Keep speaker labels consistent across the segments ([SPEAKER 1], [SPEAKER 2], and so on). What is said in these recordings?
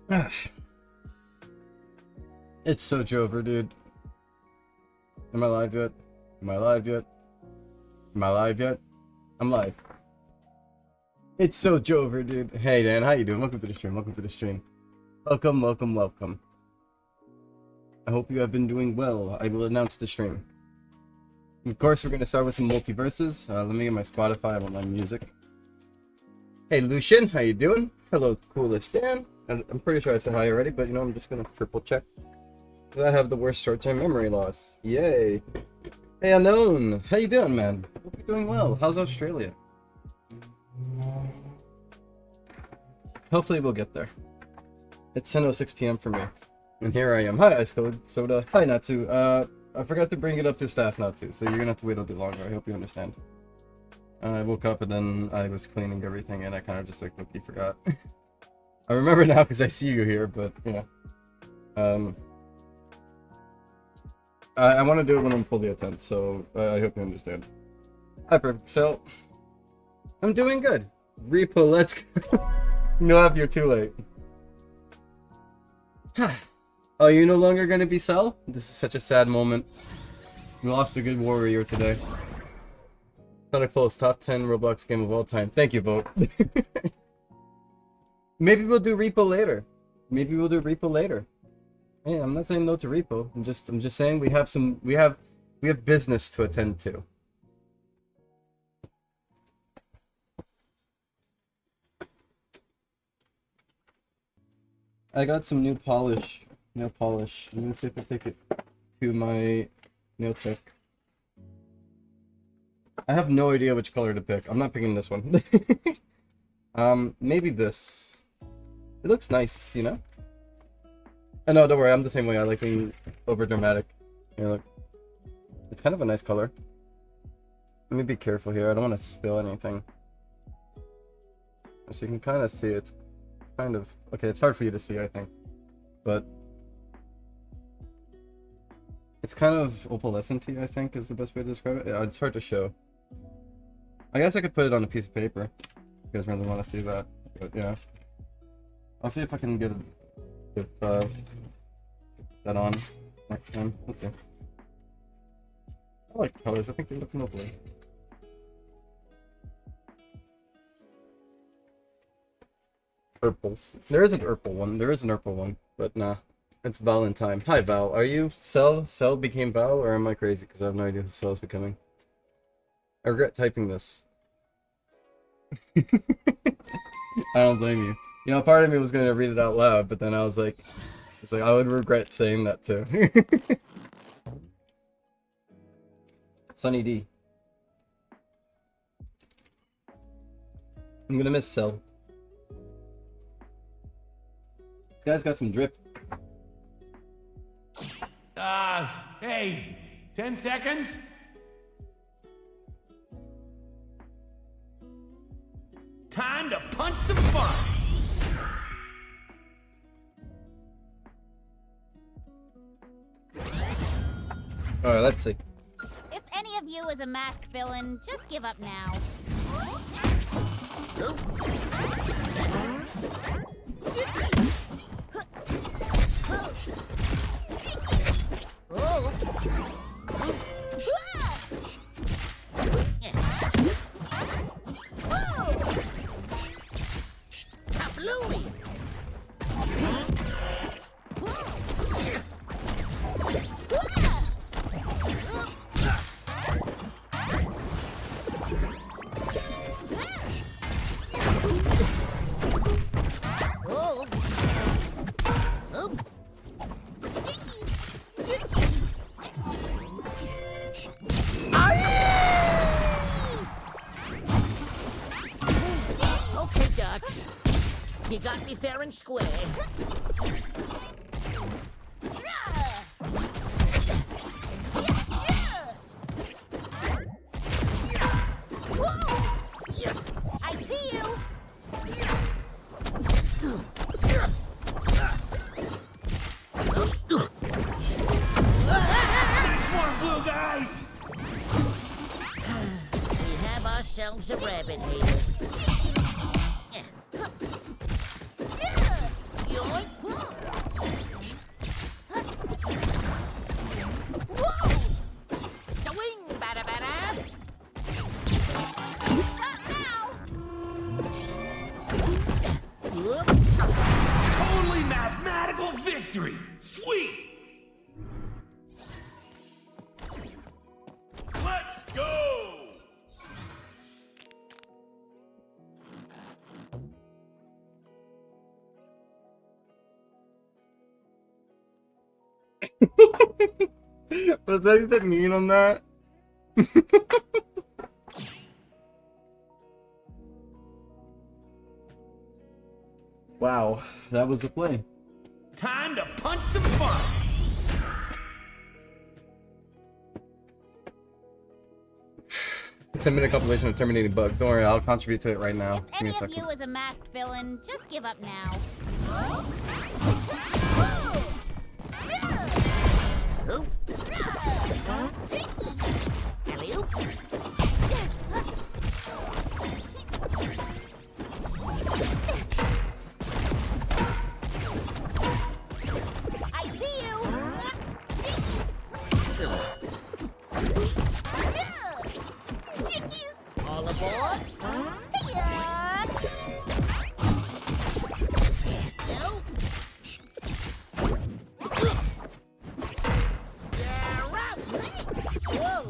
[SPEAKER 1] It's so Jover, dude. Am I live yet? Am I live yet? Am I live yet? I'm live. It's so Jover, dude. Hey, Dan, how you doing? Welcome to the stream. Welcome to the stream. Welcome, welcome, welcome. I hope you have been doing well. I will announce the stream. Of course, we're going to start with some Multiversus. Let me get my Spotify. I want my music. Hey, Lucian, how you doing? Hello, coolest Dan. I'm pretty sure I said hi already, but you know, I'm just going to triple check. Because I have the worst short-term memory loss. Yay. Hey, Unknown. How you doing, man? Hope you're doing well. How's Australia? Hopefully we'll get there. It's 10:06 p.m. for me. And here I am. Hi, Ice Code Soda. Hi, Natsu. I forgot to bring it up to staff, Natsu, so you're gonna have to wait a bit longer. I hope you understand. I woke up and then I was cleaning everything and I kind of just like, look, forgot. I remember now because I see you here, but, you know. I want to do it when I'm fully attentive, so I hope you understand. Hi, Perfect. So, I'm doing good. Repo, let's go. No, you're too late. Oh, you're no longer going to be Cell? This is such a sad moment. We lost a good warrior today. Sonic Pulse, top 10 Roblox game of all time. Thank you, Vote. Maybe we'll do Repo later. Maybe we'll do Repo later. Yeah, I'm not saying no to Repo. I'm just saying we have business to attend to. I got some nail polish. I'm gonna see if I take it to my nail tech. I have no idea which color to pick. I'm not picking this one. Maybe this. It looks nice, you know? Oh, no, don't worry, I'm the same way. I like being over dramatic. Here, look. It's kind of a nice color. Let me be careful here. I don't want to spill anything. So you can kind of see it's kind of... Okay, it's hard for you to see, I think. But... it's kind of opalescent-y, I think, is the best way to describe it. Yeah, it's hard to show. I guess I could put it on a piece of paper. If you guys really want to see that. But, yeah. I'll see if I can get that on next time. Let's see. I like the colors. I think they look lovely. Purple. There is an purple one. There is an purple one, but nah. It's Valentine. Hi, Val. Are you Cell? Cell became Val, or am I crazy? Because I have no idea who Cell is becoming. I regret typing this. I don't blame you. You know, part of me was going to read it out loud, but then I was like, it's like, I would regret saying that too. Sunny D. I'm going to miss Cell. This guy's got some drip.
[SPEAKER 2] Hey, 10 seconds? Time to punch some farms!
[SPEAKER 1] Alright, let's see.
[SPEAKER 3] If any of you is a masked villain, just give up now.
[SPEAKER 4] You got me fair and square.
[SPEAKER 3] I see you.
[SPEAKER 2] Nice one, blue guys!
[SPEAKER 4] We have ourselves a rabbit here. Yoink!
[SPEAKER 2] victory! Sweet! Let's go!
[SPEAKER 1] Was that anything mean on that? Wow, that was the play.
[SPEAKER 2] Time to punch some funds!
[SPEAKER 1] A 10-minute compilation of terminating bugs. Don't worry, I'll contribute to it right now.
[SPEAKER 3] If
[SPEAKER 1] Give me
[SPEAKER 3] any
[SPEAKER 1] a
[SPEAKER 3] of
[SPEAKER 1] second.
[SPEAKER 3] you is a masked villain, just give up now.
[SPEAKER 4] Oop. Alley-oop.
[SPEAKER 3] I see you! Chickies!
[SPEAKER 4] All aboard.
[SPEAKER 3] Yeah.
[SPEAKER 4] Nope. You're out. Whoa.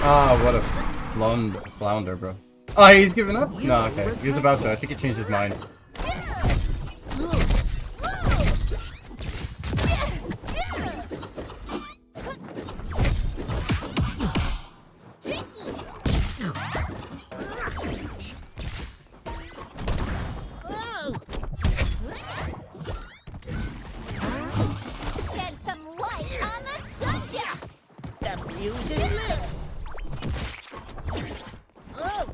[SPEAKER 1] Ah, what a flounder, bro. Oh, he's giving up? No, okay. He was about to. I think he changed his mind.
[SPEAKER 4] Oh.
[SPEAKER 3] Shed some light on the subject!
[SPEAKER 4] The fuse is lit. Oh.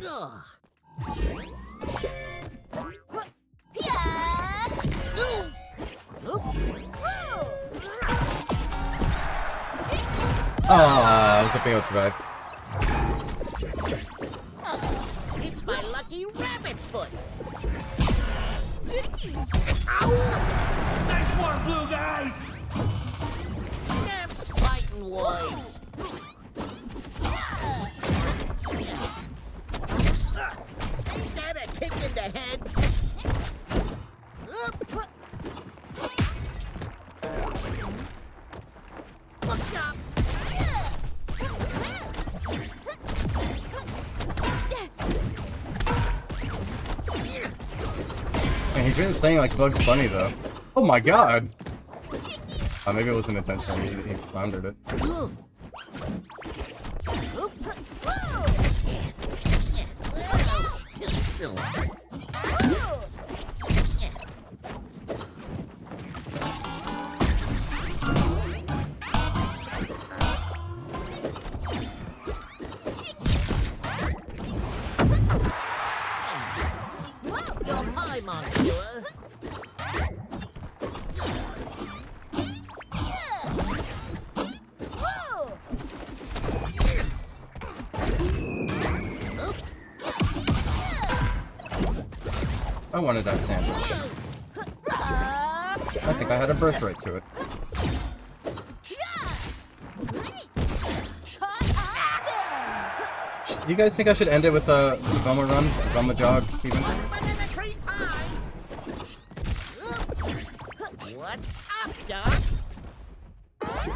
[SPEAKER 4] Ugh.
[SPEAKER 3] Yeah.
[SPEAKER 4] Oop.
[SPEAKER 1] Ah, I was hoping I would survive.
[SPEAKER 4] It's my lucky rabbit's foot.
[SPEAKER 2] Nice one, blue guys!
[SPEAKER 4] Damn fighting words. Ain't that a kick in the head? Oop. What's up?
[SPEAKER 1] And he's really playing like Bugs Bunny, though. Oh my god! Maybe it wasn't intentional. He floundered it.
[SPEAKER 4] Ooh. Oop. Your pie, monsieur.
[SPEAKER 1] I wanted that sandwich. I think I had a birthright to it. Do you guys think I should end it with a Velma run? Velma jog, even?
[SPEAKER 4] Banana cream pie. Oop. What's up, Doc?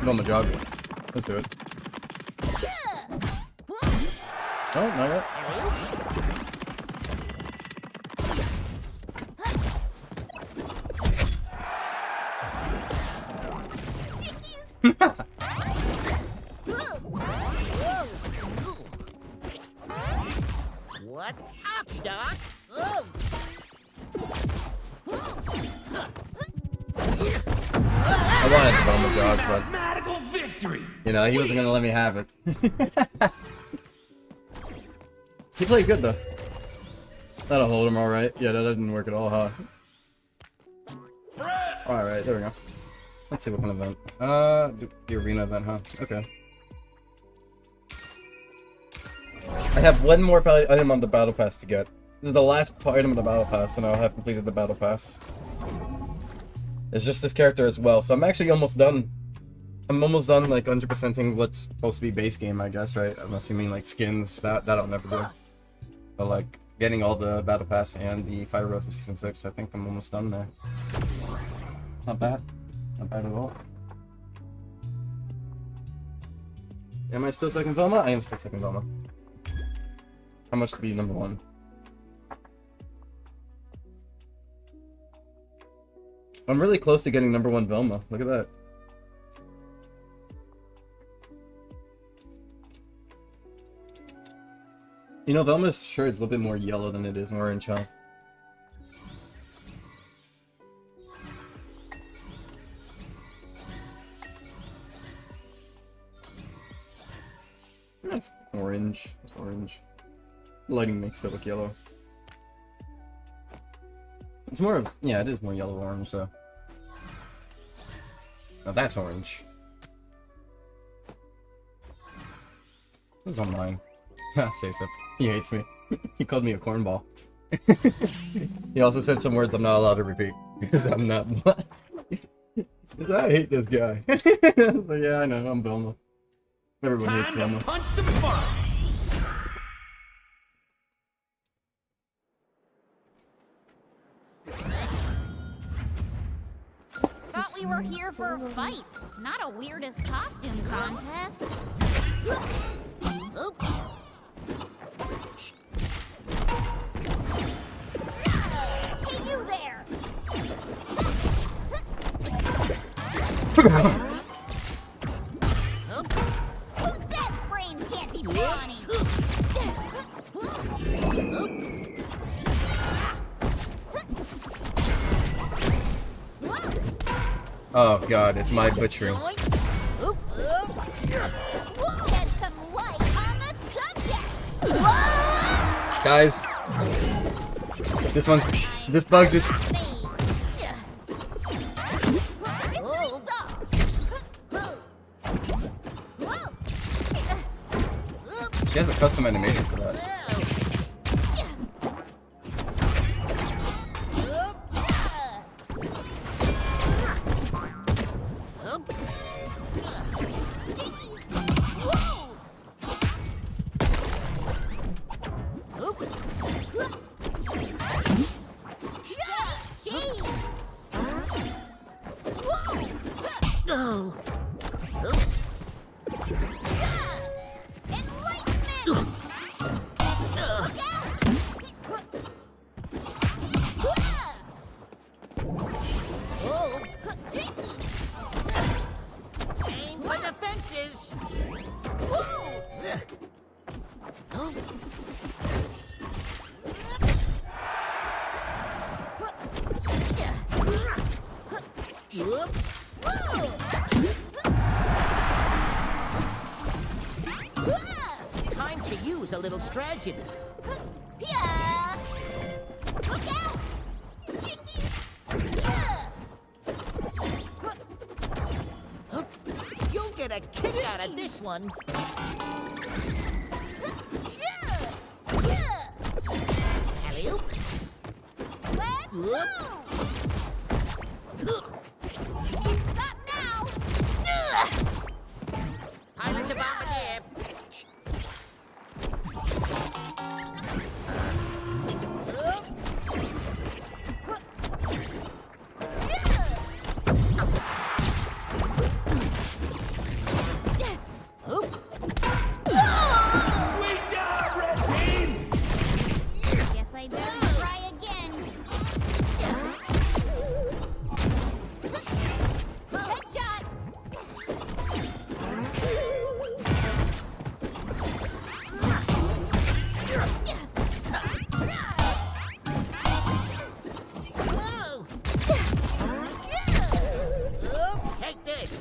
[SPEAKER 1] Velma jog. Let's do it. Oh, not yet.
[SPEAKER 4] What's up, Doc? Oh.
[SPEAKER 1] I wanted the Velma jog, but,
[SPEAKER 2] Mathematical victory!
[SPEAKER 1] you know, he wasn't gonna let me have it. He played good, though. That'll hold him alright. Yeah, that didn't work at all, huh? Alright, there we go. Let's see what kind of event. The arena event, huh? Okay. I have one more item on the battle pass to get. This is the last item of the battle pass, and I'll have completed the battle pass. It's just this character as well, so I'm actually almost done. I'm almost done, like, 100%ing what's supposed to be base game, I guess, right? Unless you mean, like, skins. That I'll never do. But like getting all the battle pass and the fighter road for season 6, I think I'm almost done there. Not bad. Not bad at all. Am I still second Velma? I am still second Velma. How much to be number 1? I'm really close to getting number 1 Velma. Look at that. You know, Velma's shirt is a little bit more yellow than it is orange, huh? That's orange. It's orange. The lighting makes it look yellow. It's more of, yeah, it is more yellow orange though. Now that's orange. This is on mine. Say so. He hates me. He called me a cornball. He also said some words I'm not allowed to repeat because I'm not. Because I hate this guy. So yeah, I know. I'm Velma. Everyone hates
[SPEAKER 2] Time
[SPEAKER 1] Velma.
[SPEAKER 2] to punch some funds.
[SPEAKER 3] Thought we were here for a fight, not a weirdest costume contest. Hey, you there! Who says brains can't be funny?
[SPEAKER 1] Oh god, it's my butchery.
[SPEAKER 3] Shed some light on the subject. Whoa!
[SPEAKER 1] Guys, this bug's just. She has a custom animation for that.
[SPEAKER 4] Time to use a little strategy.
[SPEAKER 3] Yeah! Look out!
[SPEAKER 4] You'll get a kick out of this one. Alley-oop.
[SPEAKER 3] Let's move! Stop now!
[SPEAKER 4] Pilot the bombardier.
[SPEAKER 2] Sweet job, Red Team!
[SPEAKER 3] Guess I better try again. Headshot!
[SPEAKER 4] Take this.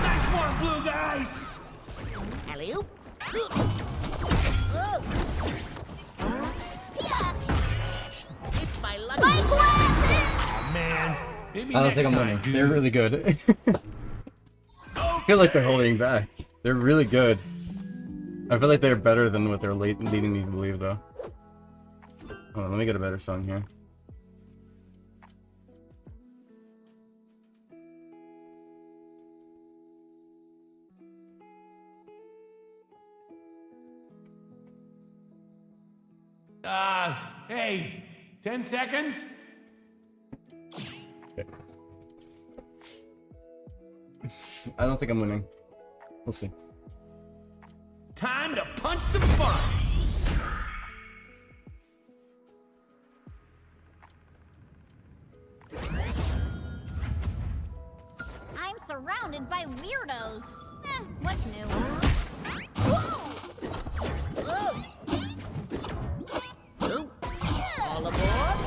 [SPEAKER 2] Nice one, blue guys!
[SPEAKER 4] Alley-oop. It's my lucky.
[SPEAKER 3] My glasses!
[SPEAKER 2] Oh, man. Maybe
[SPEAKER 1] I don't
[SPEAKER 2] next
[SPEAKER 1] think I'm
[SPEAKER 2] time,
[SPEAKER 1] winning.
[SPEAKER 2] dude.
[SPEAKER 1] They're really good. I feel like they're holding back. They're really good. I feel like they're better than what they're leading me to believe, though. Hold on, let me get a better song here.
[SPEAKER 2] Hey, 10 seconds?
[SPEAKER 1] Okay. I don't think I'm winning. We'll see.
[SPEAKER 2] Time to punch some farms.
[SPEAKER 3] I'm surrounded by weirdos. What's new?
[SPEAKER 4] All aboard.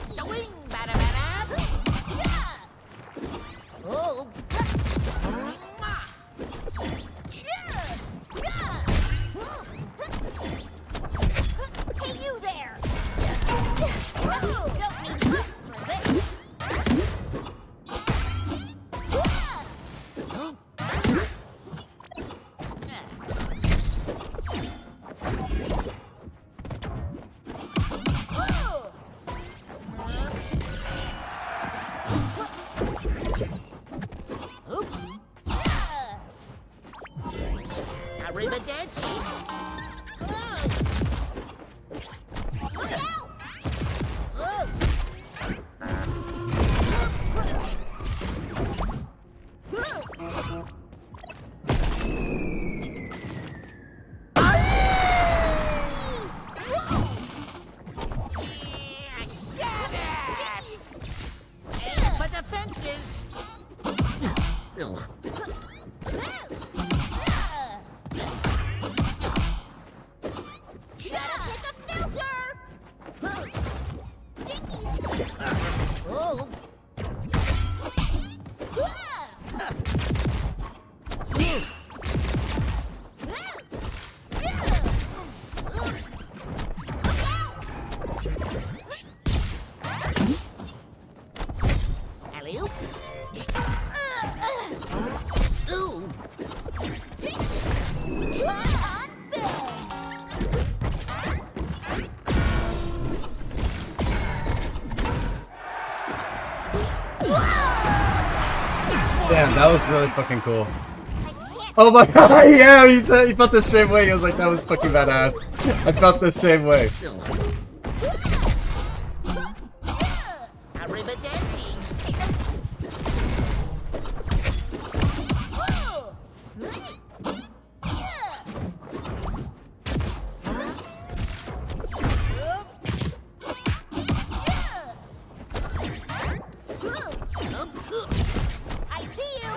[SPEAKER 4] Swing, bada. Oh.
[SPEAKER 3] Hey, you there! Don't need bucks for this.
[SPEAKER 4] Arrivederci.
[SPEAKER 3] Look out!
[SPEAKER 4] Aim for the fences.
[SPEAKER 3] Gotta pick a filter!
[SPEAKER 4] Oh. Alley-oop. Ooh.
[SPEAKER 1] Damn, that was really fucking cool. Oh my god, yeah, he felt the same way. He was like, that was fucking badass. I felt the same way.
[SPEAKER 4] Arrivederci.
[SPEAKER 3] I see you!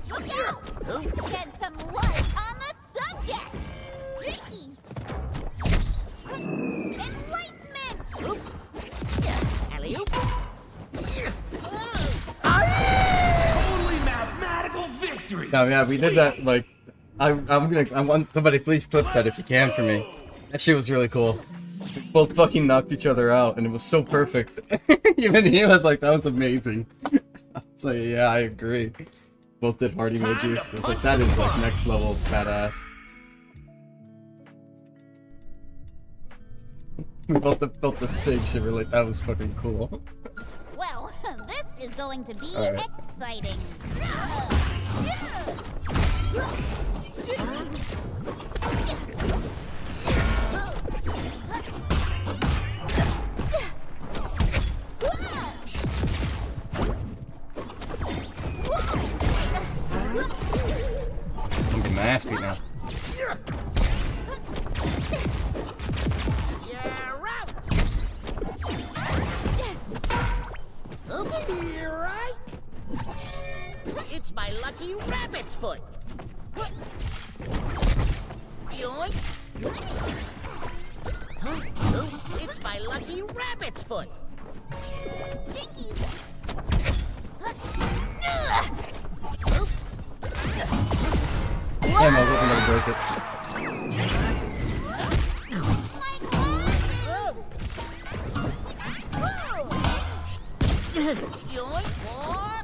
[SPEAKER 3] Look out! Shed some light on the subject! Drinkies! Enlightenment!
[SPEAKER 4] Alley-oop.
[SPEAKER 2] Totally mathematical victory.
[SPEAKER 1] No, yeah, we did that, like, I want somebody please clip that if you can for me. That shit was really cool. We both fucking knocked each other out, and it was so perfect. Even he was like, that was amazing. I was like, yeah, I agree. Both did heart emojis. I was like, that is like next level badass. We both felt the same shit. We're like, that was fucking cool.
[SPEAKER 3] Well, this is going to be
[SPEAKER 1] All right.
[SPEAKER 3] exciting.
[SPEAKER 1] I'm getting my ass beat now.
[SPEAKER 4] You're out. You're right. It's my lucky rabbit's foot. Yoink. It's my lucky rabbit's foot.
[SPEAKER 1] Damn, I was looking to break it.
[SPEAKER 4] Yoink, boy.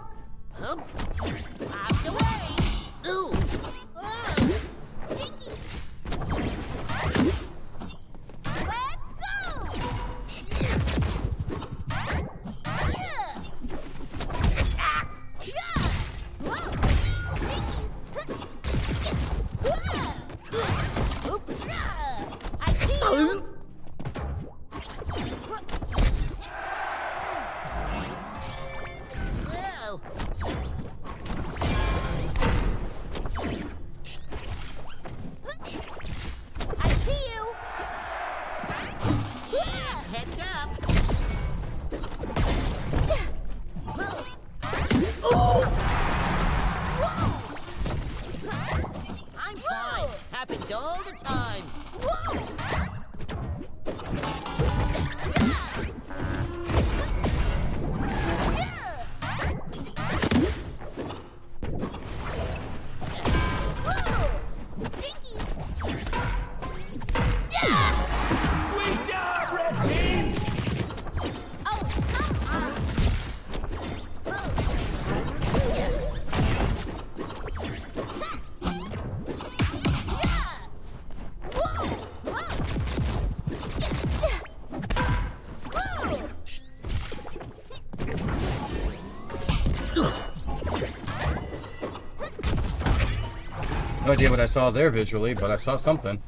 [SPEAKER 4] Heads up. I'm fine. Happens all the time.
[SPEAKER 2] Sweet job, Red Team!
[SPEAKER 1] No idea what I saw there visually, but I saw something.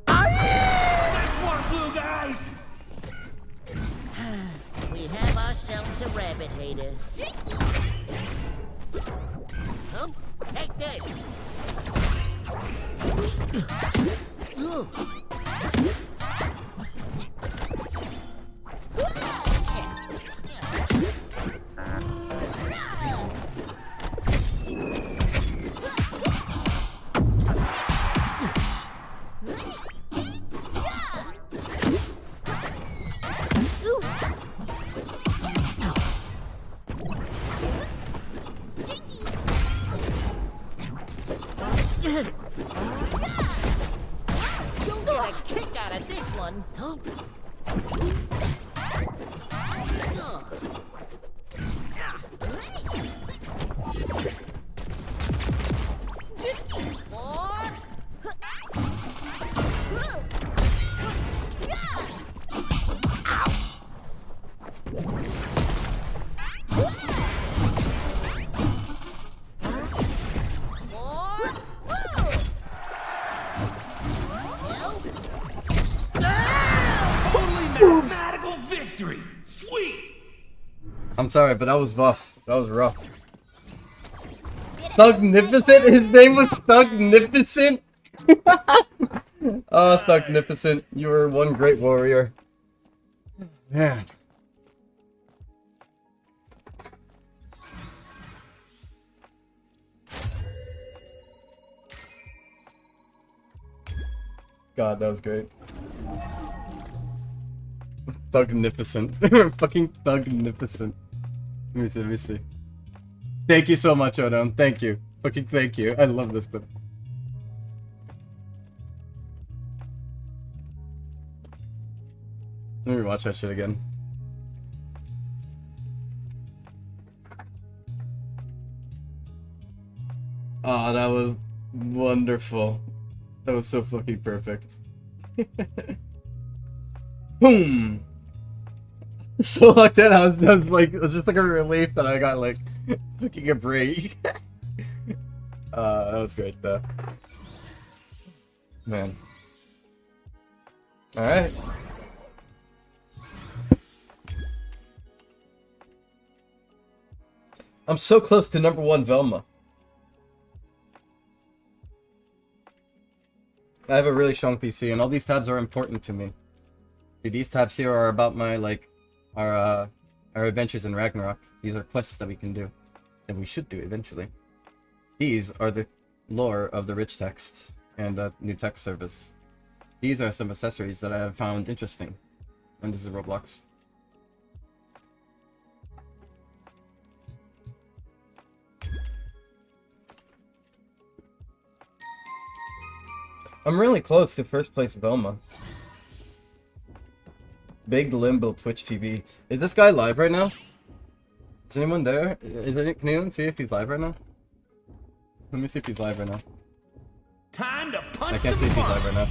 [SPEAKER 2] Nice one, blue guys!
[SPEAKER 4] We have ourselves a rabbit hater. Oh, take this. You'll get a kick out of this one.
[SPEAKER 2] Totally mathematical victory! Sweet!
[SPEAKER 1] I'm sorry, but that was rough. That was rough. Thugnificent? His name was Thugnificent? Oh, Thugnificent. You were one great warrior. Man. God, that was great. Thugnificent. Fucking Thugnificent. Let me see. Thank you so much, Odom. Thank you. Fucking thank you. I love this book. Let me rewatch that shit again. Oh, that was wonderful. That was so fucking perfect. Boom! So locked in, I was like, it was just like a relief that I got like fucking a break. That was great though. Man. Alright. I'm so close to #1 Velma. I have a really strong PC, and all these tabs are important to me. See, these tabs here are about my, like, our adventures in Ragnarok. These are quests that we can do. That we should do eventually. These are the lore of the rich text and new text service. These are some accessories that I have found interesting. And this is Roblox. I'm really close to first place Velma. Big Limbo Twitch TV. Is this guy live right now? Is anyone there? Can anyone see if he's live right now? Let me see if he's live right now.
[SPEAKER 2] Time to punch
[SPEAKER 1] I can't see if he's live right now.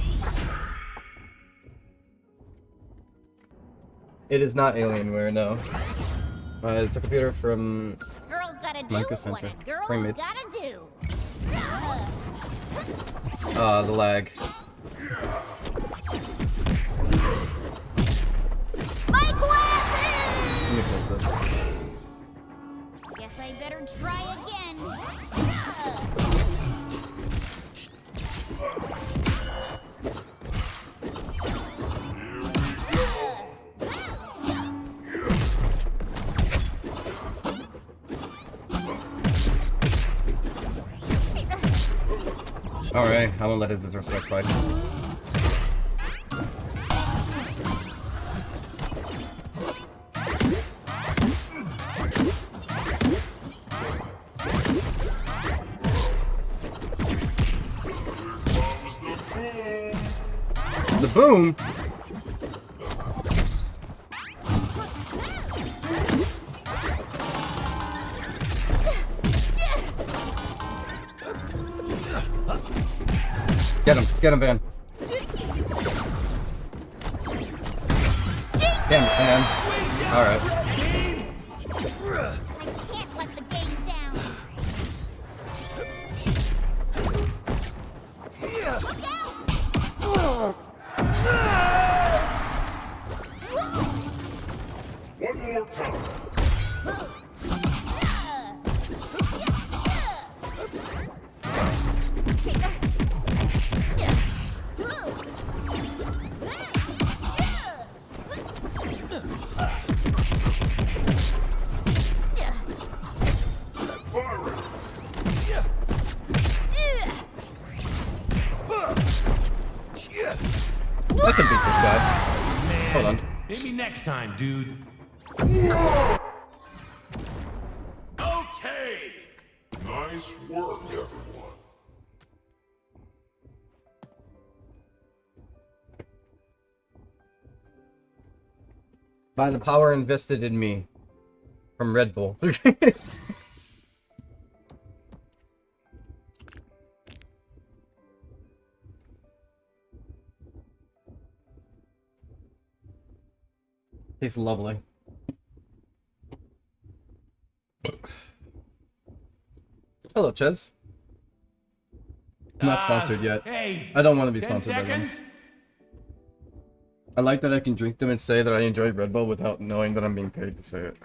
[SPEAKER 1] It is not Alienware, no. It's a computer from
[SPEAKER 3] Girls gotta do
[SPEAKER 1] Micro
[SPEAKER 3] what
[SPEAKER 1] Center.
[SPEAKER 3] a girl's
[SPEAKER 1] Framework.
[SPEAKER 3] gotta do.
[SPEAKER 1] The lag.
[SPEAKER 3] My glasses!
[SPEAKER 1] Let me close this.
[SPEAKER 3] I better try again.
[SPEAKER 1] Alright, I won't let his disrespect slide. The boom? Get him, Van. Damn it, Van. Alright.
[SPEAKER 3] I can't let the game down. Look out!
[SPEAKER 2] One more time.
[SPEAKER 1] I can beat this guy. Hold on.
[SPEAKER 2] Maybe next time, dude. Okay. Nice work, everyone.
[SPEAKER 1] By the power invested in me from Red Bull. Tastes lovely. Hello, Ches. I'm not sponsored yet.
[SPEAKER 2] Hey,
[SPEAKER 1] I don't want to be
[SPEAKER 2] 10
[SPEAKER 1] sponsored by them.
[SPEAKER 2] seconds?
[SPEAKER 1] I like that I can drink them and say that I enjoy Red Bull without knowing that I'm being paid to say it.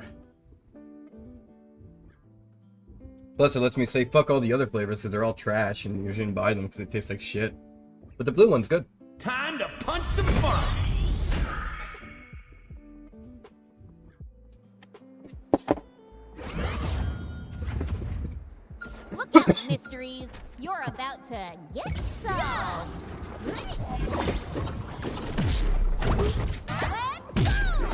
[SPEAKER 1] Plus, it lets me say fuck all the other flavors because they're all trash and you shouldn't buy them because they taste like shit. But the blue one's good.
[SPEAKER 2] Time to punch some funds.
[SPEAKER 3] Look out, mysteries. You're about to get solved. Let's go!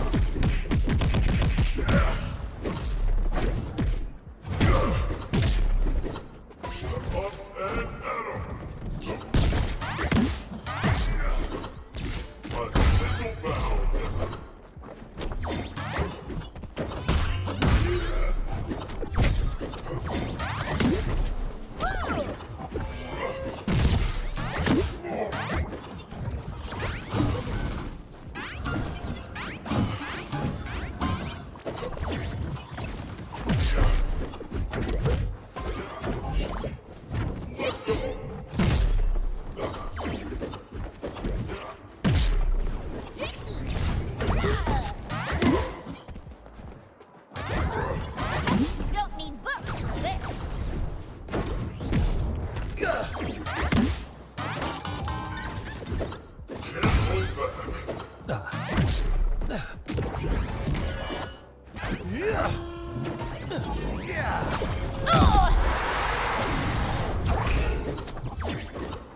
[SPEAKER 3] Don't need books for this.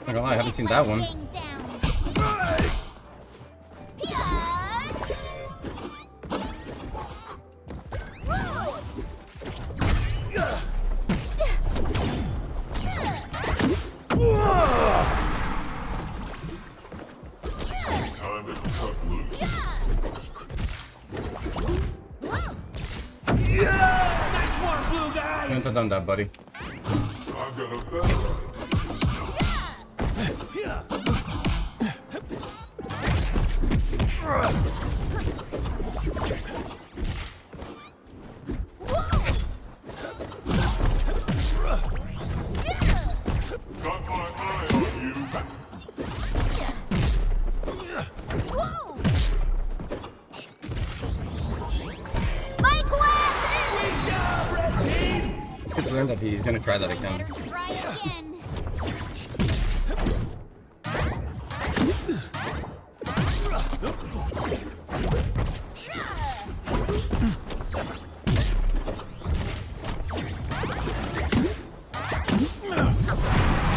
[SPEAKER 1] Not gonna lie, I haven't seen that one.
[SPEAKER 2] Time to cut loose. Nice one, blue guy.
[SPEAKER 1] You haven't done that, buddy.
[SPEAKER 2] I've got a better Got my eye on you.
[SPEAKER 3] My glasses!
[SPEAKER 2] Good job, Red Team.
[SPEAKER 1] concerned that he's gonna try that again.
[SPEAKER 3] Better try again.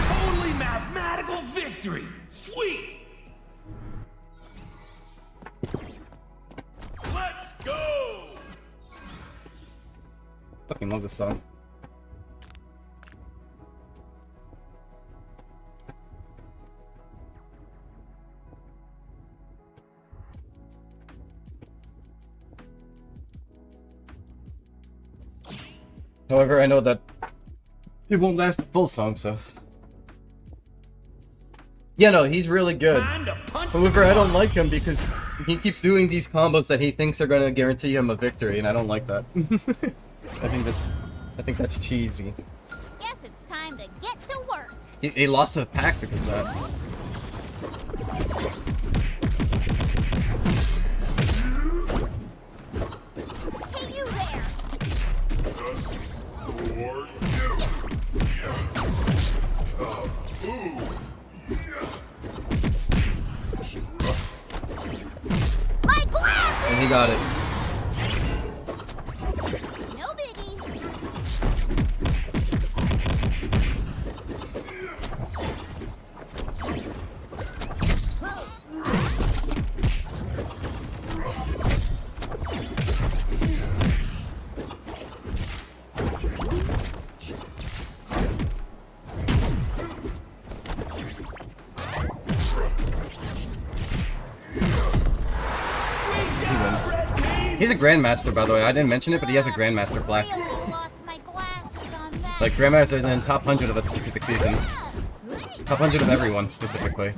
[SPEAKER 2] Totally mathematical victory. Sweet. Let's go.
[SPEAKER 1] Fucking love this song. However, I know that it won't last the full song, so. Yeah, no, he's really good.
[SPEAKER 2] Time to punch
[SPEAKER 1] However,
[SPEAKER 2] some
[SPEAKER 1] I don't
[SPEAKER 2] fun.
[SPEAKER 1] like him because he keeps doing these combos that he thinks are gonna guarantee him a victory, and I don't like that. I think that's cheesy.
[SPEAKER 3] Guess it's time to get to work.
[SPEAKER 1] He lost a pack because of that.
[SPEAKER 3] Hey, you there! My glasses!
[SPEAKER 1] And he got it.
[SPEAKER 3] No biggie.
[SPEAKER 1] He wins. He's a Grandmaster, by the way. I didn't mention it, but he has a Grandmaster plaque.
[SPEAKER 3] Really lost my glasses on that.
[SPEAKER 1] Like, Grandmaster is in the top 100 of a specific season. Top 100 of everyone, specifically.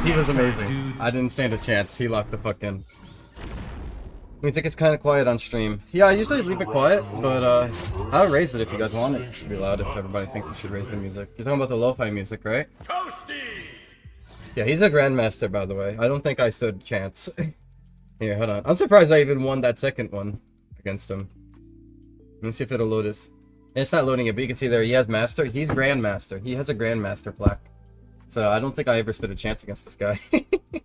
[SPEAKER 1] He was amazing. I didn't stand a chance. He locked the fuck in. Means like it's kind of quiet on stream. Yeah, I usually leave it quiet, but I'll raise it if you guys want it to be loud. If everybody thinks I should raise the music. You're talking about the lo-fi music, right?
[SPEAKER 2] Toasty.
[SPEAKER 1] Yeah, he's a Grandmaster, by the way. I don't think I stood a chance. Here, hold on. I'm surprised I even won that second one against him. Let me see if it'll load this. It's not loading it, but you can see there he has Master. He's Grandmaster. He has a Grandmaster plaque. So I don't think I ever stood a chance against this guy. Let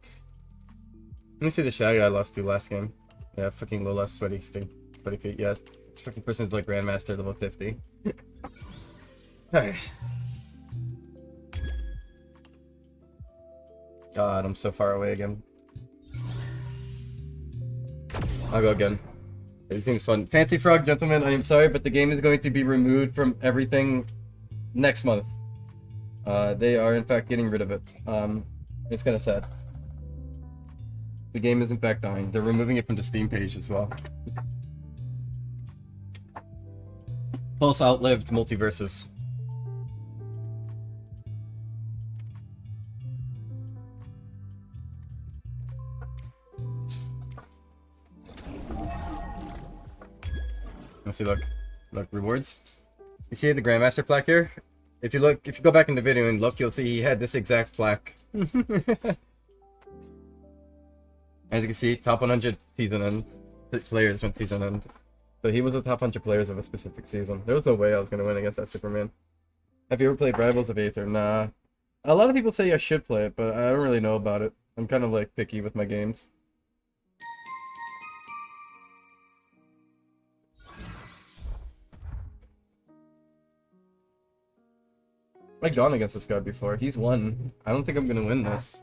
[SPEAKER 1] me see the Shaggy I lost to last game. Yeah, fucking Lola sweaty feet, yes. This fucking person's like Grandmaster level 50. Alright. God, I'm so far away again. I'll go again. It seems fun. Fancy Frog, gentlemen, I am sorry, but the game is going to be removed from everything next month. They are in fact getting rid of it. It's kinda sad. The game is in fact dying. They're removing it from the Steam page as well. Pulse outlived Multiversus. Let's see, look, rewards. You see the Grandmaster plaque here? If you go back in the video and look, you'll see he had this exact plaque. As you can see, top 100 season ends. Players when season end. So he was the top 100 players of a specific season. There was no way I was going to win against that Superman. Have you ever played Rivals of Aether? Nah. A lot of people say I should play it, but I don't really know about it. I'm kind of like picky with my games. I've gone against this guy before. He's won. I don't think I'm gonna win this.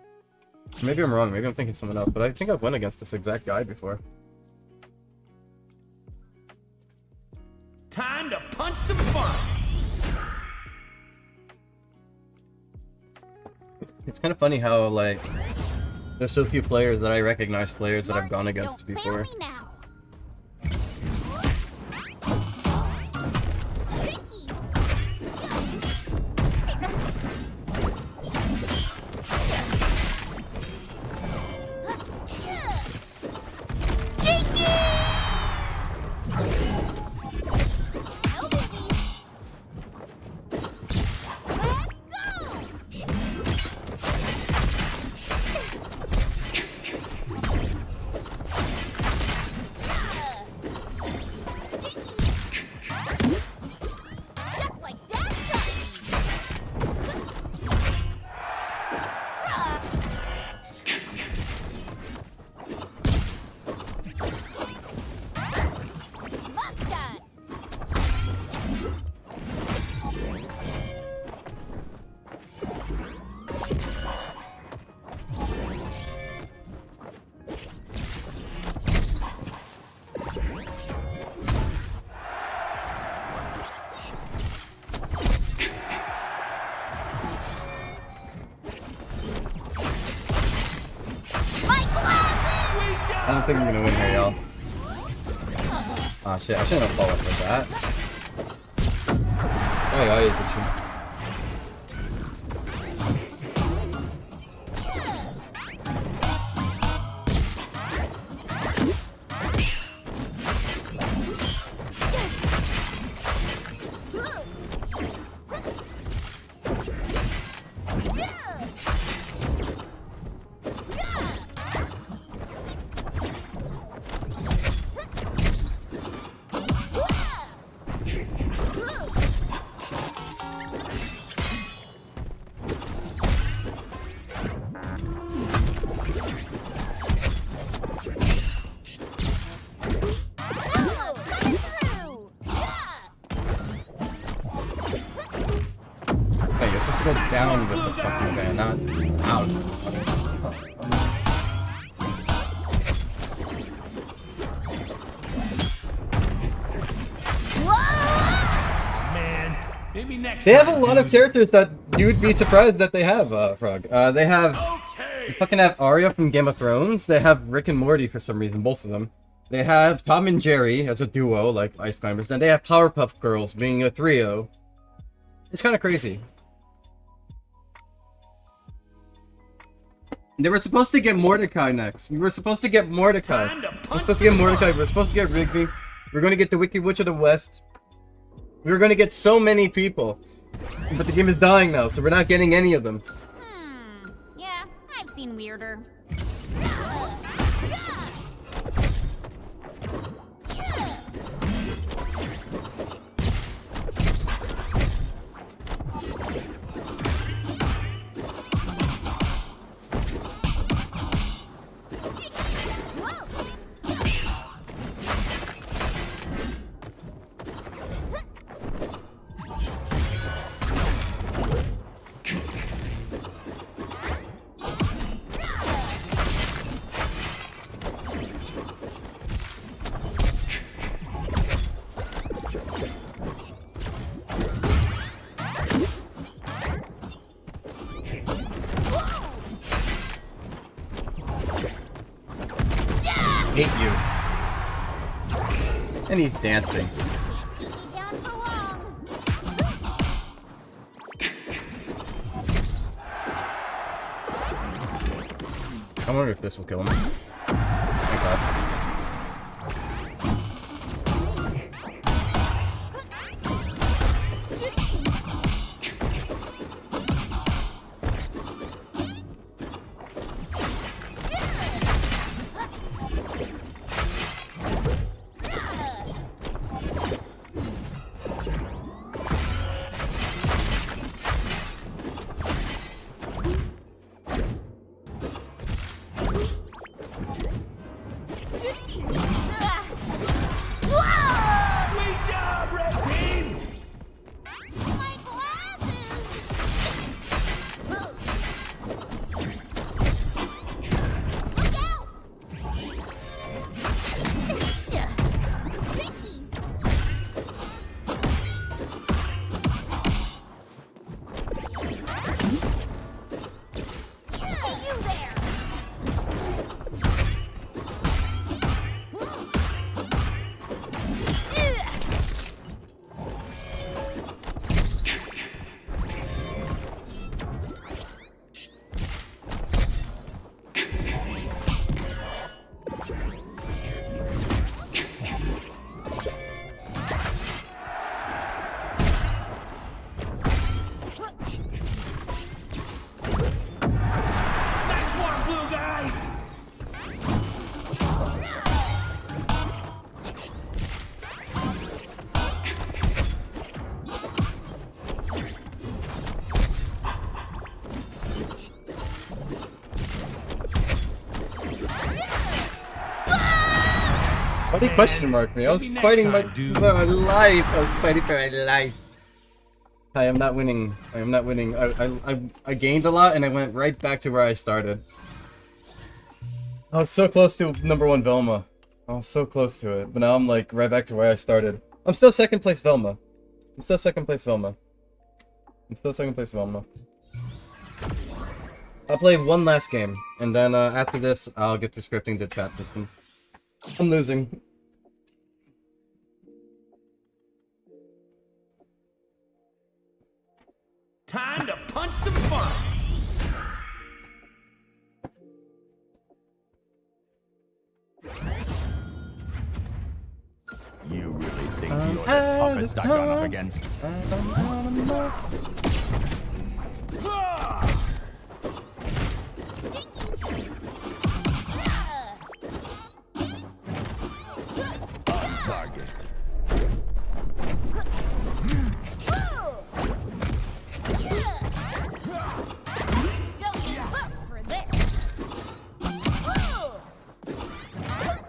[SPEAKER 1] Maybe I'm wrong. Maybe I'm thinking someone else. But I think I've won against this exact guy before.
[SPEAKER 2] Time to punch some funds.
[SPEAKER 1] It's kind of funny how, like, There's so few players that I recognize players that I've
[SPEAKER 3] Smarties,
[SPEAKER 1] gone against
[SPEAKER 3] don't
[SPEAKER 1] before.
[SPEAKER 3] fail me now. Just like that. Mug shot. My glasses!
[SPEAKER 1] I don't think I'm gonna win here, y'all. Ah shit, I shouldn't have followed with that. Oh, yeah, it's a Hey, you're supposed to go down with the fucking van, not out.
[SPEAKER 2] Man, maybe next
[SPEAKER 1] They have a
[SPEAKER 2] time,
[SPEAKER 1] lot of
[SPEAKER 2] dude.
[SPEAKER 1] characters that you would be surprised that they have, Frog. They have...
[SPEAKER 2] Okay.
[SPEAKER 1] They fucking have Arya from Game of Thrones. They have Rick and Morty for some reason, both of them. They have Tom and Jerry as a duo, like Ice Climbers. Then they have Powerpuff Girls being a trio. It's kind of crazy. They were supposed to get Mordecai next. We were supposed to get Mordecai.
[SPEAKER 2] Time to
[SPEAKER 1] We're
[SPEAKER 2] punch
[SPEAKER 1] supposed to get
[SPEAKER 2] some
[SPEAKER 1] Mordecai.
[SPEAKER 2] fun.
[SPEAKER 1] We're supposed to get Rigby. We're going to get the Wicked Witch of the West. We were going to get so many people. But the game is dying now, so we're not getting any of them.
[SPEAKER 3] Yeah, I've seen weirder.
[SPEAKER 1] Hate you. And he's dancing.
[SPEAKER 3] Down for long.
[SPEAKER 1] I wonder if this will kill him. Thank God. Why did he question mark me? I was
[SPEAKER 2] Maybe
[SPEAKER 1] fighting
[SPEAKER 2] next
[SPEAKER 1] my,
[SPEAKER 2] time, dude.
[SPEAKER 1] for my life. I was fighting for my life. I am not winning. I am not winning. I gained a lot and I went right back to where I started. I was so close to #1 Velma. I was so close to it, but now I'm like right back to where I started. I'm still second place Velma. I'm still second place Velma. I'm still second place Velma. I'll play one last game, and then after this, I'll get to scripting the chat system. I'm losing.
[SPEAKER 2] Time to punch some funds.
[SPEAKER 5] You really think you're the toughest I've gone up against? On target.
[SPEAKER 3] Don't need books for this. Who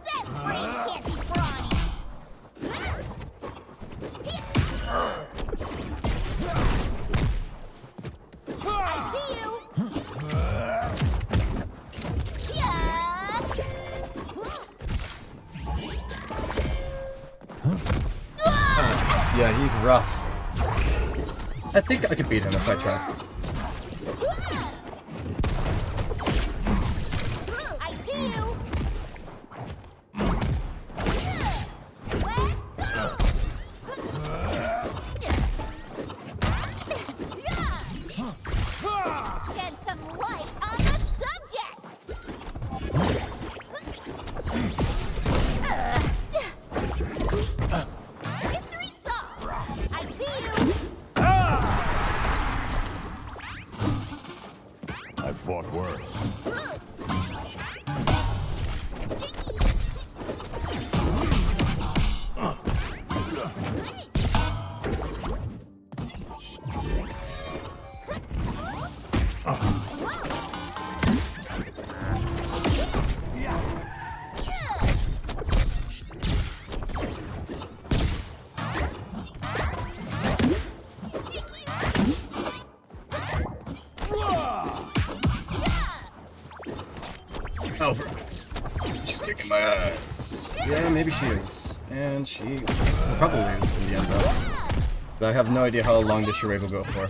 [SPEAKER 3] says brains can't be brawny? I see you.
[SPEAKER 1] Yeah, he's rough. I think I could beat him if I tried.
[SPEAKER 3] I see you. Let's go. Shed some light on the subject. Mystery solved. I see you.
[SPEAKER 5] I've fought worse.
[SPEAKER 1] Over. She's kicking my ass. Yeah, maybe she is. And she will probably lose in the end, though. 'Cause I have no idea how long this charade will go for.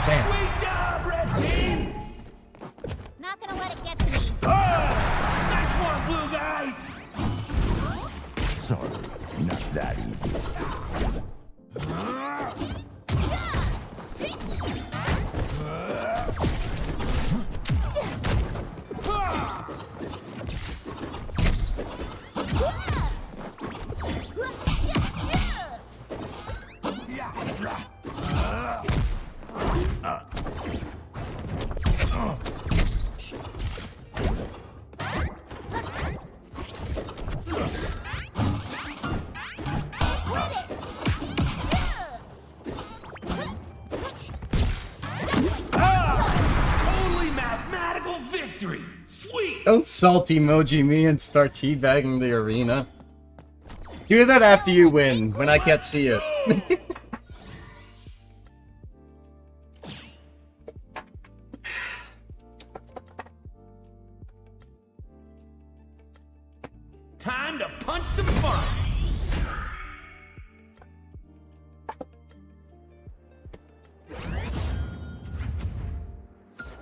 [SPEAKER 2] Sweet job, red team.
[SPEAKER 3] Not gonna let it get to me.
[SPEAKER 2] Nice one, blue guys.
[SPEAKER 5] Sorry, not that easy.
[SPEAKER 2] Totally mathematical victory. Sweet.
[SPEAKER 1] Don't salt emoji me and start teabagging the arena. Do that after you win, when I can't see it.
[SPEAKER 2] Time to punch some funds.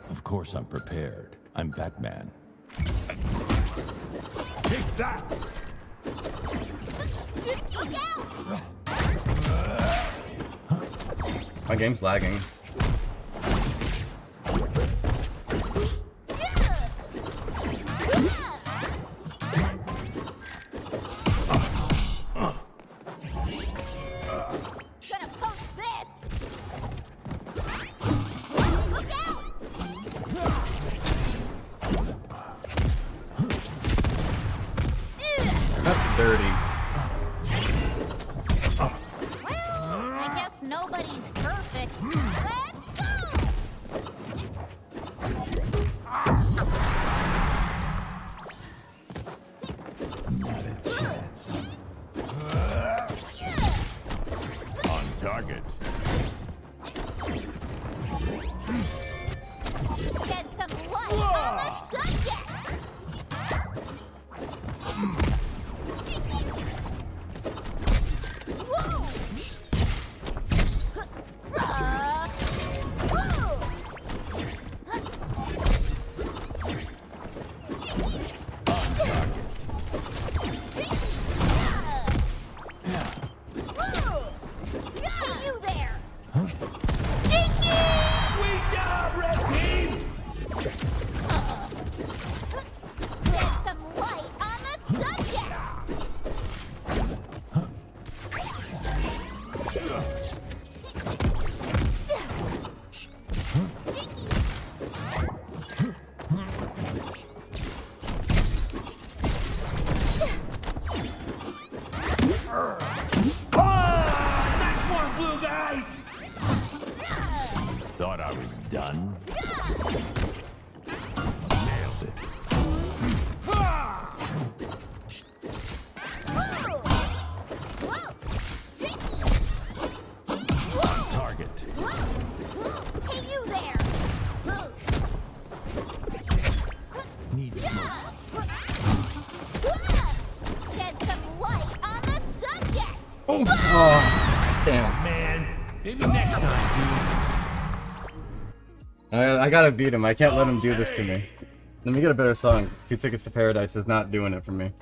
[SPEAKER 5] Of course I'm prepared. I'm Batman. Take that!
[SPEAKER 1] My game's lagging.
[SPEAKER 3] Gonna post this. Look out!
[SPEAKER 5] Thought I was done? Nailed it.
[SPEAKER 3] Whoa! Tricky!
[SPEAKER 5] On target.
[SPEAKER 3] Whoa! Hey, you there!
[SPEAKER 5] Need smoke.
[SPEAKER 3] Shed some light on the subject!
[SPEAKER 1] Oh, damn.
[SPEAKER 2] Man, maybe next time, dude.
[SPEAKER 1] I gotta beat him. I can't let him do this to me. Let me get a better song. 2 Tickets to Paradise is not doing it for me.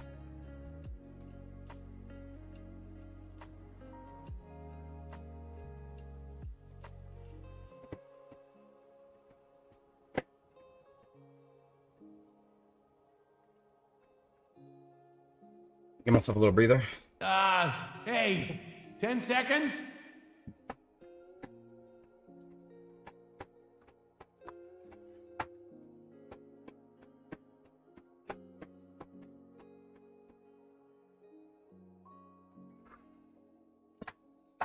[SPEAKER 1] Give myself a little breather.
[SPEAKER 2] Hey, 10 seconds?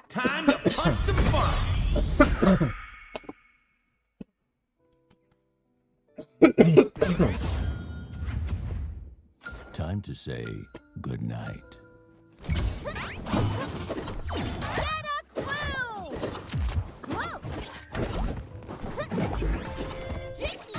[SPEAKER 2] Time to punch some funds.
[SPEAKER 5] Time to say goodnight.
[SPEAKER 3] Get a clue! Whoa! Tricky!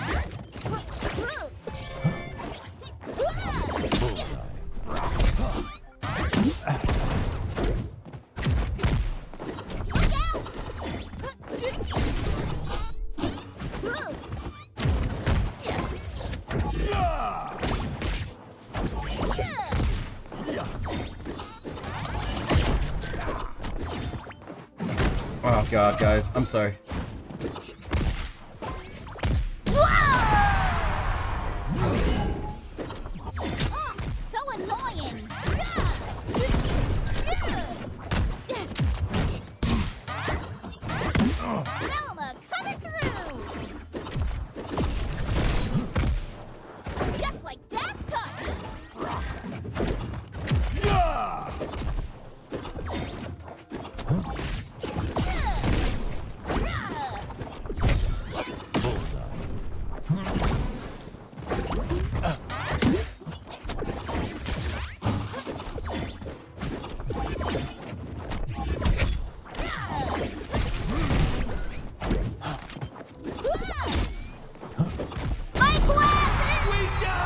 [SPEAKER 1] Oh god, guys, I'm sorry.
[SPEAKER 3] So annoying! Velma, coming through! Just like that touch!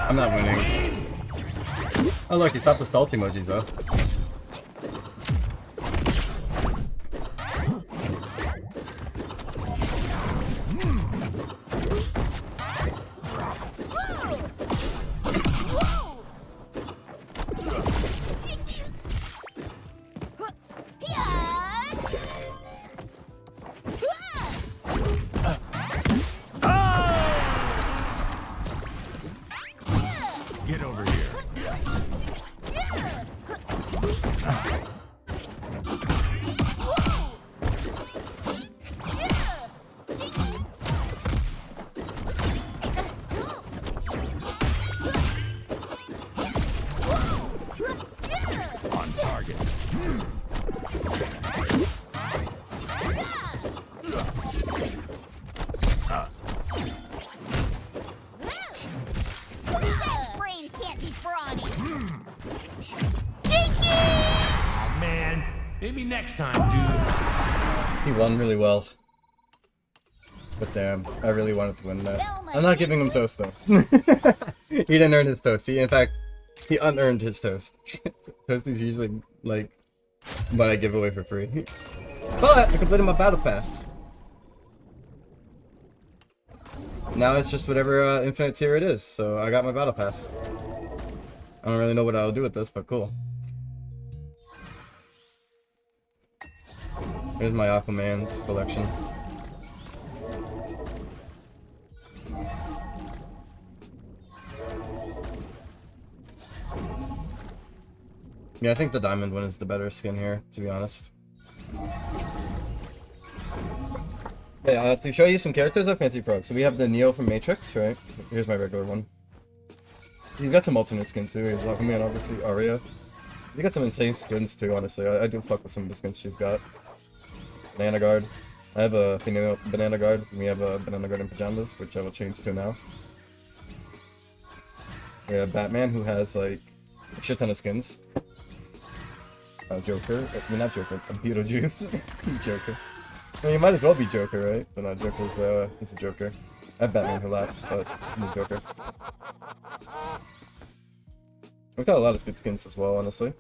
[SPEAKER 1] I'm not winning. Oh look, he stopped the stall emojis though.
[SPEAKER 5] Get over here. On target.
[SPEAKER 3] Brains can't be brawny.
[SPEAKER 2] Oh, man, maybe next time, dude.
[SPEAKER 1] He won really well. But damn, I really wanted to win that. I'm not giving him toast though. He didn't earn his toast. In fact, he unearned his toast. Toast is usually like what I give away for free. But I completed my battle pass. Now it's just whatever infinite tier it is, so I got my battle pass. I don't really know what I'll do with this, but cool. Here's my Aquaman's collection. Yeah, I think the diamond one is the better skin here, to be honest. Yeah, to show you some characters of Fancy Frog. So we have the Neo from Matrix, right? Here's my regular one. He's got some alternate skin too. He's Aquaman, obviously, Arya. He got some insane skins too, honestly. I do fuck with some of the skins she's got. Banana Guard. I have a female banana guard. We have a banana guard in pajamas, which I will change to now. We have Batman, who has like a shit ton of skins. Joker. I mean, not Joker. Beetlejuice. Joker. I mean, you might as well be Joker, right? But no, Joker's he's a Joker. I have Batman who laughs, but he's Joker. We've got a lot of good skins as well, honestly.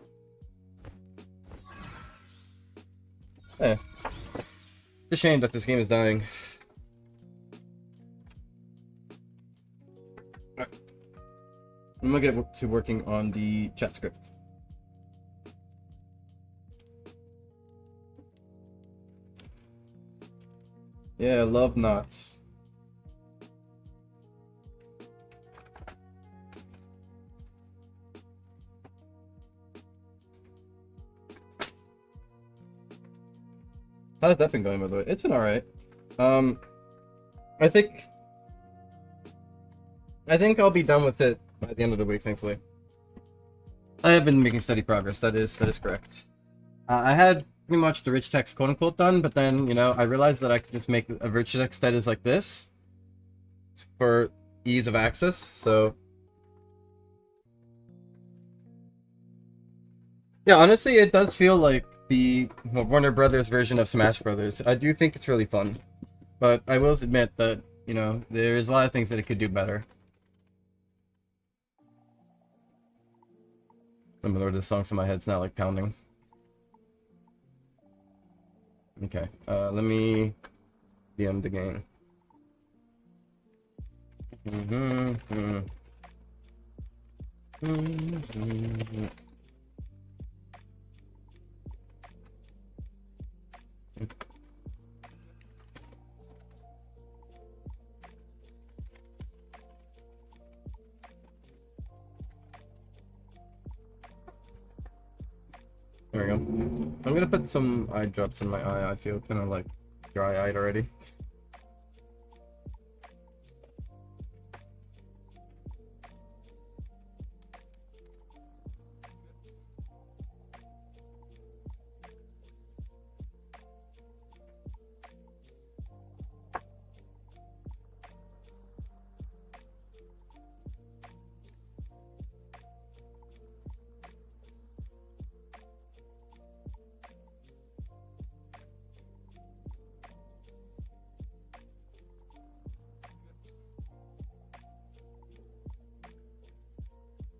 [SPEAKER 1] Eh. It's a shame that this game is dying. Alright. I'm gonna get to working on the chat script. Yeah, love knots. How's that been going, by the way? It's been alright. I think I'll be done with it by the end of the week, thankfully. I have been making steady progress, that is correct. I had pretty much the rich text quote-unquote done, but then, you know, I realized that I could just make a rich text that is like this for ease of access, so... Yeah, honestly, it does feel like the Warner Brothers version of Smash Brothers. I do think it's really fun, but I will admit that, you know, there's a lot of things that it could do better. Oh my lord, this song's in my head's now like pounding. Okay, let me DM the game. There we go. I'm gonna put some eye drops in my eye. I feel kind of like dry-eyed already.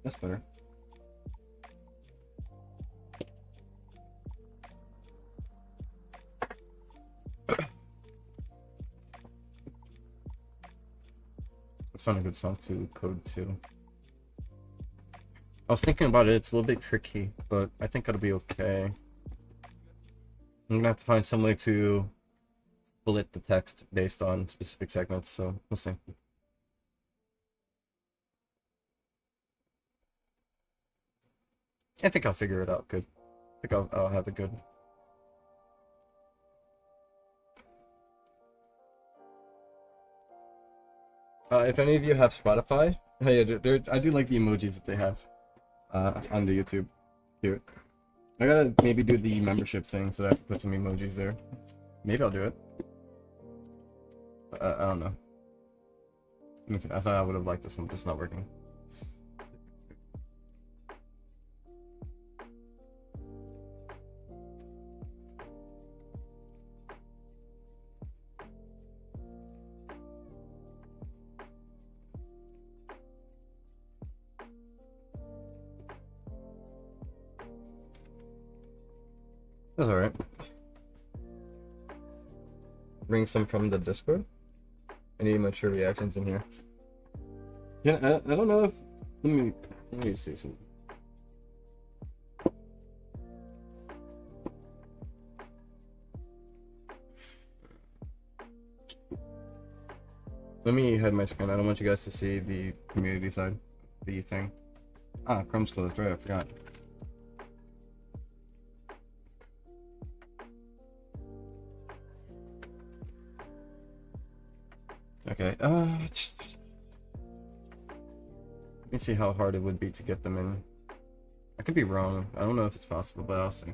[SPEAKER 1] That's better. Let's find a good song to code to. I was thinking about it, it's a little bit tricky, but I think it'll be okay. I'm gonna have to find some way to split the text based on specific segments, so we'll see. I think I'll figure it out good. I think I'll have it good. If any of you have Spotify, hey, I do like the emojis that they have on the YouTube. Cute. I gotta maybe do the membership thing so that I can put some emojis there. Maybe I'll do it. I don't know. Okay, I thought I would have liked this one, but it's not working. That's alright. Bring some from the Discord. I need mature reactions in here. Yeah, I don't know if... Let me see some... Let me hide my screen. I don't want you guys to see the community side. The thing. Ah, Chrome's closed. Right, I forgot. Okay, let me see how hard it would be to get them in. I could be wrong. I don't know if it's possible, but I'll see.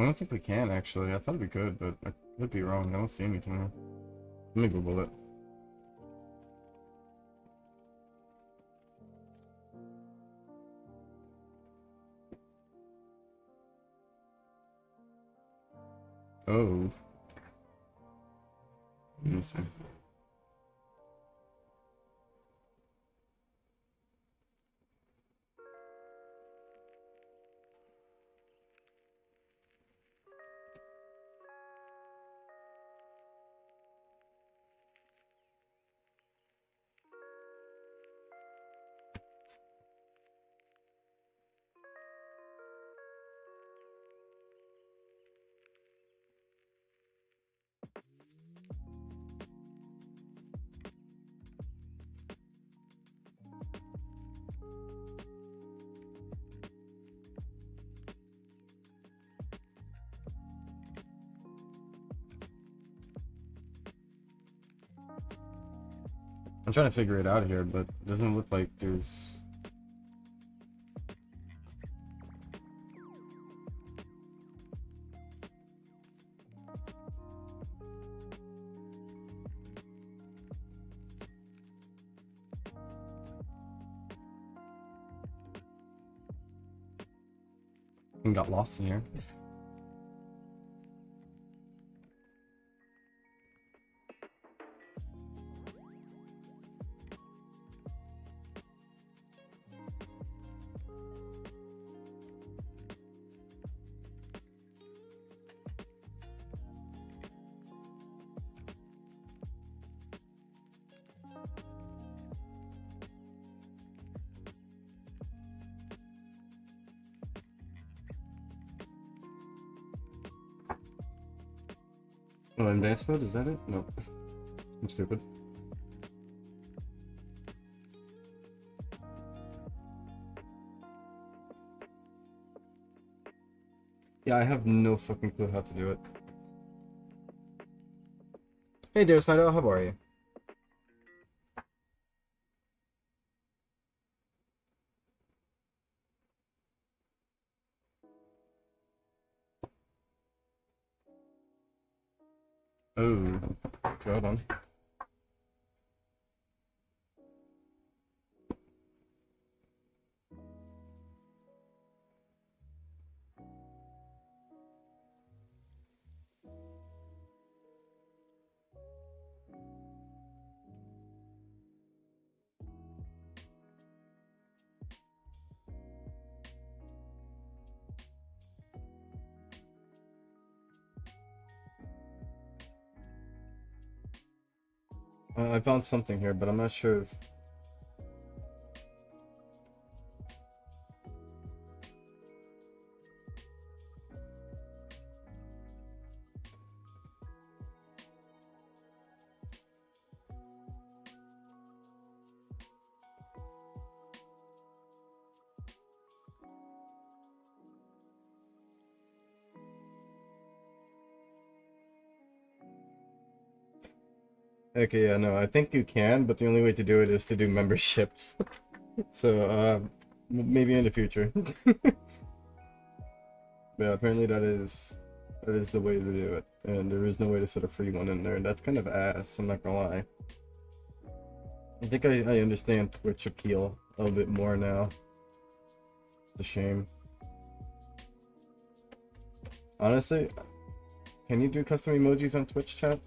[SPEAKER 1] I don't think we can actually. I thought we could, but I could be wrong. I don't see anything. Let me Google it. Oh. Let me see. I'm trying to figure it out here, but it doesn't look like there's... and got lost in here. Oh, advanced mode, is that it? No. I'm stupid. Yeah, I have no fucking clue how to do it. Hey, dear Snido, how are you? Oh, okay, hold on. I found something here, but I'm not sure if... Okay, yeah, no, I think you can, but the only way to do it is to do memberships. So, maybe in the future. But yeah, apparently that is the way to do it, and there is no way to set a free one in there, and that's kind of ass, I'm not gonna lie. I think I understand Twitch appeal a little bit more now. It's a shame. Honestly, can you do custom emojis on Twitch chat?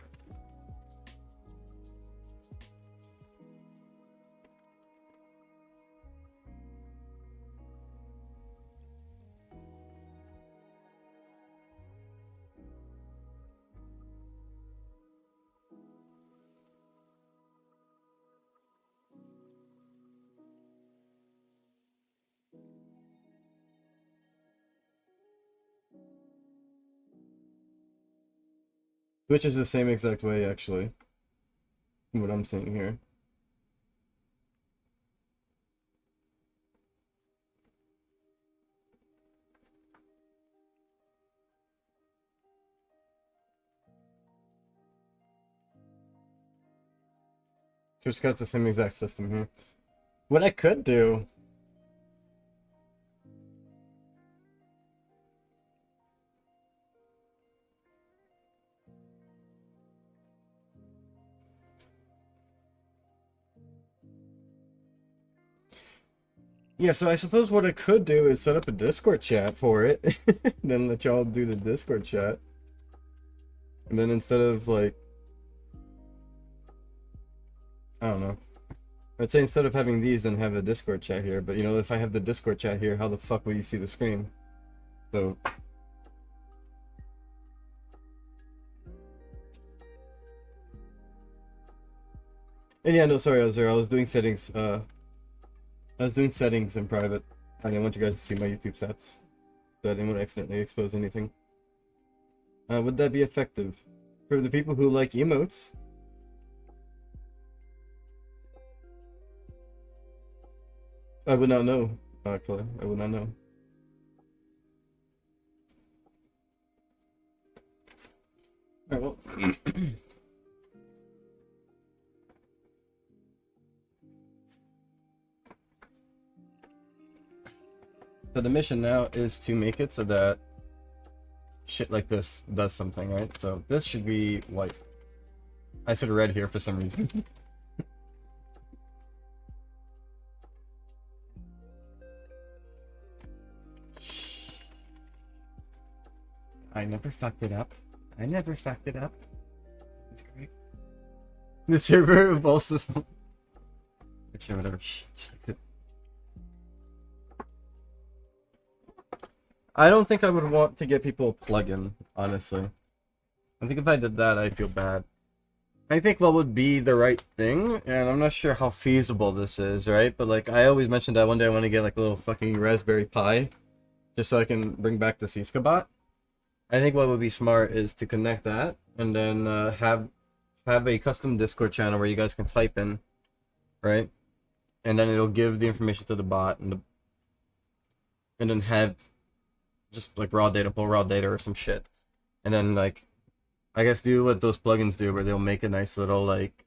[SPEAKER 1] Twitch is the same exact way, actually. From what I'm seeing here. Twitch got the same exact system here. What I could do... Yeah, so I suppose what I could do is set up a Discord chat for it, then let y'all do the Discord chat. And then instead of like, I don't know. I'd say instead of having these, then have a Discord chat here. But you know, if I have the Discord chat here, how the fuck will you see the screen? So. And yeah, no, sorry, I was there. I was doing settings. I was doing settings in private. I didn't want you guys to see my YouTube stats, so I didn't want to accidentally expose anything. Would that be effective for the people who like emotes? I would not know, Claire. I would not know. Alright, well. So the mission now is to make it so that shit like this does something, right? So this should be white. I said red here for some reason. I never fucked it up. I never fucked it up. That's great. The server of also. Actually, whatever. Just fix it. I don't think I would want to get people a plugin, honestly. I think if I did that, I'd feel bad. I think what would be the right thing, and I'm not sure how feasible this is, right? But like, I always mentioned that one day I want to get like a little fucking Raspberry Pi, just so I can bring back the Siska bot. I think what would be smart is to connect that, and then have a custom Discord channel where you guys can type in, right? And then it'll give the information to the bot, and then have just like raw data, pull raw data or some shit, and then like, I guess do what those plugins do, where they'll make a nice little like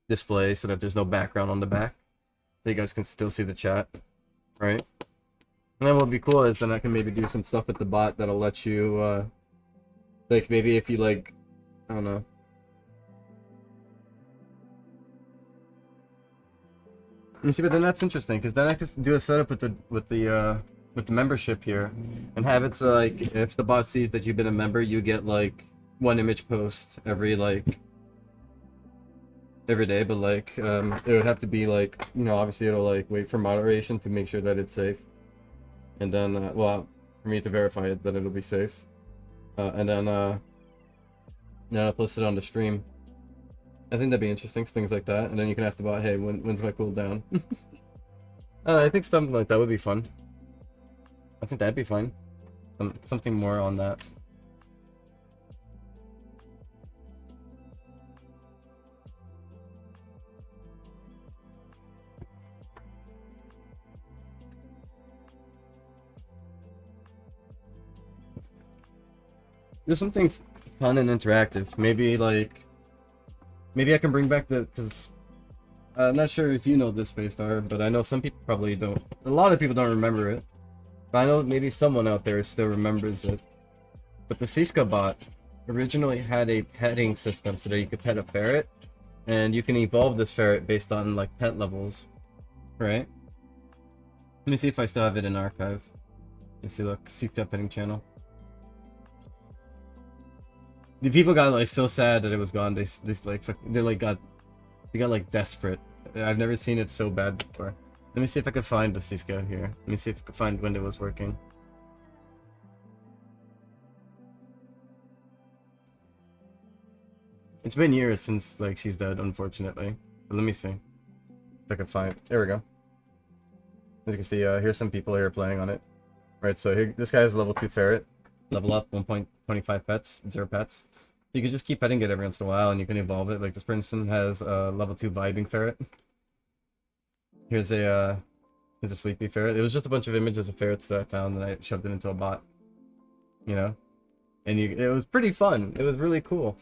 [SPEAKER 1] display so that there's no background on the back, so you guys can still see the chat, right? And then what would be cool is then I can maybe do some stuff with the bot that'll let you, like maybe if you like, I don't know. You see, but then that's interesting because then I can do a setup with the membership here, and have it so like if the bot sees that you've been a member, you get like one image post every day, but like it would have to be like, you know, obviously it'll like wait for moderation to make sure that it's safe, and then well, for me to verify it that it'll be safe, and then I'll post it on the stream. I think that'd be interesting, things like that, and then you can ask the bot, hey, when's my cooldown? I think something like that would be fun. I think that'd be fine. Something more on that. There's something fun and interactive. Maybe like, maybe I can bring back because I'm not sure if you know this Space Star, but I know some people probably don't. A lot of people don't remember it. But I know maybe someone out there still remembers it. But the Siska bot originally had a petting system so that you could pet a ferret, and you can evolve this ferret based on like pet levels, right? Let me see if I still have it in archive. Let's see, look, Siska petting channel. The people got like so sad that it was gone. They got like desperate. I've never seen it so bad before. Let me see if I can find the Siska here. Let me see if I can find when it was working. It's been years since like she's dead, unfortunately. But let me see if I can find. There we go. As you can see, here's some people here playing on it. Right, so here, this guy has a level 2 ferret. Level up, 1.25 pets, 0 pets. So you can just keep petting it every once in a while, and you can evolve it. Like this person has a level 2 vibing ferret. Here's a sleepy ferret. It was just a bunch of images of ferrets that I found, and I shoved it into a bot. You know, and it was pretty fun. It was really cool.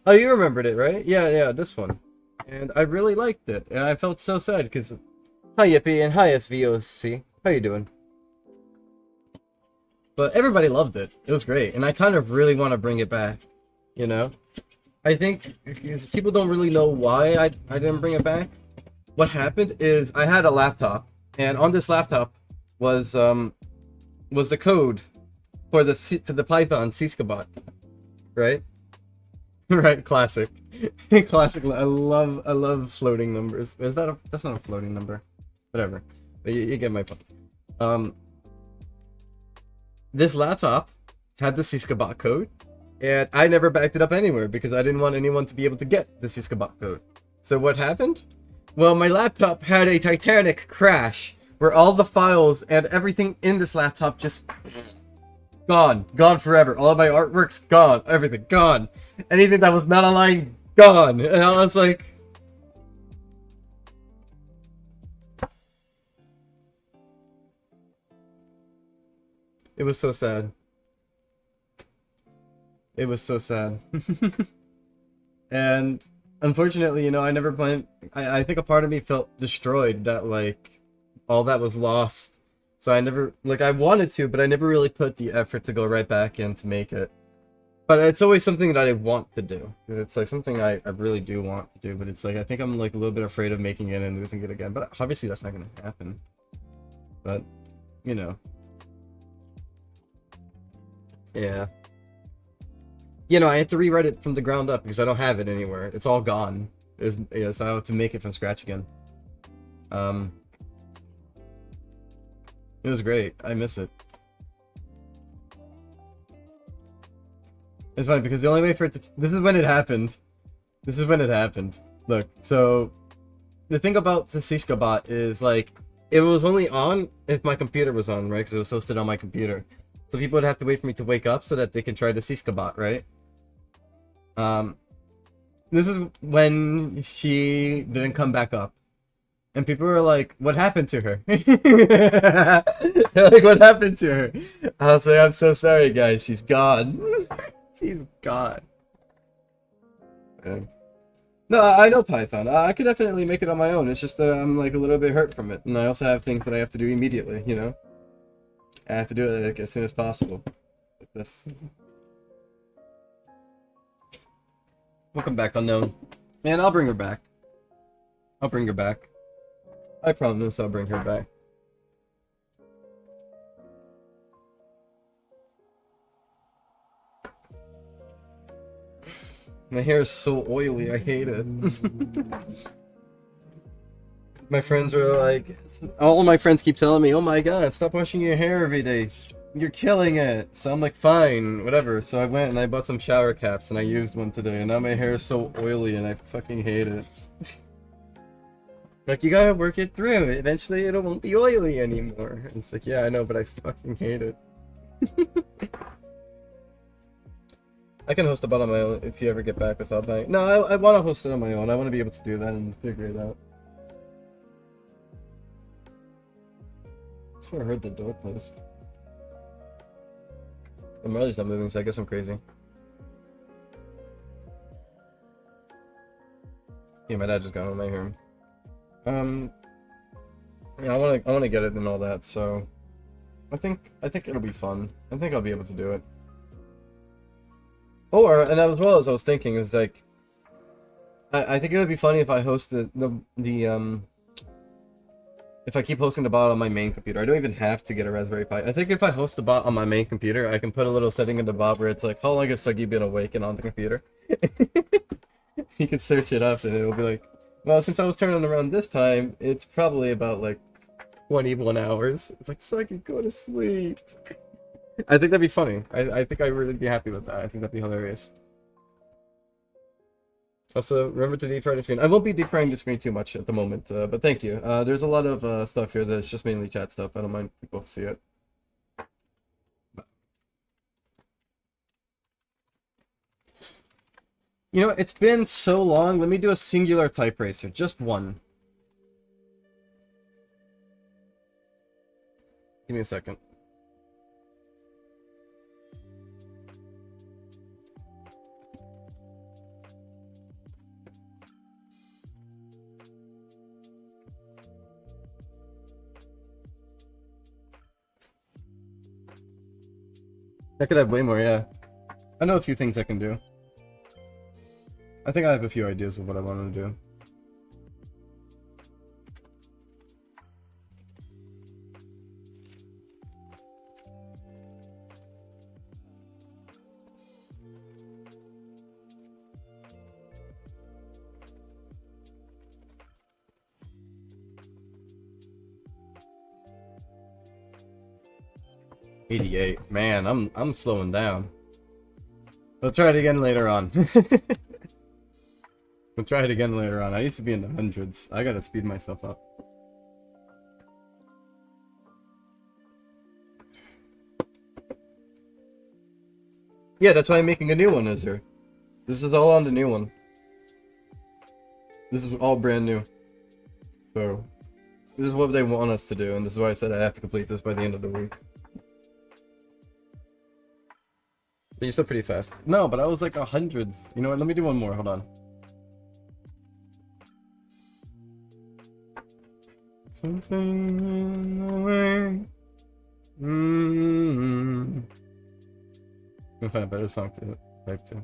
[SPEAKER 1] Oh, you remembered it, right? Yeah, this one. And I really liked it, and I felt so sad because, hi Yippee and hi SVOC. How you doing? But everybody loved it. It was great, and I kind of really want to bring it back. You know, I think people don't really know why I didn't bring it back. What happened is I had a laptop, and on this laptop was the code for the Python Syskabot, right? Right, classic. Classic. I love floating numbers. Is that that's not a floating number. Whatever. But you get my point. This laptop had the Syskabot code, and I never backed it up anywhere because I didn't want anyone to be able to get the Syskabot code. So what happened? Well, my laptop had a Titanic crash where all the files and everything in this laptop just gone forever. All of my artwork's gone, everything gone. Anything that was not online, gone. And I was like, it was so sad. It was so sad. And unfortunately, you know, I never planned. I think a part of me felt destroyed that, like, all that was lost. So I never, like, I wanted to, but I never really put the effort to go right back in to make it. But it's always something that I want to do. Because it's, like, something I really do want to do. But it's, like, I think I'm, like, a little bit afraid of making it and losing it again. But obviously that's not going to happen. But, you know. Yeah. You know, I had to rewrite it from the ground up because I don't have it anywhere. It's all gone. Yeah, so I have to make it from scratch again. It was great. I miss it. It's funny because the only way for it to... This is when it happened. This is when it happened. Look, so... The thing about the Syskabot is, like, it was only on if my computer was on, right? Because it was hosted on my computer. So people would have to wait for me to wake up so that they can try the Syskabot, right? This is when she didn't come back up. And people were like, what happened to her? They're like, what happened to her? I was like, I'm so sorry, guys. She's gone. She's gone. Yeah. No, I know Python. I could definitely make it on my own. It's just that I'm, like, a little bit hurt from it. And I also have things that I have to do immediately, you know? I have to do it, like, as soon as possible. Like this. Welcome back, Unknown. Man, I'll bring her back. I'll bring her back. I promise I'll bring her back. My hair is so oily, I hate it. My friends are like, all my friends keep telling me, oh my god, stop washing your hair every day. You're killing it. So I'm like, fine, whatever. So I went and I bought some shower caps and I used one today. And now my hair is so oily and I fucking hate it. Like, you gotta work it through. Eventually it won't be oily anymore. And it's like, yeah, I know, but I fucking hate it. I can host a bot on my own if you ever get back without that. No, I want to host it on my own. I want to be able to do that and figure it out. I swear I heard the door close. And Marley's not moving, so I guess I'm crazy. Yeah, my dad just got home. I hear him. Yeah, I wanna get it and all that. So, I think it'll be fun. I think I'll be able to do it. Or, and as well as I was thinking, is like, I think it would be funny if I host if I keep hosting the bot on my main computer. I don't even have to get a Raspberry Pi. I think if I host the bot on my main computer, I can put a little setting in the bot where it's like, how long has Suggy been awake and on the computer? He can search it up and it'll be like, well, since I was turning around this time, it's probably about like 21 hours. It's like, Suggy, go to sleep. I think that'd be funny. I think I'd really be happy with that. I think that'd be hilarious. Also, remember to deep fry the screen. I won't be deep frying the screen too much at the moment, but thank you. There's a lot of stuff here that's just mainly chat stuff. I don't mind if people see it. You know, it's been so long. Let me do a singular type racer. Just one. Give me a second. I could have way more, yeah. I know a few things I can do. I think I have a few ideas of what I want to do. 88. Man, I'm slowing down. We'll try it again later on. We'll try it again later on. I used to be in the hundreds. I gotta speed myself up. Yeah, that's why I'm making a new one, Izzer. This is all on the new one. This is all brand new. So, this is what they want us to do, and this is why I said I have to complete this by the end of the week. But you're still pretty fast. No, but I was like hundreds. You know what? Let me do one more. Hold on. Something in the way. I'm gonna find a better song to type to.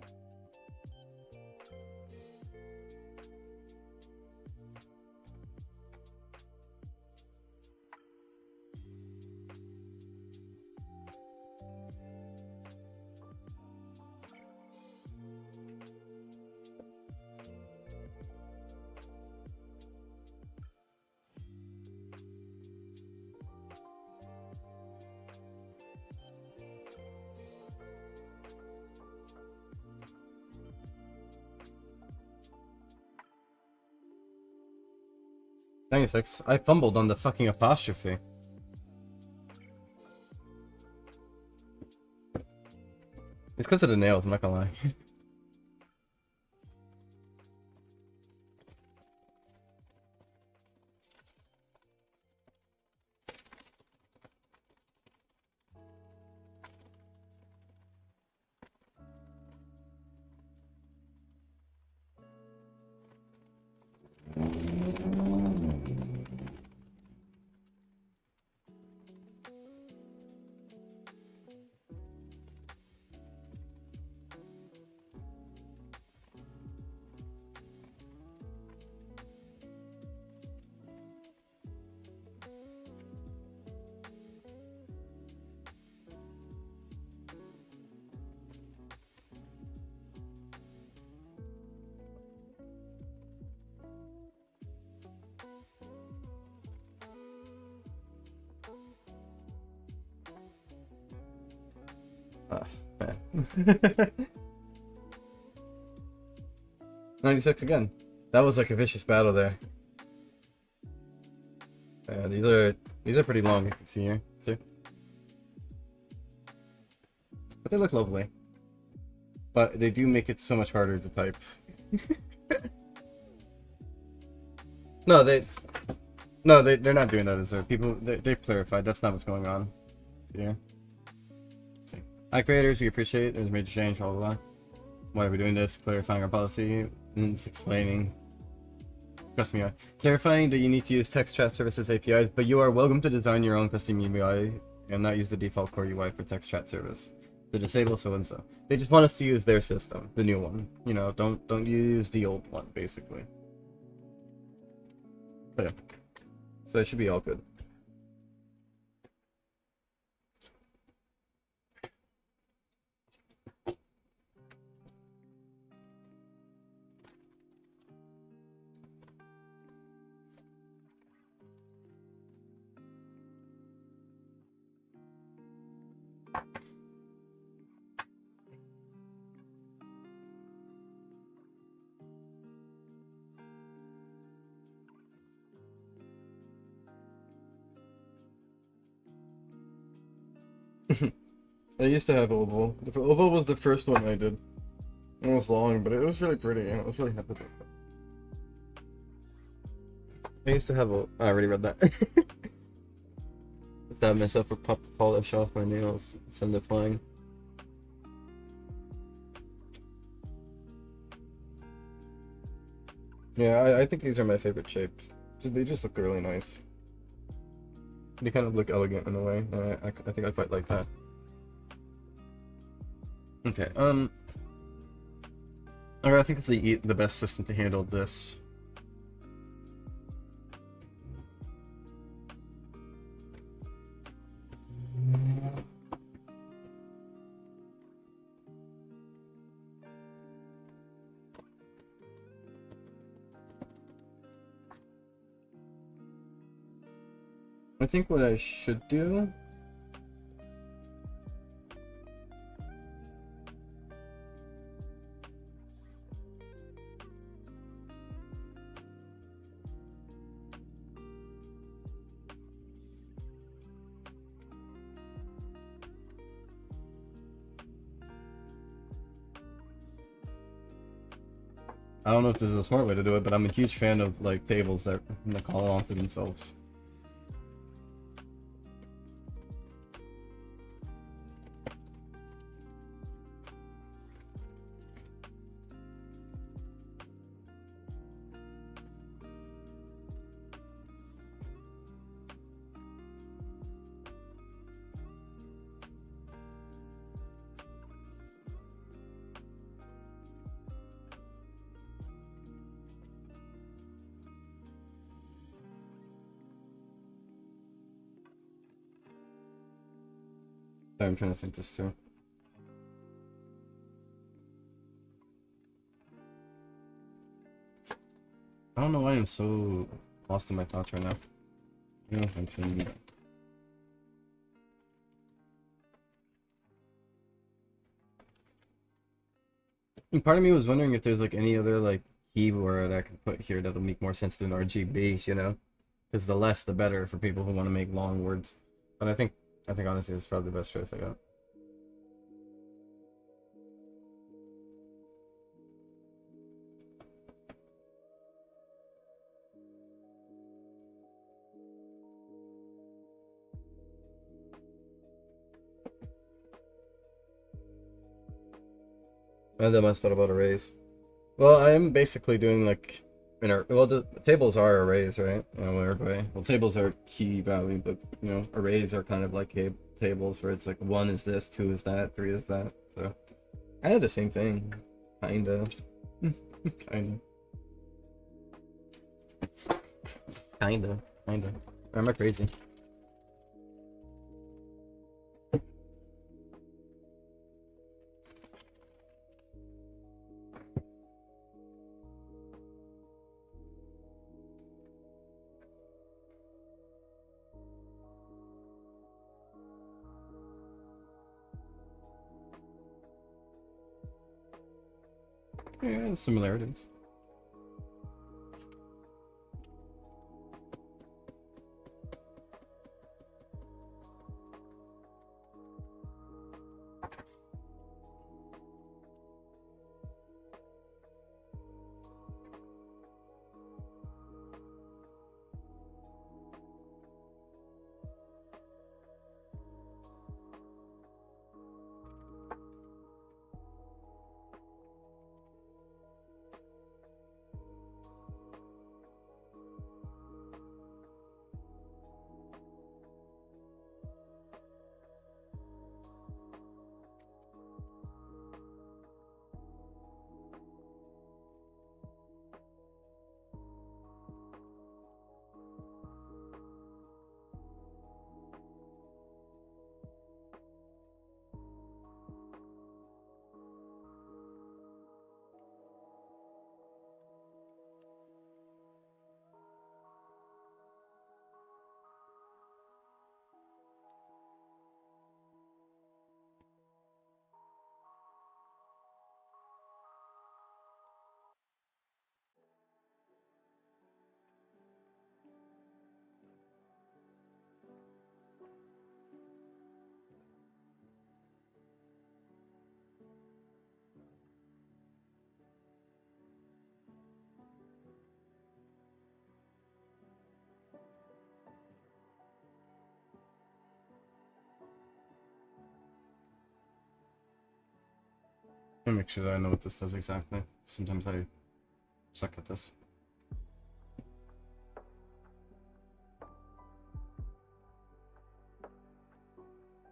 [SPEAKER 1] Six. I fumbled on the fucking apostrophe. It's because of the nails, I'm not gonna lie. Man. 96 again. That was like a vicious battle there. Yeah, these are pretty long, you can see here. See? But they look lovely. But they do make it so much harder to type. No, they're not doing that as people. They've clarified that's not what's going on. See here. See. Hi creators, we appreciate it. There's a major change, blah blah blah. Why are we doing this? Clarifying our policy and it's explaining. Custom UI. Clarifying that you need to use text chat services APIs, but you are welcome to design your own custom UI and not use the default core UI for text chat service. To disable so and so. They just want us to use their system, the new one. You know, don't use the old one, basically. But yeah. So it should be all good. I used to have oval. The oval was the first one I did. It was long, but it was really pretty, and I was really happy with it. I used to have a. I already read that. Stab myself or pop the polish off my nails. Send it flying. Yeah, I think these are my favorite shapes. They just look really nice. They kind of look elegant in a way, and I think I quite like that. Okay, I think it's the best system to handle this. I think what I should do I don't know if this is a smart way to do it, but I'm a huge fan of like tables that call on to themselves. Sorry, I'm trying to think this through. I don't know why I'm so lost in my thoughts right now. You know, I'm trying. And part of me was wondering if there's like any other like keyword I could put here that'll make more sense than RGB, you know? Because the less the better for people who want to make long words. But I think honestly it's probably the best choice I got. And then I thought about arrays. Well, I am basically doing like well, the tables are arrays, right? In a weird way. Well, tables are key value, but you know, arrays are kind of like tables where it's like 1 is this, 2 is that, 3 is that. So kind of the same thing, kinda, kinda. Or am I crazy? Yeah, similarities. Let me make sure that I know what this does exactly. Sometimes I suck at this.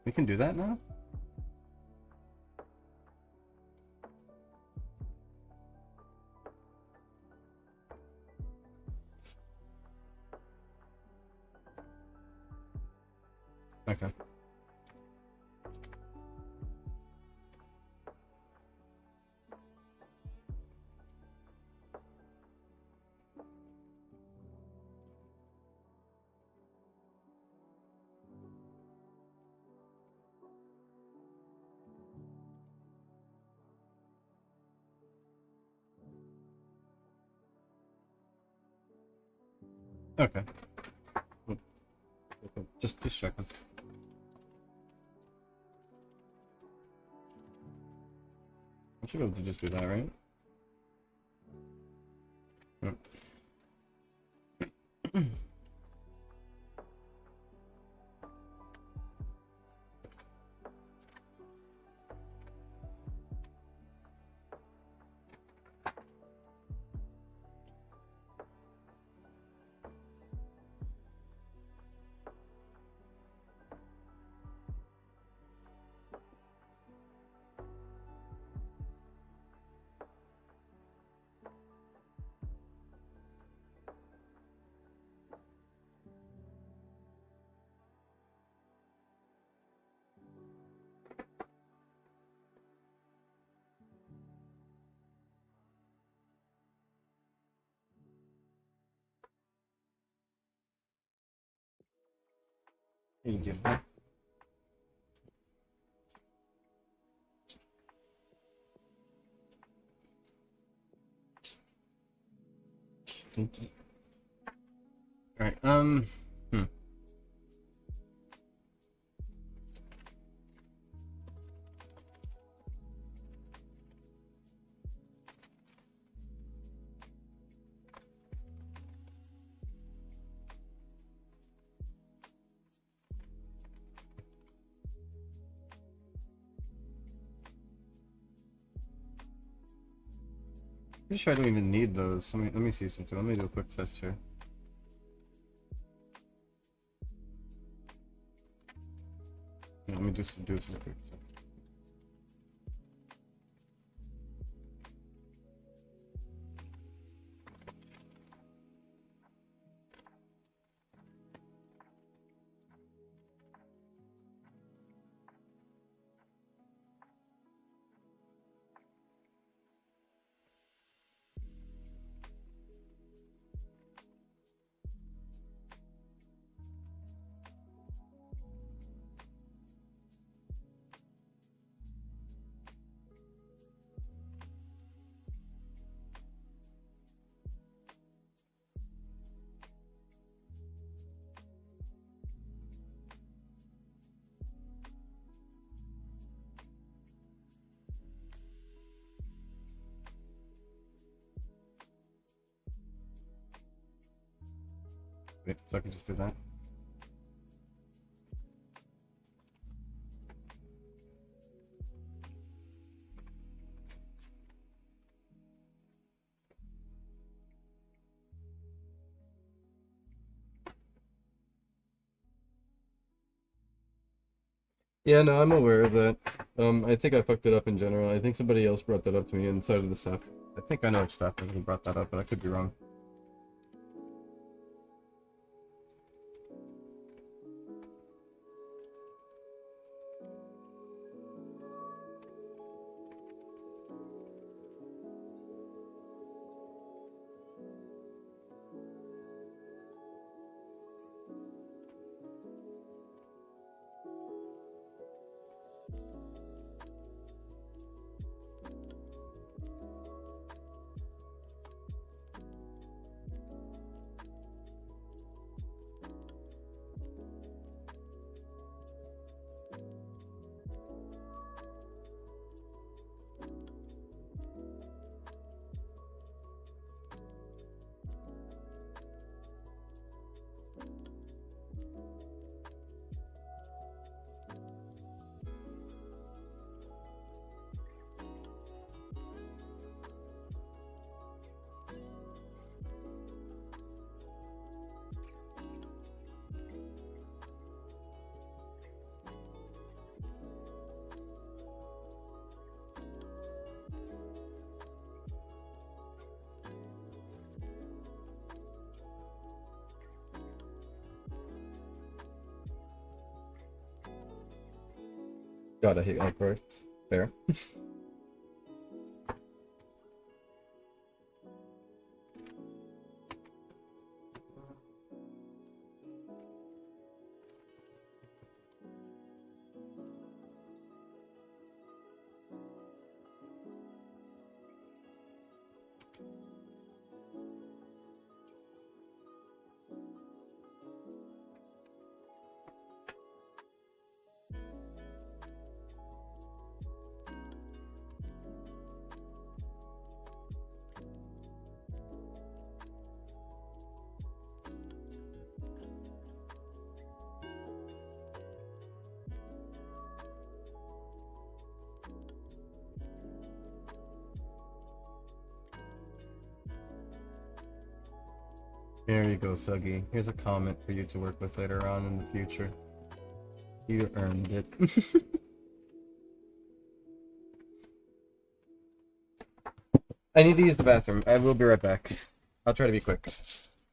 [SPEAKER 1] We can do that now? Okay. Okay. Just checking. I should be able to just do that, right? Thank you. Thank you. Alright, pretty sure I don't even need those. Let me see something. Let me do a quick test here. Yeah, let me just do some quick test. Wait, so I can just do that. Yeah, no, I'm aware of that. I think I fucked it up in general. I think somebody else brought that up to me inside of the staff. I think I know which staff person brought that up, but I could be wrong. God, I hate autocorrect. Fair. There you go, Suggy. Here's a comment for you to work with later on in the future. You earned it. I need to use the bathroom. I will be right back. I'll try to be quick.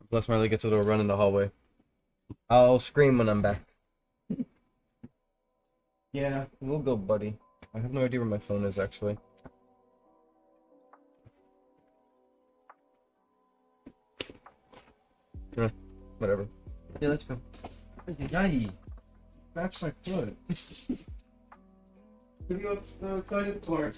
[SPEAKER 1] Unless Marley gets a little run in the hallway. I'll scream when I'm back. Yeah, we'll go, buddy. I have no idea where my phone is, actually. Whatever. Yeah, let's go. Yay. Scratch my foot. What are you so excited for?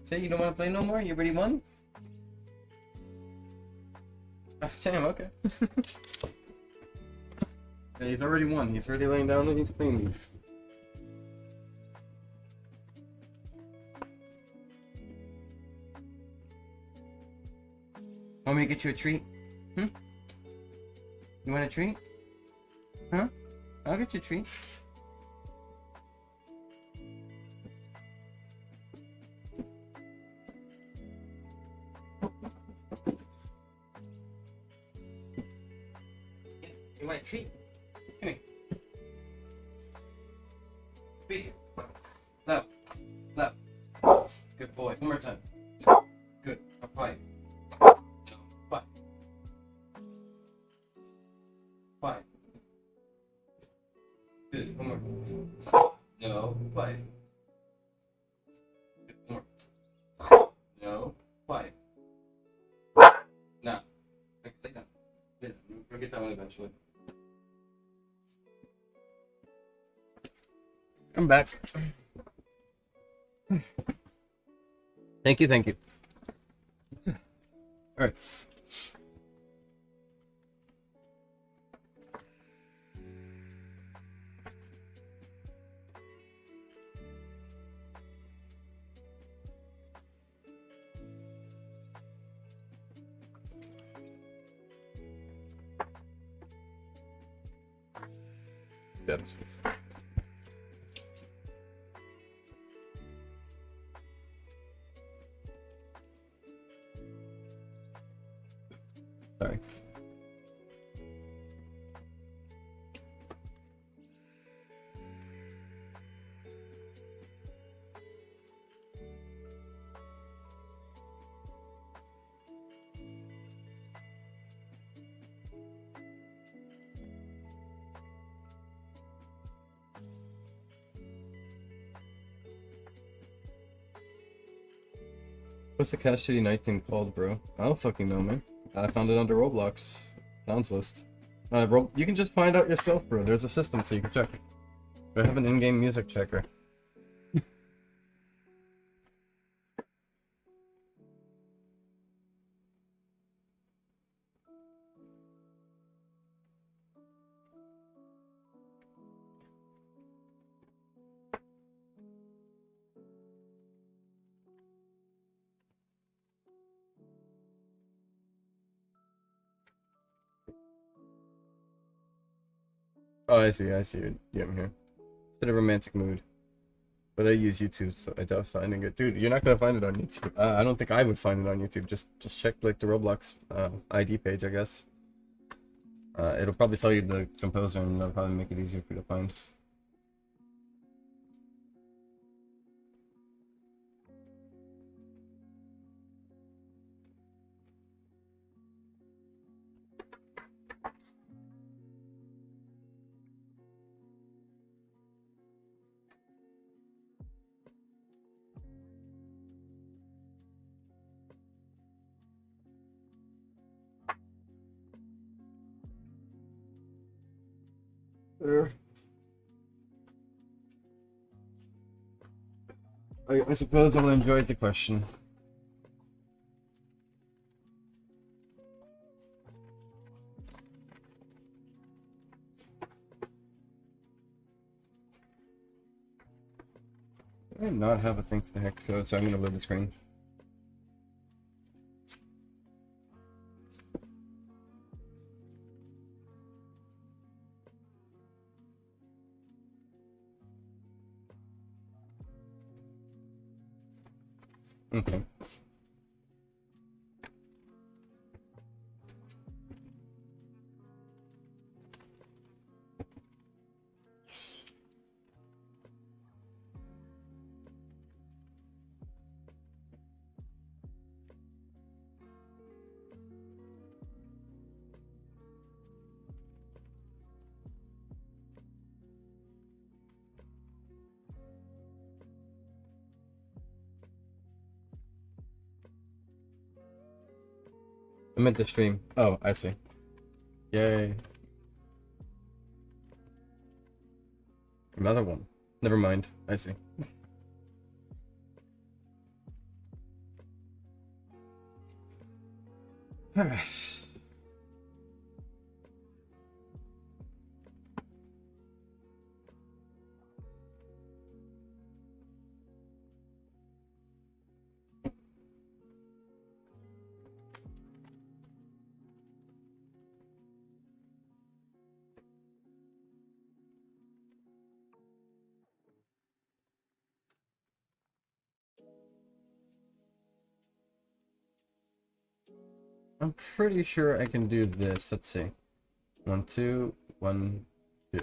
[SPEAKER 1] Say you don't want to play no more? You already won? Ah, damn, okay. Yeah, he's already won. He's already laying down and he's clean. Want me to get you a treat? Hmm? You want a treat? Huh? I'll get you a treat. You want a treat? Come here. Speak. Loud. Loud. Good boy. One more time. Good. Now quiet. No. Quiet. Quiet. Good. One more. No. Quiet. Good. One more. No. Quiet. Now. Lay down. Lay down. We'll get that one eventually. I'm back. Thank you, thank you. Alright. Yep. Sorry. What's the Cash City Night thing called, bro? I don't fucking know, man. I found it under Roblox sounds list. You can just find out yourself, bro. There's a system so you can check. I have an in-game music checker. Oh, I see you. Yeah, I'm here. Bit of romantic mood. But I use YouTube, so I doubt finding it. Dude, you're not gonna find it on YouTube. I don't think I would find it on YouTube. Just check like the Roblox ID page, I guess. It'll probably tell you the composer, and that'll probably make it easier for you to find. I suppose I'll enjoy the question. I did not have a thing for the hex code, so I'm gonna load the screen. Okay. I meant the stream. Oh, I see. Yay. Another one. Never mind. I see. Alright. I'm pretty sure I can do this. Let's see. 1, 2, 1, 2.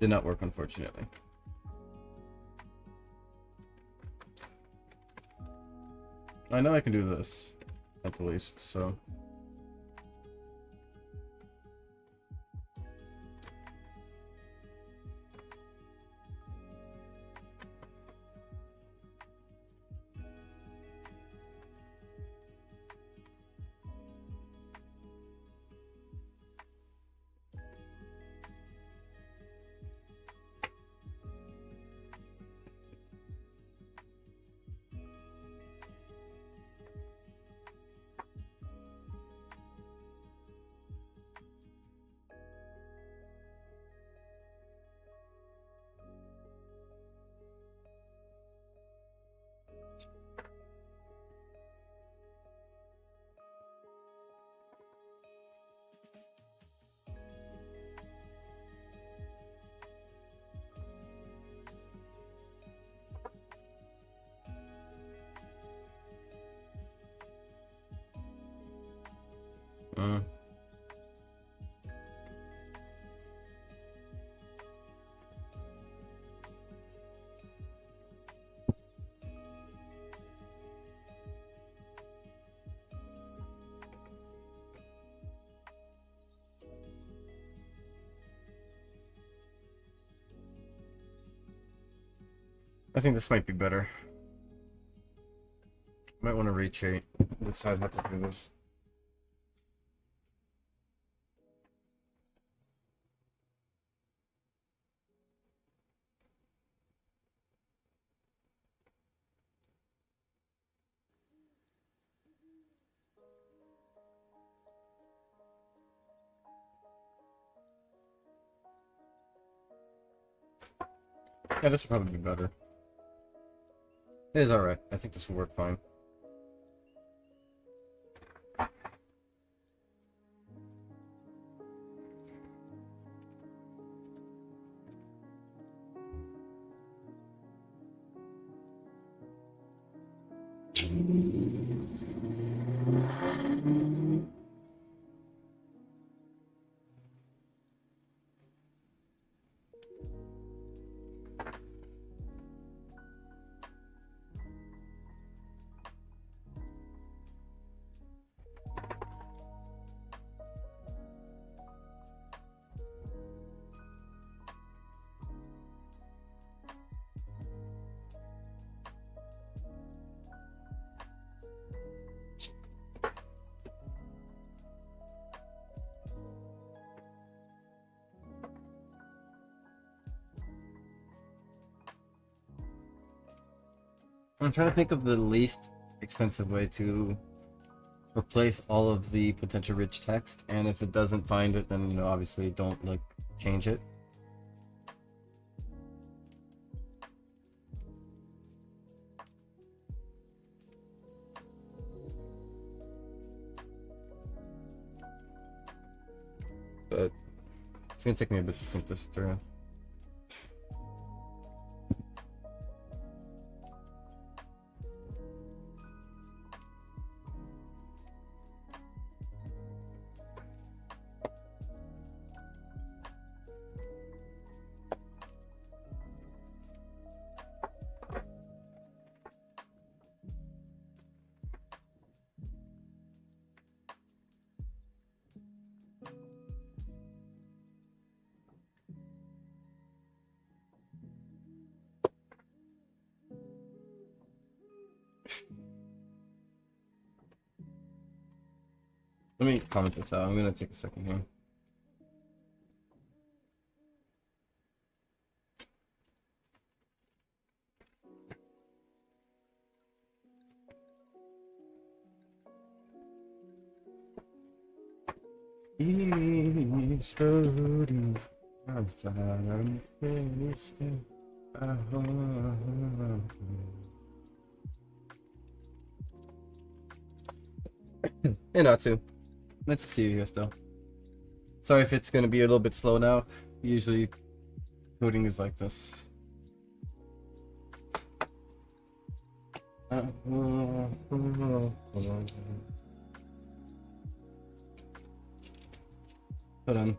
[SPEAKER 1] Did not work, unfortunately. I know I can do this, at the least, so... I think this might be better. Might want to recheat. Decide how to do this. Yeah, this will probably be better. It is alright. I think this will work fine. I'm trying to think of the least extensive way to replace all of the potential rich text, and if it doesn't find it, then, you know, obviously don't, like, change it. But it's gonna take me a bit to think this through. Let me comment this out. I'm gonna take a second here. Hey, not too. Nice to see you here still. Sorry if it's gonna be a little bit slow now. Usually, coding is like this. Hold on.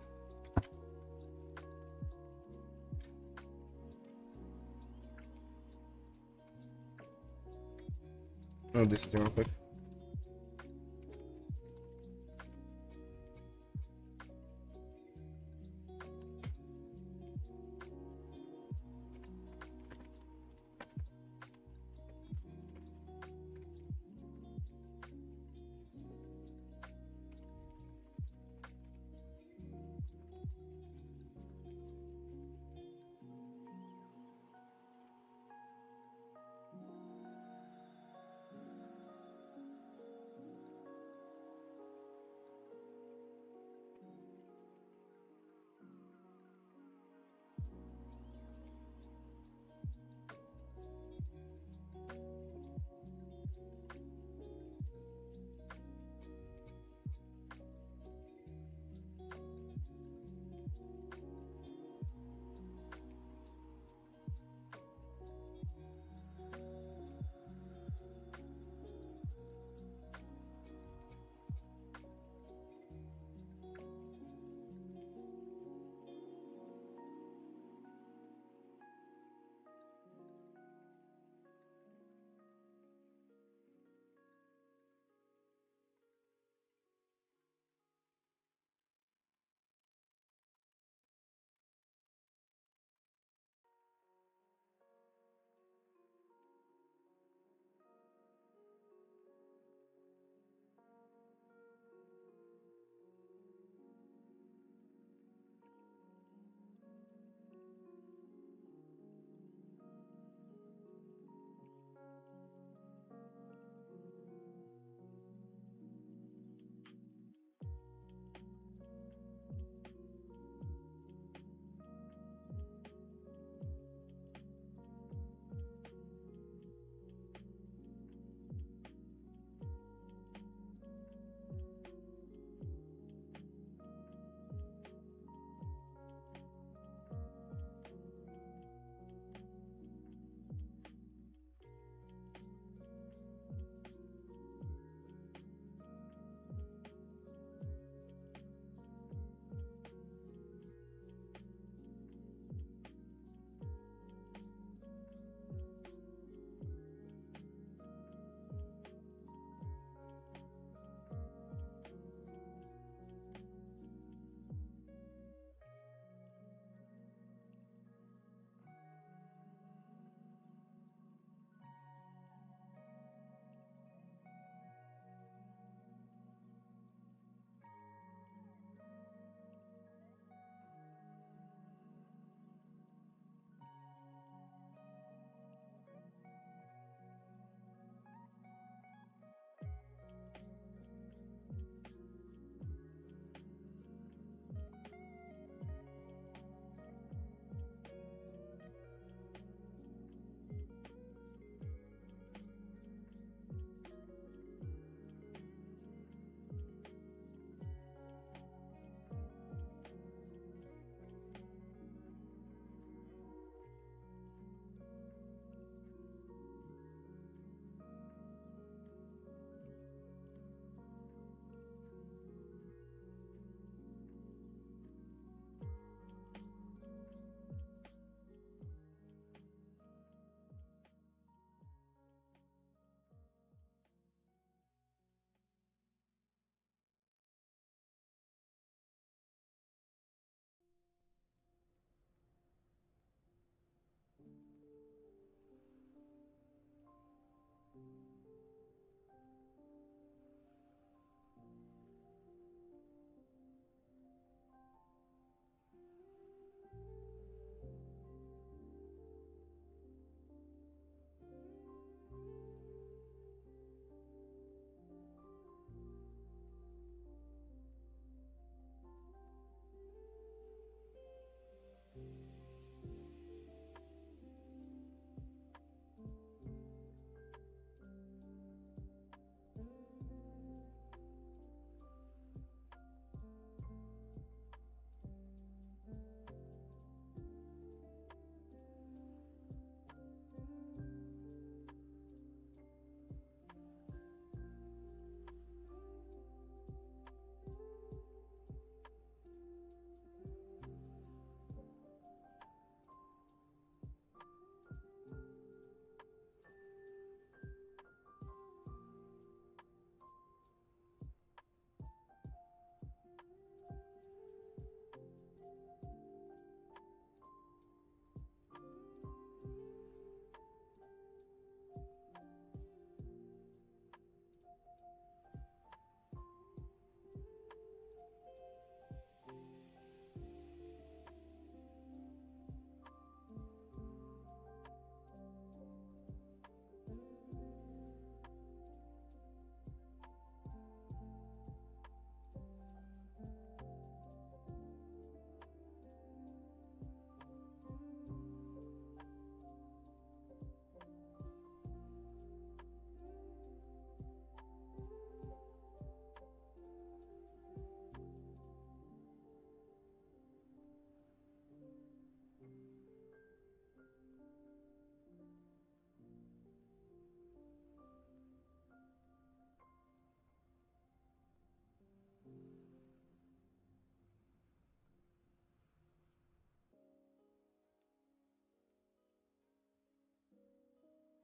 [SPEAKER 1] I'll do something real quick.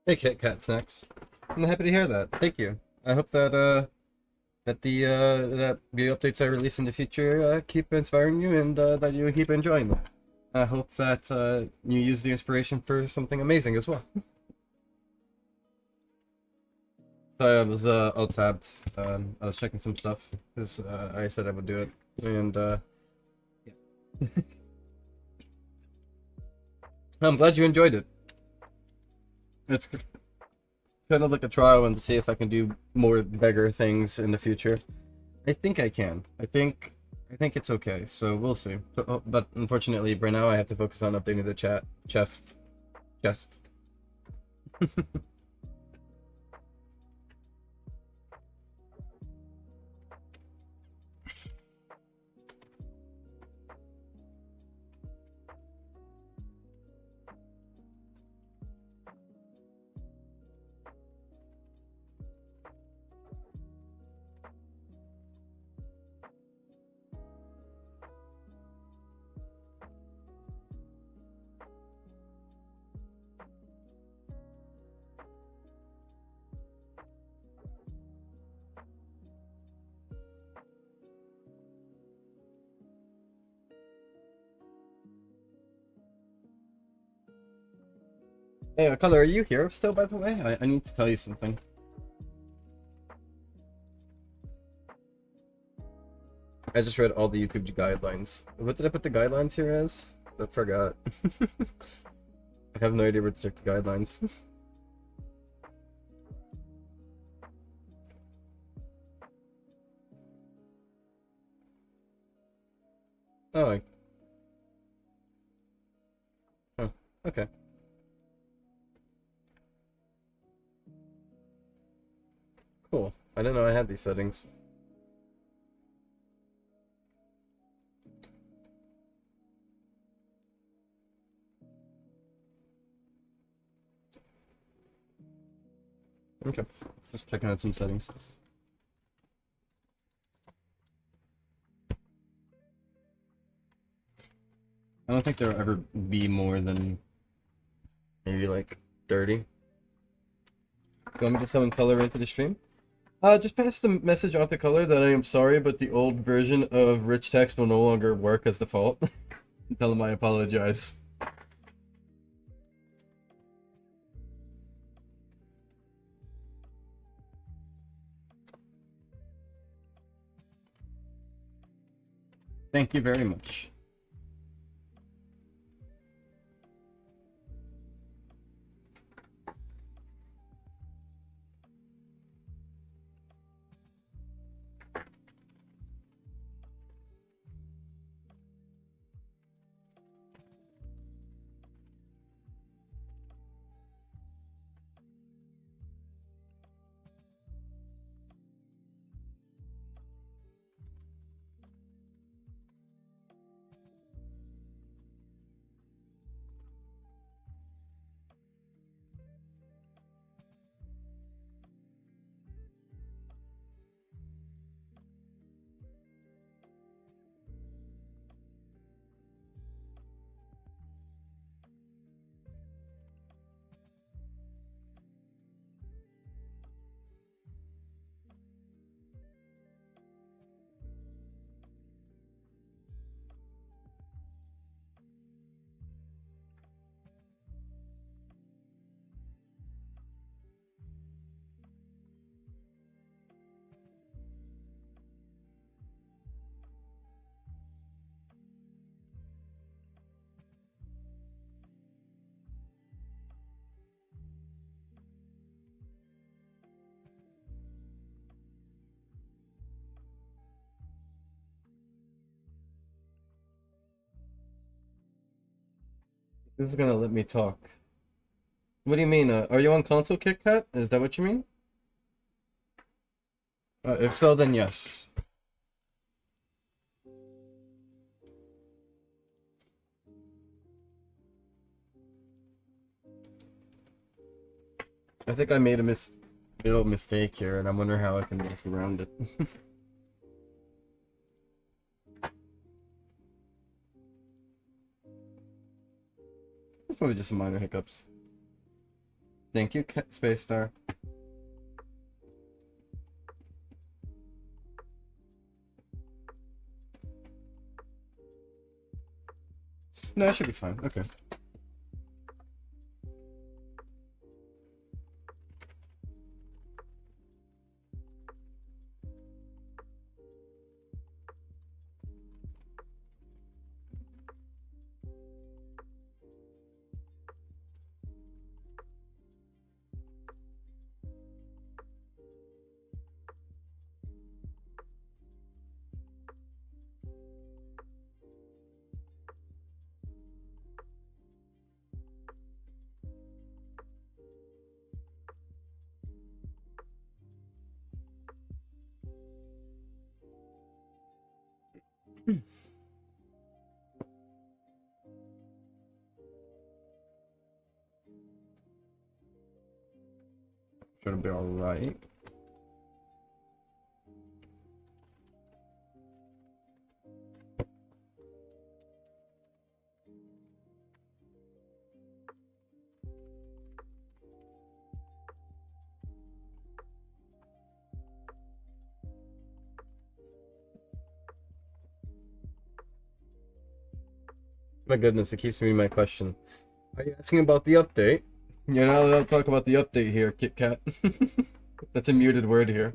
[SPEAKER 1] Hey, Kit Kat Snacks. I'm happy to hear that. Thank you. I hope that that the updates I release in the future keep inspiring you and that you keep enjoying them. I hope that you use the inspiration for something amazing as well. So I was all tabbed. I was checking some stuff because I said I would do it, and yeah. I'm glad you enjoyed it. It's kind of like a trial and to see if I can do more bigger things in the future. I think I can. I think it's okay. So we'll see. But unfortunately, right now I have to focus on updating the chest. Hey, Color, are you here still, by the way? I need to tell you something. I just read all the YouTube guidelines. What did I put the guidelines here as? I forgot. I have no idea where to check the guidelines. Oh, oh, okay. Cool. I didn't know I had these settings. Okay. Just checking out some settings. I don't think there'll ever be more than maybe like 30. You want me to summon Color into the stream? Just pass the message on to Color that I am sorry, but the old version of rich text will no longer work as default. Tell him I apologize. Thank you very much. This is gonna let me talk. What do you mean? Are you on console, Kit Kat? Is that what you mean? If so, then yes. I think I made a little mistake here, and I'm wondering how I can work around it. It's probably just some minor hiccups. Thank you, Space Star. No, it should be fine. Okay. Should be alright. My goodness, it keeps me my question. Are you asking about the update? You're not allowed to talk about the update here, Kit Kat. That's a muted word here.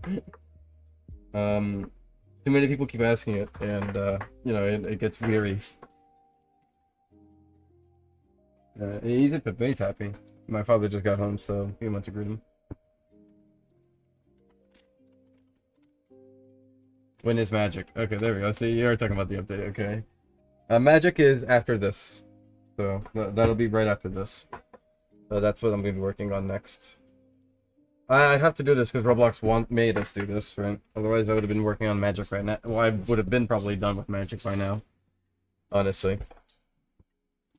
[SPEAKER 1] Too many people keep asking it, and you know, it gets weary. He's a bit happy. My father just got home, so he went to greet him. When is Magic? Okay, there we go. See, you are talking about the update. Okay. Magic is after this, so that'll be right after this. So that's what I'm gonna be working on next. I have to do this because Roblox made us do this, right? Otherwise, I would have been working on Magic right now. Well, I would have been probably done with Magic by now, honestly.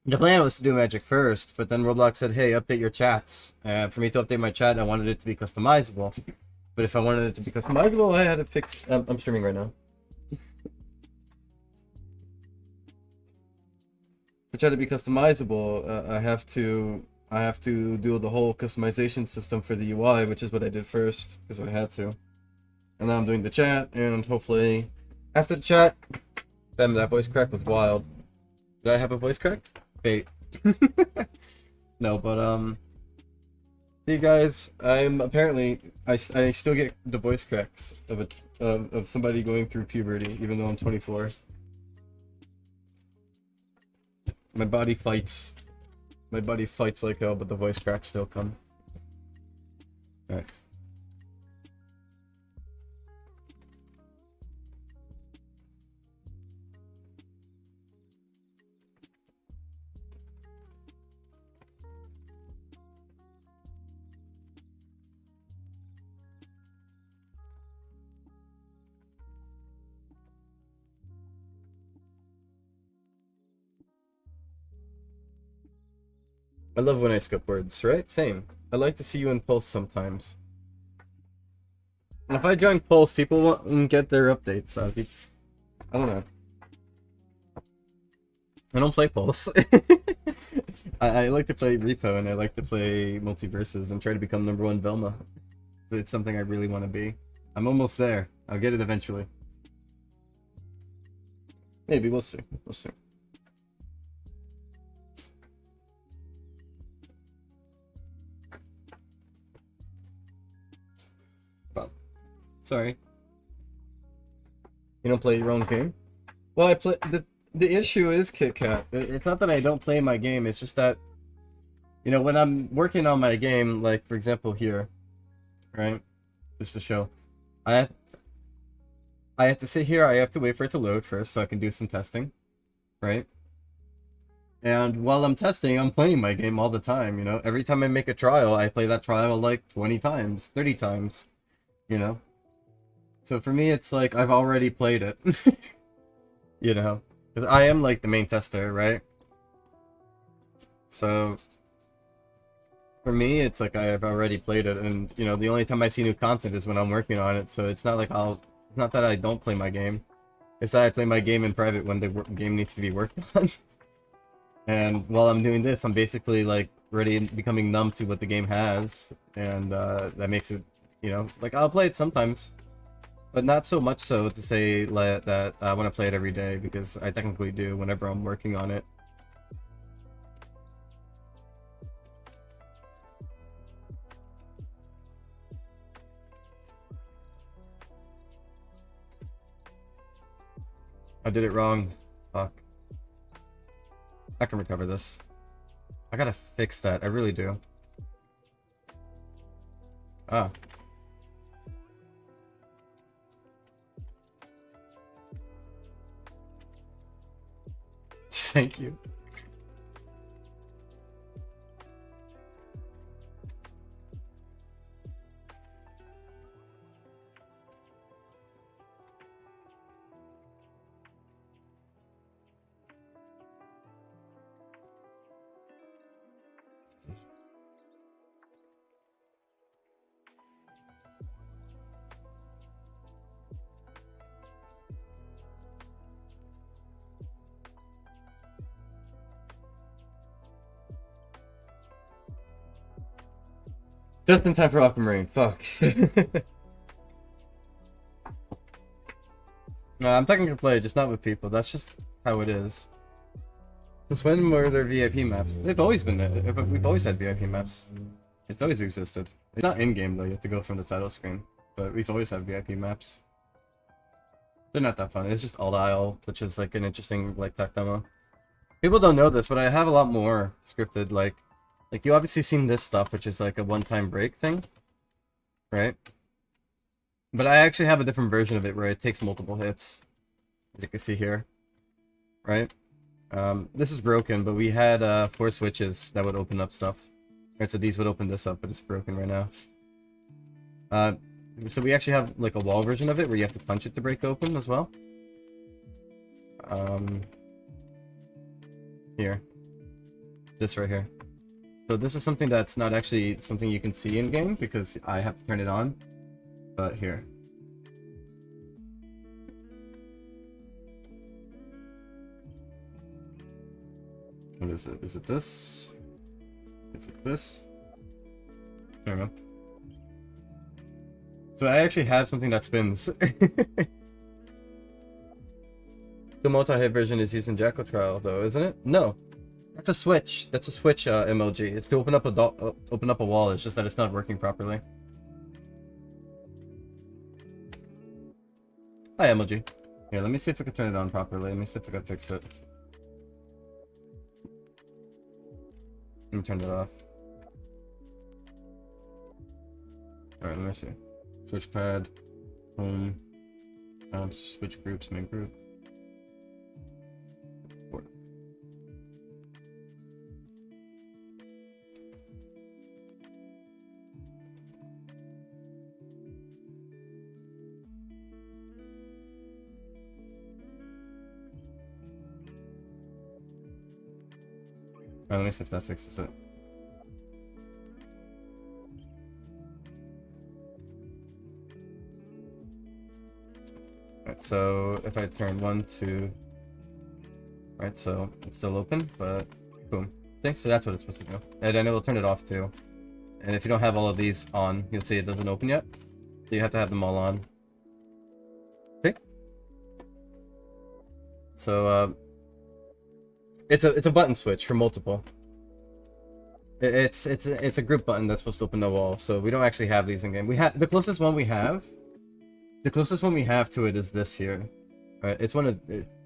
[SPEAKER 1] The plan was to do Magic first, but then Roblox said, "Hey, update your chats." For me to update my chat, I wanted it to be customizable. But if I wanted it to be customizable, I had to fix. I'm streaming right now. Which had to be customizable. I have to do the whole customization system for the UI, which is what I did first because I had to. And now I'm doing the chat, and hopefully after the chat, damn, that voice crack was wild. Did I have a voice crack? Fate. No, but see guys, I'm apparently I still get the voice cracks of somebody going through puberty, even though I'm 24. My body fights like hell, but the voice cracks still come. Alright. I love when I skip words, right? Same. I like to see you in Pulse sometimes. And if I join Pulse, people won't get their updates. I don't know. I don't play Pulse. I like to play Repo, and I like to play Multiversus and try to become #1 Velma. It's something I really want to be. I'm almost there. I'll get it eventually. Maybe, we'll see. We'll see. Sorry. You don't play your own game? Well, I play the issue is Kit Kat. It's not that I don't play my game, it's just that, you know, when I'm working on my game, like for example here, right? Just to show. I have to sit here, I have to wait for it to load first so I can do some testing. Right? And while I'm testing, I'm playing my game all the time, you know? Every time I make a trial, I play that trial like 20 times, 30 times, you know? So for me, it's like I've already played it, you know, because I am like the main tester, right? So for me, it's like I've already played it, and you know, the only time I see new content is when I'm working on it. So it's not like it's not that I don't play my game. It's that I play my game in private when the game needs to be worked on. And while I'm doing this, I'm basically like already becoming numb to what the game has, and that makes it, you know, like I'll play it sometimes, but not so much so to say that I want to play it every day, because I technically do whenever I'm working on it. I did it wrong. Fuck. I can recover this. I gotta fix that. I really do. Ah. Thank you. Just in time for Aquamarine. Fuck. No, I'm technically gonna play it, just not with people. That's just how it is. Since when were there VIP maps? They've always been there. We've always had VIP maps. It's always existed. It's not in-game though, you have to go from the title screen. But we've always had VIP maps. They're not that fun. It's just Alt Isle, which is like an interesting like tech demo. People don't know this, but I have a lot more scripted, like you obviously seen this stuff, which is like a one-time break thing, right? But I actually have a different version of it where it takes multiple hits, as you can see here, right? This is broken, but we had 4 switches that would open up stuff. Right, so these would open this up, but it's broken right now. So we actually have like a wall version of it where you have to punch it to break open as well. Here. This right here. So this is something that's not actually something you can see in game because I have to turn it on. But here. What is it? Is it this? Is it this? There we go. So I actually have something that spins. The multi-hit version is using Jacko Trial though, isn't it? No. That's a switch. That's a switch MLG. It's to open up a wall. It's just that it's not working properly. Hi MLG. Here, let me see if I can turn it on properly. Let me see if I can fix it. Let me turn it off. Alright, let me see. Switch pad. Home. Switch groups, main group. Alright, let me see if that fixes it. Alright, so if I turn 1, 2... Right, so it's still open, but boom. See? So that's what it's supposed to do. And then it'll turn it off too. And if you don't have all of these on, you'll see it doesn't open yet. So you have to have them all on. Okay? So, it's a button switch for multiple. It's a group button that's supposed to open the wall. So we don't actually have these in game. We have the closest one we have. The closest one we have to it is this here. Right? It's one of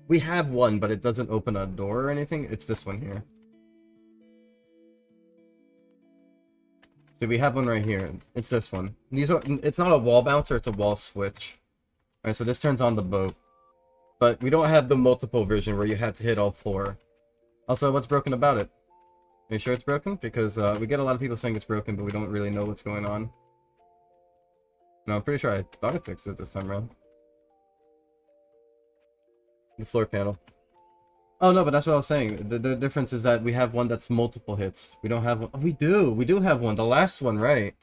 [SPEAKER 1] we have one, but it doesn't open a door or anything. It's this one here. So we have one right here. It's this one. These are. It's not a wall bouncer. It's a wall switch. All right. So this turns on the boat, but we don't have the multiple version where you have to hit all 4. Also, what's broken about it? Are you sure it's broken? Because we get a lot of people saying it's broken, but we don't really know what's going on. No, I'm pretty sure I thought I fixed it this time around. The floor panel. Oh no, but that's what I was saying. The difference is that we have one that's multiple hits. We don't have one. Oh, we do. We do have one. The last one, right?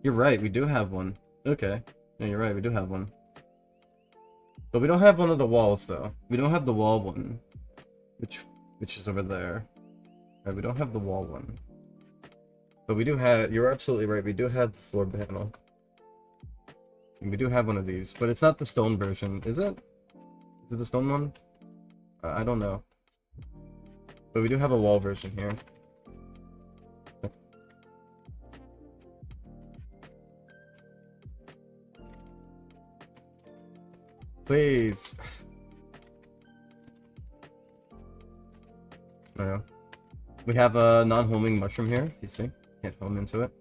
[SPEAKER 1] You're right. We do have one. Okay. Yeah, you're right. We do have one. But we don't have one of the walls, though. We don't have the wall one. Which is over there. Right, we don't have the wall one. But we do have, you're absolutely right, we do have the floor panel. And we do have one of these, but it's not the stone version, is it? Is it the stone one? I don't know. But we do have a wall version here. Please. No. We have a non-homing mushroom here. You see? Can't home into it.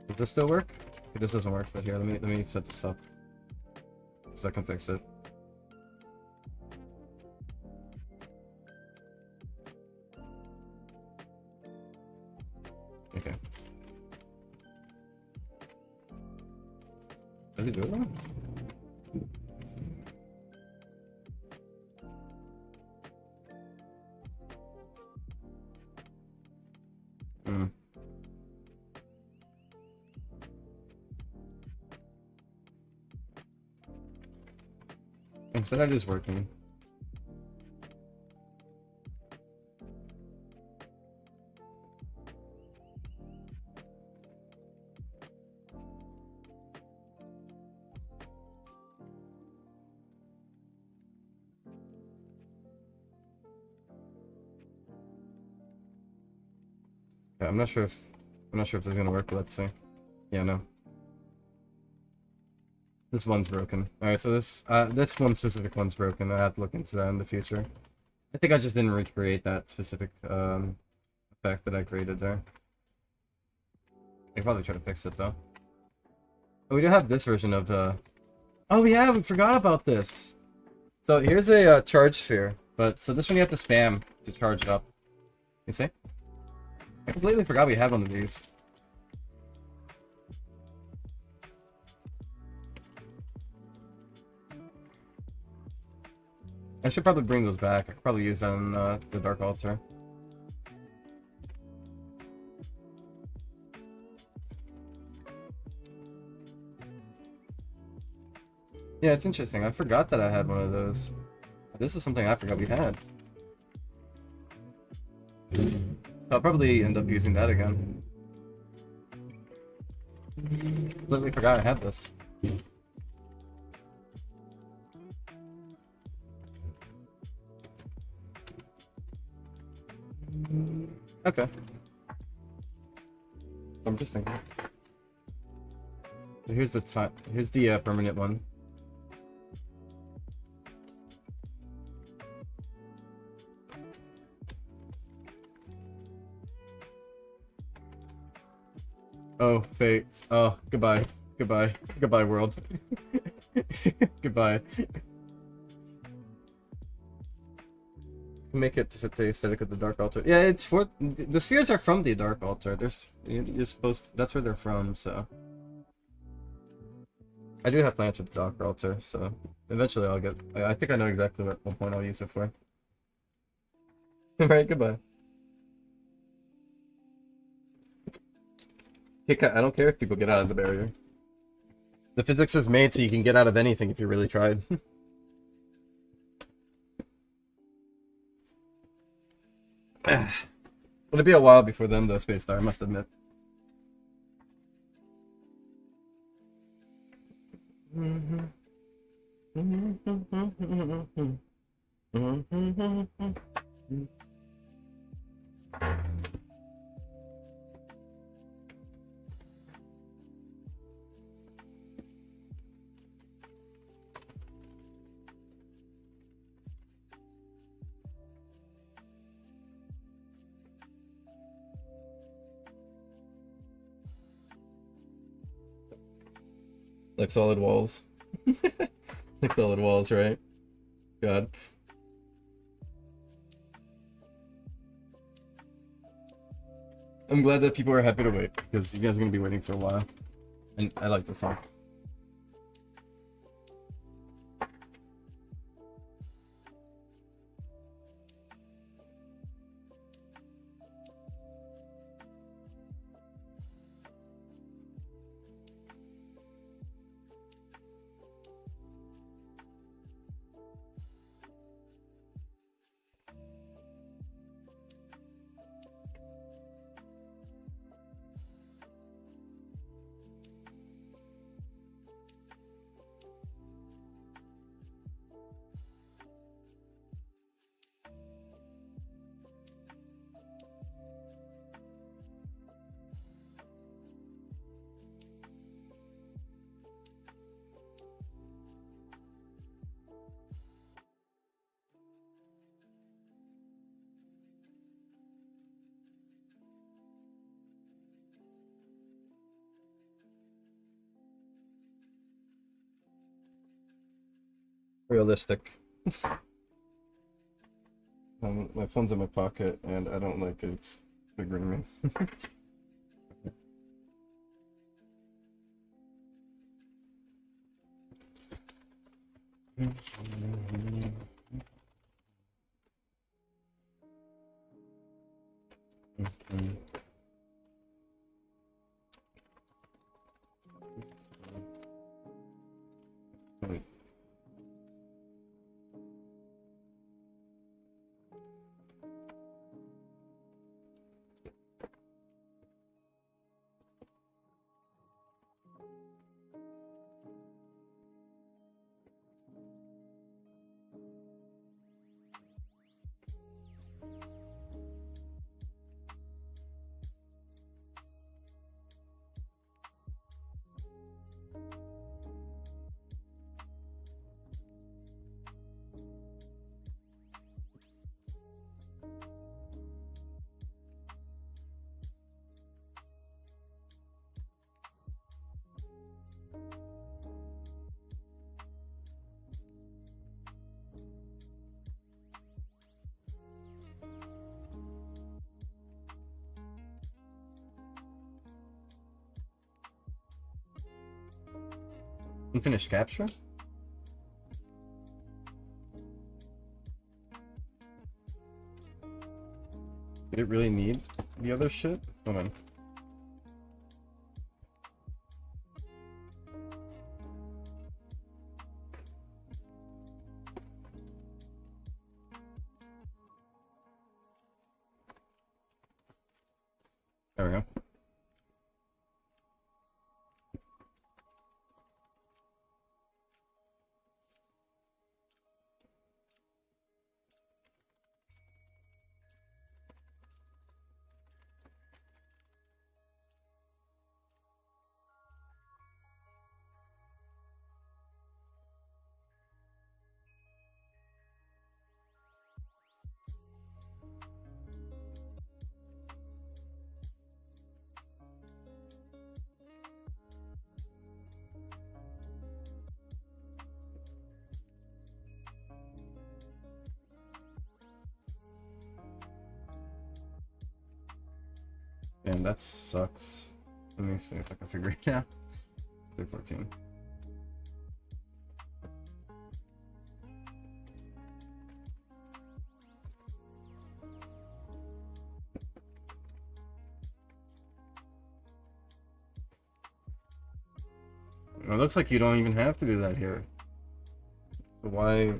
[SPEAKER 1] Does this still work? Okay, this doesn't work, but here, let me set this up. So I can fix it. Okay. Does it do it? Hmm. Instead, that is working. Yeah, I'm not sure if this is gonna work, but let's see. Yeah, no. This one's broken. Alright, so this one specific one's broken. I have to look into that in the future. I think I just didn't recreate that specific effect that I created there. I could probably try to fix it though. Oh, we do have this version of oh yeah, we forgot about this. So here's a charge sphere, but so this one you have to spam to charge it up. You see? I completely forgot we had one of these. I should probably bring those back. I could probably use them on the Dark Altar. Yeah, it's interesting. I forgot that I had one of those. This is something I forgot we had. I'll probably end up using that again. Completely forgot I had this. Okay. I'm just thinking. So here's the permanent one. Oh, fate. Oh, goodbye. Goodbye. Goodbye, world. Goodbye. Make it to fit the aesthetic of the Dark Altar. Yeah, it's for the spheres are from the Dark Altar. You're supposed that's where they're from. So I do have plans for the Dark Altar. So eventually I'll get. I think I know exactly what point I'll use it for. Alright, goodbye. I don't care if people get out of the barrier. The physics is made so you can get out of anything if you really tried. It'll be a while before then, though, Space Star, I must admit. Like solid walls. Like solid walls, right? God. I'm glad that people are happy to wait, because you guys are going to be waiting for a while. And I like this song. realistic. My phone's in my pocket, and I don't like it. It's triggering me. Unfinished capture? Did it really need the other shit? Hold on. There we go. Damn, that sucks. Let me see if I can figure it out. 314. It looks like you don't even have to do that here. So why?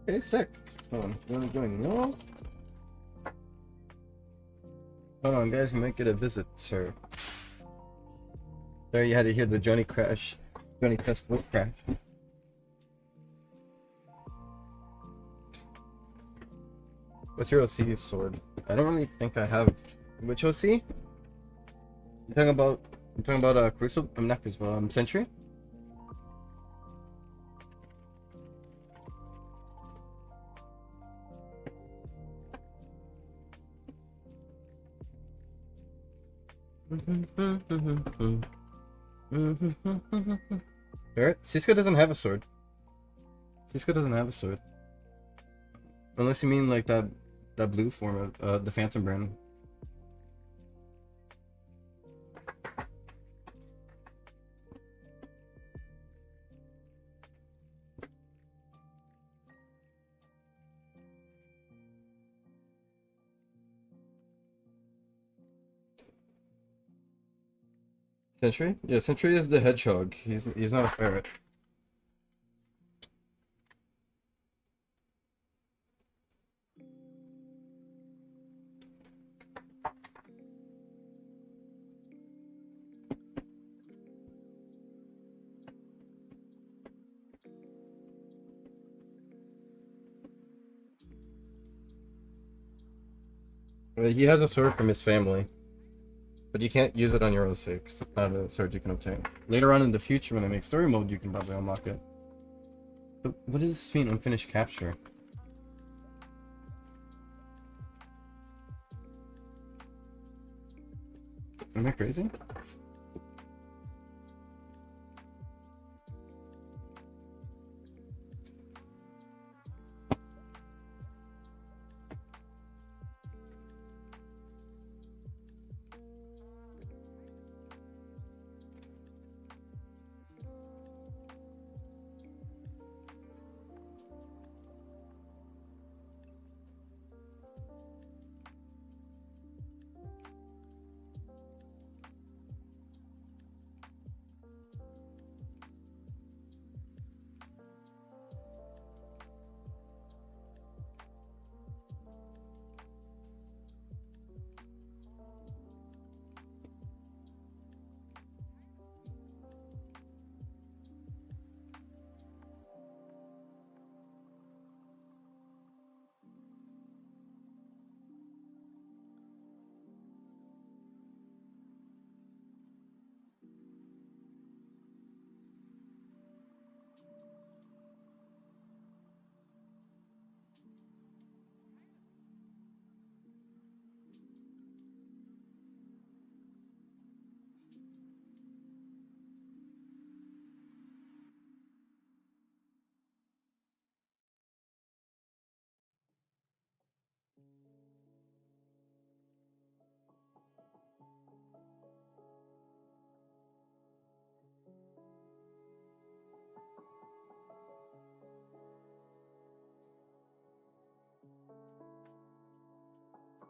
[SPEAKER 1] Okay, sick. Hold on, you want to join? No. Hold on, guys, you might get a visit, sir. There, you had to hear the Johnny crash. Johnny test will crash. What's your OC sword? I don't really think I have. Which OC? You talking about? I'm talking about Crucible. I'm not Crucible. Sentry. Alright, Siska doesn't have a sword. Cisco doesn't have a sword. Unless you mean like that blue form of the Phantom brand. Sentry? Yeah, Sentry is the hedgehog. He's not a ferret. He has a sword from his family, but you can't use it on your own sake. It's not a sword you can obtain. Later on in the future, when I make story mode, you can probably unlock it. But what does this mean, unfinished capture? Am I crazy?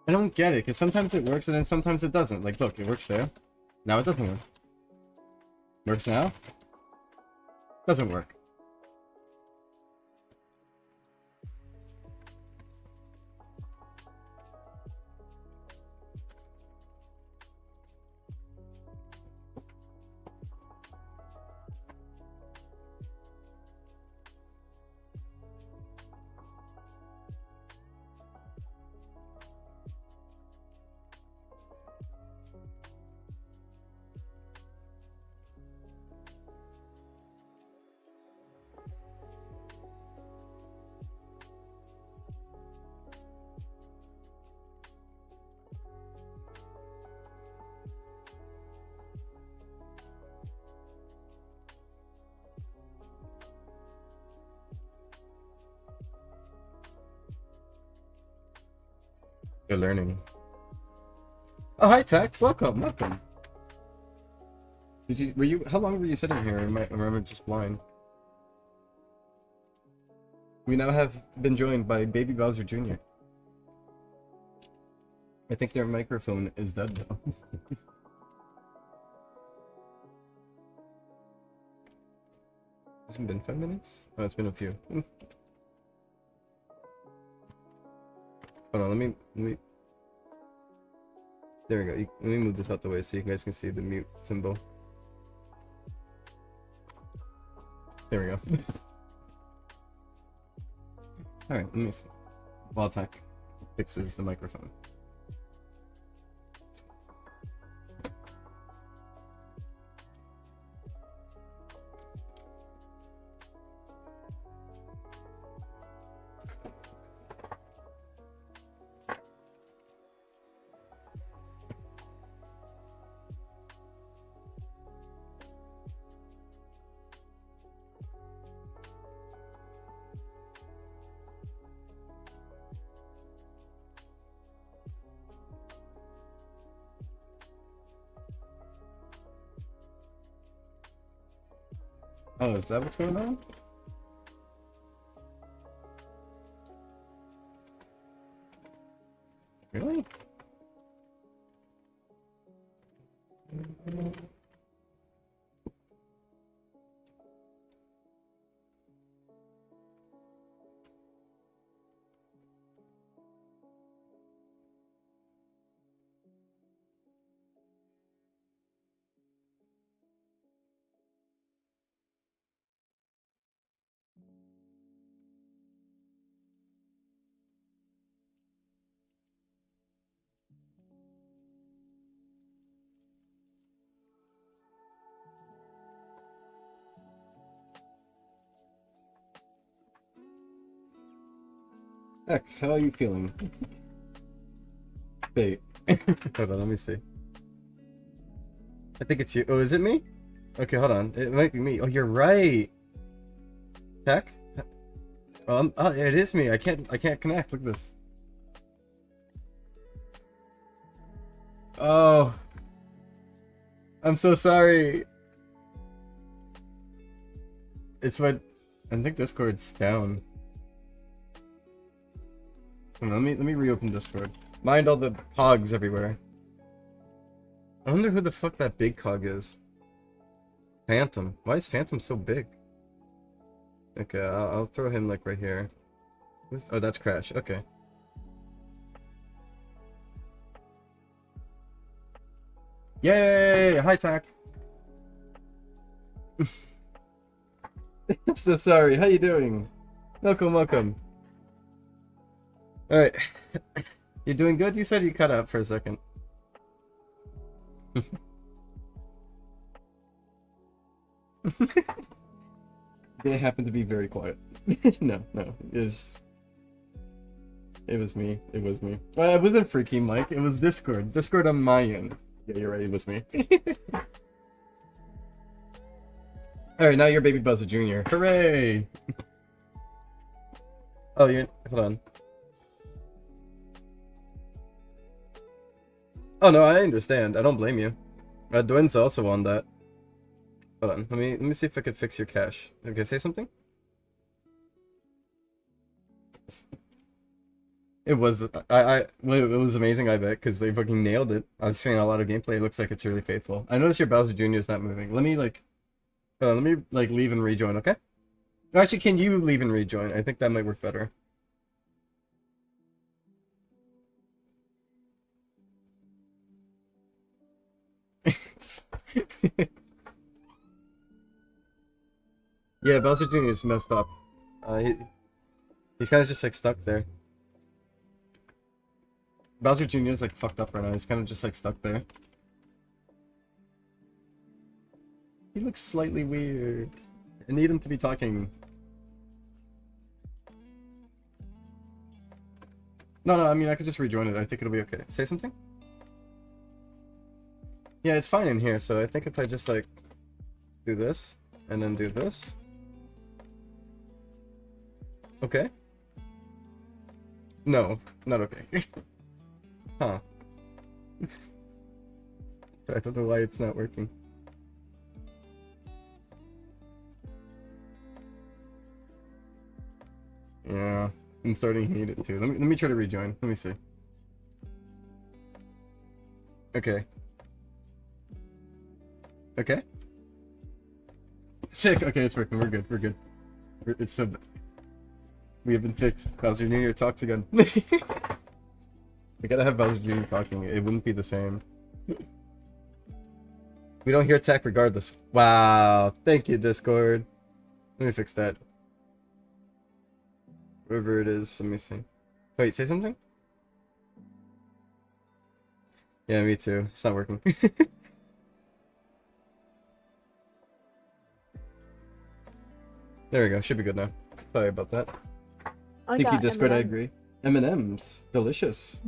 [SPEAKER 1] I don't get it, because sometimes it works and then sometimes it doesn't. Like, look, it works there. Now it doesn't work. Works now? Doesn't work. You're learning. Oh, hi, Tech. Welcome, welcome. How long were you sitting here? Or am I just blind? We now have been joined by Baby Bowser Jr. I think their microphone is dead though. Has it been 5 minutes? Oh, it's been a few. Hold on, let me... There we go. Let me move this out the way so you guys can see the mute symbol. There we go. Alright, let me see. While Tech fixes the microphone. Oh, is that what's going on? Really? Heck, how are you feeling? Wait. Hold on, let me see. I think it's you. Oh, is it me? Okay, hold on. It might be me. Oh, you're right. Tech? Oh, it is me. I can't connect. Look at this. Oh. I'm so sorry. It's my... I think Discord's down. Hold on, let me reopen Discord. Mind all the cogs everywhere. I wonder who the fuck that big cog is. Phantom. Why is Phantom so big? Okay, I'll throw him like right here. Oh, that's Crash. Okay. Yay! Hi, Tack. I'm so sorry. How you doing? Welcome, welcome. All right. You doing good? You said you cut out for a second. They happen to be very quiet. No, it was me. It was me. Well, it wasn't Freaky Mike. It was Discord. Discord on my end. Yeah, you're right. It was me. All right, now you're Baby Buzzer Jr. Hooray! Oh, you hold on. Oh no, I understand. I don't blame you. Dwayne's also on that. Hold on. Let me see if I could fix your cache. Okay, say something. It was it was amazing, I bet, because they fucking nailed it. I was seeing a lot of gameplay. It looks like it's really faithful. I noticed your Bowser Jr. is not moving. Let me hold on, let me leave and rejoin, okay? Actually, can you leave and rejoin? I think that might work better. Yeah, Bowser Jr. is messed up. He's kind of just like stuck there. Bowser Jr. is like fucked up right now. He's kind of just like stuck there. He looks slightly weird. I need him to be talking. No, I mean I could just rejoin it. I think it'll be okay. Say something? Yeah, it's fine in here, so I think if I just like do this and then do this. Okay. No, not okay. Huh. I don't know why it's not working. Yeah, I'm starting to hate it too. Let me try to rejoin. Let me see. Okay. Okay. Sick. Okay, it's working. We're good. We're good. It's so. We have been fixed. Bowser Jr. talks again. We gotta have Bowser Jr. talking. It wouldn't be the same. We don't hear attack regardless. Wow. Thank you, Discord. Let me fix that. Whatever it is. Let me see. Wait, say something? Yeah, me too. It's not working. There we go. Should be good now. Sorry about that. Thank you, Discord. I agree. M&M's. Delicious.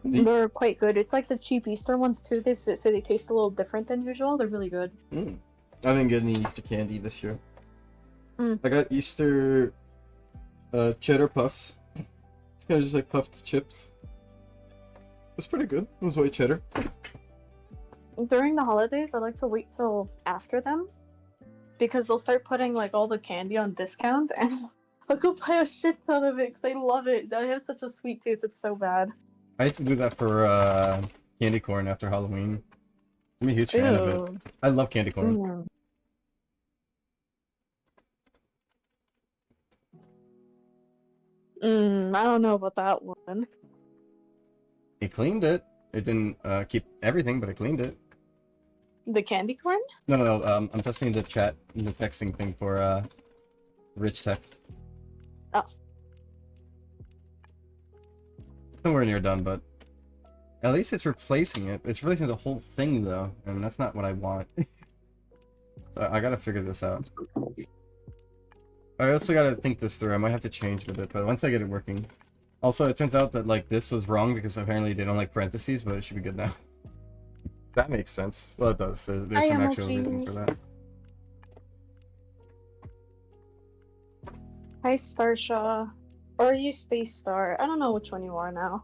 [SPEAKER 6] They're quite good. It's like the cheap Easter ones too. They say they taste a little different than usual. They're really good.
[SPEAKER 1] I didn't get any Easter candy this year. I got Easter cheddar puffs. It's kind of just like puffed chips. It's pretty good. It was white cheddar.
[SPEAKER 6] During the holidays, I like to wait till after them because they'll start putting like all the candy on discount, and I'll go buy a shit ton of it because I love it. I have such a sweet tooth; it's so bad.
[SPEAKER 1] I used to do that for candy corn after Halloween. I'm a huge fan of it.
[SPEAKER 6] Ew.
[SPEAKER 1] I love candy corn.
[SPEAKER 6] I don't know about that one.
[SPEAKER 1] It cleaned it. It didn't keep everything, but it cleaned it.
[SPEAKER 6] The candy corn?
[SPEAKER 1] No. I'm testing the chat, the texting thing for rich text.
[SPEAKER 6] Oh.
[SPEAKER 1] Nowhere near done, but at least it's replacing it. It's replacing the whole thing though, and that's not what I want. So I gotta figure this out. I also gotta think this through. I might have to change it a bit, but once I get it working. Also, it turns out that like this was wrong because apparently they don't like parentheses, but it should be good now. That makes sense. Well, it does. There's some actual reason for that.
[SPEAKER 6] Hi, Starshaw. Or are you Space Star? I don't know which one you are now.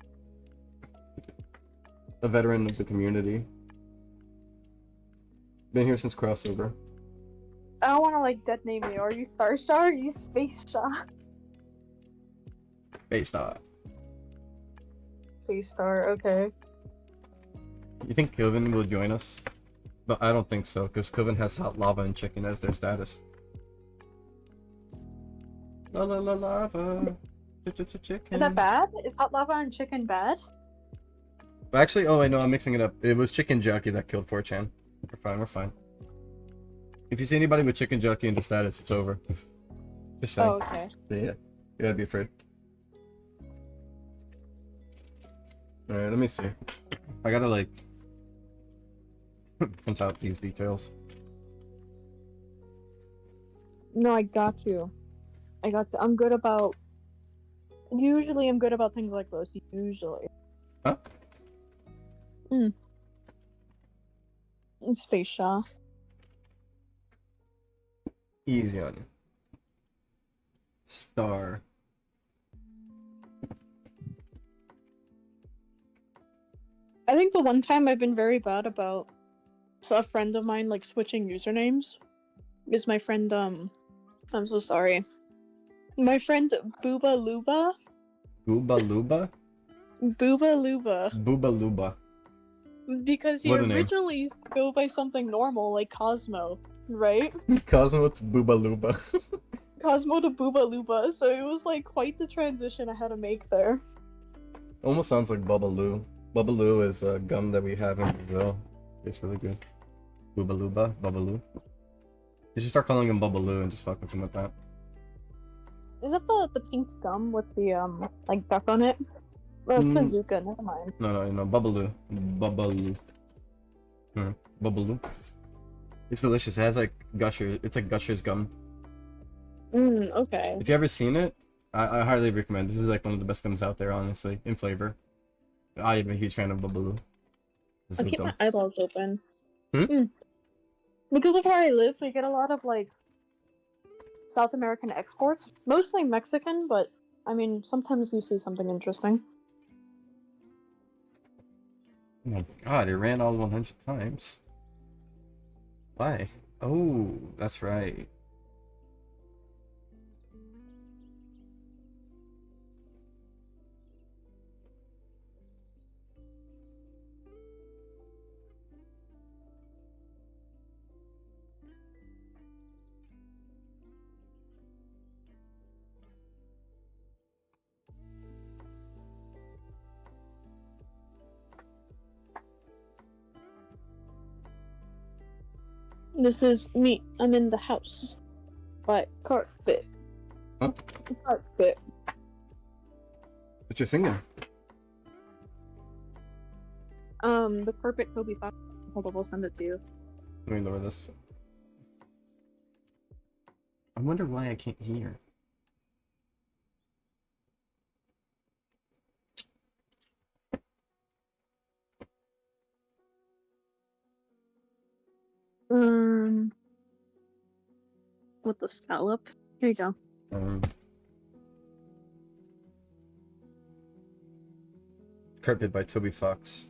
[SPEAKER 1] A veteran of the community. Been here since crossover.
[SPEAKER 6] I don't want to like dead name you. Are you Starshaw or are you Space Shaw?
[SPEAKER 1] Hey, stop.
[SPEAKER 6] Space Star, okay.
[SPEAKER 1] You think Kevin will join us? But I don't think so, because Kevin has hot lava and chicken as their status. La la la lava. Chicken.
[SPEAKER 6] Is that bad? Is hot lava and chicken bad?
[SPEAKER 1] Actually, oh, I know, I'm mixing it up. It was Chicken Jockey that killed 4chan. We're fine. If you see anybody with Chicken Jockey in the status, it's over. Just saying.
[SPEAKER 6] Oh, okay.
[SPEAKER 1] Yeah, you gotta be afraid. Alright, let me see. I gotta, like, print out these details.
[SPEAKER 6] No, I got you. I'm good about... Usually I'm good about things like those. Usually.
[SPEAKER 1] Huh?
[SPEAKER 6] Space Shaw.
[SPEAKER 1] Easy on you. Star.
[SPEAKER 6] I think the one time I've been very bad about a friend of mine like switching usernames is my friend I'm so sorry. My friend Booba Luba.
[SPEAKER 1] Booba Luba?
[SPEAKER 6] Booba Luba.
[SPEAKER 1] Booba Luba.
[SPEAKER 6] Because he
[SPEAKER 1] What a name.
[SPEAKER 6] originally used to go by something normal like Cosmo, right?
[SPEAKER 1] Cosmo to Booba Luba.
[SPEAKER 6] Cosmo to Booba Luba, so it was like quite the transition I had to make there.
[SPEAKER 1] Almost sounds like Bubbaloo. Bubbaloo is a gum that we have in Brazil. It's really good. Booba Luba, Bubbaloo. You should start calling him Bubbaloo and just fuck with him with that.
[SPEAKER 6] Is that the pink gum with the like duck on it? Well, it's bazooka, never mind.
[SPEAKER 1] No, Bubbaloo. Bubbaloo. Bubbaloo. It's delicious. It has like Gusher. It's like Gusher's gum.
[SPEAKER 6] Okay.
[SPEAKER 1] If you ever seen it, I highly recommend. This is like one of the best gums out there, honestly, in flavor. I am a huge fan of Bubbaloo.
[SPEAKER 6] I'll keep my eyeballs open.
[SPEAKER 1] Hmm?
[SPEAKER 6] Because of where I live, we get a lot of like South American exports, mostly Mexican, but I mean sometimes you see something interesting.
[SPEAKER 1] Oh my god, it ran all 100 times. Why? Oh, that's right.
[SPEAKER 6] This is me. I'm in the house. But carpet.
[SPEAKER 1] Huh?
[SPEAKER 6] Carpet.
[SPEAKER 1] What you're singing?
[SPEAKER 6] The carpet Kobe Fox. Hold on, we'll send it to you.
[SPEAKER 1] Let me lower this. I wonder why I can't hear.
[SPEAKER 6] With the scallop. Here you go.
[SPEAKER 1] Carpet by Toby Fox.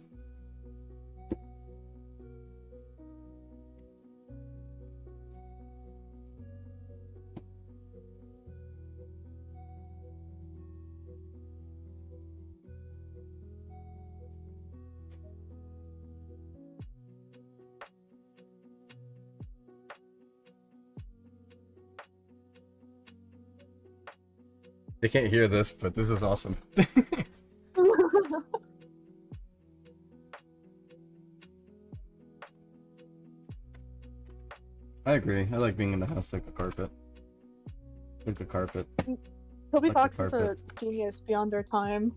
[SPEAKER 1] They can't hear this, but this is awesome. I agree. I like being in the house like a carpet. Like the carpet.
[SPEAKER 6] Toby
[SPEAKER 1] Like the
[SPEAKER 6] Fox is a
[SPEAKER 1] carpet.
[SPEAKER 6] genius beyond their time.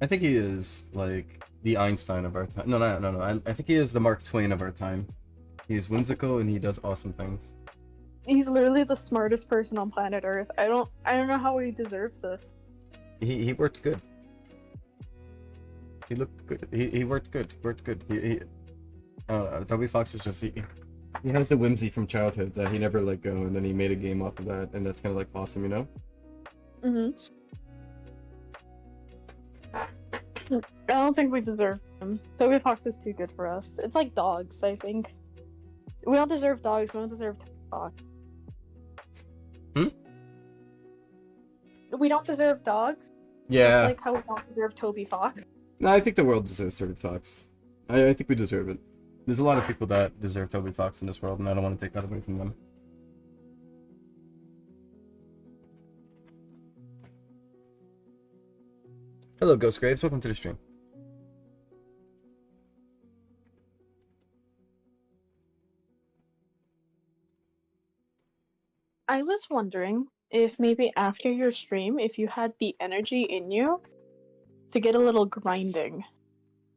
[SPEAKER 1] I think he is like the Einstein of our time. No. I think he is the Mark Twain of our time. He is whimsical and he does awesome things.
[SPEAKER 6] He's literally the smartest person on planet Earth. I don't know how he deserved this.
[SPEAKER 1] He worked good. He looked good. He worked good. Worked good. I don't know. Toby Fox is just he has the whimsy from childhood that he never let go, and then he made a game off of that, and that's kind of like awesome, you know?
[SPEAKER 6] Mhm. I don't think we deserve him. Toby Fox is too good for us. It's like dogs, I think. We don't deserve dogs. We don't deserve Toby Fox. We don't deserve dogs.
[SPEAKER 1] Yeah.
[SPEAKER 6] Just like how we don't deserve Toby Fox.
[SPEAKER 1] No, I think the world deserves Toby Fox. I think we deserve it. There's a lot of people that deserve Toby Fox in this world, and I don't want to take that away from them. Hello, Ghost Graves. Welcome to the stream.
[SPEAKER 6] I was wondering if maybe after your stream, if you had the energy in you to get a little grinding.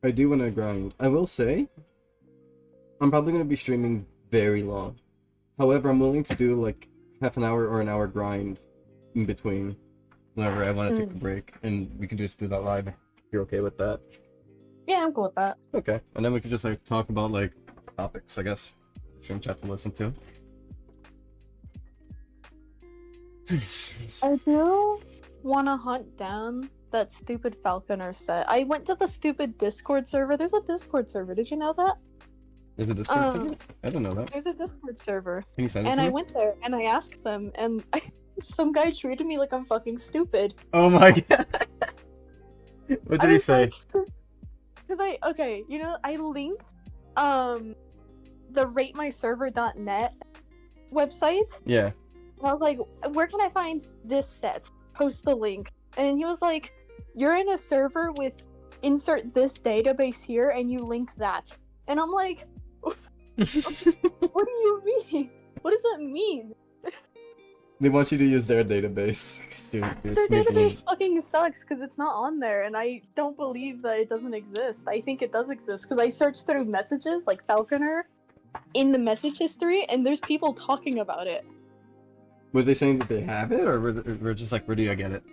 [SPEAKER 1] I do want to grind. I will say, I'm probably going to be streaming very long. However, I'm willing to do like half an hour or an hour grind in between whenever I want to take a break, and we can just do that live. If you're okay with that?
[SPEAKER 6] Yeah, I'm cool with that.
[SPEAKER 1] Okay, and then we can just like talk about like topics, I guess. Stream chat to listen to.
[SPEAKER 6] I do want to hunt down that stupid Falconer set. I went to the stupid Discord server. There's a Discord server. Did you know that?
[SPEAKER 1] Is it Discord server? I don't know that.
[SPEAKER 6] There's a Discord server.
[SPEAKER 1] Can you send it
[SPEAKER 6] And
[SPEAKER 1] to
[SPEAKER 6] I
[SPEAKER 1] me?
[SPEAKER 6] went there and I asked them, and some guy treated me like I'm fucking stupid.
[SPEAKER 1] Oh my god. What did he say?
[SPEAKER 6] Because I linked the ratemyserver.net website.
[SPEAKER 1] Yeah.
[SPEAKER 6] And I was like, where can I find this set? Post the link. And he was like, you're in a server with insert this database here and you link that. And I'm like, what do you mean? What does that mean?
[SPEAKER 1] They want you to use their database. You're
[SPEAKER 6] Their
[SPEAKER 1] sneaking.
[SPEAKER 6] database fucking sucks because it's not on there, and I don't believe that it doesn't exist. I think it does exist because I searched through messages like Falconer in the message history, and there's people talking about it.
[SPEAKER 1] Were they saying that they have it, or we're just like, where do you get it?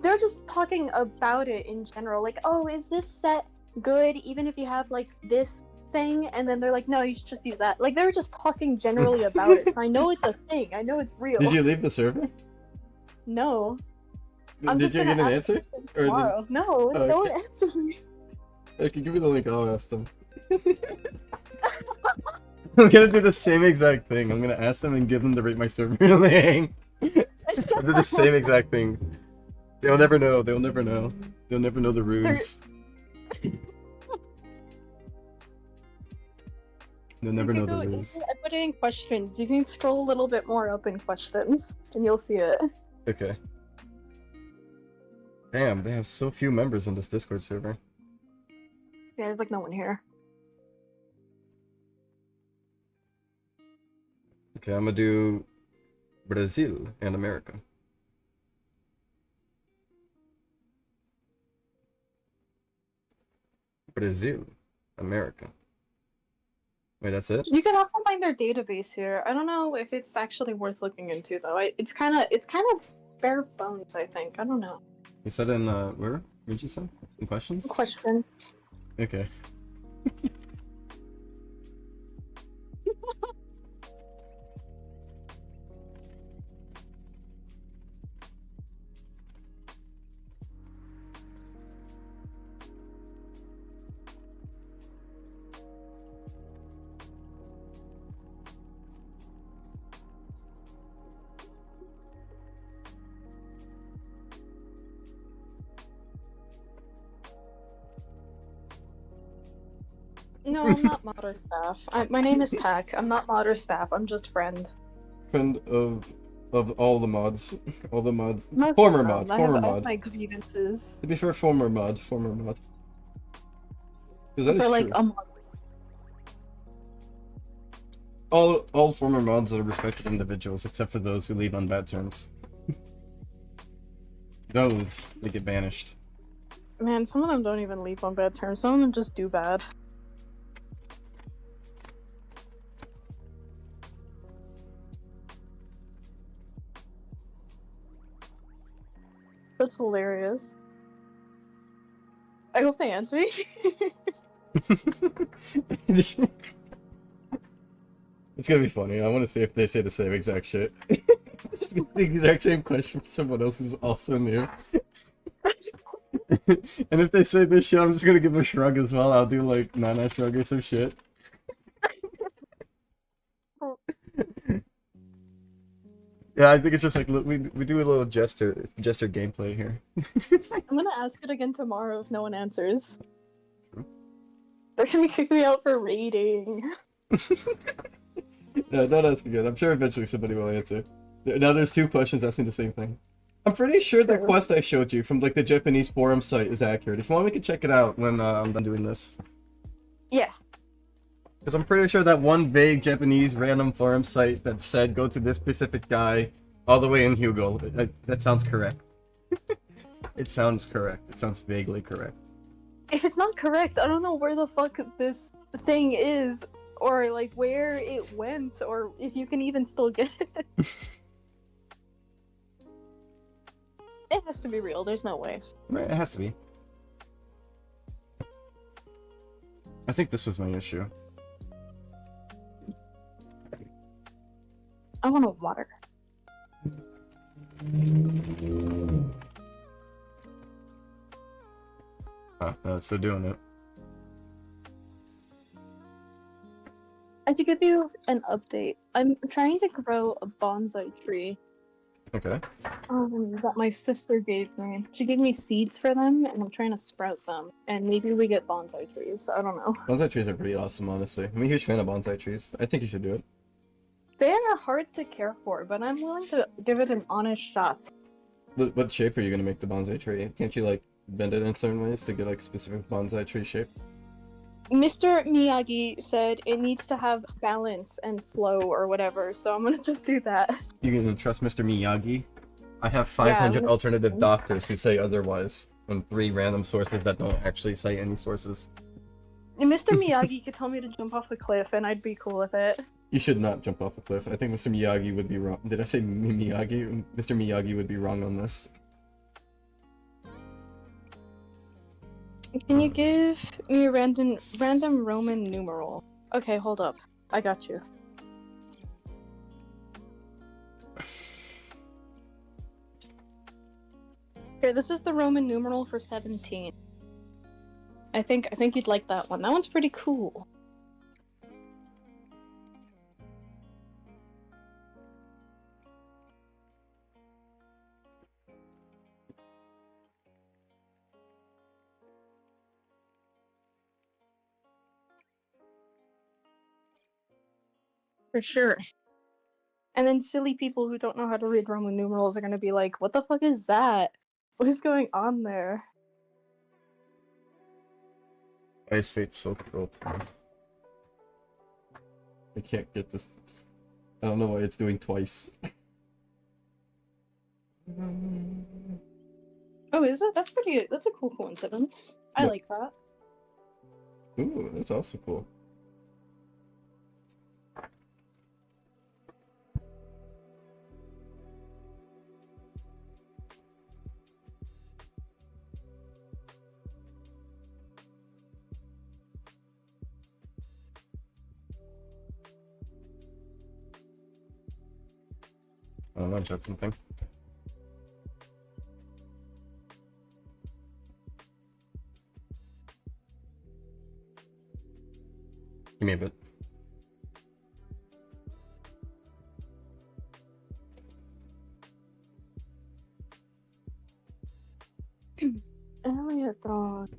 [SPEAKER 6] They're just talking about it in general, like, oh, is this set good even if you have like this thing? And then they're like, no, you should just use that. Like, they were just talking generally about it, so I know it's a thing. I know it's real.
[SPEAKER 1] Did you leave the server?
[SPEAKER 6] No. I'm
[SPEAKER 1] Did
[SPEAKER 6] just
[SPEAKER 1] you
[SPEAKER 6] gonna
[SPEAKER 1] get an
[SPEAKER 6] ask
[SPEAKER 1] answer?
[SPEAKER 6] them
[SPEAKER 1] Or
[SPEAKER 6] tomorrow. No,
[SPEAKER 1] Oh,
[SPEAKER 6] don't
[SPEAKER 1] okay.
[SPEAKER 6] answer me.
[SPEAKER 1] Okay, give me the link. I'll ask them. I'm gonna do the same exact thing. I'm gonna ask them and give them the rate my server link. I'll do the same exact thing. They'll never know. They'll never know. They'll never know the ruse. They'll never know the ruse.
[SPEAKER 6] I put it in questions. You can scroll a little bit more up in questions, and you'll see it.
[SPEAKER 1] Okay. Damn, they have so few members in this Discord server.
[SPEAKER 6] Yeah, there's like no one here.
[SPEAKER 1] Okay, I'm gonna do Brazil and America. Brazil, America. Wait, that's it?
[SPEAKER 6] You can also find their database here. I don't know if it's actually worth looking into though. It's kind of bare bones. I think. I don't know.
[SPEAKER 1] You said in where? Where'd you say? In questions?
[SPEAKER 6] Questions.
[SPEAKER 1] Okay.
[SPEAKER 6] No, I'm not mod or staff. My name is Pack. I'm not mod or staff. I'm just friend.
[SPEAKER 1] Friend of of all the mods. All the mods.
[SPEAKER 6] Most
[SPEAKER 1] Former
[SPEAKER 6] of them.
[SPEAKER 1] mod.
[SPEAKER 6] I
[SPEAKER 1] Former
[SPEAKER 6] have
[SPEAKER 1] mod.
[SPEAKER 6] my grievances
[SPEAKER 1] To be fair, former mod. Former mod. Because that
[SPEAKER 6] for
[SPEAKER 1] is
[SPEAKER 6] like
[SPEAKER 1] true.
[SPEAKER 6] a month.
[SPEAKER 1] All former mods are respected individuals, except for those who leave on bad terms. Those, they get banished.
[SPEAKER 6] Man, some of them don't even leave on bad terms. Some of them just do bad. That's hilarious. I hope they answer me.
[SPEAKER 1] It's gonna be funny. I want to see if they say the same exact shit. It's the exact same question for someone else who's also new. And if they say this shit, I'm just gonna give a shrug as well. I'll do like Nana shrug or some shit. Yeah, I think it's just like we do a little gesture gameplay here.
[SPEAKER 6] I'm gonna ask it again tomorrow if no one answers. They're gonna kick me out for raiding.
[SPEAKER 1] Yeah, that's good. I'm sure eventually somebody will answer. Now there's two questions asking the same thing. I'm pretty sure that quest I showed you from like the Japanese forum site is accurate. If you want, we can check it out when I'm done doing this.
[SPEAKER 6] Yeah.
[SPEAKER 1] Because I'm pretty sure that one vague Japanese random forum site that said go to this specific guy all the way in Hugo, that sounds correct. It sounds correct. It sounds vaguely correct.
[SPEAKER 6] If it's not correct, I don't know where the fuck this thing is, or like where it went, or if you can even still get it. It has to be real. There's no way.
[SPEAKER 1] Right, it has to be. I think this was my issue.
[SPEAKER 6] I want a water.
[SPEAKER 1] Huh, no, it's still doing it.
[SPEAKER 6] I could give you an update. I'm trying to grow a bonsai tree
[SPEAKER 1] Okay.
[SPEAKER 6] that my sister gave me. She gave me seeds for them, and I'm trying to sprout them. And maybe we get bonsai trees. I don't know.
[SPEAKER 1] Bonsai trees are pretty awesome, honestly. I'm a huge fan of bonsai trees. I think you should do it.
[SPEAKER 6] They are hard to care for, but I'm willing to give it an honest shot.
[SPEAKER 1] What shape are you gonna make the bonsai tree? Can't you like bend it in certain ways to get like a specific bonsai tree shape?
[SPEAKER 6] Mr. Miyagi said it needs to have balance and flow or whatever, so I'm gonna just do that.
[SPEAKER 1] You can trust Mr. Miyagi? I have 500
[SPEAKER 6] Yeah,
[SPEAKER 1] alternative doctors who say otherwise, and 3 random sources that don't actually cite any sources.
[SPEAKER 6] Mr. Miyagi could tell me to jump off a cliff and I'd be cool with it.
[SPEAKER 1] You should not jump off a cliff. I think Mr. Miyagi would be wrong. Did I say Miyagi? Mr. Miyagi would be wrong on this.
[SPEAKER 6] Can you give me a random Roman numeral? Okay, hold up. I got you. Here, this is the Roman numeral for 17. I think you'd like that one. That one's pretty cool. For sure. And then silly people who don't know how to read Roman numerals are gonna be like, what the fuck is that? What is going on there?
[SPEAKER 1] Ice Fate's so cruel to me. I can't get this. I don't know why it's doing twice.
[SPEAKER 6] Oh, is it? That's a cool coincidence. I
[SPEAKER 1] Yep.
[SPEAKER 6] like that.
[SPEAKER 1] Ooh, that's also cool. I don't know, check something. Give me a bit.
[SPEAKER 6] Elliot dog.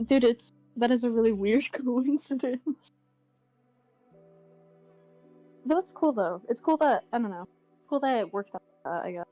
[SPEAKER 6] Dude, that is a really weird coincidence. But that's cool though. It's cool that I don't know. Cool that it worked out. I guess.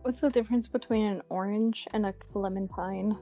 [SPEAKER 6] What's the difference between an orange and a clementine?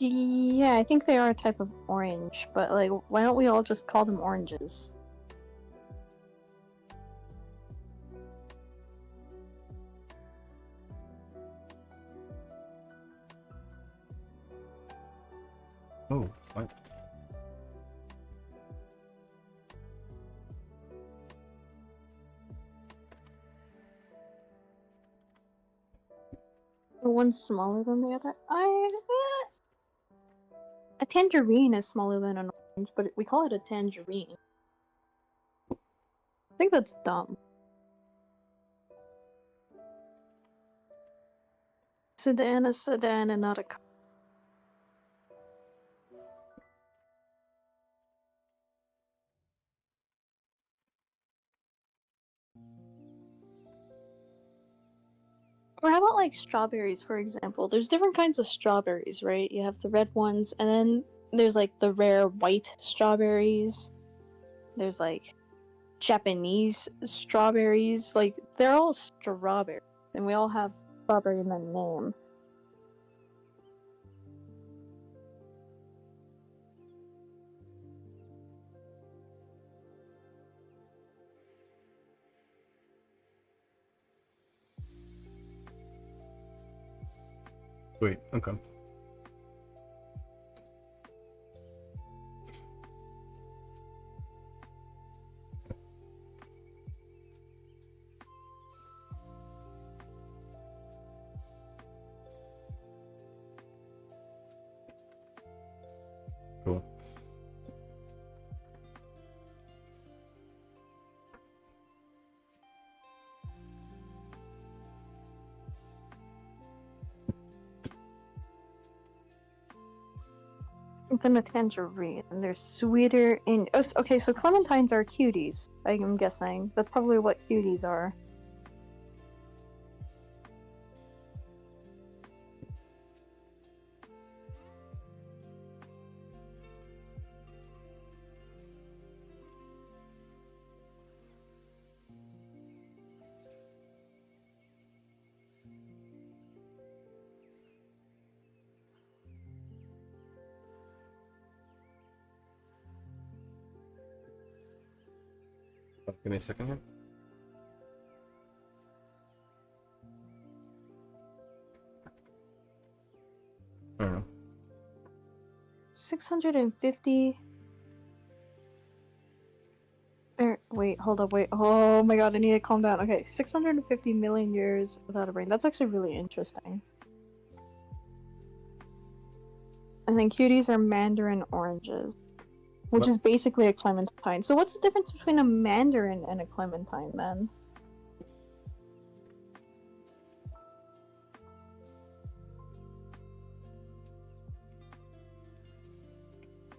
[SPEAKER 6] Yeah, I think they are a type of orange, but like, why don't we all just call them oranges?
[SPEAKER 1] Oh, what?
[SPEAKER 6] One's smaller than the other. A tangerine is smaller than an orange, but we call it a tangerine. I think that's dumb. Sedan is sedan and not a car. Or how about like strawberries, for example? There's different kinds of strawberries, right? You have the red ones, and then there's like the rare white strawberries. There's like Japanese strawberries. Like, they're all strawberries, and we all have strawberry in the name.
[SPEAKER 1] Wait, okay. Cool.
[SPEAKER 6] than a tangerine, and they're sweeter in. Oh, okay, so clementines are cuties. I'm guessing that's probably what cuties are.
[SPEAKER 1] Give me a second here. I don't know.
[SPEAKER 6] 650. There. Wait. Hold up. Wait. Oh my god. I need to calm down. Okay. 650 million years without a brain. That's actually really interesting. And then cuties are mandarin oranges, which
[SPEAKER 1] What?
[SPEAKER 6] is basically a clementine. So what's the difference between a mandarin and a clementine then?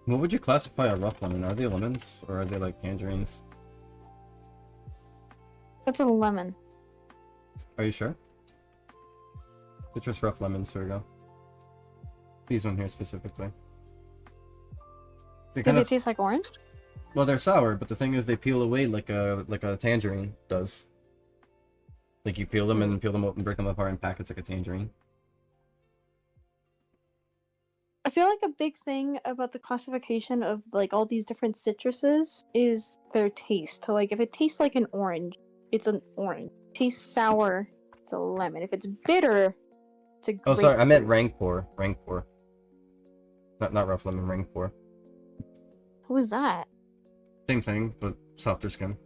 [SPEAKER 1] What would you classify a rough lemon? Are they lemons or are they like tangerines?
[SPEAKER 6] That's a lemon.
[SPEAKER 1] Are you sure? Citrus rough lemons, here we go. These one here specifically. They
[SPEAKER 6] Do
[SPEAKER 1] kind
[SPEAKER 6] they
[SPEAKER 1] of,
[SPEAKER 6] taste like orange?
[SPEAKER 1] well, they're sour, but the thing is they peel away like a tangerine does. Like you peel them and peel them up and break them apart in packets like a tangerine.
[SPEAKER 6] I feel like a big thing about the classification of like all these different citruses is their taste. Like if it tastes like an orange, it's an orange. Tastes sour, it's a lemon. If it's bitter, it's a
[SPEAKER 1] Oh, sorry, I meant
[SPEAKER 6] grapefruit.
[SPEAKER 1] Rangpur. Rangpur. Not rough lemon, Rangpur.
[SPEAKER 6] Who is that?
[SPEAKER 1] Same thing, but softer skin.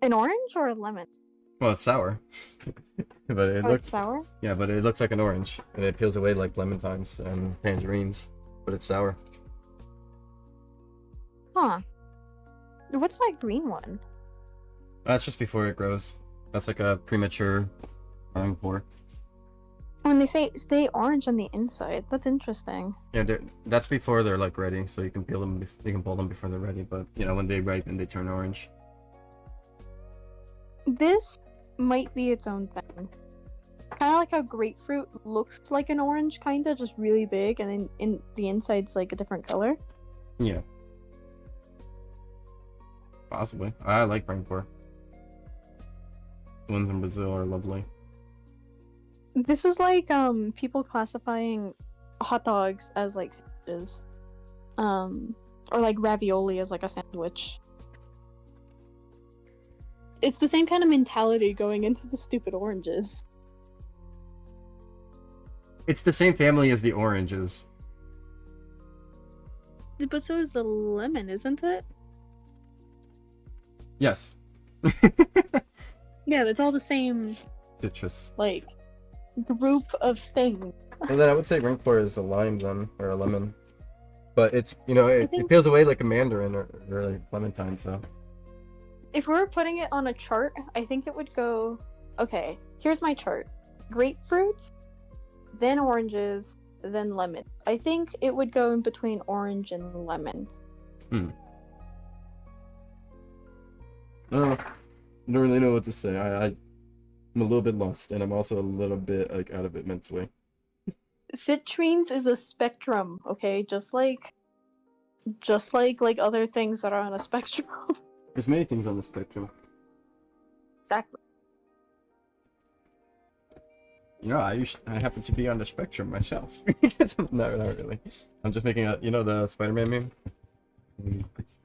[SPEAKER 6] An orange or a lemon?
[SPEAKER 1] Well, it's sour. But it
[SPEAKER 6] Oh,
[SPEAKER 1] looks,
[SPEAKER 6] it's sour?
[SPEAKER 1] yeah, but it looks like an orange, and it peels away like clementines and tangerines, but it's sour.
[SPEAKER 6] Huh. What's that green one?
[SPEAKER 1] That's just before it grows. That's like a premature Rangpur.
[SPEAKER 6] When they say stay orange on the inside, that's interesting.
[SPEAKER 1] Yeah, that's before they're like ready, so you can peel them. You can pull them before they're ready. But you know, when they ripen, they turn orange.
[SPEAKER 6] This might be its own thing. Kind of like how grapefruit looks like an orange, kind of just really big, and then in the inside's like a different color.
[SPEAKER 1] Yeah, possibly. I like Rangpur. The ones in Brazil are lovely.
[SPEAKER 6] This is like people classifying hot dogs as like sandwiches, or like ravioli as like a sandwich. It's the same kind of mentality going into the stupid oranges.
[SPEAKER 1] It's the same family as the oranges.
[SPEAKER 6] But so is the lemon, isn't it?
[SPEAKER 1] Yes.
[SPEAKER 6] Yeah, that's all the same
[SPEAKER 1] Citrus.
[SPEAKER 6] like group of things.
[SPEAKER 1] Well, then I would say Rangpur is a lime then, or a lemon. But it's, you know, it
[SPEAKER 6] think-
[SPEAKER 1] peels away like a mandarin or like clementine, so.
[SPEAKER 6] If we were putting it on a chart, I think it would go, okay, here's my chart. Grapefruits, then oranges, then lemon. I think it would go in between orange and lemon.
[SPEAKER 1] I don't really know what to say. I'm a little bit lost, and I'm also a little bit like out of it mentally.
[SPEAKER 6] Citrines is a spectrum, okay? Just like other things that are on a spectrum.
[SPEAKER 1] There's many things on the spectrum.
[SPEAKER 6] Exactly.
[SPEAKER 1] You know, I happen to be on the spectrum myself. No, not really. I'm just making a, you know, the Spider-Man meme?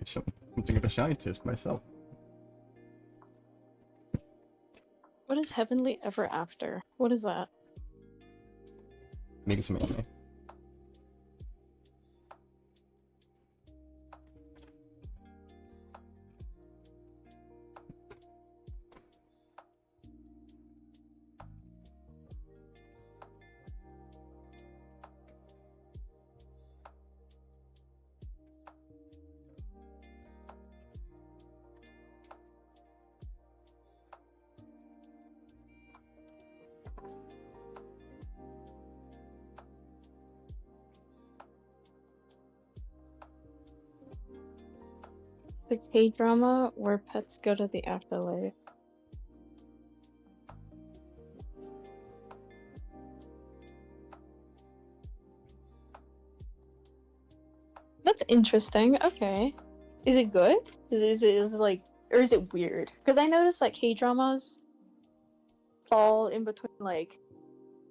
[SPEAKER 1] Something of a scientist myself.
[SPEAKER 6] What is Heavenly Ever After? What is that?
[SPEAKER 1] Maybe some anime.
[SPEAKER 6] The K-drama where pets go to the afterlife. That's interesting. Okay. Is it good? Is it like, or is it weird? Because I noticed like K-dramas fall in between like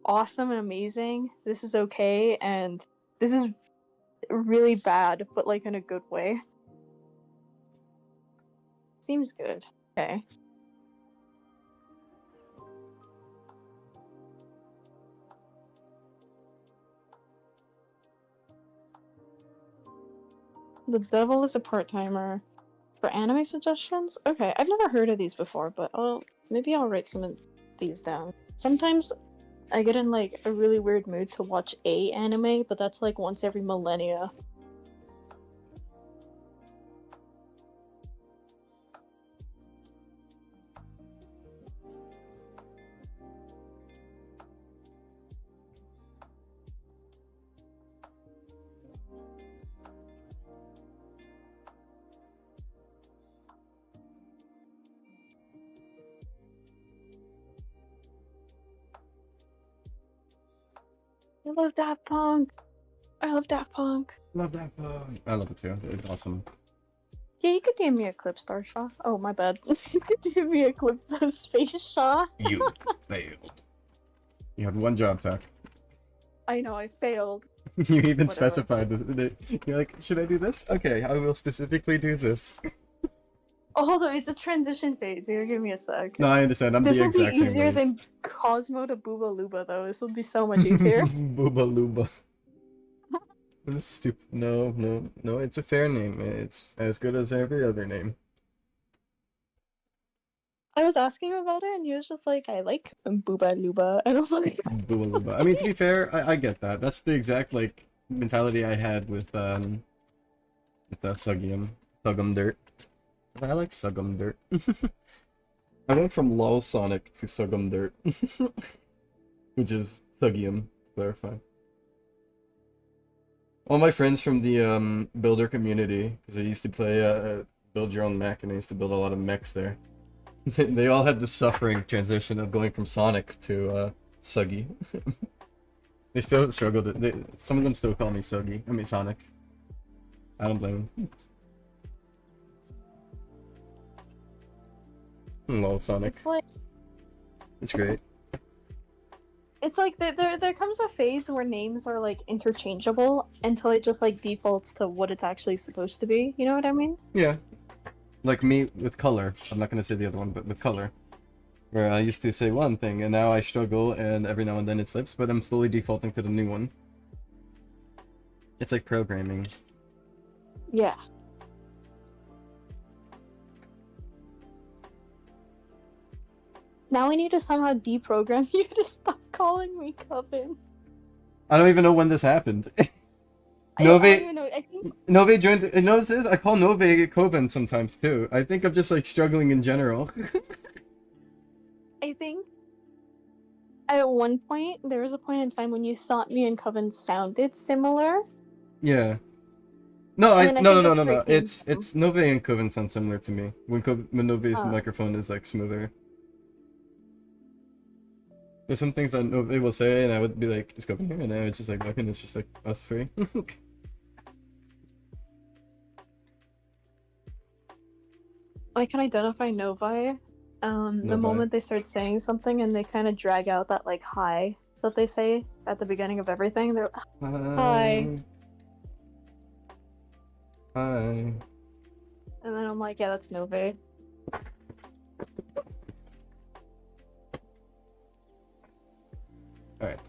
[SPEAKER 6] awesome and amazing, this is okay, and this is really bad, but like in a good way. Seems good. Okay. The Devil is a part-timer. For anime suggestions? Okay, I've never heard of these before, but maybe I'll write some of these down. Sometimes I get in like a really weird mood to watch a anime, but that's like once every millennia. I love Daft Punk. I love Daft Punk.
[SPEAKER 1] Love that. I love it too. It's awesome.
[SPEAKER 6] Yeah, you could DM me a clip, Star Shaw. Oh, my bad. You could DM me a clip of Space Shaw.
[SPEAKER 1] You failed. You had one job, Tak.
[SPEAKER 6] I know, I failed.
[SPEAKER 1] You even
[SPEAKER 6] Whatever.
[SPEAKER 1] specified this. You're like, should I do this? Okay, I will specifically do this.
[SPEAKER 6] Oh, hold on, it's a transition phase. Here, give me a sec.
[SPEAKER 1] No, I understand. I'm
[SPEAKER 6] This
[SPEAKER 1] the
[SPEAKER 6] will be
[SPEAKER 1] exact same
[SPEAKER 6] easier
[SPEAKER 1] race.
[SPEAKER 6] than Cosmo to Booba Luba, though. This will be so much easier.
[SPEAKER 1] Booba Luba. That's stupid. No, it's a fair name. It's as good as every other name.
[SPEAKER 6] I was asking him about it, and he was just like, I like Booba Luba. And I'm like,
[SPEAKER 1] Booba Luba. I mean, to be fair, I get that. That's the exact, like, mentality I had with the Suggium. Suggum Dirt. I like Suggum Dirt. I went from LOL Sonic to Suggum Dirt. Which is Suggium, to clarify. All my friends from the builder community, because I used to play build your own mech, and I used to build a lot of mechs there. They all had the suffering transition of going from Sonic to Suggy. They still struggled. Some of them still call me Suggy. I mean Sonic. I don't blame them. Lol Sonic. It's great.
[SPEAKER 6] it's like there comes a phase where names are like interchangeable until it just like defaults to what it's actually supposed to be. You know what I mean?
[SPEAKER 1] Yeah. Like me with color. I'm not gonna say the other one, but with color. Where I used to say one thing, and now I struggle, and every now and then it slips, but I'm slowly defaulting to the new one. It's like programming.
[SPEAKER 6] Yeah. Now we need to somehow deprogram you to stop calling me Coven.
[SPEAKER 1] I don't even know when this happened.
[SPEAKER 6] I don't
[SPEAKER 1] Nove,
[SPEAKER 6] even know. I think
[SPEAKER 1] Nove joined. You know what this is? I call Nove Coven sometimes too. I think I'm just like struggling in general.
[SPEAKER 6] I think at one point there was a point in time when you thought me and Coven sounded similar.
[SPEAKER 1] Yeah. No,
[SPEAKER 6] And then I
[SPEAKER 1] no,
[SPEAKER 6] think
[SPEAKER 1] no,
[SPEAKER 6] that's
[SPEAKER 1] no,
[SPEAKER 6] where
[SPEAKER 1] no.
[SPEAKER 6] it came
[SPEAKER 1] It's
[SPEAKER 6] from.
[SPEAKER 1] Nove and Coven sound similar to me. When Nove's
[SPEAKER 6] Oh.
[SPEAKER 1] microphone is like smoother. There's some things that Nove will say, and I would be like, "Is Coven here?" And I would just like look, and it's just like us three.
[SPEAKER 6] I can identify Novi. The
[SPEAKER 1] Novi.
[SPEAKER 6] moment they start saying something and they kind of drag out that like hi that they say at the beginning of everything. They're Hi.
[SPEAKER 1] Hi.
[SPEAKER 6] and then I'm like, yeah, that's Novi.
[SPEAKER 1] Alright.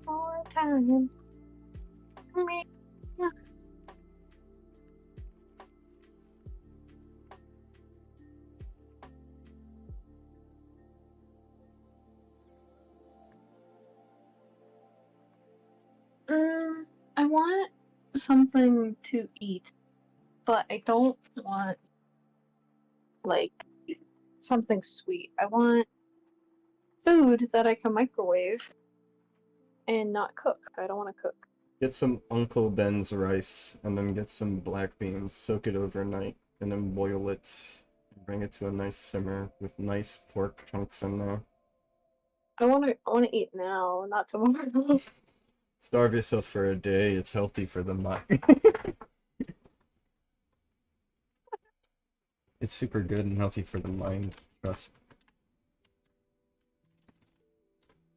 [SPEAKER 6] More time. I want something to eat, but I don't want like something sweet. I want food that I can microwave and not cook. I don't want to cook.
[SPEAKER 1] Get some Uncle Ben's rice, and then get some black beans, soak it overnight, and then boil it. Bring it to a nice simmer with nice pork chunks in there.
[SPEAKER 6] I want to eat now, not tomorrow.
[SPEAKER 1] Starve yourself for a day, it's healthy for the mind. It's super good and healthy for the mind, trust.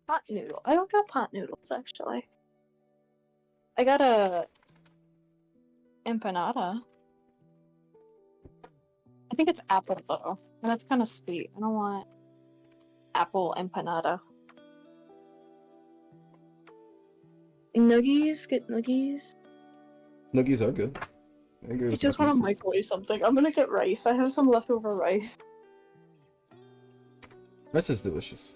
[SPEAKER 6] Pot noodle. I don't got pot noodles, actually. I got a empanada. I think it's apple, though. And that's kind of sweet. I don't want apple empanada. Nuggies? Get nuggies?
[SPEAKER 1] Nuggies are good. I agree
[SPEAKER 6] I
[SPEAKER 1] with
[SPEAKER 6] just want to
[SPEAKER 1] nuggies.
[SPEAKER 6] microwave something. I'm gonna get rice. I have some leftover rice.
[SPEAKER 1] Rice is delicious.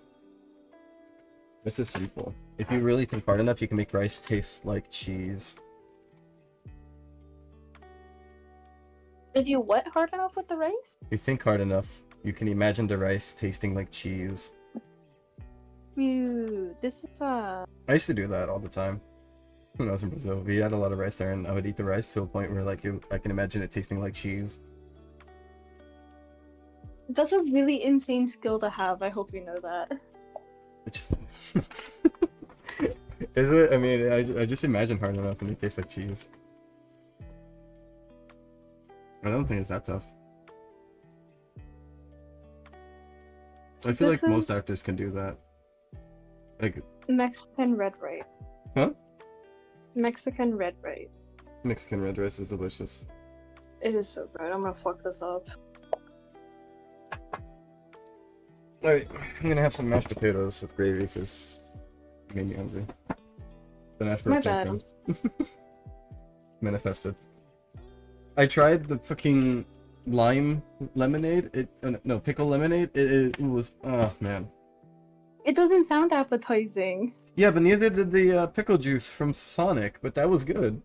[SPEAKER 1] Rice is simple. If you really think hard enough, you can make rice taste like cheese.
[SPEAKER 6] If you wet hard enough with the rice?
[SPEAKER 1] If you think hard enough, you can imagine the rice tasting like cheese.
[SPEAKER 6] Ew, this is
[SPEAKER 1] I used to do that all the time. When I was in Brazil, we had a lot of rice there, and I would eat the rice to a point where, like, I can imagine it tasting like cheese.
[SPEAKER 6] That's a really insane skill to have. I hope you know that.
[SPEAKER 1] It just... Is it? I mean, I just imagine hard enough and it tastes like cheese. I don't think it's that tough. I feel
[SPEAKER 6] This
[SPEAKER 1] like most
[SPEAKER 6] is-
[SPEAKER 1] actors can do that. Like,
[SPEAKER 6] Mexican red rice.
[SPEAKER 1] huh?
[SPEAKER 6] Mexican red rice.
[SPEAKER 1] Mexican red rice is delicious.
[SPEAKER 6] It is so good. I'm gonna fuck this up.
[SPEAKER 1] Alright, I'm gonna have some mashed potatoes with gravy because it made me hungry. Then after
[SPEAKER 6] My
[SPEAKER 1] a
[SPEAKER 6] bad.
[SPEAKER 1] manifested. I tried the fucking lime lemonade. No, pickle lemonade. It was, oh man.
[SPEAKER 6] It doesn't sound appetizing.
[SPEAKER 1] Yeah, but neither did the pickle juice from Sonic, but that was good.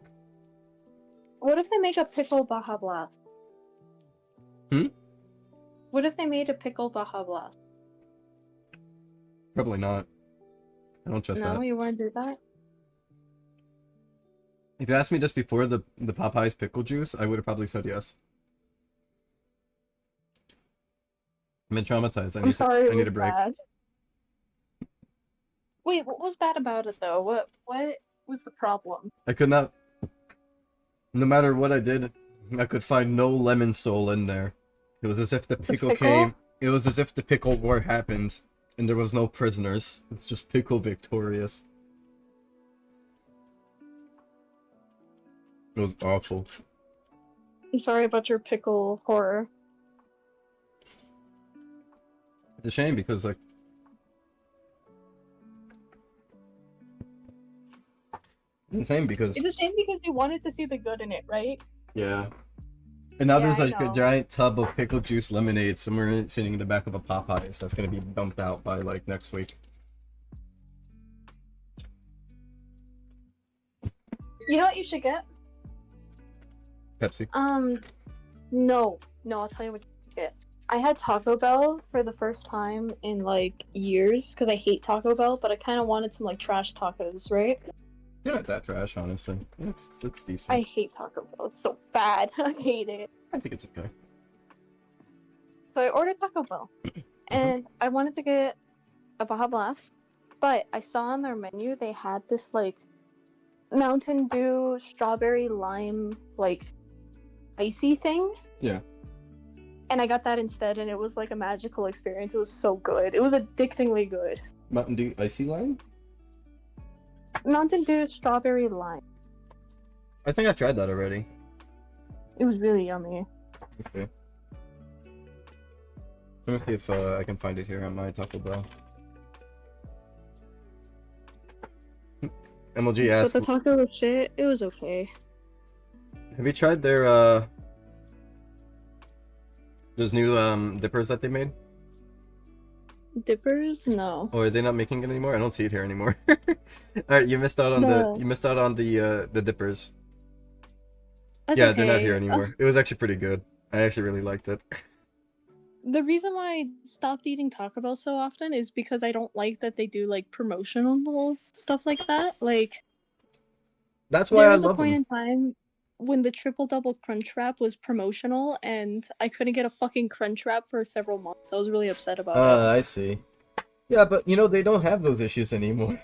[SPEAKER 6] What if they make a pickle Baja Blast?
[SPEAKER 1] Hmm?
[SPEAKER 6] What if they made a pickle Baja Blast?
[SPEAKER 1] Probably not. I don't trust
[SPEAKER 6] No,
[SPEAKER 1] that.
[SPEAKER 6] you want to do that?
[SPEAKER 1] If you asked me just before the Popeyes pickle juice, I would have probably said yes. I've been traumatized.
[SPEAKER 6] I'm sorry.
[SPEAKER 1] I need a break.
[SPEAKER 6] Bad. Wait, what was bad about it though? What was the problem?
[SPEAKER 1] I could not. No matter what I did, I could find no lemon soul in there. It was as if the pickle
[SPEAKER 6] pickle?
[SPEAKER 1] came. It was as if the pickle war happened, and there was no prisoners. It's just pickle victorious. It was awful.
[SPEAKER 6] I'm sorry about your pickle horror.
[SPEAKER 1] It's a shame because, like, it's insane because,
[SPEAKER 6] It's a shame because you wanted to see the good in it, right?
[SPEAKER 1] yeah. And now
[SPEAKER 6] Yeah,
[SPEAKER 1] there's
[SPEAKER 6] I
[SPEAKER 1] like a
[SPEAKER 6] know.
[SPEAKER 1] giant tub of pickle juice lemonade somewhere sitting in the back of a Popeyes that's gonna be dumped out by like next week.
[SPEAKER 6] You know what you should get?
[SPEAKER 1] Pepsi.
[SPEAKER 6] No, I'll tell you what you get. I had Taco Bell for the first time in like years because I hate Taco Bell, but I kind of wanted some like trash tacos, right?
[SPEAKER 1] You're not that trash, honestly. It's decent.
[SPEAKER 6] I hate Taco Bell. It's so bad. I hate it.
[SPEAKER 1] I think it's okay.
[SPEAKER 6] So I ordered Taco Bell, and I wanted to get a Baja Blast, but I saw on their menu they had this like Mountain Dew strawberry lime like icy thing.
[SPEAKER 1] Yeah.
[SPEAKER 6] And I got that instead, and it was like a magical experience. It was so good. It was addictingly good.
[SPEAKER 1] Mountain Dew Icy Lime?
[SPEAKER 6] Mountain Dew strawberry lime.
[SPEAKER 1] I think I tried that already.
[SPEAKER 6] It was really yummy.
[SPEAKER 1] Let's see. Let me see if I can find it here on my Taco Bell. MLG
[SPEAKER 6] But
[SPEAKER 1] asked,
[SPEAKER 6] the taco was shit. It was okay.
[SPEAKER 1] have you tried their those new dippers that they made?
[SPEAKER 6] Dippers? No.
[SPEAKER 1] Or are they not making it anymore? I don't see it here anymore. Alright, you missed out on
[SPEAKER 6] No.
[SPEAKER 1] the dippers.
[SPEAKER 6] That's
[SPEAKER 1] Yeah, they're not
[SPEAKER 6] okay.
[SPEAKER 1] here anymore. It was actually pretty good. I actually really liked it.
[SPEAKER 6] The reason why I stopped eating Taco Bell so often is because I don't like that they do like promotional stuff like that. Like
[SPEAKER 1] That's why
[SPEAKER 6] there
[SPEAKER 1] I
[SPEAKER 6] was a
[SPEAKER 1] love
[SPEAKER 6] point
[SPEAKER 1] them.
[SPEAKER 6] in time when the triple double crunch wrap was promotional and I couldn't get a fucking crunch wrap for several months. I was really upset about it.
[SPEAKER 1] I see. Yeah, but you know, they don't have those issues anymore.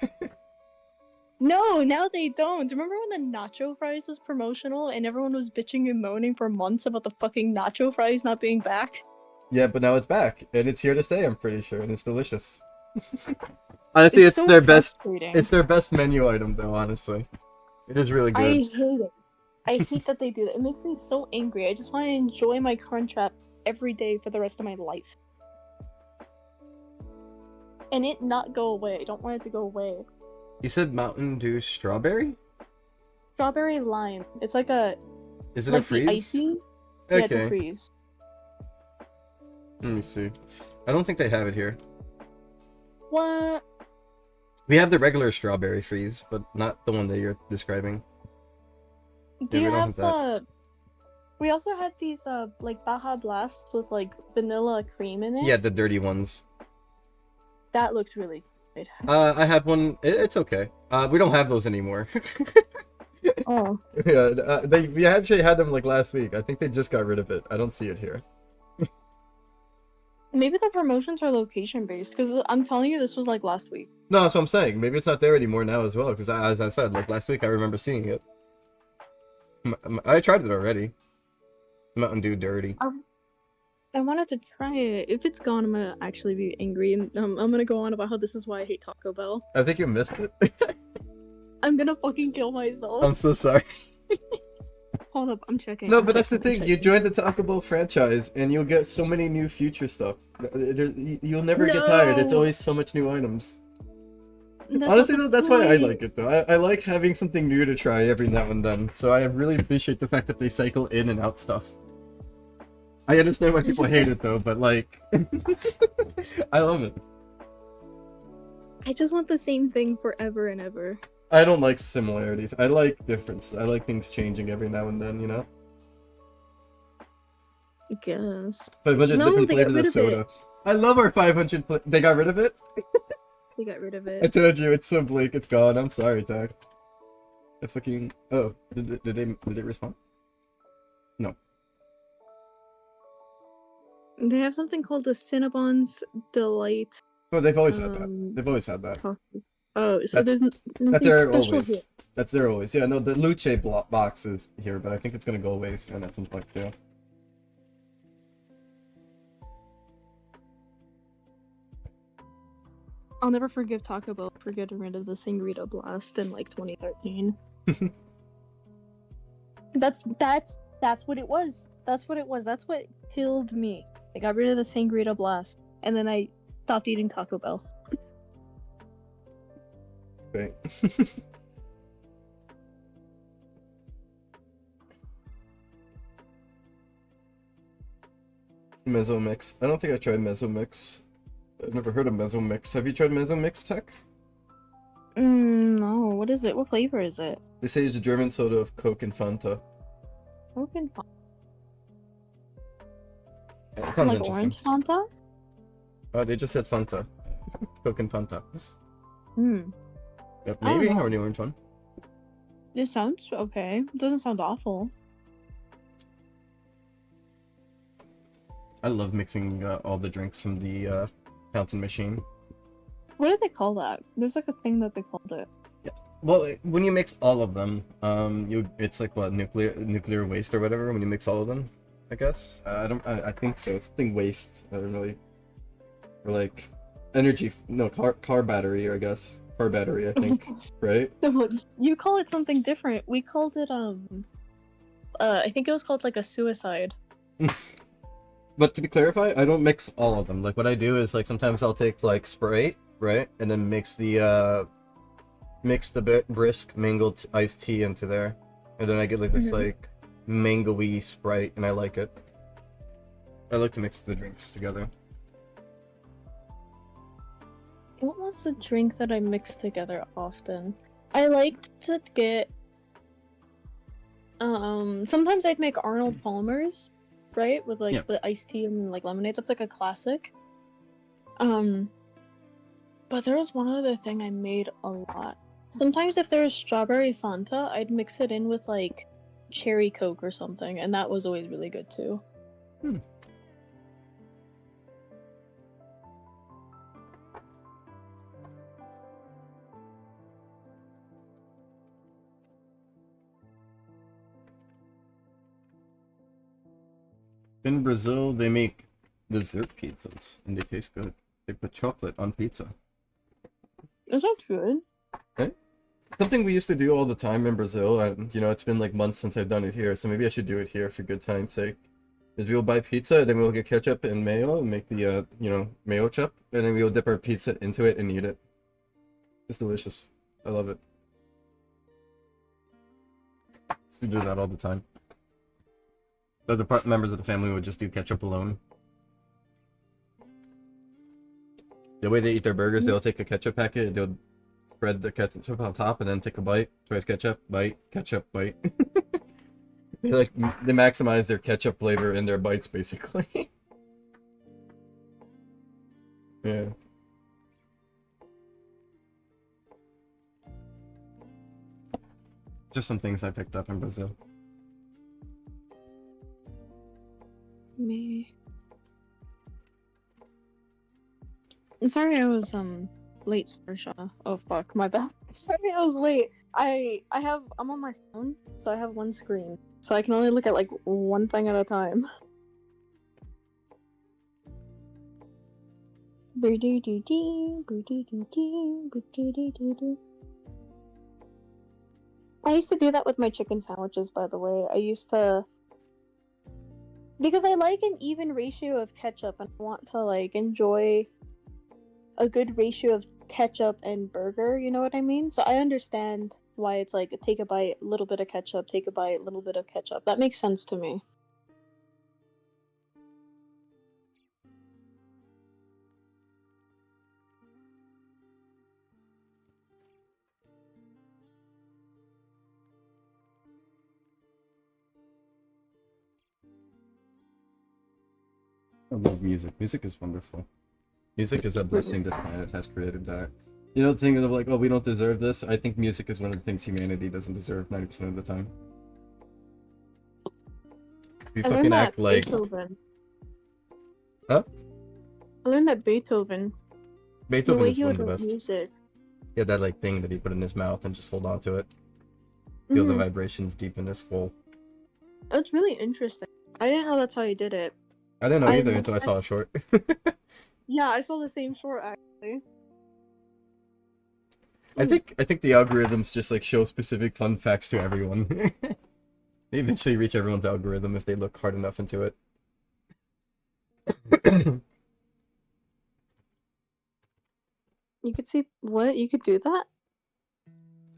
[SPEAKER 6] No, now they don't. Remember when the nacho fries was promotional and everyone was bitching and moaning for months about the fucking nacho fries not being back?
[SPEAKER 1] Yeah, but now it's back, and it's here to stay, I'm pretty sure, and it's delicious. Honestly,
[SPEAKER 6] It's
[SPEAKER 1] it's
[SPEAKER 6] so
[SPEAKER 1] their best.
[SPEAKER 6] frustrating.
[SPEAKER 1] It's their best menu item, though. Honestly, it is really
[SPEAKER 6] I
[SPEAKER 1] good.
[SPEAKER 6] hate it. I hate that they do that. It makes me so angry. I just want to enjoy my Crunchwrap every day for the rest of my life. And it not go away. I don't want it to go away.
[SPEAKER 1] You said Mountain Dew strawberry?
[SPEAKER 6] Strawberry lime. It's like a
[SPEAKER 1] Is it
[SPEAKER 6] like
[SPEAKER 1] a freeze?
[SPEAKER 6] the icy. Yeah, it's a
[SPEAKER 1] Okay.
[SPEAKER 6] freeze.
[SPEAKER 1] Let me see. I don't think they have it here.
[SPEAKER 6] What?
[SPEAKER 1] We have the regular strawberry freeze, but not the one that you're describing.
[SPEAKER 6] Do
[SPEAKER 1] we
[SPEAKER 6] you
[SPEAKER 1] don't
[SPEAKER 6] have
[SPEAKER 1] have
[SPEAKER 6] the? We also had these like Baja Blasts with like vanilla cream in it.
[SPEAKER 1] Yeah, the dirty ones.
[SPEAKER 6] That looked really good.
[SPEAKER 1] I had one. It's okay. We don't have those anymore.
[SPEAKER 6] Oh.
[SPEAKER 1] Yeah, we actually had them like last week. I think they just got rid of it. I don't see it here.
[SPEAKER 6] Maybe the promotions are location based, because I'm telling you, this was like last week.
[SPEAKER 1] No, that's what I'm saying. Maybe it's not there anymore now as well. Because as I said, like last week, I remember seeing it. I tried it already. Mountain Dew dirty.
[SPEAKER 6] I wanted to try it. If it's gone, I'm gonna actually be angry, and I'm gonna go on about how this is why I hate Taco Bell.
[SPEAKER 1] I think you missed it.
[SPEAKER 6] I'm gonna fucking kill myself.
[SPEAKER 1] I'm so sorry.
[SPEAKER 6] Hold up, I'm checking.
[SPEAKER 1] No,
[SPEAKER 6] I'm
[SPEAKER 1] but that's the
[SPEAKER 6] checking,
[SPEAKER 1] thing.
[SPEAKER 6] I'm
[SPEAKER 1] You
[SPEAKER 6] checking.
[SPEAKER 1] join the Taco Bell franchise, and you'll get so many new future stuff. You'll never get tired. It's
[SPEAKER 6] No!
[SPEAKER 1] always so much new items.
[SPEAKER 6] That's not
[SPEAKER 1] Honestly,
[SPEAKER 6] the
[SPEAKER 1] though, that's why I
[SPEAKER 6] point.
[SPEAKER 1] like it, though. I like having something new to try every now and then. So I really appreciate the fact that they cycle in and out stuff. I understand why people hate it, though, but like, I love it.
[SPEAKER 6] I just want the same thing forever and ever.
[SPEAKER 1] I don't like similarities. I like difference. I like things changing every now and then, you know?
[SPEAKER 6] I guess.
[SPEAKER 1] 500
[SPEAKER 6] No,
[SPEAKER 1] different
[SPEAKER 6] they got
[SPEAKER 1] flavors
[SPEAKER 6] rid
[SPEAKER 1] of
[SPEAKER 6] of
[SPEAKER 1] soda.
[SPEAKER 6] it.
[SPEAKER 1] I love our 500 They got rid of it?
[SPEAKER 6] They got rid of
[SPEAKER 1] I
[SPEAKER 6] it.
[SPEAKER 1] told you, it's so bleak, it's gone. I'm sorry, Tag. I fucking... Oh, did they respond? No.
[SPEAKER 6] They have something called the Cinnabon's Delight.
[SPEAKER 1] Oh, they've always had that. They've always had that.
[SPEAKER 6] Coffee. Oh, so
[SPEAKER 1] That's-
[SPEAKER 6] there's nothing
[SPEAKER 1] That's there
[SPEAKER 6] special
[SPEAKER 1] always.
[SPEAKER 6] here.
[SPEAKER 1] That's there always. Yeah, no, the Luce box is here, but I think it's gonna go away soon at some point, too.
[SPEAKER 6] I'll never forgive Taco Bell for getting rid of the Sangrita Blast in like 2013. That's what it was. That's what it was. That's what killed me. They got rid of the Sangrita Blast, and then I stopped eating Taco Bell.
[SPEAKER 1] Great. Mezzo Mix. I don't think I tried Mezzo Mix. I've never heard of Mezzo Mix. Have you tried Mezzo Mix, Tech?
[SPEAKER 6] No, what is it? What flavor is it?
[SPEAKER 1] They say it's a German soda of Coke and Fanta.
[SPEAKER 6] Open
[SPEAKER 1] Yeah, it sounds
[SPEAKER 6] like
[SPEAKER 1] interesting.
[SPEAKER 6] orange Fanta?
[SPEAKER 1] Oh, they just said Fanta. Coke and Fanta.
[SPEAKER 6] Hmm.
[SPEAKER 1] Yep,
[SPEAKER 6] I don't
[SPEAKER 1] maybe,
[SPEAKER 6] know.
[SPEAKER 1] or the orange one.
[SPEAKER 6] It sounds okay. It doesn't sound awful.
[SPEAKER 1] I love mixing all the drinks from the fountain machine.
[SPEAKER 6] What do they call that? There's like a thing that they called it.
[SPEAKER 1] Well, when you mix all of them, it's like what, nuclear waste or whatever. When you mix all of them, I guess. I think so. It's something waste. I don't really. Or like, energy. No, car battery. I guess car battery. I think, right?
[SPEAKER 6] No, you call it something different. We called it I think it was called like a suicide.
[SPEAKER 1] But to be clarified, I don't mix all of them. Like what I do is like sometimes I'll take like Sprite, right, and then mix the brisk mango iced tea into there, and then I get like this like mango-y Sprite, and I like it. I like to mix the drinks together.
[SPEAKER 6] What was the drink that I mixed together often? I liked to get sometimes I'd make Arnold Palmer's right? With like
[SPEAKER 1] Yeah.
[SPEAKER 6] the iced tea and like lemonade. That's like a classic. But there was one other thing I made a lot. Sometimes if there was strawberry Fanta, I'd mix it in with like cherry Coke or something, and that was always really good too.
[SPEAKER 1] In Brazil, they make dessert pizzas, and they taste good. They put chocolate on pizza.
[SPEAKER 6] Is that good?
[SPEAKER 1] Something we used to do all the time in Brazil, and you know, it's been like months since I've done it here, so maybe I should do it here for good time's sake. Is we'll buy pizza, then we'll get ketchup and mayo, and make the you know, mayo chip, and then we'll dip our pizza into it and eat it. It's delicious. I love it. Used to do that all the time. The other members of the family would just do ketchup alone. The way they eat their burgers, they'll take a ketchup packet, they'll spread the ketchup on top, and then take a bite. Try ketchup, bite, ketchup, bite. They maximize their ketchup flavor in their bites, basically. Yeah. Just some things I picked up in Brazil.
[SPEAKER 6] Me. I'm sorry I was late, Starshaw. Oh fuck, my bad. Sorry I was late. I'm on my phone, so I have one screen. So I can only look at like one thing at a time. I used to do that with my chicken sandwiches, by the way. Because I like an even ratio of ketchup and I want to like enjoy a good ratio of ketchup and burger, you know what I mean? So I understand why it's like take a bite, a little bit of ketchup, take a bite, a little bit of ketchup. That makes sense to me.
[SPEAKER 1] I love music. Music is wonderful. Music is a blessing this planet has created that. You know the thing of like, oh, we don't deserve this? I think music is one of the things humanity doesn't deserve 90% of the time. We
[SPEAKER 6] I
[SPEAKER 1] fucking
[SPEAKER 6] learned that
[SPEAKER 1] act like...
[SPEAKER 6] Beethoven.
[SPEAKER 1] Huh?
[SPEAKER 6] I learned that Beethoven.
[SPEAKER 1] Beethoven
[SPEAKER 6] the way
[SPEAKER 1] is
[SPEAKER 6] he
[SPEAKER 1] one
[SPEAKER 6] would
[SPEAKER 1] of the
[SPEAKER 6] write
[SPEAKER 1] best.
[SPEAKER 6] music.
[SPEAKER 1] He had that like thing that he put in his mouth and just hold on to it. Feel the vibrations deep in his skull.
[SPEAKER 6] That's really interesting. I didn't know that's how he did it.
[SPEAKER 1] I didn't know either until I saw a short.
[SPEAKER 6] Yeah, I saw the same short actually.
[SPEAKER 1] I think the algorithms just like show specific fun facts to everyone. They eventually reach everyone's algorithm if they look hard enough into it.
[SPEAKER 6] You could see what? You could do that?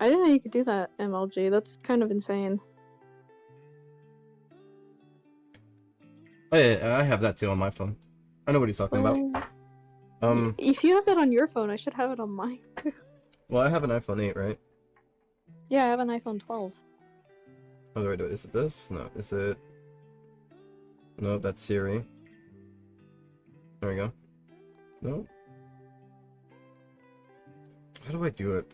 [SPEAKER 6] I didn't know you could do that, MLG. That's kind of insane.
[SPEAKER 1] Oh, yeah, I have that too on my phone. I know what he's talking about.
[SPEAKER 6] If you have that on your phone, I should have it on mine too.
[SPEAKER 1] Well, I have an iPhone 8, right?
[SPEAKER 6] Yeah, I have an iPhone 12.
[SPEAKER 1] How do I do it? Is it this? No, is it... No, that's Siri. There we go. No. How do I do it?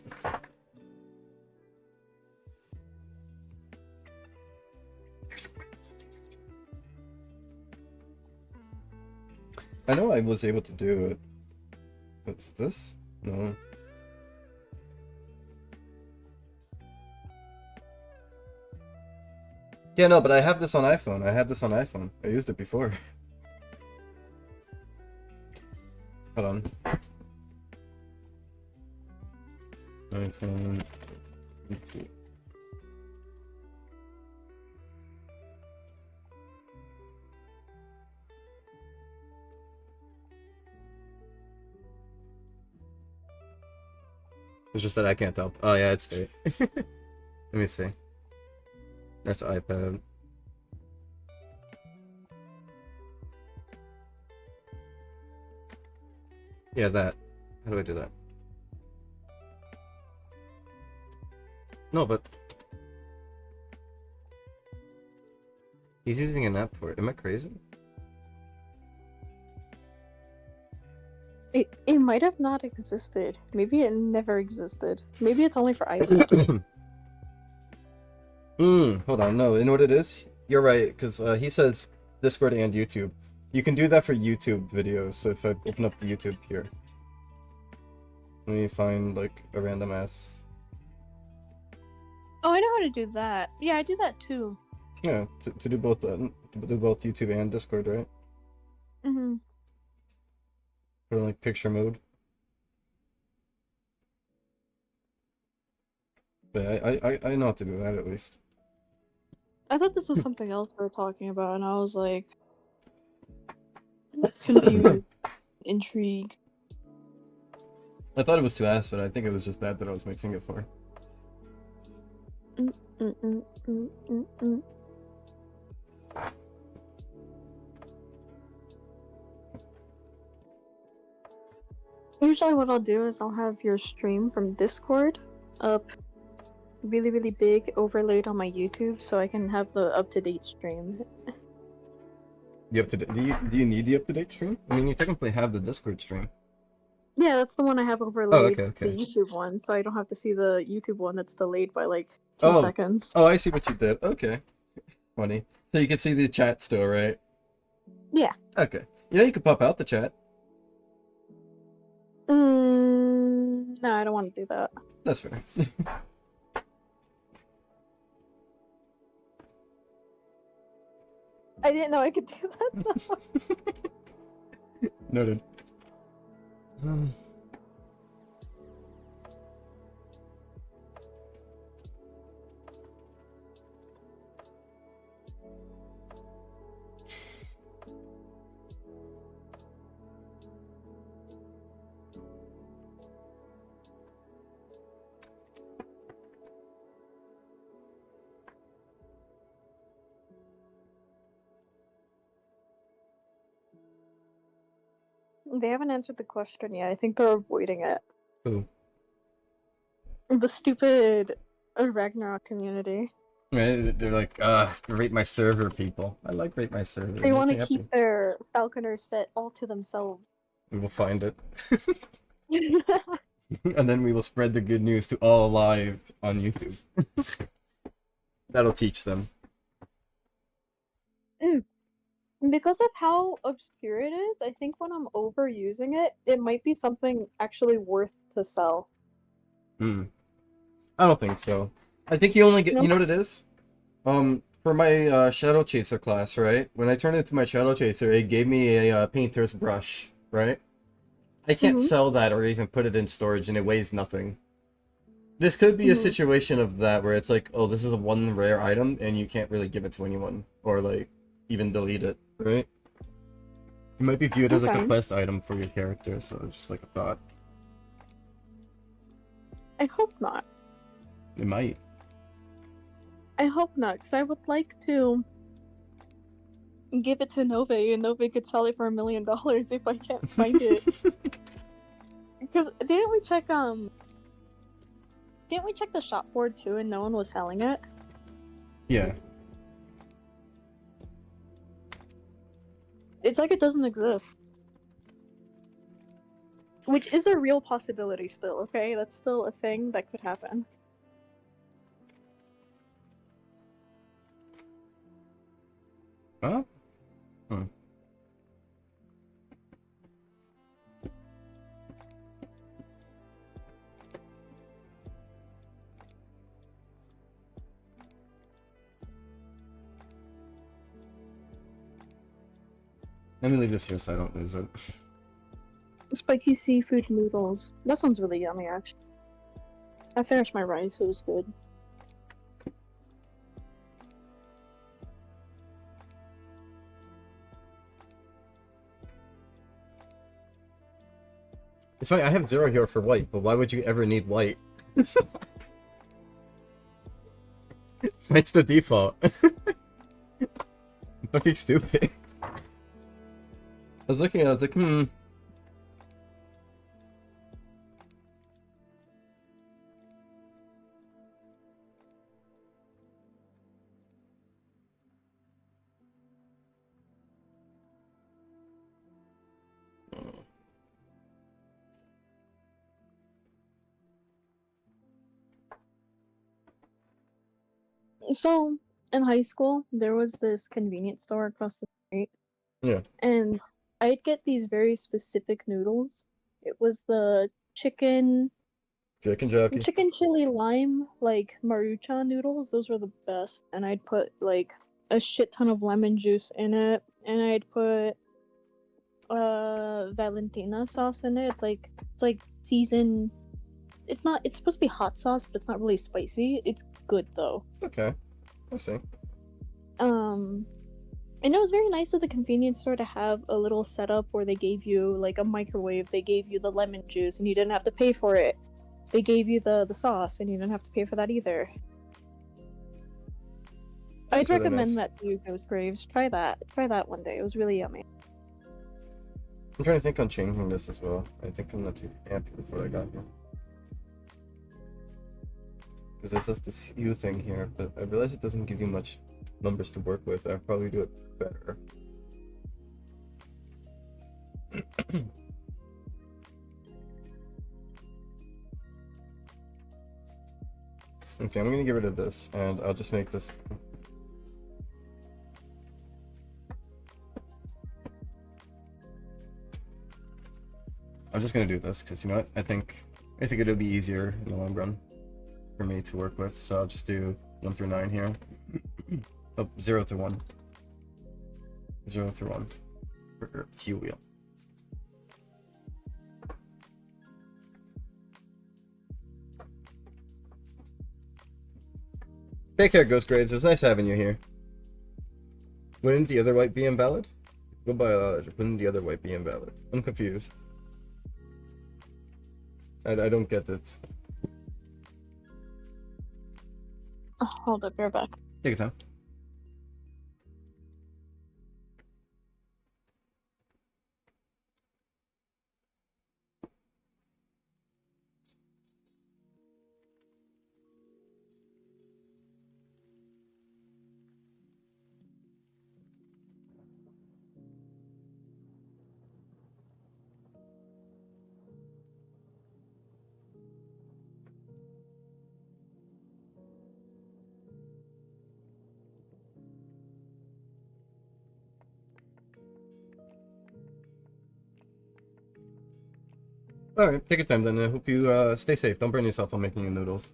[SPEAKER 1] I know I was able to do it. What's this? No. Yeah, no, but I have this on iPhone. I had this on iPhone. I used it before. Hold on. iPhone. Let's see. It's just that I can't tell. Oh yeah, it's fake. Let me see. That's iPad. Yeah, that. How do I do that? No, but... He's using an app for it. Am I crazy?
[SPEAKER 6] It might have not existed. Maybe it never existed. Maybe it's only for iPad.
[SPEAKER 1] Hold on. No, you know what it is? You're right, because he says Discord and YouTube. You can do that for YouTube videos. So if I open up the YouTube here, let me find like a random ass.
[SPEAKER 6] Oh, I know how to do that. Yeah, I do that too.
[SPEAKER 1] Yeah, to do both YouTube and Discord, right?
[SPEAKER 6] Mm-hmm.
[SPEAKER 1] Put in like picture mode. But I know how to do that at least.
[SPEAKER 6] I thought this was something else we were talking about, and I was like confused, intrigued.
[SPEAKER 1] I thought it was to ask, but I think it was just that I was mixing it for.
[SPEAKER 6] Mm-mm-mm-mm-mm. Usually what I'll do is I'll have your stream from Discord up really, really big, overlaid on my YouTube, so I can have the up-to-date stream.
[SPEAKER 1] The up-to-date. Do you need the up-to-date stream? I mean, you technically have the Discord stream.
[SPEAKER 6] Yeah, that's the one I have overlaid,
[SPEAKER 1] okay.
[SPEAKER 6] the YouTube one, so I don't have to see the YouTube one that's delayed by like 2 seconds.
[SPEAKER 1] Oh, I see what you did. Okay. Funny. So you can see the chat still, right?
[SPEAKER 6] Yeah.
[SPEAKER 1] Okay. You know, you can pop out the chat.
[SPEAKER 6] No, I don't want to do that.
[SPEAKER 1] That's fair.
[SPEAKER 6] I didn't know I could do that though.
[SPEAKER 1] Noted.
[SPEAKER 6] They haven't answered the question yet. I think they're avoiding it.
[SPEAKER 1] Who?
[SPEAKER 6] The stupid Ragnarok community.
[SPEAKER 1] Right? They're like, rate my server people. I like rate my server.
[SPEAKER 6] They want to keep their Falconer set all to themselves.
[SPEAKER 1] We will find it. And then we will spread the good news to all live on YouTube. That'll teach them.
[SPEAKER 6] Because of how obscure it is, I think when I'm overusing it, it might be something actually worth to sell.
[SPEAKER 1] I don't think so. I think you only get, you know what it is? For my Shadow Chaser class, right? When I turned it into my Shadow Chaser, it gave me a painter's brush, right? I can't sell that or even put it in storage, and it weighs nothing. This could be a situation of that where it's like, oh, this is a one rare item, and you can't really give it to anyone, or like even delete it, right? It might be viewed as like a quest item for your character, so just like a thought.
[SPEAKER 6] I hope not.
[SPEAKER 1] It might.
[SPEAKER 6] I hope not, because I would like to give it to Nove, and Nove could sell it for $1 million if I can't find it. Because didn't we check the shop board too, and no one was selling it?
[SPEAKER 1] Yeah.
[SPEAKER 6] It's like it doesn't exist. Which is a real possibility still, okay? That's still a thing that could happen.
[SPEAKER 1] Huh? Let me leave this here so I don't lose it.
[SPEAKER 6] Spiky seafood noodles. That sounds really yummy, actually. I finished my rice, it was good.
[SPEAKER 1] It's funny, I have 0 here for white, but why would you ever need white? White's the default. Fucking stupid. I was looking at it, I was like,
[SPEAKER 6] So in high school, there was this convenience store across the street,
[SPEAKER 1] Yeah.
[SPEAKER 6] and I'd get these very specific noodles. It was the chicken
[SPEAKER 1] Chicken jockey.
[SPEAKER 6] chicken chili lime, like maruchan noodles. Those were the best, and I'd put like a shit ton of lemon juice in it, and I'd put Valentina sauce in it. It's like seasoned. It's supposed to be hot sauce, but it's not really spicy. It's good though.
[SPEAKER 1] Okay. I see.
[SPEAKER 6] And it was very nice of the convenience store to have a little setup where they gave you like a microwave, they gave you the lemon juice, and you didn't have to pay for it. They gave you the sauce, and you didn't have to pay for that either.
[SPEAKER 1] That's
[SPEAKER 6] I'd
[SPEAKER 1] really
[SPEAKER 6] recommend
[SPEAKER 1] nice.
[SPEAKER 6] that to you, Ghost Graves. Try that. Try that one day. It was really yummy.
[SPEAKER 1] I'm trying to think on changing this as well. I think I'm not too happy with what I got here. Because there's just this hue thing here, but I realize it doesn't give you much numbers to work with. I'll probably do it better. Okay, I'm gonna get rid of this, and I'll just make this. I'm just gonna do this because you know what? I think it'll be easier in the long run for me to work with. So I'll just do 1 through 9 here. Oh, 0 to 1. 0 through 1 for hue wheel. Take care, Ghost Grades. It was nice having you here. Wouldn't the other white be invalid? Goodbye, wouldn't the other white be invalid? I'm confused. I don't get it.
[SPEAKER 6] Oh, hold up, you're back.
[SPEAKER 1] Take your time. Alright, take your time then. I hope you stay safe. Don't burn yourself on making your noodles.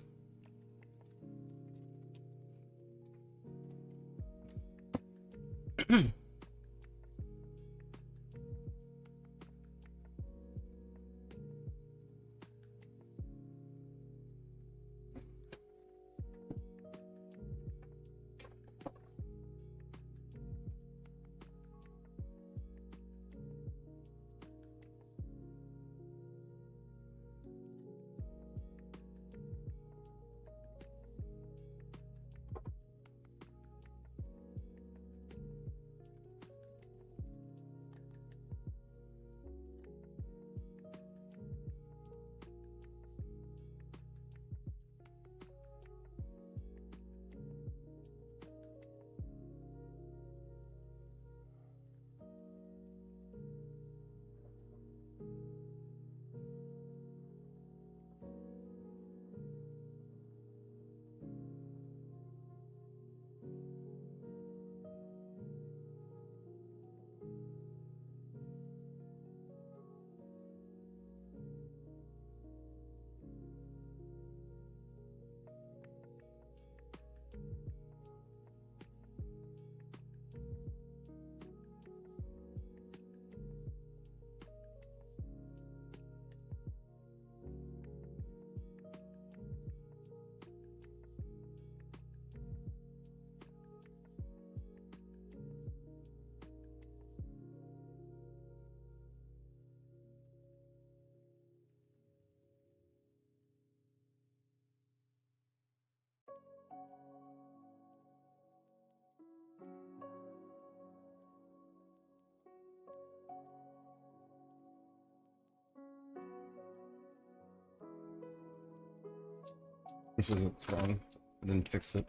[SPEAKER 1] This was wrong. I didn't fix it.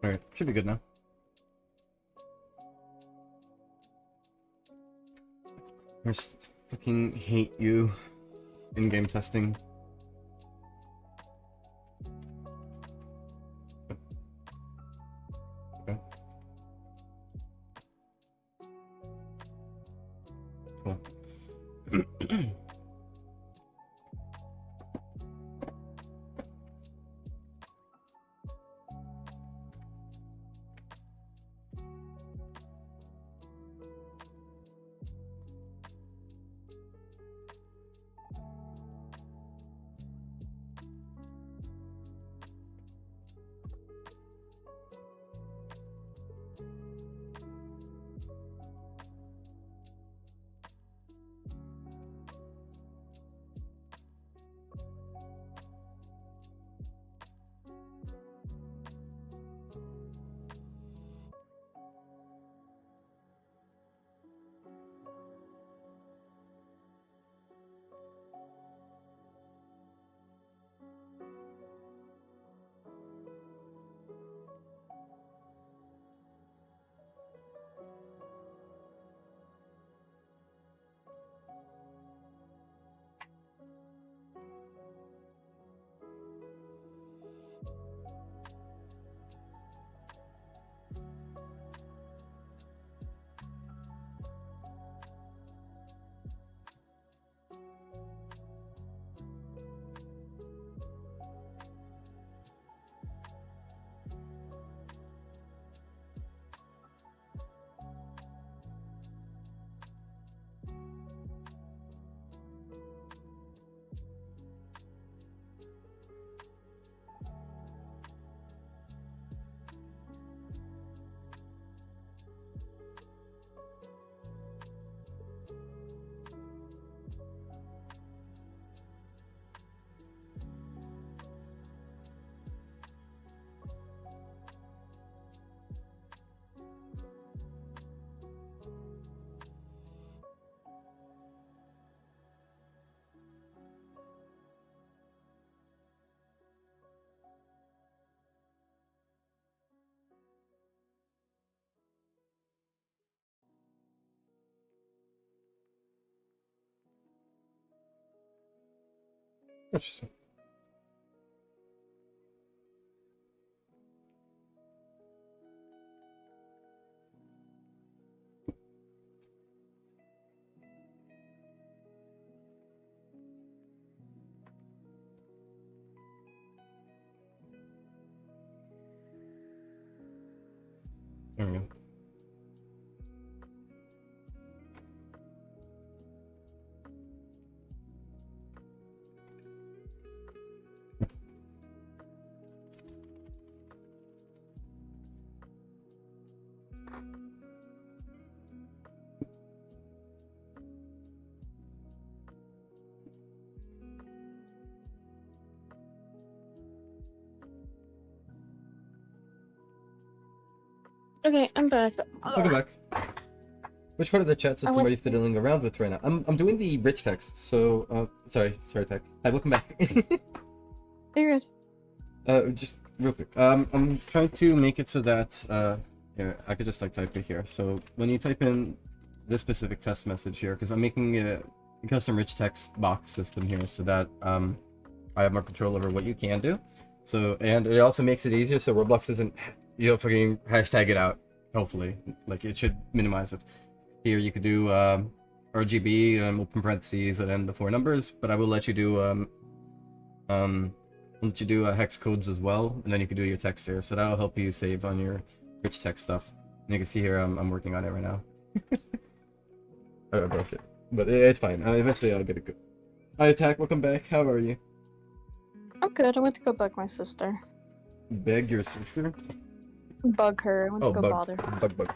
[SPEAKER 1] Alright, should be good now. I just fucking hate you in game testing. cool. Interesting. There we go.
[SPEAKER 6] Okay, I'm back.
[SPEAKER 1] Welcome back. Which part of the chat system
[SPEAKER 6] went
[SPEAKER 1] are you
[SPEAKER 6] to-
[SPEAKER 1] fiddling around with right now? I'm doing the rich text, so sorry, Tech. Hi, welcome back.
[SPEAKER 6] You're good.
[SPEAKER 1] Just real quick. I'm trying to make it so that here, I could just like type it here. So when you type in this specific test message here, because I'm making a custom rich text box system here, so that I have more control over what you can do. So, and it also makes it easier so Roblox doesn't, fucking hashtag it out. Hopefully, like it should minimize it. Here you could do RGB and open parentheses and then the 4 numbers, but I will let you do hex codes as well, and then you can do your text here. So that'll help you save on your rich text stuff. And you can see here I'm working on it right now. I broke it, but it's fine. Eventually I'll get it good. Hi, Attack. Welcome back. How are you?
[SPEAKER 6] I'm good. I went to go bug my sister.
[SPEAKER 1] Beg your sister?
[SPEAKER 6] Bug her. I went to go
[SPEAKER 1] bug.
[SPEAKER 6] bother.
[SPEAKER 1] Bug.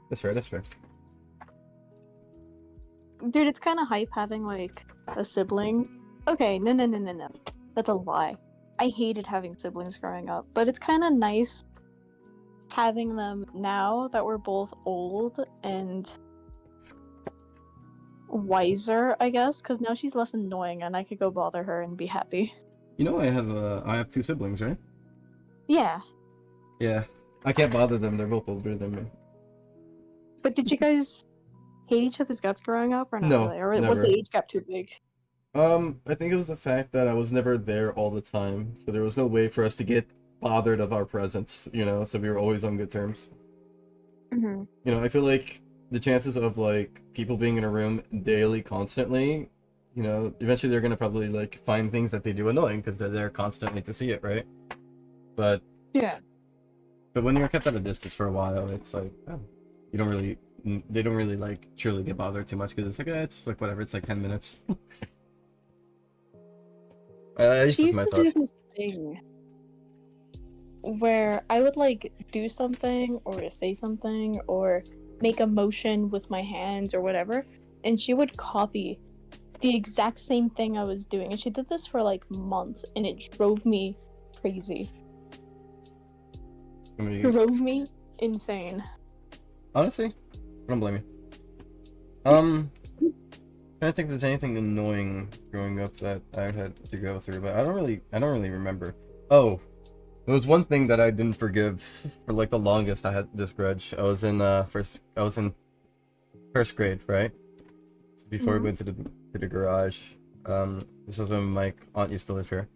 [SPEAKER 1] That's fair. That's fair.
[SPEAKER 6] Dude, it's kind of hype having like a sibling. Okay, no. That's a lie. I hated having siblings growing up, but it's kind of nice having them now that we're both old and wiser, I guess, because now she's less annoying and I could go bother her and be happy.
[SPEAKER 1] You know I have 2 siblings, right?
[SPEAKER 6] Yeah,
[SPEAKER 1] Yeah. I can't bother them. They're both older than me.
[SPEAKER 6] but did you guys hate each other's guts growing up or not
[SPEAKER 1] No,
[SPEAKER 6] really? Or was
[SPEAKER 1] never.
[SPEAKER 6] the age gap too big?
[SPEAKER 1] I think it was the fact that I was never there all the time, so there was no way for us to get bothered of our presence, so we were always on good terms.
[SPEAKER 6] Mm-hmm.
[SPEAKER 1] I feel like the chances of like people being in a room daily, constantly, you know, eventually they're gonna probably like find things that they do annoying because they're there constantly to see it, right? But
[SPEAKER 6] Yeah.
[SPEAKER 1] but when you're kept at a distance for a while, it's like you don't really, they don't really like truly get bothered too much because it's like it's like whatever, it's like 10 minutes. At least
[SPEAKER 6] She
[SPEAKER 1] that's
[SPEAKER 6] used
[SPEAKER 1] my
[SPEAKER 6] to
[SPEAKER 1] thought.
[SPEAKER 6] do this thing where I would like do something or say something or make a motion with my hands or whatever, and she would copy the exact same thing I was doing. And she did this for like months, and it drove me crazy.
[SPEAKER 1] I mean,
[SPEAKER 6] Drove me insane.
[SPEAKER 1] honestly, I don't blame you. Trying to think if there's anything annoying growing up that I had to go through, but I don't really remember. Oh, there was one thing that I didn't forgive for like the longest. I had this grudge. I was in first grade, right? So before we went to the garage. This was when my aunt used to live here.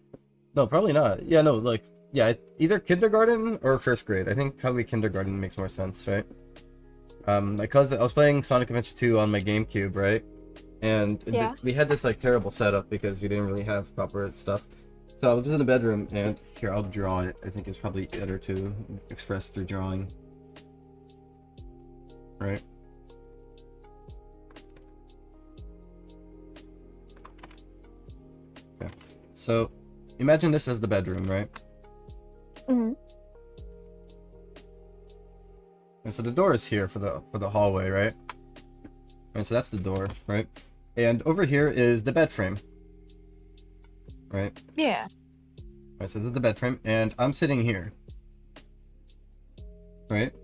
[SPEAKER 1] No, probably not. Yeah, no, like yeah, either kindergarten or first grade. I think probably kindergarten makes more sense, right? Because I was playing Sonic Adventure 2 on my GameCube, right? And
[SPEAKER 6] Yeah.
[SPEAKER 1] we had this like terrible setup because we didn't really have proper stuff. So I was in the bedroom, and here I'll draw it. I think it's probably better to express through drawing, right? Okay. So imagine this as the bedroom, right?
[SPEAKER 6] Mhm.
[SPEAKER 1] And so the door is here for the hallway, right? And so that's the door, right? And over here is the bed frame, right?
[SPEAKER 6] Yeah.
[SPEAKER 1] Right, so this is the bed frame, and I'm sitting here, right?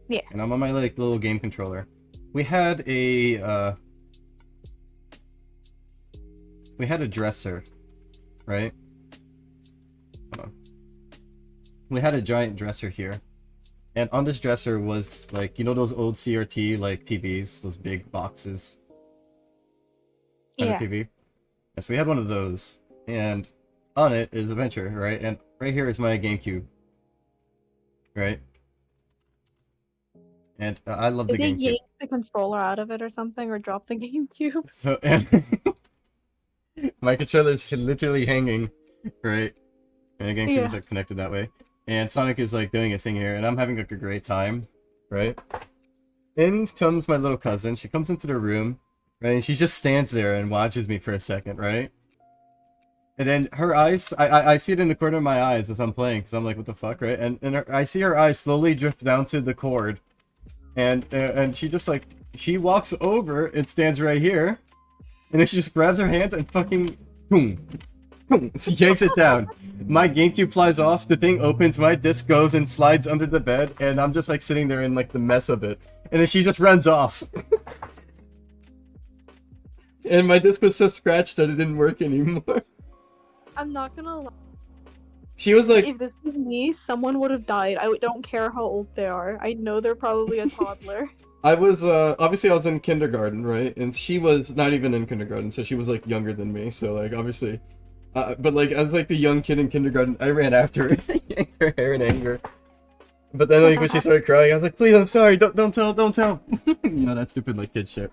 [SPEAKER 6] Yeah.
[SPEAKER 1] And I'm on my like little game controller. We had a dresser, right? Hold on. We had a giant dresser here. And on this dresser was like, you know those old CRT like TVs, those big boxes kind of
[SPEAKER 6] Yeah.
[SPEAKER 1] TV? And so we had one of those, and on it is Adventure, right? And right here is my GameCube, right? And I love the
[SPEAKER 6] Did they
[SPEAKER 1] GameCube.
[SPEAKER 6] yank the controller out of it or something, or drop the GameCube?
[SPEAKER 1] So, and my controller's literally hanging, right? And the GameCube is
[SPEAKER 6] Yeah.
[SPEAKER 1] like connected that way. And Sonic is like doing his thing here, and I'm having like a great time, right? In comes my little cousin. She comes into the room, right? And she just stands there and watches me for a second, right? And then her eyes, I see it in the corner of my eyes as I'm playing, because I'm like, what the fuck, right? And I see her eyes slowly drift down to the cord, and she just like, she walks over and stands right here, and then she just grabs her hands and fucking boom, boom, she yanks it down. My GameCube flies off, the thing opens, my disc goes and slides under the bed, and I'm just like sitting there in like the mess of it. And then she just runs off. And my disc was so scratched that it didn't work anymore.
[SPEAKER 6] I'm not gonna lie.
[SPEAKER 1] She was like,
[SPEAKER 6] If this was me, someone would have died. Don't care how old they are. I know they're probably a toddler.
[SPEAKER 1] I was, obviously I was in kindergarten, right? And she was not even in kindergarten, so she was like younger than me, so like obviously. But like, as like the young kid in kindergarten, I ran after her and yanked her hair in anger. But then like when she started crying, I was like, please, I'm sorry, don't tell. You know, that stupid like kid shit.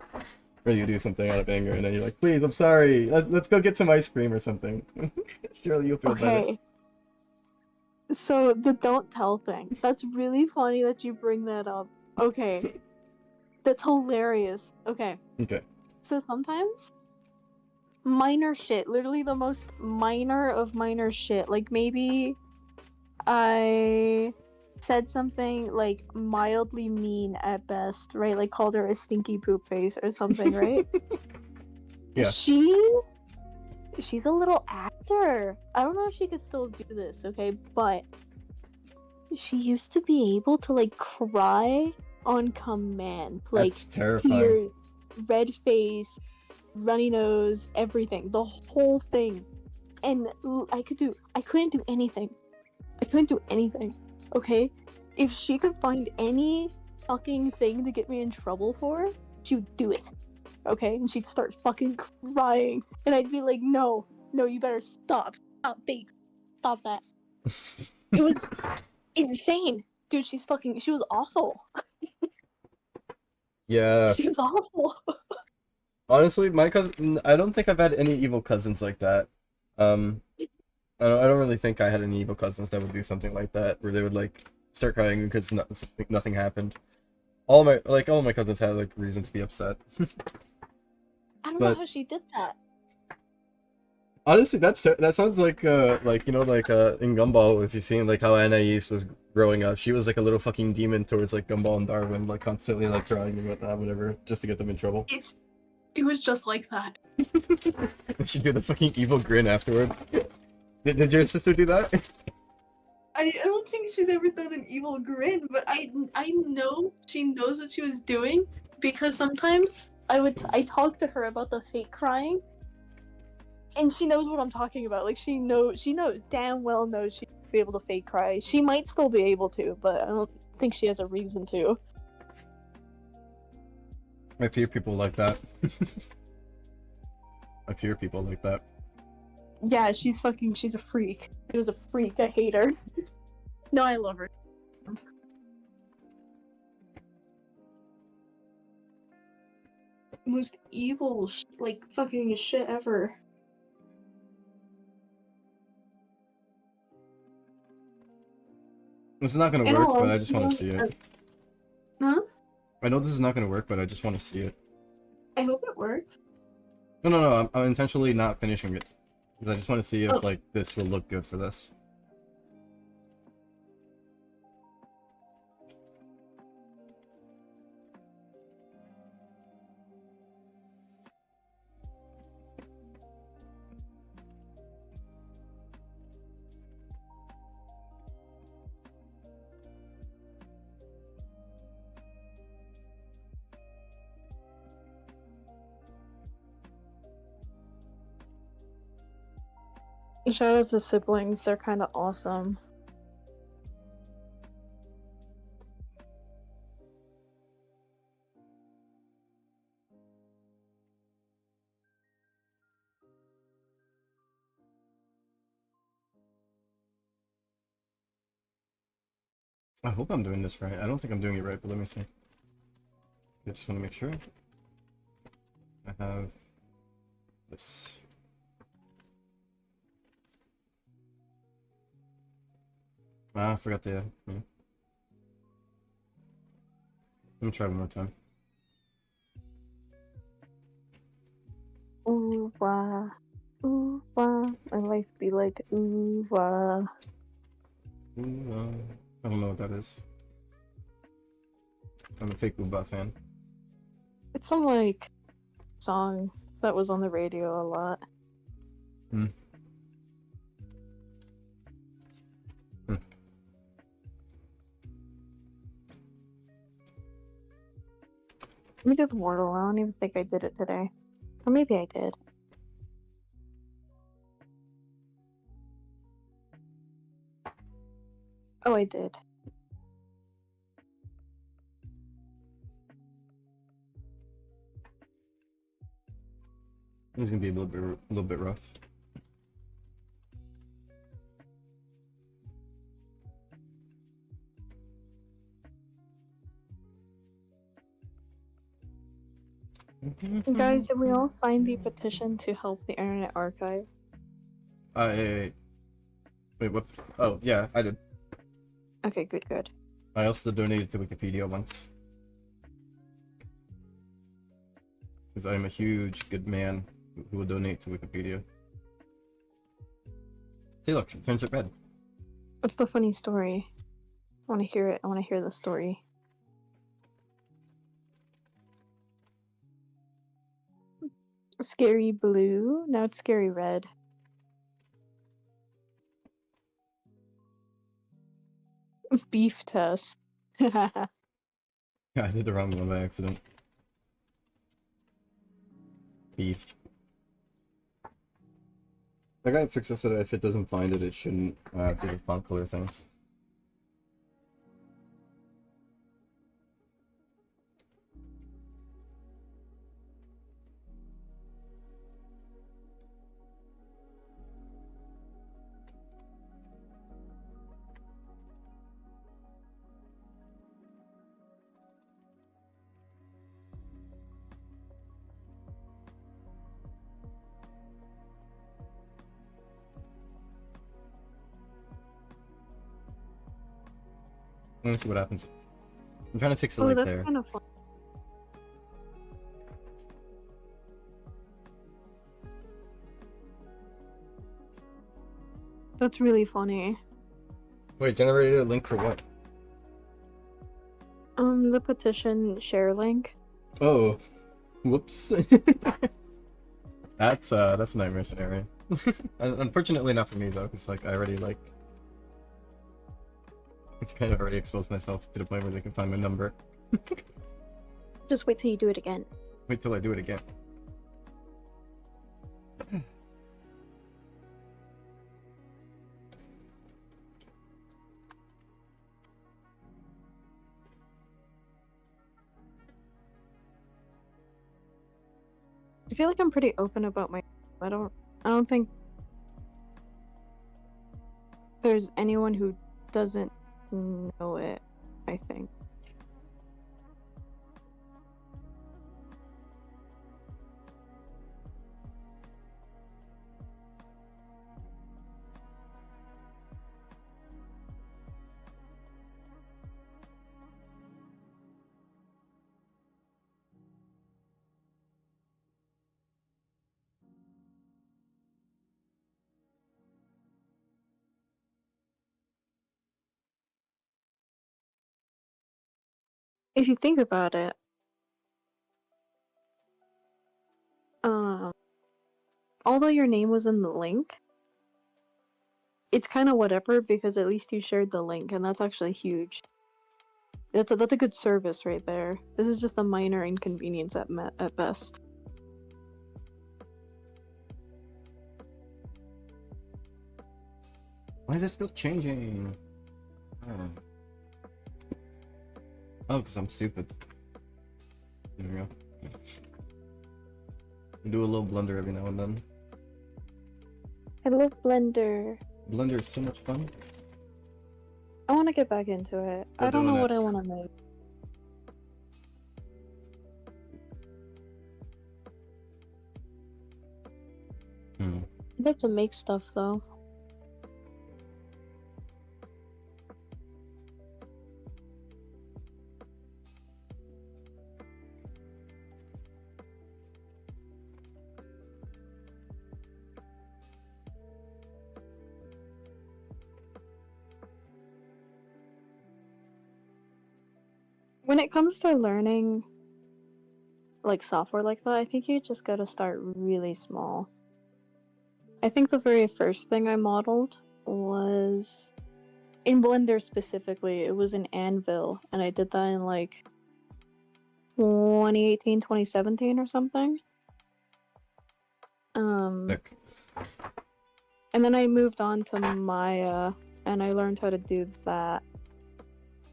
[SPEAKER 1] Where you do something out of anger and then you're like, please, I'm sorry, let's go get some ice cream or something. Surely you'll feel better.
[SPEAKER 6] Okay. So the don't tell thing. That's really funny that you bring that up. Okay. That's hilarious. Okay.
[SPEAKER 1] Okay.
[SPEAKER 6] So sometimes minor shit, literally the most minor of minor shit. Like maybe I said something like mildly mean at best, right? Like called her a stinky poop face or something, right?
[SPEAKER 1] Yeah.
[SPEAKER 6] She's a little actor. I don't know if she could still do this, okay? But she used to be able to like cry on command. Like
[SPEAKER 1] That's terrifying.
[SPEAKER 6] tears, red face, runny nose, everything. The whole thing. And I couldn't do anything. Okay? If she could find any fucking thing to get me in trouble for, she would do it. Okay? And she'd start fucking crying. And I'd be like, no, you better stop. Stop, babe. Stop that. It was insane. Dude, she was awful.
[SPEAKER 1] Yeah.
[SPEAKER 6] She's awful.
[SPEAKER 1] Honestly, my cousin, I don't think I've had any evil cousins like that. Um, I don't really think I had any evil cousins that would do something like that, where they would like start crying because nothing happened. All my cousins had like reason to be upset.
[SPEAKER 6] I don't know
[SPEAKER 1] But
[SPEAKER 6] how she did that.
[SPEAKER 1] honestly, that sounds like you know in Gumball, if you've seen like how Anais was growing up, she was like a little fucking demon towards like Gumball and Darwin, like constantly like crying and whatnot, whatever, just to get them in trouble.
[SPEAKER 6] It was just like that.
[SPEAKER 1] And she'd do the fucking evil grin afterwards. Did your sister do that?
[SPEAKER 6] I don't think she's ever done an evil grin, but I know she knows what she was doing because sometimes I talk to her about the fake crying, and she knows what I'm talking about. Like she knows damn well knows she'd be able to fake cry. She might still be able to, but I don't think she has a reason to.
[SPEAKER 1] I fear people like that. I fear people like that.
[SPEAKER 6] Yeah, she's a freak. She was a freak. I hate her. No, I love her. Most evil, like fucking shit ever.
[SPEAKER 1] This is not gonna
[SPEAKER 6] In
[SPEAKER 1] work,
[SPEAKER 6] all
[SPEAKER 1] but I just
[SPEAKER 6] honesty,
[SPEAKER 1] want to see it.
[SPEAKER 6] Huh?
[SPEAKER 1] I know this is not gonna work, but I just want to see it.
[SPEAKER 6] I hope it works.
[SPEAKER 1] No, I'm intentionally not finishing it. Because I just want to see if,
[SPEAKER 6] Oh.
[SPEAKER 1] like, this will look good for this.
[SPEAKER 6] Shout out to siblings, they're kind of awesome.
[SPEAKER 1] I hope I'm doing this right. I don't think I'm doing it right, but let me see. I just want to make sure. I have this. Ah, I forgot the. Yeah. Let me try one more time.
[SPEAKER 6] Ooh wah, my life be like ooh wah.
[SPEAKER 1] I don't know what that is. I'm a fake Uba fan.
[SPEAKER 6] It's some like song that was on the radio a lot.
[SPEAKER 1] Hmm.
[SPEAKER 6] Let me do the mortal. I don't even think I did it today, or maybe I did. Oh, I did.
[SPEAKER 1] It's gonna be a little bit rough.
[SPEAKER 6] Guys, did we all sign the petition to help the Internet Archive?
[SPEAKER 1] Wait, what? Oh, yeah, I did.
[SPEAKER 6] Okay, good.
[SPEAKER 1] I also donated to Wikipedia once. Because I'm a huge good man who will donate to Wikipedia. See, look, it turns it red.
[SPEAKER 6] What's the funny story? I want to hear it. I want to hear the story. Scary blue. Now it's scary red. Beef test.
[SPEAKER 1] Yeah, I did the wrong one by accident. Beef. I gotta fix this so that if it doesn't find it, it shouldn't do the font color thing. Let's see what happens. I'm trying to fix the
[SPEAKER 6] Oh,
[SPEAKER 1] link
[SPEAKER 6] that's
[SPEAKER 1] there.
[SPEAKER 6] kind of fun. That's really funny.
[SPEAKER 1] Wait, generated a link for what?
[SPEAKER 6] The petition share link.
[SPEAKER 1] Oh, whoops. That's a nightmare scenario. Unfortunately, not for me though, because like I already like kind of already exposed myself to the point where they can find my number.
[SPEAKER 6] Just wait till you do it again.
[SPEAKER 1] Wait till I do it again.
[SPEAKER 6] I feel like I'm pretty open about my. I don't think there's anyone who doesn't know it. I think. If you think about it, although your name was in the link, it's kind of whatever because at least you shared the link, and that's actually huge. That's a good service right there. This is just a minor inconvenience at best.
[SPEAKER 1] Why is it still changing? Oh, because I'm stupid. There we go. I do a little blunder every now and then.
[SPEAKER 6] I love Blender.
[SPEAKER 1] Blender is so much fun.
[SPEAKER 6] I want to get back into it.
[SPEAKER 1] We're
[SPEAKER 6] I don't know
[SPEAKER 1] doing
[SPEAKER 6] what
[SPEAKER 1] it.
[SPEAKER 6] I want to make. I'd like to make stuff though. When it comes to learning like software like that, I think you just gotta start really small. I think the very first thing I modeled was in Blender specifically. It was an anvil, and I did that in like 2018, 2017 or something.
[SPEAKER 1] Sick.
[SPEAKER 6] And then I moved on to Maya, and I learned how to do that.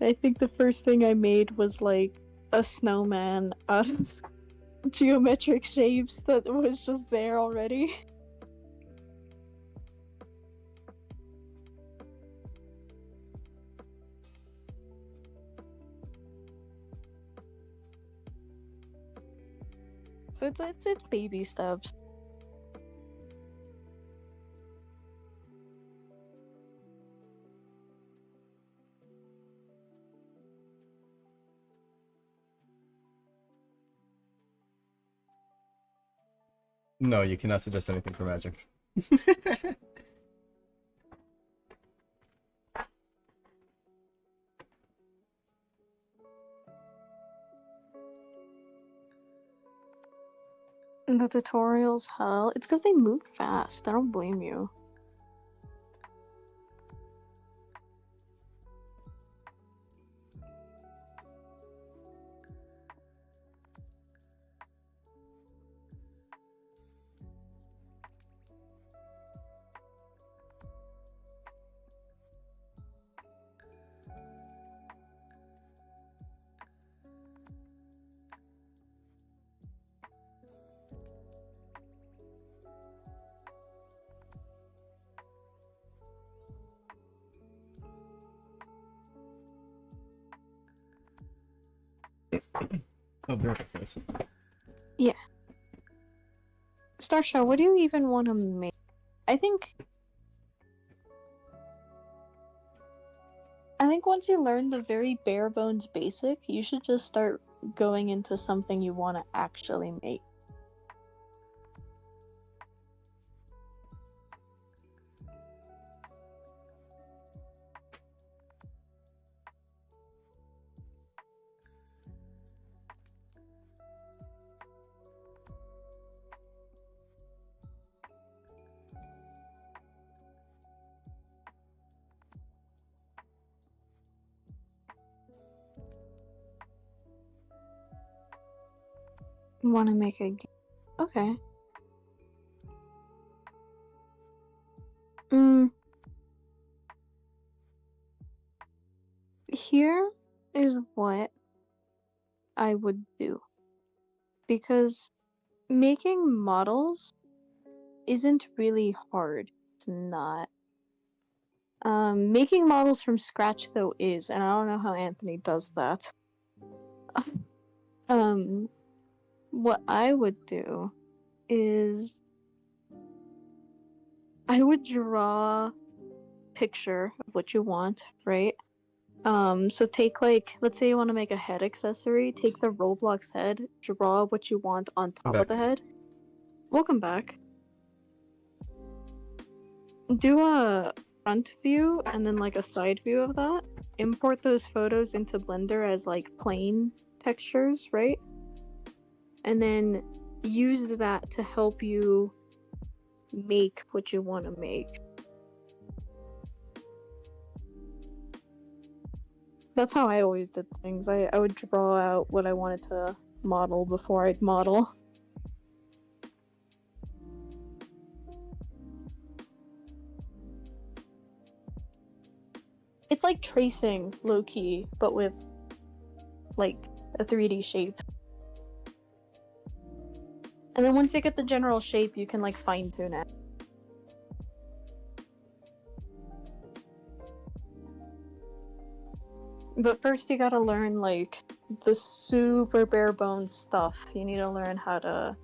[SPEAKER 6] I think the first thing I made was like a snowman out of geometric shapes that was just there already. So it's baby steps.
[SPEAKER 1] No, you cannot suggest anything for magic.
[SPEAKER 6] The tutorials, hell, it's because they move fast. I don't blame you.
[SPEAKER 1] Oh, very nice.
[SPEAKER 6] Yeah. Starshaw, what do you even want to make? I think think once you learn the very bare bones basic, you should just start going into something you want to actually make. Want to make a game? Okay. Here is what I would do. Because making models isn't really hard. It's not. Making models from scratch though is, and I don't know how Anthony does that. What I would do is I would draw a picture of what you want, right? So take like, let's say you want to make a head accessory, take the Roblox head, draw what you want on top of the head. Welcome back. Do a front view and then like a side view of that. Import those photos into Blender as like plain textures, right? And then use that to help you make what you want to make. That's how I always did things. I would draw out what I wanted to model before I'd model. It's like tracing low-key, but with like a 3D shape. And then once you get the general shape, you can like fine-tune it. But first you gotta learn like the super bare bones stuff. You need to learn how to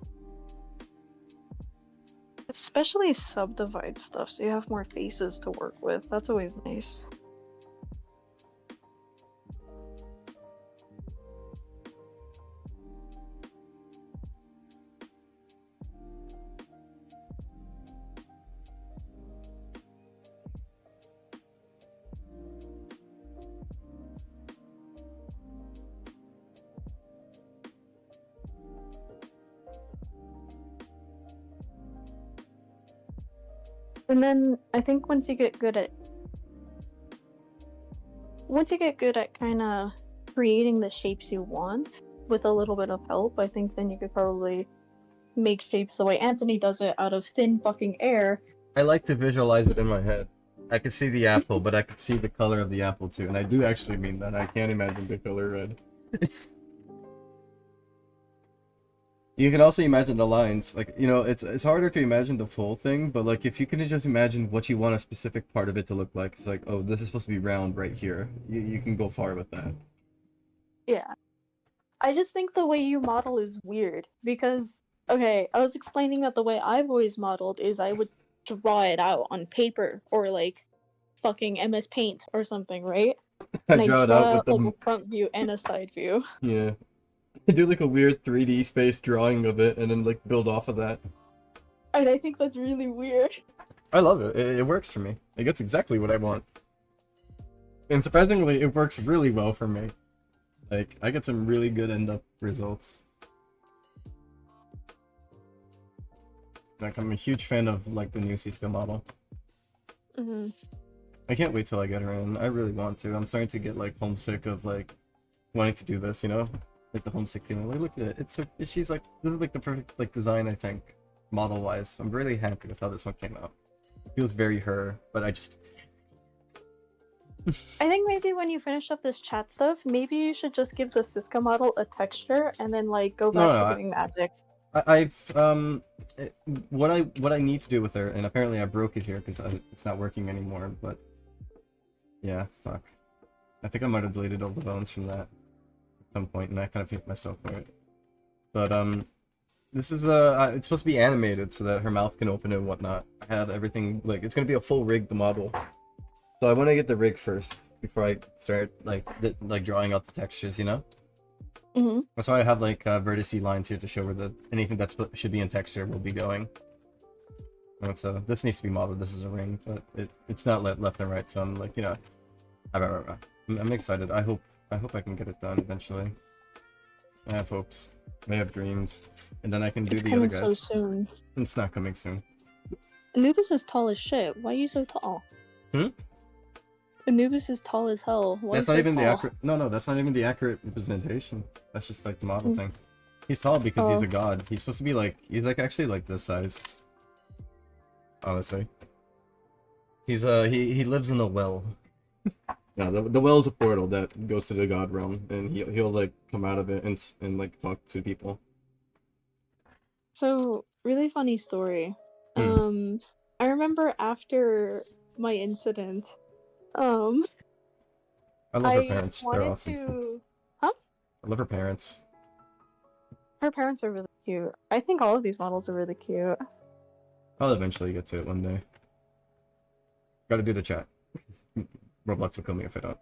[SPEAKER 6] especially subdivide stuff so you have more faces to work with. That's always nice. And then I think once you get good at kind of creating the shapes you want with a little bit of help, I think then you could probably make shapes the way Anthony does it out of thin fucking air.
[SPEAKER 1] I like to visualize it in my head. I could see the apple, but I could see the color of the apple too, and I do actually mean that. I can't imagine the color red. You can also imagine the lines, like, you know, it's harder to imagine the full thing, but like if you can just imagine what you want a specific part of it to look like, it's like, oh, this is supposed to be round right here. You can go far with that.
[SPEAKER 6] Yeah. I just think the way you model is weird because, okay, I was explaining that the way I've always modeled is I would draw it out on paper or like fucking MS Paint or something, right? And
[SPEAKER 1] I draw it out with
[SPEAKER 6] like a front view and a side view.
[SPEAKER 1] Yeah. I do like a weird 3D space drawing of it and then like build off of that.
[SPEAKER 6] And I think that's really weird.
[SPEAKER 1] I love it. It works for me. It gets exactly what I want. And surprisingly, it works really well for me. Like, I get some really good end-up results. Like, I'm a huge fan of, like, the new C-Skill model.
[SPEAKER 6] Mm-hmm.
[SPEAKER 1] I can't wait till I get her in. I really want to. I'm starting to get, like, homesick of, like, wanting to do this, you know? Like, the homesick feeling. Like, look at it. It's so... She's, like... This is, like, the perfect, like, design, I think. Model-wise. I'm really happy with how this one came out. It feels very her, but I just...
[SPEAKER 6] I think maybe when you finish up this chat stuff, maybe you should just give the Siska model a texture and then like go back to doing magic.
[SPEAKER 1] What I need to do with her, and apparently I broke it here because it's not working anymore. But yeah, fuck. I think I might have deleted all the bones from that at some point, and I kind of hate myself for it. But this is it's supposed to be animated so that her mouth can open and whatnot. I had everything like it's gonna be a full rig, the model. So I want to get the rig first before I start like drawing out the textures, you know.
[SPEAKER 6] Mm-hmm.
[SPEAKER 1] That's why I have like vertice lines here to show where anything that should be in texture will be going. And so this needs to be modeled. This is a ring, but it's not left and right. So I'm like, you know, I'm excited. I hope I can get it done eventually. I have hopes. I have dreams, and then I can do
[SPEAKER 6] It's
[SPEAKER 1] the other
[SPEAKER 6] coming
[SPEAKER 1] guys.
[SPEAKER 6] so soon.
[SPEAKER 1] It's not coming soon.
[SPEAKER 6] Anubis is tall as shit. Why are you so tall?
[SPEAKER 1] Hmm?
[SPEAKER 6] Anubis is tall as hell. Why
[SPEAKER 1] That's
[SPEAKER 6] so
[SPEAKER 1] not even the
[SPEAKER 6] tall?
[SPEAKER 1] accurate. No, that's not even the accurate representation. That's just like the model thing. He's tall because he's
[SPEAKER 6] Oh.
[SPEAKER 1] a god. He's supposed to be like actually like this size. Honestly. He's he lives in a well. No, the well is a portal that goes to the god realm, and he'll like come out of it and like talk to people.
[SPEAKER 6] So, really funny story.
[SPEAKER 1] Hmm.
[SPEAKER 6] I remember after my incident,
[SPEAKER 1] I love her
[SPEAKER 6] I
[SPEAKER 1] parents. They're
[SPEAKER 6] wanted
[SPEAKER 1] awesome.
[SPEAKER 6] to.
[SPEAKER 1] I love her parents.
[SPEAKER 6] Her parents are really cute. I think all of these models are really cute.
[SPEAKER 1] I'll eventually get to it one day. Gotta do the chat. Roblox will kill me if I don't.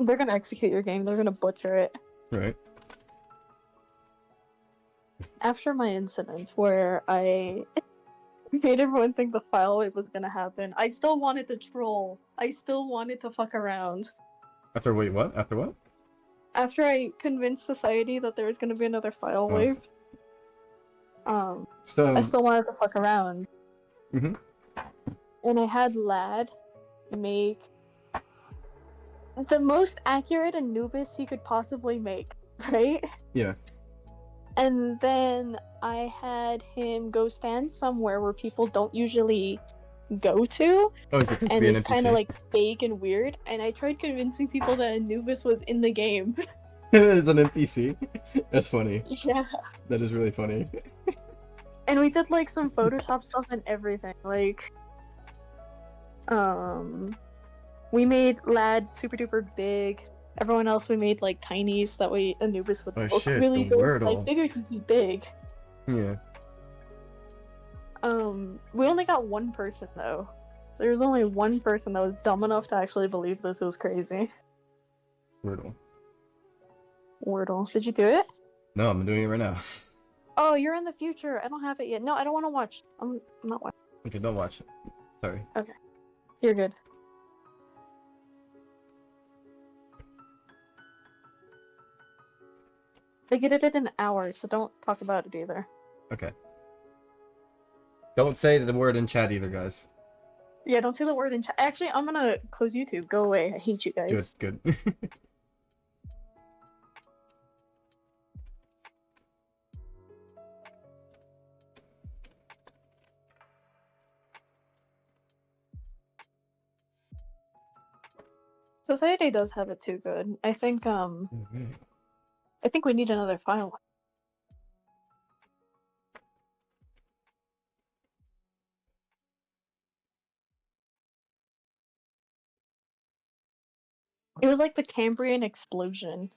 [SPEAKER 6] They're gonna execute your game. They're gonna butcher it.
[SPEAKER 1] Right.
[SPEAKER 6] After my incident, where I made everyone think the file wave was gonna happen, I still wanted to troll. I still wanted to fuck around.
[SPEAKER 1] After wait, what? After what?
[SPEAKER 6] After I convinced society that there was gonna be another file
[SPEAKER 1] Oh.
[SPEAKER 6] wave, I still wanted to fuck around.
[SPEAKER 1] Mhm.
[SPEAKER 6] And I had Lad make the most accurate Anubis he could possibly make, right?
[SPEAKER 1] Yeah.
[SPEAKER 6] And then I had him go stand somewhere where people don't usually go to,
[SPEAKER 1] Oh, he pretends to
[SPEAKER 6] and
[SPEAKER 1] be an
[SPEAKER 6] it's
[SPEAKER 1] NPC.
[SPEAKER 6] kind of like fake and weird. And I tried convincing people that Anubis was in the game.
[SPEAKER 1] It's an NPC. That's funny.
[SPEAKER 6] Yeah.
[SPEAKER 1] That is really funny.
[SPEAKER 6] And we did like some Photoshop stuff and everything. Like, we made Lad super duper big. Everyone else we made like tinies. That way Anubis would
[SPEAKER 1] Oh,
[SPEAKER 6] look
[SPEAKER 1] shit,
[SPEAKER 6] really
[SPEAKER 1] the
[SPEAKER 6] big. 'Cause I
[SPEAKER 1] Wordle.
[SPEAKER 6] figured he'd be big.
[SPEAKER 1] Yeah.
[SPEAKER 6] We only got one person though. There was only one person that was dumb enough to actually believe this was crazy.
[SPEAKER 1] Wordle.
[SPEAKER 6] Wordle. Did you do it?
[SPEAKER 1] No, I'm doing it right now.
[SPEAKER 6] Oh, you're in the future. I don't have it yet. No, I don't want to watch. I'm not watching.
[SPEAKER 1] Okay, don't watch it. Sorry.
[SPEAKER 6] You're good. They get it in an hour, so don't talk about it either.
[SPEAKER 1] Okay. Don't say the word in chat either, guys.
[SPEAKER 6] Yeah, don't say the word in chat. Actually, I'm gonna close YouTube. Go away. I hate you guys.
[SPEAKER 1] Good.
[SPEAKER 6] Society does have it too good. I think we need another file. It was like the Cambrian explosion.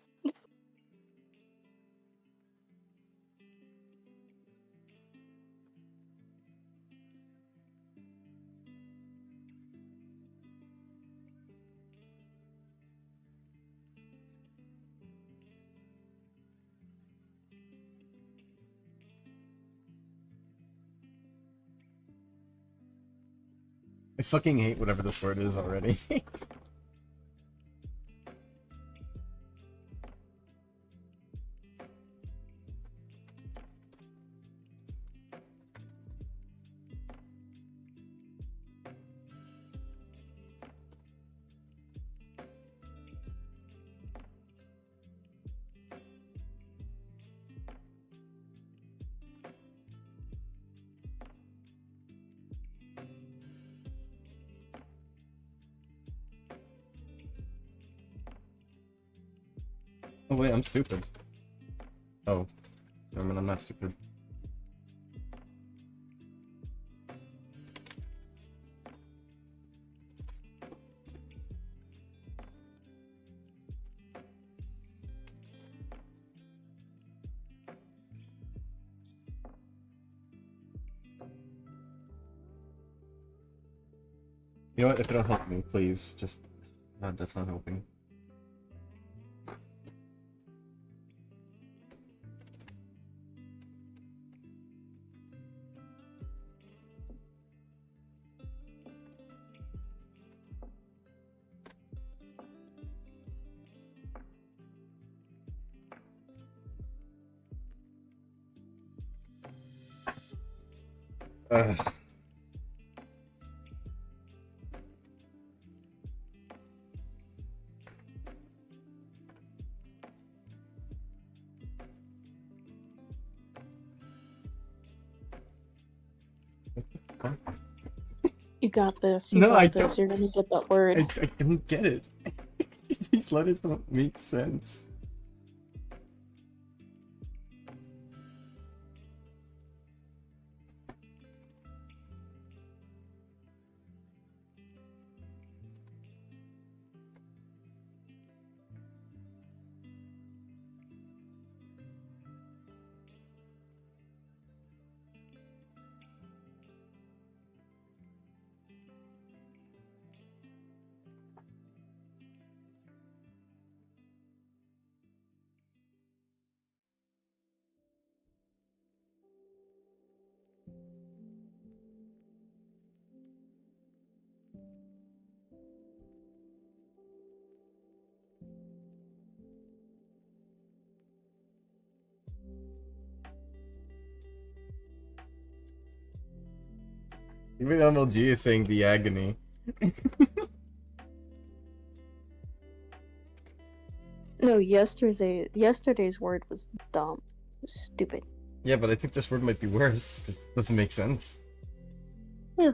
[SPEAKER 1] I fucking hate whatever this word is already. Oh wait, I'm stupid. Oh. I mean, I'm not stupid. You know what, if it'll help me, please, just God, that's not helping. Ugh.
[SPEAKER 6] You got this. You
[SPEAKER 1] No,
[SPEAKER 6] got
[SPEAKER 1] I
[SPEAKER 6] this.
[SPEAKER 1] don't.
[SPEAKER 6] You're gonna get that word.
[SPEAKER 1] I don't get it. These letters don't make sense. Even MLG is saying the agony.
[SPEAKER 6] No, yesterday's word was dumb. It was stupid.
[SPEAKER 1] Yeah, but I think this word might be worse. It doesn't make sense.
[SPEAKER 6] Yeah.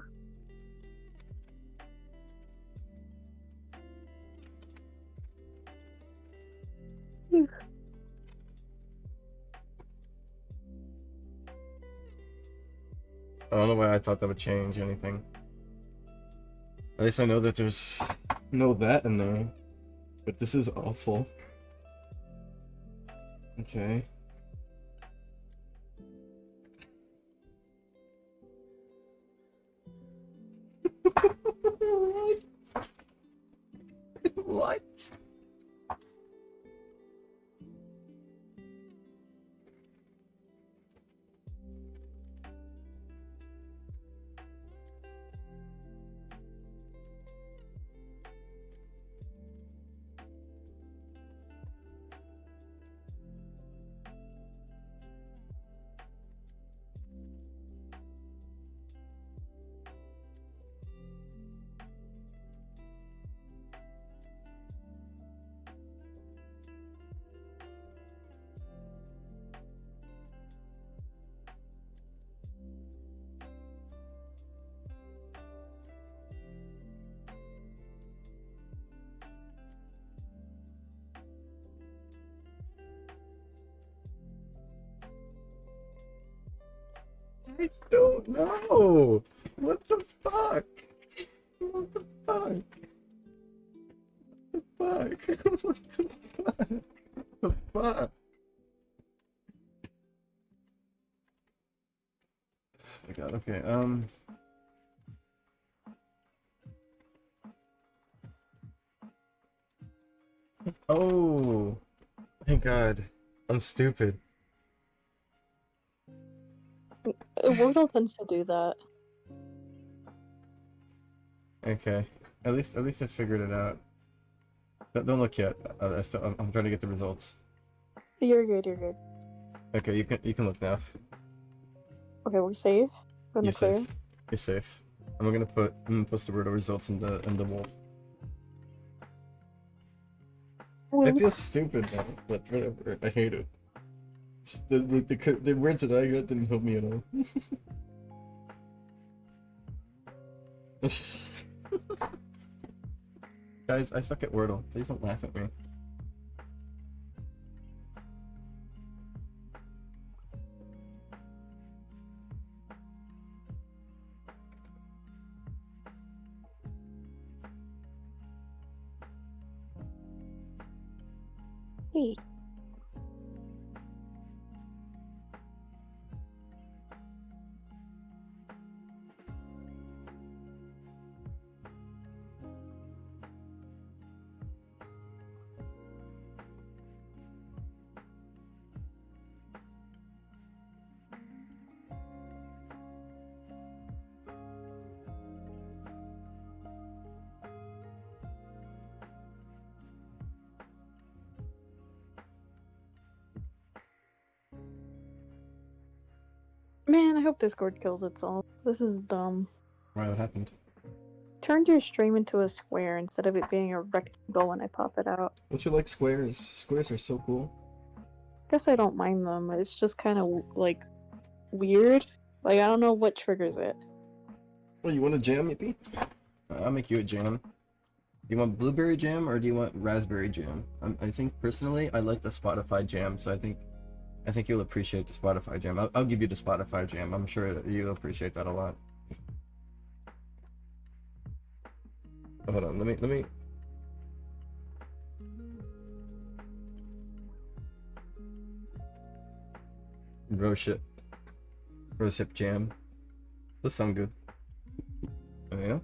[SPEAKER 1] I don't know why I thought that would change anything. At least I know that there's no that in there. But this is awful. Okay. What? I don't know. What the fuck? What the fuck? What the fuck? What the fuck? What the fuck? Oh my god, okay, oh, thank god. I'm stupid.
[SPEAKER 6] Wordle tends to do that.
[SPEAKER 1] Okay. At least I figured it out. Don't look yet. I'm trying to get the results.
[SPEAKER 6] You're good, you're good.
[SPEAKER 1] Okay, you can look now.
[SPEAKER 6] Okay, we're safe. We're in
[SPEAKER 1] You're
[SPEAKER 6] the clear.
[SPEAKER 1] safe. You're safe. I'm gonna post the word results in the wall. I
[SPEAKER 6] Wink.
[SPEAKER 1] feel stupid now, but whatever. I hate it. The words that I got didn't help me at all. Guys, I suck at Wordle. Please don't laugh at me.
[SPEAKER 6] Hey. Man, I hope Discord kills itself. This is dumb.
[SPEAKER 1] Why, what happened?
[SPEAKER 6] Turned your stream into a square instead of it being a rectangle when I pop it out.
[SPEAKER 1] Don't you like squares? Squares are so cool.
[SPEAKER 6] Guess I don't mind them. It's just kind of like weird. Like I don't know what triggers it.
[SPEAKER 1] Well, you want a jam, Yippee? I'll make you a jam. Do you want blueberry jam or do you want raspberry jam? I think personally, I like the Spotify jam, so I think you'll appreciate the Spotify jam. I'll give you the Spotify jam. I'm sure you'll appreciate that a lot. Oh, hold on, let me. Rosehip jam. Those sound good. Oh, yeah.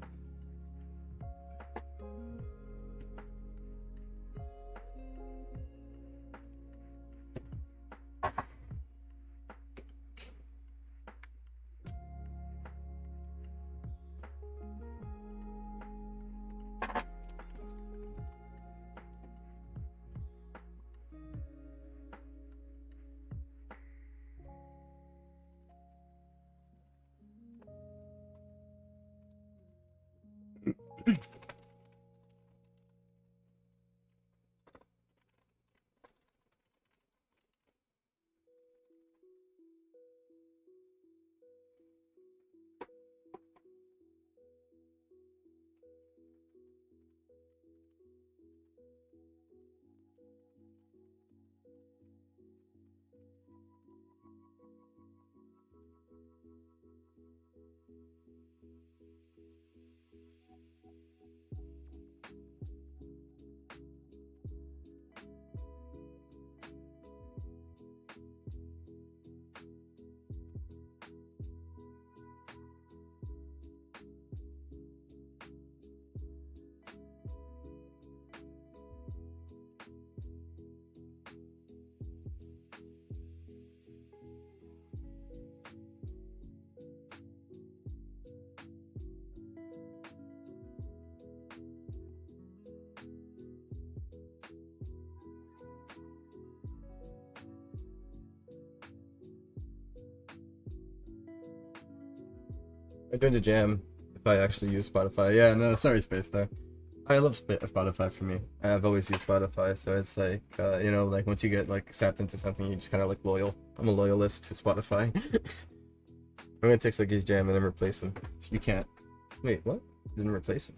[SPEAKER 1] I joined a jam if I actually use Spotify. Yeah, no, sorry, Space Star. I love Spotify for me. I've always used Spotify, so it's like, you know, like once you get like sapped into something, you just kind of like loyal. I'm a loyalist to Spotify. I'm gonna take Suggys jam and then replace him. You can't. Wait, what? Didn't replace him.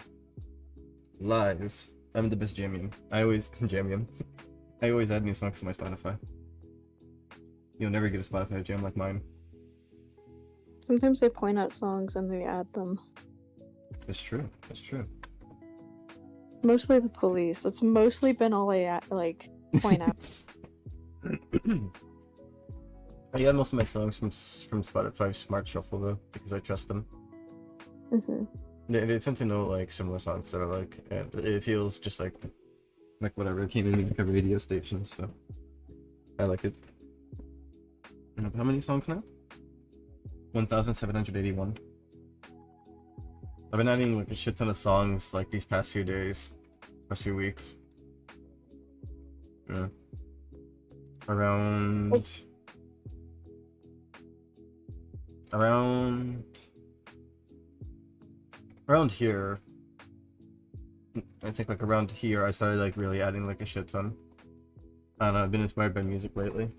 [SPEAKER 1] Lies. I'm the best jamian. I always jamian. I always add new songs to my Spotify. You'll never get a Spotify jam like mine.
[SPEAKER 6] Sometimes they point out songs and they add them.
[SPEAKER 1] That's true. That's true.
[SPEAKER 6] Mostly the police. That's mostly been all I like point out.
[SPEAKER 1] I get most of my songs from Spotify Smart Shuffle though, because I trust them.
[SPEAKER 6] Mm-hmm.
[SPEAKER 1] They tend to know like similar songs that I like, and it feels just like whatever. It came in like a radio station, so I like it. How many songs now? 1,781. I've been adding like a shit ton of songs like these past few days, past few weeks. Yeah. Around here. I think like around here I started like really adding like a shit ton. And I've been inspired by music lately.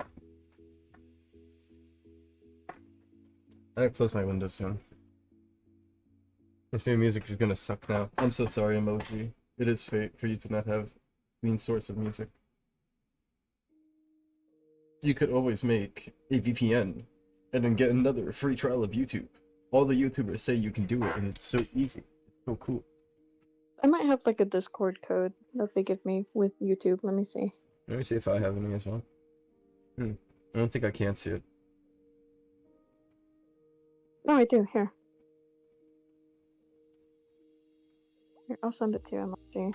[SPEAKER 1] I gotta close my window soon. This new music is gonna suck now. I'm so sorry, Emoji. It is fate for you to not have clean source of music. You could always make a VPN and then get another free trial of YouTube. All the YouTubers say you can do it, and it's so easy. It's so cool.
[SPEAKER 6] I might have like a Discord code that they give me with YouTube. Let me see.
[SPEAKER 1] Let me see if I have any as well. I don't think I can see it.
[SPEAKER 6] No, I do. Here, I'll send it to you, emoji.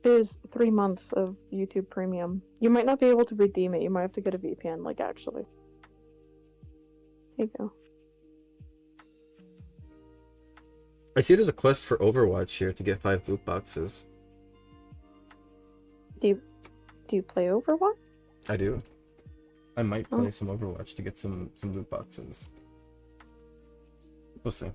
[SPEAKER 6] It is 3 months of YouTube Premium. You might not be able to redeem it. You might have to get a VPN, like actually. Here you go.
[SPEAKER 1] I see there's a quest for Overwatch here to get 5 loot boxes.
[SPEAKER 6] Do you play Overwatch?
[SPEAKER 1] I do. I might play some Overwatch to get some loot boxes. We'll see.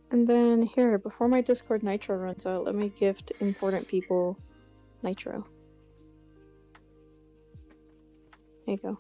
[SPEAKER 6] And then here, before my Discord Nitro runs out, let me gift important people Nitro. There you go.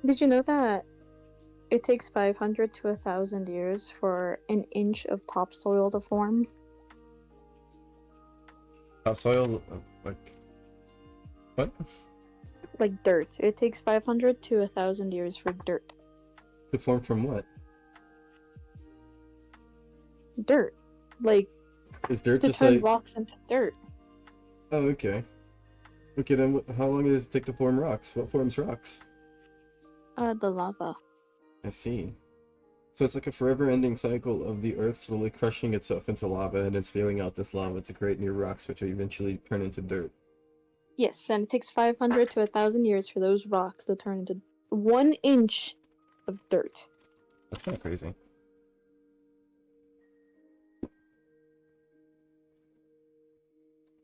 [SPEAKER 6] Did you know that it takes 500 to 1,000 years for an inch of topsoil to form?
[SPEAKER 1] Topsoil, like what?
[SPEAKER 6] Like dirt. It takes 500 to 1,000 years for dirt.
[SPEAKER 1] To form from what?
[SPEAKER 6] Dirt. Like,
[SPEAKER 1] Is dirt
[SPEAKER 6] to
[SPEAKER 1] just
[SPEAKER 6] turn
[SPEAKER 1] like?
[SPEAKER 6] rocks into dirt.
[SPEAKER 1] Oh, okay. Okay, then how long does it take to form rocks? What forms rocks?
[SPEAKER 6] The lava.
[SPEAKER 1] I see. So it's like a forever-ending cycle of the Earth slowly crushing itself into lava and then spewing out this lava to create new rocks, which will eventually turn into dirt.
[SPEAKER 6] Yes, and it takes 500 to 1,000 years for those rocks to turn into 1 inch of dirt.
[SPEAKER 1] That's kind of crazy.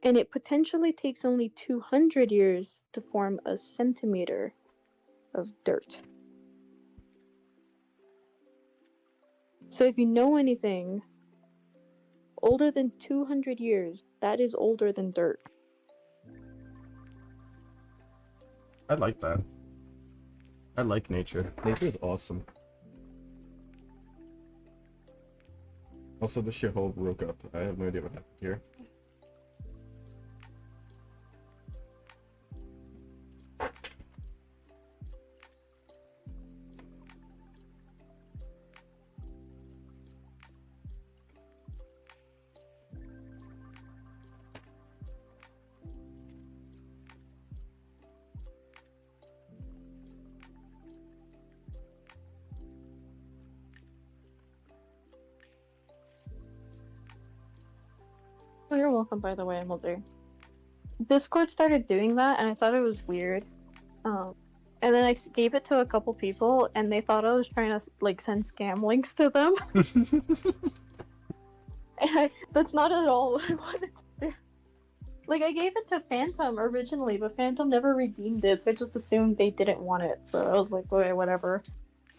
[SPEAKER 6] And it potentially takes only 200 years to form a centimeter of dirt. So if you know anything older than 200 years, that is older than dirt.
[SPEAKER 1] I like that. I like nature. Nature is awesome. Also, the shithole broke up. I have no idea what happened here.
[SPEAKER 6] Oh, you're welcome, by the way, Mulder. Discord started doing that, and I thought it was weird. And then I gave it to a couple people, and they thought I was trying to like send scam links to them. And that's not at all what I wanted to do. Like, I gave it to Phantom originally, but Phantom never redeemed it, so I just assumed they didn't want it. So I was like, okay, whatever.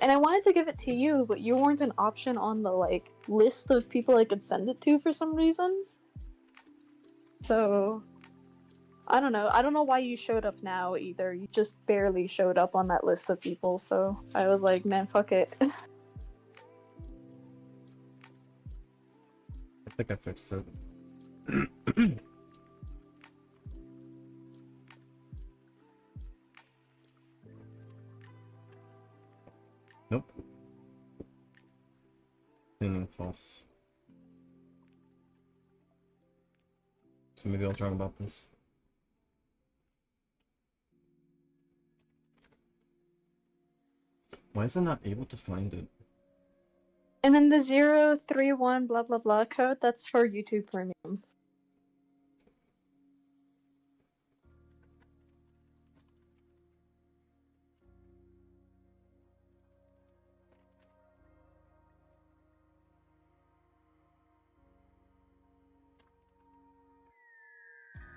[SPEAKER 6] And I wanted to give it to you, but you weren't an option on the like list of people I could send it to for some reason. So I don't know. I don't know why you showed up now either. You just barely showed up on that list of people, so I was like, man, fuck it.
[SPEAKER 1] I think I fixed it. Nope. Thinking false. So maybe I'll talk about this. Why is I not able to find it?
[SPEAKER 6] And then the 031 blah blah blah code, that's for YouTube Premium.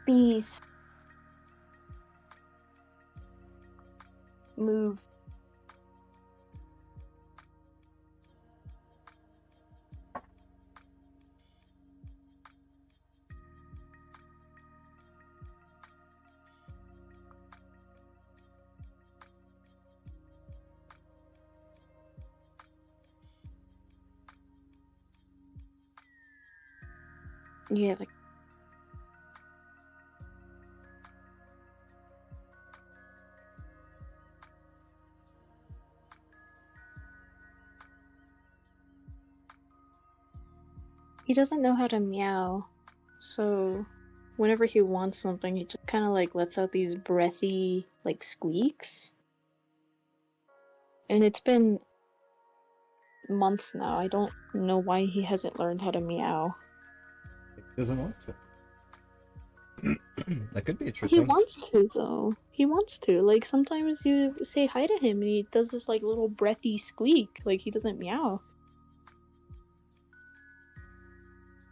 [SPEAKER 6] Please. Move. Yeah, the he doesn't know how to meow, so whenever he wants something, he just kind of like lets out these breathy like squeaks. And it's been months now. I don't know why he hasn't learned how to meow.
[SPEAKER 1] He doesn't want to. That could be a true
[SPEAKER 6] He
[SPEAKER 1] thing.
[SPEAKER 6] wants to though. He wants to. Like sometimes you say hi to him and he does this like little breathy squeak. Like he doesn't meow.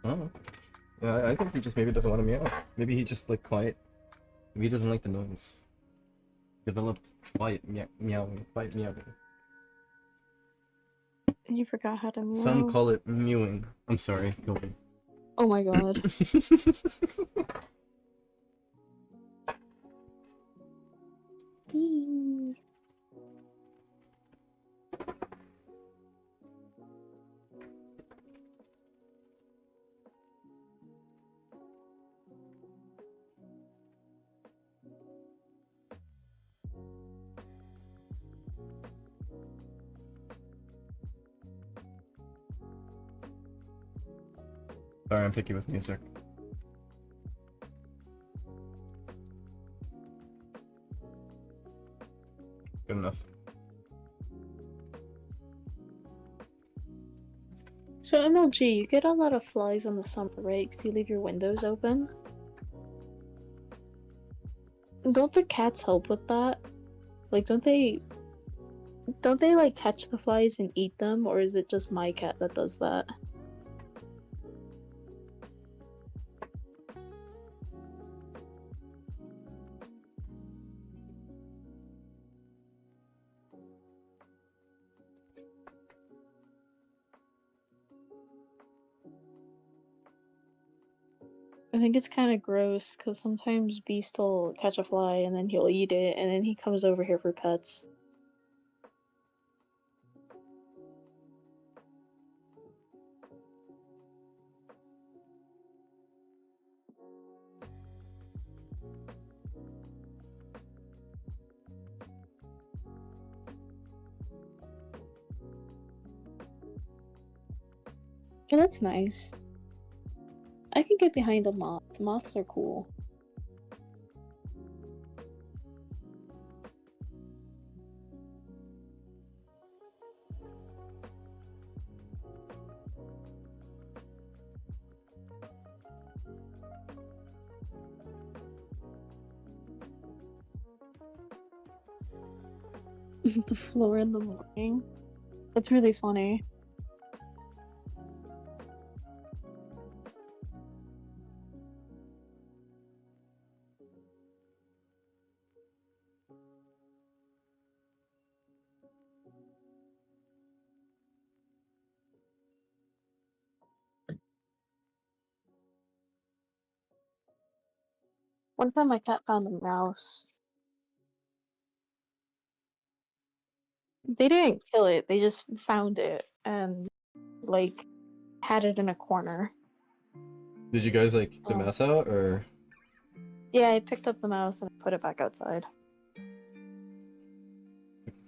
[SPEAKER 1] Oh. Yeah, I think he just maybe doesn't want to meow. Maybe he just like quiet. Maybe he doesn't like the noise. Developed quiet meowing, quiet meowing.
[SPEAKER 6] You forgot how to meow.
[SPEAKER 1] Some call it mewing. I'm sorry, go on.
[SPEAKER 6] Oh my god. Please.
[SPEAKER 1] Sorry, I'm picky with music. Good enough.
[SPEAKER 6] So MLG, you get a lot of flies in the summer, right? Because you leave your windows open. Don't the cats help with that? Like, don't they like catch the flies and eat them, or is it just my cat that does that? I think it's kind of gross because sometimes Beast will catch a fly and then he'll eat it, and then he comes over here for pets. Oh, that's nice. I can get behind a moth. Moths are cool. The floor in the morning. That's really funny. One time my cat found a mouse. They didn't kill it, they just found it and, like, had it in a corner.
[SPEAKER 1] Did you guys like the
[SPEAKER 6] Oh.
[SPEAKER 1] mouse out or?
[SPEAKER 6] Yeah, I picked up the mouse and put it back outside.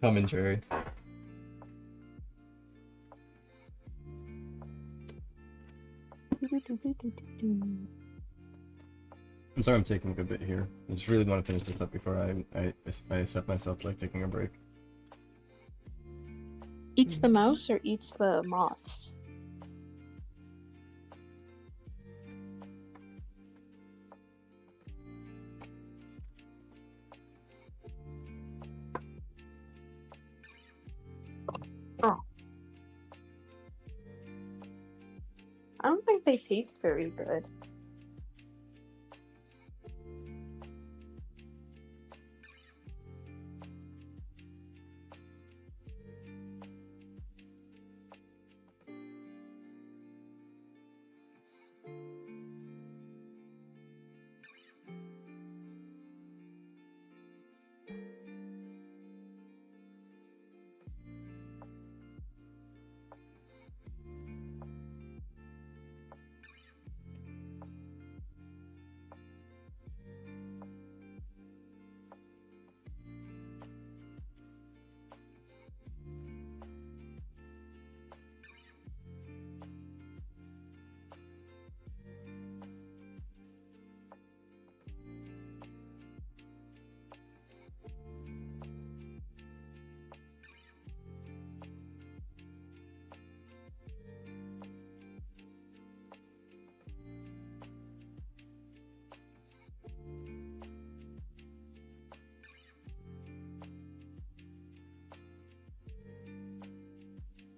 [SPEAKER 1] Tom and Jerry. I'm sorry I'm taking a good bit here. I just really want to finish this up before I set myself like taking a break.
[SPEAKER 6] Eats the mouse or eats the moths? Oh. I don't think they taste very good.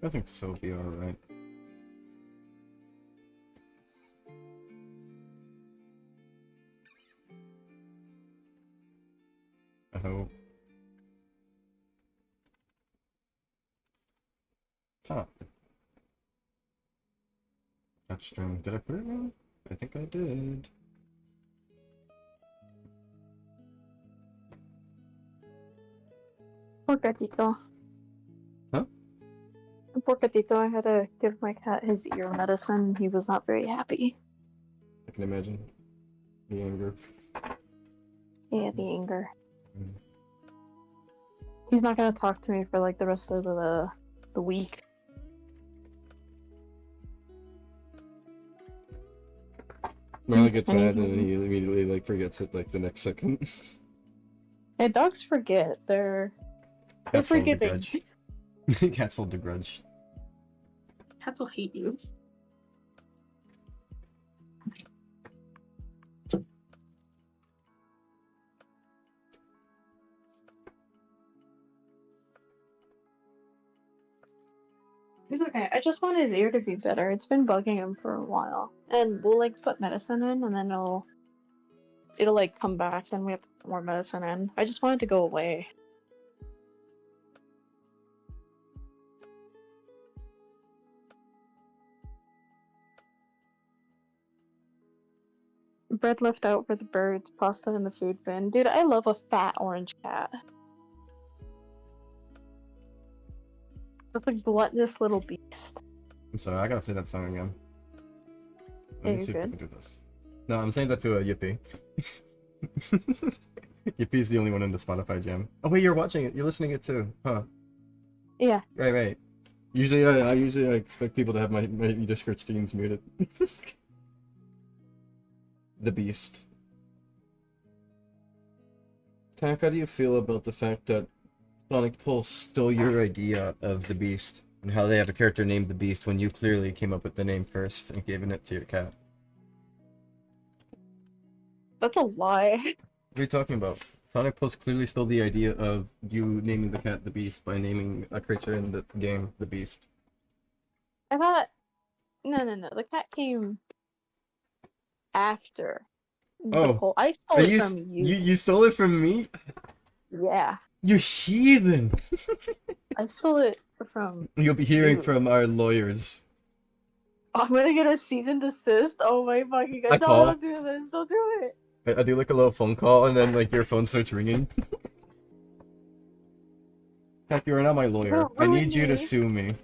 [SPEAKER 1] I think so will be alright. I hope. Huh. Touchstring. Did I put it wrong? I think I did.
[SPEAKER 6] Poor gatito.
[SPEAKER 1] Huh?
[SPEAKER 6] Poor gatito. I had to give my cat his ear medicine. He was not very happy.
[SPEAKER 1] I can imagine. The anger.
[SPEAKER 6] Yeah, the anger.
[SPEAKER 1] Mm.
[SPEAKER 6] He's not gonna talk to me for like the rest of the week.
[SPEAKER 1] Marley gets mad and then he immediately like forgets it like the next second.
[SPEAKER 6] Yeah, dogs forget. They're
[SPEAKER 1] Cats hold a
[SPEAKER 6] forgiving.
[SPEAKER 1] grudge. Cats hold a grudge.
[SPEAKER 6] Cats will hate you. He's okay. I just want his ear to be better. It's been bugging him for a while. And we'll like put medicine in and then it'll like come back and we have to put more medicine in. I just want it to go away. Bread left out for the birds, pasta in the food bin. Dude, I love a fat orange cat. That's a gluttonous little beast.
[SPEAKER 1] I'm sorry, I gotta play that song again.
[SPEAKER 6] Yeah,
[SPEAKER 1] Let me
[SPEAKER 6] you're
[SPEAKER 1] see if I
[SPEAKER 6] good.
[SPEAKER 1] can do this. No, I'm saying that to a Yippee. Yippie's the only one in the Spotify jam. Oh wait, you're watching it. You're listening it too, huh?
[SPEAKER 6] Yeah.
[SPEAKER 1] Right. Usually, I expect people to have my Discord streams muted. The Beast. Tak, how do you feel about the fact that Sonic Pulse stole your idea of the Beast and how they have a character named the Beast when you clearly came up with the name first and gave it to your cat?
[SPEAKER 6] That's a lie.
[SPEAKER 1] What are you talking about? Sonic Pulse clearly stole the idea of you naming the cat the Beast by naming a creature in the game the Beast.
[SPEAKER 6] I thought... No. The cat came after the
[SPEAKER 1] Oh,
[SPEAKER 6] poll. I stole
[SPEAKER 1] Are
[SPEAKER 6] it
[SPEAKER 1] you,
[SPEAKER 6] from
[SPEAKER 1] you stole it from me?
[SPEAKER 6] Yeah.
[SPEAKER 1] You heathen!
[SPEAKER 6] I stole it from...
[SPEAKER 1] You'll be hearing
[SPEAKER 6] you.
[SPEAKER 1] from our lawyers.
[SPEAKER 6] I'm gonna get a cease and desist. Oh my fucking
[SPEAKER 1] I
[SPEAKER 6] god.
[SPEAKER 1] call.
[SPEAKER 6] Don't do this. Don't do it.
[SPEAKER 1] I do like a little phone call and then like your phone starts ringing. Heck, you're not my lawyer.
[SPEAKER 6] Don't
[SPEAKER 1] I
[SPEAKER 6] ruin
[SPEAKER 1] need you to
[SPEAKER 6] me.
[SPEAKER 1] sue me.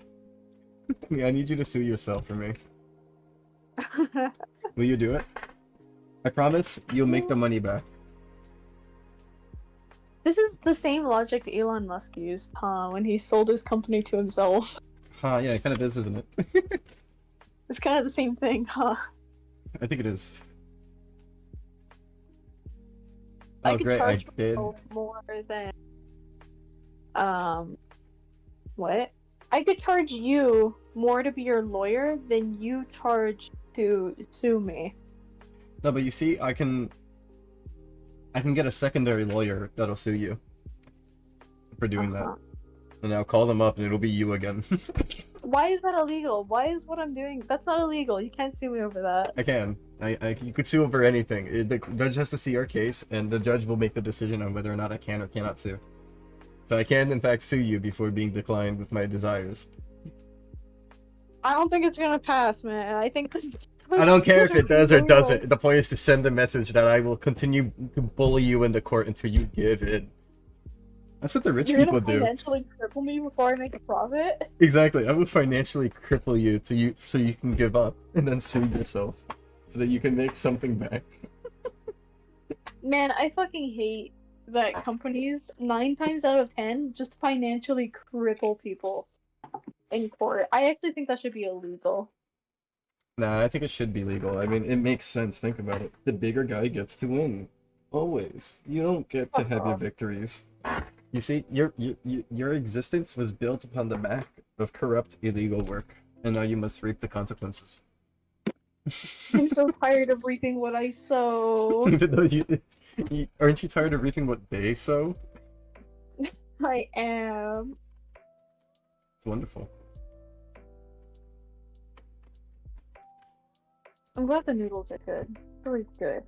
[SPEAKER 1] I need you to sue yourself for me. Will you do it? I promise you'll make the money back.
[SPEAKER 6] This is the same logic Elon Musk used, huh? When he sold his company to himself.
[SPEAKER 1] Huh, yeah, it kind of is, isn't it?
[SPEAKER 6] It's kind of the same thing, huh?
[SPEAKER 1] I think it is.
[SPEAKER 6] I
[SPEAKER 1] Oh,
[SPEAKER 6] could
[SPEAKER 1] great, I
[SPEAKER 6] charge
[SPEAKER 1] did.
[SPEAKER 6] myself more than... What? I could charge you more to be your lawyer than you charge to sue me.
[SPEAKER 1] No, but you see, I can get a secondary lawyer that'll sue you for doing that. And I'll call them up and it'll be you again.
[SPEAKER 6] Why is that illegal? Why is what I'm doing? That's not illegal. You can't sue me over that.
[SPEAKER 1] I can. You could sue over anything. The judge has to see our case, and the judge will make the decision on whether or not I can or cannot sue. So I can, in fact, sue you before being declined with my desires.
[SPEAKER 6] I don't think it's gonna pass, man. I think this...
[SPEAKER 1] I don't care if it does or doesn't. The point is to send a message that I will continue to bully you in the court until you give in. That's what the rich
[SPEAKER 6] You're
[SPEAKER 1] people
[SPEAKER 6] gonna
[SPEAKER 1] do.
[SPEAKER 6] financially cripple me before I make a profit?
[SPEAKER 1] Exactly. I will financially cripple you so you can give up and then sue yourself so that you can make something back.
[SPEAKER 6] Man, I fucking hate that companies 9 times out of 10 just financially cripple people in court. I actually think that should be illegal.
[SPEAKER 1] Nah, I think it should be legal. I mean, it makes sense. Think about it. The bigger guy gets to win. Always. You don't get to have your victories. You see, your existence was built upon the back of corrupt, illegal work, and now you must reap the consequences.
[SPEAKER 6] I'm so tired of reaping what I sow.
[SPEAKER 1] Even though aren't you tired of reaping what they sow?
[SPEAKER 6] I am.
[SPEAKER 1] It's wonderful.
[SPEAKER 6] I'm glad the noodles are good. Really good.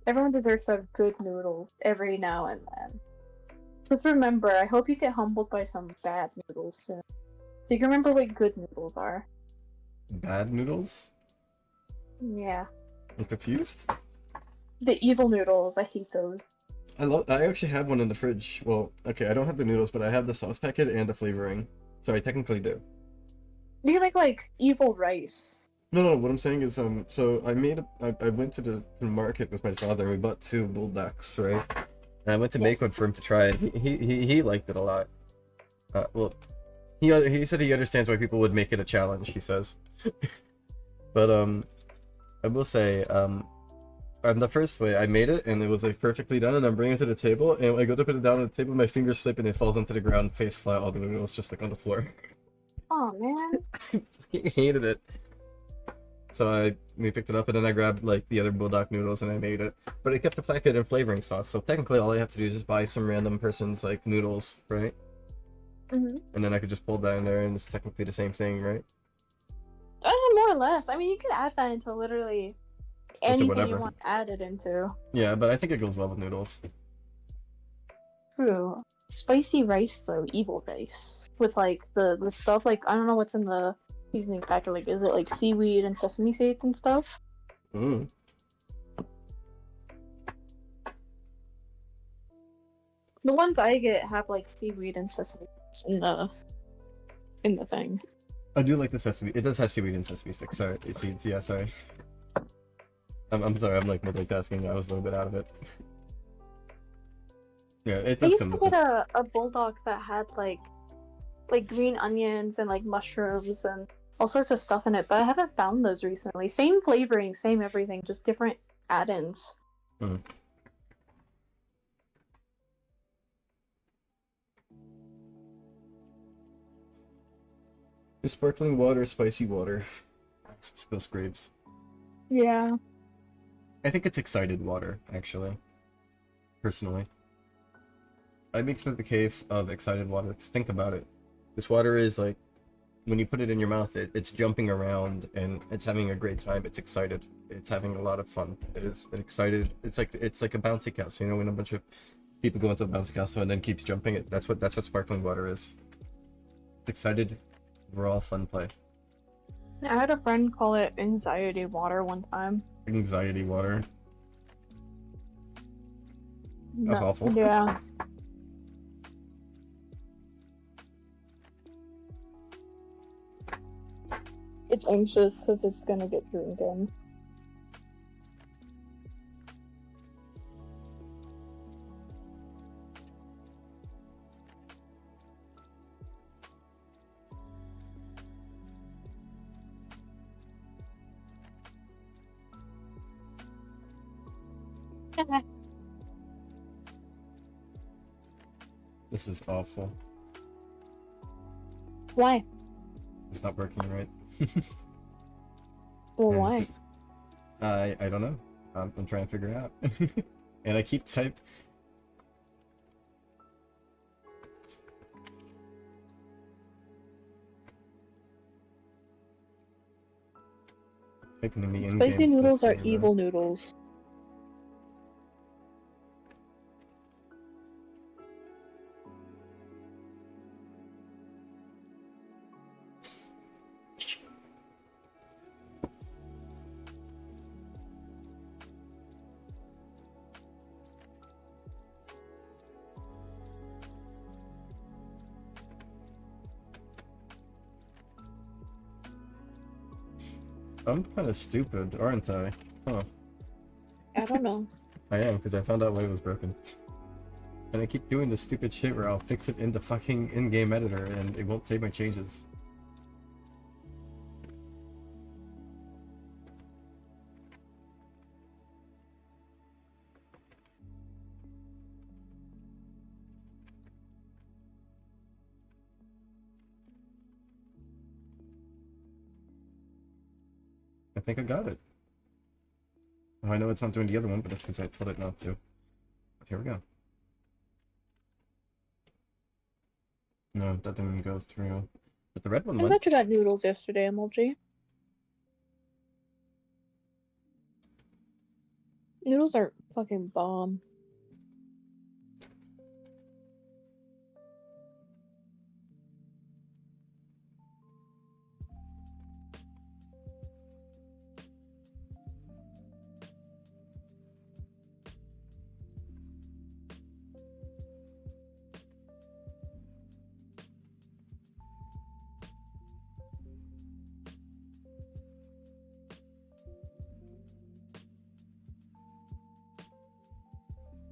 [SPEAKER 6] Everyone deserves to have good noodles every now and then. Just remember, I hope you get humbled by some bad noodles soon. So you can remember what good noodles are.
[SPEAKER 1] Bad noodles?
[SPEAKER 6] Yeah.
[SPEAKER 1] I'm confused.
[SPEAKER 6] The evil noodles, I hate those.
[SPEAKER 1] I actually have one in the fridge. Well, okay, I don't have the noodles, but I have the sauce packet and the flavoring. So I technically do.
[SPEAKER 6] You can make like evil rice.
[SPEAKER 1] No, what I'm saying is, so I went to the market with my father, and we bought 2 bullducks, right? And I went to make one for him to try, and he liked it a lot. Well, he said he understands why people would make it a challenge, he says. But, I will say, on the first way, I made it, and it was like perfectly done, and I'm bringing it to the table, and I go to put it down on the table, my fingers slip, and it falls onto the ground, face flat, all the noodles just like on the floor.
[SPEAKER 6] Oh man.
[SPEAKER 1] He hated it. So we picked it up, and then I grabbed like the other bulldog noodles, and I made it. But it kept the packet and flavoring sauce, so technically all I have to do is just buy some random person's like noodles, right?
[SPEAKER 6] Mm-hmm.
[SPEAKER 1] And then I could just pull that in there, and it's technically the same thing, right?
[SPEAKER 6] More or less. I mean, you could add that into literally anything
[SPEAKER 1] whatever.
[SPEAKER 6] you want to add it into.
[SPEAKER 1] Yeah, but I think it goes well with noodles.
[SPEAKER 6] True. Spicy rice though, evil rice. With like the stuff like I don't know what's in the seasoning packet, like is it like seaweed and sesame seeds and stuff?
[SPEAKER 1] Mm.
[SPEAKER 6] The ones I get have like seaweed and sesame seeds in the thing.
[SPEAKER 1] I do like the sesame. It does have seaweed and sesame sticks. Sorry, it's seeds. Yeah, sorry. I'm sorry. I'm like multitasking. I was a little bit out of it. Yeah, it
[SPEAKER 6] I
[SPEAKER 1] does
[SPEAKER 6] used
[SPEAKER 1] come
[SPEAKER 6] to
[SPEAKER 1] with
[SPEAKER 6] get
[SPEAKER 1] it.
[SPEAKER 6] a bulldog that had like green onions and like mushrooms and all sorts of stuff in it, but I haven't found those recently. Same flavoring, same everything, just different add-ins.
[SPEAKER 1] Mm. Is sparkling water spicy water? Spills Graves.
[SPEAKER 6] Yeah.
[SPEAKER 1] I think it's excited water, actually. Personally. I make for the case of excited water, because think about it. This water is like, when you put it in your mouth, it's jumping around, and it's having a great time. It's excited. It's having a lot of fun. It is excited. It's like a bouncy castle, you know, when a bunch of people go into a bouncy castle and then keeps jumping it. That's what sparkling water is. It's excited, raw, fun play.
[SPEAKER 6] I had a friend call it anxiety water one time.
[SPEAKER 1] Anxiety water. That's awful.
[SPEAKER 6] Yeah. It's anxious because it's gonna get drunk in.
[SPEAKER 1] This is awful.
[SPEAKER 6] Why?
[SPEAKER 1] It's not working right.
[SPEAKER 6] Well,
[SPEAKER 1] Yeah,
[SPEAKER 6] why?
[SPEAKER 1] I don't know. I'm trying to figure it out. And I keep typing the in-game
[SPEAKER 6] Spicy noodles
[SPEAKER 1] to
[SPEAKER 6] are
[SPEAKER 1] see,
[SPEAKER 6] evil noodles.
[SPEAKER 1] I'm kind of stupid, aren't I? Huh.
[SPEAKER 6] I don't know.
[SPEAKER 1] I am, because I found out why it was broken. And I keep doing this stupid shit where I'll fix it in the fucking in-game editor and it won't save my changes. I think I got it. Oh, I know it's not doing the other one, but it's because I told it not to. But here we go. No, that didn't go through. But the red one
[SPEAKER 6] I
[SPEAKER 1] went.
[SPEAKER 6] thought you got noodles yesterday, MLG. Noodles are fucking bomb.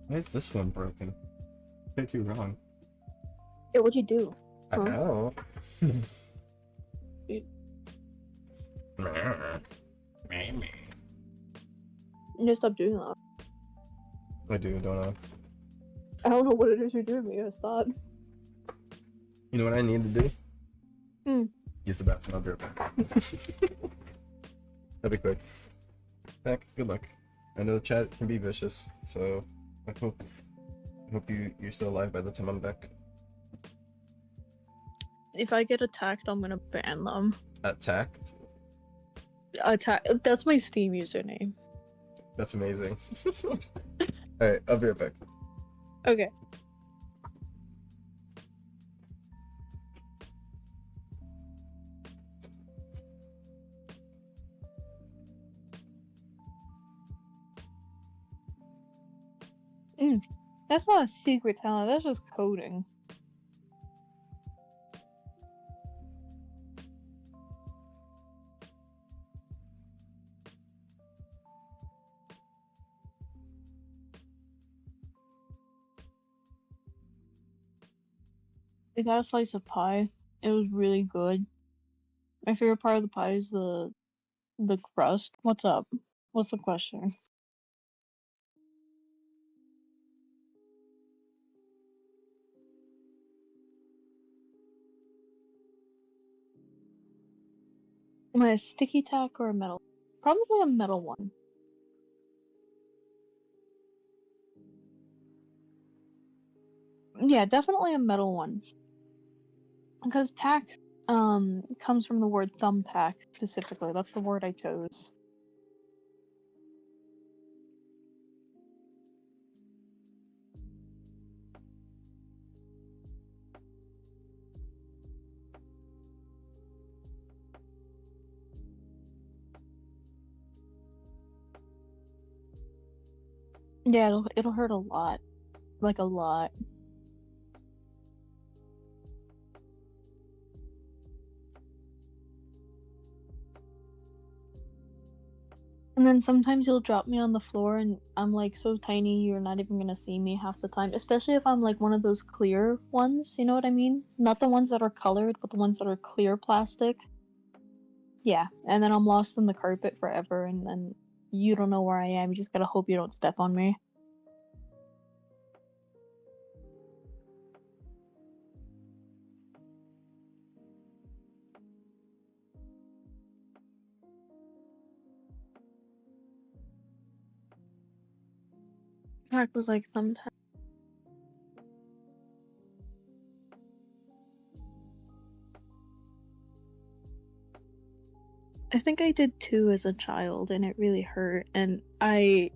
[SPEAKER 1] Why is this one broken? Picked you wrong.
[SPEAKER 6] Yeah, what'd you do?
[SPEAKER 1] I
[SPEAKER 6] Huh?
[SPEAKER 1] know.
[SPEAKER 6] You just stop doing that.
[SPEAKER 1] I do, don't I?
[SPEAKER 6] I don't know what it is you're doing, but you gotta stop.
[SPEAKER 1] You know what I need to do?
[SPEAKER 6] Hmm.
[SPEAKER 1] Use the bathroom. I'll be right back. That'll be quick. Heck, good luck. I know the chat can be vicious, so I hope you're still alive by the time I'm back.
[SPEAKER 6] If I get attacked, I'm gonna ban them.
[SPEAKER 1] Attacked?
[SPEAKER 6] Attack. That's my Steam username.
[SPEAKER 1] That's amazing. Alright, I'll be right back.
[SPEAKER 6] Okay. That's not a secret talent, that's just coding. I got a slice of pie. It was really good. My favorite part of the pie is the crust. What's up? What's the question? Am I a sticky tack or a metal? Probably a metal one. Yeah, definitely a metal one. Because tack comes from the word thumbtack specifically. That's the word I chose. Yeah, it'll hurt a lot. Like a lot. And then sometimes you'll drop me on the floor and I'm like so tiny you're not even gonna see me half the time. Especially if I'm like one of those clear ones, you know what I mean? Not the ones that are colored, but the ones that are clear plastic. Yeah, and then I'm lost in the carpet forever and then you don't know where I am, you just gotta hope you don't step on me. Tack was like sometimes. I think I did 2 as a child and it really hurt and I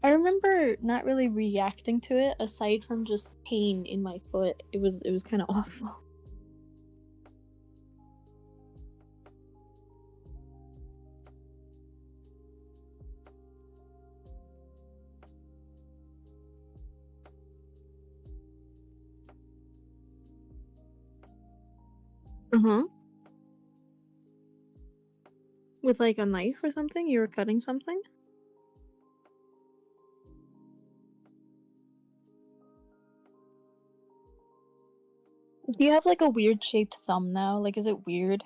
[SPEAKER 6] remember not really reacting to it aside from just pain in my foot. It was kind of awful. Uh-huh. With like a knife or something? You were cutting something? Do you have like a weird shaped thumb now? Like is it weird?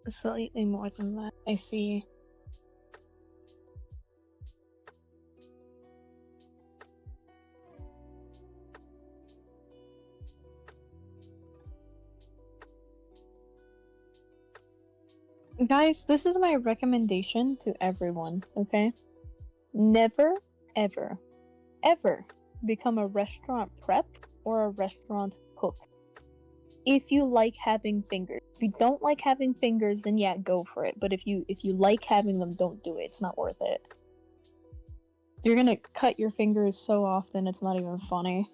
[SPEAKER 6] Slightly more than that. I see. Guys, this is my recommendation to everyone, okay? Never, ever, ever become a restaurant prep or a restaurant cook. If you like having fingers. If you don't like having fingers, then yeah, go for it. But if you like having them, don't do it. It's not worth it. You're gonna cut your fingers so often, it's not even funny.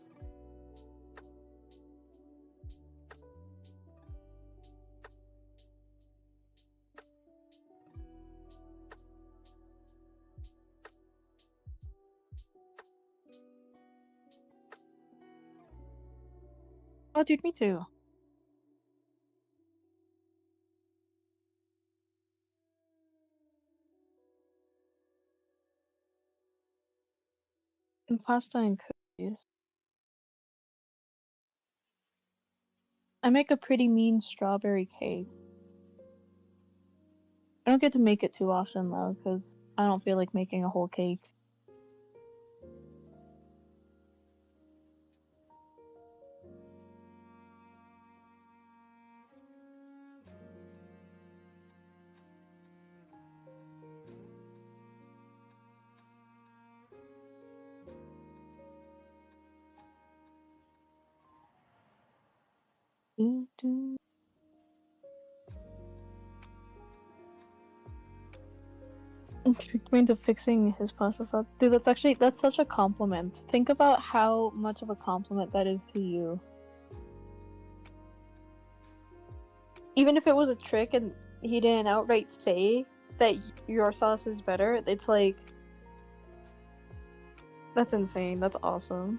[SPEAKER 6] Oh, dude, me too. And pasta and cookies. I make a pretty mean strawberry cake. I don't get to make it too often though, because I don't feel like making a whole cake. Doo-doo. I'm tricked me into fixing his pasta sauce. Dude, that's such a compliment. Think about how much of a compliment that is to you. Even if it was a trick and he didn't outright say that your sauce is better, it's like... That's insane. That's awesome.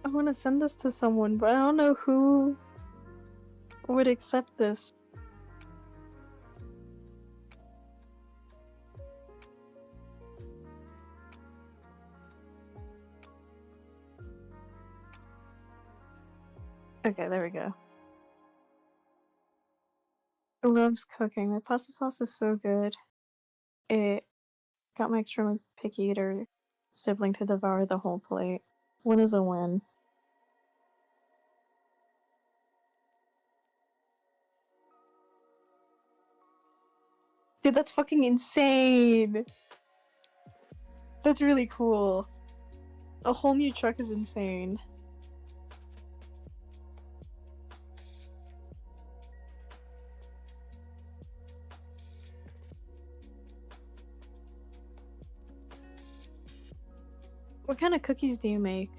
[SPEAKER 6] I wanna send this to someone, but I don't know who would accept this. Okay, there we go. Loves cooking. My pasta sauce is so good. It got my extremely picky eater sibling to devour the whole plate. Win is a win. Dude, that's fucking insane! That's really cool. A whole new truck is insane. What kind of cookies do you make?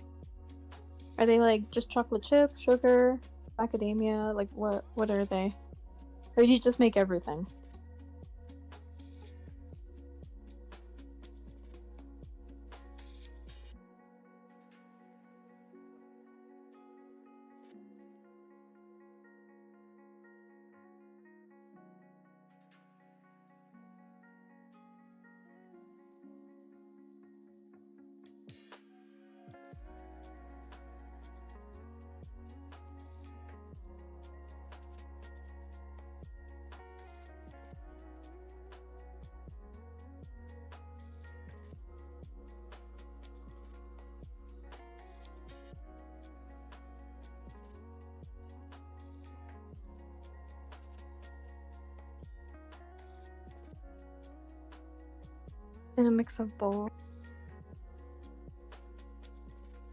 [SPEAKER 6] Are they like just chocolate chip, sugar, macadamia? Like what are they? Or do you just make everything? In a mix of both.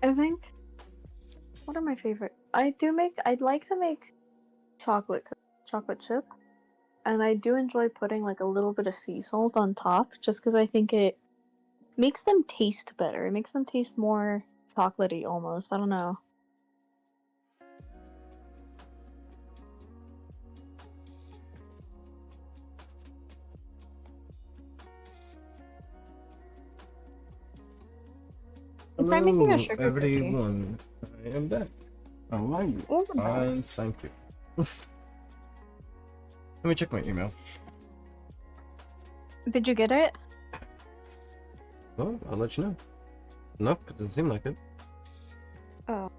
[SPEAKER 6] I think... What are my favorite I'd like to make chocolate chip, and I do enjoy putting like a little bit of sea salt on top, just because I think it makes them taste better. It makes them taste more chocolatey almost. I don't know. Try making a
[SPEAKER 1] Hello,
[SPEAKER 6] sugar cookie.
[SPEAKER 1] everyone. I am back. How are you?
[SPEAKER 6] Oh, we're back.
[SPEAKER 1] Fine, thank you. Let me check my email.
[SPEAKER 6] Did you get it?
[SPEAKER 1] Well, I'll let you know. Nope, it doesn't seem like it.
[SPEAKER 6] Oh,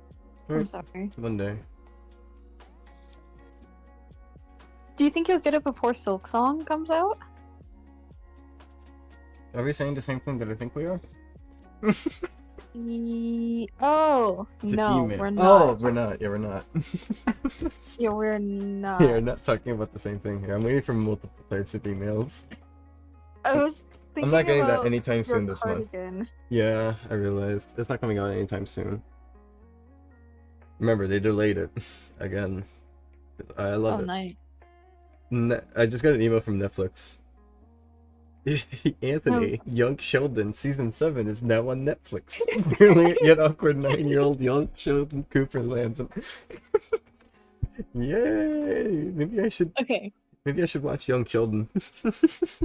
[SPEAKER 6] I'm
[SPEAKER 1] Alright,
[SPEAKER 6] sorry.
[SPEAKER 1] Monday.
[SPEAKER 6] Do you think you'll get it before Silk Song comes out?
[SPEAKER 1] Are we saying the same thing that I think we are?
[SPEAKER 6] Oh,
[SPEAKER 1] It's an
[SPEAKER 6] no,
[SPEAKER 1] email.
[SPEAKER 6] we're
[SPEAKER 1] Oh,
[SPEAKER 6] not.
[SPEAKER 1] we're not. Yeah, we're not.
[SPEAKER 6] Yeah, we're not.
[SPEAKER 1] Yeah, we're not talking about the same thing here. I'm waiting for multiple types of emails.
[SPEAKER 6] I was
[SPEAKER 1] I'm
[SPEAKER 6] thinking
[SPEAKER 1] not getting that
[SPEAKER 6] about
[SPEAKER 1] anytime
[SPEAKER 6] your
[SPEAKER 1] soon this month.
[SPEAKER 6] cardigan.
[SPEAKER 1] Yeah, I realized. It's not coming out anytime soon. Remember, they delayed it. Again. I love
[SPEAKER 6] Oh,
[SPEAKER 1] it.
[SPEAKER 6] nice.
[SPEAKER 1] I just got an email from Netflix. Anthony, Young Sheldon, season 7 is now on Netflix. Brilliant yet awkward 9-year-old Young Sheldon Cooper lands on. Yay! Maybe I should
[SPEAKER 6] Okay,
[SPEAKER 1] watch Young Sheldon.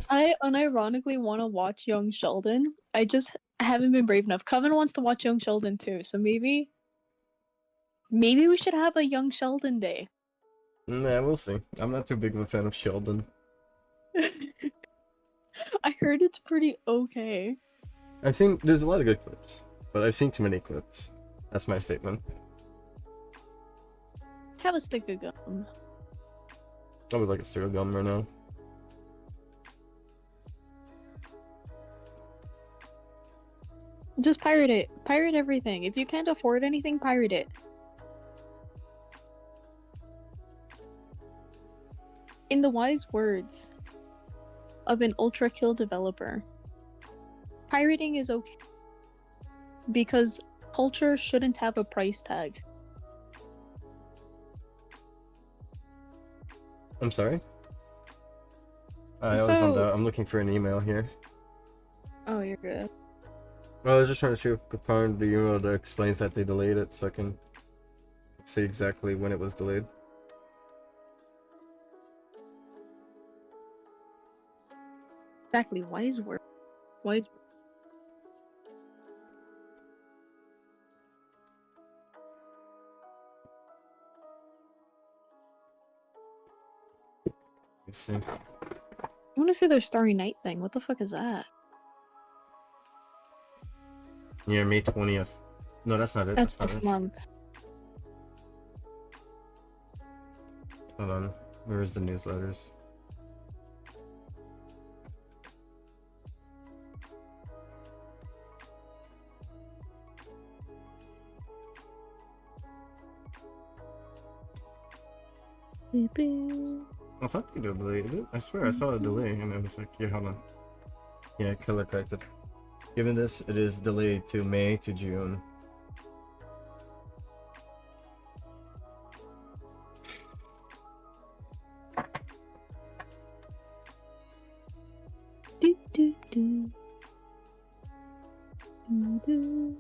[SPEAKER 6] I unironically want to watch Young Sheldon. I just haven't been brave enough. Coven wants to watch Young Sheldon too, so maybe we should have a Young Sheldon day.
[SPEAKER 1] Nah, we'll see. I'm not too big of a fan of Sheldon.
[SPEAKER 6] I heard it's pretty okay.
[SPEAKER 1] There's a lot of good clips, but I've seen too many clips. That's my statement.
[SPEAKER 6] Have a stick of gum.
[SPEAKER 1] I would like a cereal gum right now.
[SPEAKER 6] Just pirate it. Pirate everything. If you can't afford anything, pirate it. In the wise words of an ultra kill developer, pirating is okay because culture shouldn't have a price tag.
[SPEAKER 1] I'm sorry? I was on
[SPEAKER 6] So-
[SPEAKER 1] I'm looking for an email here.
[SPEAKER 6] Oh, you're good.
[SPEAKER 1] Well, I was just trying to see if I could find the email that explains that they delayed it so I can see exactly when it was delayed.
[SPEAKER 6] Exactly. Wise word. Wise.
[SPEAKER 1] Let's see.
[SPEAKER 6] I want to see their Starry Night thing. What the fuck is that?
[SPEAKER 1] Yeah, May 20th. No, that's not it.
[SPEAKER 6] That's
[SPEAKER 1] not
[SPEAKER 6] next
[SPEAKER 1] it.
[SPEAKER 6] month.
[SPEAKER 1] Hold on. Where is the newsletters?
[SPEAKER 6] Baby.
[SPEAKER 1] I thought they delayed it. I swear I saw a delay and I was like, yeah, hold on. Yeah, color corrected. Given this, it is delayed to May to June.
[SPEAKER 6] Do do do. Do do.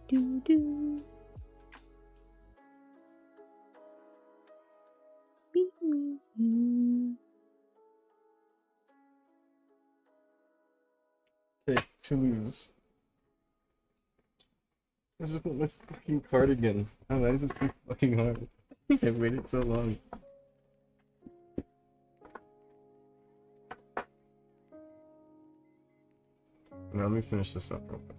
[SPEAKER 6] Do do. Me, me, me.
[SPEAKER 1] Take twos. I just put my fucking cardigan. Oh, why is this so fucking hard? I've waited so long. Now let me finish this up real quick.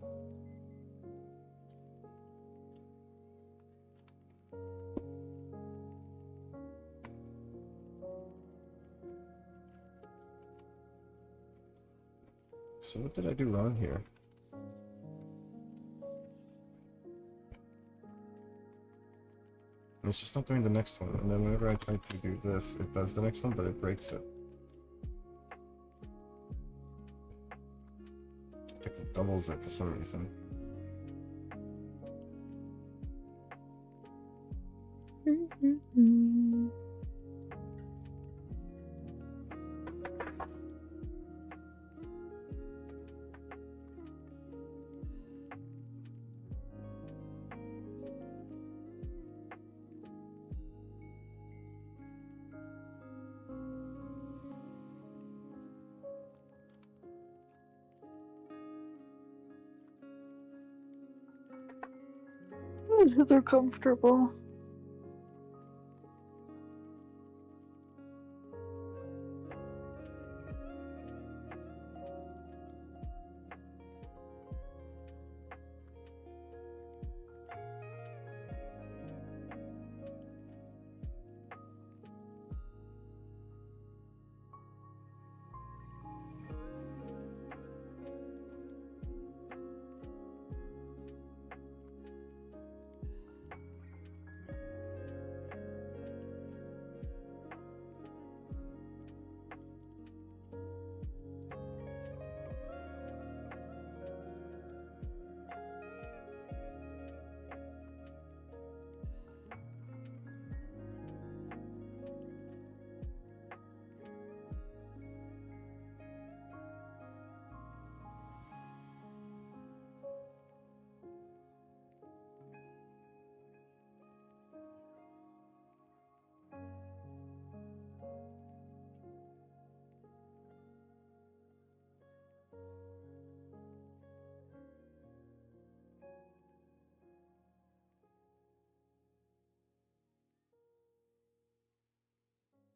[SPEAKER 1] So what did I do wrong here? It's just not doing the next one, and then whenever I try to do this, it does the next one, but it breaks it. Like it doubles it for some reason.
[SPEAKER 6] Mm-hmm. They're comfortable.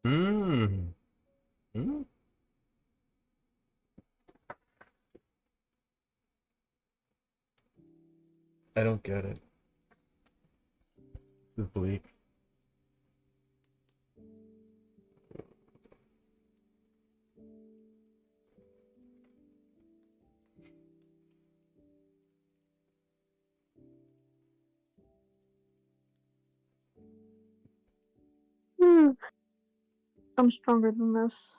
[SPEAKER 1] Hmm. Hmm. I don't get it. This is bleak.
[SPEAKER 6] I'm stronger than this.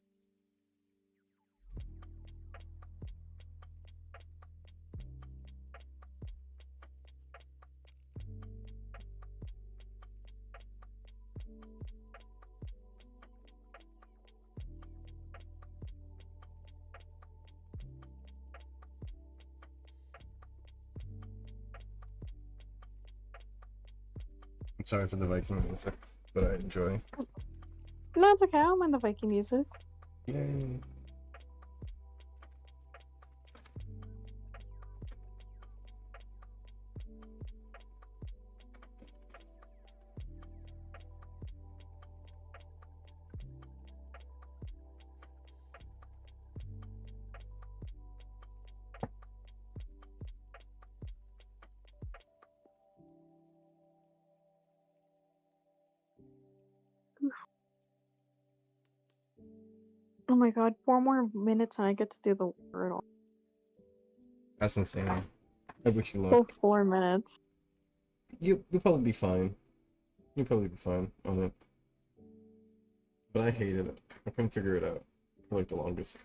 [SPEAKER 1] I'm sorry for the Viking music, but I enjoy.
[SPEAKER 6] No, it's okay. I don't mind the Viking music.
[SPEAKER 1] Yay.
[SPEAKER 6] Oh my god, 4 more minutes and I get to do the word.
[SPEAKER 1] That's insane. I wish you luck.
[SPEAKER 6] Both 4 minutes.
[SPEAKER 1] You'll probably be fine. You'll probably be fine on it. But I hated it. I couldn't figure it out for like the longest.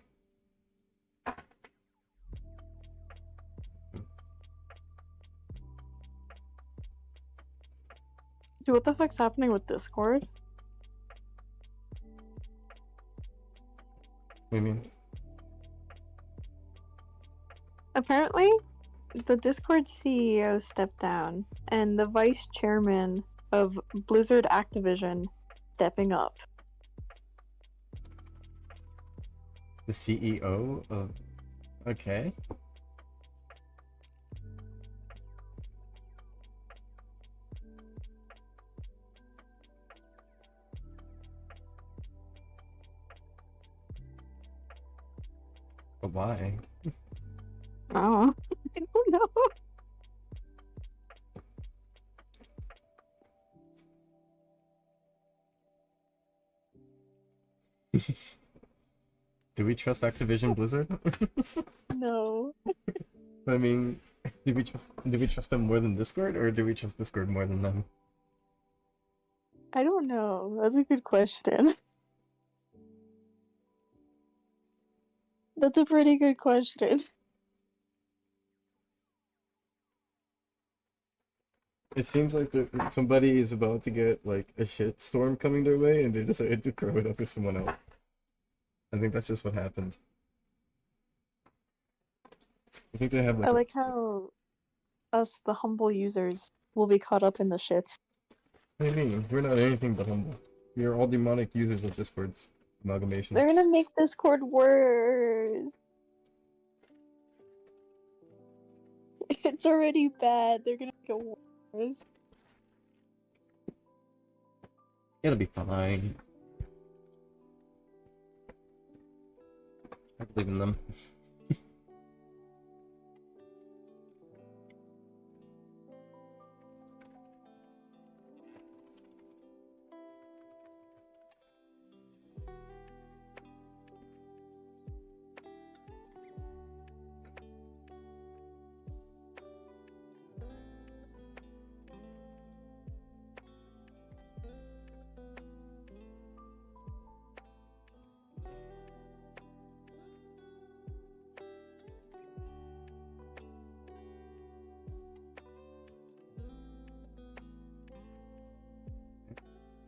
[SPEAKER 6] Dude, what the fuck's happening with Discord?
[SPEAKER 1] What do you mean?
[SPEAKER 6] Apparently, the Discord CEO stepped down, and the vice chairman of Blizzard Activision stepping up.
[SPEAKER 1] The CEO of... Okay. But why?
[SPEAKER 6] Oh, I don't know.
[SPEAKER 1] Do we trust Activision Blizzard?
[SPEAKER 6] No.
[SPEAKER 1] I mean, do we trust them more than Discord, or do we trust Discord more than them?
[SPEAKER 6] I don't know. That's a good question. That's a pretty good question.
[SPEAKER 1] It seems like somebody is about to get like a shit storm coming their way, and they decided to throw it up to someone else. I think that's just what happened. I think they have like
[SPEAKER 6] I
[SPEAKER 1] a...
[SPEAKER 6] like how us, the humble users, will be caught up in the shit.
[SPEAKER 1] What do you mean? We're not anything but humble. We are all demonic users of Discord's amalgamation.
[SPEAKER 6] They're gonna make Discord worse. It's already bad. They're gonna make it worse.
[SPEAKER 1] It'll be fine. I believe in them.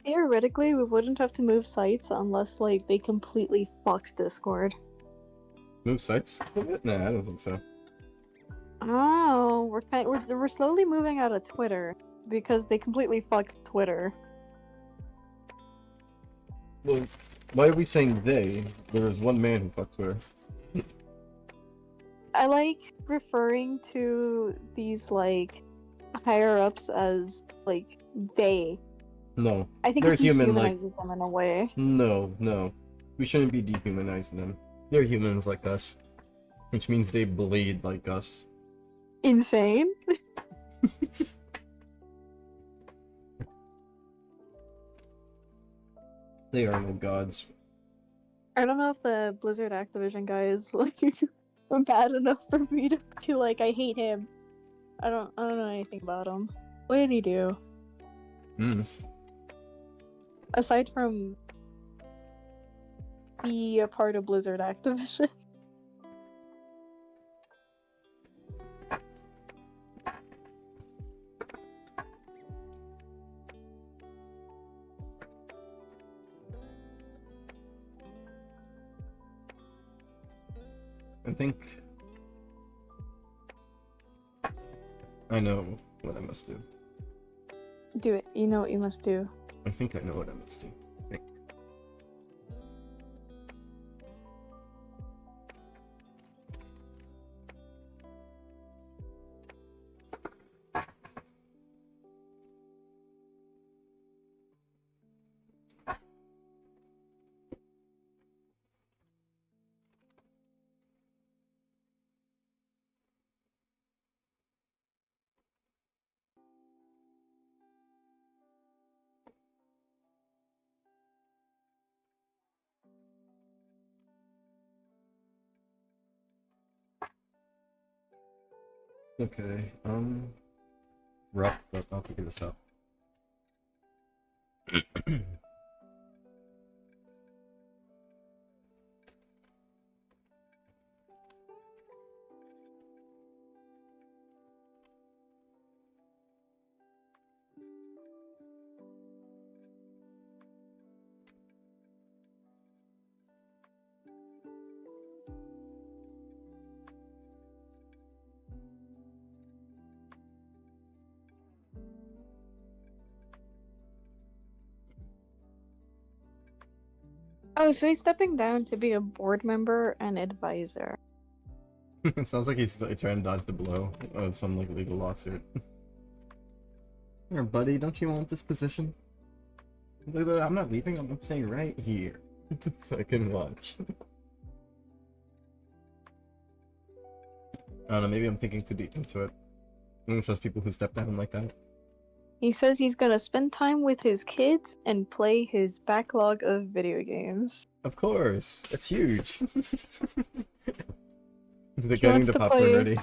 [SPEAKER 6] Theoretically, we wouldn't have to move sites unless, like, they completely fuck Discord.
[SPEAKER 1] Move sites a little bit? Nah, I don't think so.
[SPEAKER 6] Oh, we're slowly moving out of Twitter because they completely fucked Twitter.
[SPEAKER 1] Well, why are we saying they? There was one man who fucked Twitter.
[SPEAKER 6] I like referring to these, like, higher ups as, like, they.
[SPEAKER 1] No.
[SPEAKER 6] I think
[SPEAKER 1] They're
[SPEAKER 6] it
[SPEAKER 1] human, like...
[SPEAKER 6] dehumanizes them in a way.
[SPEAKER 1] No, no. We shouldn't be dehumanizing them. They're humans like us. Which means they bleed like us.
[SPEAKER 6] Insane?
[SPEAKER 1] They are no gods.
[SPEAKER 6] I don't know if the Blizzard Activision guy is, like, bad enough for me to be like, I hate him. I don't know anything about him. What did he do? Aside from be a part of Blizzard Activision.
[SPEAKER 1] I think... I know what I must do.
[SPEAKER 6] Do it. You know what you must do.
[SPEAKER 1] I think I know what I must do. I think. Okay, rough, but I'll figure this out.
[SPEAKER 6] Oh, so he's stepping down to be a board member and advisor.
[SPEAKER 1] It sounds like he's like, trying to dodge the blow of some like legal lawsuit. Here, buddy, don't you want this position? I'm not leaving, I'm staying right here. So I can watch. I don't know, maybe I'm thinking too deep into it. I don't trust people who step down like that.
[SPEAKER 6] He says he's gonna spend time with his kids and play his backlog of video games.
[SPEAKER 1] Of course, it's huge. They're
[SPEAKER 6] He
[SPEAKER 1] getting
[SPEAKER 6] wants
[SPEAKER 1] the
[SPEAKER 6] to
[SPEAKER 1] popcorn
[SPEAKER 6] play-
[SPEAKER 1] ready.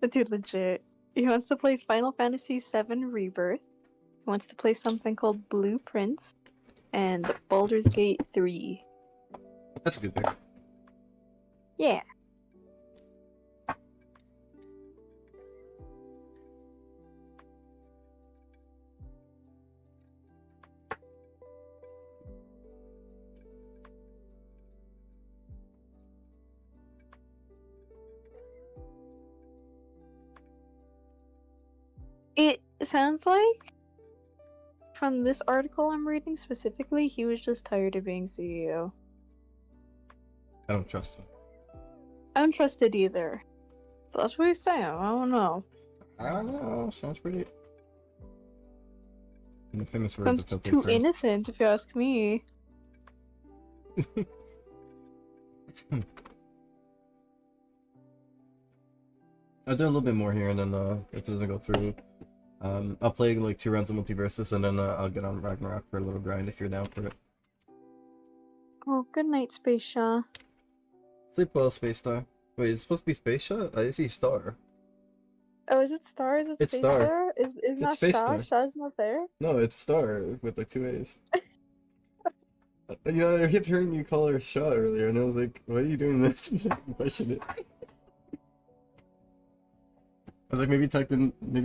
[SPEAKER 6] Dude, legit. He wants to play Final Fantasy VII Rebirth. He wants to play something called Blueprints and Baldur's Gate 3.
[SPEAKER 1] That's a good pick.
[SPEAKER 6] Yeah. It sounds like, from this article I'm reading specifically, he was just tired of being CEO.
[SPEAKER 1] I don't trust him.
[SPEAKER 6] I don't trust it either. So that's what he's saying. I don't know.
[SPEAKER 1] I don't know. Sounds pretty. In the famous words of
[SPEAKER 6] Sounds
[SPEAKER 1] Filthy
[SPEAKER 6] too
[SPEAKER 1] Frank.
[SPEAKER 6] innocent, if you ask me.
[SPEAKER 1] I'll do a little bit more here, and then if it doesn't go through, I'll play like 2 rounds of Multiversus, and then I'll get on Ragnarok for a little grind if you're down for it.
[SPEAKER 6] Oh, good night, Space Shaw.
[SPEAKER 1] Sleep well, Space Star. Wait, is it supposed to be Space Shot? I see Star.
[SPEAKER 6] Oh, is it Star? Is it
[SPEAKER 1] It's
[SPEAKER 6] Space
[SPEAKER 1] Star.
[SPEAKER 6] Star? Is not
[SPEAKER 1] Space
[SPEAKER 6] Shaw?
[SPEAKER 1] Star.
[SPEAKER 6] Shaw's not there?
[SPEAKER 1] No, it's Star with like 2 A's. You know, I kept hearing you call her Shaw earlier, and I was like, why are you doing this? I questioned it. I was like, maybe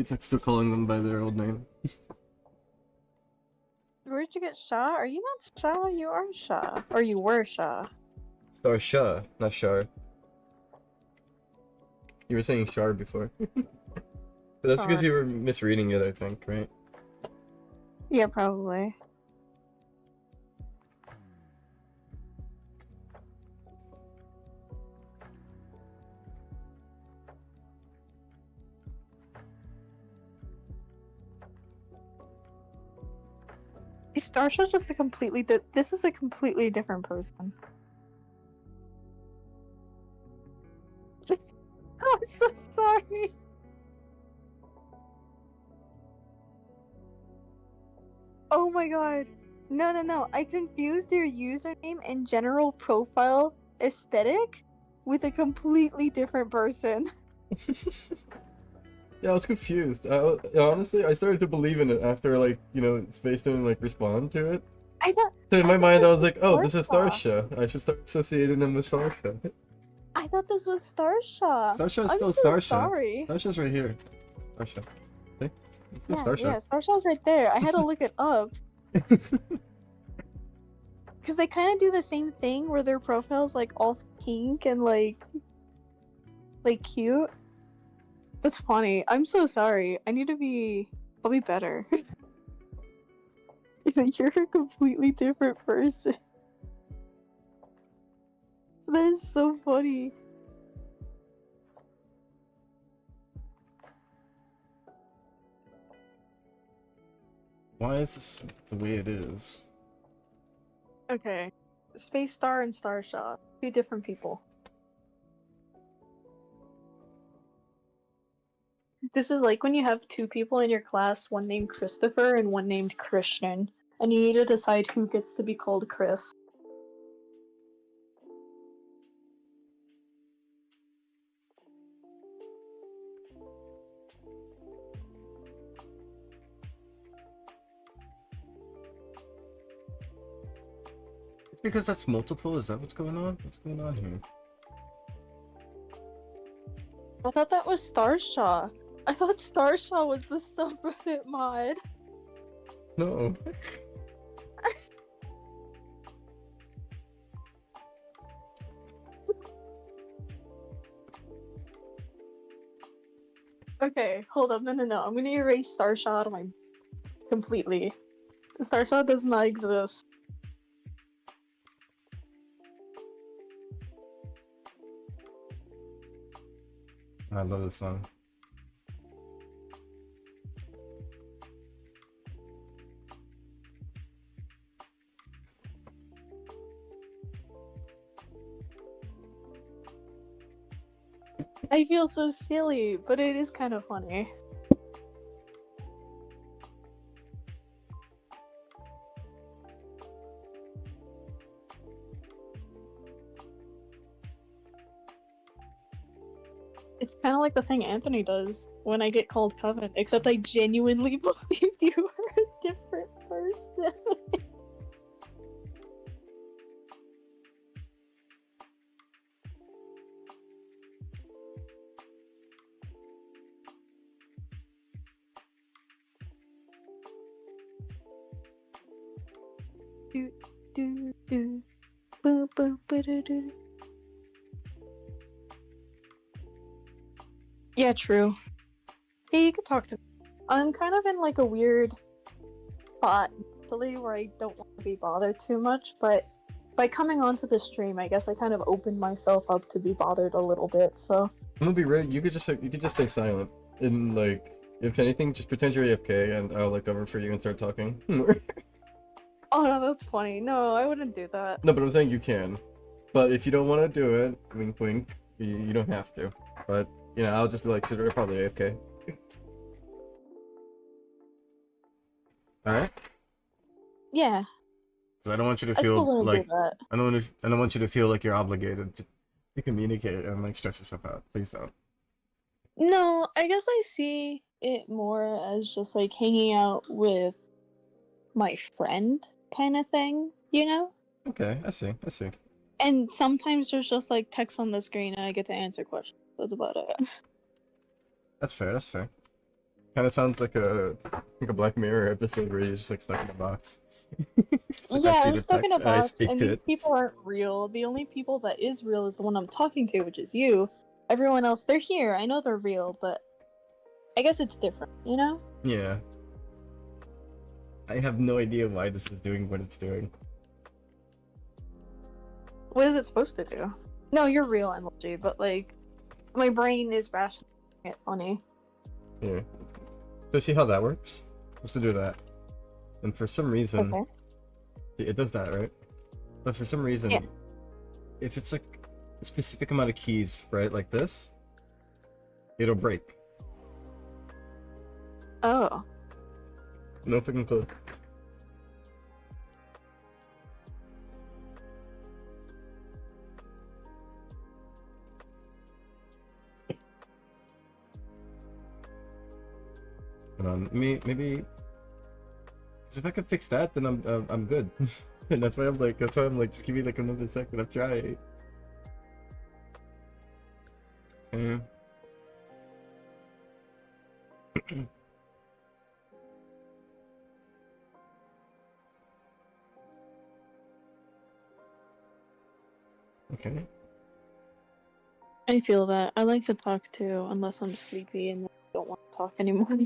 [SPEAKER 1] Tech's still calling them by their old name.
[SPEAKER 6] Where'd you get Shaw? Are you not Shaw? You are Shaw. Or you were Shaw.
[SPEAKER 1] Star Shaw, not Shar. You were saying Shar before. But that's because you were misreading it, I think, right?
[SPEAKER 6] Yeah, probably. Starshaw's just a completely this is a completely different person. Oh, I'm so sorry. Oh my god. No. I confused your username and general profile aesthetic with a completely different person.
[SPEAKER 1] Yeah, I was confused. Honestly, I started to believe in it after, like, you know, Space didn't, like, respond to it.
[SPEAKER 6] I thought.
[SPEAKER 1] So in my mind, I was like, oh, this is
[SPEAKER 6] Starshaw.
[SPEAKER 1] Starshaw. I should start associating them with Starshaw.
[SPEAKER 6] I thought this was Starshaw.
[SPEAKER 1] Starshaw is
[SPEAKER 6] I'm
[SPEAKER 1] still
[SPEAKER 6] so
[SPEAKER 1] Starshaw.
[SPEAKER 6] sorry.
[SPEAKER 1] Starshaw's right here. Starshaw. See? It's still
[SPEAKER 6] Yeah,
[SPEAKER 1] Starshaw.
[SPEAKER 6] yeah, Starshaw's right there. I had to look it up. Because they kind of do the same thing where their profile's like all pink and like cute. That's funny. I'm so sorry. I'll be better. You're a completely different person. That is so funny.
[SPEAKER 1] Why is this the way it is?
[SPEAKER 6] Okay. Space Star and Starshaw. 2 different people. This is like when you have 2 people in your class, one named Christopher and one named Christian, and you need to decide who gets to be called Chris.
[SPEAKER 1] It's because that's multiple? Is that what's going on? What's going on here?
[SPEAKER 6] I thought that was Starshaw. I thought Starshaw was the subreddit mod.
[SPEAKER 1] No.
[SPEAKER 6] Okay, hold up. No. I'm gonna erase Starshaw out of my... completely. Starshaw does not exist.
[SPEAKER 1] I love this song.
[SPEAKER 6] I feel so silly, but it is kind of funny. It's kind of like the thing Anthony does when I get called Coven, except I genuinely believed you were a different person. do. Boo boo boo doo doo. Yeah, true. Yeah, you can talk to me. I'm kind of in like a weird spot mentally where I don't want to be bothered too much, but by coming onto the stream, I guess I kind of opened myself up to be bothered a little bit. So
[SPEAKER 1] I'm gonna be real. You could just stay silent and like, if anything, just pretend you're AFK and I'll like cover for you and start talking.
[SPEAKER 6] oh no, that's funny. No, I wouldn't do that.
[SPEAKER 1] No, but I'm saying you can. But if you don't want to do it, wink wink, you don't have to. But, you know, I'll just be like, shit, they're probably AFK. Alright?
[SPEAKER 6] Yeah,
[SPEAKER 1] Because I don't want you to
[SPEAKER 6] I still
[SPEAKER 1] feel
[SPEAKER 6] wouldn't
[SPEAKER 1] like,
[SPEAKER 6] do that.
[SPEAKER 1] I don't want you to feel like you're obligated to communicate and like stress yourself out. Please don't.
[SPEAKER 6] No, I guess I see it more as just like hanging out with my friend kind of thing, you know?
[SPEAKER 1] Okay, I see.
[SPEAKER 6] And sometimes there's just like text on the screen and I get to answer questions. That's about it.
[SPEAKER 1] That's fair. Kind of sounds like a Black Mirror episode where you're just like stuck in a box. It's like, I
[SPEAKER 6] Yeah,
[SPEAKER 1] see
[SPEAKER 6] I'm
[SPEAKER 1] the
[SPEAKER 6] stuck in a
[SPEAKER 1] text and I
[SPEAKER 6] box,
[SPEAKER 1] speak
[SPEAKER 6] and
[SPEAKER 1] to
[SPEAKER 6] these
[SPEAKER 1] it.
[SPEAKER 6] people aren't real. The only people that is real is the one I'm talking to, which is you. Everyone else, they're here. I know they're real, but I guess it's different, you know?
[SPEAKER 1] Yeah. I have no idea why this is doing what it's doing.
[SPEAKER 6] What is it supposed to do? No, you're real, MLG, but like, my brain is rationalizing it funny.
[SPEAKER 1] Yeah. So see how that works? Supposed to do that. And for some reason,
[SPEAKER 6] Okay.
[SPEAKER 1] it does that, right? But for some reason,
[SPEAKER 6] Yeah.
[SPEAKER 1] if it's like a specific amount of keys, right, like this, it'll break.
[SPEAKER 6] Oh.
[SPEAKER 1] No fucking clue. Maybe, because if I can fix that, then I'm good. And that's why I'm like, just give me like another second. I'm trying. Yeah. Okay.
[SPEAKER 6] I feel that. I like to talk too, unless I'm sleepy and I don't want to talk anymore.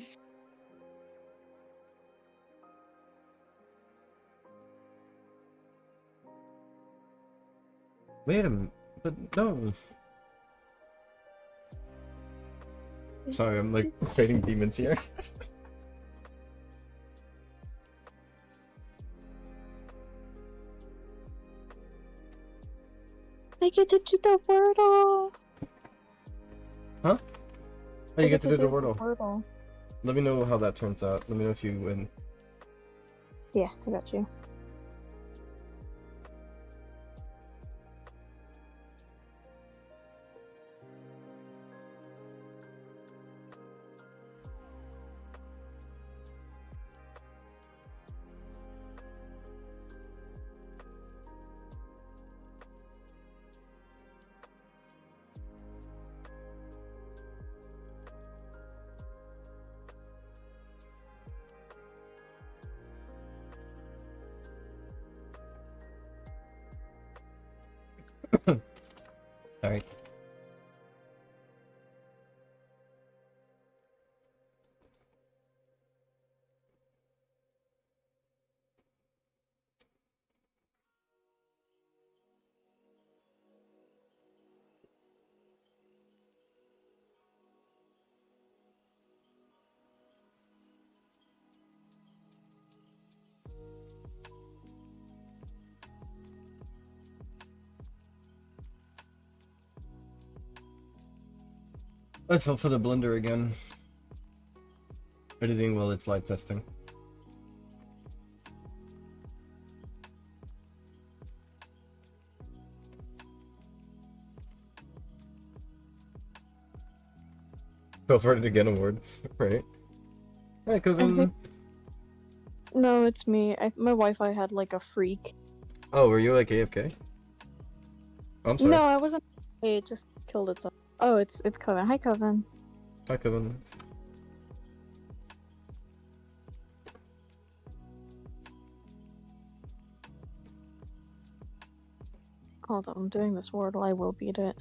[SPEAKER 1] Wait a minute, but no. Sorry, I'm like fighting demons here.
[SPEAKER 6] I get to do the Wordle!
[SPEAKER 1] Huh? Oh, you get to do the
[SPEAKER 6] Wordle.
[SPEAKER 1] Wordle. Let me know how that turns out. Let me know if you win.
[SPEAKER 6] Yeah, I got you.
[SPEAKER 1] Alright. I fell for the blender again. Editing while it's live testing. Fell for it again award, right? Alright, Coven.
[SPEAKER 6] No, it's me. My Wi-Fi had like a freak.
[SPEAKER 1] Oh, were you like AFK? Oh, I'm sorry.
[SPEAKER 6] No, I wasn't. It just killed itself. Oh, it's Coven. Hi, Coven.
[SPEAKER 1] Hi, Coven.
[SPEAKER 6] Hold on, I'm doing this Wordle. I will beat it.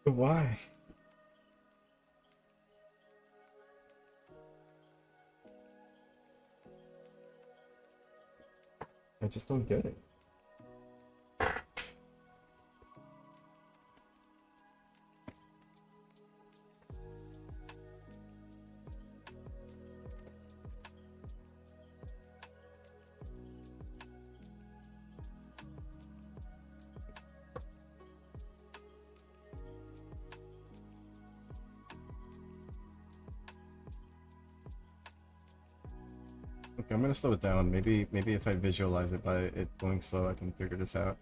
[SPEAKER 1] But why? I just don't get it. Okay, I'm gonna slow it down. Maybe if I visualize it by it going slow, I can figure this out.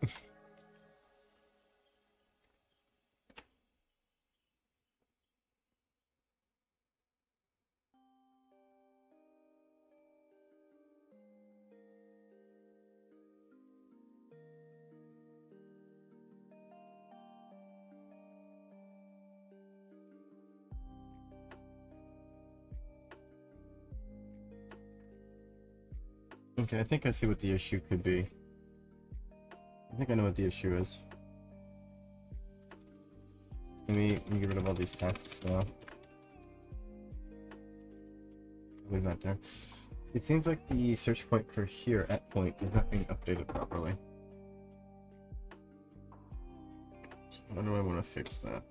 [SPEAKER 1] Okay, I think I see what the issue could be. I think I know what the issue is. Let me get rid of all these tasks now. Leave that there. It seems like the search point for here at point is not being updated properly. How do I want to fix that?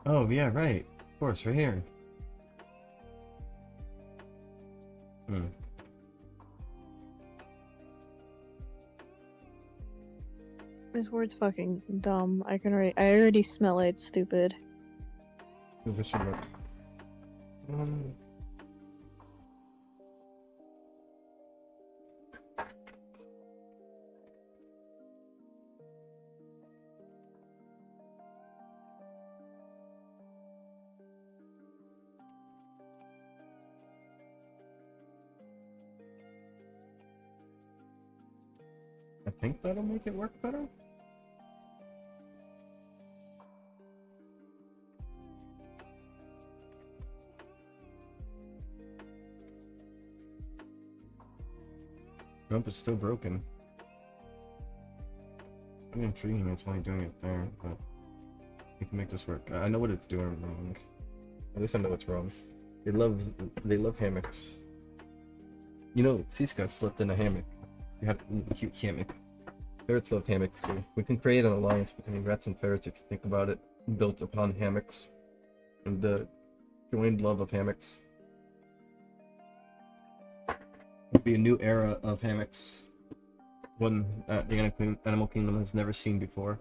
[SPEAKER 1] Oh, yeah, right. Of course, right here.
[SPEAKER 6] This word's fucking dumb. I already smell it. It's stupid.
[SPEAKER 1] This should work. I think that'll make it work better. Nope, it's still broken. Pretty intriguing it's only doing it there, but we can make this work. I know what it's doing wrong. At least I know what's wrong. They love hammocks. You know, Siska slept in a hammock. We had a cute hammock. Ferrets love hammocks too. We can create an alliance between rats and ferrets if you think about it, built upon hammocks and the joined love of hammocks. It'd be a new era of hammocks, one that the animal kingdom has never seen before.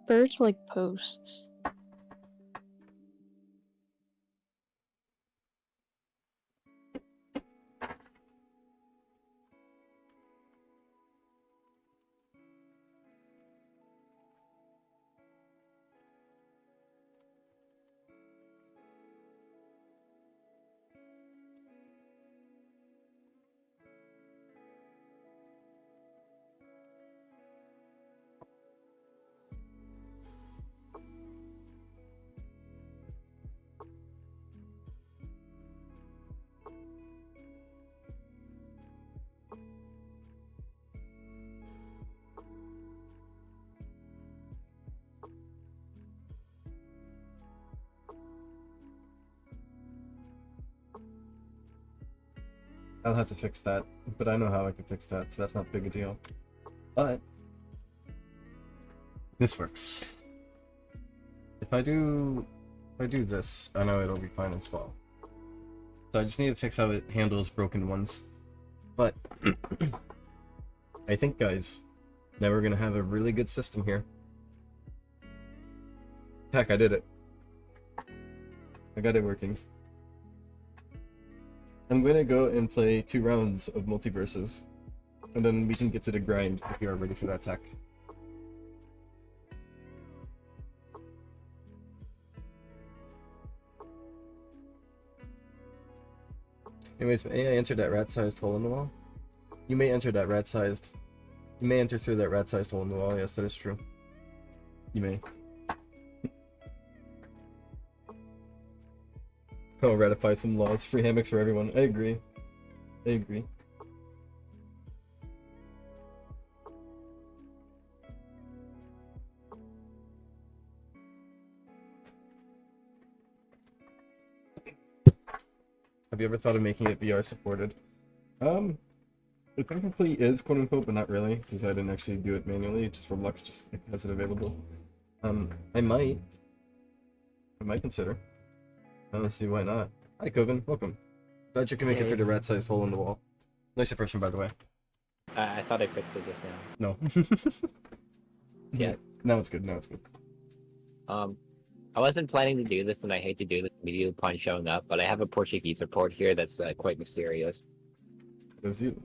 [SPEAKER 6] Birds like posts.
[SPEAKER 1] I'll have to fix that, but I know how I can fix that, so that's not big a deal. But this works. If I do this, I know it'll be fine as well. So I just need to fix how it handles broken ones. But I think, guys, now we're gonna have a really good system here. Heck, I did it. I got it working. I'm gonna go and play 2 rounds of Multiversus, and then we can get to the grind if you are ready for that tech. Anyways, may I answer that rat-sized hole in the wall? You may enter that rat-sized. You may enter through that rat-sized hole in the wall. Yes, that is true. You may. Oh, ratify some laws. Free hammocks for everyone. I agree. I agree. Have you ever thought of making it VR supported? It technically is, quote unquote, but not really, because I didn't actually do it manually. It just Roblox just has it available. I might consider. Let's see, why not? Hi, Coven, welcome. Glad you can make it through the rat-sized hole in the wall. Nice impression, by the way.
[SPEAKER 7] I thought I fixed it just now.
[SPEAKER 1] No.
[SPEAKER 7] Yeah.
[SPEAKER 1] Now it's good. Now it's good.
[SPEAKER 7] I wasn't planning to do this, and I hate to do this immediately upon showing up, but I have a Portuguese report here that's quite mysterious.
[SPEAKER 1] That's you.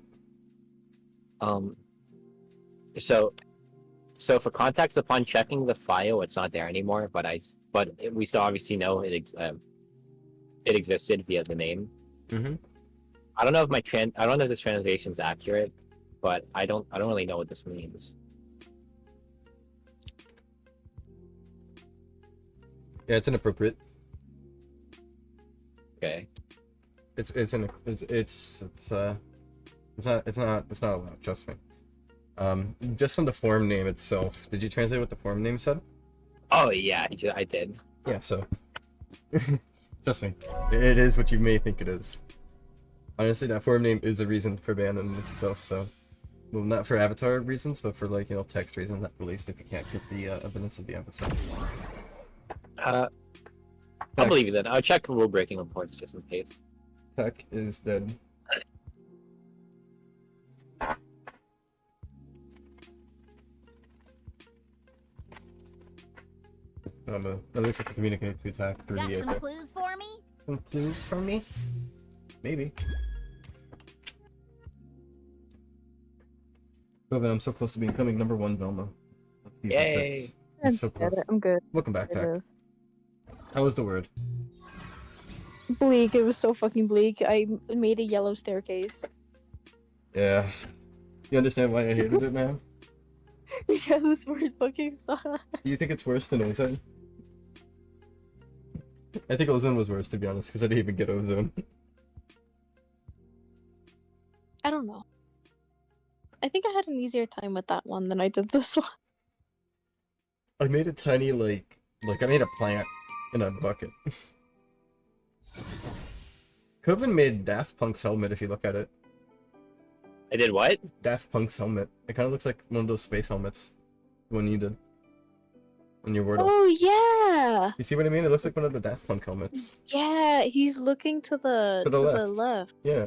[SPEAKER 7] So for context, upon checking the file, it's not there anymore. But we still obviously know it existed via the name.
[SPEAKER 1] Mm-hmm.
[SPEAKER 7] I don't know if I don't know if this translation is accurate, but I don't really know what this means.
[SPEAKER 1] Yeah, it's inappropriate.
[SPEAKER 7] Okay.
[SPEAKER 1] It's not allowed. Trust me. Just on the form name itself. Did you translate what the form name said?
[SPEAKER 7] Oh yeah, I did.
[SPEAKER 1] Yeah. So, trust me, it is what you may think it is. Honestly, that form name is a reason for banning itself. So, well, not for avatar reasons, but for like text reasons at least. If you can't get the evidence of the avatar.
[SPEAKER 7] I'll believe you then. I'll check rule breaking reports just in case.
[SPEAKER 1] Tech is dead. At least I can communicate to attack through
[SPEAKER 3] Got
[SPEAKER 1] the
[SPEAKER 3] some clues for me?
[SPEAKER 1] Some clues from me? Maybe. Coven, I'm so close to becoming #1 Velma.
[SPEAKER 7] Yay!
[SPEAKER 1] I'm so close.
[SPEAKER 6] I'm good.
[SPEAKER 1] Welcome back, Tech. How was the word?
[SPEAKER 6] Bleak. It was so fucking bleak. I made a yellow staircase.
[SPEAKER 1] Yeah. You understand why I hated it now?
[SPEAKER 6] Yeah, this word fucking sucks.
[SPEAKER 1] Do you think it's worse than Ozone? I think Ozone was worse, to be honest, because I didn't even get Ozone.
[SPEAKER 6] I don't know. I think I had an easier time with that one than I did this one.
[SPEAKER 1] I made a tiny, like I made a plant in a bucket. Coven made Daft Punk's helmet, if you look at it.
[SPEAKER 7] I did what?
[SPEAKER 1] Daft Punk's helmet. It kind of looks like one of those space helmets. The one you did. On your Wordle.
[SPEAKER 6] Oh, yeah!
[SPEAKER 1] You see what I mean? It looks like one of the Daft Punk helmets.
[SPEAKER 6] Yeah, he's looking to the left.
[SPEAKER 1] Yeah.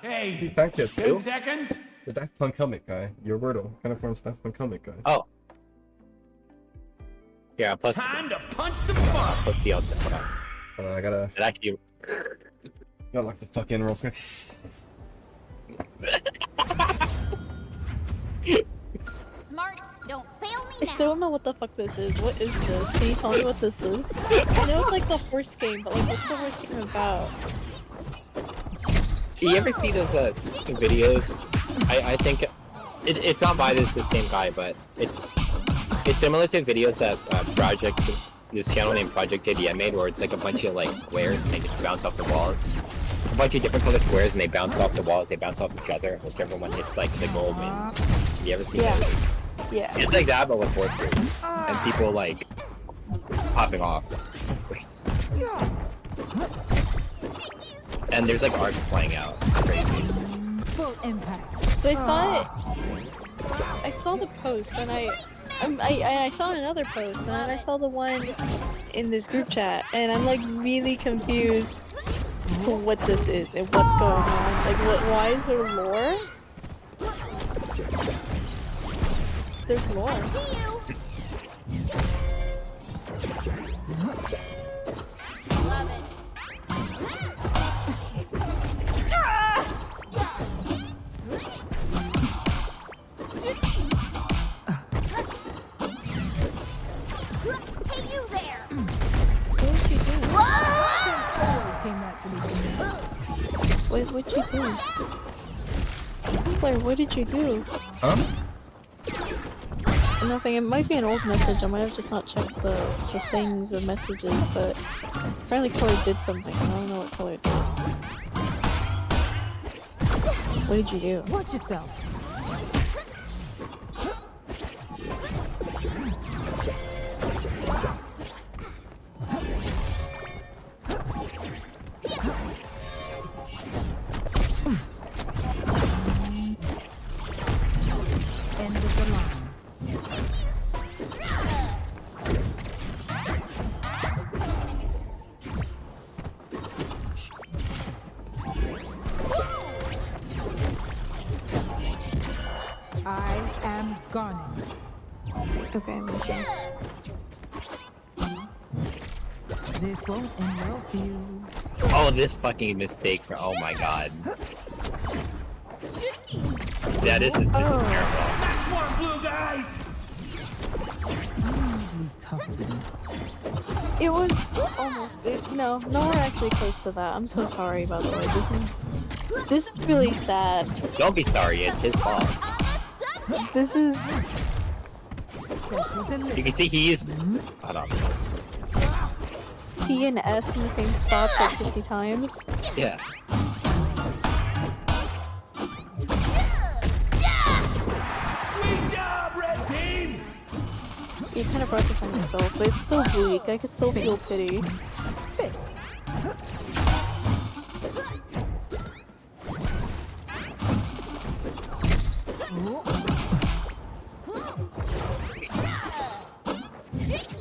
[SPEAKER 2] Hey,
[SPEAKER 1] He fact checked
[SPEAKER 2] 10
[SPEAKER 1] too.
[SPEAKER 2] seconds?
[SPEAKER 1] The Daft Punk helmet guy. Your Wordle. Kind of forms Daft Punk helmet guy.
[SPEAKER 7] Oh. Yeah, plus
[SPEAKER 2] Time to punch some fun.
[SPEAKER 7] plus the hold on.
[SPEAKER 1] Hold on, I gotta
[SPEAKER 7] It actually
[SPEAKER 1] lock the fuck in real quick.
[SPEAKER 3] Smarts, don't fail me
[SPEAKER 6] I
[SPEAKER 3] now.
[SPEAKER 6] still don't know what the fuck this is. What is this? Can you tell me what this is? I know it's like the horse game, but like what's the horse game about?
[SPEAKER 7] You ever see those videos? I think it's not by the same guy, but it's similar to videos that this channel named Project JDM made, where it's like a bunch of like squares and they just bounce off the walls. A bunch of different color squares and they bounce off the walls. They bounce off each other. Whichever one hits like the goal wins. You ever see those?
[SPEAKER 6] Yeah.
[SPEAKER 7] It's like that, but with horses and people like popping off. And there's like arts playing out. Crazy.
[SPEAKER 3] Full impact.
[SPEAKER 6] So I saw the post and I saw another post and then I saw the one in this group chat and I'm like really confused for what this is and what's going on. Like why is there lore? There's lore.
[SPEAKER 3] See you. Love it. Hey, you there.
[SPEAKER 6] What you doing?
[SPEAKER 3] Whoa!
[SPEAKER 6] What you doing? Blair, what did you do?
[SPEAKER 1] Huh?
[SPEAKER 6] Nothing. It might be an old message. I might have just not checked the things of messages, but apparently Chloe did something. I don't know what Chloe did. What did you do?
[SPEAKER 8] Watch yourself. End of the line. I am Garnet.
[SPEAKER 6] Okay, I'm missing.
[SPEAKER 8] This won't end well for you.
[SPEAKER 7] Oh, this fucking mistake for. Oh my god. Yeah, this is terrible.
[SPEAKER 2] Next one, blue guys!
[SPEAKER 8] I'm usually tougher than this.
[SPEAKER 6] It was almost. No, nowhere actually close to that. I'm so sorry, by the way. This is really sad.
[SPEAKER 7] Don't be sorry, it's his fault.
[SPEAKER 6] This is.
[SPEAKER 8] Special delivery.
[SPEAKER 7] You can see he used. Hold on.
[SPEAKER 6] P and S in the same spot like 50 times.
[SPEAKER 7] Yeah.
[SPEAKER 2] Great job, red team!
[SPEAKER 6] You kind of brought this on yourself, but it's still weak. I could still feel pity.
[SPEAKER 8] Fist.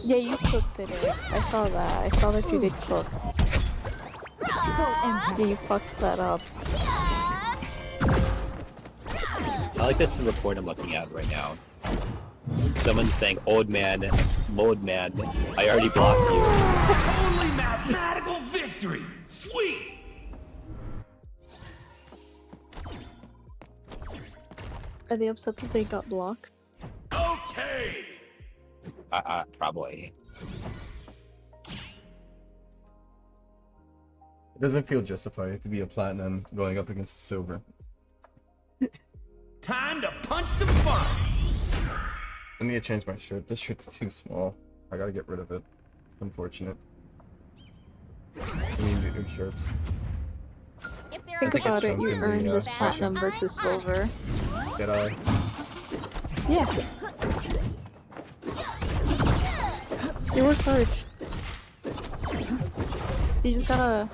[SPEAKER 6] Yeah, you cooked it. I saw that. I saw that you did cook. Yeah, you fucked that up.
[SPEAKER 7] I like this report I'm looking at right now. Someone's saying, old man, I already blocked you.
[SPEAKER 2] Only mathematical victory! Sweet!
[SPEAKER 6] Are they upset that they got blocked?
[SPEAKER 2] Okay!
[SPEAKER 7] Probably.
[SPEAKER 1] It doesn't feel justified to be a platinum going up against a silver.
[SPEAKER 2] Time to punch some funds!
[SPEAKER 1] I need to change my shirt. This shirt's too small. I gotta get rid of it. Unfortunate. I need new shirts.
[SPEAKER 3] If there
[SPEAKER 6] Think
[SPEAKER 3] are
[SPEAKER 6] about it, you
[SPEAKER 1] something
[SPEAKER 6] earned
[SPEAKER 1] in
[SPEAKER 6] this
[SPEAKER 1] the
[SPEAKER 6] platinum versus silver.
[SPEAKER 1] Did I?
[SPEAKER 6] Yeah. You worked hard. You just gotta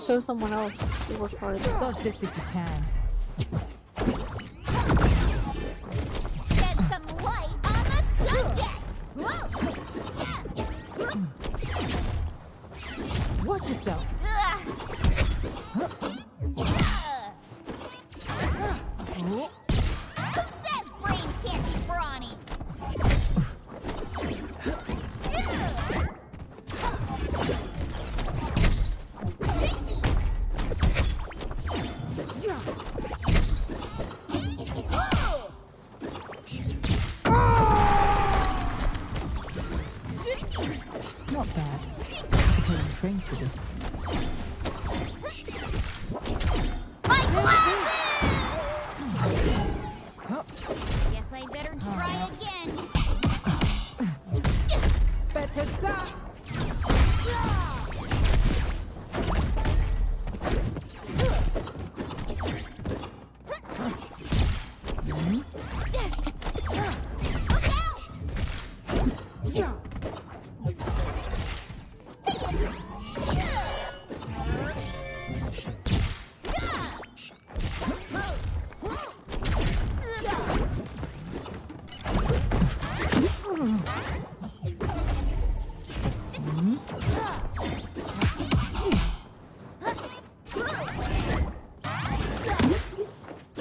[SPEAKER 6] show someone else you worked hard.
[SPEAKER 8] Dodge this if you can.
[SPEAKER 3] shed some light on the subject.
[SPEAKER 8] Watch yourself.
[SPEAKER 3] Who says brains can't be brawny?
[SPEAKER 8] Not bad. I can train for this.
[SPEAKER 3] My glasses! Guess I better try again.
[SPEAKER 8] Better die.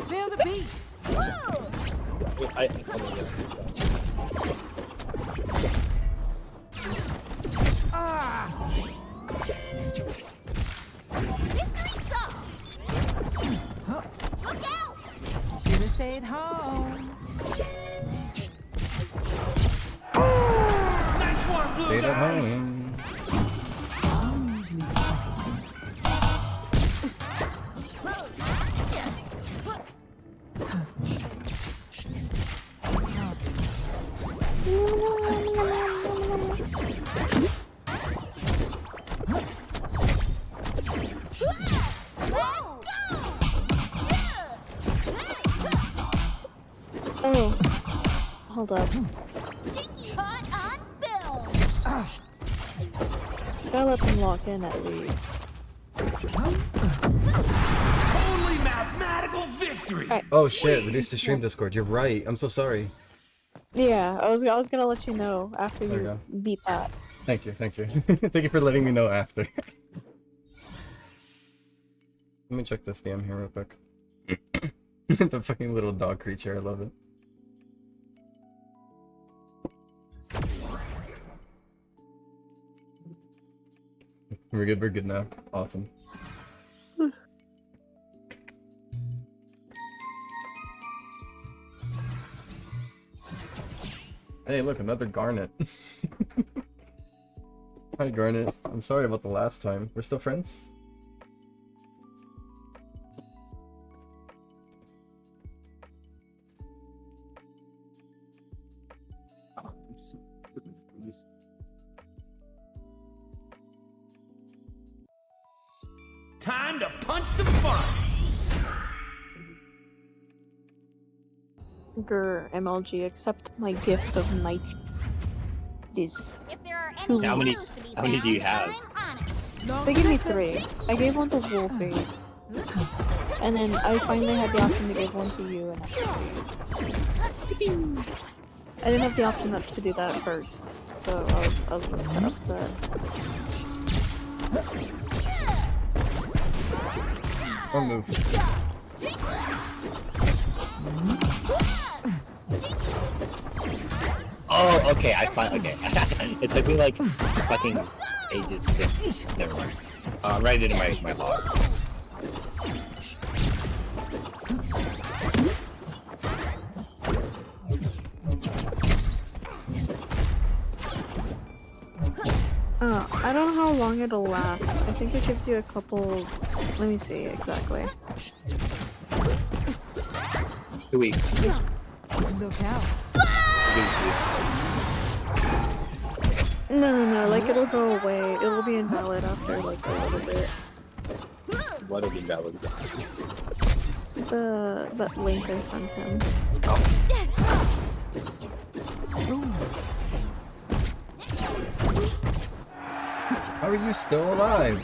[SPEAKER 8] Feel the beat.
[SPEAKER 3] Mystery solved. Look out!
[SPEAKER 8] Should have stayed home.
[SPEAKER 2] Next one, blue
[SPEAKER 1] Stayed at
[SPEAKER 2] guys!
[SPEAKER 1] home.
[SPEAKER 8] I'm usually tougher.
[SPEAKER 6] Oh, hold up.
[SPEAKER 3] Caught on film.
[SPEAKER 6] Gotta let them lock in at least.
[SPEAKER 2] Only mathematical victory.
[SPEAKER 6] Alright.
[SPEAKER 1] Oh shit, reduce the stream Discord. You're right. I'm so sorry.
[SPEAKER 6] Yeah, I was gonna let you know after
[SPEAKER 1] There you
[SPEAKER 6] you
[SPEAKER 1] go.
[SPEAKER 6] beat that.
[SPEAKER 1] Thank you, thank you. Thank you for letting me know after. Let me check this DM here real quick. The fucking little dog creature, I love it. We're good now. Awesome. Hey, look, another Garnet. Hi, Garnet. I'm sorry about the last time. We're still friends?
[SPEAKER 2] Time to punch some funds.
[SPEAKER 6] Grr, MLG, accept my gift of night. This.
[SPEAKER 3] If there are
[SPEAKER 6] Two
[SPEAKER 3] any
[SPEAKER 7] How many-
[SPEAKER 3] clues to be
[SPEAKER 7] how many do you
[SPEAKER 3] found,
[SPEAKER 7] have?
[SPEAKER 3] I'm on it.
[SPEAKER 6] They gave me 3. I gave one to Wolfie. And then I finally had the option to give one to you and I didn't have the option to do that first. So I was upset.
[SPEAKER 1] One move.
[SPEAKER 7] Oh, okay, I finally. Okay. It took me like fucking ages to. Never mind. I'm right into my log.
[SPEAKER 6] I don't know how long it'll last. I think it gives you a couple. Let me see exactly.
[SPEAKER 7] 2 weeks.
[SPEAKER 8] Look out.
[SPEAKER 6] No, like it'll go away. It'll be invalid after like a little bit.
[SPEAKER 7] What will be valid?
[SPEAKER 6] That link I sent him.
[SPEAKER 1] How are you still alive?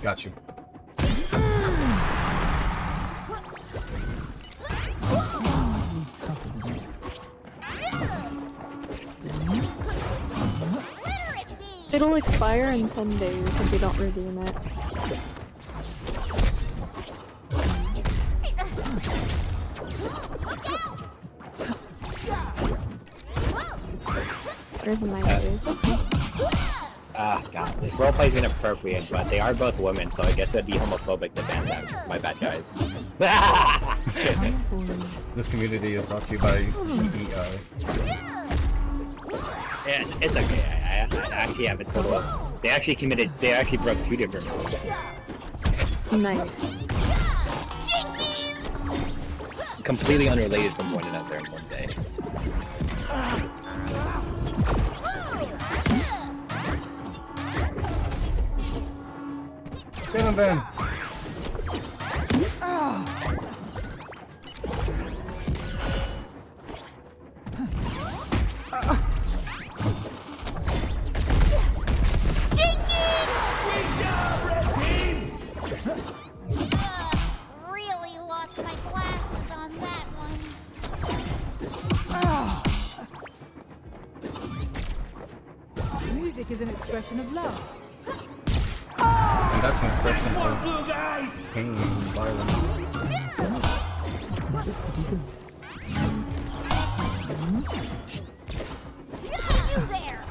[SPEAKER 1] Got you.
[SPEAKER 6] It'll expire in 10 days if you don't redeem it. There's a nice
[SPEAKER 7] Ah, God, this roleplay is inappropriate, but they are both women, so I guess it'd be homophobic to ban them. My bad, guys.
[SPEAKER 1] This community is brought to you by EI.
[SPEAKER 7] Yeah, it's okay. I actually have a total of... They actually broke 2 different rules.
[SPEAKER 6] Nice.
[SPEAKER 7] Completely unrelated from one another in one day.
[SPEAKER 1] Get him, Ben!
[SPEAKER 3] Really lost my glasses on that one.
[SPEAKER 8] Music is an expression of love.
[SPEAKER 1] And that's an expression
[SPEAKER 2] One
[SPEAKER 1] of
[SPEAKER 2] blue guys.
[SPEAKER 1] pain and violence.
[SPEAKER 3] You there!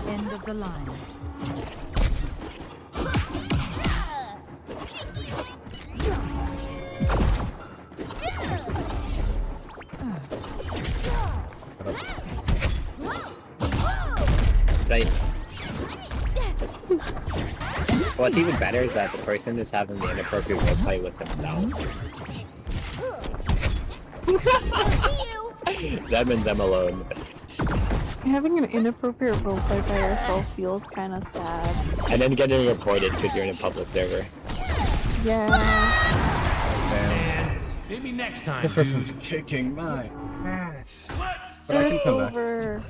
[SPEAKER 8] End of the line.
[SPEAKER 7] Right. What's even better is that the person is having the inappropriate roleplay with themselves. Them and them alone.
[SPEAKER 6] Having an inappropriate roleplay by yourself feels kind of sad.
[SPEAKER 7] And then getting reported because you're in a public server.
[SPEAKER 6] Yeah.
[SPEAKER 1] Damn.
[SPEAKER 2] Maybe next time.
[SPEAKER 1] This person's
[SPEAKER 2] dude.
[SPEAKER 1] kicking my ass. But I
[SPEAKER 6] They're
[SPEAKER 1] can come back.
[SPEAKER 6] silver.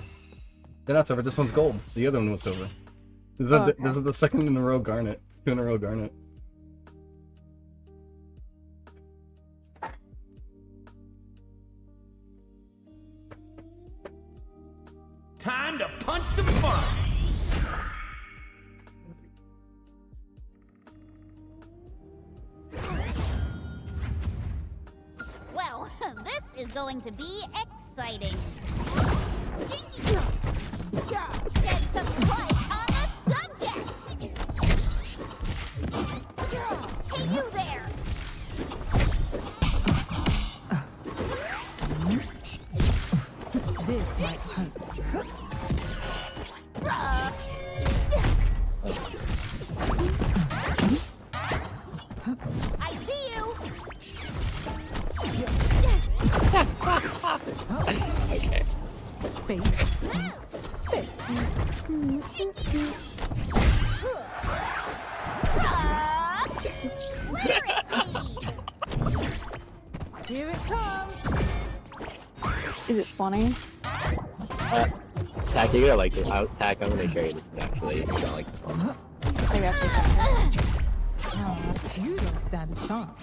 [SPEAKER 1] They're not silver. This one's gold. The other one was silver. This is,
[SPEAKER 6] Oh, okay.
[SPEAKER 1] this is the second in a row garnet. 2 in a row garnet.
[SPEAKER 2] Time to punch some funds.
[SPEAKER 3] Well, this is going to be exciting. Shed some light on the subject. Hey, you there!
[SPEAKER 8] This might hurt.
[SPEAKER 3] I see you.
[SPEAKER 7] Okay.
[SPEAKER 8] Face. Fist. Here it comes.
[SPEAKER 6] Is it funny?
[SPEAKER 7] Tack, you're gonna like this. Tack, I'm gonna show you this one actually. You're gonna like this one.
[SPEAKER 6] I got this.
[SPEAKER 8] You don't stand a chance.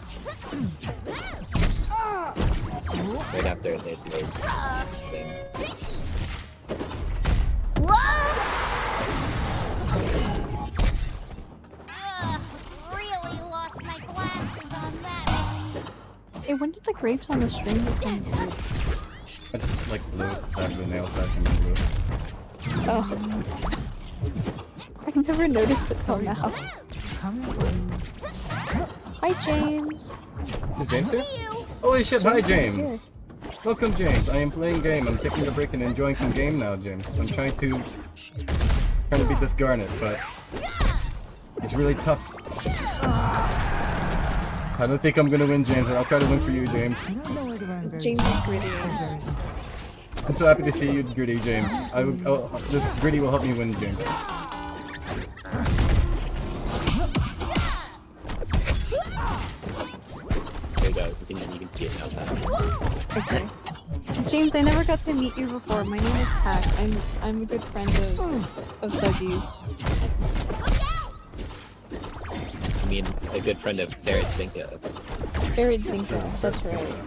[SPEAKER 7] Right after the thing.
[SPEAKER 3] Really lost my glasses on that one.
[SPEAKER 6] Hey, when did the grapes on the string become blue?
[SPEAKER 1] I just like blue. After the nail section is blue.
[SPEAKER 6] Oh. I never noticed it till now.
[SPEAKER 8] Coming for you.
[SPEAKER 6] Hi, James.
[SPEAKER 1] Is James here?
[SPEAKER 3] See you.
[SPEAKER 1] Holy shit, hi
[SPEAKER 6] James is
[SPEAKER 1] James! Welcome James, I am playing game. I'm taking a break and enjoying some game now, James. I'm trying to beat this garnet, but it's really tough. I don't think I'm gonna win, James, but I'll try to win for you, James.
[SPEAKER 8] I don't know whether I'm very
[SPEAKER 6] James is gritty.
[SPEAKER 8] very
[SPEAKER 1] I'm so happy to see you, Gritty, James. This Gritty will help me win, James.
[SPEAKER 7] There you go. You can see it now. Tack.
[SPEAKER 6] Okay. James, I never got to meet you before. My name is Hack. I'm a good friend of Suggys.
[SPEAKER 7] I mean, a good friend of Barrett Zinka.
[SPEAKER 6] Jared Zinko, that's right.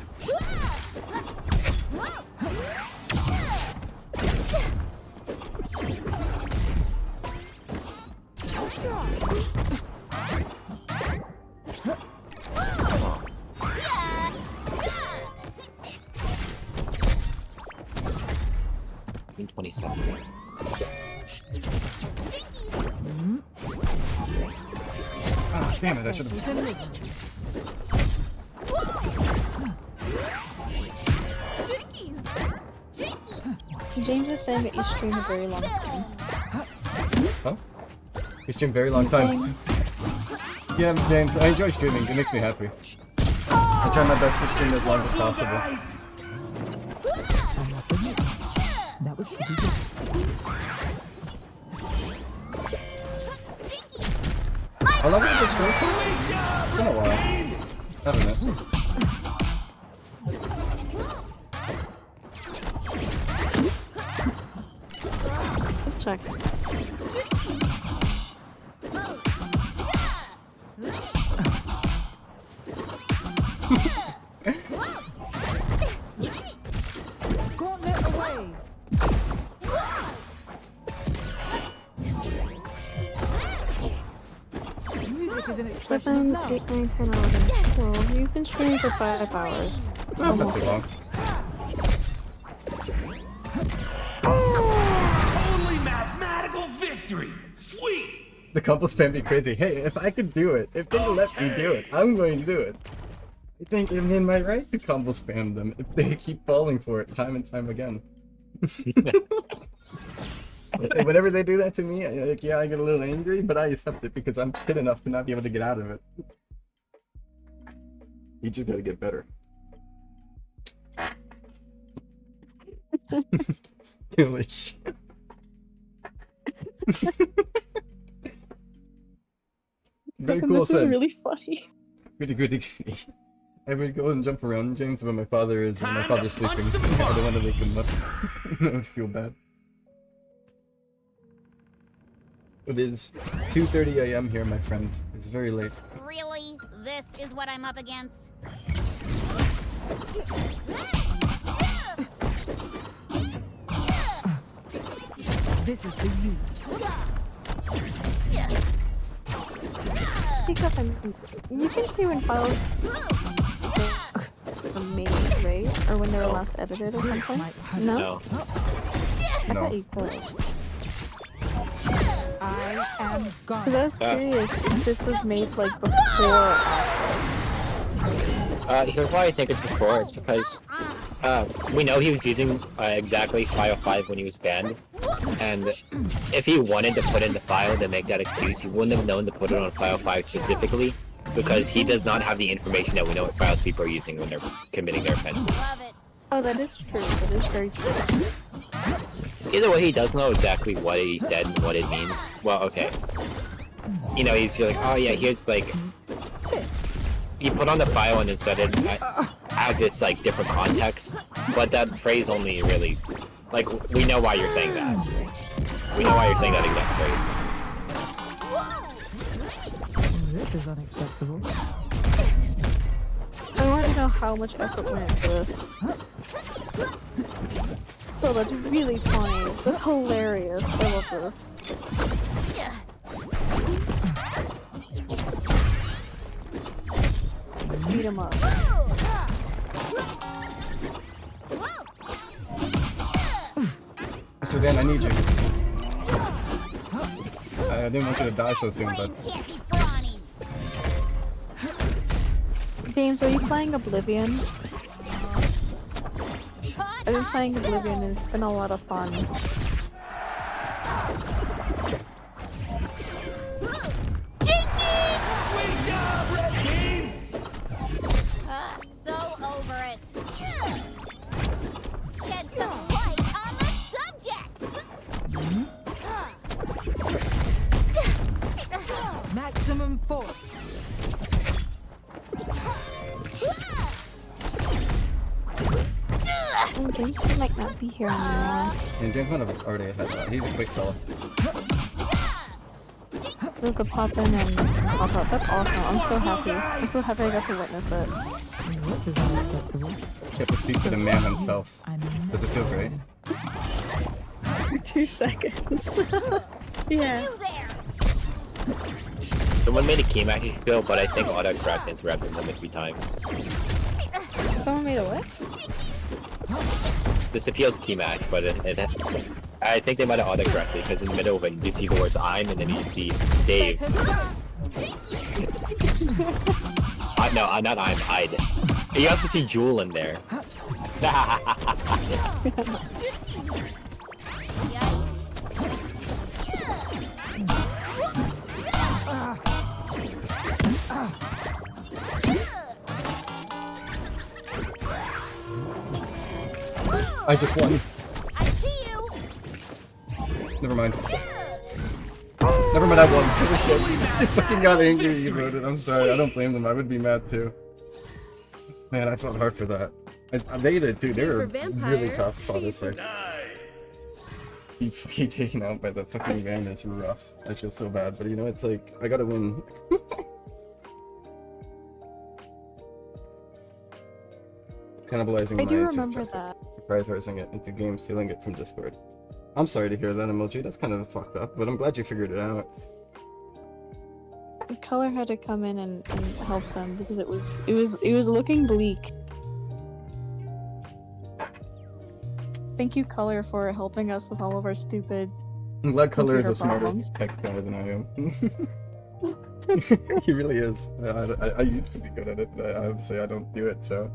[SPEAKER 7] In 27.
[SPEAKER 1] Oh, damn it, I should have.
[SPEAKER 6] James is saying that you stream a very long time.
[SPEAKER 1] Huh? You stream very long time. Yeah, James, I enjoy streaming. It makes me happy. I try my best to stream as long as possible.
[SPEAKER 8] That was pretty good.
[SPEAKER 1] How long has this been for? It's been a while. Hasn't it?
[SPEAKER 6] Let's check.
[SPEAKER 8] Gauntlet away. Music is an expression of
[SPEAKER 6] 7,
[SPEAKER 8] love.
[SPEAKER 6] 8, 9, 10, 11, 12. You've been streaming for 5 hours.
[SPEAKER 1] That's not too long.
[SPEAKER 2] Only mathematical victory. Sweet.
[SPEAKER 1] The combo spam be crazy. Hey, if I could do it, if they let me do it, I'm going to do it. I think I'm in my right to combo spam them if they keep falling for it time and time again. Whenever they do that to me, like, yeah, I get a little angry, but I accept it because I'm shit enough to not be able to get out of it. You just gotta get better. Holy shit. Very cool
[SPEAKER 6] This is
[SPEAKER 1] said.
[SPEAKER 6] really funny.
[SPEAKER 1] Goody goody goody. I would go and jump around, James, but my father's
[SPEAKER 2] Time
[SPEAKER 1] sleeping.
[SPEAKER 2] to punch some
[SPEAKER 1] I
[SPEAKER 2] fun.
[SPEAKER 1] don't want to wake him up. That would feel bad. It is 2:30 a.m. here, my friend. It's very late.
[SPEAKER 3] Really? This is what I'm up against?
[SPEAKER 8] This is for you.
[SPEAKER 6] Pick up and you can see when files were made, right? Or when they were last edited or something? No?
[SPEAKER 7] No.
[SPEAKER 6] I
[SPEAKER 1] No.
[SPEAKER 6] thought you could.
[SPEAKER 8] I am
[SPEAKER 6] Because
[SPEAKER 8] God.
[SPEAKER 6] I was curious if this was made like before.
[SPEAKER 7] Here's why I think it's before. It's because we know he was using exactly file 5 when he was banned, and if he wanted to put in the file to make that excuse, he wouldn't have known to put it on file 5 specifically, because he does not have the information that we know what files people are using when they're committing their offenses.
[SPEAKER 3] Love it.
[SPEAKER 6] Oh, that is true. That is very true.
[SPEAKER 7] Either way, he does know exactly what he said and what it means. Well, okay. You know, he's like, oh yeah, here's like... You put on the file and instead it as its like different context, but that phrase only really... Like, we know why you're saying that. We know why you're saying that exact phrase.
[SPEAKER 8] This is unacceptable.
[SPEAKER 6] I want to know how much effort went into this. Oh, that's really funny. That's hilarious. I love this. Beat him up.
[SPEAKER 1] Mr. Dan, I need you. I didn't want you to die so soon, but
[SPEAKER 3] Brains can't be brawny.
[SPEAKER 6] James, are you playing Oblivion? I've been playing Oblivion and it's been a lot of fun.
[SPEAKER 2] Great job, Red Team!
[SPEAKER 3] So over it. Shed some light on the subject.
[SPEAKER 8] Maximum force.
[SPEAKER 6] Oh, James might not be here anymore.
[SPEAKER 1] and James might have already had that. He's a quick fella.
[SPEAKER 6] There's the pop in and pop out. That's awesome. I'm so happy. I'm so happy I got to witness it.
[SPEAKER 8] This is unacceptable.
[SPEAKER 1] Get to speak to the man himself.
[SPEAKER 8] I'm
[SPEAKER 1] Does it feel great?
[SPEAKER 6] For 2 seconds. Yeah.
[SPEAKER 3] You there.
[SPEAKER 7] Someone made a key matching skill, but I think autocorrect interrupted them a few times.
[SPEAKER 6] Someone made a what?
[SPEAKER 7] This appeals key match, but I think they might have autocorrected, because in the middle of it, you see the words I'm, and then you see Dave. No, not I'm, I'd. You also see Jewel in there.
[SPEAKER 1] I just won.
[SPEAKER 3] I see you.
[SPEAKER 1] Never mind. Never mind, I won. Holy shit. You fucking got angry you wrote it. I'm sorry. I don't blame them. I would be mad too. Man, I fought hard for that. They did too. They were really tough, honestly. Be fucking taken out by the fucking van is rough. I feel so bad, but you know, it's like, I gotta win. Cannibalizing
[SPEAKER 6] I
[SPEAKER 1] my
[SPEAKER 6] do
[SPEAKER 1] YouTube
[SPEAKER 6] remember
[SPEAKER 1] traffic.
[SPEAKER 6] that.
[SPEAKER 1] Prioritizing it into games, stealing it from Discord. I'm sorry to hear that, Emoji. That's kind of fucked up, but I'm glad you figured it out.
[SPEAKER 6] Color had to come in and help them because it was looking bleak. Thank you, Color, for helping us with all of our stupid.
[SPEAKER 1] I'm glad Color is
[SPEAKER 6] computer
[SPEAKER 1] a smarter
[SPEAKER 6] problems.
[SPEAKER 1] tech guy than I am. He really is. I used to be good at it, but obviously I don't do it, so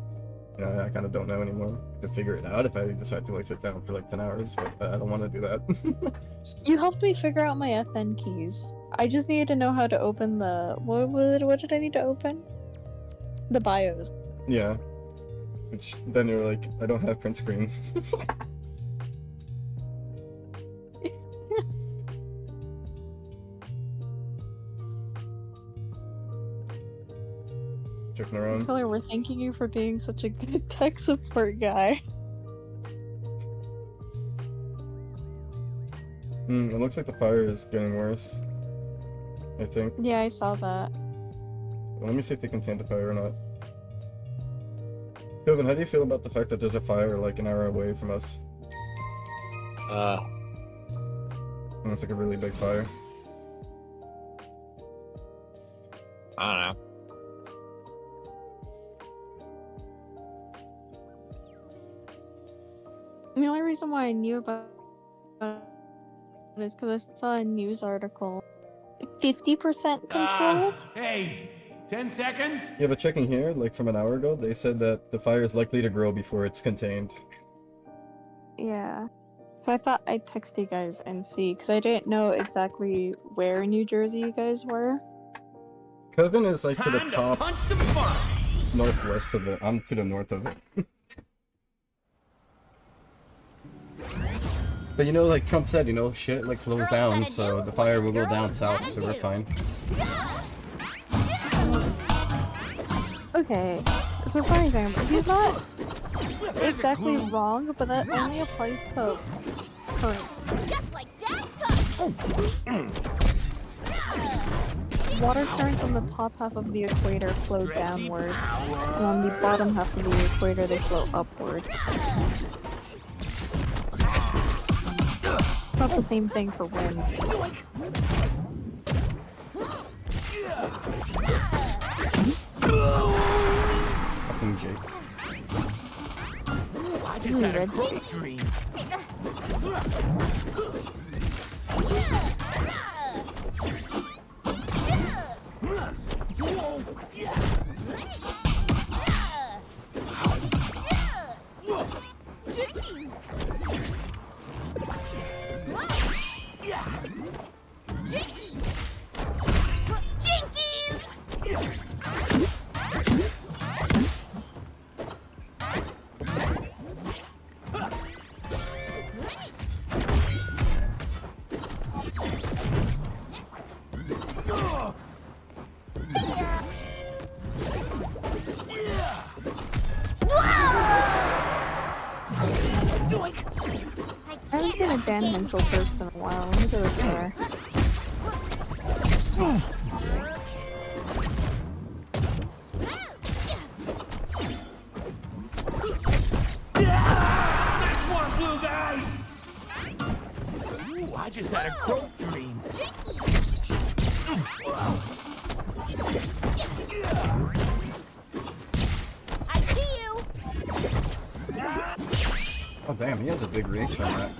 [SPEAKER 1] You know, I kind of don't know anymore. I could figure it out if I decide to like sit down for like 10 hours, but I don't want to do that.
[SPEAKER 6] You helped me figure out my FN keys. I just needed to know how to open the what did I need to open? The BIOS.
[SPEAKER 1] Yeah. Which then you're like, I don't have print screen. Joking around.
[SPEAKER 6] Color, we're thanking you for being such a good tech support guy.
[SPEAKER 1] It looks like the fire is getting worse. I think.
[SPEAKER 6] Yeah, I saw that.
[SPEAKER 1] Well, let me see if they contain the fire or not. Kevin, how do you feel about the fact that there's a fire like an hour away from us? And it's like a really big fire.
[SPEAKER 7] I don't know.
[SPEAKER 6] The only reason why I knew about it is because I saw a news article. 50% controlled?
[SPEAKER 2] Hey, 10 seconds?
[SPEAKER 1] Yeah, but checking here, like from an hour ago, they said that the fire is likely to grow before it's contained.
[SPEAKER 6] Yeah. So I thought I'd text you guys and see, because I didn't know exactly where in New Jersey you guys were.
[SPEAKER 1] Kevin is like to the
[SPEAKER 2] Time to
[SPEAKER 1] top
[SPEAKER 2] punch some fun.
[SPEAKER 1] northwest of it. I'm to the north of it. But you know, like Trump said, you know, shit like slows down, so the fire will go down south, so we're fine.
[SPEAKER 6] Okay, surprising. He's not exactly wrong, but that only applies to current.
[SPEAKER 3] Just like Dad took.
[SPEAKER 6] Water currents on the top half of the equator flow downward, and on the bottom half of the equator they flow upward. Not the same thing for wind.
[SPEAKER 1] Fucking Jake.
[SPEAKER 2] I just had a great dream.
[SPEAKER 6] I haven't seen a Dan Henschel first in a while. Let me go there.
[SPEAKER 2] Nice one, blue guys. Ooh, I just had a great dream.
[SPEAKER 3] I see you.
[SPEAKER 1] Oh damn, he has a big reach on that.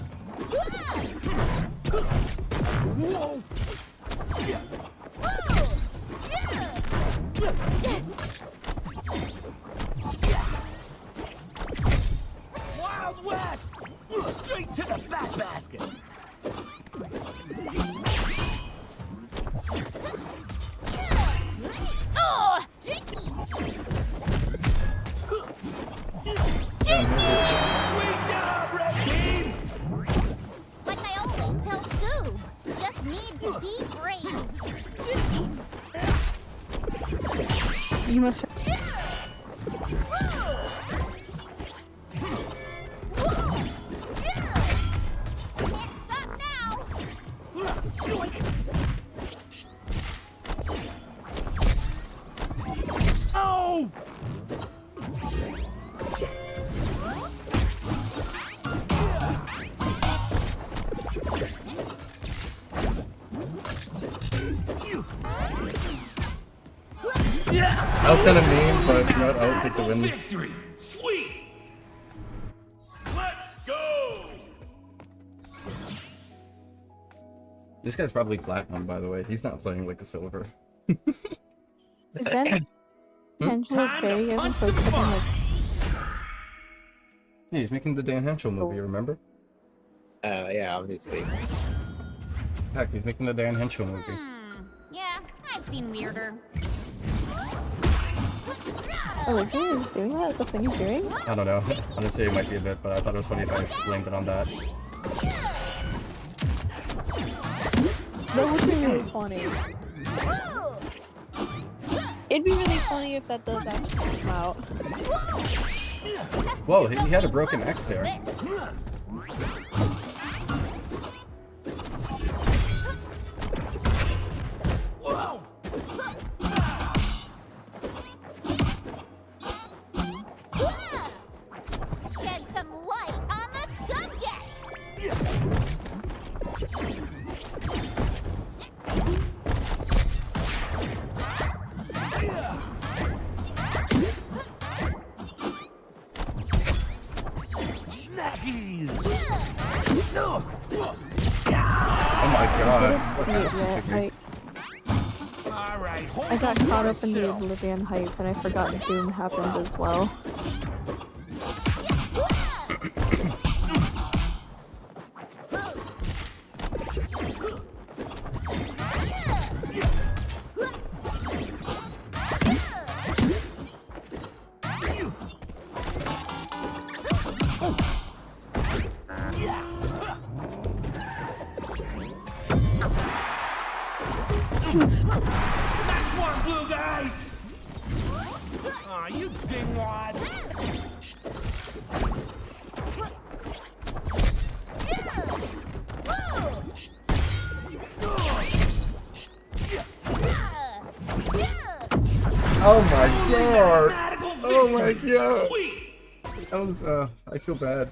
[SPEAKER 2] Wild West. Straight to the fat basket.
[SPEAKER 3] Oh, Jinkies.
[SPEAKER 2] Sweet job, Red Team.
[SPEAKER 3] Like I always tell Scoob, just need to be brave. Jinkies.
[SPEAKER 6] You must.
[SPEAKER 3] Can't stop now.
[SPEAKER 2] Oh!
[SPEAKER 1] That was kind of mean, but you know what, I'll take the win.
[SPEAKER 2] Victory! Sweet! Let's go!
[SPEAKER 1] This guy's probably platinum, by the way. He's not playing like a silver.
[SPEAKER 6] Is that Henschel okay? He hasn't posted in like
[SPEAKER 1] Yeah, he's making the Dan Henschel movie, remember?
[SPEAKER 7] Yeah, obviously.
[SPEAKER 1] Heck, he's making the Dan Henschel movie.
[SPEAKER 3] Yeah, I've seen weirder.
[SPEAKER 6] Oh, is he doing that? Is that thing he's doing?
[SPEAKER 1] I don't know. Honestly, it might be a bit, but I thought it was funny if I blamed it on that.
[SPEAKER 6] That would be really funny. It'd be really funny if that does actually come out.
[SPEAKER 1] Whoa, he had a broken X there.
[SPEAKER 3] Shed some light on the subject.
[SPEAKER 1] Oh my god.
[SPEAKER 6] I got caught up in the Oblivion hype and I forgot Doom happened as well.
[SPEAKER 2] Nice one, blue guys! Aw, you dingwad!
[SPEAKER 1] Oh my god! Oh my god!
[SPEAKER 2] Sweet!
[SPEAKER 1] That was, I feel bad.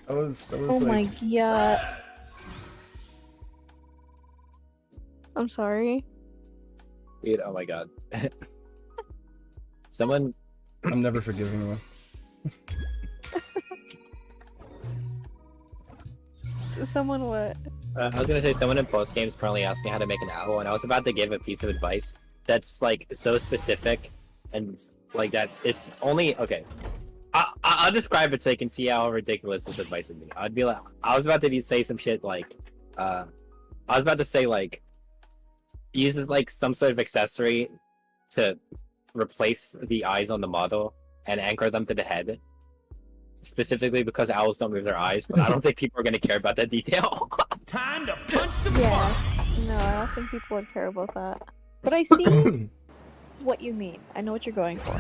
[SPEAKER 1] That was
[SPEAKER 6] Oh my
[SPEAKER 1] like...
[SPEAKER 6] god. I'm sorry.
[SPEAKER 7] Dude, oh my god. Someone...
[SPEAKER 1] I'm never forgiving you.
[SPEAKER 6] Someone what?
[SPEAKER 7] I was gonna say someone in post games currently asked me how to make an owl, and I was about to give a piece of advice that's like so specific and like that it's only okay. I'll describe it so you can see how ridiculous this advice would be. I'd be like, I was about to say some shit like, I was about to say like, uses like some sort of accessory to replace the eyes on the model and anchor them to the head. Specifically because owls don't move their eyes, but I don't think people are gonna care about that detail.
[SPEAKER 2] Time to punch some
[SPEAKER 6] Yeah.
[SPEAKER 2] fun!
[SPEAKER 6] No, I don't think people would care about that. But I see what you mean. I know what you're going for.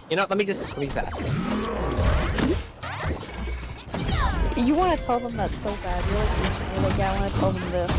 [SPEAKER 7] You know, let me just ask.
[SPEAKER 6] You want to tell them that so bad. You're like, yeah, I want to tell them this.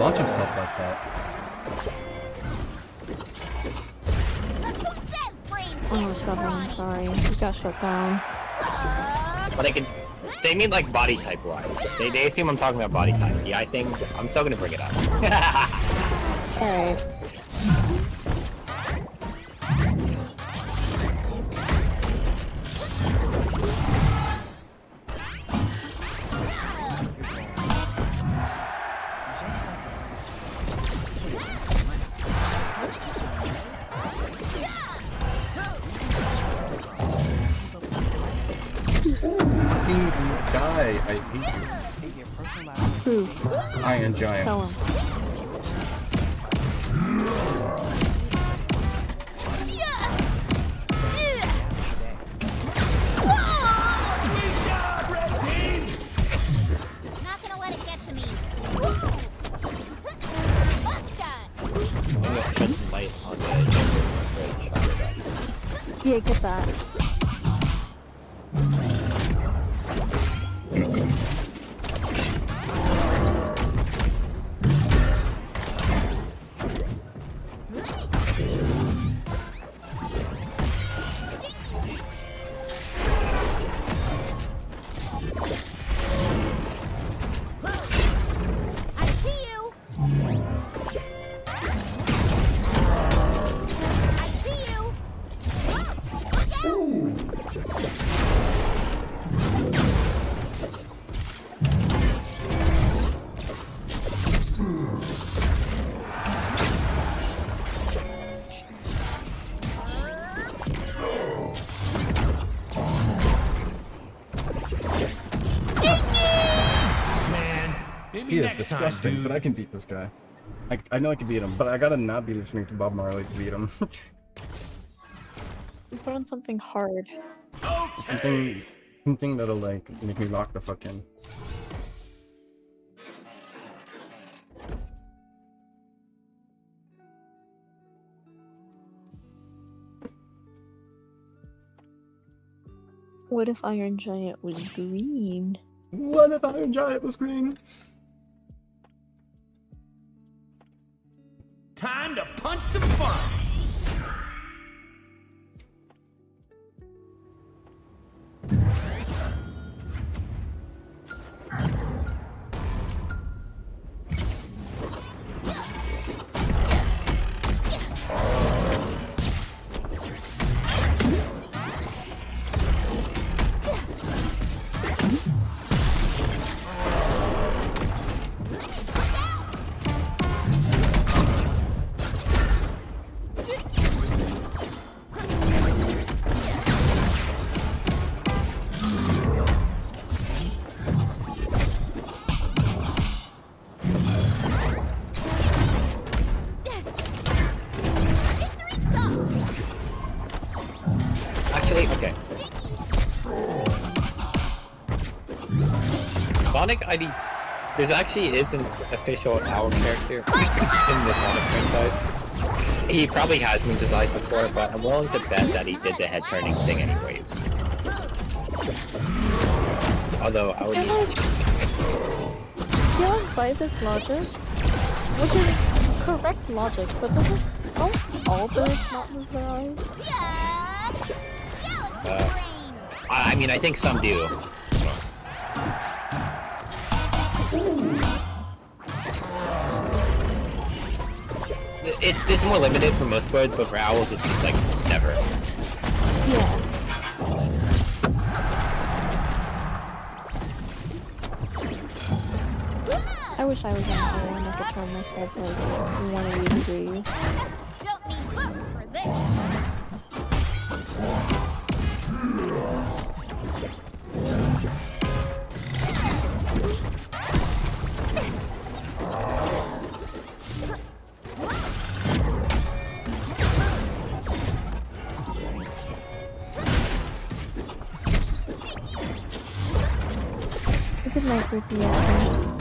[SPEAKER 1] launch himself like that?
[SPEAKER 6] Oh, shut down, sorry. He got shut down.
[SPEAKER 7] But they mean like body type wise. They assume I'm talking about body type. Yeah, I think I'm still gonna bring it up.
[SPEAKER 6] Alright.
[SPEAKER 1] I hate
[SPEAKER 6] Who?
[SPEAKER 1] you. Iron Giant.
[SPEAKER 6] Tell him.
[SPEAKER 3] Not gonna let it get to me.
[SPEAKER 7] I'm gonna shed some light on the bridge. I'll be back.
[SPEAKER 6] Yeah, get that.
[SPEAKER 3] I see you. I see you. Look out.
[SPEAKER 2] Man, maybe
[SPEAKER 1] He is
[SPEAKER 2] next
[SPEAKER 1] disgusting,
[SPEAKER 2] time, dude.
[SPEAKER 1] but I can beat this guy. I know I can beat him, but I gotta not be listening to Bob Marley to beat him.
[SPEAKER 6] You put on something hard.
[SPEAKER 1] something that'll like make me lock the fuck in.
[SPEAKER 6] What if Iron Giant was green?
[SPEAKER 1] What if Iron Giant was green?
[SPEAKER 2] Time to punch some funds.
[SPEAKER 7] Actually, okay. Sonic ID. There's actually is an official owl character in the Sonic franchise. He probably has been designed before, but I'm willing to bet that he did the head turning thing anyways. Although I would.
[SPEAKER 6] Yeah, by this logic, which is correct logic, but don't all birds not move their eyes?
[SPEAKER 3] Yeah. Galaxy brain.
[SPEAKER 7] I mean, I think some do. It's more limited for most birds, but for owls, it's just like never.
[SPEAKER 6] Yeah. I wish I was an owl and I could turn my head like 180 degrees.
[SPEAKER 3] Don't need books for this.
[SPEAKER 6] Good night, Ricky. Yeah.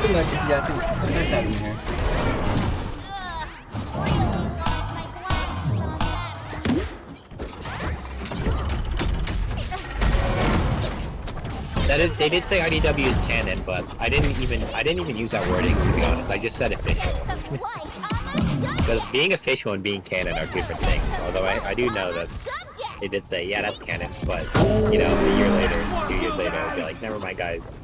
[SPEAKER 1] Good luck, yeah, it's nice having you here.
[SPEAKER 3] Really lost my glasses on that.
[SPEAKER 7] That is, they did say IDW is canon, but I didn't even use that wording, to be honest. I just said official.
[SPEAKER 3] Some light on the subject.
[SPEAKER 7] Because being official and being canon are different things. Although I do know that they did say, yeah, that's canon, but, you know, a year later, 2 years later, I'll be like, never mind, guys.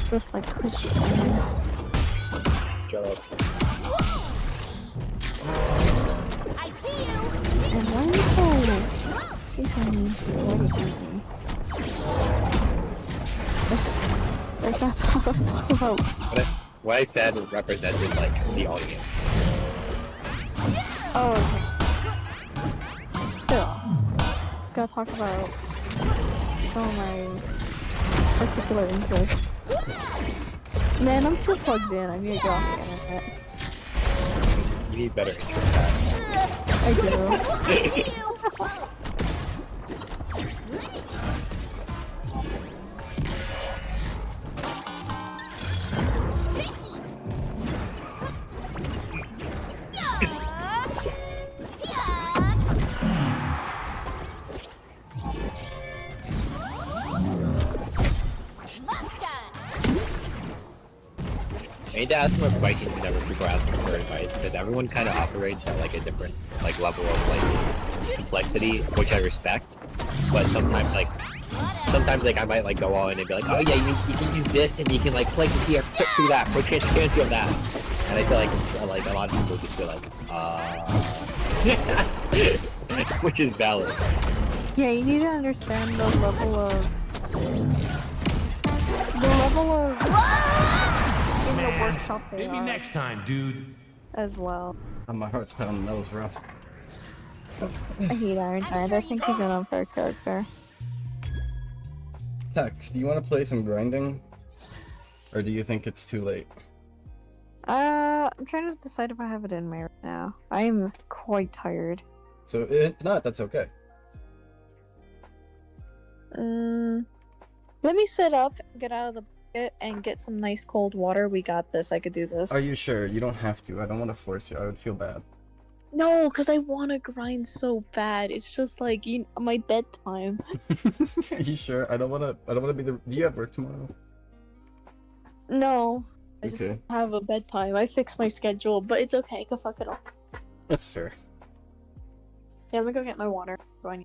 [SPEAKER 6] Just like Christian.
[SPEAKER 7] Shut up.
[SPEAKER 3] I see you.
[SPEAKER 6] And why are you so mean to me? Like that's how I talk about.
[SPEAKER 7] What I said represented, like, the audience.
[SPEAKER 6] Oh, okay. gotta talk about some of my particular interests. Man, I'm too plugged in. I need to get off the internet.
[SPEAKER 7] You need better interest at.
[SPEAKER 6] I do.
[SPEAKER 7] I need to ask more questions whenever people are asking for advice, because everyone kind of operates at like a different like level of like complexity, which I respect. But sometimes like I might like go on and be like, oh yeah, you can use this and you can like place it here, click through that, put transparency on that. And I feel like it's like a lot of people just feel like, which is valid.
[SPEAKER 6] Yeah, you need to understand the level of in the workshop they
[SPEAKER 2] Maybe
[SPEAKER 6] are
[SPEAKER 2] next time, dude.
[SPEAKER 6] as well.
[SPEAKER 1] Oh, my heart's pounding. That was rough.
[SPEAKER 6] I hate Iron Giant. I think he's an unfair character.
[SPEAKER 1] Tech, do you want to play some grinding? Or do you think it's too late?
[SPEAKER 6] I'm trying to decide if I have it in me right now. I'm quite tired.
[SPEAKER 1] So if not, that's okay.
[SPEAKER 6] Let me sit up, get out of the bucket, and get some nice cold water. We got this. I could do this.
[SPEAKER 1] Are you sure? You don't have to. I don't want to force you. I would feel bad.
[SPEAKER 6] No, because I want to grind so bad. It's just like my bedtime.
[SPEAKER 1] Are you sure? I don't want to be the... Do you have work tomorrow?
[SPEAKER 6] No. I just
[SPEAKER 1] Okay.
[SPEAKER 6] have a bedtime. I fixed my schedule, but it's okay. Go fuck it all.
[SPEAKER 1] That's fair.
[SPEAKER 6] Yeah, let me go get my water. Go on.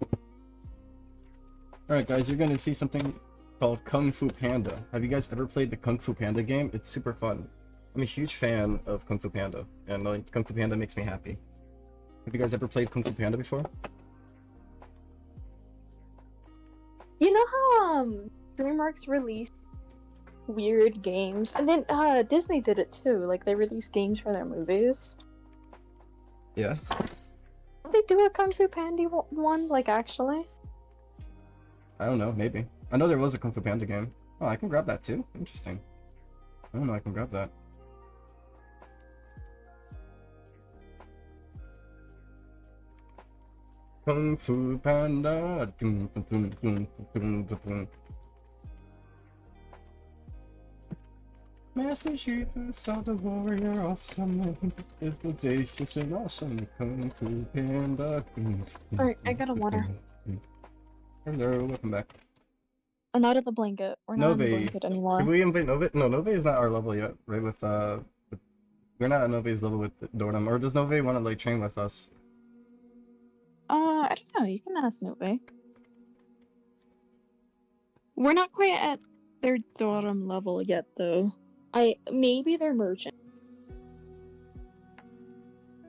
[SPEAKER 1] Alright guys, you're gonna see something called Kung Fu Panda. Have you guys ever played the Kung Fu Panda game? It's super fun. I'm a huge fan of Kung Fu Panda, and like Kung Fu Panda makes me happy. Have you guys ever played Kung Fu Panda before?
[SPEAKER 6] You know how DreamWorks released weird games, and then Disney did it too. Like they released games for their movies.
[SPEAKER 1] Yeah.
[SPEAKER 6] Did they do a Kung Fu Panda one? Like actually?
[SPEAKER 1] I don't know, maybe. I know there was a Kung Fu Panda game. Oh, I can grab that too? Interesting. I don't know, I can grab that. Kung Fu Panda. Master Chief saw the warrior awesome. Is audacious and awesome. Kung Fu Panda.
[SPEAKER 6] Alright, I got a water.
[SPEAKER 1] Hello, welcome back.
[SPEAKER 6] I'm out of the blanket. We're not in the
[SPEAKER 1] Nove.
[SPEAKER 6] blanket anymore.
[SPEAKER 1] Did we invite Nove? No, Nove is not our level yet, right? We're not at Nove's level with Dornum. Or does Nove want to like train with us?
[SPEAKER 6] I don't know. You can ask Nove. We're not quite at their Dorum level yet, though. Maybe they're merchant.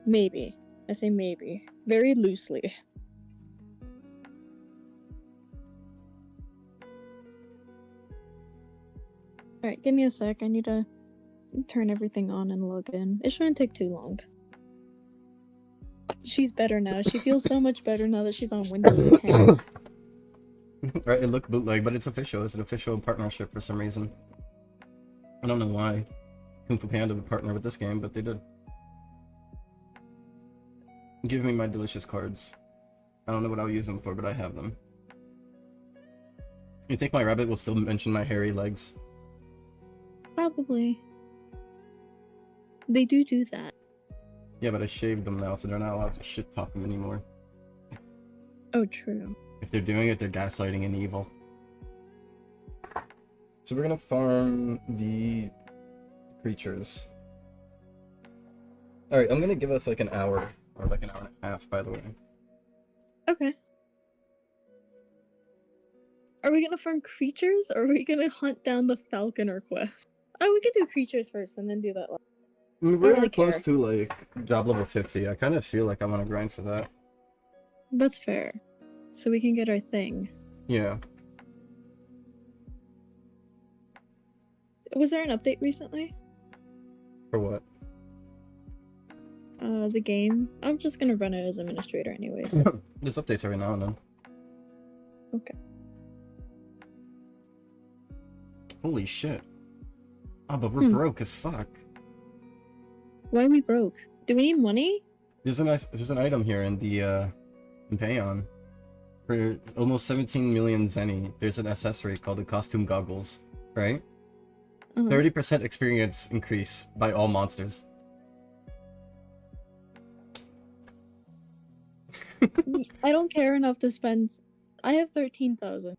[SPEAKER 6] Maybe. I say maybe. Very loosely. Alright, give me a sec. I need to turn everything on and log in. It shouldn't take too long. She's better now. She feels so much better now that she's on Windows 10.
[SPEAKER 1] Right, it looked bootleg, but it's official. It's an official partnership for some reason. I don't know why Kung Fu Panda would partner with this game, but they did. Give me my delicious cards. I don't know what I'll use them for, but I have them. You think my rabbit will still mention my hairy legs?
[SPEAKER 6] Probably. They do that.
[SPEAKER 1] Yeah, but I shaved them now, so they're not allowed to shit talk them anymore.
[SPEAKER 6] Oh, true.
[SPEAKER 1] If they're doing it, they're gaslighting and evil. So we're gonna farm the creatures. Alright, I'm gonna give us like an hour, or like an hour and a half, by the way.
[SPEAKER 6] Okay. Are we gonna farm creatures, or are we gonna hunt down the Falconer quest? Oh, we could do creatures first, and then do that.
[SPEAKER 1] I mean, we're
[SPEAKER 6] really
[SPEAKER 1] close
[SPEAKER 6] care.
[SPEAKER 1] to like job level 50. I kind of feel like I want to grind for that.
[SPEAKER 6] That's fair. So we can get our thing.
[SPEAKER 1] Yeah.
[SPEAKER 6] Was there an update recently?
[SPEAKER 1] For what?
[SPEAKER 6] The game? I'm just gonna run it as administrator anyways.
[SPEAKER 1] There's updates every now and then.
[SPEAKER 6] Okay.
[SPEAKER 1] Holy shit. Oh, but we're broke as fuck.
[SPEAKER 6] Why are we broke? Do we need money?
[SPEAKER 1] There's an item here in the in Payon. For almost 17 million zenny, there's an accessory called the costume goggles, right? 30% experience increase by all monsters.
[SPEAKER 6] I don't care enough to spend. I have 13 mil.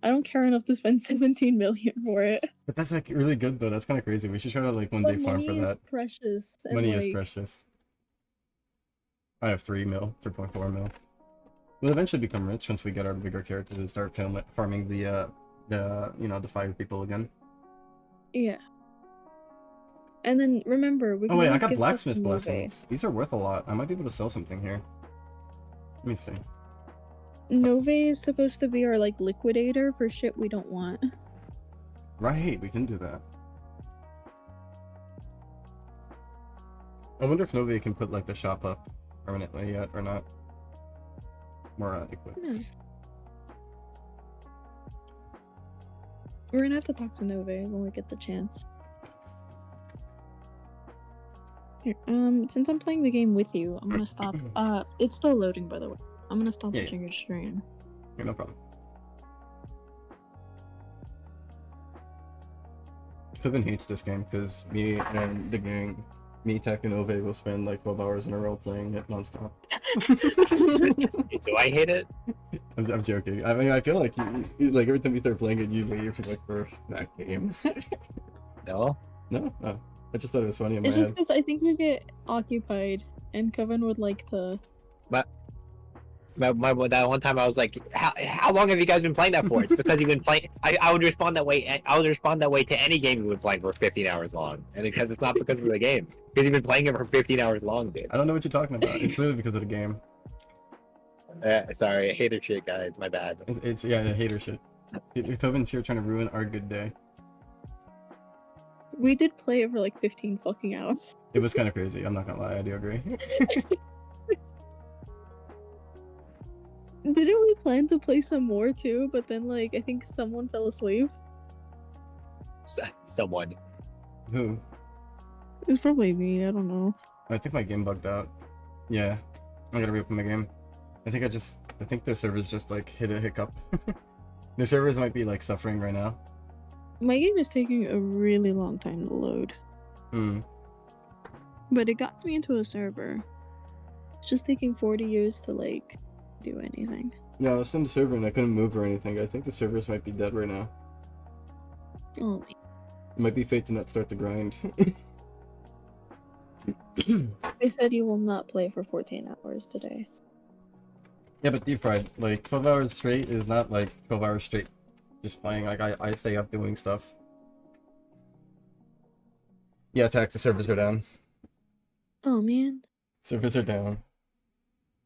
[SPEAKER 6] I don't care enough to spend 17 million for it.
[SPEAKER 1] But that's like really good though. That's kind of crazy. We should try to like one day farm for
[SPEAKER 6] money
[SPEAKER 1] that.
[SPEAKER 6] is precious. And
[SPEAKER 1] Money is
[SPEAKER 6] like,
[SPEAKER 1] precious. I have 3.4 mil. We'll eventually become rich once we get our bigger characters and start farming the the fire people again.
[SPEAKER 6] Yeah. And then remember, we can
[SPEAKER 1] Oh wait, I
[SPEAKER 6] always
[SPEAKER 1] got
[SPEAKER 6] give
[SPEAKER 1] blacksmith
[SPEAKER 6] stuff to Nove.
[SPEAKER 1] blessings. These are worth a lot. I might be able to sell something here. Let me see.
[SPEAKER 6] Nove is supposed to be our like liquidator for shit we don't want.
[SPEAKER 1] Right, we can do that. I wonder if Novi can put like the shop up permanently yet or not. More adequate.
[SPEAKER 6] We're gonna have to talk to Nove when we get the chance. Here, since I'm playing the game with you, I'm gonna stop. It's still loading, by the way. I'm gonna stop watching your stream.
[SPEAKER 1] Yeah, no problem. Kevin hates this game because me and the gang, me, Tech, and Ove will spend like 12 hours in a row playing it nonstop.
[SPEAKER 7] Do I hate it?
[SPEAKER 1] I'm joking. I mean, I feel like you like every time you start playing it, you leave like for that game.
[SPEAKER 7] No.
[SPEAKER 1] No, no. I just thought it was funny in my
[SPEAKER 6] It's just
[SPEAKER 1] head.
[SPEAKER 6] because I think we get occupied, and Kevin would like to.
[SPEAKER 7] That one time I was like, how long have you guys been playing that for? It's because you've been playing. I would respond that way. I would respond that way to any game you've been playing for 15 hours long, and because it's not because of the game, because you've been playing it for 15 hours long, dude.
[SPEAKER 1] I don't know what you're talking about. It's clearly because of the game.
[SPEAKER 7] Sorry, hater shit, guys. My bad.
[SPEAKER 1] It's yeah, hater shit. Kevin's here trying to ruin our good day.
[SPEAKER 6] We did play it for like 15 fucking hours.
[SPEAKER 1] It was kind of crazy. I'm not gonna lie. I do agree.
[SPEAKER 6] Didn't we plan to play some more too? But then, like, I think someone fell asleep.
[SPEAKER 7] Someone.
[SPEAKER 1] Who?
[SPEAKER 6] It's probably me. I don't know.
[SPEAKER 1] I think my game bugged out. Yeah, I'm gonna reopen my game. I think their servers just like hit a hiccup. The servers might be like suffering right now.
[SPEAKER 6] My game is taking a really long time to load. But it got me into a server. It's just taking 40 years to like do anything.
[SPEAKER 1] No, I was in the server and I couldn't move or anything. I think the servers might be dead right now.
[SPEAKER 6] Oh.
[SPEAKER 1] It might be fate to not start the grind.
[SPEAKER 6] They said you will not play for 14 hours today.
[SPEAKER 1] Yeah, but deep fried, like 12 hours straight is not like 12 hours straight just playing. Like I stay up doing stuff. Yeah, Attack, the servers are down.
[SPEAKER 6] Oh man.
[SPEAKER 1] Servers are down.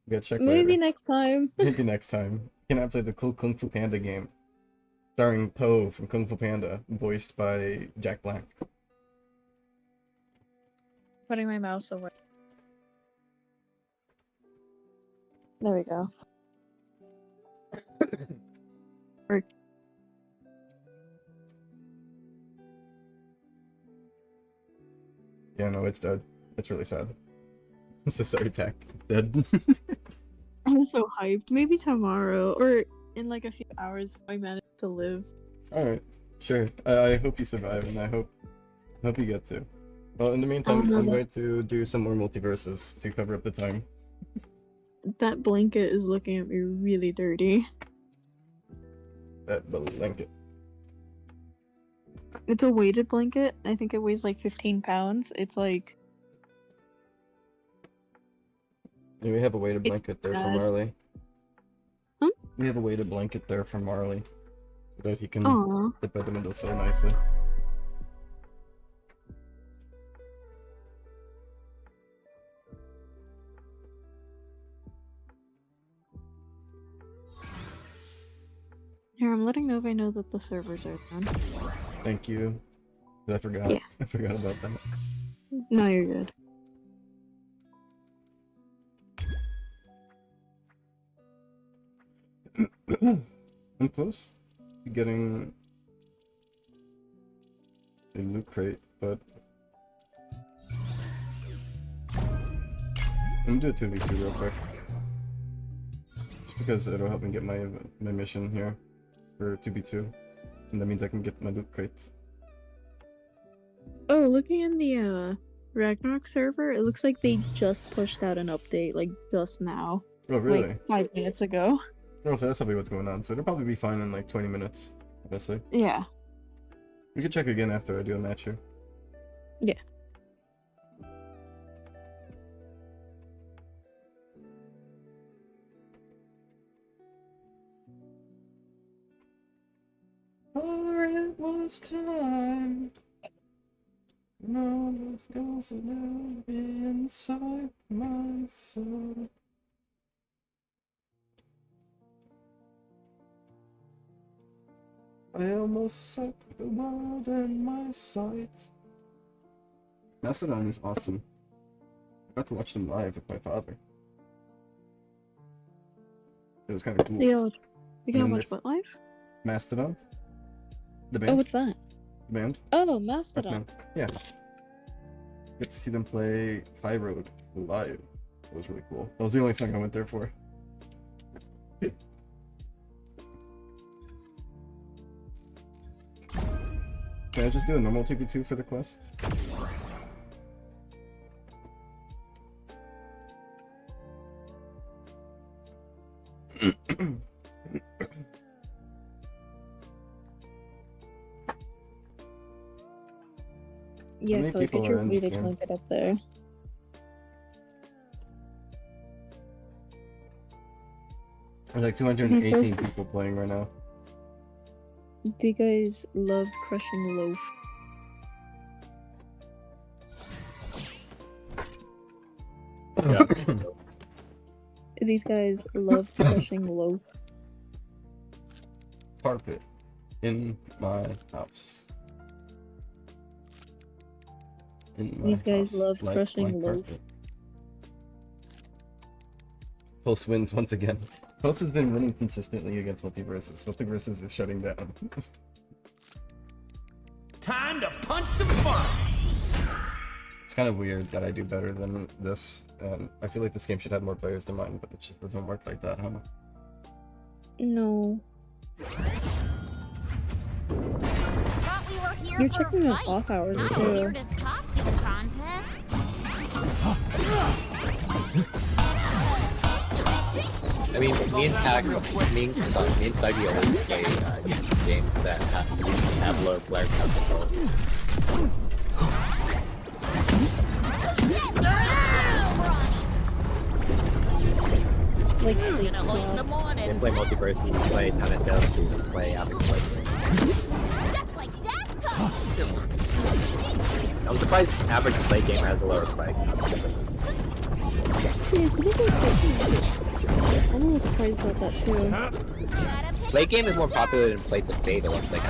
[SPEAKER 1] We gotta check
[SPEAKER 6] Maybe
[SPEAKER 1] later.
[SPEAKER 6] next time.
[SPEAKER 1] Maybe next time. Can I play the cool Kung Fu Panda game? Starring Po from Kung Fu Panda, voiced by Jack Black.
[SPEAKER 6] Putting my mouse over. There we go.
[SPEAKER 1] Yeah, no, it's dead. It's really sad. I'm so sorry, Tech. It's dead.
[SPEAKER 6] I'm so hyped. Maybe tomorrow or in like a few hours if I manage to live.
[SPEAKER 1] Alright, sure. I hope you survive, and I hope you get to. Well, in the meantime, I'm going to do some more multiverses to cover up the time.
[SPEAKER 6] That blanket is looking at me really dirty.
[SPEAKER 1] That blanket.
[SPEAKER 6] It's a weighted blanket. I think it weighs like 15 pounds. It's like...
[SPEAKER 1] Yeah, we have a weighted blanket there for
[SPEAKER 6] bad.
[SPEAKER 1] Marley.
[SPEAKER 6] Hmm?
[SPEAKER 1] We have a weighted blanket there for Marley. So that he can
[SPEAKER 6] Aw.
[SPEAKER 1] sit by the window so nicely.
[SPEAKER 6] Here, I'm letting Nove know that the servers are down.
[SPEAKER 1] Thank you. I forgot.
[SPEAKER 6] Yeah.
[SPEAKER 1] I forgot about that.
[SPEAKER 6] No, you're good.
[SPEAKER 1] I'm close to getting a loot crate, but I'm gonna do a 2v2 real quick. Just because it'll help me get my mission here for 2v2. And that means I can get my loot crate.
[SPEAKER 6] Oh, looking in the Ragnarok server, it looks like they just pushed out an update, like just now.
[SPEAKER 1] Oh, really?
[SPEAKER 6] Like 5 minutes ago.
[SPEAKER 1] Oh, so that's probably what's going on. So it'll probably be fine in like 20 minutes, obviously.
[SPEAKER 6] Yeah.
[SPEAKER 1] We can check again after I do a match here.
[SPEAKER 6] Yeah.
[SPEAKER 1] For it was time. No love goes around inside my soul. I almost set the world in my sights. Mastodon is awesome. I got to watch them live with my father. It was kind of cool.
[SPEAKER 6] Yeah, you can
[SPEAKER 1] And
[SPEAKER 6] watch
[SPEAKER 1] if-
[SPEAKER 6] what live?
[SPEAKER 1] Mastodon? The
[SPEAKER 6] Oh,
[SPEAKER 1] band?
[SPEAKER 6] what's that?
[SPEAKER 1] The band?
[SPEAKER 6] Oh, Mastodon.
[SPEAKER 1] Rockman. Yeah. Get to see them play High Road live. It was really cool. That was the only song I went there for. Can I just do a normal 2v2 for the quest?
[SPEAKER 6] Yeah,
[SPEAKER 1] many
[SPEAKER 6] Cody,
[SPEAKER 1] people
[SPEAKER 6] get
[SPEAKER 1] are
[SPEAKER 6] your
[SPEAKER 1] in this
[SPEAKER 6] music
[SPEAKER 1] game?
[SPEAKER 6] link it up there.
[SPEAKER 1] There's like 218 people playing right now.
[SPEAKER 6] Do you guys love crushing loaf?
[SPEAKER 1] Yeah.
[SPEAKER 6] These guys love crushing loaf.
[SPEAKER 1] Carpet in my house. In my
[SPEAKER 6] These guys
[SPEAKER 1] house,
[SPEAKER 6] love
[SPEAKER 1] like
[SPEAKER 6] crushing
[SPEAKER 1] my
[SPEAKER 6] loaf.
[SPEAKER 1] carpet. Pulse wins once again. Pulse has been winning consistently against Multiversus. Multiversus is shutting down.
[SPEAKER 2] Time to punch some funds.
[SPEAKER 1] It's kind of weird that I do better than this. I feel like this game should have more players than mine, but it just doesn't work like that, huh?
[SPEAKER 6] No.
[SPEAKER 3] Thought we were here
[SPEAKER 6] You're
[SPEAKER 3] for
[SPEAKER 6] checking
[SPEAKER 3] a
[SPEAKER 6] out
[SPEAKER 3] fight,
[SPEAKER 6] off hours
[SPEAKER 3] not the
[SPEAKER 6] too.
[SPEAKER 3] weirdest costume contest.
[SPEAKER 7] I mean, me and Pac, me and Suggys always play games that have low player count results.
[SPEAKER 6] Like
[SPEAKER 4] Gonna
[SPEAKER 6] sleep
[SPEAKER 4] hold in the
[SPEAKER 6] squad.
[SPEAKER 4] morning.
[SPEAKER 7] They play Multiversus, you play Ton of Sales, you play Apple Play.
[SPEAKER 3] Just like that time.
[SPEAKER 7] I'm surprised average play game has a lower play.
[SPEAKER 6] Yeah, so they go I'm a little surprised about that too.
[SPEAKER 3] Gotta pick
[SPEAKER 7] Play game is more popular than Plates of Fate, it looks like.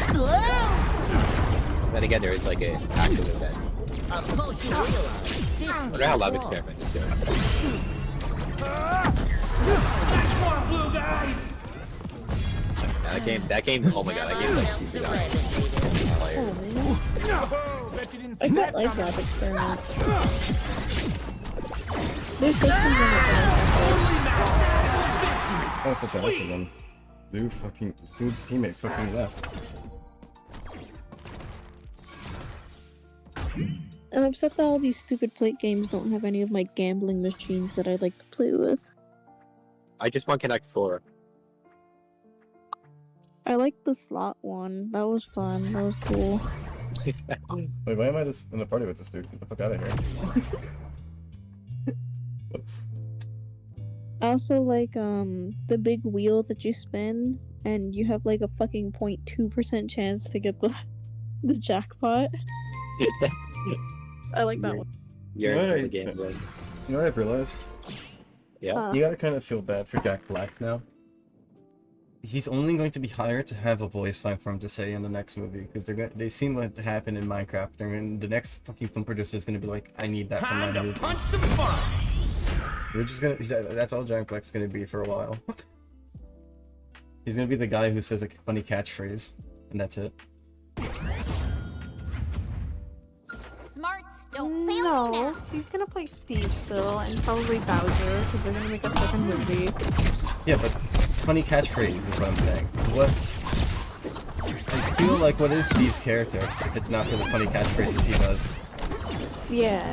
[SPEAKER 7] Then again, there is like an active event.
[SPEAKER 4] Of course you realize this
[SPEAKER 7] I wonder how Love Experiment is doing.
[SPEAKER 2] That's one, blue guys.
[SPEAKER 7] That game, oh my god, that game is like super down.
[SPEAKER 6] Oh
[SPEAKER 7] Players.
[SPEAKER 6] man.
[SPEAKER 2] Oh, bet you didn't
[SPEAKER 6] I
[SPEAKER 2] see
[SPEAKER 6] quite
[SPEAKER 2] that
[SPEAKER 6] like
[SPEAKER 2] coming.
[SPEAKER 6] Lab Experiment. There's sections in it that
[SPEAKER 1] Oh, put that up again. Dude's teammate fucking left.
[SPEAKER 6] I'm upset that all these stupid plate games don't have any of my gambling machines that I like to play with.
[SPEAKER 7] I just want Connect 4.
[SPEAKER 6] I like the slot one. That was fun. That was cool.
[SPEAKER 1] Wait, why am I just in a party with this dude? Get the fuck out of here. Whoops.
[SPEAKER 6] I also like the big wheel that you spin and you have like a fucking 0.2% chance to get the jackpot. I like that one.
[SPEAKER 7] You're
[SPEAKER 1] What
[SPEAKER 7] into
[SPEAKER 1] I-
[SPEAKER 7] the game, right?
[SPEAKER 1] You know what I've realized?
[SPEAKER 7] Yeah.
[SPEAKER 1] You gotta kind of feel bad for Jack Black now. He's only going to be hired to have a voice line for him to say in the next movie because they seen what happened in Minecraft, and the next fucking film producer is gonna be like, I need that from my
[SPEAKER 2] Time to
[SPEAKER 1] movie.
[SPEAKER 2] punch some funds.
[SPEAKER 1] We're just gonna. That's all Jack Black's gonna be for a while. He's gonna be the guy who says a funny catchphrase, and that's it.
[SPEAKER 3] Smarts don't fail me
[SPEAKER 6] No,
[SPEAKER 3] now.
[SPEAKER 6] he's gonna play Steve still, and probably Bowser, because they're gonna make a second movie.
[SPEAKER 1] Yeah, but funny catchphrase is what I'm saying. What? I feel like what is Steve's character if it's not for the funny catchphrases he does?
[SPEAKER 6] Yeah.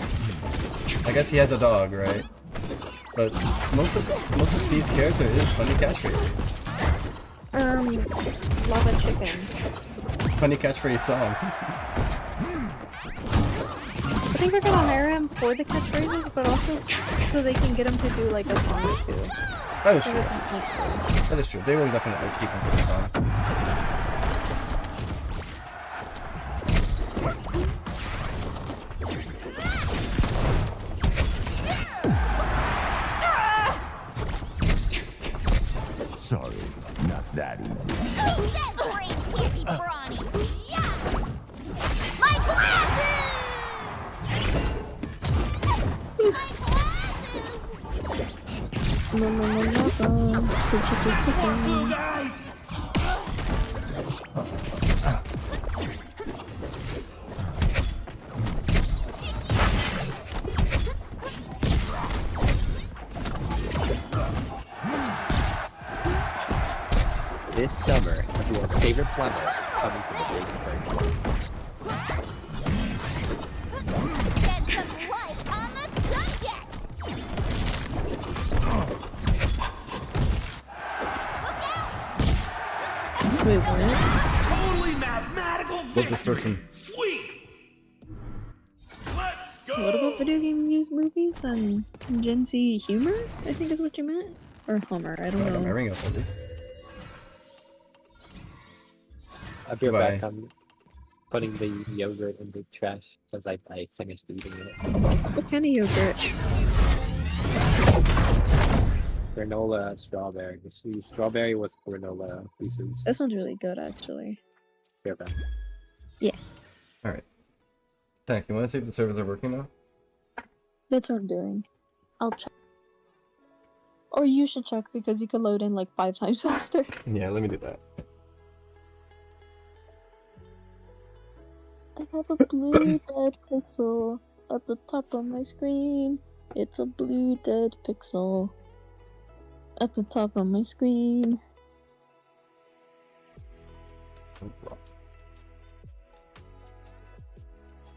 [SPEAKER 1] I guess he has a dog, right? But most of Steve's character is funny catchphrases.
[SPEAKER 6] Lava Chicken.
[SPEAKER 1] Funny catchphrase song.
[SPEAKER 6] I think they're gonna hire him for the catchphrases, but also so they can get him to do like a song or two.
[SPEAKER 1] That is
[SPEAKER 6] So
[SPEAKER 1] true.
[SPEAKER 6] that's
[SPEAKER 1] That is true. They will definitely keep him for the song.
[SPEAKER 5] Sorry, not that easy.
[SPEAKER 3] Ooh, that brain can't be brawny. Yeah! My glasses! My glasses!
[SPEAKER 2] Blue guys!
[SPEAKER 7] This summer, everyone's favorite plumber is coming to the big stage.
[SPEAKER 3] Shed some light on the subject!
[SPEAKER 6] Wait, what?
[SPEAKER 2] Totally mathematical
[SPEAKER 1] What's
[SPEAKER 2] victory!
[SPEAKER 1] this person?
[SPEAKER 2] Sweet! Let's go!
[SPEAKER 6] What about video game news movies and Gen Z humor? I think is what you meant? Or Hummer, I don't
[SPEAKER 1] Like, I'm
[SPEAKER 6] know.
[SPEAKER 1] airing up at least.
[SPEAKER 7] I'll be
[SPEAKER 1] Bye.
[SPEAKER 7] back. I'm putting the yogurt in the trash because I finished eating it.
[SPEAKER 6] What kind of yogurt?
[SPEAKER 7] Granola strawberry. The sweet strawberry with granola pieces.
[SPEAKER 6] That sounds really good, actually.
[SPEAKER 7] Be right back.
[SPEAKER 1] Alright. Tank, you wanna see if the servers are working now?
[SPEAKER 6] That's what I'm doing. I'll check. Or you should check because you could load in like 5 times faster.
[SPEAKER 1] Yeah, let me do that.
[SPEAKER 6] I have a blue dead pixel at the top of my screen. It's a blue dead pixel at the top of my screen.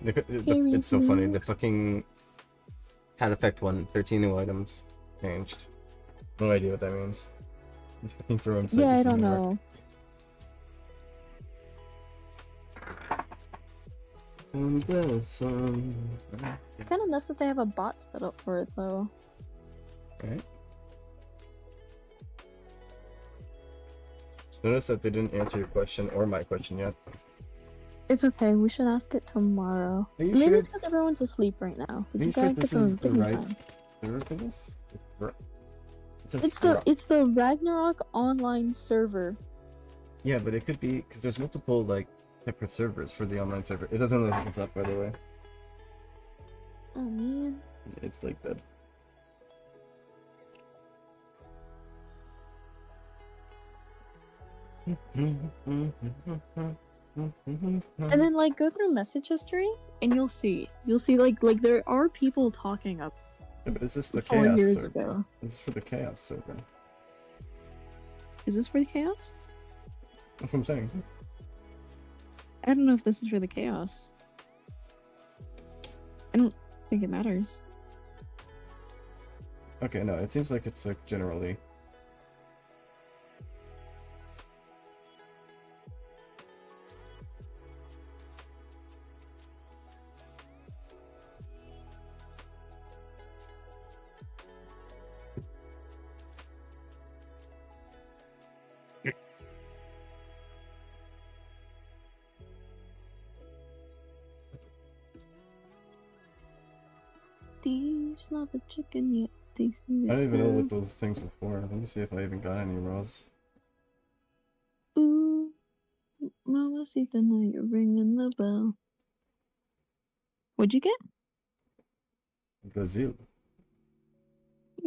[SPEAKER 1] It's so funny. The fucking hat effect one, 13 new items changed. No idea what that means. This fucking throw him.
[SPEAKER 6] Yeah, I don't know.
[SPEAKER 1] And the sun.
[SPEAKER 6] Kind of nuts that they have a bot set up for it though.
[SPEAKER 1] Right. Notice that they didn't answer your question or my question yet.
[SPEAKER 6] It's okay. We should ask it tomorrow.
[SPEAKER 1] Are you
[SPEAKER 6] Maybe
[SPEAKER 1] sure?
[SPEAKER 6] it's because everyone's asleep right now.
[SPEAKER 1] Are
[SPEAKER 6] Would
[SPEAKER 1] you
[SPEAKER 6] you
[SPEAKER 1] sure
[SPEAKER 6] guys
[SPEAKER 1] this
[SPEAKER 6] give
[SPEAKER 1] is
[SPEAKER 6] them,
[SPEAKER 1] the
[SPEAKER 6] give them
[SPEAKER 1] right
[SPEAKER 6] time?
[SPEAKER 1] server for this?
[SPEAKER 6] It's the Ragnarok online server.
[SPEAKER 1] Yeah, but it could be because there's multiple like separate servers for the online server. It doesn't look like it's up, by the way.
[SPEAKER 6] Oh man.
[SPEAKER 1] It's like that.
[SPEAKER 6] And then like go through message history and you'll see like there are people talking up
[SPEAKER 1] Yeah, but is this the
[SPEAKER 6] 4
[SPEAKER 1] chaos
[SPEAKER 6] years
[SPEAKER 1] server?
[SPEAKER 6] ago.
[SPEAKER 1] This is for the chaos server.
[SPEAKER 6] Is this for the chaos?
[SPEAKER 1] That's what I'm saying.
[SPEAKER 6] I don't know if this is for the chaos. I don't think it matters.
[SPEAKER 1] Okay, no, it seems like it's like generally.
[SPEAKER 6] Thieves love a chicken yet they see
[SPEAKER 1] I don't even know what
[SPEAKER 6] sound.
[SPEAKER 1] those things were for. Let me see if I even got any raws.
[SPEAKER 6] Ooh, mama see the night you're ringing the bell. What'd you get?
[SPEAKER 1] Brazil.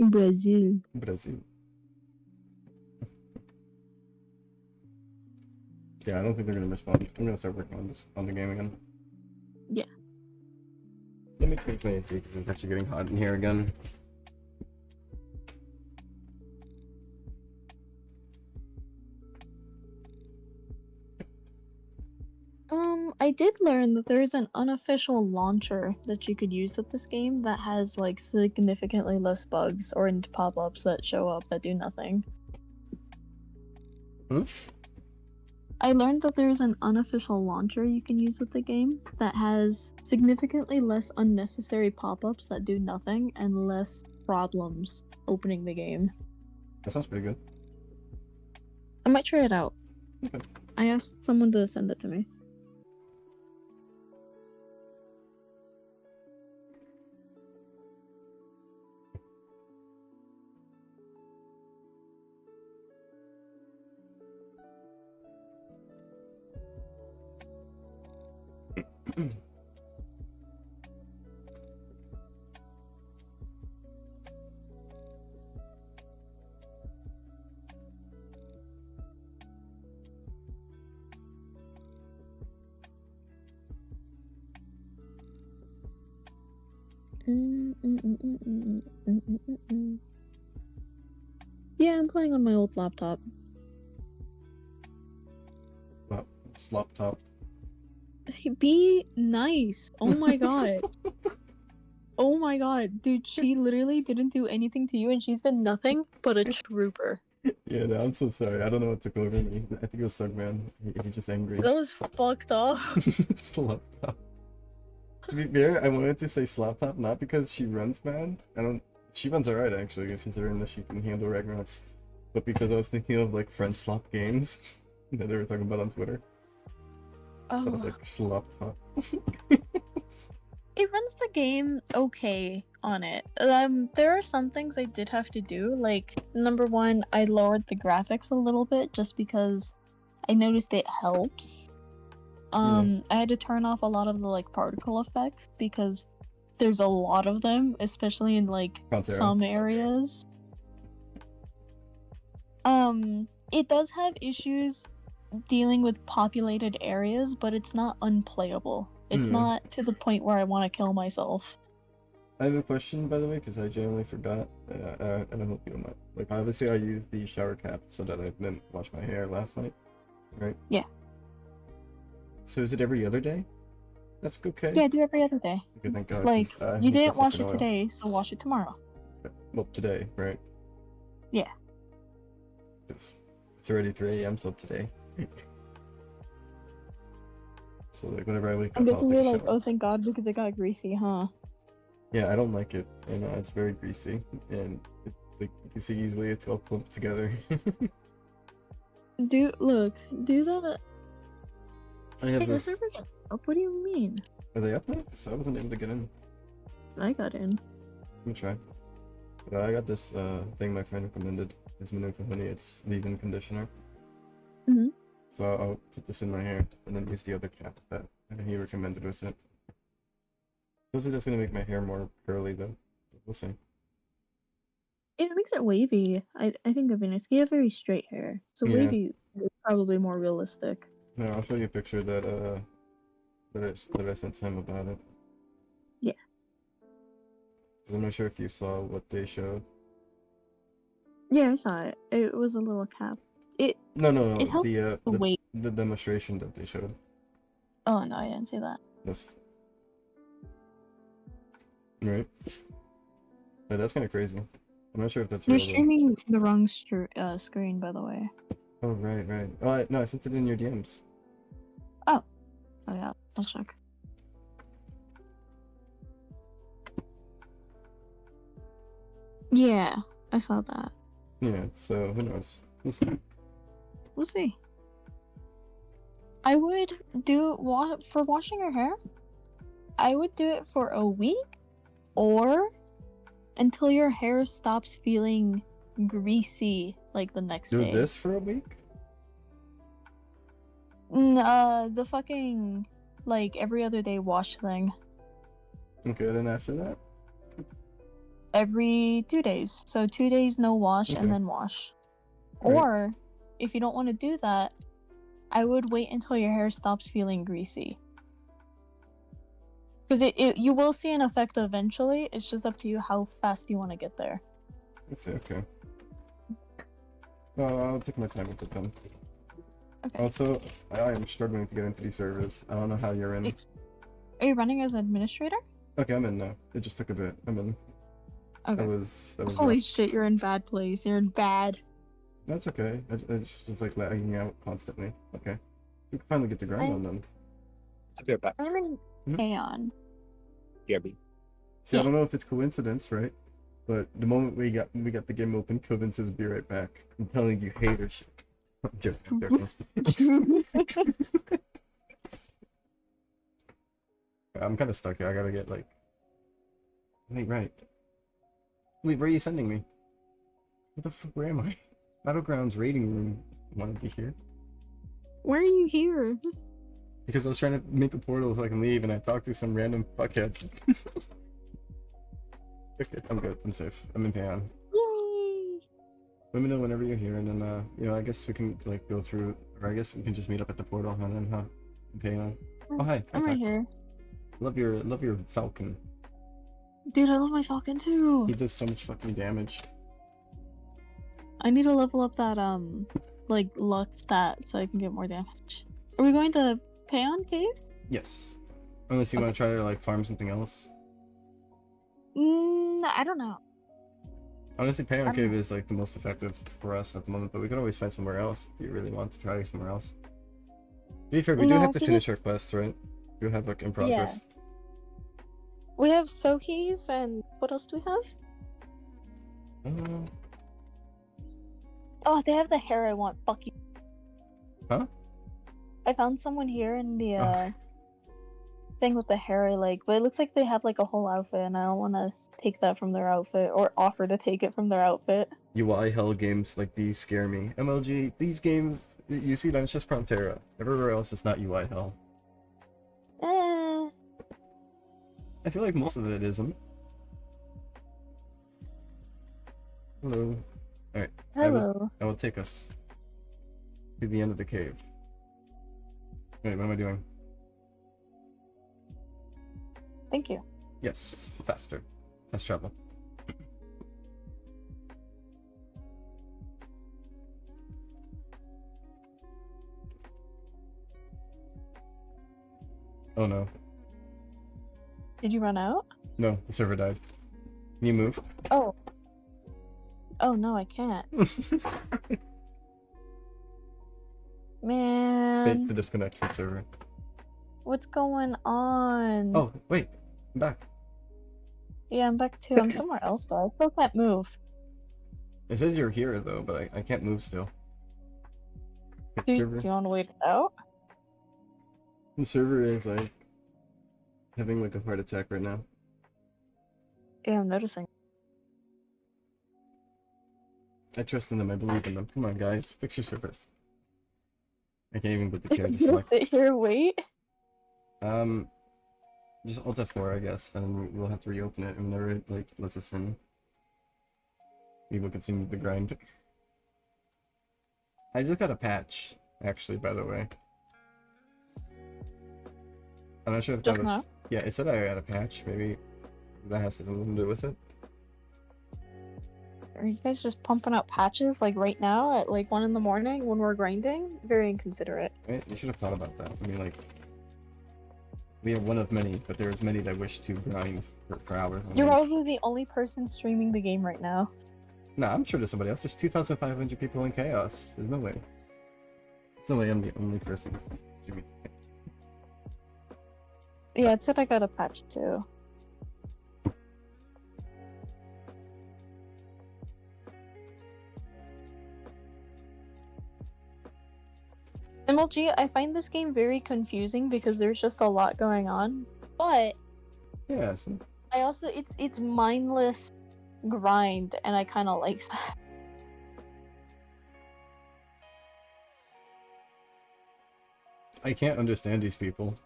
[SPEAKER 6] Brazil.
[SPEAKER 1] Brazil. Yeah, I don't think they're gonna respond. I'm gonna start working on this on the game again.
[SPEAKER 6] Yeah.
[SPEAKER 1] Let me change my AC because it's actually getting hot in here again.
[SPEAKER 6] I did learn that there is an unofficial launcher that you could use with this game that has like significantly less bugs or pop-ups that show up that do nothing.
[SPEAKER 1] Hmm?
[SPEAKER 6] I learned that there's an unofficial launcher you can use with the game that has significantly less unnecessary pop-ups that do nothing and less problems opening the game.
[SPEAKER 1] That sounds pretty good.
[SPEAKER 6] I might try it out.
[SPEAKER 1] Okay.
[SPEAKER 6] I asked someone to send it to me. Yeah, I'm playing on my old laptop.
[SPEAKER 1] Well, slop top.
[SPEAKER 6] Be nice. Oh my god. Oh my god. Dude, she literally didn't do anything to you and she's been nothing but a trooper.
[SPEAKER 1] Yeah, no, I'm so sorry. I don't know what took over me. I think it was Sugman. He's just angry.
[SPEAKER 6] That was fucked up.
[SPEAKER 1] Slop top. To be fair, I wanted to say slop top not because she runs bad. She runs alright actually, considering that she can handle Ragnarok. But because I was thinking of like friend slop games that they were talking about on Twitter. I was
[SPEAKER 6] Oh.
[SPEAKER 1] like, slop top.
[SPEAKER 6] It runs the game okay on it. There are some things I did have to do. Like, number one, I lowered the graphics a little bit just because I noticed it helps. I had to turn off a lot of the like particle effects because there's a lot of them, especially in like
[SPEAKER 1] Frontera.
[SPEAKER 6] some areas. It does have issues dealing with populated areas, but it's not unplayable. It's not to the point where I want to kill myself.
[SPEAKER 1] I have a question, by the way, because I genuinely forgot, and I hope you don't mind. Like, obviously, I used the shower cap so that I didn't wash my hair last night, right?
[SPEAKER 6] Yeah.
[SPEAKER 1] So is it every other day? That's okay.
[SPEAKER 6] Yeah, do every other day.
[SPEAKER 1] Okay, thank God.
[SPEAKER 6] Like,
[SPEAKER 1] 'cause I
[SPEAKER 6] you
[SPEAKER 1] hate the
[SPEAKER 6] didn't wash
[SPEAKER 1] fucking
[SPEAKER 6] it
[SPEAKER 1] oil.
[SPEAKER 6] today, so wash it tomorrow.
[SPEAKER 1] Well, today, right?
[SPEAKER 6] Yeah.
[SPEAKER 1] It's already 3 a.m. so today. So like whenever I wake up,
[SPEAKER 6] I'm
[SPEAKER 1] I'll
[SPEAKER 6] guessing
[SPEAKER 1] take a
[SPEAKER 6] you're like,
[SPEAKER 1] shower.
[SPEAKER 6] oh, thank God, because it got greasy, huh?
[SPEAKER 1] Yeah, I don't like it. You know, it's very greasy, and like you can see easily it's all clumped together.
[SPEAKER 6] Do that.
[SPEAKER 1] I have
[SPEAKER 6] Hey, the
[SPEAKER 1] this.
[SPEAKER 6] servers are up. What do you mean?
[SPEAKER 1] Are they up now? So I wasn't able to get in.
[SPEAKER 6] I got in.
[SPEAKER 1] Let me try. I got this thing my friend recommended. It's Manuka Honey. It's leave-in conditioner.
[SPEAKER 6] Mhm.
[SPEAKER 1] So I'll put this in my hair and then use the other cap that he recommended with it. Supposedly that's gonna make my hair more curly though. We'll see.
[SPEAKER 6] It makes it wavy. I think it'd be nice. You have very straight hair, so
[SPEAKER 1] Yeah.
[SPEAKER 6] wavy is probably more realistic.
[SPEAKER 1] No, I'll show you a picture that I sent to him about it.
[SPEAKER 6] Yeah.
[SPEAKER 1] 'Cause I'm not sure if you saw what they showed.
[SPEAKER 6] Yeah, I saw it. It was a little cap.
[SPEAKER 1] No,
[SPEAKER 6] It helps
[SPEAKER 1] the
[SPEAKER 6] wait.
[SPEAKER 1] the demonstration that they showed.
[SPEAKER 6] Oh no, I didn't see that.
[SPEAKER 1] Yes. Right. Yeah, that's kind of crazy. I'm not sure if that's
[SPEAKER 6] You're
[SPEAKER 1] real. Though.
[SPEAKER 6] streaming the wrong screen, by the way.
[SPEAKER 1] Oh right. Oh no, I sent it in your DMs.
[SPEAKER 6] Oh yeah, I'll check. Yeah, I saw that.
[SPEAKER 1] Yeah. So who knows? We'll see.
[SPEAKER 6] We'll see. I would do for washing your hair. I would do it for a week, or until your hair stops feeling greasy like the next
[SPEAKER 1] Do
[SPEAKER 6] day.
[SPEAKER 1] this for a week?
[SPEAKER 6] The fucking like every other day wash thing.
[SPEAKER 1] Okay, then after that.
[SPEAKER 6] Every 2 days. So 2 days no wash
[SPEAKER 1] Okay.
[SPEAKER 6] and then wash.
[SPEAKER 1] Right.
[SPEAKER 6] Or if you don't want to do that, I would wait until your hair stops feeling greasy. Because you will see an effect eventually. It's just up to you how fast you want to get there.
[SPEAKER 1] I see, okay. Well, I'll take my time with it then.
[SPEAKER 6] Okay.
[SPEAKER 1] Also, I am struggling to get into these servers. I don't know how you're in.
[SPEAKER 6] Are you running as an administrator?
[SPEAKER 1] Okay, I'm in now. It just took a bit. I'm in.
[SPEAKER 6] Okay.
[SPEAKER 1] That was
[SPEAKER 6] Holy
[SPEAKER 1] rough.
[SPEAKER 6] shit, you're in bad place. You're in bad.
[SPEAKER 1] That's okay. I just was like lagging out constantly. Okay. We can finally get the grind on then.
[SPEAKER 7] I'll be right back.
[SPEAKER 6] I'm in
[SPEAKER 1] Mhm.
[SPEAKER 6] Aeon.
[SPEAKER 7] BRB.
[SPEAKER 1] See, I
[SPEAKER 6] Yeah.
[SPEAKER 1] don't know if it's coincidence, right? But the moment we got the game open, Coven says be right back. I'm telling you, haters. I'm joking, I'm joking. I'm kind of stuck here. I gotta get like. Wait, right. Wait, where are you sending me? What the fuck? Where am I? Battlegrounds raiding room. Want to be here?
[SPEAKER 6] Where are you here?
[SPEAKER 1] Because I was trying to make a portal so I can leave, and I talked to some random fuckhead. Okay, I'm good. I'm safe. I'm in Payon.
[SPEAKER 6] Yay!
[SPEAKER 1] Let me know whenever you're here, and then you know, I guess we can like go through, or I guess we can just meet up at the portal, and then in Payon. Oh hi,
[SPEAKER 6] I'm right here.
[SPEAKER 1] Love your falcon.
[SPEAKER 6] Dude, I love my falcon too.
[SPEAKER 1] He does so much fucking damage.
[SPEAKER 6] I need to level up that like luck stat so I can get more damage. Are we going to Payon Cave?
[SPEAKER 1] Yes. Unless you want to try to like farm something else.
[SPEAKER 6] I don't know.
[SPEAKER 1] Honestly, Payon
[SPEAKER 6] don't
[SPEAKER 1] Cave
[SPEAKER 6] know.
[SPEAKER 1] is like the most effective for us at the moment, but we could always find somewhere else if you really want to try somewhere else. To be fair, we do
[SPEAKER 6] No,
[SPEAKER 1] have to
[SPEAKER 6] 'cause
[SPEAKER 1] finish our quests, right? We have like in progress.
[SPEAKER 6] We have Soki's and what else do we have? Oh, they have the hair I want. Fuck you.
[SPEAKER 1] Huh?
[SPEAKER 6] I found someone here in the
[SPEAKER 1] Oh.
[SPEAKER 6] thing with the hair I like, but it looks like they have like a whole outfit, and I don't want to take that from their outfit or offer to take it from their outfit.
[SPEAKER 1] UI hell games like these scare me. MLG, these games, you see that it's just Frontera. Everywhere else it's not UI hell.
[SPEAKER 6] Eh.
[SPEAKER 1] I feel like most of it isn't. Hello. Alright.
[SPEAKER 6] Hello.
[SPEAKER 1] I will take us to the end of the cave. Wait, what am I doing?
[SPEAKER 6] Thank you.
[SPEAKER 1] Yes, faster. Fast travel. Oh no.
[SPEAKER 6] Did you run out?
[SPEAKER 1] No, the server died. Can you move?
[SPEAKER 6] Oh. Oh no, I can't. Man.
[SPEAKER 1] Fake to disconnect from server.
[SPEAKER 6] What's going on?
[SPEAKER 1] Oh, wait. I'm back.
[SPEAKER 6] Yeah, I'm back too. I'm somewhere else though. I still can't move.
[SPEAKER 1] It says you're here though, but I can't move still.
[SPEAKER 6] Do
[SPEAKER 1] Server.
[SPEAKER 6] you want to wait it out?
[SPEAKER 1] The server is like having like a heart attack right now.
[SPEAKER 6] Yeah, I'm noticing.
[SPEAKER 1] I trust in them, I believe in them. Come on guys, fix your servers. I can't even put the
[SPEAKER 6] I'm
[SPEAKER 1] character
[SPEAKER 6] gonna
[SPEAKER 1] select.
[SPEAKER 6] sit here and wait.
[SPEAKER 1] Just Alt F4 I guess, and we'll have to reopen it whenever it like lets us in. Maybe we can see the grind. I just got a patch, actually, by the way. I'm not sure if
[SPEAKER 6] Just
[SPEAKER 1] that was...
[SPEAKER 6] now?
[SPEAKER 1] Yeah, it said I had a patch. Maybe that has something to do with it.
[SPEAKER 6] Are you guys just pumping out patches like right now at like 1 in the morning when we're grinding? Very inconsiderate.
[SPEAKER 1] Right? You should have thought about that. I mean, like... We are one of many, but there's many that wish to grind for hours.
[SPEAKER 6] You're probably the only person streaming the game right now.
[SPEAKER 1] Nah, I'm sure there's somebody else. There's 2,500 people in Chaos. There's no way. There's no way I'm the only person.
[SPEAKER 6] Yeah, it said I got a patch too. MLG, I find this game very confusing because there's just a lot going on. But
[SPEAKER 1] Yeah, so...
[SPEAKER 6] I also it's mindless grind and I kinda like that.
[SPEAKER 1] I can't understand these people.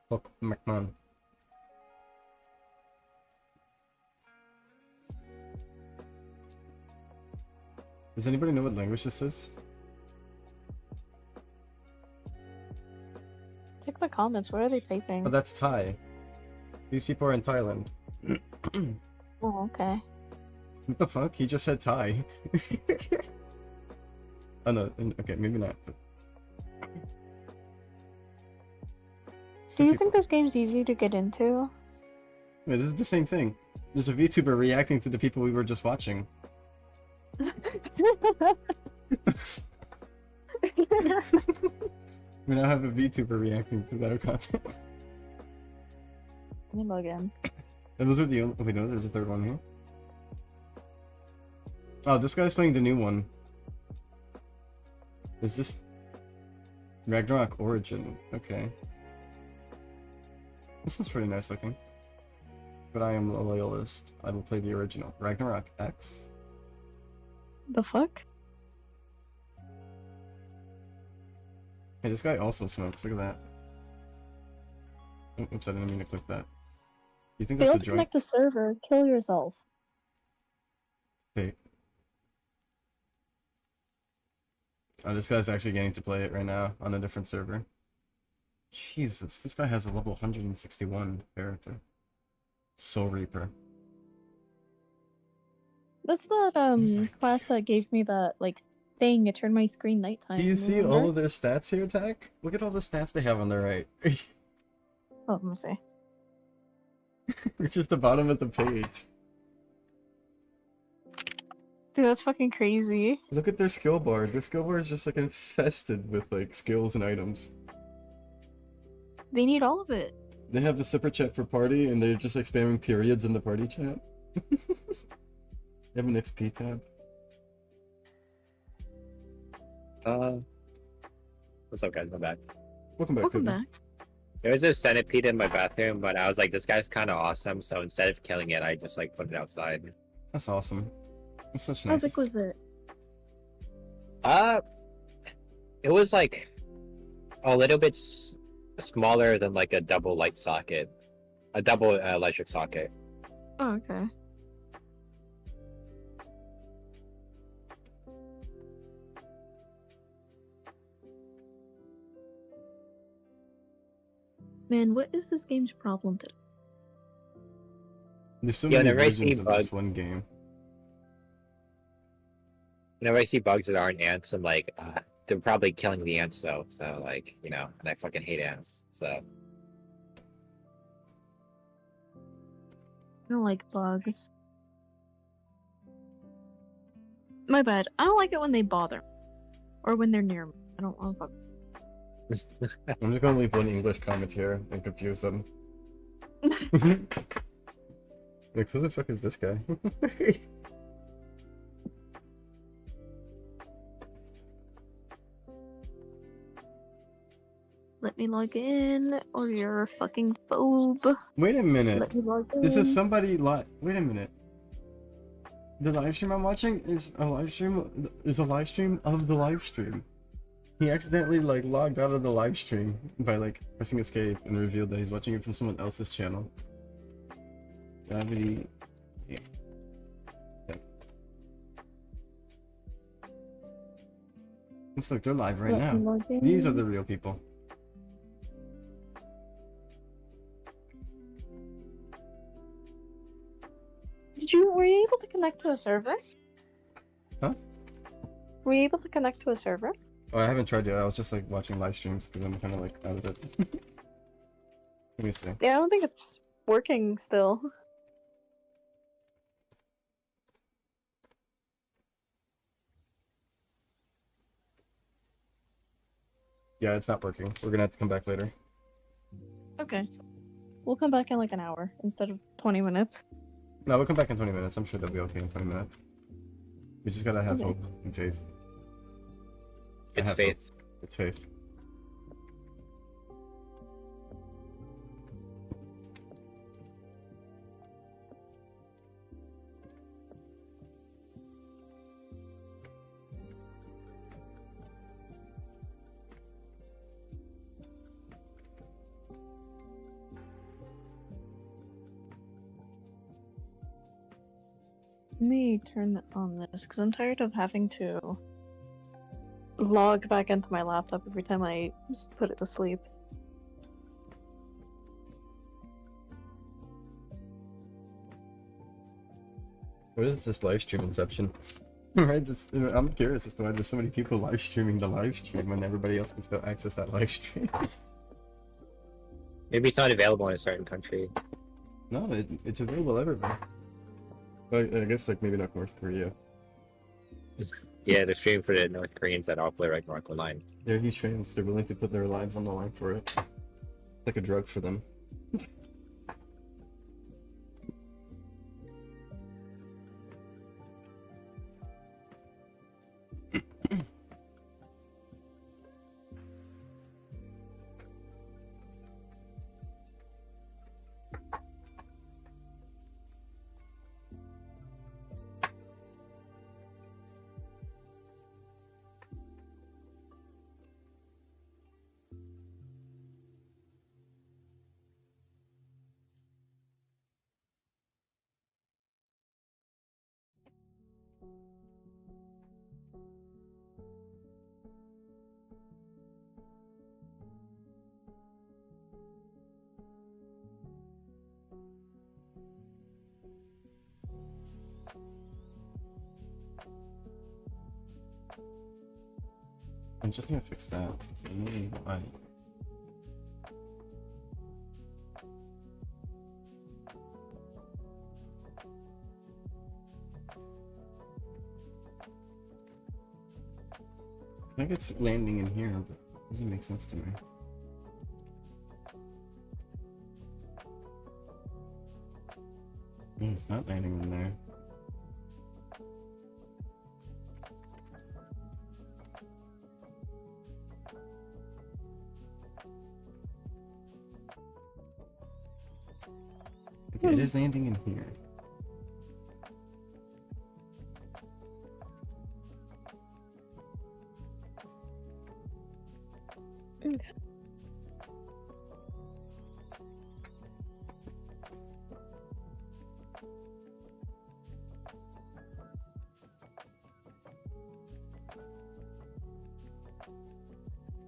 [SPEAKER 1] Fuck McMahon. Does anybody know what language this is?
[SPEAKER 6] Check the comments. What are they typing?
[SPEAKER 1] Oh, that's Thai. These people are in Thailand.
[SPEAKER 6] Oh, okay.
[SPEAKER 1] What the fuck? He just said Thai. Oh no, okay, maybe not. But...
[SPEAKER 6] Do you think this game's easy to get into?
[SPEAKER 1] Wait, this is the same thing. There's a VTuber reacting to the people we were just watching. We now have a VTuber reacting to their content.
[SPEAKER 6] Let me log in.
[SPEAKER 1] And those are the only... Wait, no, there's a third one here. Oh, this guy's playing the new one. Is this... Ragnarok Origin? Okay. This one's pretty nice looking. But I am a loyalist. I will play the original. Ragnarok X?
[SPEAKER 6] The fuck?
[SPEAKER 1] Hey, this guy also smokes. Look at that. Oh, oops, I didn't mean to click that. You think that's
[SPEAKER 6] Fail
[SPEAKER 1] a
[SPEAKER 6] to
[SPEAKER 1] joint?
[SPEAKER 6] connect the server. Kill yourself.
[SPEAKER 1] Hey. Oh, this guy's actually getting to play it right now on a different server. Jesus, this guy has a level 161 character. Soul Reaper.
[SPEAKER 6] That's that class that gave me that like thing. It turned my screen nighttime.
[SPEAKER 1] Do you see
[SPEAKER 6] remember?
[SPEAKER 1] all of their stats here, Tack? Look at all the stats they have on the right.
[SPEAKER 6] Oh, let me see.
[SPEAKER 1] Which is the bottom of the page.
[SPEAKER 6] Dude, that's fucking crazy.
[SPEAKER 1] Look at their skill bar. Their skill bar is just like infested with like skills and items.
[SPEAKER 6] They need all of it.
[SPEAKER 1] They have a separate chat for party and they're just like spamming periods in the party chat. They have an XP tab.
[SPEAKER 7] What's up, guys? I'm back.
[SPEAKER 1] Welcome back,
[SPEAKER 6] Welcome
[SPEAKER 1] Cooper.
[SPEAKER 6] back.
[SPEAKER 7] There was a centipede in my bathroom, but I was like, this guy's kind of awesome. So instead of killing it, I just like put it outside.
[SPEAKER 1] That's awesome. That's such
[SPEAKER 6] How
[SPEAKER 1] nice.
[SPEAKER 6] big was it?
[SPEAKER 7] It was like a little bit smaller than like a double light socket, a double electric socket.
[SPEAKER 6] Oh, okay. Man, what is this game's problem today?
[SPEAKER 1] There's so
[SPEAKER 7] Yeah,
[SPEAKER 1] many
[SPEAKER 7] whenever I see
[SPEAKER 1] versions of this
[SPEAKER 7] bugs-
[SPEAKER 1] one game.
[SPEAKER 7] Whenever I see bugs that aren't ants, I'm like, they're probably killing the ants though. So like, and I fucking hate ants. So
[SPEAKER 6] I don't like bugs. My bad. I don't like it when they bother me. Or when they're near me. I don't want to fuck.
[SPEAKER 1] I'm just gonna leave one English comment here and confuse them. Like, who the fuck is this guy?
[SPEAKER 6] Let me log in, or you're a fucking phobe.
[SPEAKER 1] Wait a minute.
[SPEAKER 6] Let me log in.
[SPEAKER 1] This is somebody Wait a minute. The live stream I'm watching is a live stream of the live stream. He accidentally like logged out of the live stream by like pressing escape and revealed that he's watching it from someone else's channel. Gravity. Yeah. Let's look, they're live right
[SPEAKER 6] Let me
[SPEAKER 1] now.
[SPEAKER 6] log in.
[SPEAKER 1] These are the real people.
[SPEAKER 6] Were you able to connect to a server?
[SPEAKER 1] Huh?
[SPEAKER 6] Were you able to connect to a server?
[SPEAKER 1] Oh, I haven't tried yet. I was just like watching live streams because I'm kind of like out of it. Let me see.
[SPEAKER 6] Yeah, I don't think it's working still.
[SPEAKER 1] Yeah, it's not working. We're gonna have to come back later.
[SPEAKER 6] Okay. We'll come back in like an hour instead of 20 minutes.
[SPEAKER 1] No, we'll come back in 20 minutes. I'm sure they'll be okay in 20 minutes. We just gotta have
[SPEAKER 6] Okay.
[SPEAKER 1] hope and faith. I
[SPEAKER 7] it's
[SPEAKER 1] have
[SPEAKER 7] faith.
[SPEAKER 1] hope. It's faith.
[SPEAKER 6] me turn on this because I'm tired of having to log back into my laptop every time I just put it to sleep.
[SPEAKER 1] What is this live stream inception? Right, I'm curious as to why there's so many people live streaming the live stream when everybody else can still access that live stream.
[SPEAKER 7] Maybe it's not available in a certain country.
[SPEAKER 1] No, it's available everywhere. But I guess like maybe not North Korea.
[SPEAKER 7] Yeah, the stream for the North Koreans that all play Ragnarok Online.
[SPEAKER 1] They're huge fans. They're willing to put their lives on the line for it. It's like a drug for them. I'm just gonna fix that. Maybe why. I think it's landing in here, but it doesn't make sense to me. No, it's not landing in there. Okay, it is landing in here.
[SPEAKER 6] Okay.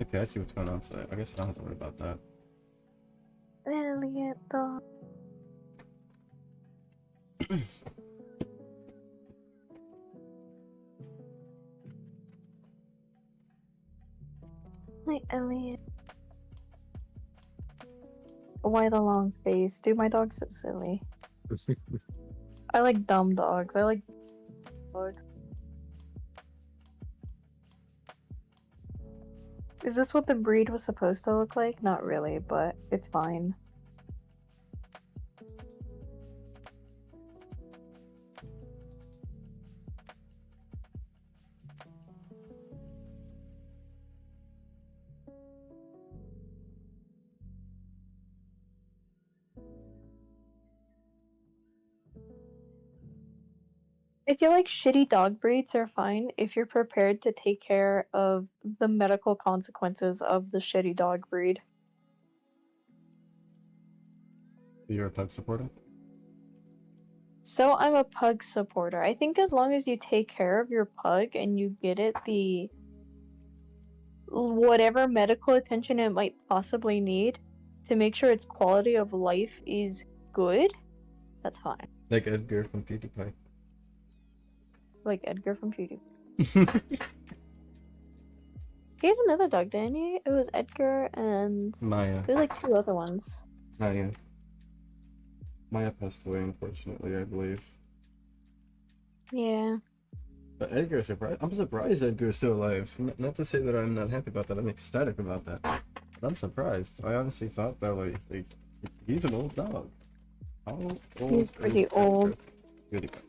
[SPEAKER 1] Okay, I see what's going on, so I guess I don't have to worry about that.
[SPEAKER 6] Elliot dog. Hi, Elliot. Why the long face? Dude, my dog's so silly. I like dumb dogs. I like dogs. Is this what the breed was supposed to look like? Not really, but it's fine. I feel like shitty dog breeds are fine if you're prepared to take care of the medical consequences of the shitty dog breed.
[SPEAKER 1] You're a pug supporter?
[SPEAKER 6] So I'm a pug supporter. I think as long as you take care of your pug and you get it the whatever medical attention it might possibly need to make sure its quality of life is good, that's fine.
[SPEAKER 1] Like Edgar from PewDiePie.
[SPEAKER 6] Like Edgar from PewDiePie. He had another dog, didn't he? It was Edgar and
[SPEAKER 1] Maya.
[SPEAKER 6] there's like two other ones.
[SPEAKER 1] Maya. Maya passed away, unfortunately, I believe.
[SPEAKER 6] Yeah.
[SPEAKER 1] But Edgar, I'm surprised Edgar's still alive. Not to say that I'm not happy about that, I'm ecstatic about that. But I'm surprised. I honestly thought that, like he's an old dog. How old
[SPEAKER 6] He's pretty
[SPEAKER 1] is
[SPEAKER 6] old.
[SPEAKER 1] Edgar?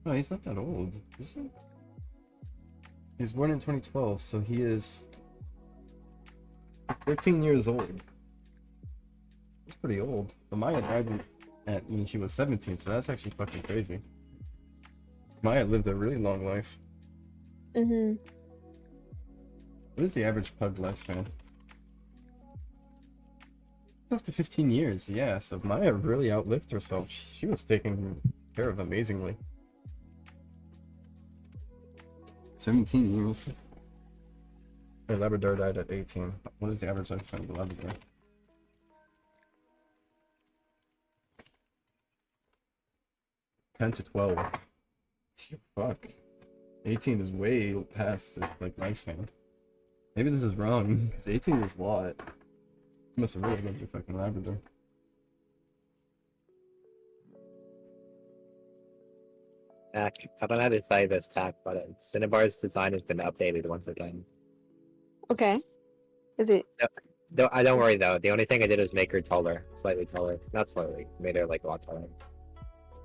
[SPEAKER 1] No, he's not that old, is he? He was born in 2012, so he's 13 years old. He's pretty old. But Maya died when she was 17, so that's actually fucking crazy. Maya lived a really long life.
[SPEAKER 6] Mm-hmm.
[SPEAKER 1] What is the average pug lifespan? Up to 15 years, yeah. So Maya really outlived herself. She was taken care of amazingly. 17 years. Her Labrador died at 18. What is the average lifespan of a Labrador? $10 to $12. Fuck. 18 is way past the like lifespan. Maybe this is wrong, because 18 is a lot. You must have really loved your fucking Labrador.
[SPEAKER 7] Tack. I don't know how to say this, Tack, but Cinnabar's design has been updated once again.
[SPEAKER 6] Okay. Is it?
[SPEAKER 7] Don't worry though. The only thing I did was make her taller, slightly taller. Not slightly. Made her like a lot taller.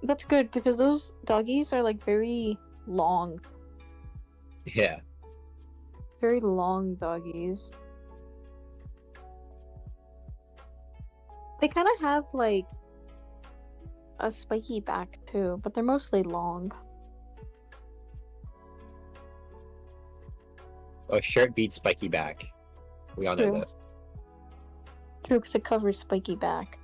[SPEAKER 6] That's good because those doggies are like very long.
[SPEAKER 7] Yeah.
[SPEAKER 6] Very long doggies. They kind of have like a spiky back too, but they're mostly long.
[SPEAKER 7] Oh, shirt beats spiky back. We all know
[SPEAKER 6] True.
[SPEAKER 7] this.
[SPEAKER 6] True, because it covers spiky back.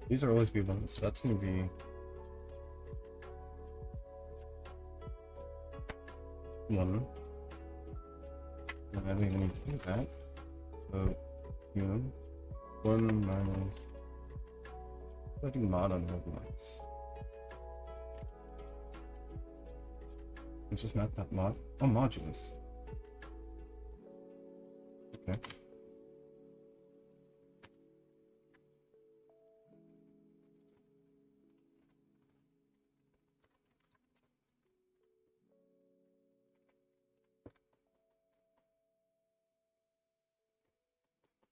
[SPEAKER 1] These are always be ones, so that's gonna be... one. And I don't even need to do that. So, you know, 1 minus... I do mod on movements. Let's just map that mod. Oh, modulus. Okay.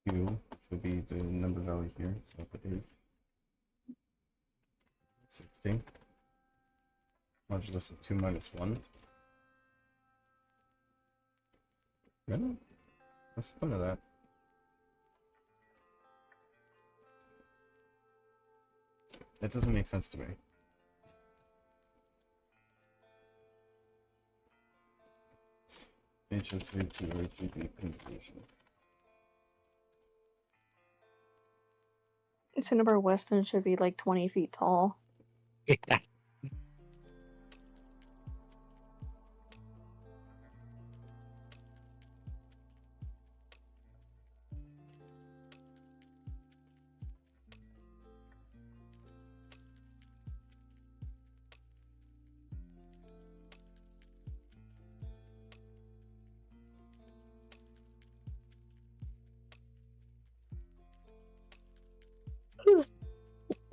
[SPEAKER 1] Q, which will be the number value here, so I'll put 8. 16. Modulus of 2 minus 1. Really? What's the point of that? That doesn't make sense to me. HSV to RGB conversion.
[SPEAKER 6] Cinnabar Weston should be like 20 feet tall.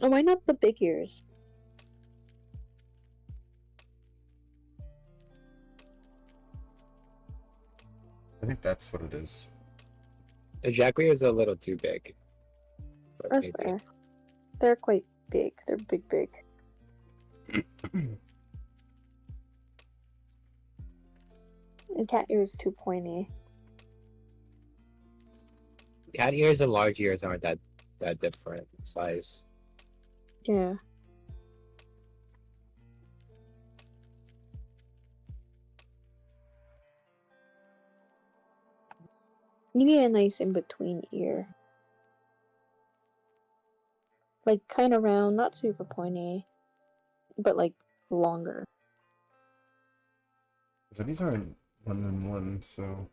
[SPEAKER 6] Oh, why not the big ears?
[SPEAKER 1] I think that's what it is.
[SPEAKER 7] The Jacquerie is a little too big. But
[SPEAKER 6] That's
[SPEAKER 7] maybe.
[SPEAKER 6] fair. They're quite big. They're big. And cat ear is too pointy.
[SPEAKER 7] Cat ears and large ears aren't that different in size.
[SPEAKER 6] Yeah. You need a nice in-between ear. Like, kind of round, not super pointy, but like longer.
[SPEAKER 1] So these aren't 1 and 1, so...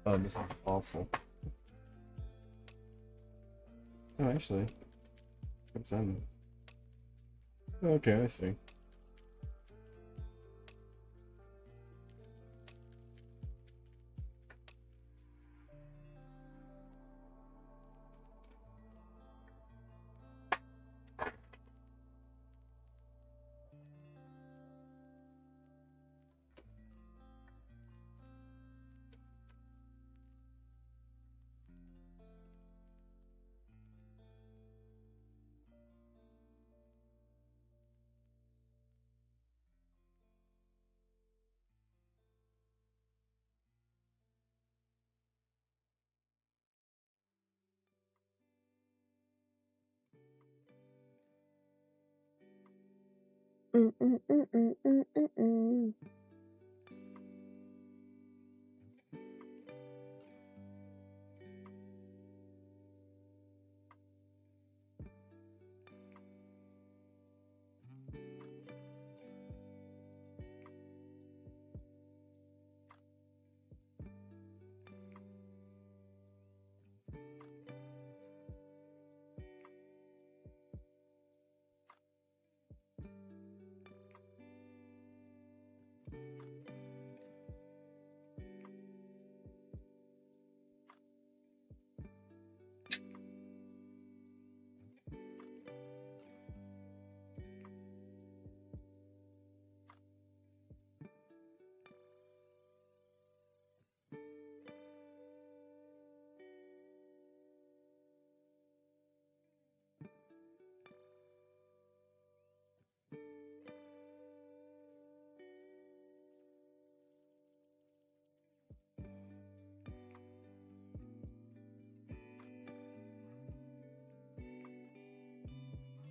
[SPEAKER 1] Oh, this is awful. Oh, actually. What's that? Okay, I see.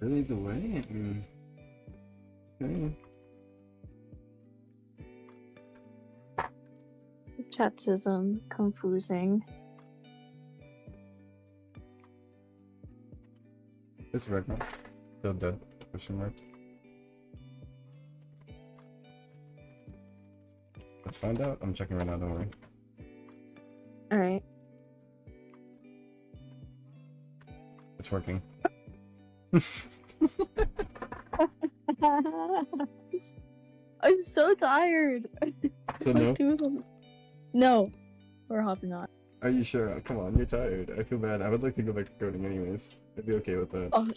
[SPEAKER 1] Really the way? Okay.
[SPEAKER 6] Chat is confusing.
[SPEAKER 1] This Ragnar. Still dead. Question mark. Let's find out. I'm checking right now, don't worry.
[SPEAKER 6] Alright.
[SPEAKER 1] It's working.
[SPEAKER 6] I'm so tired.
[SPEAKER 1] So no?
[SPEAKER 6] No. We're hopping on.
[SPEAKER 1] Are you sure? Come on, you're tired. I feel bad. I would like to go back to coding anyways. I'd be okay with that.
[SPEAKER 6] Oh,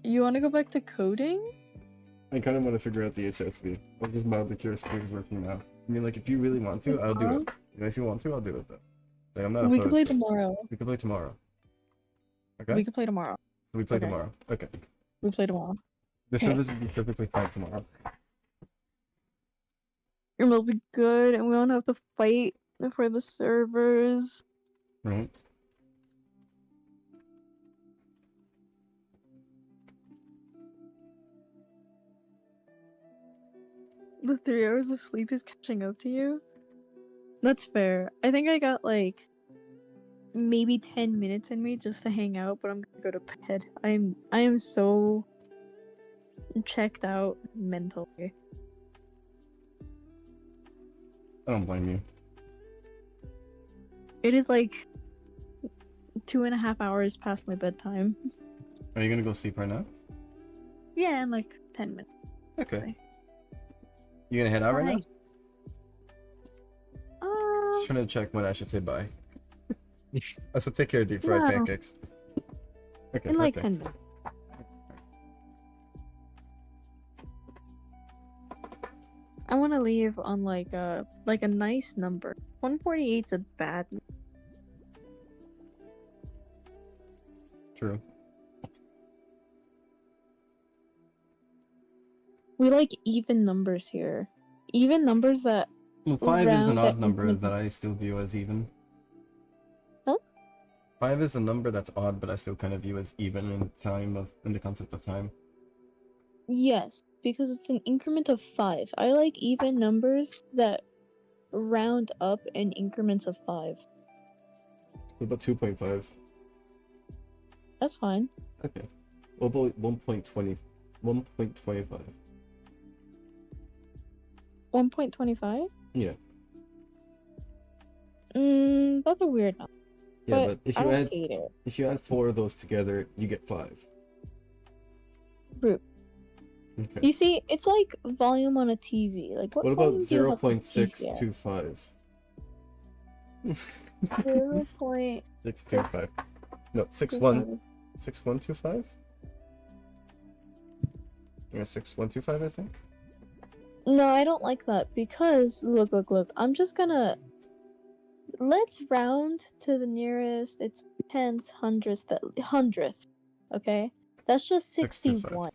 [SPEAKER 6] you want to go back to coding?
[SPEAKER 1] I kind of want to figure out the HSV. I'm just mildly curious if it's working now. I mean, like, if you really want to, I'll do it. You know, if you want to, I'll do it though. Like, I'm not
[SPEAKER 6] We
[SPEAKER 1] opposed
[SPEAKER 6] can play
[SPEAKER 1] to it.
[SPEAKER 6] tomorrow.
[SPEAKER 1] We can play tomorrow. Okay?
[SPEAKER 6] We can play tomorrow.
[SPEAKER 1] So we play
[SPEAKER 6] Okay.
[SPEAKER 1] tomorrow. Okay.
[SPEAKER 6] We play tomorrow.
[SPEAKER 1] The
[SPEAKER 6] Okay.
[SPEAKER 1] servers will be perfectly fine tomorrow.
[SPEAKER 6] It will be good, and we don't have to fight for the servers.
[SPEAKER 1] Right?
[SPEAKER 6] The 3 hours of sleep is catching up to you? That's fair. I think I got like maybe 10 minutes in me just to hang out, but I'm gonna go to bed. I am so checked out mentally.
[SPEAKER 1] I don't blame you.
[SPEAKER 6] It is like 2.5 hours past my bedtime.
[SPEAKER 1] Are you gonna go sleep right now?
[SPEAKER 6] Yeah, in like 10 minutes.
[SPEAKER 1] Okay. You gonna head out right now? Just trying to check when I should say bye. I said take care of deep fried
[SPEAKER 6] No.
[SPEAKER 1] pancakes. Okay,
[SPEAKER 6] In like
[SPEAKER 1] okay.
[SPEAKER 6] 10 minutes. I want to leave on like a nice number. 148's a bad.
[SPEAKER 1] True.
[SPEAKER 6] We like even numbers here. Even numbers that.
[SPEAKER 1] Well, 5 is an
[SPEAKER 6] round
[SPEAKER 1] odd
[SPEAKER 6] that
[SPEAKER 1] number
[SPEAKER 6] increment-
[SPEAKER 1] that I still view as even.
[SPEAKER 6] Huh?
[SPEAKER 1] 5 is a number that's odd, but I still kind of view as even in the concept of time.
[SPEAKER 6] Yes, because it's an increment of 5. I like even numbers that round up in increments of 5.
[SPEAKER 1] What about 2.5?
[SPEAKER 6] That's fine.
[SPEAKER 1] Okay. What about 1.20? 1.25?
[SPEAKER 6] 1.25?
[SPEAKER 1] Yeah.
[SPEAKER 6] That's a weird number.
[SPEAKER 1] Yeah, but if
[SPEAKER 6] I
[SPEAKER 1] you
[SPEAKER 6] don't
[SPEAKER 1] add
[SPEAKER 6] hate it.
[SPEAKER 1] 4 of those together, you get 5.
[SPEAKER 6] True.
[SPEAKER 1] Okay.
[SPEAKER 6] You see, it's like volume on a TV. Like what
[SPEAKER 1] What about
[SPEAKER 6] volume do you have on a TV at?
[SPEAKER 1] 0.625?
[SPEAKER 6] 0.625.
[SPEAKER 1] 625. No, 6125? Yeah, 6125, I think.
[SPEAKER 6] No, I don't like that because look. I'm just gonna let's round to the nearest. It's tenth, hundredth. Okay, that's just
[SPEAKER 1] 625.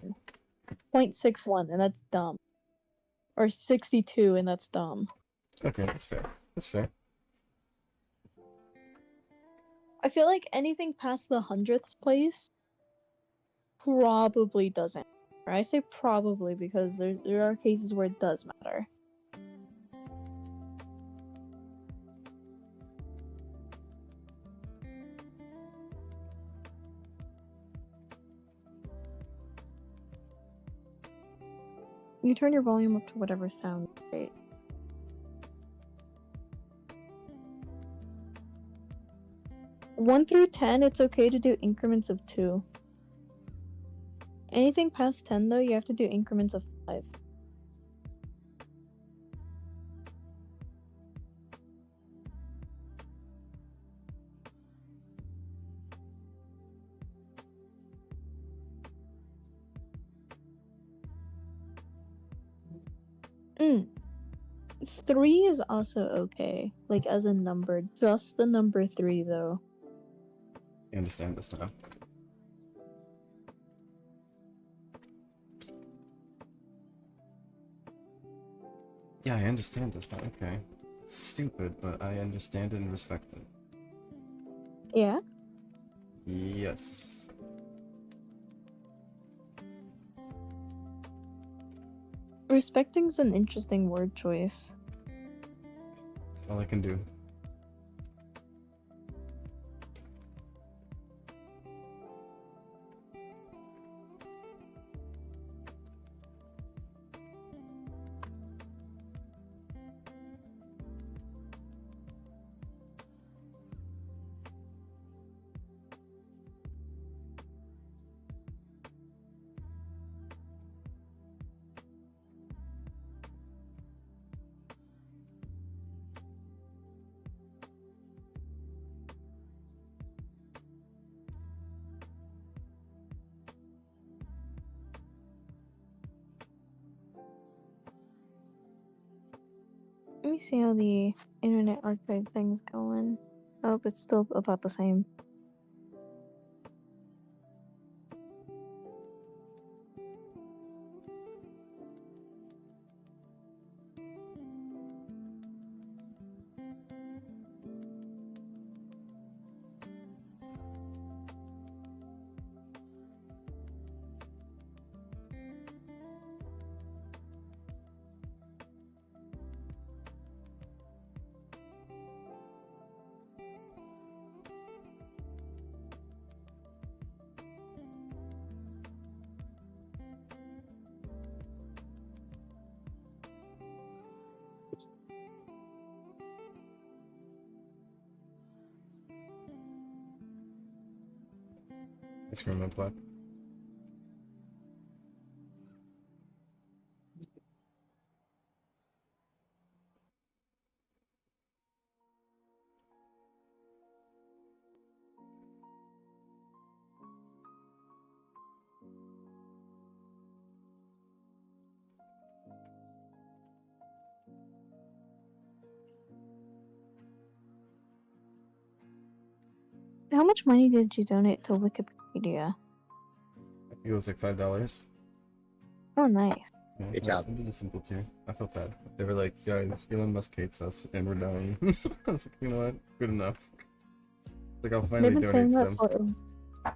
[SPEAKER 6] 61.61, and that's dumb. Or 62, and that's dumb.
[SPEAKER 1] Okay, that's fair. That's fair.
[SPEAKER 6] I feel like anything past the hundredths place probably doesn't. Or I say probably because there are cases where it does matter. You turn your volume up to whatever sounds great. One through 10, it's okay to do increments of 2. Anything past 10, though, you have to do increments of 5. Mm. 3 is also okay, like as a number. Just the number 3, though.
[SPEAKER 1] I understand this now. Yeah, I understand this now. Okay. It's stupid, but I understand it and respect it.
[SPEAKER 6] Yeah?
[SPEAKER 1] Yes.
[SPEAKER 6] Respecting's an interesting word choice.
[SPEAKER 1] That's all I can do.
[SPEAKER 6] Let me see how the Internet Archive thing's going. Oh, it's still about the same.
[SPEAKER 1] Experiment plot.
[SPEAKER 6] How much money did you donate to Wikipedia?
[SPEAKER 1] I think it was like $5.
[SPEAKER 6] Oh, nice.
[SPEAKER 1] Yeah,
[SPEAKER 7] Good job.
[SPEAKER 1] I did a simple tier. I felt bad. They were like, guys, Elon Musk hates us and we're dying. I was like, you know what? Good enough. Like, I'll finally
[SPEAKER 6] They've been
[SPEAKER 1] donate
[SPEAKER 6] saying
[SPEAKER 1] to
[SPEAKER 6] that
[SPEAKER 1] them.
[SPEAKER 6] for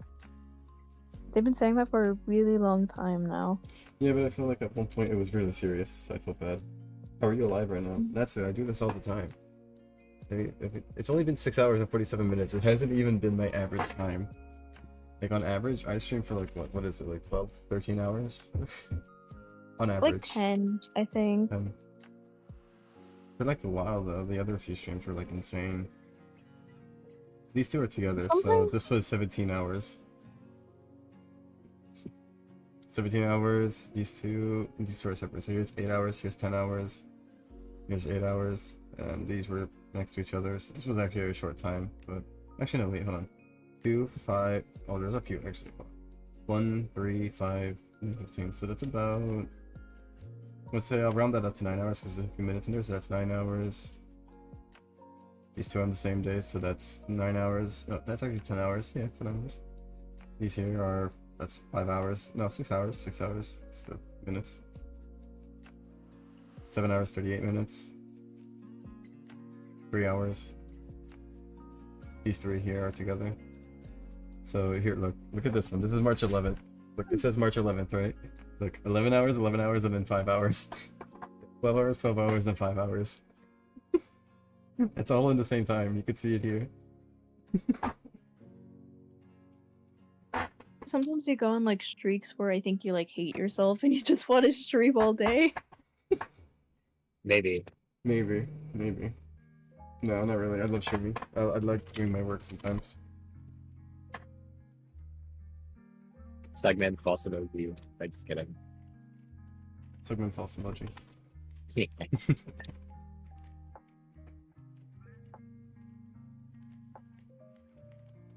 [SPEAKER 6] they've been saying that for a really long time now.
[SPEAKER 1] Yeah, but I feel like at one point it was really serious, so I felt bad. How are you alive right now? That's it, I do this all the time. It's only been 6 hours and 47 minutes. It hasn't even been my average time. Like, on average, I stream for like, what is it, like 12, 13 hours? On average.
[SPEAKER 6] Like 10, I think.
[SPEAKER 1] 10. for like a while though. The other few streams were like insane. These two are together, so
[SPEAKER 6] Sometimes-
[SPEAKER 1] this was 17 hours. 17 hours. These two are separate. So here's 8 hours. Here's 10 hours. Here's 8 hours, and these were next to each other. So this was actually a short time, but actually no, wait, hold on. 2, 5. Oh, there's a few actually. 1, 3, 5, 15. So that's about. Let's say I'll round that up to 9 hours because there's a few minutes in there, so that's 9 hours. These two on the same day, so that's 9 hours. No, that's actually 10 hours. Yeah, 10 hours. These here are. That's 5 hours. No, 6 hours. 6 hours. So minutes. 7 hours, 38 minutes. 3 hours. These three here are together. So here, look at this one. This is March 11th. Look, it says March 11th, right? Look, 11 hours, and then 5 hours. 12 hours, 12 hours, and 5 hours. It's all in the same time. You can see it here.
[SPEAKER 6] Sometimes you go on like streaks where I think you like hate yourself and you just want to stream all day.
[SPEAKER 7] Maybe.
[SPEAKER 1] Maybe. No, not really. I love streaming. I like doing my work sometimes.
[SPEAKER 7] Segment false emoji. I'm just kidding.
[SPEAKER 1] Segment false emoji.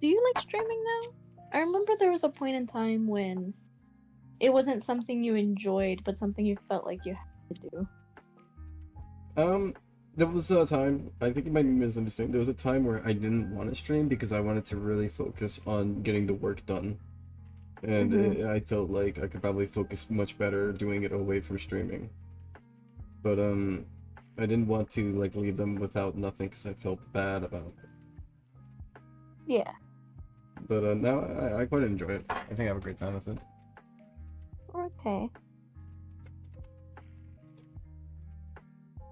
[SPEAKER 6] Do you like streaming now? I remember there was a point in time when it wasn't something you enjoyed, but something you felt like you had to do.
[SPEAKER 1] There was a time, I think you might be misunderstanding, there was a time where I didn't want to stream because I wanted to really focus on getting the work done. And I felt like I could probably focus much better doing it away from streaming. But, I didn't want to, like, leave them without nothing because I felt bad about it.
[SPEAKER 6] Yeah.
[SPEAKER 1] But, now I quite enjoy it. I think I have a great time with it.
[SPEAKER 6] Okay.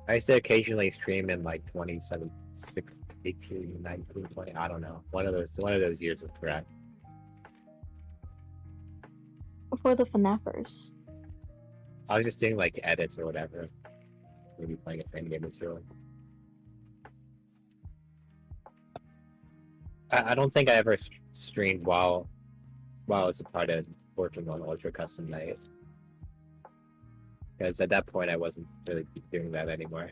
[SPEAKER 7] I used to occasionally stream in like 27, 6, 18, 19, 20. I don't know. One of those years is correct.
[SPEAKER 6] Before the FNAFers.
[SPEAKER 7] I was just doing like edits or whatever. Maybe playing a fan game or two. I don't think I ever streamed while I was a part of working on Ultra Custom Night. Because at that point I wasn't really doing that anymore.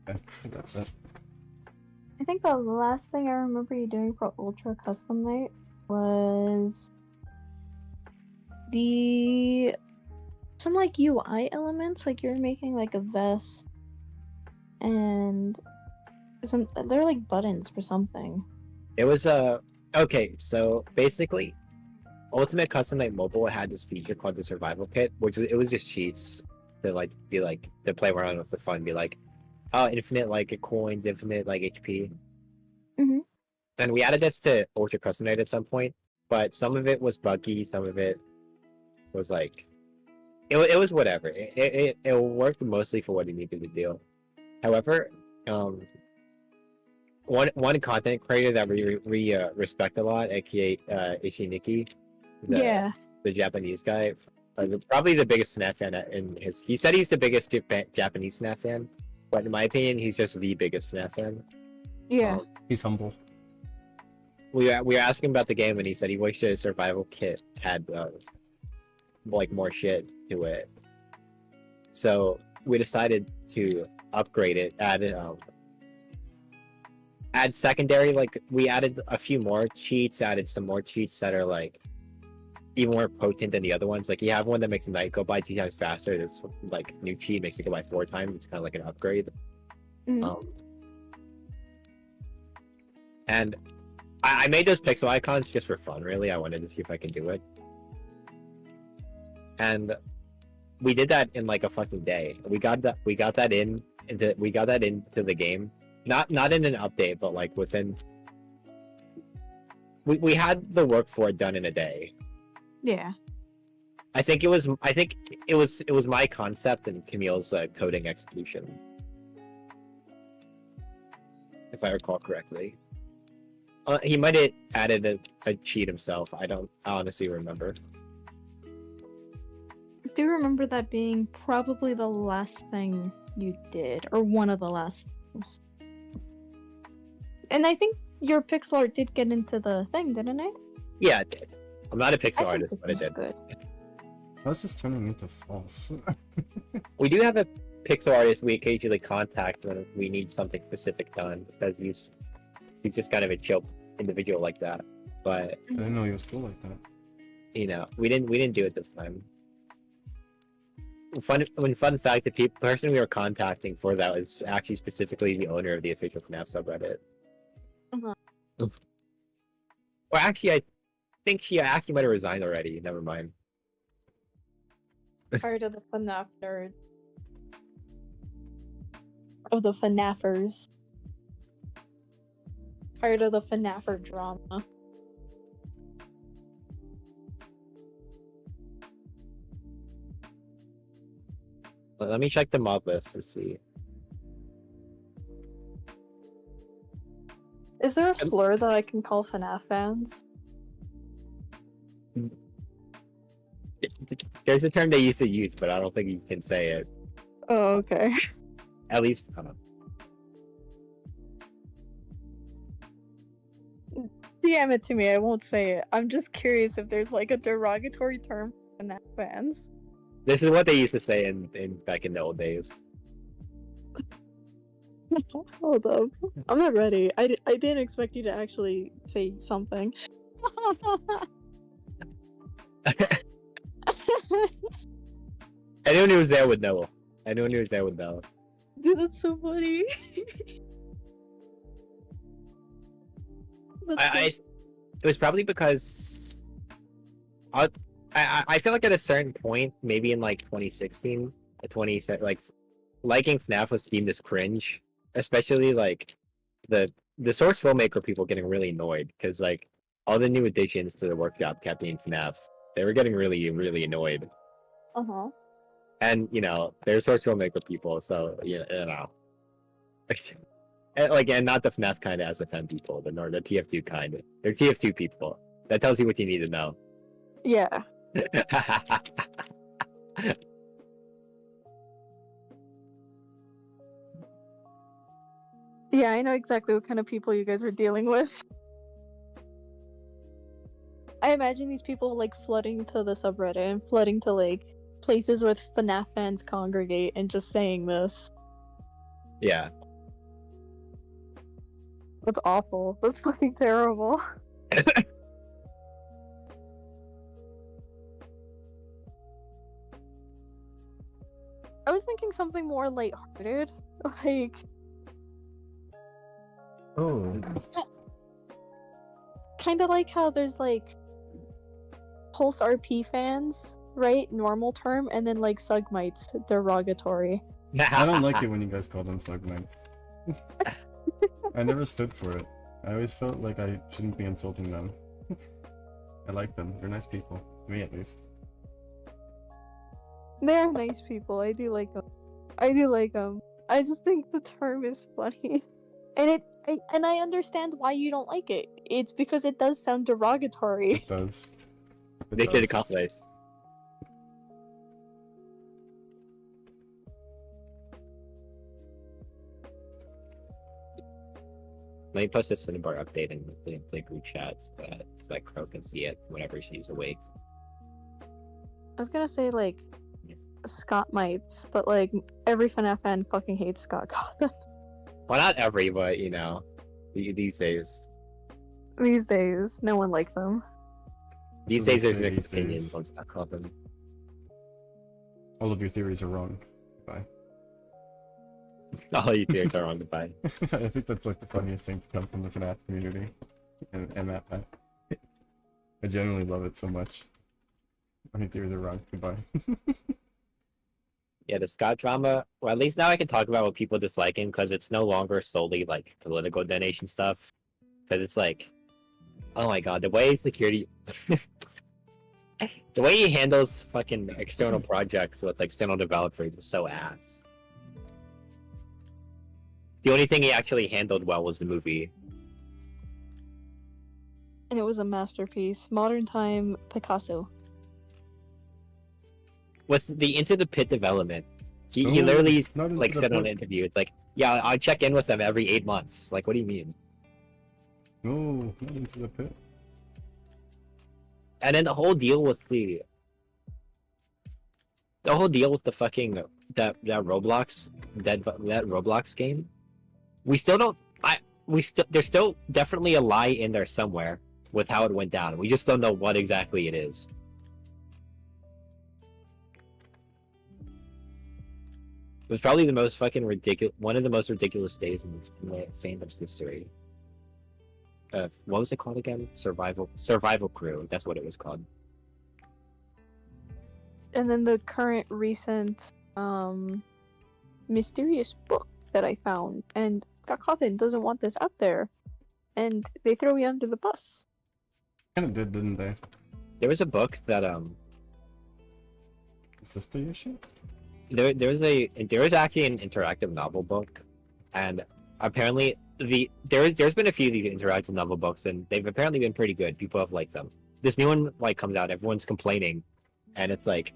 [SPEAKER 1] Yeah, that's it.
[SPEAKER 6] I think the last thing I remember you doing for Ultra Custom Night was some like UI elements, like you were making like a vest and they're like buttons for something.
[SPEAKER 7] It was okay, so basically Ultimate Custom Night Mobile had this feature called the Survival Kit, which it was just cheats to like be like to play around with the fun, be like, oh, infinite like coins, infinite like HP.
[SPEAKER 6] Mhm.
[SPEAKER 7] And we added this to Ultra Custom Night at some point, but some of it was buggy, some of it was like it was whatever. It worked mostly for what it needed to do. However, one content creator that we respect a lot, aka Ishiniki, the Japanese guy, probably the biggest FNAF fan in his. He said he's the biggest Japanese FNAF fan, but in my opinion, he's just the biggest FNAF fan.
[SPEAKER 6] Yeah.
[SPEAKER 1] He's humble.
[SPEAKER 7] We were asking about the game, and he said he wished a survival kit had like more shit to it. So we decided to upgrade it, add secondary, like we added a few more cheats, added some more cheats that are like even more potent than the other ones. Like you have one that makes the night go by 2 times faster. This like new cheat makes it go by 4 times. It's kind of like an upgrade. And I made those pixel icons just for fun, really. I wanted to see if I could do it. And we did that in like a fucking day. We got that into the game. Not in an update, but like within. We had the work for it done in a day.
[SPEAKER 6] Yeah.
[SPEAKER 7] I think it was my concept and Camille's coding execution, if I recall correctly. He might have added a cheat himself. I honestly remember.
[SPEAKER 6] do remember that being probably the last thing you did, or one of the last things. And I think your pixel art did get into the thing, didn't it?
[SPEAKER 7] Yeah, it did. I'm not a pixel
[SPEAKER 6] I think
[SPEAKER 7] artist,
[SPEAKER 6] this
[SPEAKER 7] but it
[SPEAKER 6] was
[SPEAKER 7] did.
[SPEAKER 6] good.
[SPEAKER 1] How's this turning into false?
[SPEAKER 7] We do have a pixel artist we occasionally contact when we need something specific done, because he's just kind of a chill individual like that. But
[SPEAKER 1] I didn't know he was cool like that.
[SPEAKER 7] you know, we didn't do it this time. Fun fact, the person we were contacting for that was actually specifically the owner of the official FNAF subreddit.
[SPEAKER 6] Uh-huh.
[SPEAKER 7] Or actually, I think she actually might have resigned already. Never mind.
[SPEAKER 6] Part of the FNAF nerd. Of the FNAFers. Part of the FNAFer drama.
[SPEAKER 7] Let me check the mob list to see.
[SPEAKER 6] Is there a slur that I can call FNAF fans?
[SPEAKER 7] There's a term they used to use, but I don't think you can say it.
[SPEAKER 6] Oh, okay.
[SPEAKER 7] At least, I don't know.
[SPEAKER 6] DM it to me, I won't say it. I'm just curious if there's like a derogatory term for FNAF fans.
[SPEAKER 7] This is what they used to say in back in the old days.
[SPEAKER 6] Hold up. I'm not ready. I didn't expect you to actually say something.
[SPEAKER 7] Anyone who was there would know. Anyone who was there would know.
[SPEAKER 6] Dude, that's so funny.
[SPEAKER 7] It was probably because I feel like at a certain point, maybe in like 2016, like liking FNAF was deemed as cringe, especially like the source filmmaker people getting really annoyed because like all the new additions to the workshop kept being FNAF. They were getting really annoyed.
[SPEAKER 6] Uh-huh.
[SPEAKER 7] And you know, they're source filmmaker people, so you know. And not the FNAF kind of SFM people, nor the TF2 kind. They're TF2 people. That tells you what you need to know.
[SPEAKER 6] Yeah. Yeah, I know exactly what kind of people you guys were dealing with. I imagine these people like flooding to the subreddit and flooding to like places where FNAF fans congregate and just saying this.
[SPEAKER 7] Yeah.
[SPEAKER 6] That's awful. That's fucking terrible. I was thinking something more lighthearted. Like,
[SPEAKER 1] Oh.
[SPEAKER 6] kind of like how there's like Pulse RP fans, right? Normal term, and then like Sugmites, derogatory.
[SPEAKER 1] I don't like it when you guys call them Sugmites. I never stood for it. I always felt like I shouldn't be insulting them. I like them. They're nice people. To me, at least.
[SPEAKER 6] They're nice people. I do like them. I just think the term is funny, and I understand why you don't like it. It's because it does sound derogatory.
[SPEAKER 1] It does. It
[SPEAKER 7] They say the
[SPEAKER 1] does.
[SPEAKER 7] complex. Let me post this cinnabar update in the group chats so that Crow can see it whenever she's awake.
[SPEAKER 6] I was gonna say like Scott mites, but like every FNAF fan fucking hates Scott Cawthon
[SPEAKER 7] Well, not every, but you know, these days.
[SPEAKER 6] these days. No one likes him.
[SPEAKER 7] These
[SPEAKER 1] So
[SPEAKER 7] days,
[SPEAKER 1] they
[SPEAKER 7] there's
[SPEAKER 1] say
[SPEAKER 7] mixed
[SPEAKER 1] these
[SPEAKER 7] opinions
[SPEAKER 1] days.
[SPEAKER 7] on Scott Cawthon.
[SPEAKER 1] All of your theories are wrong. Bye.
[SPEAKER 7] All you theories are wrong. Goodbye.
[SPEAKER 1] I think that's like the funniest thing to come from the FNAF community. And that I genuinely love it so much. All your theories are wrong. Goodbye.
[SPEAKER 7] Yeah, the Scott drama. Well, at least now I can talk about what people dislike him because it's no longer solely like political donation stuff. Because it's like, oh my god, the way security, the way he handles fucking external projects with external developers is so ass. The only thing he actually handled well was the movie.
[SPEAKER 6] And it was a masterpiece. Modern time Picasso.
[SPEAKER 7] with the Into the Pit development, he
[SPEAKER 1] No,
[SPEAKER 7] literally
[SPEAKER 1] it's not Into
[SPEAKER 7] like
[SPEAKER 1] the
[SPEAKER 7] said on
[SPEAKER 1] Pit.
[SPEAKER 7] an interview, it's like, yeah, I check in with them every 8 months. Like, what do you mean?
[SPEAKER 1] No, not Into the Pit.
[SPEAKER 7] And then the whole deal with the fucking that Roblox that Roblox game, we still don't. There's still definitely a lie in there somewhere with how it went down. We just don't know what exactly it is. It was probably the most fucking one of the most ridiculous days in the fandom's history. What was it called again? Survival Crew. That's what it was called.
[SPEAKER 6] And then the current recent mysterious book that I found, and Scott Cawthon doesn't want this out there, and they throw you under the bus.
[SPEAKER 1] Kinda did, didn't they?
[SPEAKER 7] There was a book that
[SPEAKER 1] Sister Yoshi?
[SPEAKER 7] there was actually an interactive novel book, and apparently there's been a few of these interactive novel books, and they've apparently been pretty good. People have liked them. This new one like comes out, everyone's complaining, and it's like,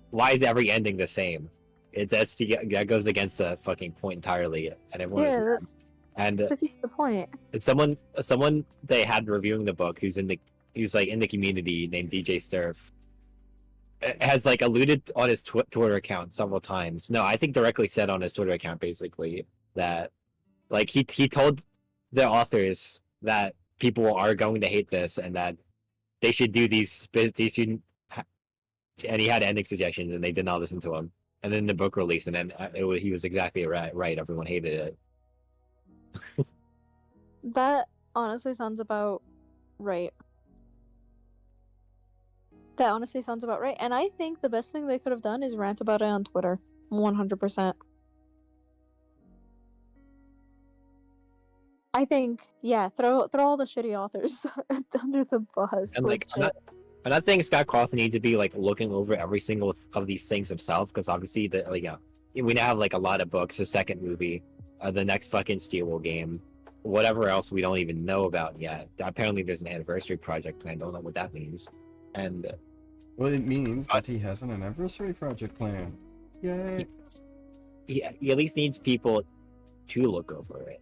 [SPEAKER 7] why is every ending the same? That goes against the fucking point entirely, and everyone is, and
[SPEAKER 6] defeats the point.
[SPEAKER 7] it's someone they had reviewing the book who's in the community named DJ Sturf, has like alluded on his Twitter account several times. No, I think directly said on his Twitter account basically that like he told the authors that people are going to hate this and that they should do these shouldn't, and he had ending suggestions and they did not listen to him. And then the book released, and then he was exactly right. Everyone hated it.
[SPEAKER 6] That honestly sounds about right. That honestly sounds about right. And I think the best thing they could have done is rant about it on Twitter. 100%. I think, yeah, throw all the shitty authors under the bus.
[SPEAKER 7] And like, I'm not saying Scott Cawthon needs to be like looking over every single of these things himself, because obviously we now have like a lot of books, a second movie, the next fucking Steelwool game, whatever else we don't even know about yet. Apparently there's an anniversary project plan. Don't know what that means. And
[SPEAKER 1] well, it means that he has an anniversary project plan. Yay!
[SPEAKER 7] He at least needs people to look over it.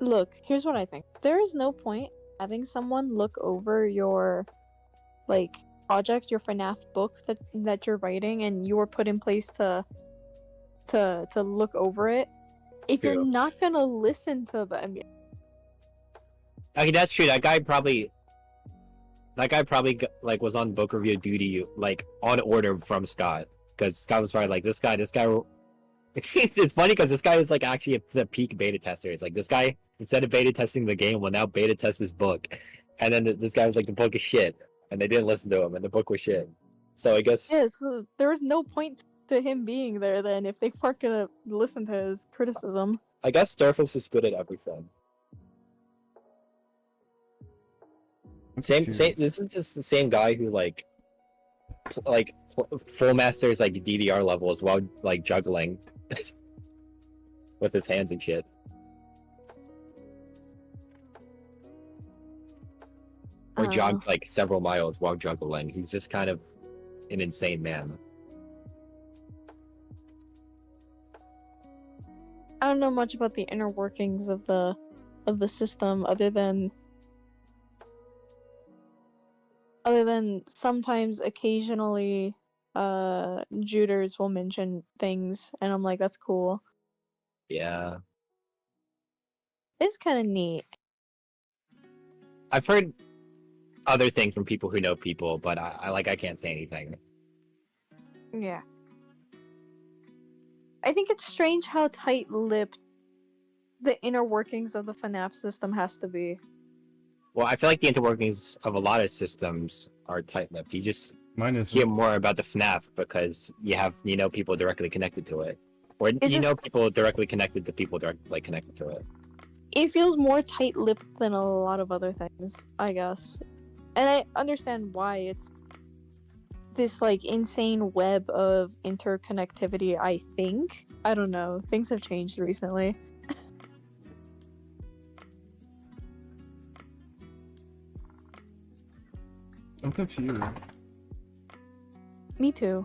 [SPEAKER 6] Look, here's what I think. There is no point having someone look over your like project, your FNAF book that you're writing, and you were put in place to look over it if you're not gonna listen to them.
[SPEAKER 7] Okay, that's true. That guy probably like was on book review duty, like on order from Scott, because Scott was probably like, this guy. It's funny because this guy is like actually the peak beta tester. It's like this guy, instead of beta testing the game, will now beta test this book, and then this guy was like, the book is shit, and they didn't listen to him, and the book was shit. So I guess
[SPEAKER 6] So there was no point to him being there then if they weren't gonna listen to his criticism.
[SPEAKER 7] I guess Starfus is good at everything. Same. This is just the same guy who full masters like DDR levels while like juggling with his hands and shit. Or jogs like several miles while juggling. He's just kind of an insane man.
[SPEAKER 6] I don't know much about the inner workings of the system other than sometimes occasionally Juters will mention things and I'm like, that's cool.
[SPEAKER 7] Yeah.
[SPEAKER 6] It's kind of neat.
[SPEAKER 7] I've heard other things from people who know people, but I can't say anything.
[SPEAKER 6] Yeah. I think it's strange how tight-lipped the inner workings of the FNAF system has to be.
[SPEAKER 7] Well, I feel like the interworkings of a lot of systems are tight-lipped. You just hear more about the FNAF because you know people directly connected to it. Or know people directly connected to people directly connected to it.
[SPEAKER 6] It feels more tight-lipped than a lot of other things, I guess. And I understand why it's this like insane web of interconnectivity, I think. I don't know. Things have changed recently.
[SPEAKER 1] I'm confused.
[SPEAKER 6] Me too.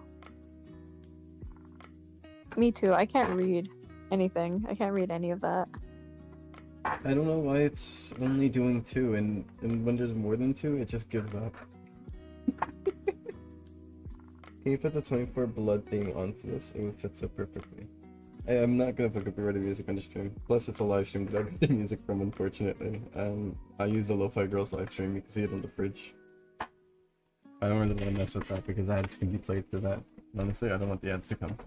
[SPEAKER 6] Me too. I can't read anything. I can't read any of that.
[SPEAKER 1] I don't know why it's only doing 2, and when there's more than 2, it just gives up. Can you put the 24 blood theme on for this? It would fit so perfectly. I'm not gonna put copyrighted music on the stream. Plus, it's a live stream that I get the music from, unfortunately. I use the Lo-Fi Girls live stream. You can see it on the fridge. I don't really want to mess with that because ads can be played through that. Honestly, I don't want the ads to come.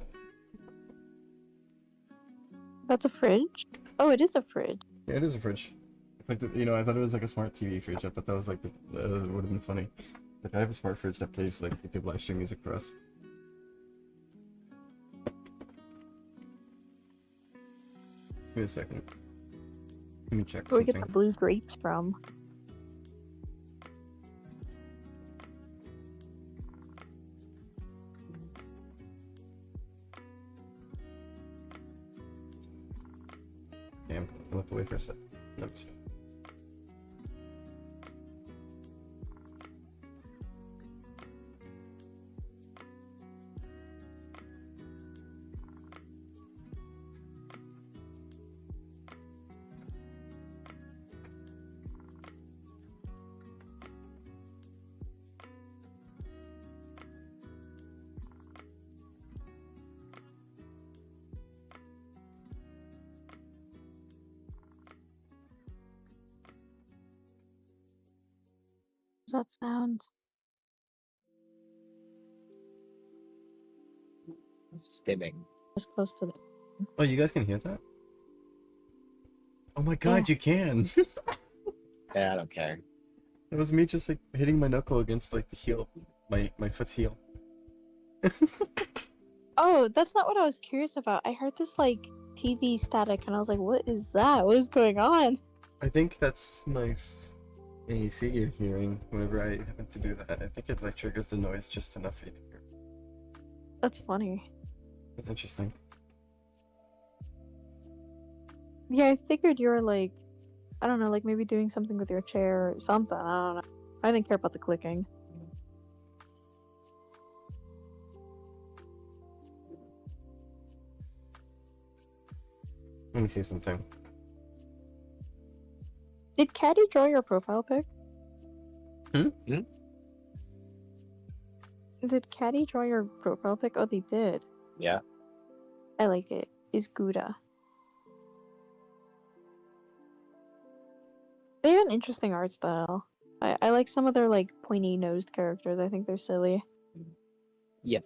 [SPEAKER 6] That's a fridge? Oh, it is a fridge.
[SPEAKER 1] Yeah, it is a fridge. It's like, you know, I thought it was like a smart TV fridge. I thought that was like, it would have been funny. Like, I have a smart fridge that plays like YouTube live stream music for us. Give me a second. Let me check
[SPEAKER 6] Where we
[SPEAKER 1] something.
[SPEAKER 6] get the blue grapes from.
[SPEAKER 1] Damn, I looked away for a sec. Let me see.
[SPEAKER 6] Does that sound?
[SPEAKER 7] Stimming.
[SPEAKER 6] Just close to the.
[SPEAKER 1] Oh, you guys can hear that? Oh my god,
[SPEAKER 6] Yeah.
[SPEAKER 1] you can!
[SPEAKER 7] Yeah, I don't care.
[SPEAKER 1] It was me just like hitting my knuckle against like the heel, my foot's heel.
[SPEAKER 6] Oh, that's not what I was curious about. I heard this like TV static and I was like, what is that? What is going on?
[SPEAKER 1] I think that's my AC you're hearing whenever I happen to do that. I think it like triggers the noise just enough for you to hear.
[SPEAKER 6] That's funny.
[SPEAKER 1] That's interesting.
[SPEAKER 6] Yeah, I figured you were like, I don't know, like maybe doing something with your chair or something. I don't know. I didn't care about the clicking.
[SPEAKER 1] Let me see something.
[SPEAKER 6] Did Caddy draw your profile pic?
[SPEAKER 7] Hmm?
[SPEAKER 6] Did Caddy draw your profile pic? Oh, they did.
[SPEAKER 7] Yeah.
[SPEAKER 6] I like it. Is Gouda. They have an interesting art style. I like some of their like pointy nosed characters. I think they're silly.
[SPEAKER 7] Yeah.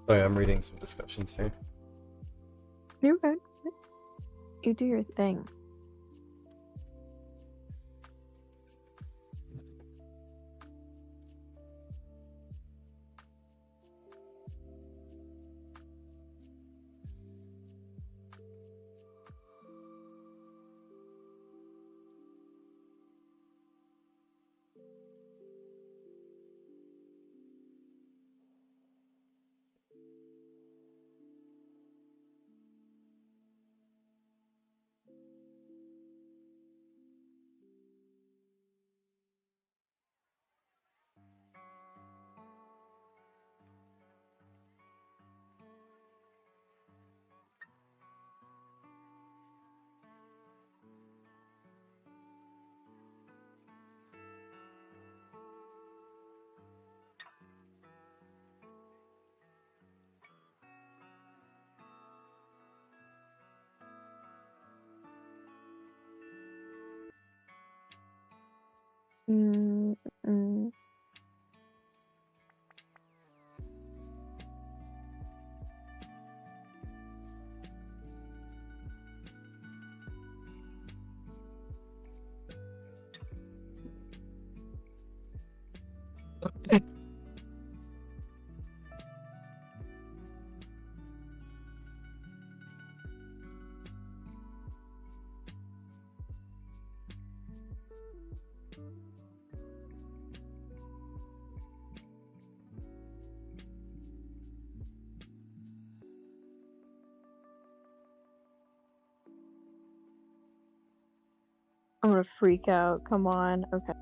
[SPEAKER 1] Sorry, I'm reading some discussions here.
[SPEAKER 6] You're good. You do your thing. Mm, mm. I'm gonna freak out. Come on. Okay.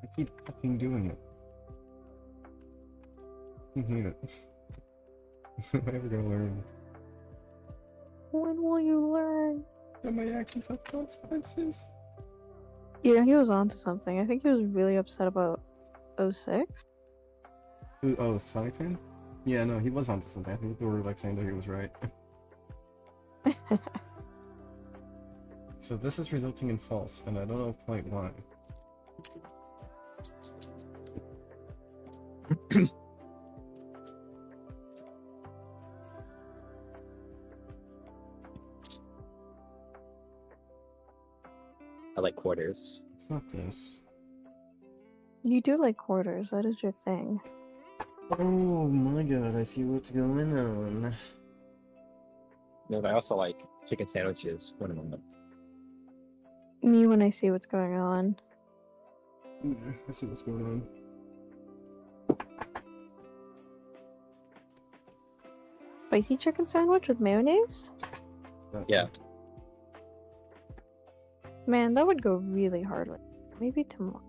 [SPEAKER 1] I keep fucking doing it. I hate it. I'm never gonna learn.
[SPEAKER 6] When will you learn?
[SPEAKER 1] That my actions have consequences.
[SPEAKER 6] You know, he was onto something. I think he was really upset about 06.
[SPEAKER 1] Ooh, oh, Sonic fan? Yeah, no, he was onto something. I think people were like saying that he was right. So this is resulting in false, and I don't know quite why.
[SPEAKER 7] I like quarters.
[SPEAKER 1] It's not this.
[SPEAKER 6] You do like quarters. That is your thing.
[SPEAKER 1] Oh my god, I see what's going on.
[SPEAKER 7] No, but I also like chicken sandwiches. One of them.
[SPEAKER 6] Me when I see what's going on.
[SPEAKER 1] I see what's going on.
[SPEAKER 6] Spicy chicken sandwich with mayonnaise?
[SPEAKER 7] Yeah.
[SPEAKER 6] Man, that would go really hard with maybe tomorrow.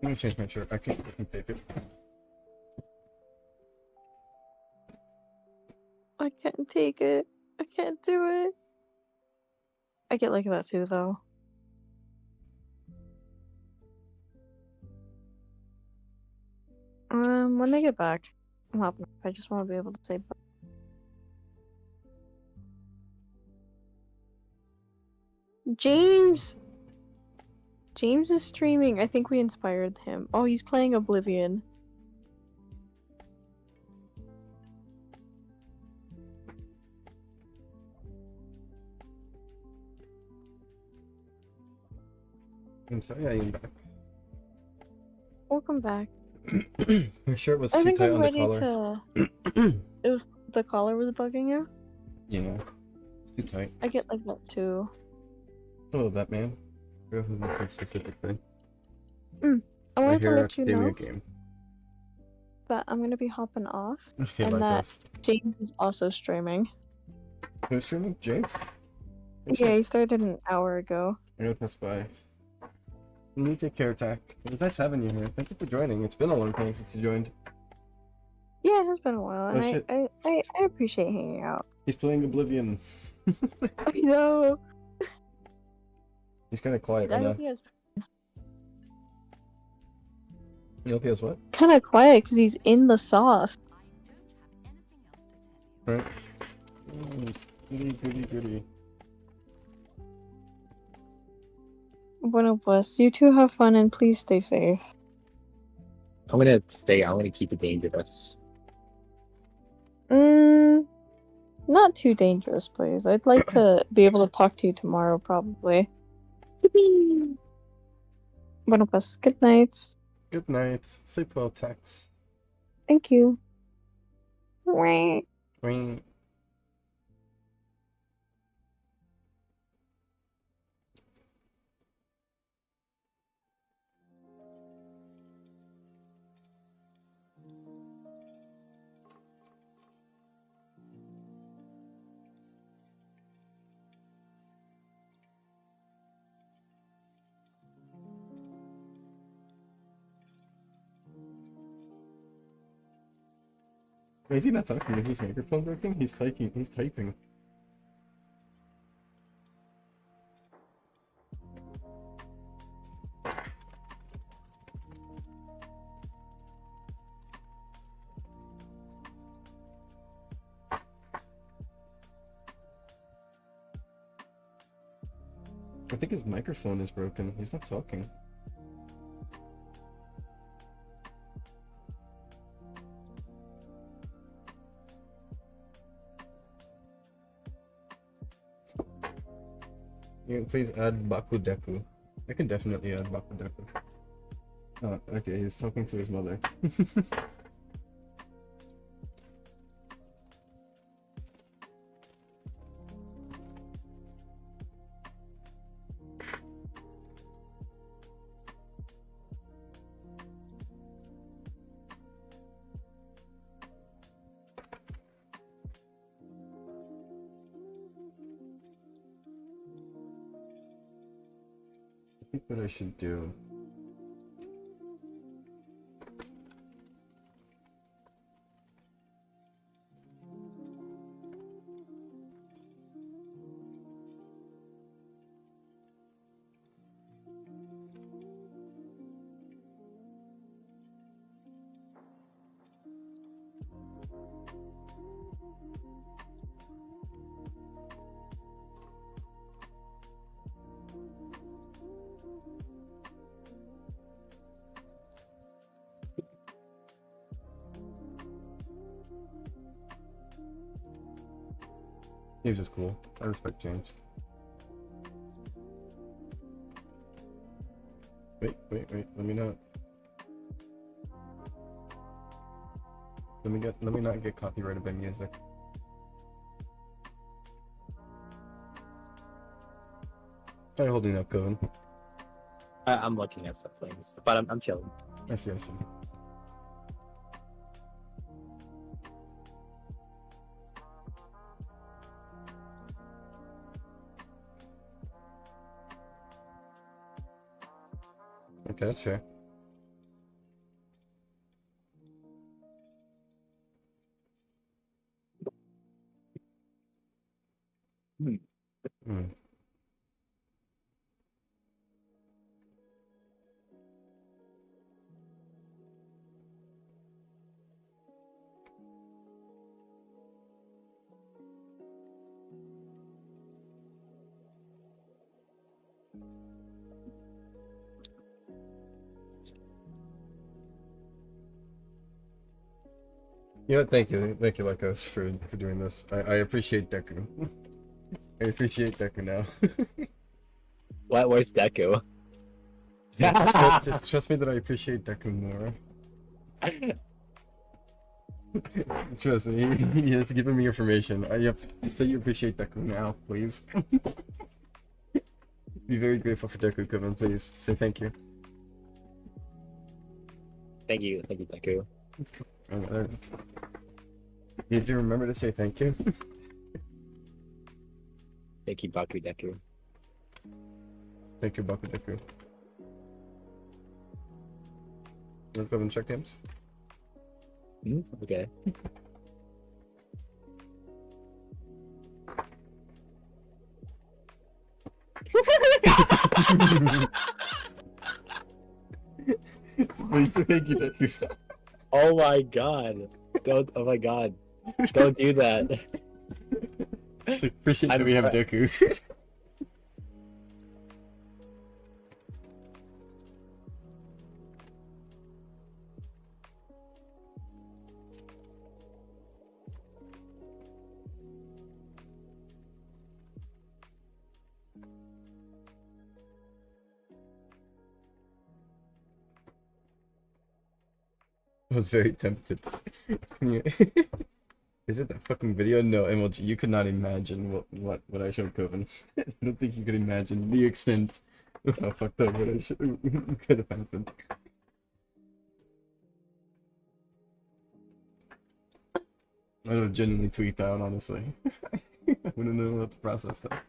[SPEAKER 1] Let me change my shirt. I can't fucking take it.
[SPEAKER 6] I can't take it. I can't do it. I get like that too, though. When they get back, I'm hopping up. I just want to be able to say bye. James! James is streaming. I think we inspired him. Oh, he's playing Oblivion.
[SPEAKER 1] I'm sorry, I am back.
[SPEAKER 6] Welcome back.
[SPEAKER 1] My shirt was
[SPEAKER 6] I
[SPEAKER 1] too
[SPEAKER 6] think
[SPEAKER 1] tight
[SPEAKER 6] I'm
[SPEAKER 1] on the
[SPEAKER 6] ready
[SPEAKER 1] collar.
[SPEAKER 6] to. It was the collar was bugging you.
[SPEAKER 1] Yeah, it's too tight.
[SPEAKER 6] I get like that too.
[SPEAKER 1] Hello, that man. I forgot who that is specifically.
[SPEAKER 6] I wanted to
[SPEAKER 1] Hero
[SPEAKER 6] let you know
[SPEAKER 1] Academia game.
[SPEAKER 6] that I'm gonna be hopping off,
[SPEAKER 1] Okay,
[SPEAKER 6] and
[SPEAKER 1] like
[SPEAKER 6] that
[SPEAKER 1] us.
[SPEAKER 6] James is also streaming.
[SPEAKER 1] Who's streaming? James?
[SPEAKER 6] Yeah, he started an hour ago.
[SPEAKER 1] I gotta pass by. You take care, Tack. It was nice having you here. Thank you for joining. It's been a long time since you joined.
[SPEAKER 6] Yeah, it has been a while, and
[SPEAKER 1] shit.
[SPEAKER 6] I appreciate hanging out.
[SPEAKER 1] He's playing Oblivion.
[SPEAKER 6] I know.
[SPEAKER 1] He's kind of quiet
[SPEAKER 6] I
[SPEAKER 1] right now.
[SPEAKER 6] hope he has
[SPEAKER 1] You hope he has what?
[SPEAKER 6] kind of quiet because he's in the sauce.
[SPEAKER 1] Right. Goody.
[SPEAKER 6] Bueno, pues you two have fun and please stay safe.
[SPEAKER 7] I'm gonna stay. I'm gonna keep it dangerous.
[SPEAKER 6] Not too dangerous, please. I'd like to be able to talk to you tomorrow, probably. Bueno, pues good night.
[SPEAKER 1] Good night. Sleep well, Tex.
[SPEAKER 6] Thank you. Wah.
[SPEAKER 1] Ring. Is he not talking? Is his microphone working? He's typing. He's typing. I think his microphone is broken. He's not talking. You can please add Bakudeku. I can definitely add Bakudeku. Oh, okay, he's talking to his mother. I think what I should do. James is cool. I respect James. Wait. Let me not. Let me not get copyrighted by music. How are you holding up, Coven?
[SPEAKER 7] I'm looking at stuff, but I'm chilling.
[SPEAKER 1] I see. Okay, that's fair. Hmm. You know, thank you, Lycos, for doing this. I appreciate Deku. I appreciate Deku now.
[SPEAKER 7] Where's Deku?
[SPEAKER 1] Just trust me that I appreciate Deku more. Trust me, you have to give me information. You have to say you appreciate Deku now, please. Be very grateful for Deku, Kevin, please. Say thank you.
[SPEAKER 7] Thank you, Deku.
[SPEAKER 1] Did you remember to say thank you?
[SPEAKER 7] Thank you, Baku Deku.
[SPEAKER 1] Thank you, Baku Deku. Let's go and check games.
[SPEAKER 7] Okay.
[SPEAKER 1] Thank you, Deku.
[SPEAKER 7] Oh my god. Don't, oh my god. Don't do that.
[SPEAKER 1] It's like, appreciate that we have Deku. I was very tempted. Is it that fucking video? No, MLG, you could not imagine what I showed Coven. I don't think you could imagine the extent of how fucked up what I could have happened. I would have genuinely tweaked out, honestly. I wouldn't know how to process that.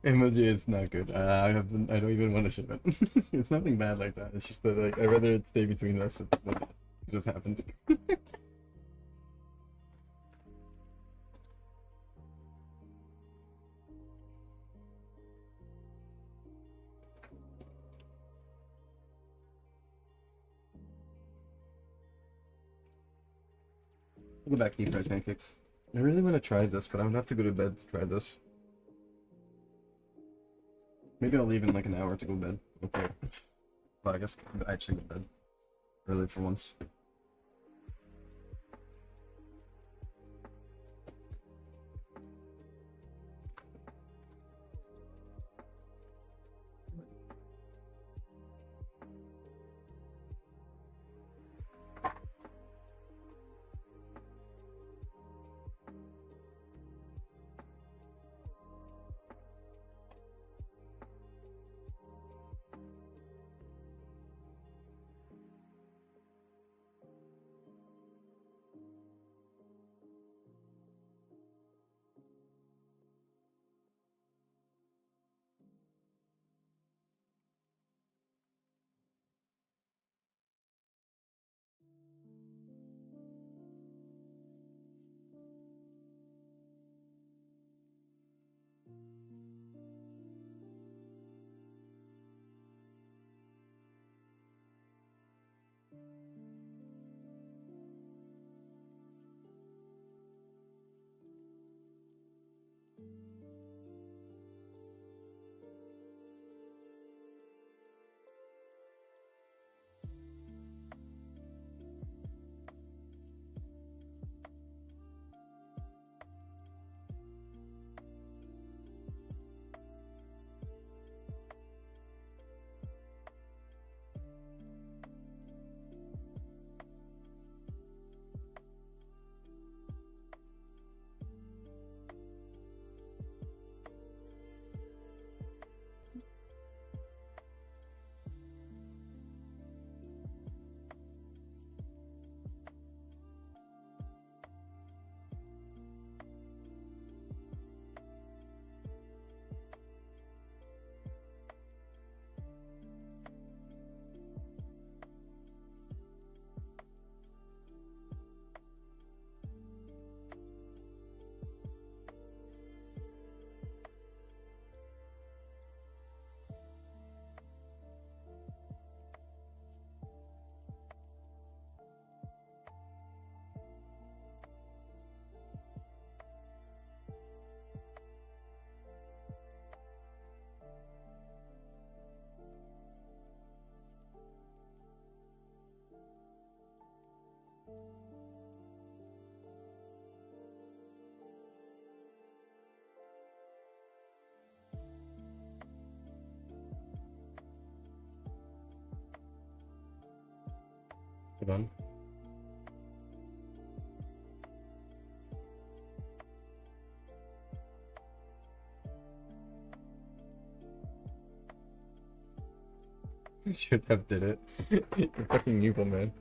[SPEAKER 1] Emoji is not good. I don't even want to ship it. It's nothing bad like that. It's just that like I'd rather it stay between us than what could have happened. Go back to deep fried pancakes. I really want to try this, but I'm gonna have to go to bed to try this. Maybe I'll leave in like an hour to go to bed. Okay. Well, I guess I actually go to bed early for once. Hold on. Should have did it. You're fucking evil, man.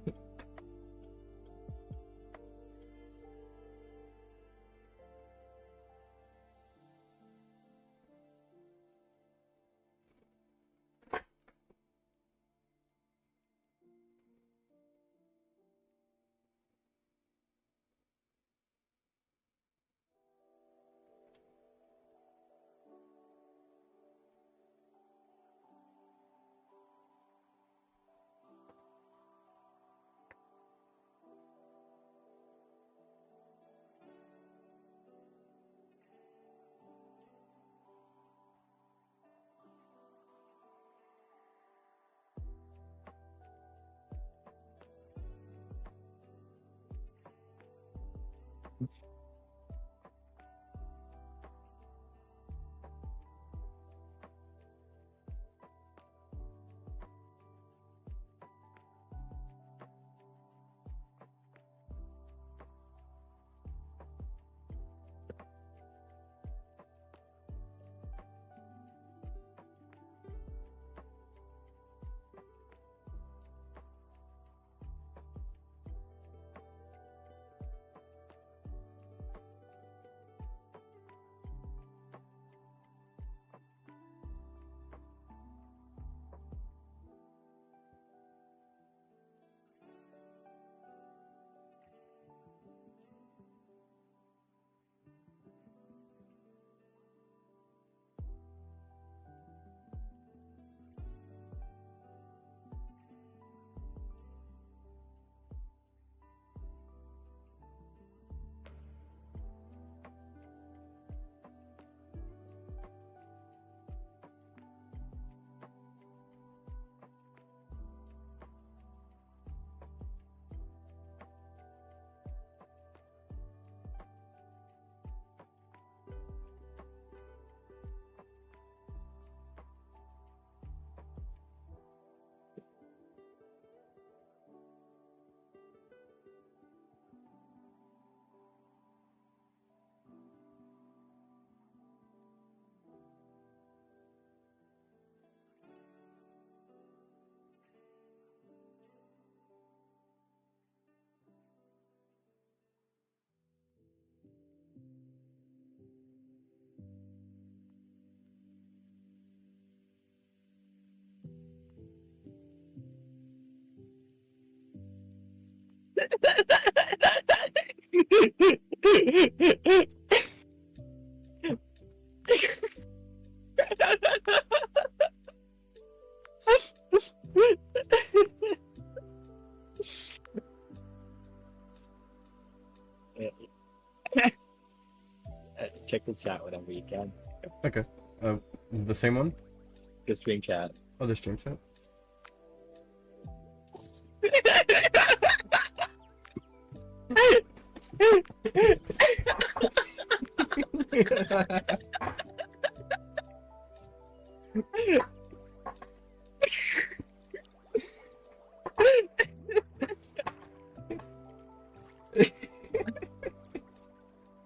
[SPEAKER 7] Check the chat whenever you can.
[SPEAKER 1] Okay. The same one?
[SPEAKER 7] The stream chat.
[SPEAKER 1] Oh, the stream chat?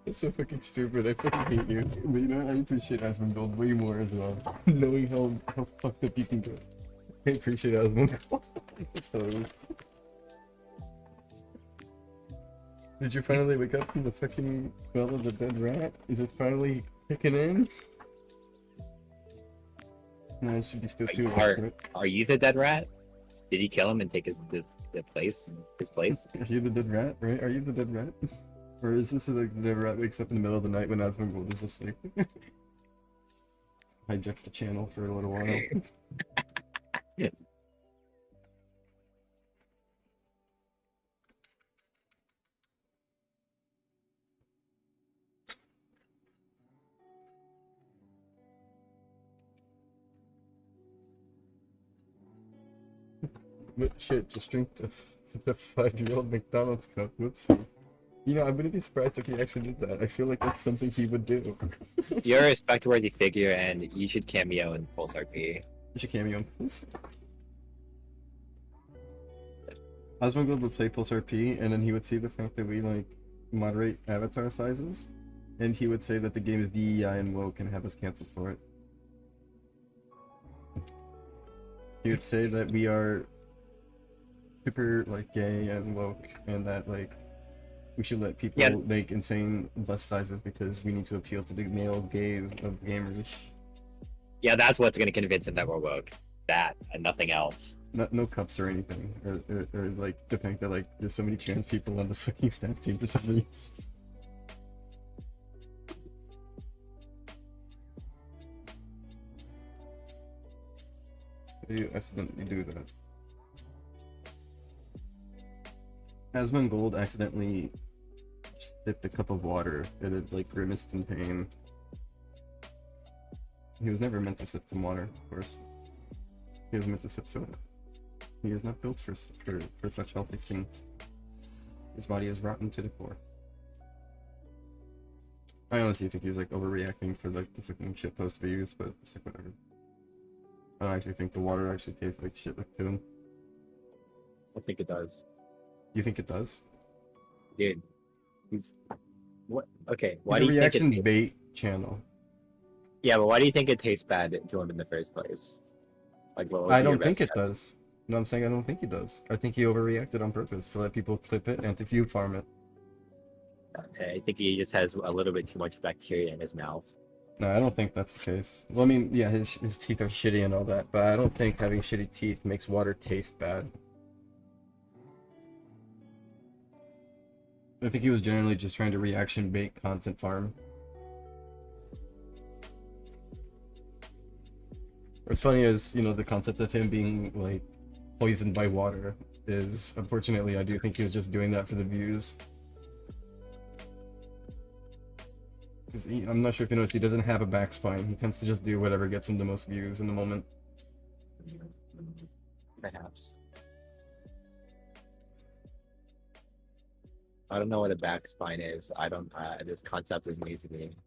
[SPEAKER 1] It's so fucking stupid. I fucking hate you. But you know what? I appreciate Asmongold way more as well. Knowing how fucked up you can get. I appreciate Asmongold. It's so hilarious. Did you finally wake up from the fucking smell of the dead rat? Is it finally kicking in? No, it should be still too late.
[SPEAKER 7] Are you the dead rat? Did he kill him and take his place?
[SPEAKER 1] Are you the dead rat, right? Are you the dead rat? Or is this like the dead rat wakes up in the middle of the night when Asmongold is asleep? Hijacks the channel for a little while. But shit, just drink the 5-year-old McDonald's cup. Whoopsie. You know, I'm gonna be surprised if he actually did that. I feel like that's something he would do.
[SPEAKER 7] You're a respect-worthy figure, and you should cameo in Pulse RP.
[SPEAKER 1] You should cameo him, please. Osmongold would play Pulsar P, and then he would see the fact that we like moderate avatar sizes, and he would say that the game is DEI and woke and have us cancel for it. He would say that we are super like gay and woke, and that like we should let people make insane bust sizes because we need to appeal to the male gaze of gamers.
[SPEAKER 7] Yeah, that's what's gonna convince him that we're woke. That and nothing else.
[SPEAKER 1] No cups or anything, or like the fact that like there's so many trans people on the fucking staff team for some reason. You accidentally do that. Asmongold accidentally sipped a cup of water and it like grimaced in pain. He was never meant to sip some water, of course. He was meant to sip soda. He is not built for such healthy things. His body is rotten to the core. I honestly think he's like overreacting for like the fucking shitpost views, but it's like whatever. I don't actually think the water actually tastes like shit like to him.
[SPEAKER 7] I think it does.
[SPEAKER 1] You think it does?
[SPEAKER 7] Dude. He's what okay, why
[SPEAKER 1] He's
[SPEAKER 7] do
[SPEAKER 1] a
[SPEAKER 7] you
[SPEAKER 1] reaction
[SPEAKER 7] think
[SPEAKER 1] bait channel.
[SPEAKER 7] Yeah, but why do you think it tastes bad to him in the first place? Like what would
[SPEAKER 1] I
[SPEAKER 7] be your
[SPEAKER 1] don't think
[SPEAKER 7] best
[SPEAKER 1] it
[SPEAKER 7] guess?
[SPEAKER 1] does. No, I'm saying I don't think he does. I think he overreacted on purpose to let people clip it and to view farm it.
[SPEAKER 7] I think he just has a little bit too much bacteria in his mouth.
[SPEAKER 1] No, I don't think that's the case. Well, I mean, yeah, his teeth are shitty and all that, but I don't think having shitty teeth makes water taste bad. I think he was generally just trying to reaction bait content farm. What's funny is, you know, the concept of him being, like, poisoned by water is, unfortunately, I do think he was just doing that for the views. Because I'm not sure if you noticed, he doesn't have a backspine. He tends to just do whatever gets him the most views in the moment.
[SPEAKER 7] Perhaps. I don't know what a back spine is. I don't. This concept is new to me.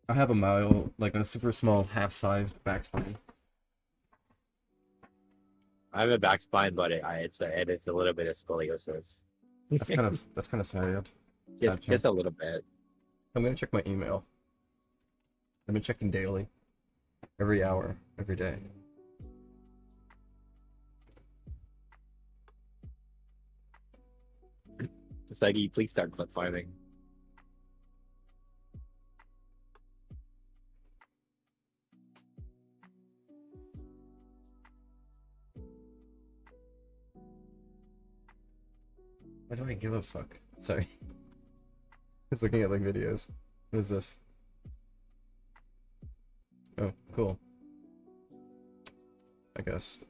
[SPEAKER 1] I have a like a super small, half-sized backspine.
[SPEAKER 7] I have a back spine, but it's a little bit of scoliosis.
[SPEAKER 1] That's kind of sad.
[SPEAKER 7] Just a little bit.
[SPEAKER 1] I'm gonna check my email. I've been checking daily, every hour, every day.
[SPEAKER 7] Suggy, please start clip farming.
[SPEAKER 1] Why do I give a fuck? Sorry. I was looking at like videos. What is this? Oh, cool. I guess.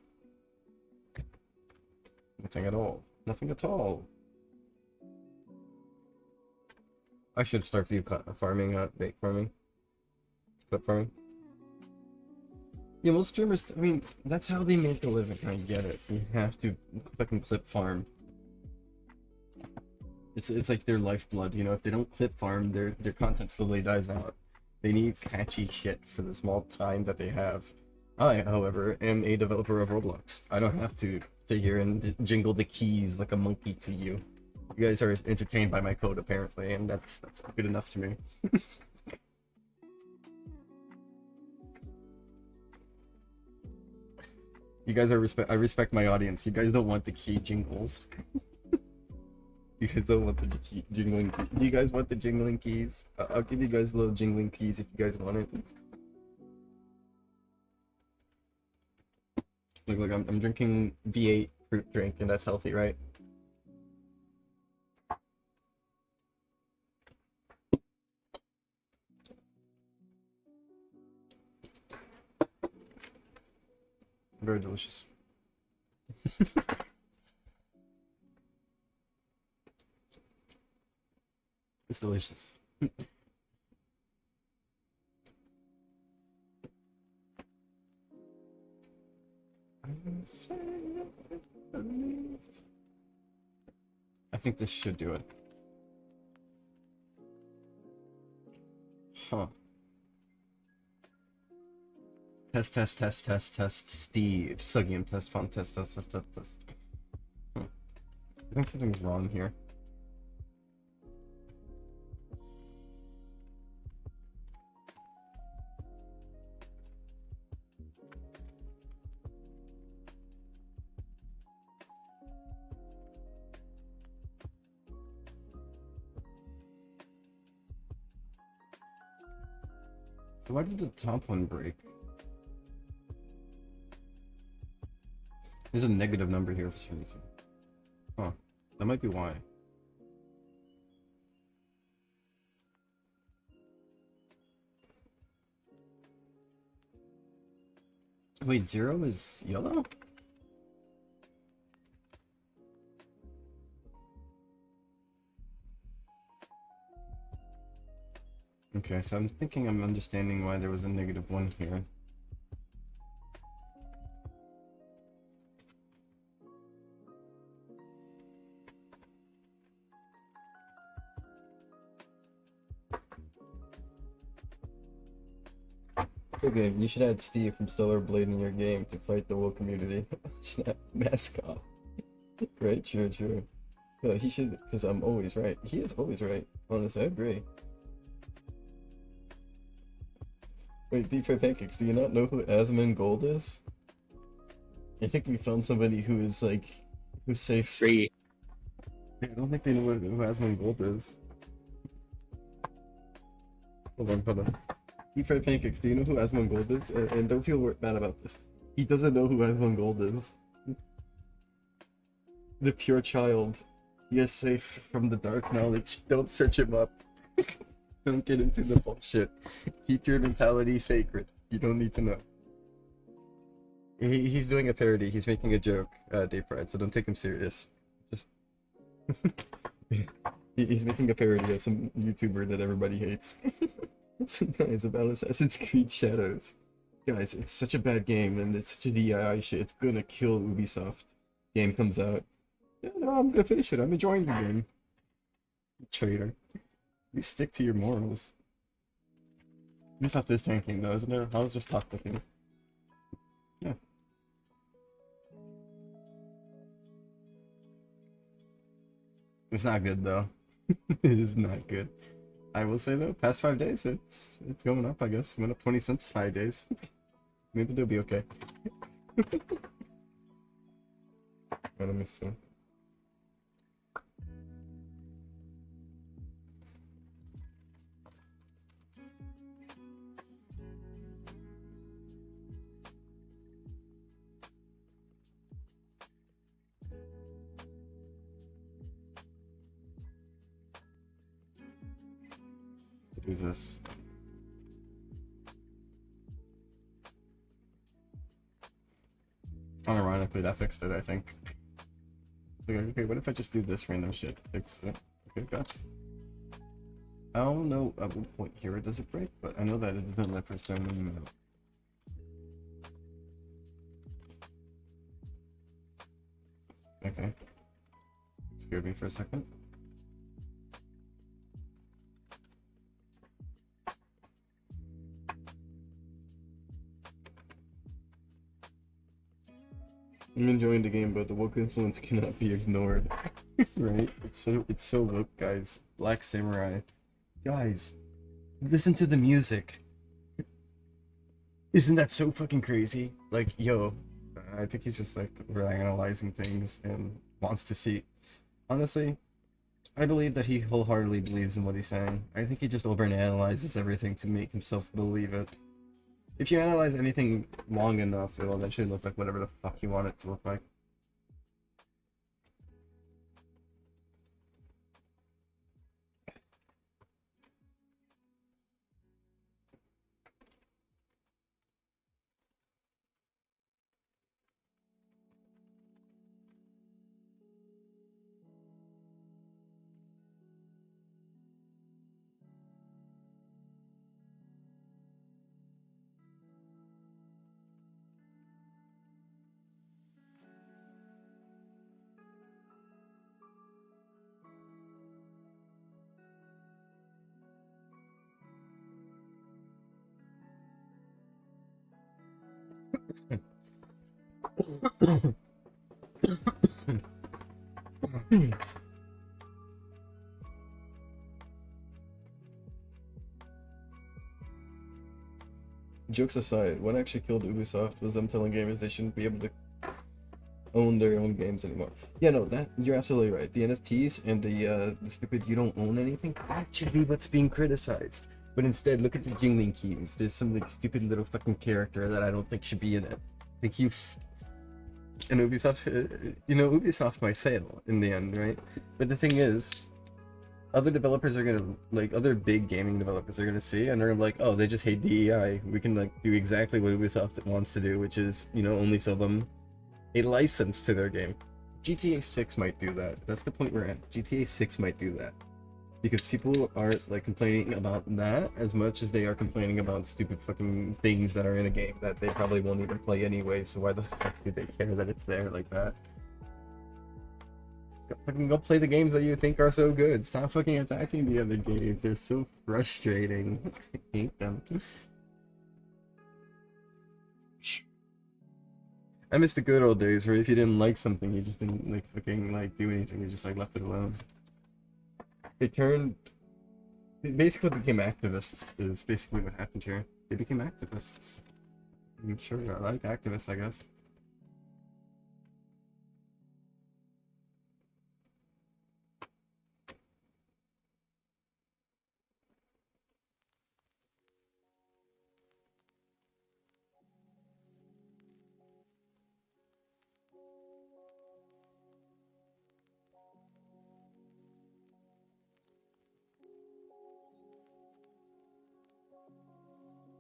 [SPEAKER 1] Nothing at all. Nothing at all. I should start view farming, bait farming. Clip farming. Yeah, most streamers, I mean, that's how they make a living. I get it. You have to fucking clip farm. It's like their lifeblood, you know. If they don't clip farm, their content slowly dies out. They need catchy shit for the small time that they have. I, however, am a developer of Roblox. I don't have to sit here and jingle the keys like a monkey to you. You guys are entertained by my code apparently, and that's good enough to me. You guys are I respect my audience. You guys don't want the key jingles. You guys don't want the jingling keys. Do you guys want the jingling keys? I'll give you guys little jingling keys if you guys want it. Look, I'm drinking V8 fruit drink, and that's healthy, right? Very delicious. It's delicious. I think this should do it. Huh. Test, Steve. Sugium, test, fun, test. think something's wrong here. So why did the top one break? There's a negative number here for some reason. Huh. That might be why. Wait, 0 is yellow? Okay, so I'm thinking I'm understanding why there was a -1 here. Okay, you should add Steve from Stellar Blade in your game to fight the Woah community. Snap mask off. Right, true. No, he should, because I'm always right. He is always right. Honestly, I agree. Wait, Deep Fried Pancakes, do you not know who Asmongold is? I think we found somebody who is, like, who's safe.
[SPEAKER 7] Free.
[SPEAKER 1] I don't think they know who Asmongold is. Hold on. Deep Fried Pancakes, do you know who Asmongold is? And don't feel bad about this. He doesn't know who Asmongold is. The pure child. He is safe from the dark knowledge. Don't search him up. Don't get into the bullshit. Keep your mentality sacred. You don't need to know. He's doing a parody. He's making a joke, Deep Fried, so don't take him serious. Just... He's making a parody of some YouTuber that everybody hates. It's about Assassin's Creed Shadows. Guys, it's such a bad game, and it's such a DIY shit. It's gonna kill Ubisoft. Game comes out. Yeah, no, I'm gonna finish it. I'm enjoying the game. Traitor. You stick to your morals. Ubisoft is tanking though, isn't it? I was just talking with you. Yeah. It's not good though. It is not good. I will say though, past 5 days, it's going up. I guess went up 20 cents 5 days. Maybe they'll be okay. Let me see. Who's this? Unironically, that fixed it, I think. Okay, what if I just do this random shit? Fix it. Okay, gotcha. I don't know at what point here does it break, but I know that it doesn't let for so many minutes. Okay. Scared me for a second. I'm enjoying the game, but the woke influence cannot be ignored. Right? It's so woke, guys. Black Samurai. Guys, listen to the music. Isn't that so fucking crazy? Like, yo, I think he's just like analyzing things and wants to see. Honestly, I believe that he wholeheartedly believes in what he's saying. I think he just overanalyzes everything to make himself believe it. If you analyze anything long enough, it'll eventually look like whatever the fuck you want it to look like. Jokes aside, what actually killed Ubisoft was them telling gamers they shouldn't be able to own their own games anymore. Yeah, no, that you're absolutely right. The NFTs and the stupid you don't own anything, that should be what's being criticized. But instead, look at the Jingling keys. There's some like stupid little fucking character that I don't think should be in it. Like and Ubisoft, Ubisoft might fail in the end, right? But the thing is, other developers are gonna, like, other big gaming developers are gonna see, and they're like, oh, they just hate DEI. We can, like, do exactly what Ubisoft wants to do, which is, only sell them a license to their game. GTA 6 might do that. That's the point we're at. GTA 6 might do that. Because people aren't, like, complaining about that as much as they are complaining about stupid fucking things that are in a game that they probably won't even play anyway, so why the fuck do they care that it's there like that? Fucking go play the games that you think are so good. Stop fucking attacking the other games. They're so frustrating. I hate them. I miss the good old days where if you didn't like something, you just didn't like fucking like do anything. You just like left it alone. They basically became activists. Is basically what happened here. They became activists. I'm sure I like activists, I guess.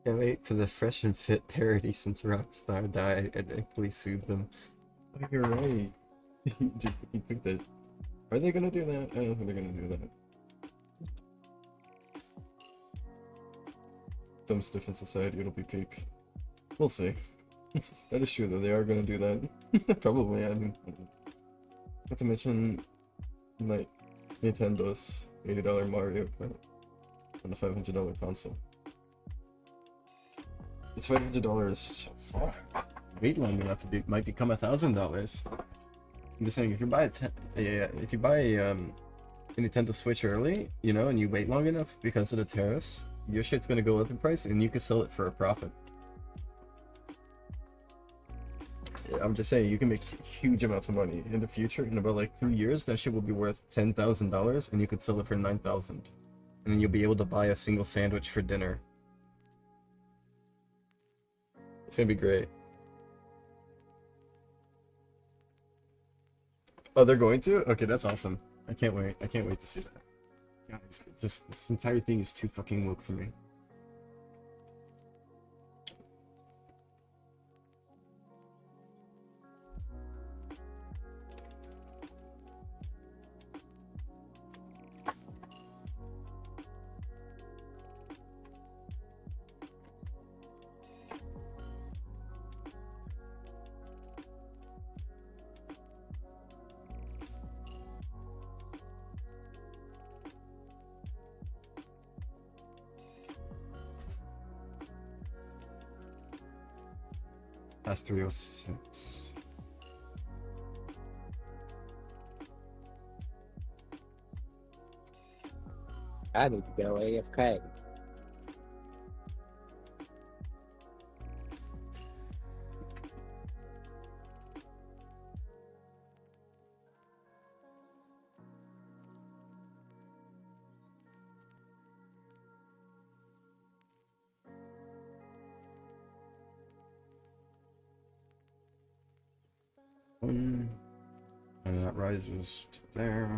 [SPEAKER 1] Can't wait for the Fresh and Fit parody since Rockstar died and Eckley sued them. Oh, you're right. You think that... Are they gonna do that? I don't think they're gonna do that. Dumb stuff in society, it'll be peak. We'll see. That is true though, they are gonna do that. Probably, I mean... Not to mention, like, Nintendo's $80 Mario Kart on a $500 console. It's $500 so far. Wait long enough, it might become $1,000. I'm just saying, if you buy a Nintendo Switch early, and you wait long enough because of the tariffs, your shit's gonna go up in price, and you can sell it for a profit. I'm just saying, you can make huge amounts of money in the future. In about like 2 years, that shit will be worth $10,000, and you could sell it for $9,000, and then you'll be able to buy a single sandwich for dinner. It's gonna be great. Oh, they're going to? Okay, that's awesome. I can't wait. I can't wait to see that. Guys, this entire thing is too fucking woke for me. That's 306.
[SPEAKER 7] I need to go AFK.
[SPEAKER 1] And that rise was there.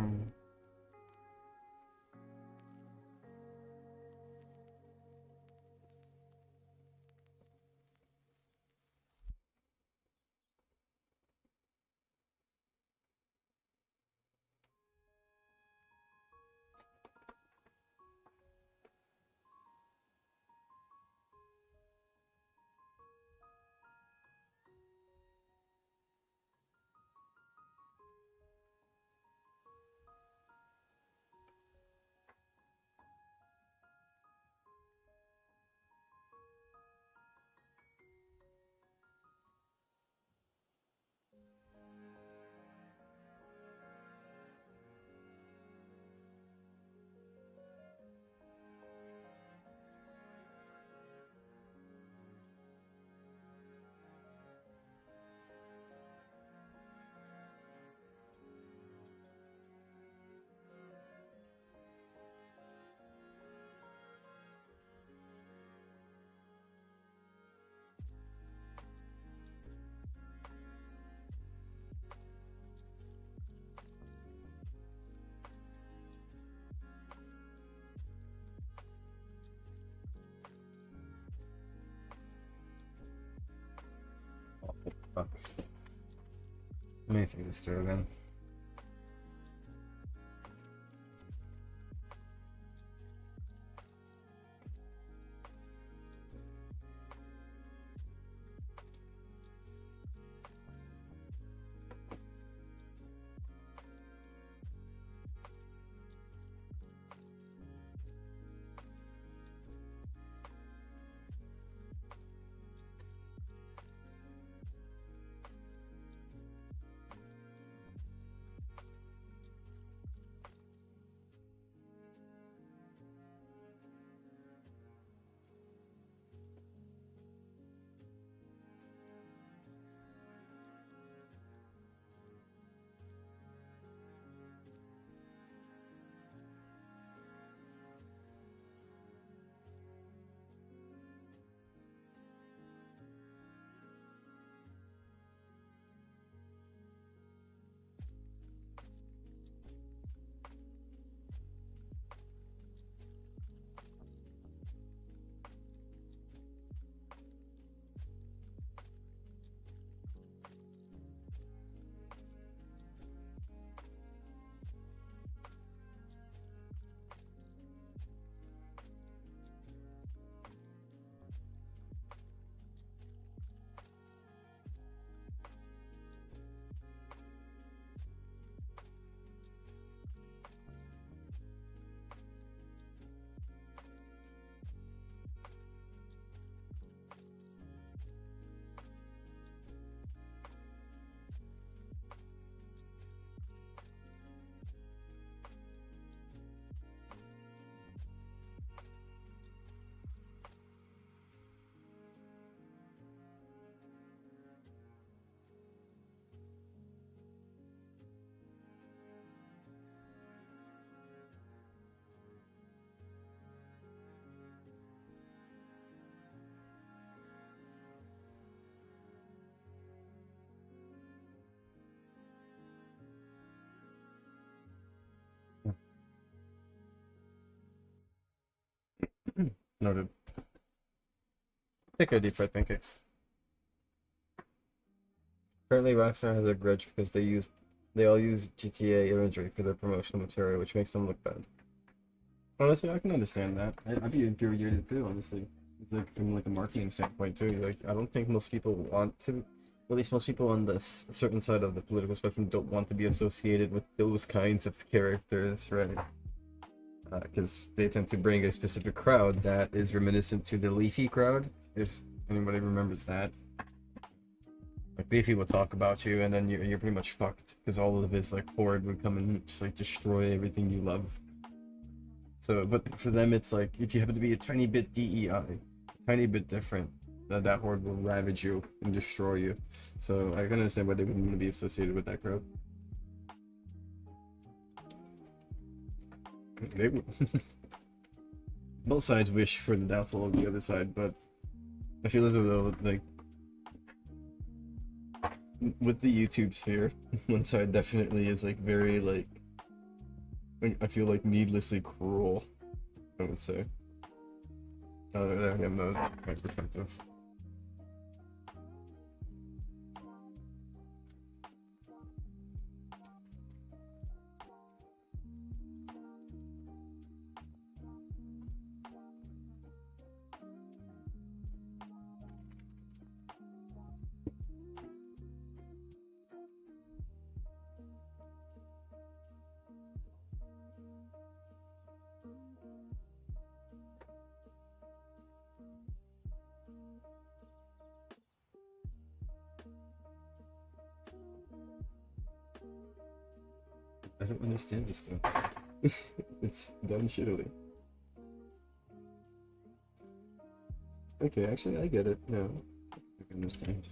[SPEAKER 1] Fuck. Let me think this through again. Noted. Take a deep fried pancakes. Currently, Rockstar has a grudge because they all use GTA imagery for their promotional material, which makes them look bad. Honestly, I can understand that. I'd be infuriated too, honestly. It's like from like a marketing standpoint too. Like I don't think most people want to, at least most people on this certain side of the political spectrum don't want to be associated with those kinds of characters, right? Because they tend to bring a specific crowd that is reminiscent to the Leafy crowd, if anybody remembers that. Like Leafy will talk about you, and then you're pretty much fucked, because all of his like horde would come and just like destroy everything you love. So, but for them, it's like if you happen to be a tiny bit DEI, a tiny bit different, that horde will ravage you and destroy you. So I can understand why they wouldn't want to be associated with that crowd. They would. Both sides wish for the downfall of the other side, but I feel as though like with the YouTube sphere, one side definitely is like very like I feel like needlessly cruel, I would say. Again, that was my perspective. I don't understand this stuff. It's done shittily. Okay, actually, I get it. No, I can understand.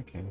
[SPEAKER 1] Okay.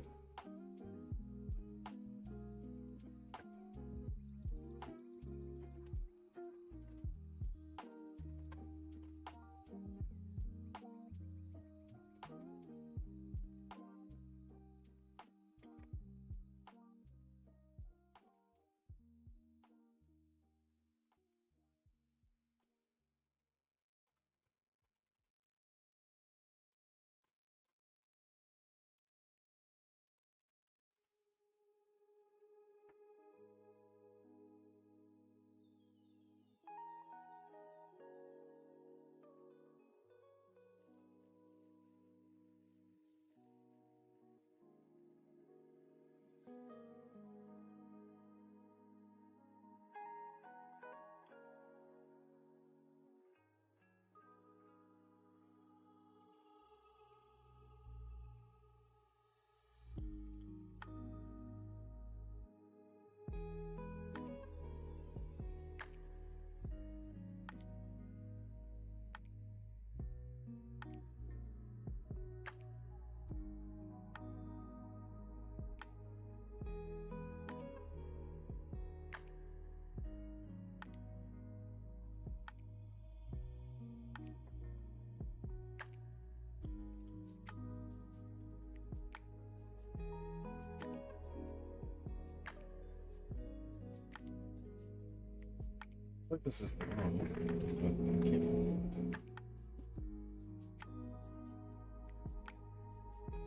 [SPEAKER 1] if this is wrong.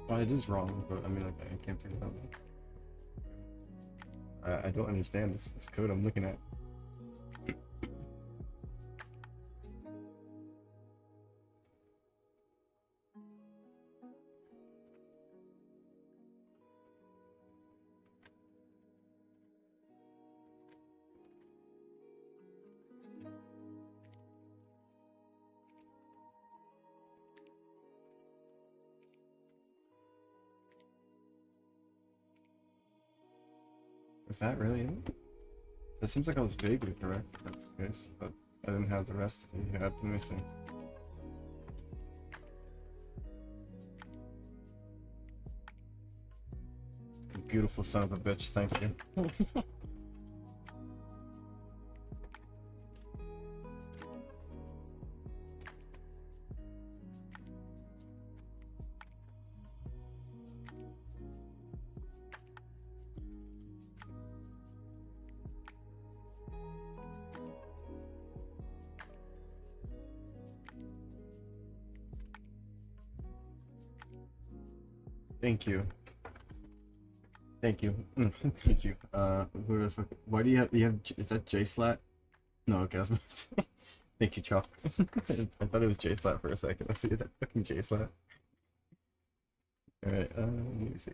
[SPEAKER 1] Well, it is wrong, but I mean, like, I can't figure it out. I don't understand this code I'm looking at. Is that really it? It seems like I was vaguely correct if that's the case, but I didn't have the rest you had missing. You beautiful son of a bitch, thank you. Thank you. Thank you. Thank you. Who the fuck? Why do you have, is that J-Slat? No, okay, I was gonna say. Thank you, Chalk. I thought it was J-Slat for a second. Let's see, is that fucking J-Slat? Alright, let me see.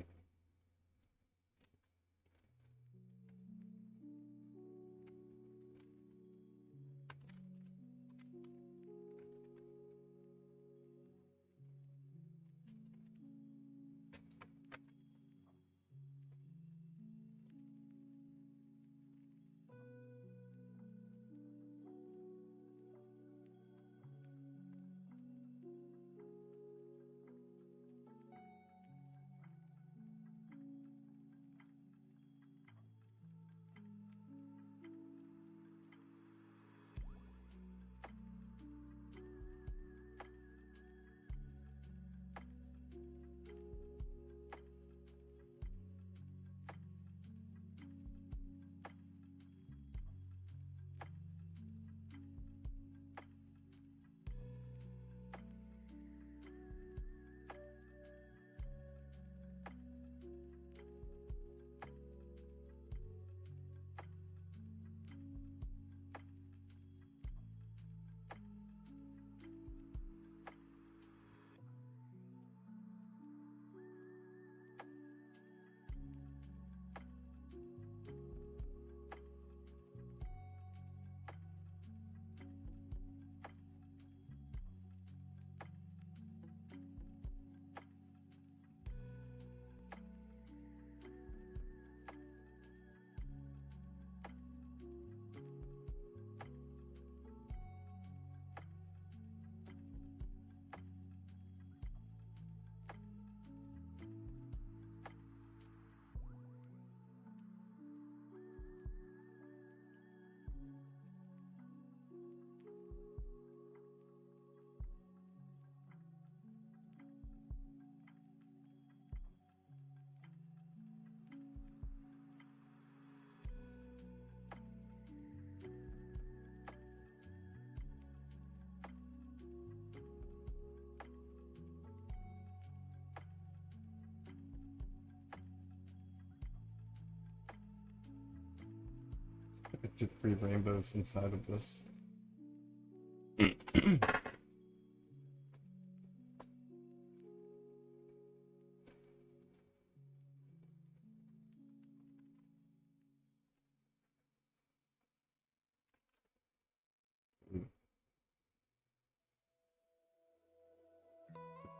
[SPEAKER 1] I fit 3 rainbows inside of this.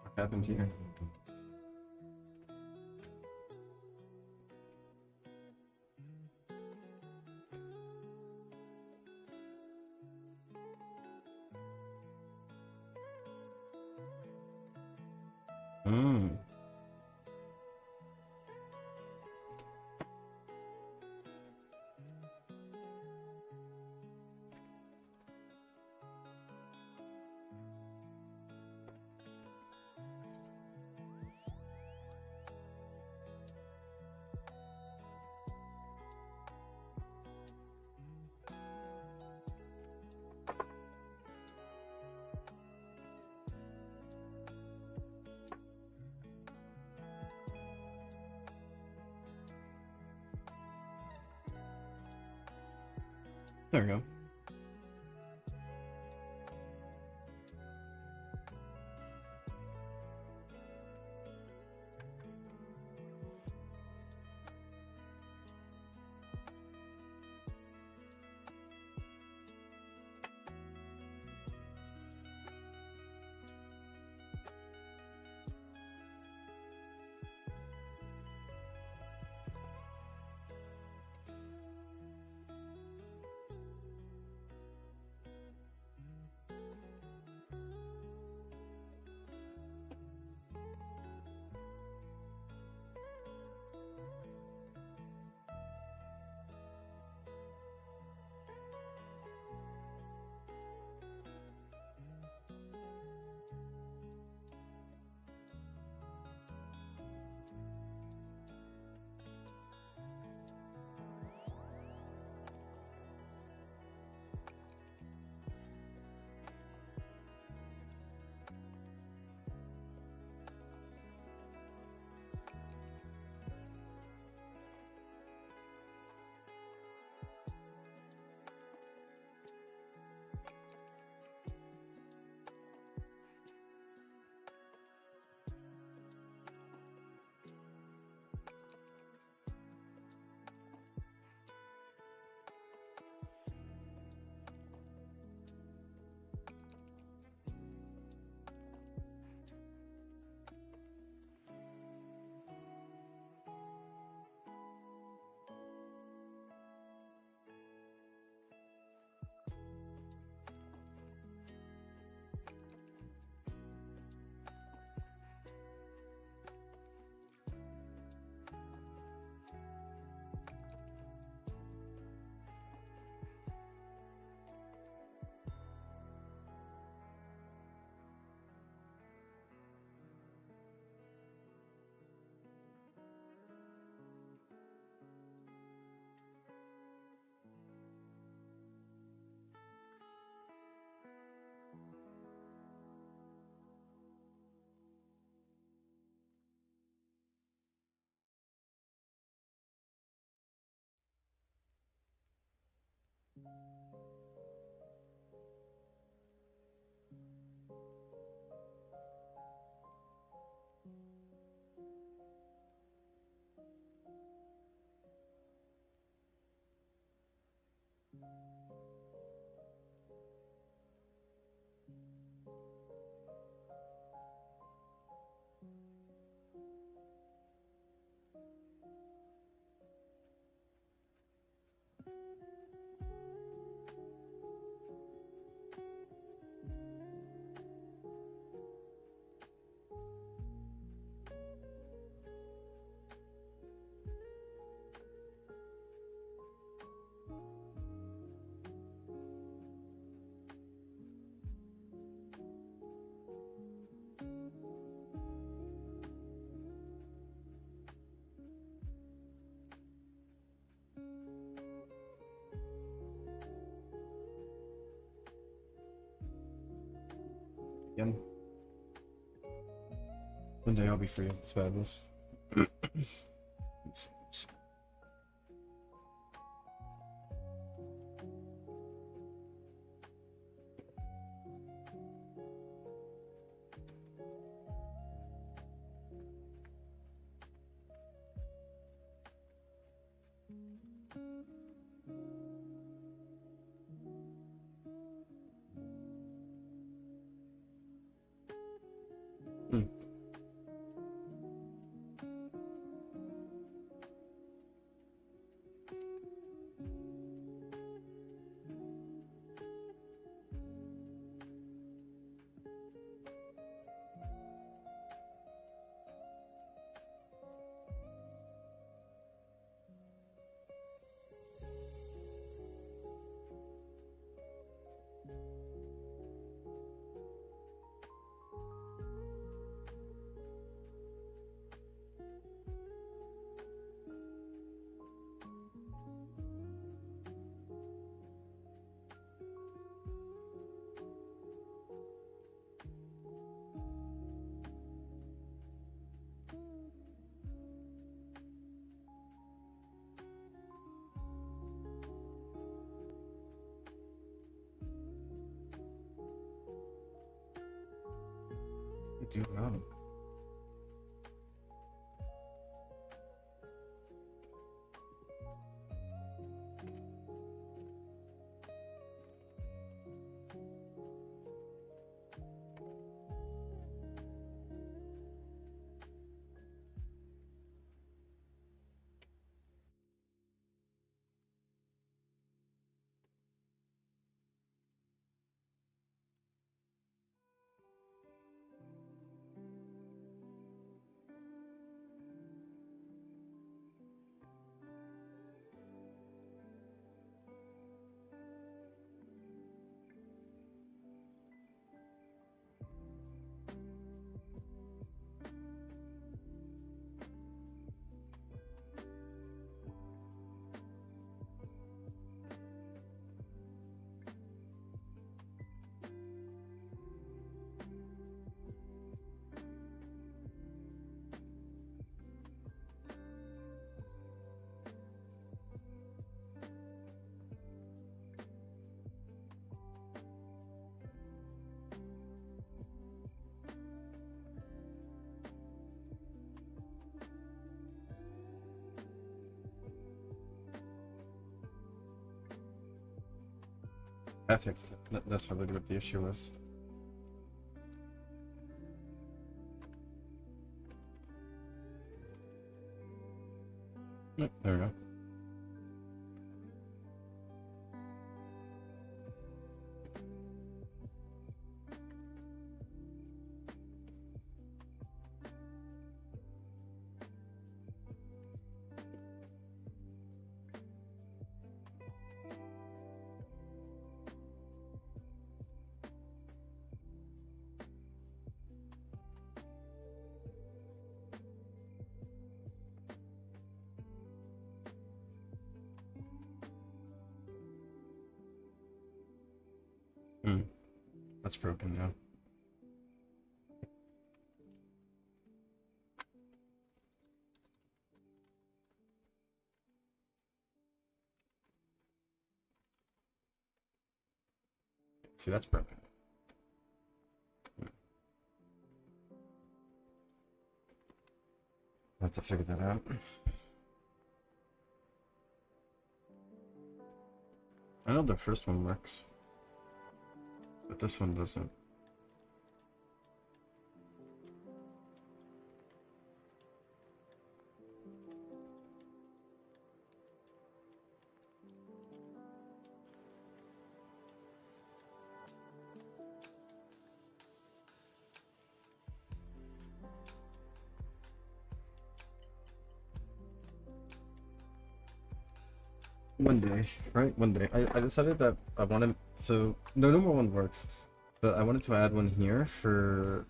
[SPEAKER 1] What happened here? Hmm. There we go. Again. One day I'll be free of this madness. do wrong? I fixed it. That's probably what the issue was. Yep, there we go. That's broken now. See, that's broken. I have to figure that out. I know the first one works, but this one doesn't. One day, right? One day. I decided that I wanted, so the number one works, but I wanted to add one here for,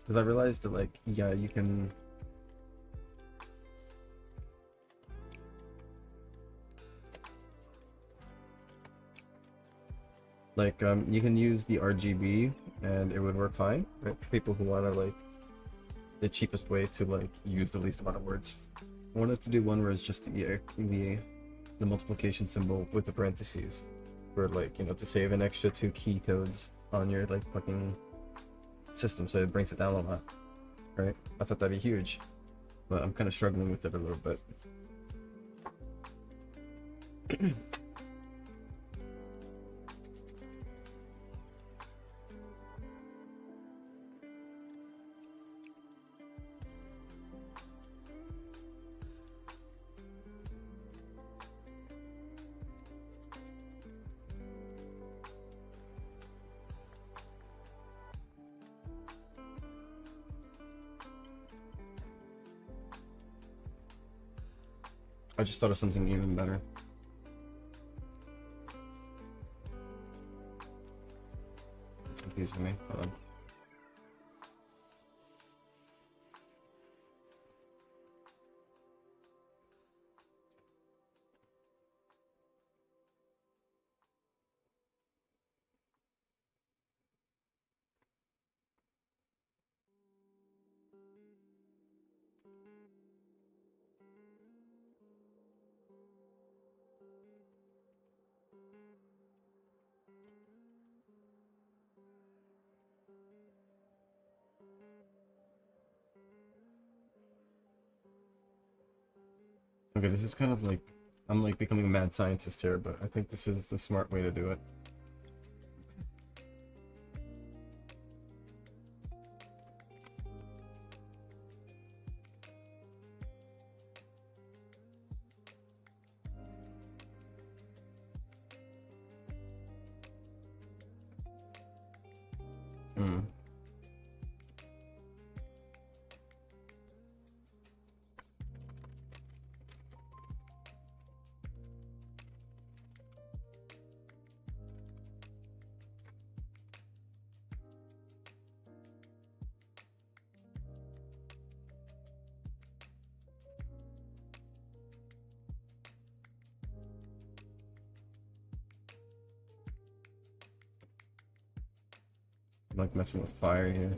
[SPEAKER 1] because I realized that, like, yeah, you can, like, you can use the RGB and it would work fine, right? For people who want to, like, the cheapest way to, like, use the least amount of words. I wanted to do one where it's just the multiplication symbol with the parentheses, for, like, you know, to save an extra 2 key codes on your, like, fucking system, so it brings it down a lot, right? I thought that'd be huge, but I'm kind of struggling with it a little bit. I just thought of something even better. It's confusing me. Hold on. Okay, this is kind of like I'm like becoming a mad scientist here, but I think this is the smart way to do it. Hmm. I'm like messing with fire here.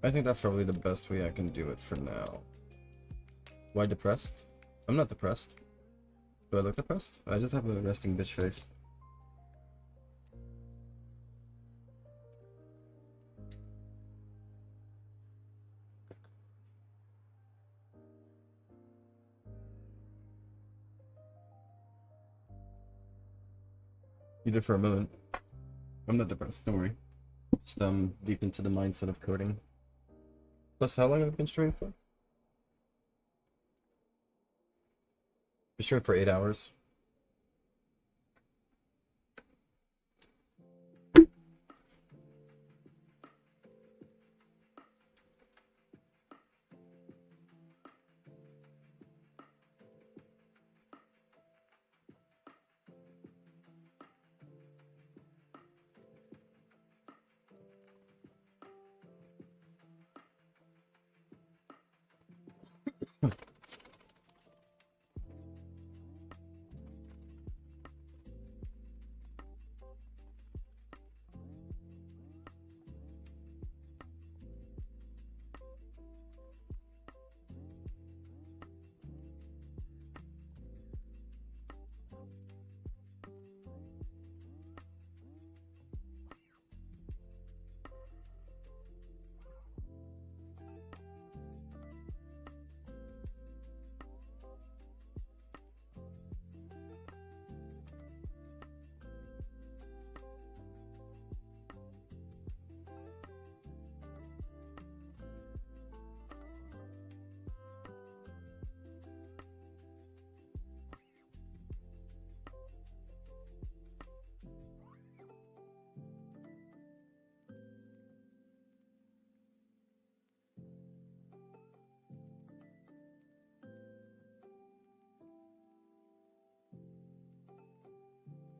[SPEAKER 1] I think that's probably the best way I can do it for now. Why depressed? I'm not depressed. Do I look depressed? I just have a resting bitch face. You did for a moment. I'm not depressed, don't worry. Just deep into the mindset of coding. Plus, how long have I been streaming for? Been streaming for 8 hours.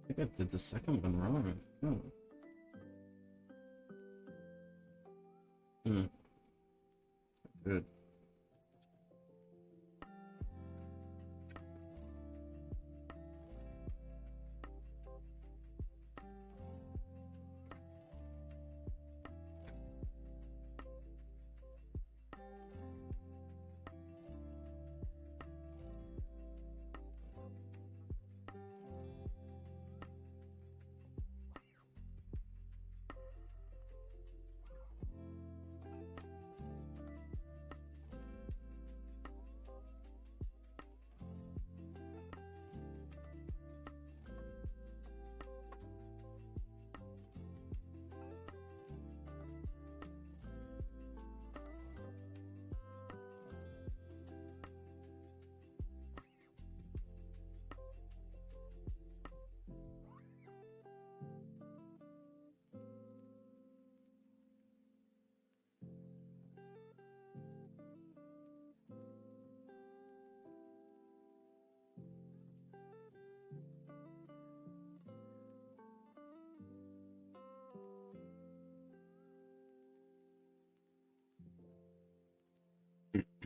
[SPEAKER 1] I think I did the second one wrong. Good.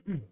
[SPEAKER 1] Kind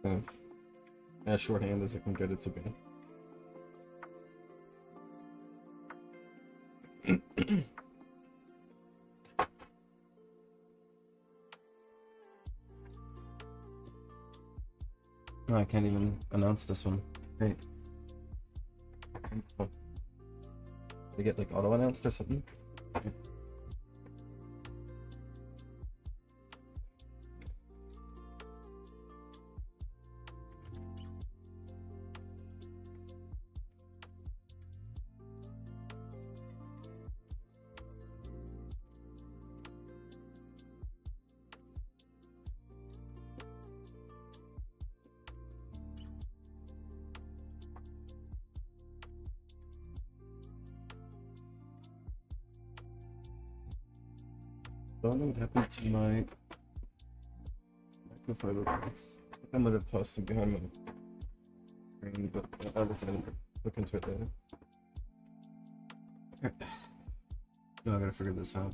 [SPEAKER 1] of as shorthand as I can get it to be. No, I can't even announce this one. Wait. Oh. Did I get like auto announced or something? Okay. Don't know what happened to my microfiber parts. I think I might have tossed them behind my screen, but I'll look into it later. No, I gotta figure this out.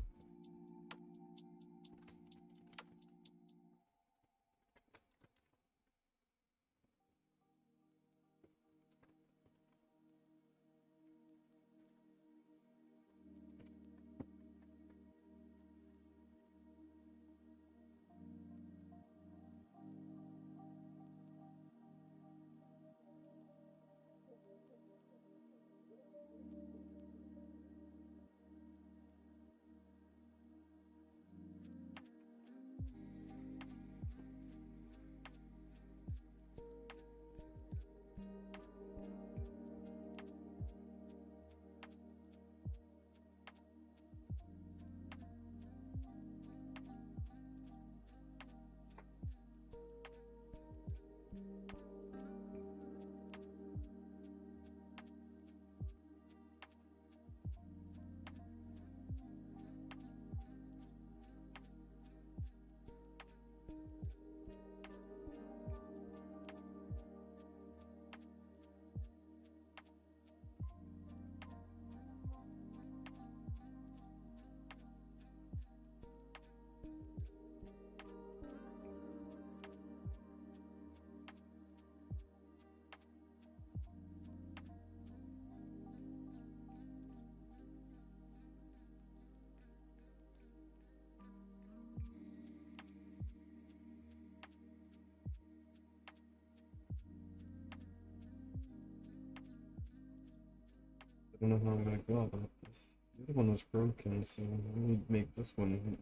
[SPEAKER 1] I don't know how I'm gonna go about this. The other one was broken, so I'm gonna make this one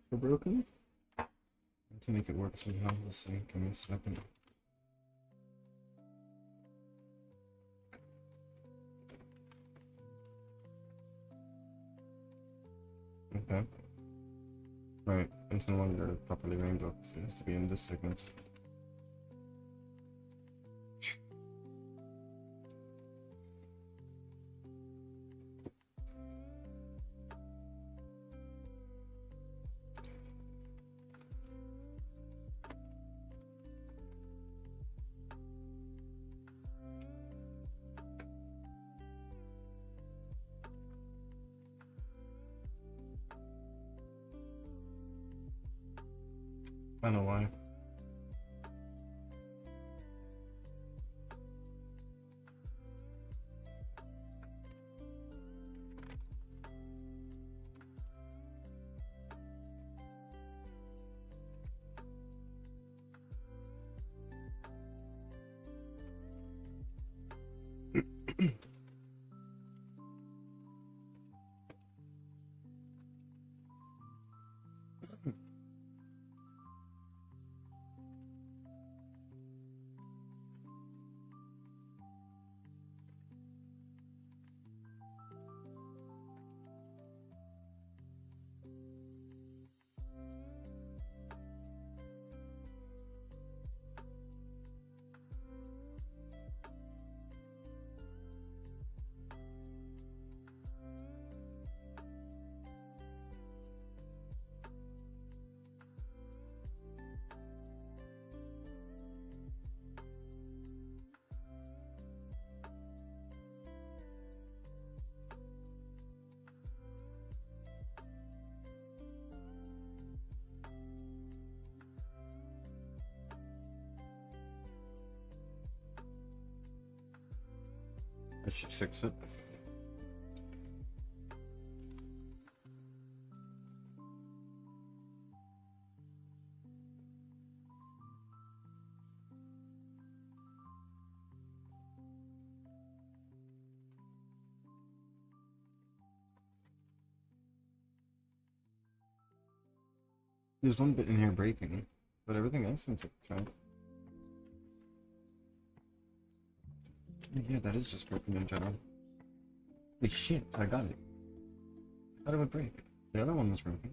[SPEAKER 1] for broken. I have to make it work somehow. We'll see. Give me a second. Okay. Right, it's no longer properly rainbow, so it has to be in this segment. I know why. I should fix it. There's one bit in here breaking, but everything else seems like it's fine. Yeah, that is just broken in general. Holy shit, I got it. I thought it would break. The other one was broken.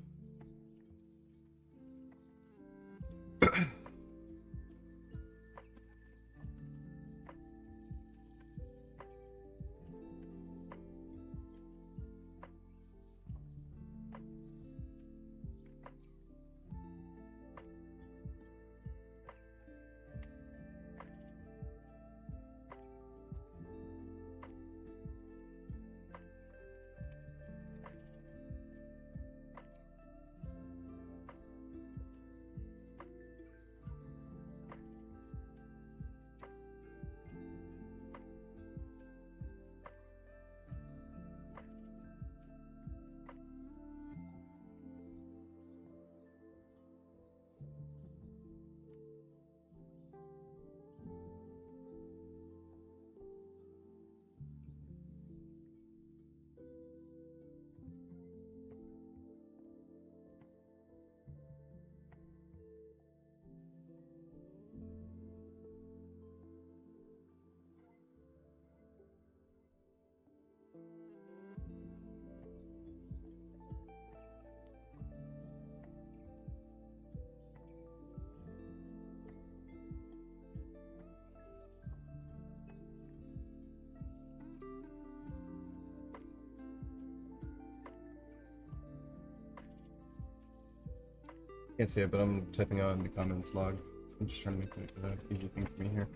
[SPEAKER 1] Can't see it, but I'm typing out in the comments log. So I'm just trying to make it an easy thing for me here.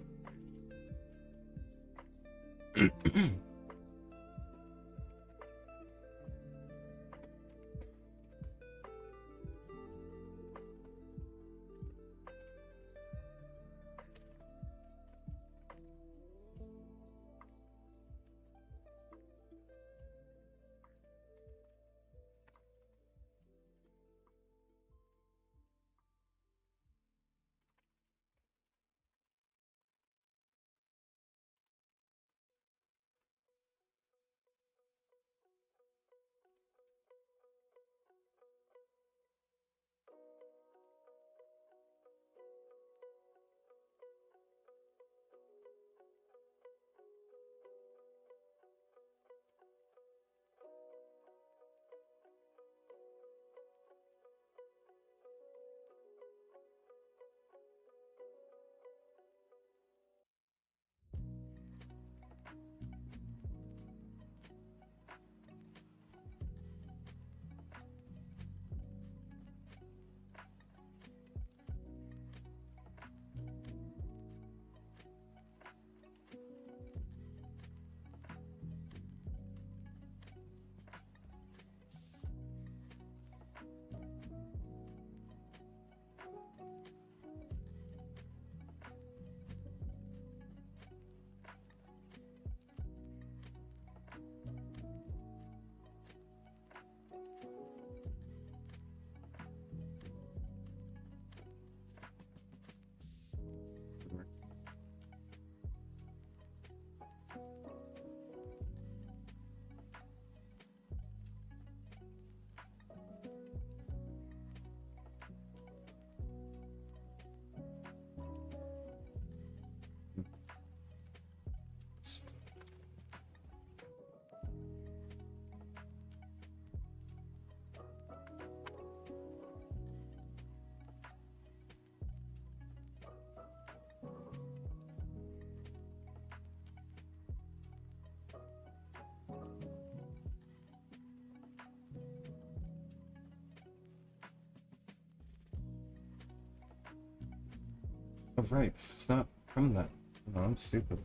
[SPEAKER 1] Oh, right, 'cause it's not from that. No, I'm stupid.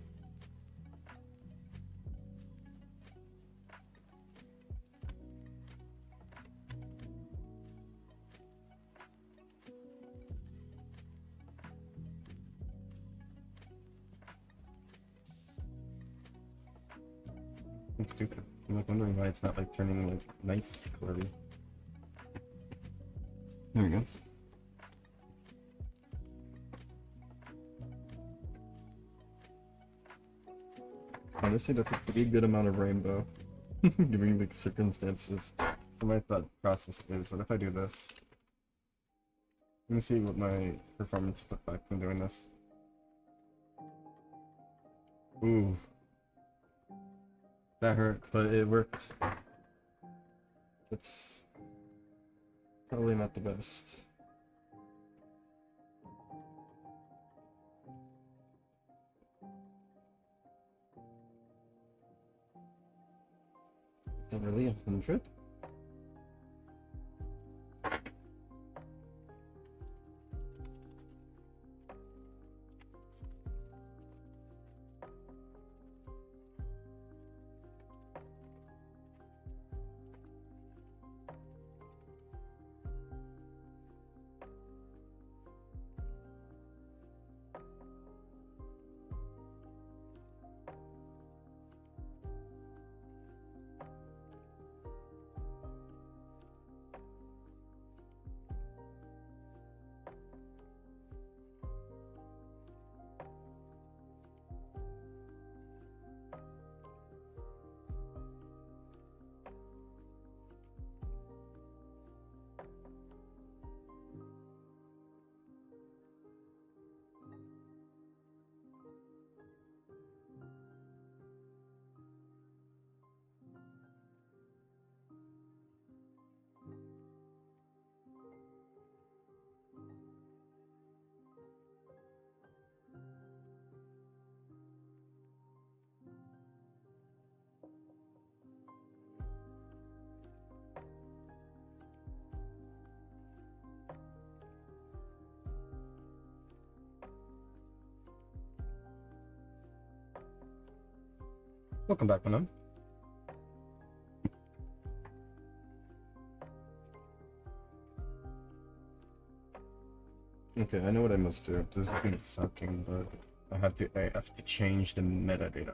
[SPEAKER 1] I'm stupid. I'm like wondering why it's not like turning like nice color-y. There we go. Honestly, that's a pretty good amount of rainbow, given the circumstances. So my thought process is, what if I do this? Let me see what my performance looked like from doing this. Ooh. That hurt, but it worked. It's probably not the best. Is that really 100? Welcome back, Manam. Okay, I know what I must do. This is gonna be sucking, but I have to change the metadata.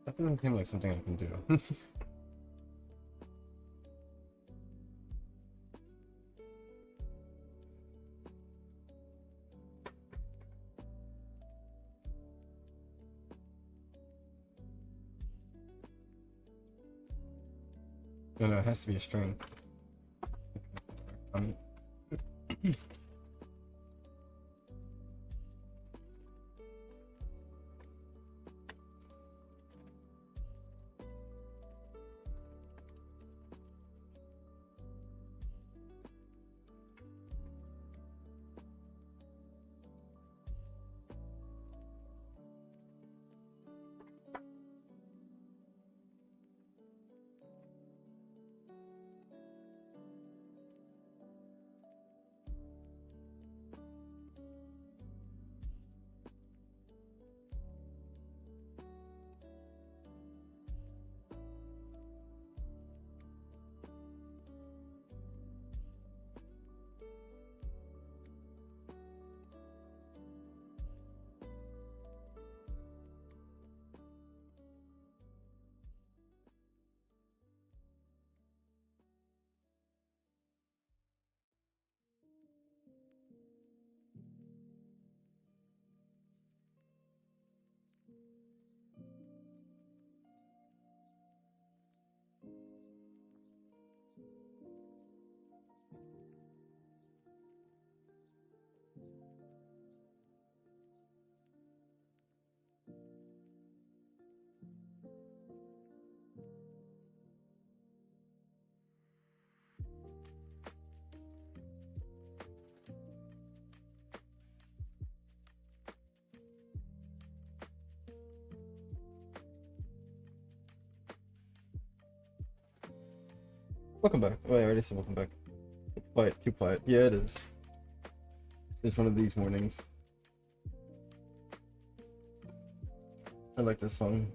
[SPEAKER 1] That doesn't seem like something I can do. No, it has to be a string. Um, Welcome back. Oh, I already said welcome back. It's quiet, too quiet. Yeah, it is. It's one of these mornings. I like this song.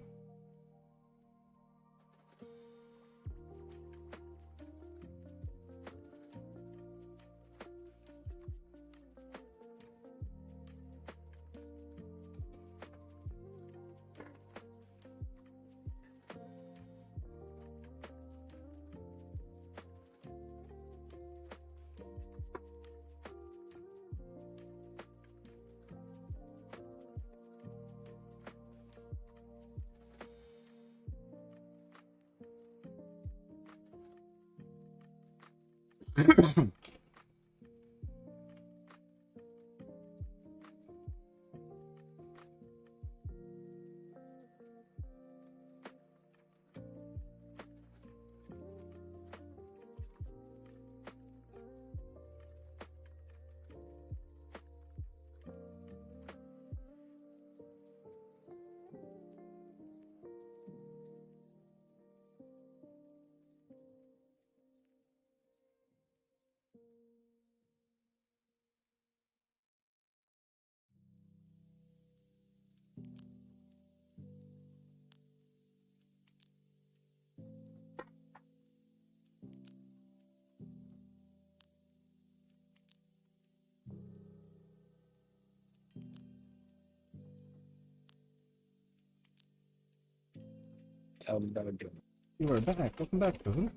[SPEAKER 1] You are back. Welcome back, Boone.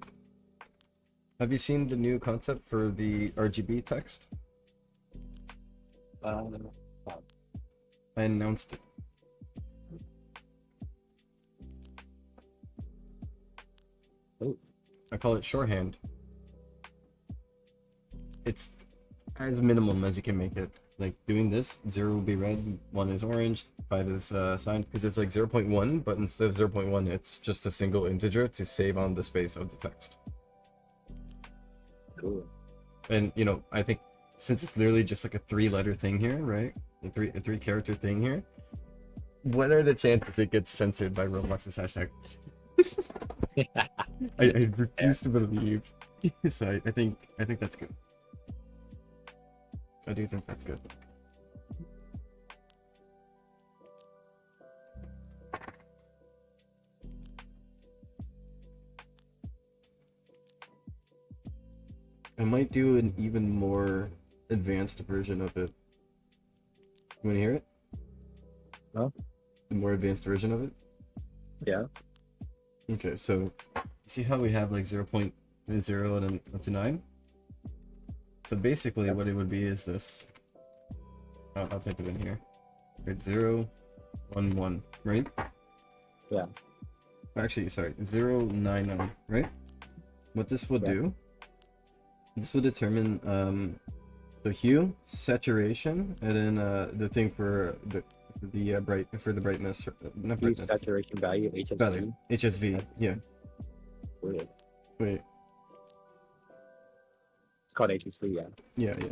[SPEAKER 1] Have you seen the new concept for the RGB text? I announced it.
[SPEAKER 7] Oh.
[SPEAKER 1] I call it shorthand. It's as minimum as you can make it. Like doing this, 0 will be red, 1 is orange, 5 is signed, because it's like 0.1, but instead of 0.1, it's just a single integer to save on the space of the text.
[SPEAKER 7] Cool.
[SPEAKER 1] And you know, I think since it's literally just like a 3-letter thing here, right? A three character thing here. What are the chances it gets censored by Roblox's hashtag? I refuse to believe. So I think that's good. I do think that's good. I might do an even more advanced version of it. You want to hear it?
[SPEAKER 7] No.
[SPEAKER 1] The more advanced version of it?
[SPEAKER 7] Yeah.
[SPEAKER 1] Okay, so see how we have like 0.0 and then up to 9? So basically what it would be is this. I'll type it in here. Right, 0, 1, 1, right?
[SPEAKER 7] Yeah.
[SPEAKER 1] Actually, sorry, 0, 9, 9, right? What this will do, this will determine the hue, saturation, and then the thing for the brightness, not
[SPEAKER 7] Hue,
[SPEAKER 1] brightness.
[SPEAKER 7] saturation value, HSV.
[SPEAKER 1] Value, HSV,
[SPEAKER 7] That's-
[SPEAKER 1] yeah.
[SPEAKER 7] Weird.
[SPEAKER 1] Wait,
[SPEAKER 7] It's called HSV, yeah.
[SPEAKER 1] yeah.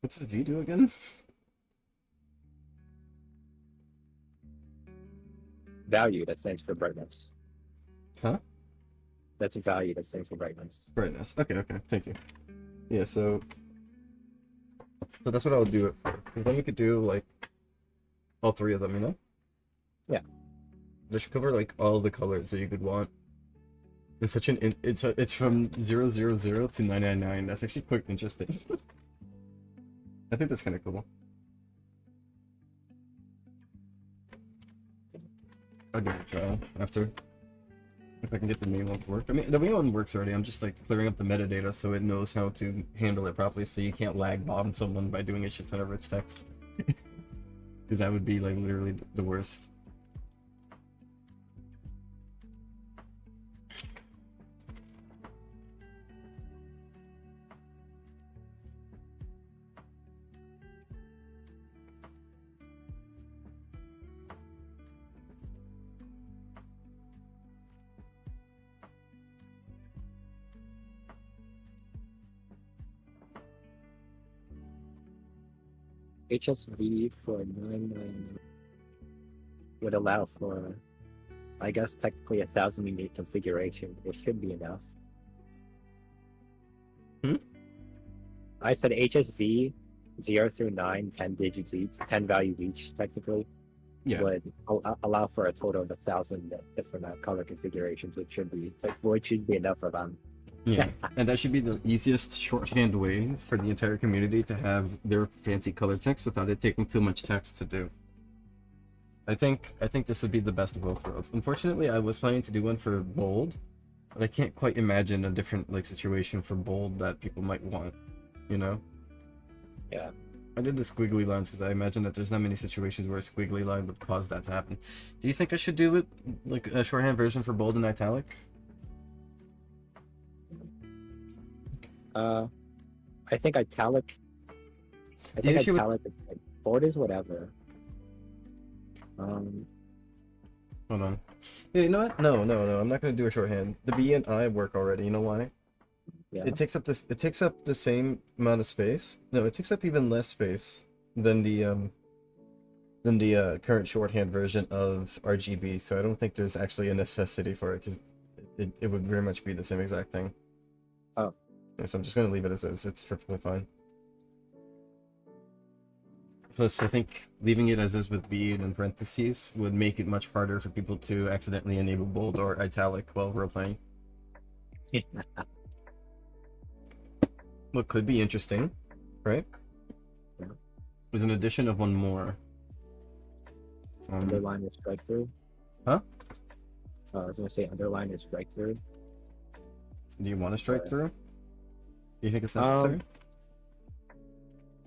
[SPEAKER 1] What's this V do again?
[SPEAKER 7] Value, that stands for brightness.
[SPEAKER 1] Huh?
[SPEAKER 7] That's a value that stands for brightness.
[SPEAKER 1] Brightness. Okay, thank you. Yeah, so that's what I would do it for. 'Cause then we could do like all 3 of them, you know?
[SPEAKER 7] Yeah.
[SPEAKER 1] They should cover like all the colors that you could want. It's such an it's from 000 to 999. That's actually quite interesting. I think that's kind of cool. I'll give it a try after. If I can get the main one to work. I mean, the main one works already. I'm just like clearing up the metadata so it knows how to handle it properly, so you can't lag bomb someone by doing a shit ton of rich text. Because that would be like literally the worst.
[SPEAKER 7] HSV for 999 would allow for, I guess, technically 1,000 unique configuration, which should be enough.
[SPEAKER 1] Hmm?
[SPEAKER 7] I said HSV 0 through 9, 10 digits each, 10 values each, technically,
[SPEAKER 1] Yeah.
[SPEAKER 7] would allow for a total of 1,000 different color configurations, which should be enough for them.
[SPEAKER 1] Yeah, and that should be the easiest shorthand way for the entire community to have their fancy color text without it taking too much text to do. I think this would be the best of both worlds. Unfortunately, I was planning to do one for bold, but I can't quite imagine a different like situation for bold that people might want, you know?
[SPEAKER 7] Yeah.
[SPEAKER 1] I did the squiggly lines because I imagine that there's not many situations where a squiggly line would cause that to happen. Do you think I should do it like a shorthand version for bold and italic?
[SPEAKER 7] I think italic. I think
[SPEAKER 1] issue with-
[SPEAKER 7] italic is like bold is whatever.
[SPEAKER 1] Hold on. Yeah, you know what? No, I'm not gonna do a shorthand. The B and I work already. You know why?
[SPEAKER 7] Yeah.
[SPEAKER 1] It takes up the same amount of space. No, it takes up even less space than the current shorthand version of RGB. So I don't think there's actually a necessity for it because it would very much be the same exact thing.
[SPEAKER 7] Oh.
[SPEAKER 1] Yeah, so I'm just gonna leave it as is. It's perfectly fine. Plus, I think leaving it as is with B and in parentheses would make it much harder for people to accidentally enable bold or italic while role-playing. What could be interesting, right?
[SPEAKER 7] Yeah.
[SPEAKER 1] Was an addition of one more.
[SPEAKER 7] Underline or strike through.
[SPEAKER 1] Huh?
[SPEAKER 7] I was gonna say underline or strike through.
[SPEAKER 1] Do you want to strike through? Do you think it's
[SPEAKER 7] Um,
[SPEAKER 1] necessary?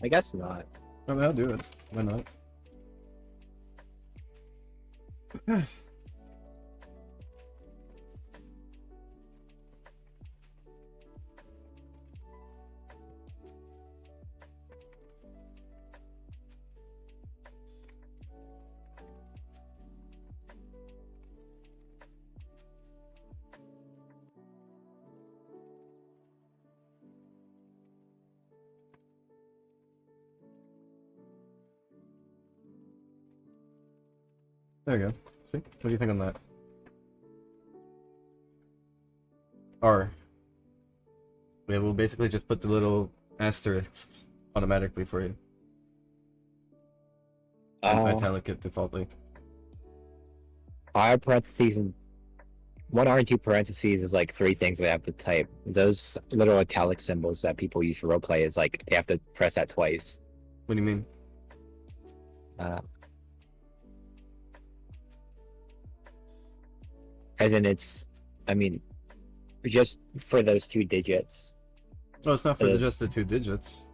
[SPEAKER 7] I guess not.
[SPEAKER 1] I mean, I'll do it. Why not? There you go. See? What do you think on that? R. Yeah, we'll basically just put the little asterisks automatically for you. And italic it defaultly.
[SPEAKER 7] R parentheses and one R and two parentheses is like three things we have to type. Those little italic symbols that people use for roleplay is like you have to press that twice.
[SPEAKER 1] What do you mean?
[SPEAKER 7] As in I mean, just for those 2 digits.
[SPEAKER 1] Oh, it's not for just the 2 digits.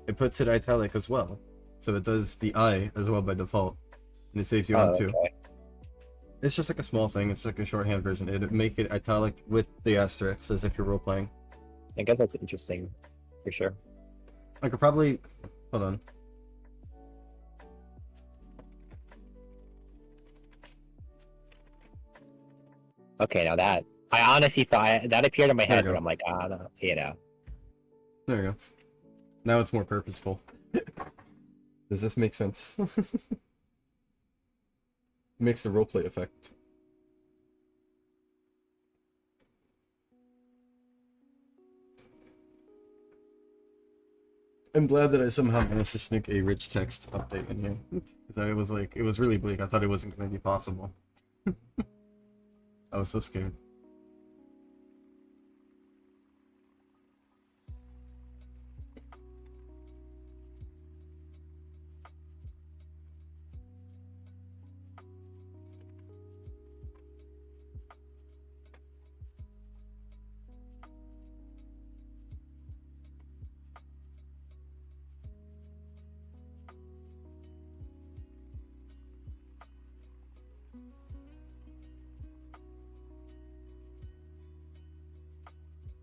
[SPEAKER 1] It puts it italic as well. So it does the I as well by default. And it saves you on 2.
[SPEAKER 7] Okay.
[SPEAKER 1] It's just like a small thing. It's like a shorthand version. It'd make it italic with the asterisks as if you're role-playing.
[SPEAKER 7] I guess that's interesting, for sure.
[SPEAKER 1] I could probably... Hold on.
[SPEAKER 7] Okay, now that I honestly thought that appeared in my head,
[SPEAKER 1] There you
[SPEAKER 7] but I'm like, no, you know.
[SPEAKER 1] There you go. Now it's more purposeful. Does this make sense? Makes the roleplay effect. I'm glad that I somehow managed to sneak a rich text update in here. Because I was like, it was really bleak. I thought it wasn't going to be possible. I was so scared.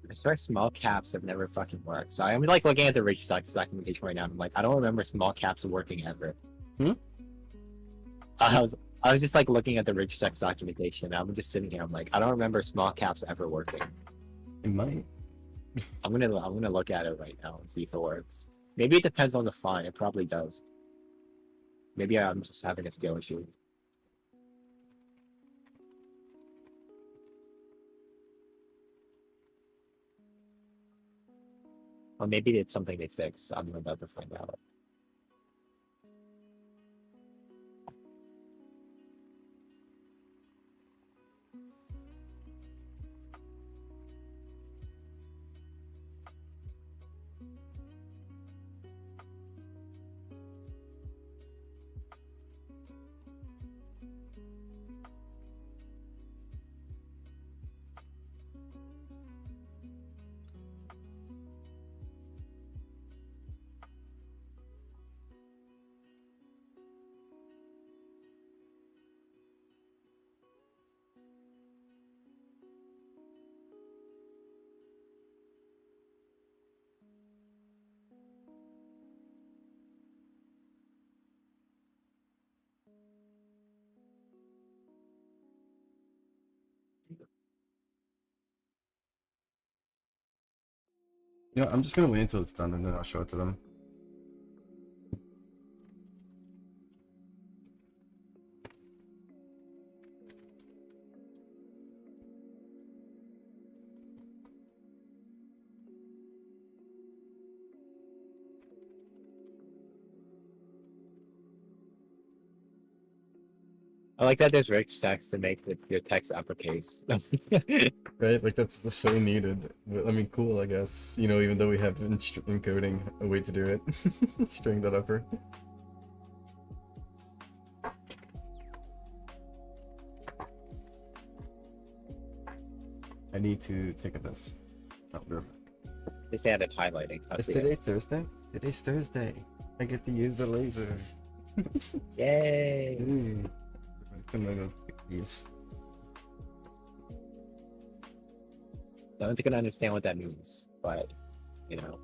[SPEAKER 7] I swear small caps have never fucking worked. So I'm like looking at the rich text documentation right now. And I'm like, I don't remember small caps working ever.
[SPEAKER 1] Hmm?
[SPEAKER 7] I was just like looking at the rich text documentation. I'm just sitting here. I'm like, I don't remember small caps ever working.
[SPEAKER 1] It might.
[SPEAKER 7] I'm gonna look at it right now and see if it works. Maybe it depends on the font. It probably does. Maybe I'm just having a skill issue. Or maybe it's something they fixed. I'm about to find out.
[SPEAKER 1] You know, I'm just gonna wait until it's done and then I'll show it to them.
[SPEAKER 7] I like that there's rich text to make your text uppercase.
[SPEAKER 1] Right? Like that's so needed. But, I mean, cool, I guess. You know, even though we have in encoding a way to do it. String that upper. I need to take a piss. Oh, we're...
[SPEAKER 7] They added highlighting.
[SPEAKER 1] Is today Thursday? Today's Thursday. I get to use the laser.
[SPEAKER 7] Yay!
[SPEAKER 1] I'm gonna go pick these.
[SPEAKER 7] No one's gonna understand what that means, but you know.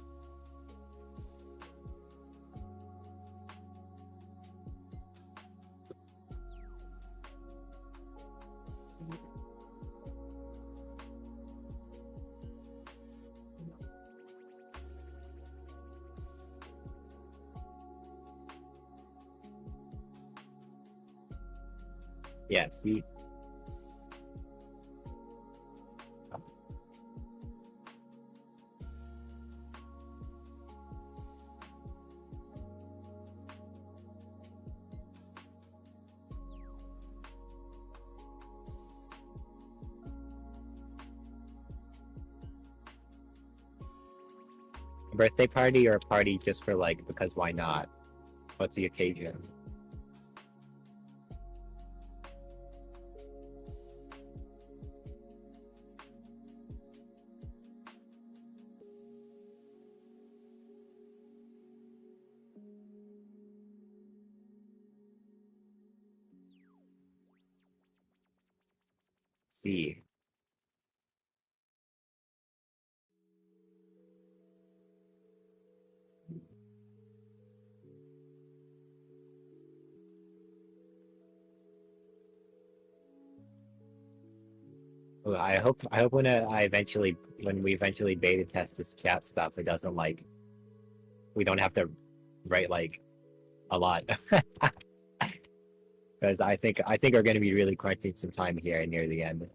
[SPEAKER 7] Yeah, see. A birthday party or a party just for like, because why not? What's the occasion? See. Well, I hope when when we eventually beta test this chat stuff, it doesn't like we don't have to write like a lot. Because I think we're going to be really crunching some time here near the end.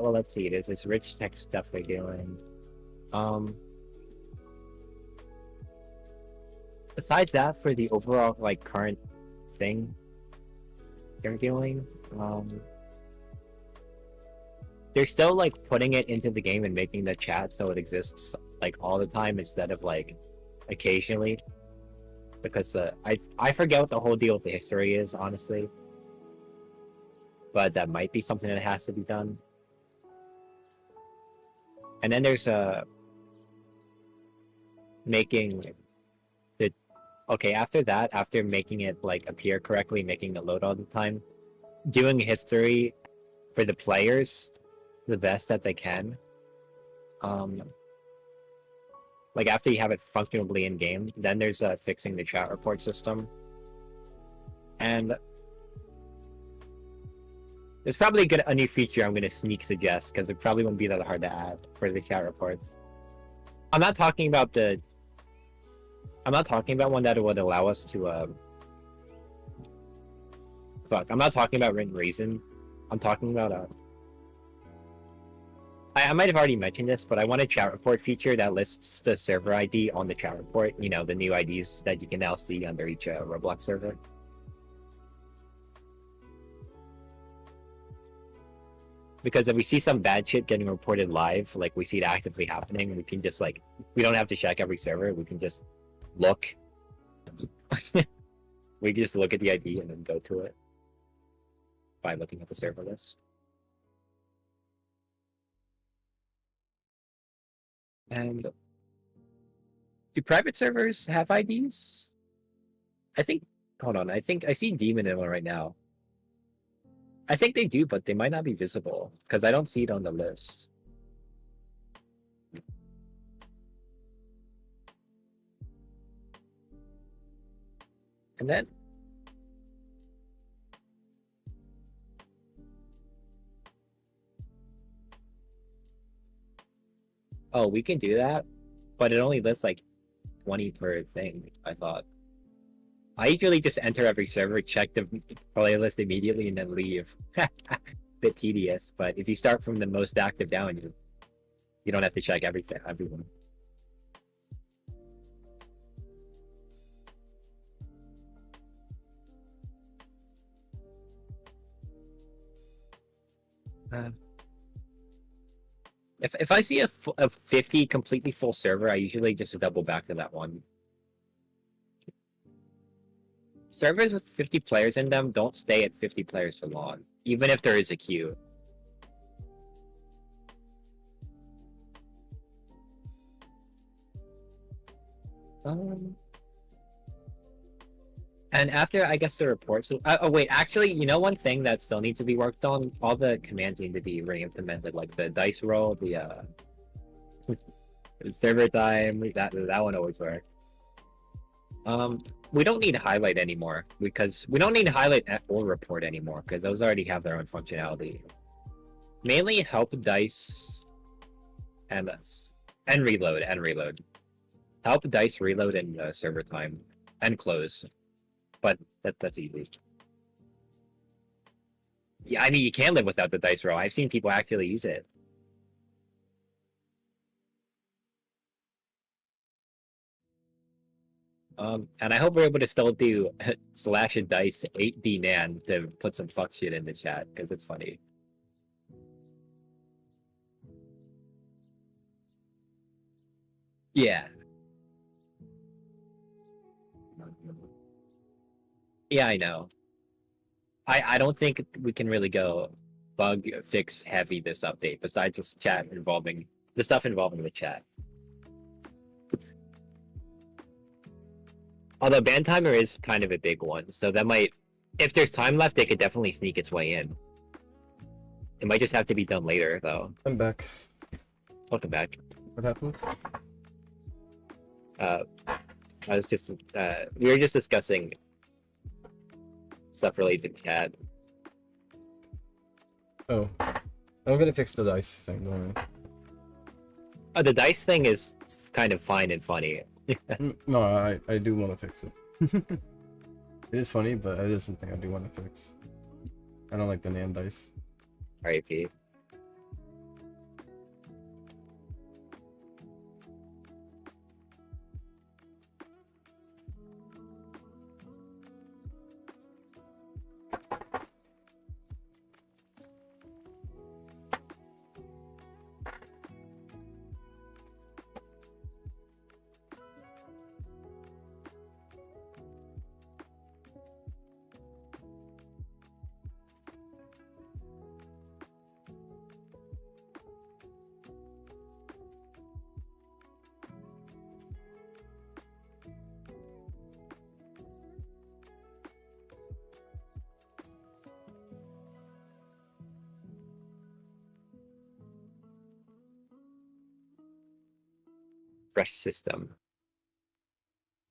[SPEAKER 7] Well, let's see. There's this rich text stuff they're doing. Besides that, for the overall like current thing they're doing, they're still like putting it into the game and making the chat so it exists like all the time instead of like occasionally. Because I forget what the whole deal with the history is, honestly. But that might be something that has to be done. And then there's making the after that, after making it like appear correctly, making it load all the time, doing history for the players the best that they can. Like after you have it functionally in game, then there's fixing the chat report system, and there's probably a new feature I'm gonna sneak suggest because it probably won't be that hard to add for the chat reports. I'm not talking about one that would allow us to I'm not talking about written reason. I'm talking about I might have already mentioned this, but I want a chat report feature that lists the server ID on the chat report. You know, the new IDs that you can now see under each Roblox server. Because if we see some bad shit getting reported live, like we see it actively happening, we can just like, we don't have to check every server. We can just look. We can just look at the ID and then go to it by looking at the server list. And do private servers have IDs? I think, hold on, I think I see Demon in one right now. I think they do, but they might not be visible because I don't see it on the list. And then oh, we can do that, but it only lists like 20 per thing, I thought. I usually just enter every server, check the playlist immediately, and then leave. Bit tedious, but if you start from the most active down, you don't have to check everyone. If I see a 50 completely full server, I usually just double back to that one. Servers with 50 players in them don't stay at 50 players for long, even if there is a queue. And after, I guess, the reports... oh, wait, actually, you know one thing that still needs to be worked on? All the commands need to be re-implemented, like the dice roll, the server time, that one always works. We don't need highlight anymore, because we don't need highlight or report anymore, because those already have their own functionality. Mainly help dice and reload. Help dice reload in server time and close. But that's easy. Yeah, I mean, you can live without the dice roll. I've seen people actually use it. And I hope we're able to still do slash and dice 8D Nan to put some fuck shit in the chat, because it's funny. Yeah. Yeah, I know. I don't think we can really go bug fix heavy this update, besides this chat involving the stuff involving the chat. Although ban timer is kind of a big one, so that might, if there's time left, it could definitely sneak its way in. It might just have to be done later, though.
[SPEAKER 1] I'm back.
[SPEAKER 7] Welcome back.
[SPEAKER 1] What happened?
[SPEAKER 7] I was just, we were just discussing stuff related to chat.
[SPEAKER 1] Oh. I'm gonna fix the dice thing, don't worry.
[SPEAKER 7] The dice thing is kind of fine and funny.
[SPEAKER 1] No, I do want to fix it. It is funny, but it is something I do want to fix. I don't like the Nan dice.
[SPEAKER 7] R.I.P. fresh system.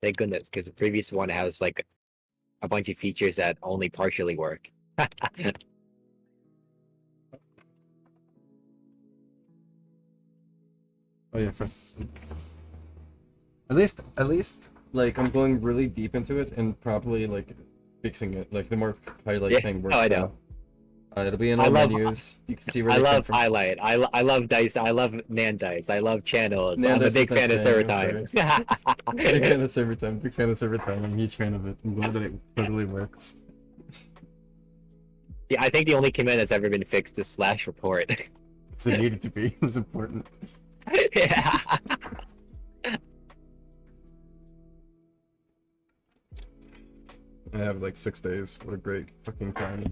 [SPEAKER 7] Thank goodness, because the previous one has like a bunch of features that only partially work.
[SPEAKER 1] Oh yeah, fresh system. At least, like I'm going really deep into it and probably like fixing it. Like the more highlight
[SPEAKER 7] Yeah.
[SPEAKER 1] thing works.
[SPEAKER 7] Oh, I know.
[SPEAKER 1] It'll be in
[SPEAKER 7] I
[SPEAKER 1] all
[SPEAKER 7] love-
[SPEAKER 1] menus. You can see where
[SPEAKER 7] I
[SPEAKER 1] they come
[SPEAKER 7] love
[SPEAKER 1] from.
[SPEAKER 7] highlight. I love dice. I love Nan dice. I love channels. I'm a
[SPEAKER 1] Nandice
[SPEAKER 7] big
[SPEAKER 1] is
[SPEAKER 7] fan of
[SPEAKER 1] nice,
[SPEAKER 7] server
[SPEAKER 1] yeah,
[SPEAKER 7] time.
[SPEAKER 1] Big fan of server time. Big fan of server time. I'm a huge fan of it. I'm glad that it totally works.
[SPEAKER 7] Yeah, I think the only command that's ever been fixed is /report.
[SPEAKER 1] Because it needed to be. It was important.
[SPEAKER 7] Yeah.
[SPEAKER 1] I have like 6 days. What a great fucking time.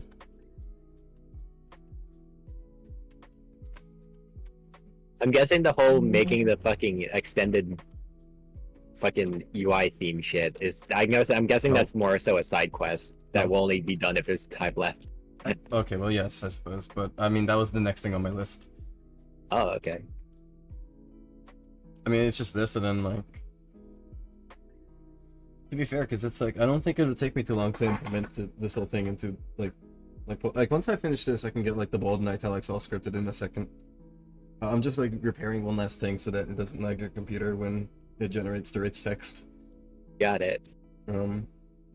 [SPEAKER 7] I'm guessing the whole making the fucking extended fucking UI theme shit is. I'm guessing that's more so a side quest that will only be done if there's time left.
[SPEAKER 1] Okay, well yes, I suppose. But I mean, that was the next thing on my list.
[SPEAKER 7] Oh, okay.
[SPEAKER 1] I mean, it's just this, and then like, to be fair, because it's like I don't think it'll take me too long to implement this whole thing into like once I finish this, I can get like the bold and italics all scripted in a second. I'm just like repairing one last thing so that it doesn't lag your computer when it generates the rich text.
[SPEAKER 7] Got it.
[SPEAKER 1] I'm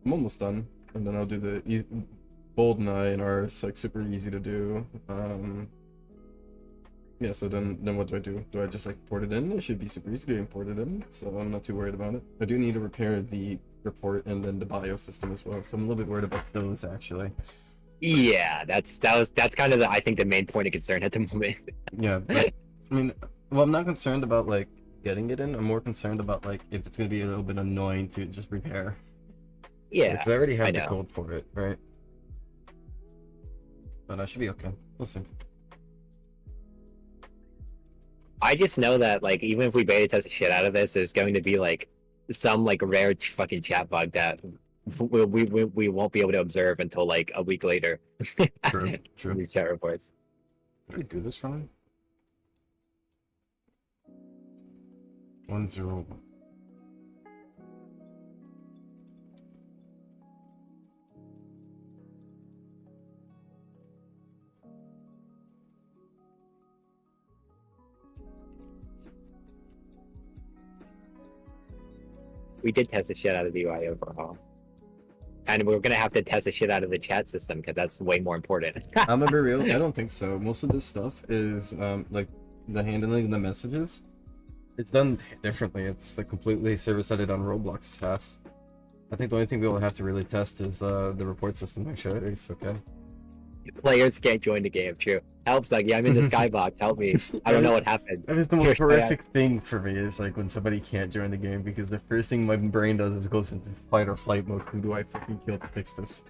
[SPEAKER 1] almost done, and then I'll do the bold and I and R is like super easy to do. Yeah, so then what do I do? Do I just like port it in? It should be super easy to import it in, so I'm not too worried about it. I do need to repair the report and then the bio system as well, so I'm a little bit worried about those actually.
[SPEAKER 7] Yeah, that's kind of I think the main point of concern at the moment.
[SPEAKER 1] Yeah, but, I mean, well, I'm not concerned about like getting it in. I'm more concerned about like if it's gonna be a little bit annoying to just repair.
[SPEAKER 7] Yeah,
[SPEAKER 1] because I already have
[SPEAKER 7] I
[SPEAKER 1] the
[SPEAKER 7] know.
[SPEAKER 1] code for it, right? But I should be okay. We'll see.
[SPEAKER 7] I just know that like even if we beta test the shit out of this, there's going to be like some like rare fucking chat bug that we won't be able to observe until like a week later.
[SPEAKER 1] True, true.
[SPEAKER 7] These chat reports.
[SPEAKER 1] Did I do this wrong? 1-0.
[SPEAKER 7] We did test the shit out of the UI overhaul. And we're gonna have to test the shit out of the chat system because that's way more important.
[SPEAKER 1] I'm gonna be real. I don't think so. Most of this stuff is like the handling of the messages. It's done differently. It's like completely server-sided on Roblox stuff. I think the only thing we will have to really test is the report system. Make sure it's okay.
[SPEAKER 7] Players can't join the game. True. Helps like, yeah, I'm in the skybox. Help me. I don't know what happened.
[SPEAKER 1] That is the
[SPEAKER 7] Here's
[SPEAKER 1] most
[SPEAKER 7] my-
[SPEAKER 1] horrific thing for me is like when somebody can't join the game because the first thing my brain does is goes into fight or flight mode. Who do I fucking kill to fix this?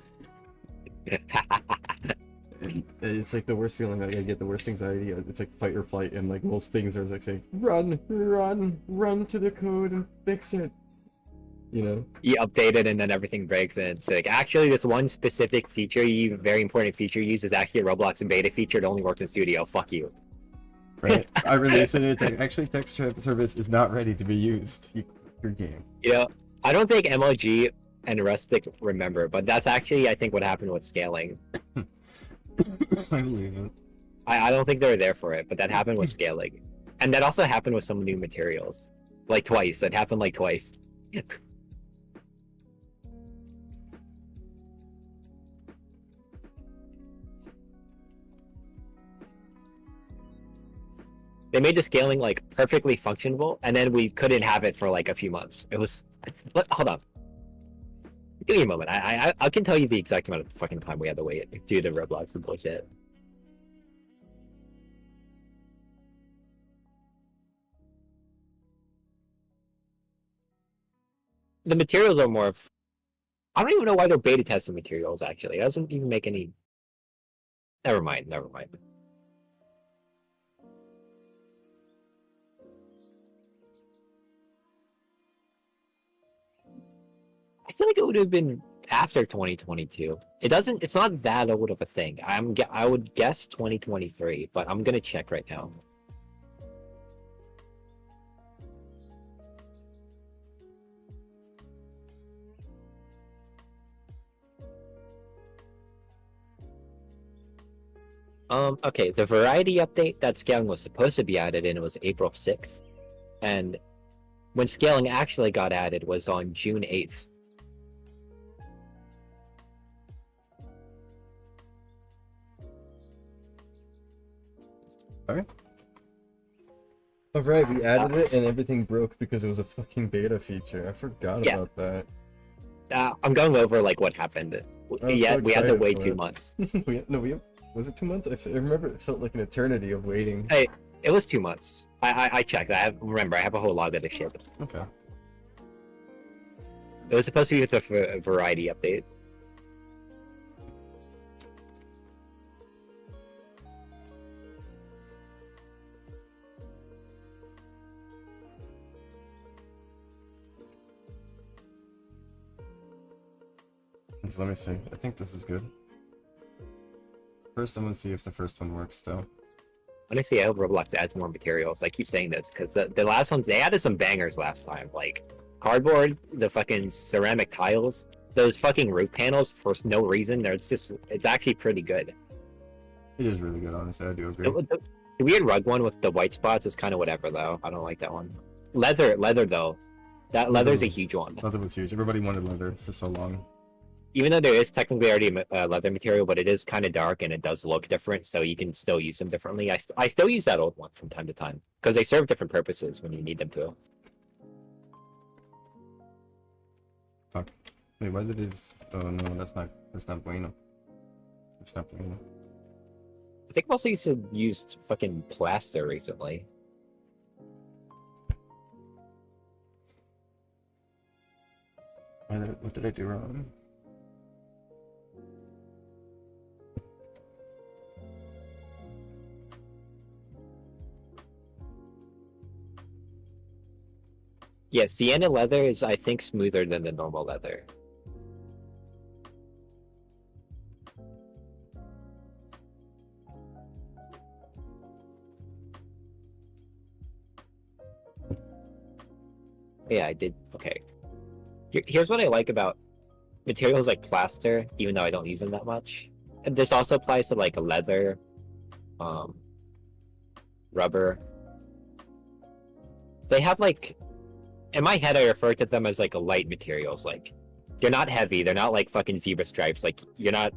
[SPEAKER 1] It's like the worst feeling. Like I get the worst anxiety. It's like fight or flight, and like most things are like saying, "Run, run, run to the code and fix it." You know.
[SPEAKER 7] You update it and then everything breaks and it's like actually this one specific feature very important feature you use is actually a Roblox beta feature. It only works in Studio. Fuck you.
[SPEAKER 1] Right. I released it. It's like actually text service is not ready to be used. Your game.
[SPEAKER 7] You know, I don't think MLG and Rustic remember, but that's actually I think what happened with scaling.
[SPEAKER 1] I believe it.
[SPEAKER 7] I don't think they were there for it, but that happened with scaling. And that also happened with some new materials. Like twice. It happened like twice. They made the scaling like perfectly functionable, and then we couldn't have it for like a few months. It was. Hold on. Give me a moment. I can tell you the exact amount of fucking time we had to wait due to Roblox and bullshit. The materials are more of. I don't even know why they're beta testing materials. Actually, it doesn't even make any. Never mind. Never mind. I feel like it would have been after 2022. It doesn't. It's not that old of a thing. I would guess 2023, but I'm gonna check right now. Okay, the variety update that scaling was supposed to be added in was April 6th. And when scaling actually got added was on June 8th.
[SPEAKER 1] Alright. Oh right, we added it and everything broke because it was a fucking beta feature. I forgot about that.
[SPEAKER 7] I'm going over like what happened. Yeah, we had to wait 2 months.
[SPEAKER 1] Was it 2 months? I remember it felt like an eternity of waiting.
[SPEAKER 7] Hey, it was 2 months. I checked. Remember, I have a whole log of the ship.
[SPEAKER 1] Okay.
[SPEAKER 7] It was supposed to be with a variety update.
[SPEAKER 1] Let me see. I think this is good. First, I'm gonna see if the first one works still.
[SPEAKER 7] Honestly, I hope Roblox adds more materials. I keep saying this because the last ones, they added some bangers last time. Like cardboard, the fucking ceramic tiles, those fucking roof panels for no reason. It's actually pretty good.
[SPEAKER 1] It is really good, honestly. I do agree.
[SPEAKER 7] The weird rug one with the white spots is kind of whatever, though. I don't like that one. Leather though. That leather's a huge one.
[SPEAKER 1] Leather was huge. Everybody wanted leather for so long.
[SPEAKER 7] Even though there is technically already leather material, but it is kind of dark and it does look different, so you can still use them differently. I still use that old one from time to time because they serve different purposes when you need them to.
[SPEAKER 1] Fuck. Wait, why did it just... Oh no, that's not bueno. It's not bueno.
[SPEAKER 7] I think I've also used fucking plaster recently.
[SPEAKER 1] What did I do wrong?
[SPEAKER 7] Yeah, sienna leather is, I think, smoother than the normal leather. Yeah, I did. Okay. Here's what I like about materials like plaster, even though I don't use them that much. And this also applies to like leather, rubber. They have like, in my head I refer to them as like a light materials. Like they're not heavy, they're not like fucking zebra stripes. Like you're not,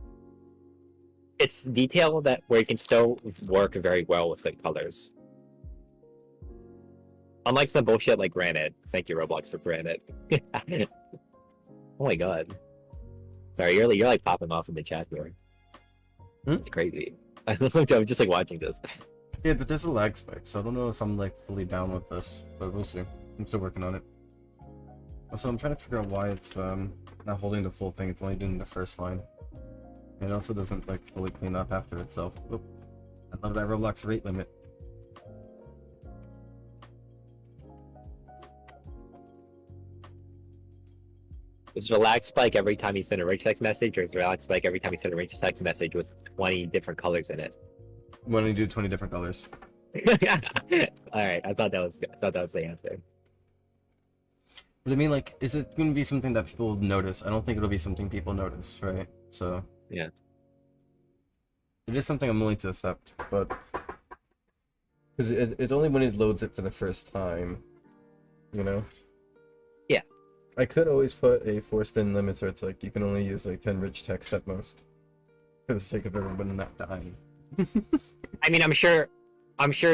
[SPEAKER 7] it's detail that where you can still work very well with the colors. Unlike some bullshit like granite. Thank you, Roblox, for granite. Oh my god. Sorry, you're like popping off in the chat here. It's crazy. I'm just like watching this.
[SPEAKER 1] Yeah, but there's a lag spike, so I don't know if I'm like fully down with this, but we'll see. I'm still working on it. Also, I'm trying to figure out why it's not holding the full thing. It's only doing the first line. And it also doesn't like fully clean up after itself. Oop. I love that Roblox rate limit.
[SPEAKER 7] Is there a lag spike every time you send a rich text message, or is there a lag spike every time you send a rich text message with 20 different colors in it?
[SPEAKER 1] When you do 20 different colors.
[SPEAKER 7] Alright, I thought that was the answer.
[SPEAKER 1] But I mean, like, is it going to be something that people notice? I don't think it'll be something people notice, right? So...
[SPEAKER 7] yeah.
[SPEAKER 1] It is something I'm willing to accept, but... Because it's only when it loads it for the first time, you know?
[SPEAKER 7] Yeah.
[SPEAKER 1] I could always put a forced-in limit so it's like, you can only use like 10 rich text at most. For the sake of everyone not dying.
[SPEAKER 7] I mean, I'm sure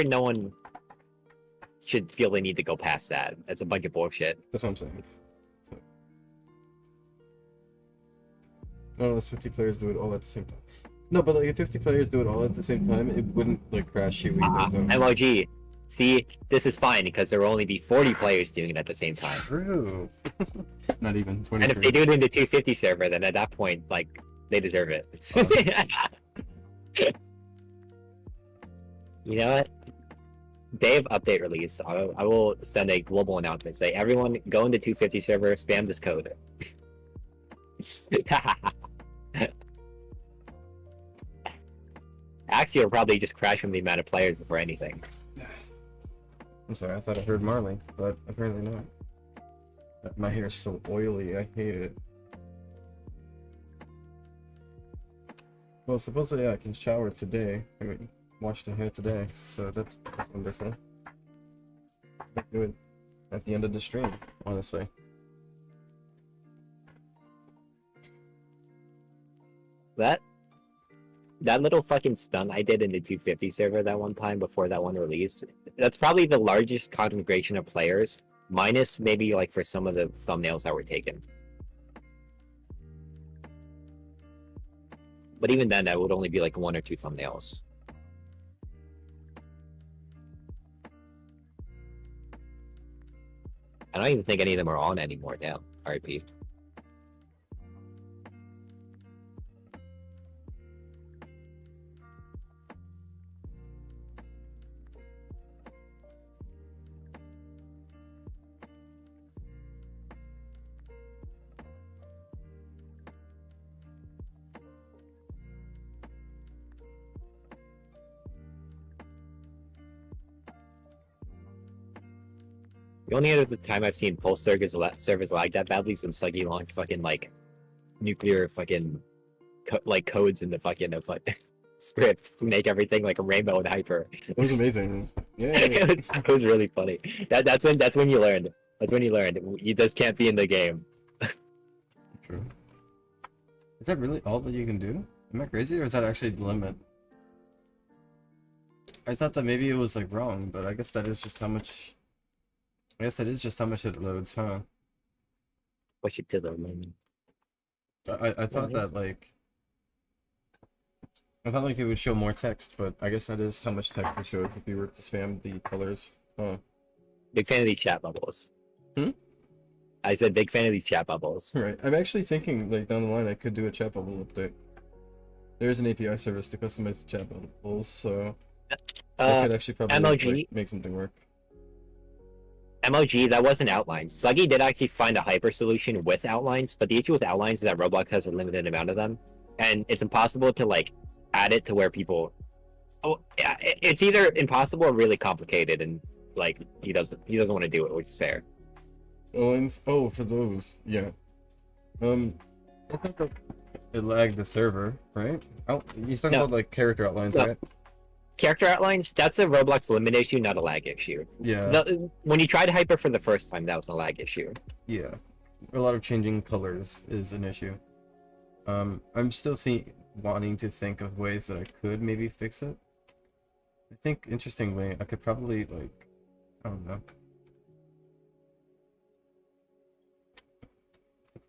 [SPEAKER 7] no one should feel they need to go past that. That's a bunch of bullshit.
[SPEAKER 1] That's what I'm saying. So... No, unless 50 players do it all at the same time. No, but like if 50 players do it all at the same time, it wouldn't like crash you either.
[SPEAKER 7] MOG. See, this is fine because there will only be 40 players doing it at the same time.
[SPEAKER 1] True. Not even 20.
[SPEAKER 7] And if they do it in the 250 server, then at that point, like, they deserve it. You know what? Day of update release, I will send a global announcement. Say, everyone go into 250 server, spam this code. Actually, it'll probably just crash from the amount of players before anything.
[SPEAKER 1] I'm sorry, I thought I heard Marley, but apparently not. My hair is so oily, I hate it. Well, supposedly I can shower today. I mean, wash the hair today, so that's wonderful. I'll do it at the end of the stream, honestly.
[SPEAKER 7] That little fucking stunt I did in the 250 server that one time before that one release, that's probably the largest congregation of players, minus maybe like for some of the thumbnails that were taken. But even then, that would only be like 1 or 2 thumbnails. I don't even think any of them are on anymore now. RIP. The only other time I've seen Pulse servers lag that badly is when Suggy launched fucking like nuclear fucking codes in the fucking scripts to make everything like a rainbow and hyper.
[SPEAKER 1] It was amazing. Yeah.
[SPEAKER 7] It was really funny. That's when you learned. That's when you learned. You just can't be in the game.
[SPEAKER 1] True. Is that really all that you can do? Am I crazy, or is that actually the limit? I thought that maybe it was like wrong, but I guess that is just how much. I guess that is just how much it loads, huh?
[SPEAKER 7] Push it to the limit.
[SPEAKER 1] I thought that like. I thought like it would show more text, but I guess that is how much text it shows if you were to spam the colors. Huh.
[SPEAKER 7] Big fan of these chat bubbles.
[SPEAKER 1] Hmm?
[SPEAKER 7] I said big fan of these chat bubbles.
[SPEAKER 1] Right. I'm actually thinking like down the line I could do a chat bubble update. There is an API service to customize the chat bubbles, so I could actually probably
[SPEAKER 7] MLG
[SPEAKER 1] make something work.
[SPEAKER 7] MLG, that wasn't outlines. Suggy did actually find a hyper solution with outlines, but the issue with outlines is that Roblox has a limited amount of them, and it's impossible to like add it to where people. Oh, yeah, it's either impossible or really complicated, and like he doesn't want to do it, which is fair.
[SPEAKER 1] Outlines? Oh, for those, yeah. I think that it lagged the server, right? Oh, he's talking about like character outlines, right?
[SPEAKER 7] Character outlines, that's a Roblox limit issue, not a lag issue.
[SPEAKER 1] Yeah.
[SPEAKER 7] When you tried hyper for the first time, that was a lag issue.
[SPEAKER 1] Yeah. A lot of changing colors is an issue. I'm still wanting to think of ways that I could maybe fix it. I think, interestingly, I could probably, like, I don't know.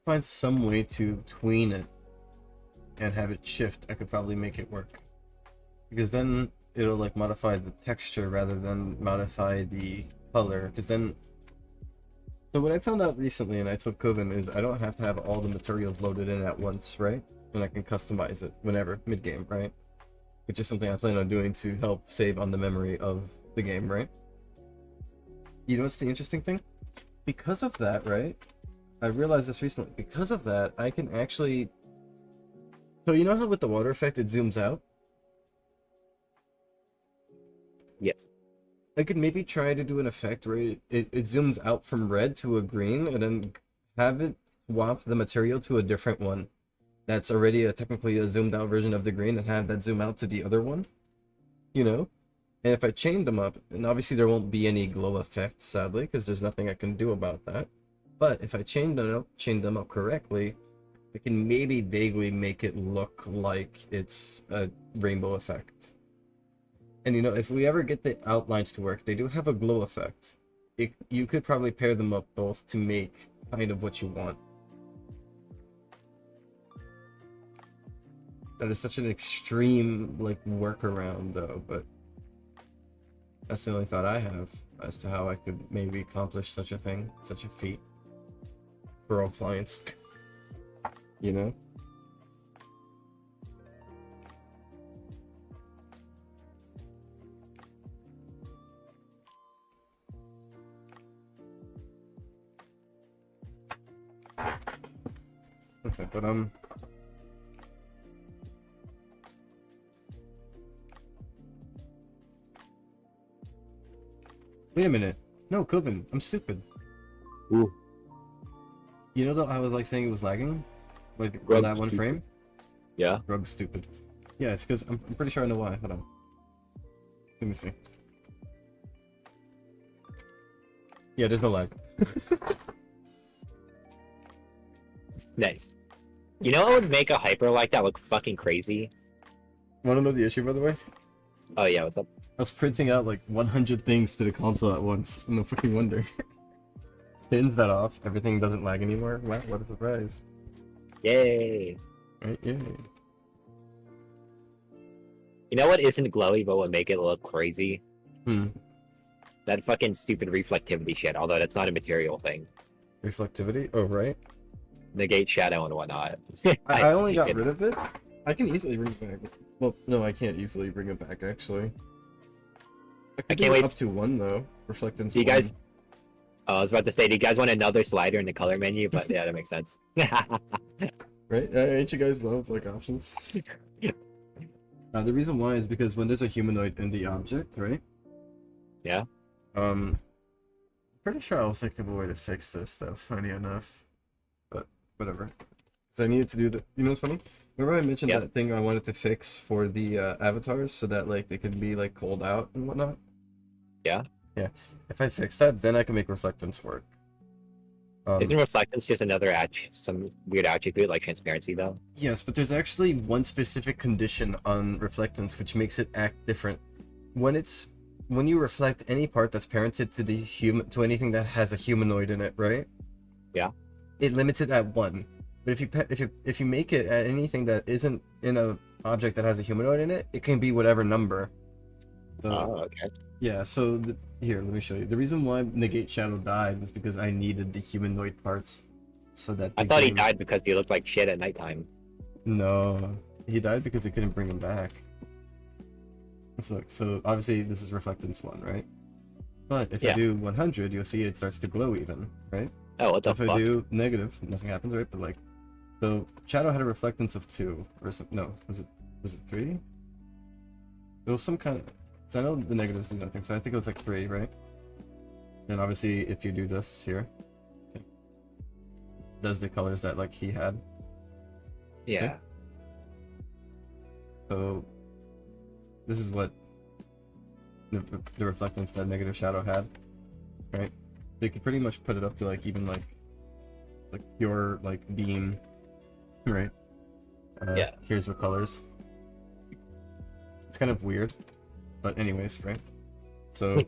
[SPEAKER 1] Find some way to tween it and have it shift. I could probably make it work. Because then it'll like modify the texture rather than modify the color, because then so what I found out recently, and I told Coven, is I don't have to have all the materials loaded in at once, right? And I can customize it whenever, mid-game, right? Which is something I plan on doing to help save on the memory of the game, right? You know what's the interesting thing? Because of that, right? I realized this recently. Because of that, I can actually, so you know how with the water effect it zooms out?
[SPEAKER 7] Yeah.
[SPEAKER 1] I could maybe try to do an effect where it zooms out from red to a green and then have it swap the material to a different one that's already technically a zoomed out version of the green and have that zoom out to the other one, you know? And if I chain them up, and obviously there won't be any glow effects, sadly, because there's nothing I can do about that. But if I chain them up correctly, I can maybe vaguely make it look like it's a rainbow effect. And you know, if we ever get the outlines to work, they do have a glow effect. You could probably pair them up both to make kind of what you want. That is such an extreme, like, workaround, though, but that's the only thought I have as to how I could maybe accomplish such a thing, such a feat for all clients, you know? Okay, but wait a minute. No, Coven, I'm stupid.
[SPEAKER 7] Ooh.
[SPEAKER 1] You know that I was like saying it was lagging? Like on
[SPEAKER 7] Grug's
[SPEAKER 1] that one
[SPEAKER 7] stupid.
[SPEAKER 1] frame?
[SPEAKER 7] Yeah.
[SPEAKER 1] Grug's stupid. Yeah, it's because I'm pretty sure I know why. Hold on. Let me see. Yeah, there's no lag.
[SPEAKER 7] Nice. You know what would make a hyper like that look fucking crazy?
[SPEAKER 1] Wanna know the issue, by the way?
[SPEAKER 7] Oh yeah, what's up?
[SPEAKER 1] I was printing out like 100 things to the console at once. No fucking wonder. Pins that off, everything doesn't lag anymore. Wow, what a surprise.
[SPEAKER 7] Yay!
[SPEAKER 1] Right, yay.
[SPEAKER 7] You know what isn't glowy but would make it look crazy?
[SPEAKER 1] Hmm.
[SPEAKER 7] That fucking stupid reflectivity shit, although that's not a material thing.
[SPEAKER 1] Reflectivity? Oh, right.
[SPEAKER 7] Negate shadow and whatnot.
[SPEAKER 1] I only got rid of it. I can easily bring it back. Well, no, I can't easily bring it back, actually. I
[SPEAKER 7] can't wait
[SPEAKER 1] up to 1, though. Reflectance.
[SPEAKER 7] Do you guys... Oh, I was about to say, do you guys want another slider in the color menu? But yeah, that makes sense.
[SPEAKER 1] Right? Ain't you guys love, like, options? The reason why is because when there's a humanoid in the object, right?
[SPEAKER 7] Yeah.
[SPEAKER 1] Pretty sure I was thinking of a way to fix this, though, funny enough. But, whatever. Because I needed to do the... You know what's funny? Remember I mentioned that thing I wanted to fix for the avatars so that, like, they can be, like, cold out and whatnot?
[SPEAKER 7] Yeah?
[SPEAKER 1] Yeah. If I fix that, then I can make reflectance work.
[SPEAKER 7] Isn't reflectance just another some weird attribute like transparency, though?
[SPEAKER 1] Yes, but there's actually one specific condition on reflectance which makes it act different. When you reflect any part that's parented to anything that has a humanoid in it, right?
[SPEAKER 7] Yeah.
[SPEAKER 1] It limits it at 1. But if you make it at anything that isn't in a object that has a humanoid in it, it can be whatever number. So,
[SPEAKER 7] oh, okay.
[SPEAKER 1] Yeah, so here, let me show you. The reason why Negate Shadow died was because I needed the humanoid parts. So that
[SPEAKER 7] I thought he died because he looked like shit at nighttime.
[SPEAKER 1] No, he died because I couldn't bring him back. So obviously this is reflectance 1, right? But if I do 100, you'll see it starts to glow even, right?
[SPEAKER 7] Oh, what the fuck?
[SPEAKER 1] If I do negative, nothing happens, right? But like, so Shadow had a reflectance of 2, or some, no, was it 3? It was some kind of... So I know the negatives do nothing, so I think it was like 3, right? And obviously, if you do this here, see, does the colors that like he had.
[SPEAKER 7] Yeah.
[SPEAKER 1] Okay? So this is what the reflectance that negative Shadow had, right? So you can pretty much put it up to like even like pure like beam, right?
[SPEAKER 7] Yeah.
[SPEAKER 1] Here's what colors. It's kind of weird. But anyways, right? So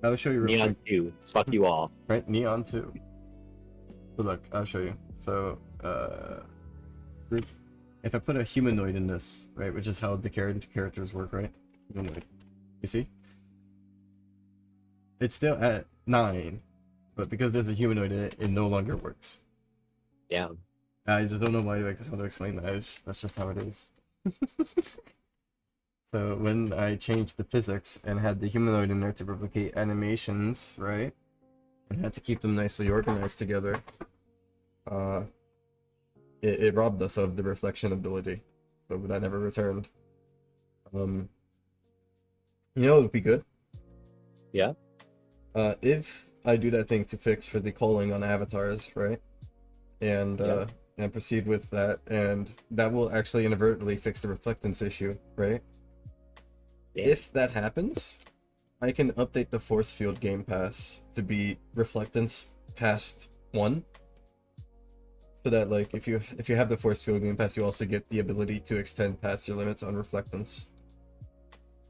[SPEAKER 1] I'll show you real
[SPEAKER 7] Neon
[SPEAKER 1] quick.
[SPEAKER 7] 2. Fuck you all.
[SPEAKER 1] Right? Neon 2. But look, I'll show you. So if I put a humanoid in this, right, which is how the characters work, right? Humanoid. You see? It's still at 9, but because there's a humanoid in it, it no longer works.
[SPEAKER 7] Yeah.
[SPEAKER 1] I just don't know how to explain that. That's just how it is. So when I changed the physics and had the humanoid in there to replicate animations, right? And had to keep them nicely organized together, it robbed us of the reflection ability. So that never returned. You know it would be good?
[SPEAKER 7] Yeah?
[SPEAKER 1] If I do that thing to fix for the calling on avatars, right? And proceed with that, and that will actually inadvertently fix the reflectance issue, right?
[SPEAKER 7] Yeah.
[SPEAKER 1] If that happens, I can update the force field game pass to be reflectance past 1. So that like if you have the force field game pass, you also get the ability to extend past your limits on reflectance.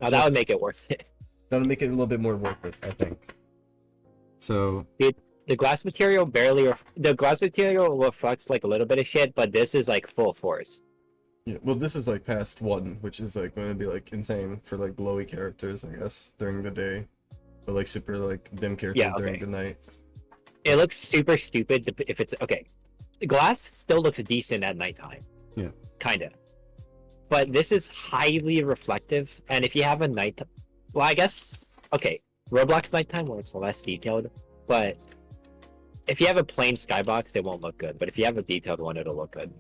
[SPEAKER 7] Oh, that would make it worth it.
[SPEAKER 1] That'll make it a little bit more worth it, I think. So
[SPEAKER 7] the glass material the glass material reflects like a little bit of shit, but this is like full force.
[SPEAKER 1] yeah, well, this is like past 1, which is like going to be like insane for like glowy characters, I guess, during the day, but like super like dim characters during the night.
[SPEAKER 7] It looks super stupid if it's okay. The glass still looks decent at nighttime.
[SPEAKER 1] Yeah.
[SPEAKER 7] Kinda. But this is highly reflective, and if you have a night, well, I guess okay, Roblox nighttime where it's less detailed, but if you have a plain skybox, it won't look good. But if you have a detailed one, it'll look good.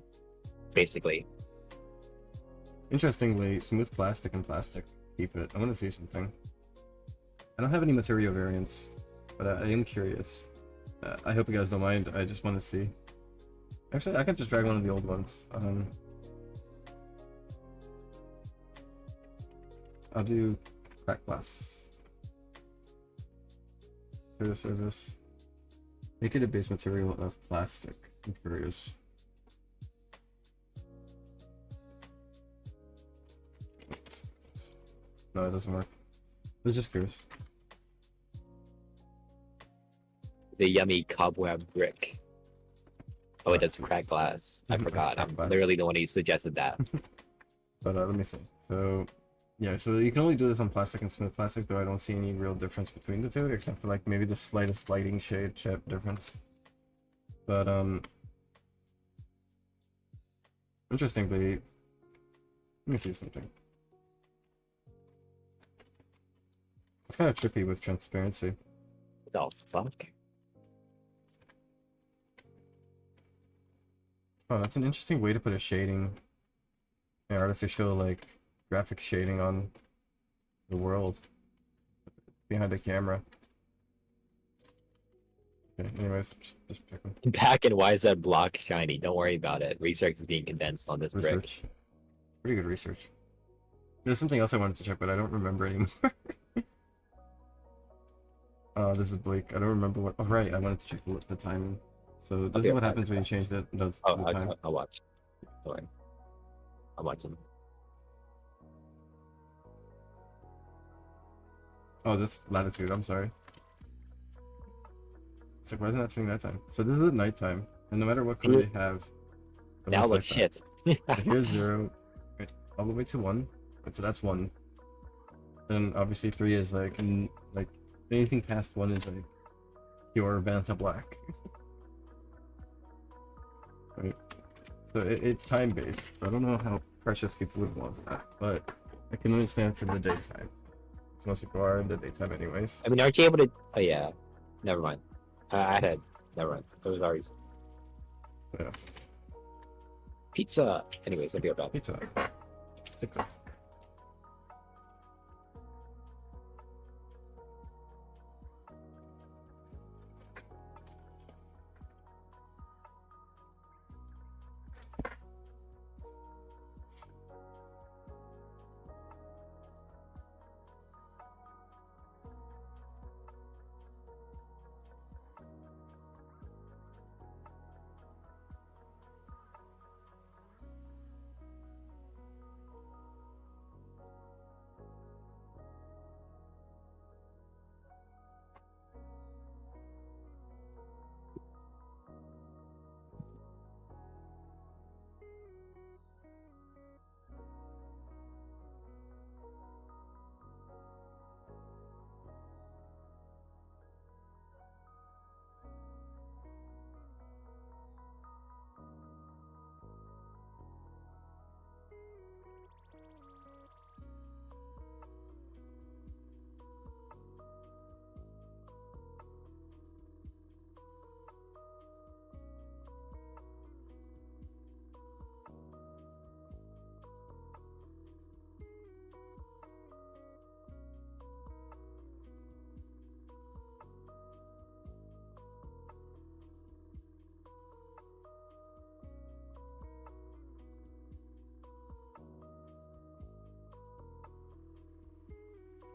[SPEAKER 7] Basically.
[SPEAKER 1] Interestingly, smooth plastic and plastic. Keep it. I want to see something. I don't have any material variants, but I am curious. I hope you guys don't mind. I just want to see. Actually, I can just drag one of the old ones. I'll do cracked glass. Courier service. Make it a base material of plastic. I'm curious. No, it doesn't work. I was just curious.
[SPEAKER 7] The yummy cobweb brick. Oh, it does crack glass. I
[SPEAKER 1] Mhm, it's
[SPEAKER 7] forgot.
[SPEAKER 1] cracked
[SPEAKER 7] I'm
[SPEAKER 1] glass.
[SPEAKER 7] literally the one who suggested that.
[SPEAKER 1] But let me see. So, yeah, so you can only do this on plastic and smooth plastic, though I don't see any real difference between the two, except for like maybe the slightest lighting shade chip difference. But interestingly, let me see something. It's kind of trippy with transparency.
[SPEAKER 7] The fuck?
[SPEAKER 1] Oh, that's an interesting way to put a shading, an artificial like graphics shading on the world behind the camera. Okay, anyways, just checking.
[SPEAKER 7] Back and why is that block shiny? Don't worry about it. Research is being condensed on this brick.
[SPEAKER 1] Research. Pretty good research. There's something else I wanted to check, but I don't remember anymore. This is Blake. I don't remember what. Oh, right. I wanted to check the timing. So this is what happens when you change the
[SPEAKER 7] Oh,
[SPEAKER 1] time.
[SPEAKER 7] I'll watch. Don't worry. I'm watching.
[SPEAKER 1] Oh, this latitude. I'm sorry. It's like, why isn't that turning nighttime? So this is at nighttime, and no matter what color you have, it
[SPEAKER 7] Now
[SPEAKER 1] looks
[SPEAKER 7] look
[SPEAKER 1] like that.
[SPEAKER 7] shit.
[SPEAKER 1] But here's 0, right, all the way to 1. Right, so that's 1. Then obviously 3 is like, like anything past 1 is like pure banter black. Right. So it's time based. So I don't know how precious people would want that, but I can understand for the daytime. So most people are in the daytime anyways.
[SPEAKER 7] I mean, aren't you able to? Oh yeah. Never mind. I had. Never mind. It was always
[SPEAKER 1] Yeah.
[SPEAKER 7] pizza. Anyways, I'll be right back.
[SPEAKER 1] Pizza. TikTok.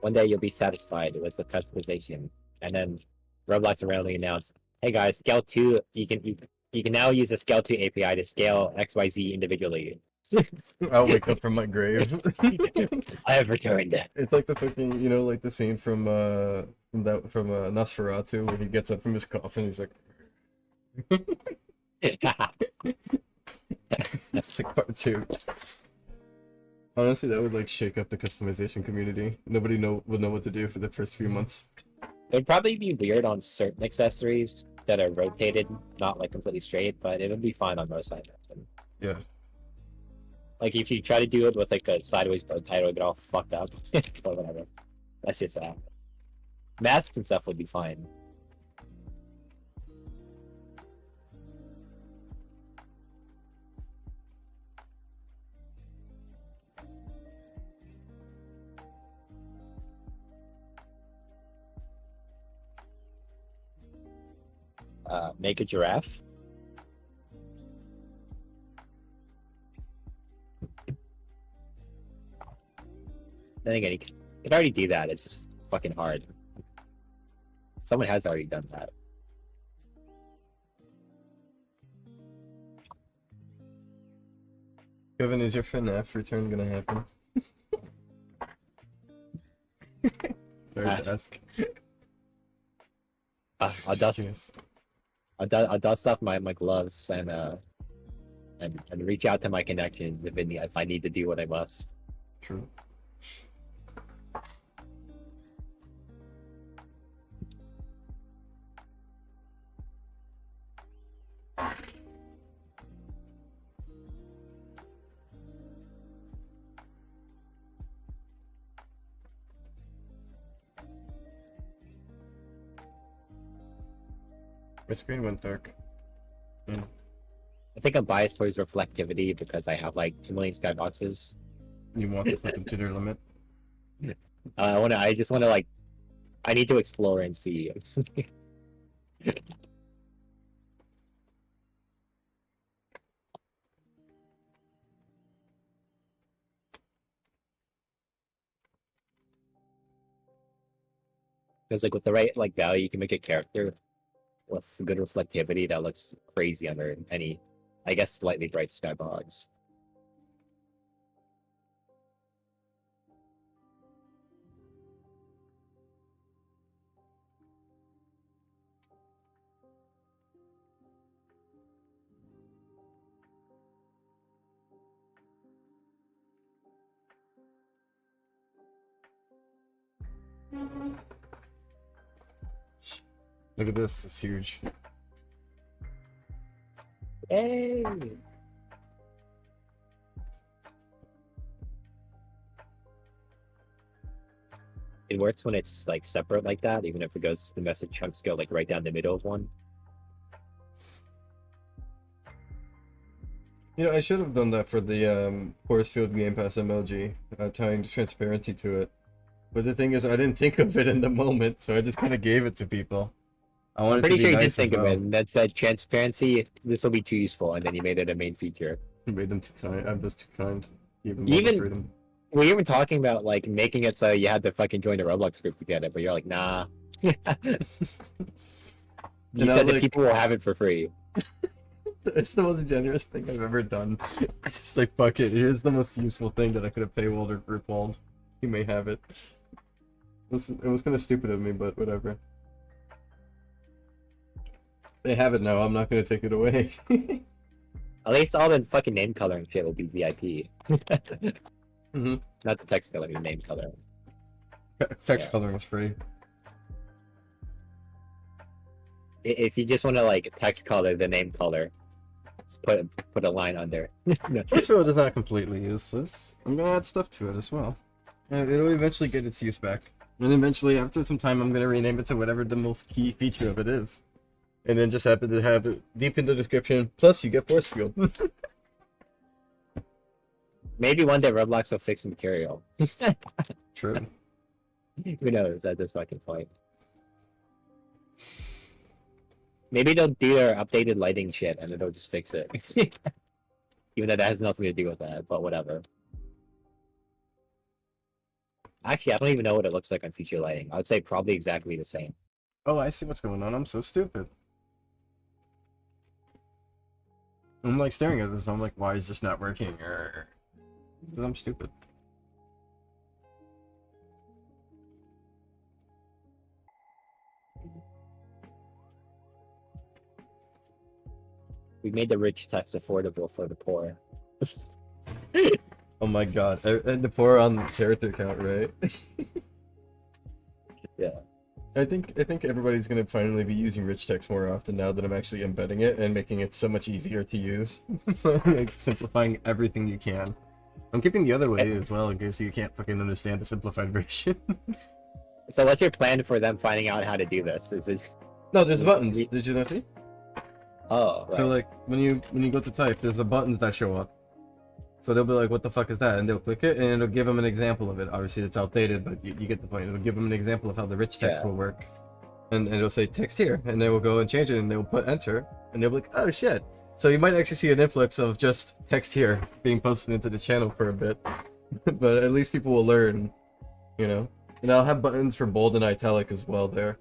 [SPEAKER 7] One day you'll be satisfied with the customization, and then Roblox will randomly announce, "Hey guys, Scale 2, you can now use the Scale 2 API to scale XYZ individually."
[SPEAKER 1] I'll wake up from my grave.
[SPEAKER 7] I have returned.
[SPEAKER 1] It's like the fucking, you know, like the scene from Nosferatu where he gets up from his coffin. He's like, that's like part 2. Honestly, that would like shake up the customization community. Nobody would know what to do for the first few months.
[SPEAKER 7] It'd probably be weird on certain accessories that are rotated, not like completely straight, but it would be fine on most items.
[SPEAKER 1] Yeah.
[SPEAKER 7] Like if you try to do it with like a sideways bow tie, it'll get all fucked up. But whatever. That's just that. Masks and stuff would be fine. Make a giraffe. Then again, you can already do that. It's just fucking hard. Someone has already done that.
[SPEAKER 1] Kevin, is your FNAF return gonna happen? Sorry to ask.
[SPEAKER 7] I'll dust off my gloves and reach out to my connections if I need to do what I must.
[SPEAKER 1] True. My screen went dark.
[SPEAKER 7] I think I'm biased towards reflectivity because I have like 2 million skyboxes.
[SPEAKER 1] You want to put them to their limit?
[SPEAKER 7] I just wanna like, I need to explore and see. Because like with the right like value, you can make a character with good reflectivity that looks crazy under any, I guess, slightly bright skybox.
[SPEAKER 1] Look at this. It's huge.
[SPEAKER 7] Yay! It works when it's like separate like that, even if it goes, the message chunks go like right down the middle of one.
[SPEAKER 1] You know, I should have done that for the Force Field Game Pass MLG, tying the transparency to it. But the thing is, I didn't think of it in the moment, so I just kind of gave it to people. I wanted
[SPEAKER 7] Pretty
[SPEAKER 1] to
[SPEAKER 7] sure
[SPEAKER 1] be
[SPEAKER 7] you did
[SPEAKER 1] nice
[SPEAKER 7] think
[SPEAKER 1] as
[SPEAKER 7] of
[SPEAKER 1] well.
[SPEAKER 7] it, and that said transparency, this will be too useful, and then you made it a main feature.
[SPEAKER 1] You made them too kind. I'm just too kind. Gave them all
[SPEAKER 7] Even-
[SPEAKER 1] the freedom.
[SPEAKER 7] We were talking about like making it so you had to fucking join the Roblox group to get it, but you're like, nah. You
[SPEAKER 1] know,
[SPEAKER 7] said that
[SPEAKER 1] like-
[SPEAKER 7] people will have it for free.
[SPEAKER 1] It's the most generous thing I've ever done. It's just like, fuck it, here's the most useful thing that I could have paywalled or group walled. You may have it. It was kind of stupid of me, but whatever. They have it now, I'm not going to take it away.
[SPEAKER 7] At least all the fucking name coloring shit will be VIP.
[SPEAKER 1] Mhm.
[SPEAKER 7] Not the text coloring, name color.
[SPEAKER 1] Text
[SPEAKER 7] Yeah.
[SPEAKER 1] coloring is free.
[SPEAKER 7] If you just want to like text color the name color, just put a line under.
[SPEAKER 1] First of all, it is not completely useless. I'm going to add stuff to it as well. And it'll eventually get its use back. And eventually, after some time, I'm going to rename it to whatever the most key feature of it is. And then just happen to have it deep in the description, plus you get force field.
[SPEAKER 7] Maybe one day Roblox will fix material.
[SPEAKER 1] True.
[SPEAKER 7] Who knows at this fucking point? Maybe they'll do their updated lighting shit and it'll just fix it. Even though that has nothing to do with that, but whatever. Actually, I don't even know what it looks like on feature lighting. I would say probably exactly the same.
[SPEAKER 1] Oh, I see what's going on. I'm so stupid. I'm like staring at this. I'm like, why is this not working? It's because I'm stupid.
[SPEAKER 7] We made the rich text affordable for the poor.
[SPEAKER 1] Oh my god. And the poor on the character count, right?
[SPEAKER 7] Yeah.
[SPEAKER 1] I think everybody's gonna finally be using rich text more often now that I'm actually embedding it and making it so much easier to use. Like simplifying everything you can. I'm keeping the other way as well in case you can't fucking understand the simplified version.
[SPEAKER 7] So what's your plan for them finding out how to do this? Is it...
[SPEAKER 1] No, there's
[SPEAKER 7] Let's
[SPEAKER 1] buttons.
[SPEAKER 7] see.
[SPEAKER 1] Did you not see?
[SPEAKER 7] Oh, right.
[SPEAKER 1] So like when you go to type, there's the buttons that show up. So they'll be like, "What the fuck is that?" And they'll click it, and it'll give them an example of it. Obviously, it's outdated, but you get the point. It'll give them an example of how the rich text
[SPEAKER 7] Yeah.
[SPEAKER 1] will work, and it'll say text here, and they will go and change it, and they will put enter, and they'll be like, "Oh shit!" So you might actually see an influx of just text here being posted into the channel for a bit, but at least people will learn you know? And I'll have buttons for bold and italic as well there.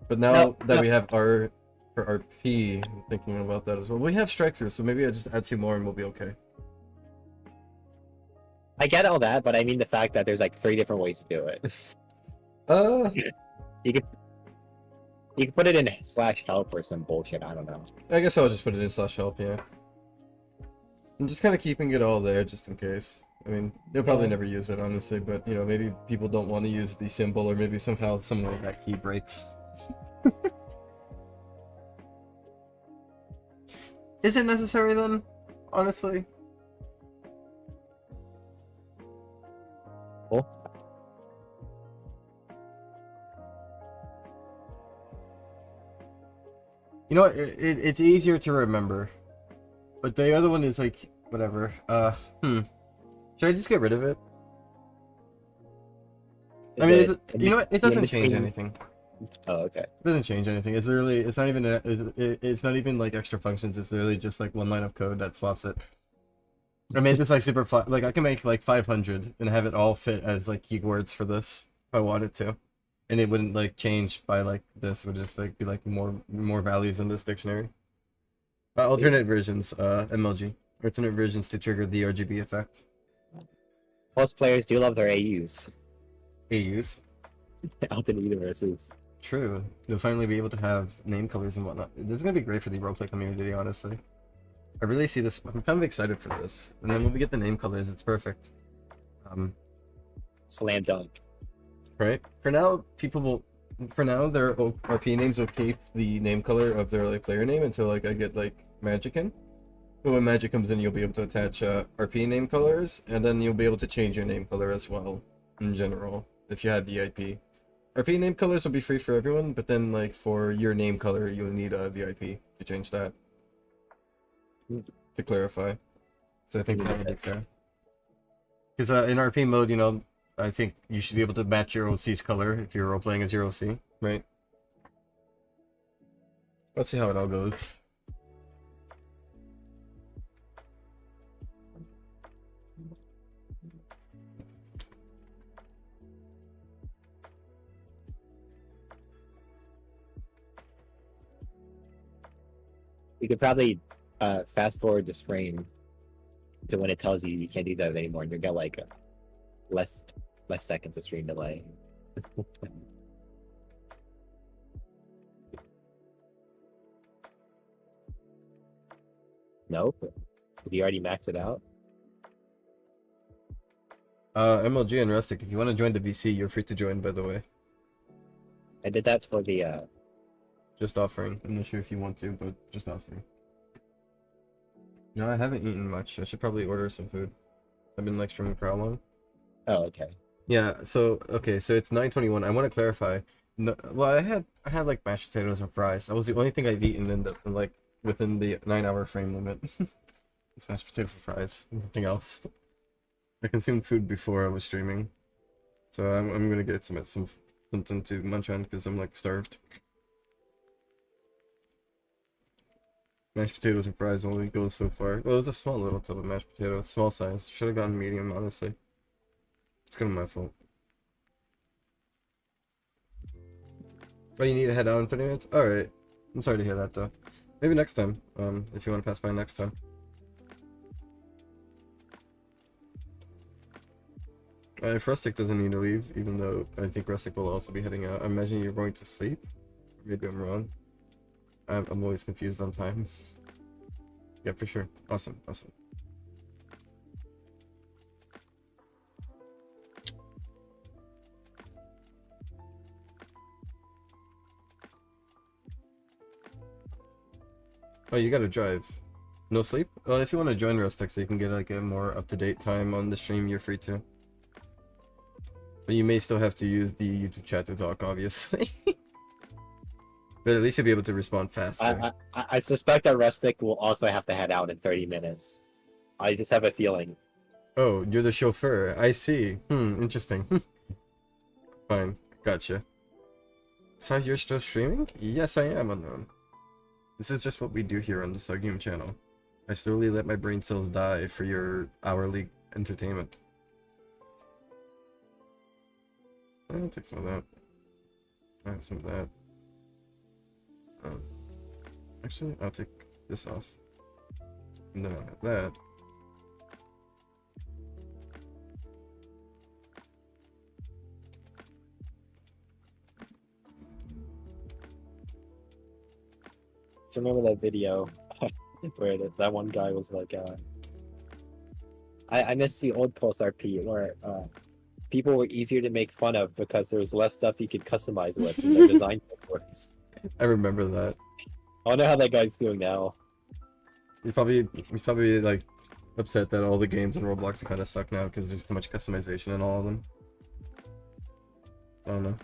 [SPEAKER 1] But now that we have R for RP, I'm thinking about that as well. We have strike through, so maybe I just add 2 more and we'll be okay.
[SPEAKER 7] I get all that, but I mean the fact that there's like 3 different ways to do it. You could put it in /help or some bullshit. I don't know.
[SPEAKER 1] I guess I'll just put it in /help. Yeah. I'm just kind of keeping it all there just in case. I mean, they'll probably never use it, honestly, but, you know, maybe people don't want to use the symbol, or maybe somehow some way that key breaks. Is it necessary then? Honestly?
[SPEAKER 7] Cool.
[SPEAKER 1] You know what? It's easier to remember. But the other one is like, whatever. Should I just get rid of it? I mean, you know what? It doesn't change anything.
[SPEAKER 7] Oh, okay.
[SPEAKER 1] It doesn't change anything. It's literally, it's not even, it's not even like extra functions. It's literally just like 1 line of code that swaps it. I made this like super flat. Like I can make like 500 and have it all fit as like keywords for this if I wanted to, and it wouldn't like change by like this. It would just like be like more values in this dictionary. Alternate versions, MLG. Alternate versions to trigger the RGB effect.
[SPEAKER 7] Most players do love their AUs.
[SPEAKER 1] AUs.
[SPEAKER 7] Alternate universes.
[SPEAKER 1] True. You'll finally be able to have name colors and whatnot. This is gonna be great for the roleplay community, honestly. I really see this. I'm kind of excited for this. And then when we get the name colors, it's perfect.
[SPEAKER 7] Slam dunk.
[SPEAKER 1] Right? For now, people will. For now, their RP names will keep the name color of their like player name until like I get like magic in. But when magic comes in, you'll be able to attach RP name colors, and then you'll be able to change your name color as well. In general, if you have VIP. RP name colors will be free for everyone, but then like for your name color, you'll need a VIP to change that. To clarify. So I think that would be fair. Because in RP mode, you know, I think you should be able to match your OC's color if you're role-playing as your OC, right? Let's see how it all goes.
[SPEAKER 7] You could probably fast forward the stream to when it tells you you can't do that anymore, and you'll get like less seconds of stream delay. Nope. Have you already maxed it out?
[SPEAKER 1] MLG and Rustic, if you want to join the VC, you're free to join, by the way.
[SPEAKER 7] I did that for the
[SPEAKER 1] Just offering. I'm not sure if you want to, but just offering. No, I haven't eaten much. I should probably order some food. I've been like streaming for how long?
[SPEAKER 7] Oh, okay.
[SPEAKER 1] Yeah, so okay, so it's 9:21. I want to clarify. No, well, I had like mashed potatoes and fries. That was the only thing I've eaten in the like within the 9-hour frame limit. It's mashed potatoes and fries, nothing else. I consumed food before I was streaming, so I'm gonna get something to munch on because I'm like starved. Mashed potatoes and fries only goes so far. Well, it's a small little tub of mashed potatoes, small size. Should have gone medium, honestly. It's kind of my fault. Oh, you need to head out in 30 minutes? Alright. I'm sorry to hear that, though. Maybe next time, if you want to pass by next time. If Rustic doesn't need to leave, even though I think Rustic will also be heading out, I imagine you're going to sleep? Maybe I'm wrong. I'm always confused on time. Yeah, for sure. Awesome, awesome. Oh, you gotta drive. No sleep? Well, if you want to join Rustic so you can get like a more up-to-date time on the stream, you're free to. But you may still have to use the YouTube chat to talk, obviously. But at least you'll be able to respond faster.
[SPEAKER 7] I suspect that Rustic will also have to head out in 30 minutes. I just have a feeling.
[SPEAKER 1] Oh, you're the chauffeur. I see. Interesting. Fine. Gotcha. Huh, you're still streaming? Yes, I am, Unknown. This is just what we do here on the Suggys channel. I slowly let my brain cells die for your hourly entertainment. I'll take some of that. I have some of that. Actually, I'll take this off. And then I'll have that.
[SPEAKER 7] So remember that video where that one guy was like, I miss the old Pulse RP where people were easier to make fun of because there was less stuff you could customize with in their design softwares.
[SPEAKER 1] I remember that.
[SPEAKER 7] I wonder how that guy's doing now.
[SPEAKER 1] He's probably like upset that all the games in Roblox kind of suck now because there's too much customization in all of them. I don't know.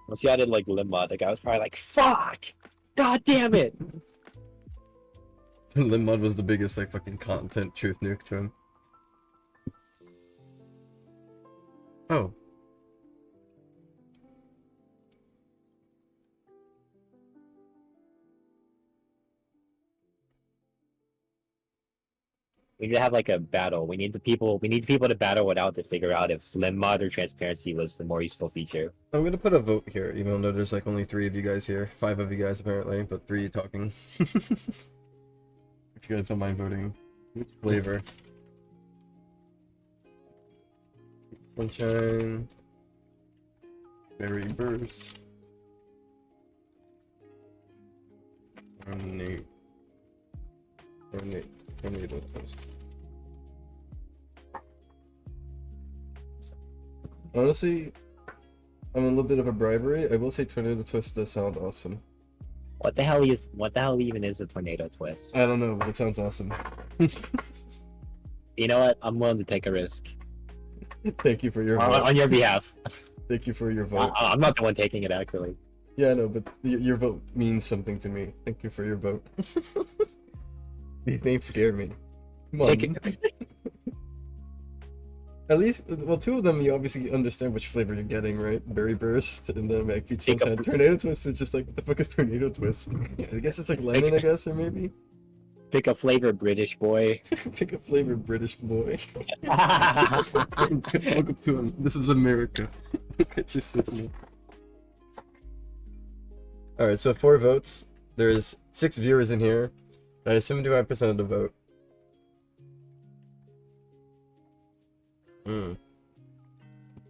[SPEAKER 7] Once he added like limb mod, the guy was probably like, "Fuck! God damn it!"
[SPEAKER 1] Limb mod was the biggest like fucking content truth nuke to him. Oh.
[SPEAKER 7] We need to have like a battle. We need people to battle it out to figure out if limb mod or transparency was the more useful feature.
[SPEAKER 1] I'm gonna put a vote here, even though there's like only 3 of you guys here. 5 of you guys apparently, but 3 talking. If you guys don't mind voting. Which flavor? Sunshine. Berry burst. Tornado twist. Honestly, I'm a little bit of a bribery. I will say tornado twist does sound awesome.
[SPEAKER 7] What the hell even is a tornado twist?
[SPEAKER 1] I don't know, but it sounds awesome.
[SPEAKER 7] You know what? I'm willing to take a risk.
[SPEAKER 1] Thank you for your vote.
[SPEAKER 7] On your behalf.
[SPEAKER 1] Thank you for your vote.
[SPEAKER 7] I'm not the one taking it, actually.
[SPEAKER 1] Yeah, I know, but your vote means something to me. Thank you for your vote. These names scare me. Come on. At least, well, 2 of them you obviously understand which flavor you're getting, right? Berry Burst, and then like Peach Sunshine. Tornado Twist is just like, what the fuck is Tornado Twist? I guess it's like lemon, I guess, or maybe?
[SPEAKER 7] Pick a flavor, British boy.
[SPEAKER 1] Pick a flavor, British boy. Welcome to him. This is America. Just Alright, so 4 votes. There's 6 viewers in here. I assume 75% of the vote.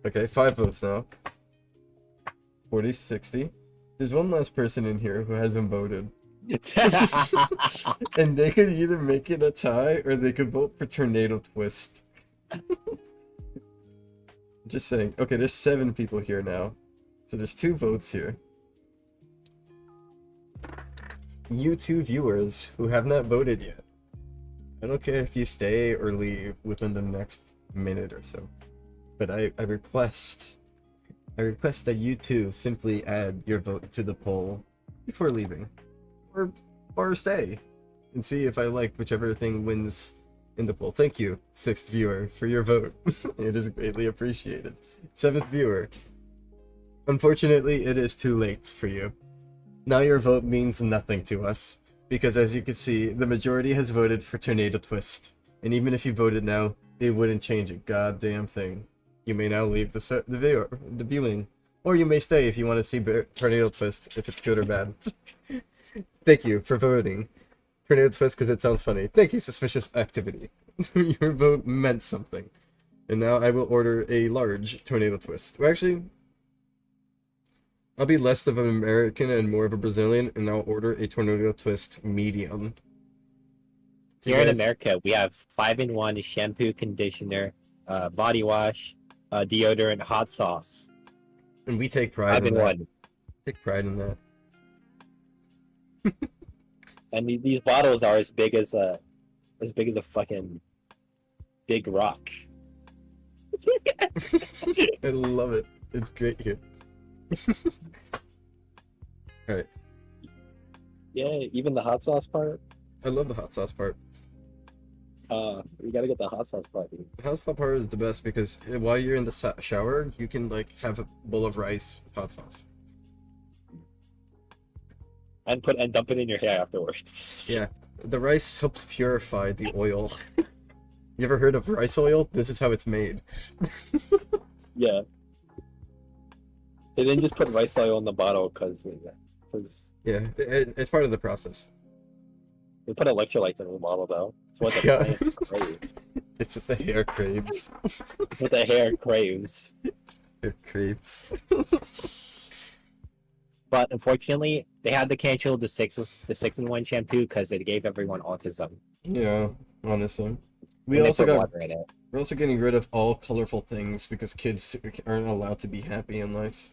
[SPEAKER 1] Okay, 5 votes now. 40, 60. There's one last person in here who hasn't voted. And they could either make it a tie or they could vote for Tornado Twist. Just saying. Okay, there's 7 people here now. So there's 2 votes here. You 2 viewers who have not voted yet. I don't care if you stay or leave within the next minute or so. But I request that you 2 simply add your vote to the poll before leaving. Or stay. And see if I like whichever thing wins in the poll. Thank you, 6th viewer, for your vote. It is greatly appreciated. 7th viewer. Unfortunately, it is too late for you. Now your vote means nothing to us, because as you can see, the majority has voted for Tornado Twist, and even if you voted now, it wouldn't change a goddamn thing. You may now leave the viewing, or you may stay if you want to see Tornado Twist, if it's good or bad. Thank you for voting Tornado Twist because it sounds funny. Thank you, Suspicious Activity. Your vote meant something. And now I will order a large Tornado Twist. Well, actually, I'll be less of an American and more of a Brazilian, and I'll order a Tornado Twist medium. So
[SPEAKER 7] Here in America, we have 5-in-1 shampoo, conditioner, body wash, deodorant, hot sauce.
[SPEAKER 1] And we take pride in that.
[SPEAKER 7] 5-in-1.
[SPEAKER 1] Take pride in that.
[SPEAKER 7] And these bottles are as big as a fucking big rock.
[SPEAKER 1] I love it. It's great here. Alright.
[SPEAKER 7] Yeah, even the hot sauce part.
[SPEAKER 1] I love the hot sauce part.
[SPEAKER 7] We gotta get the hot sauce part, dude.
[SPEAKER 1] The hot sauce part is the best because while you're in the shower, you can like have a bowl of rice with hot sauce.
[SPEAKER 7] And dump it in your hair afterwards.
[SPEAKER 1] Yeah, the rice helps purify the oil. You ever heard of rice oil? This is how it's made.
[SPEAKER 7] Yeah. They didn't just put rice oil in the bottle because
[SPEAKER 1] Yeah, it's part of the process.
[SPEAKER 7] they put electrolytes in the bottle though. It's what the
[SPEAKER 1] Yeah.
[SPEAKER 7] plants crave.
[SPEAKER 1] It's what the hair craves.
[SPEAKER 7] It's what the hair craves.
[SPEAKER 1] Hair craves.
[SPEAKER 7] But unfortunately, they had to cancel the 6-in-1 shampoo because it gave everyone autism.
[SPEAKER 1] Yeah, honestly. We
[SPEAKER 7] And they
[SPEAKER 1] also
[SPEAKER 7] put
[SPEAKER 1] got
[SPEAKER 7] water in it.
[SPEAKER 1] we're also getting rid of all colorful things because kids aren't allowed to be happy in life.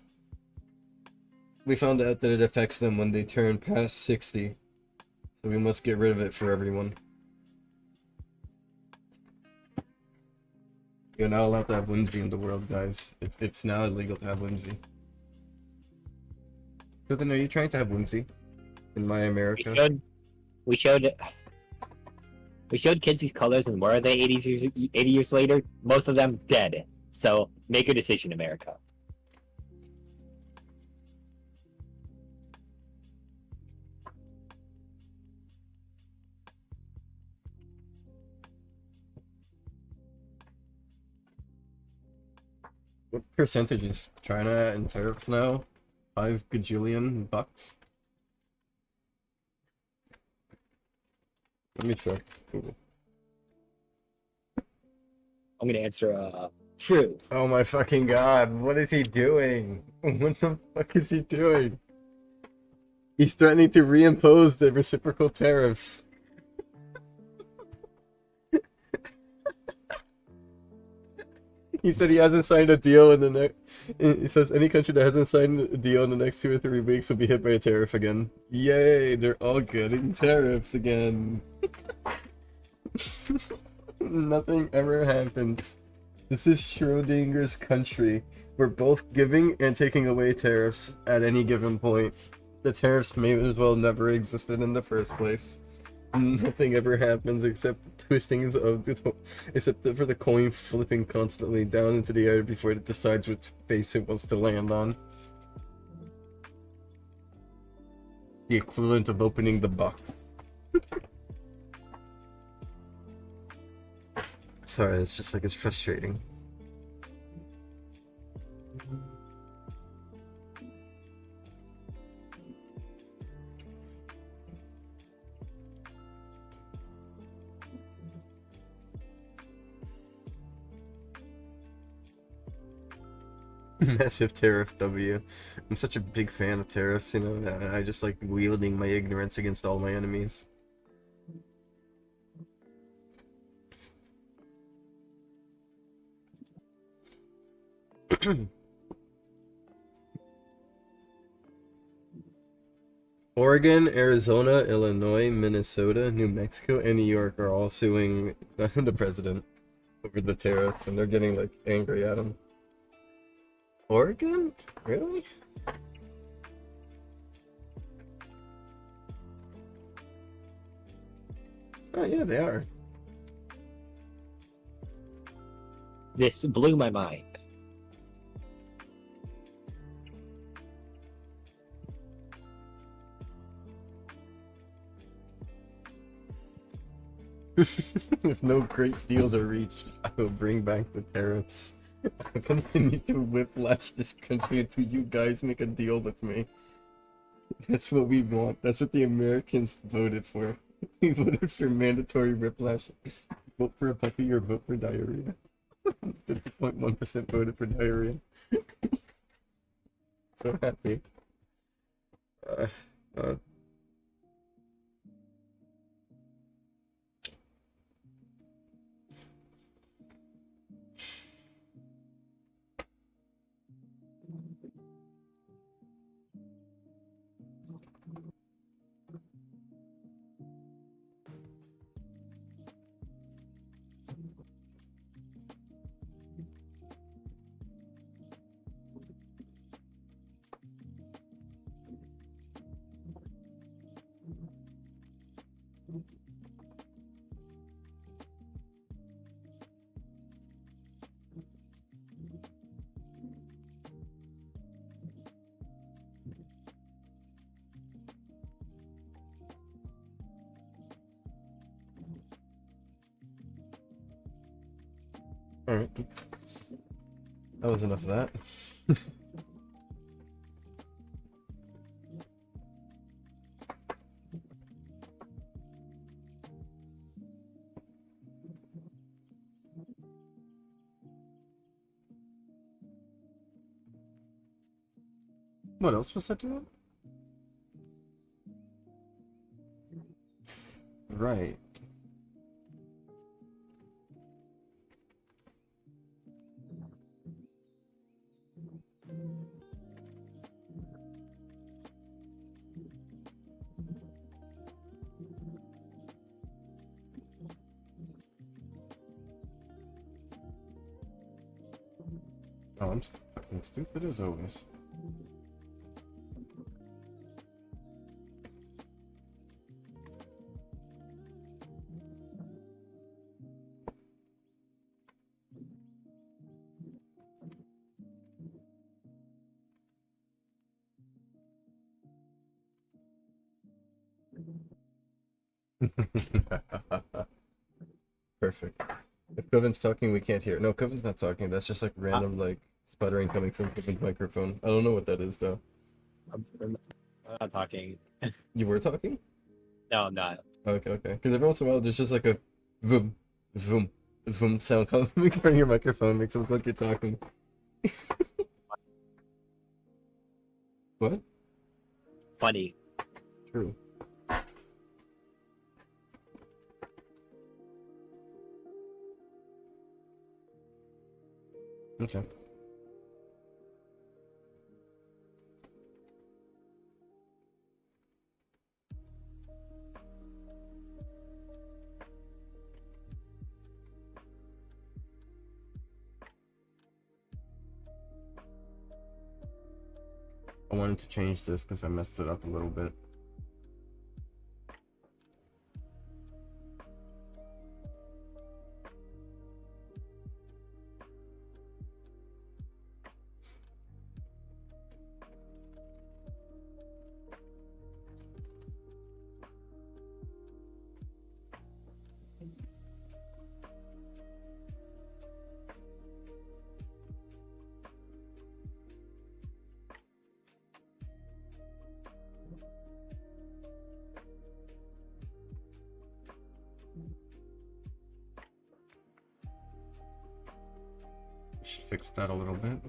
[SPEAKER 1] We found out that it affects them when they turn past 60. So we must get rid of it for everyone. You're not allowed to have whimsy in the world, guys. It's now illegal to have whimsy. Then are you trying to have whimsy in my America?
[SPEAKER 7] We showed kids these colors, and where are they 80 years later? Most of them dead. So make your decision, America.
[SPEAKER 1] What percentage is China and tariffs now? 5 gajillion bucks? Let me check. Google.
[SPEAKER 7] I'm gonna answer true.
[SPEAKER 1] Oh my fucking god, what is he doing? What the fuck is he doing? He's threatening to reimpose the reciprocal tariffs. He said he hasn't signed a deal in the next. He says any country that hasn't signed a deal in the next 2 or 3 weeks will be hit by a tariff again. Yay, they're all getting tariffs again. Nothing ever happens. This is Schrodinger's country. We're both giving and taking away tariffs at any given point. The tariffs may as well never existed in the first place. Nothing ever happens except the twistings of the except for the coin flipping constantly down into the air before it decides which face it wants to land on. The equivalent of opening the box. Sorry, it's just like it's frustrating. Massive tariff W. I'm such a big fan of tariffs, you know, I just like wielding my ignorance against all my enemies. Oregon, Arizona, Illinois, Minnesota, New Mexico, and New York are all suing the president over the tariffs, and they're getting like angry at him. Oregon? Really? Oh yeah, they are.
[SPEAKER 7] This blew my mind.
[SPEAKER 1] If no great deals are reached, I will bring back the tariffs. I'll continue to whiplash this country until you guys make a deal with me. That's what we want. That's what the Americans voted for. We voted for mandatory whiplash. Vote for a puppy or vote for diarrhea. 50.1% voted for diarrhea. So happy. Uh, Alright. That was enough of that. What else was I doing? Right. Oh, I'm fucking stupid as always. Perfect. If Coven's talking, we can't hear. No, Coven's not talking. That's just like random, like, sputtering coming from Coven's microphone. I don't know what that is, though.
[SPEAKER 7] I'm not talking.
[SPEAKER 1] You were talking?
[SPEAKER 7] No, I'm not.
[SPEAKER 1] Okay, okay. Because every once in a while, there's just like a boom, boom, boom sound coming from your microphone. Makes it look like you're talking. What?
[SPEAKER 7] Funny.
[SPEAKER 1] True. Okay. I wanted to change this because I messed it up a little bit. Should fix that a little bit.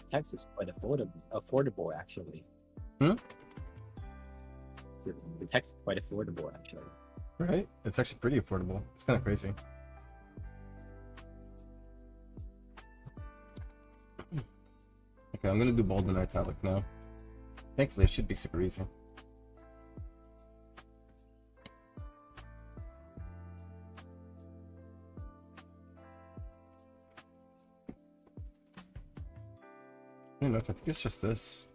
[SPEAKER 7] Text is quite affordable actually.
[SPEAKER 1] Hmm?
[SPEAKER 7] The text is quite affordable actually.
[SPEAKER 1] Right? It's actually pretty affordable. It's kind of crazy. Okay, I'm gonna do bold and italic now. Thankfully, it should be super easy. don't know if I think it's just this.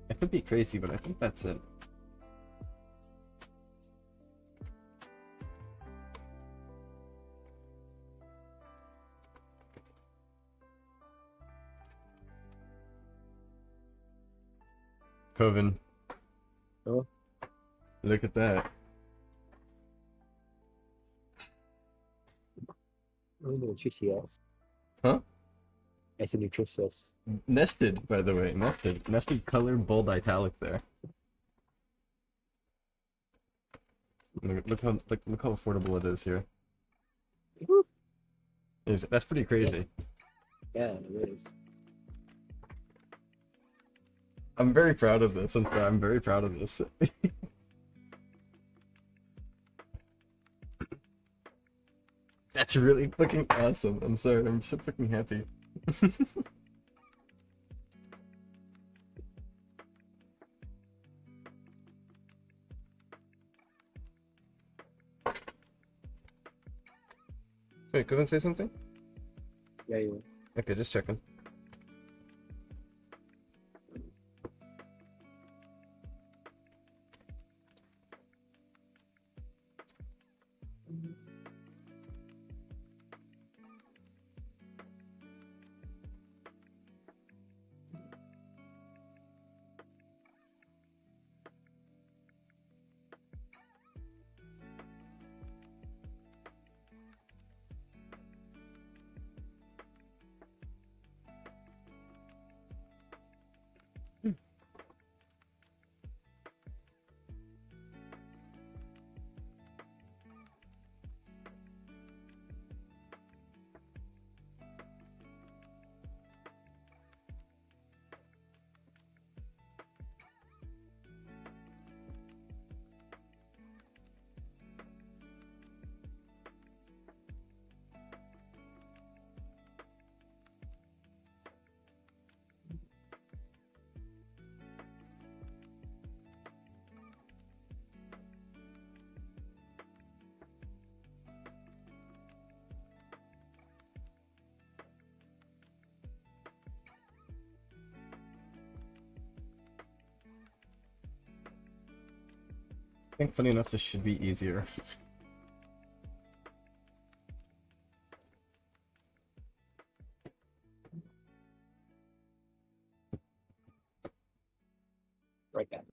[SPEAKER 1] It could be crazy, but I think that's it. Coven.
[SPEAKER 7] Oh.
[SPEAKER 1] Look at that.
[SPEAKER 7] Oh, nutritious.
[SPEAKER 1] Huh?
[SPEAKER 7] It's a nutritious.
[SPEAKER 1] Nested, by the way. Nested. Nested color, bold italic there. Look how affordable it is here. That's pretty crazy.
[SPEAKER 7] Yeah, it is.
[SPEAKER 1] I'm very proud of this. I'm sorry, I'm very proud of this. That's really fucking awesome. I'm sorry, I'm so fucking happy. Wait, go and say something?
[SPEAKER 7] Yeah, you.
[SPEAKER 1] Okay, just checking. I think funny enough, this should be easier.
[SPEAKER 7] Right back.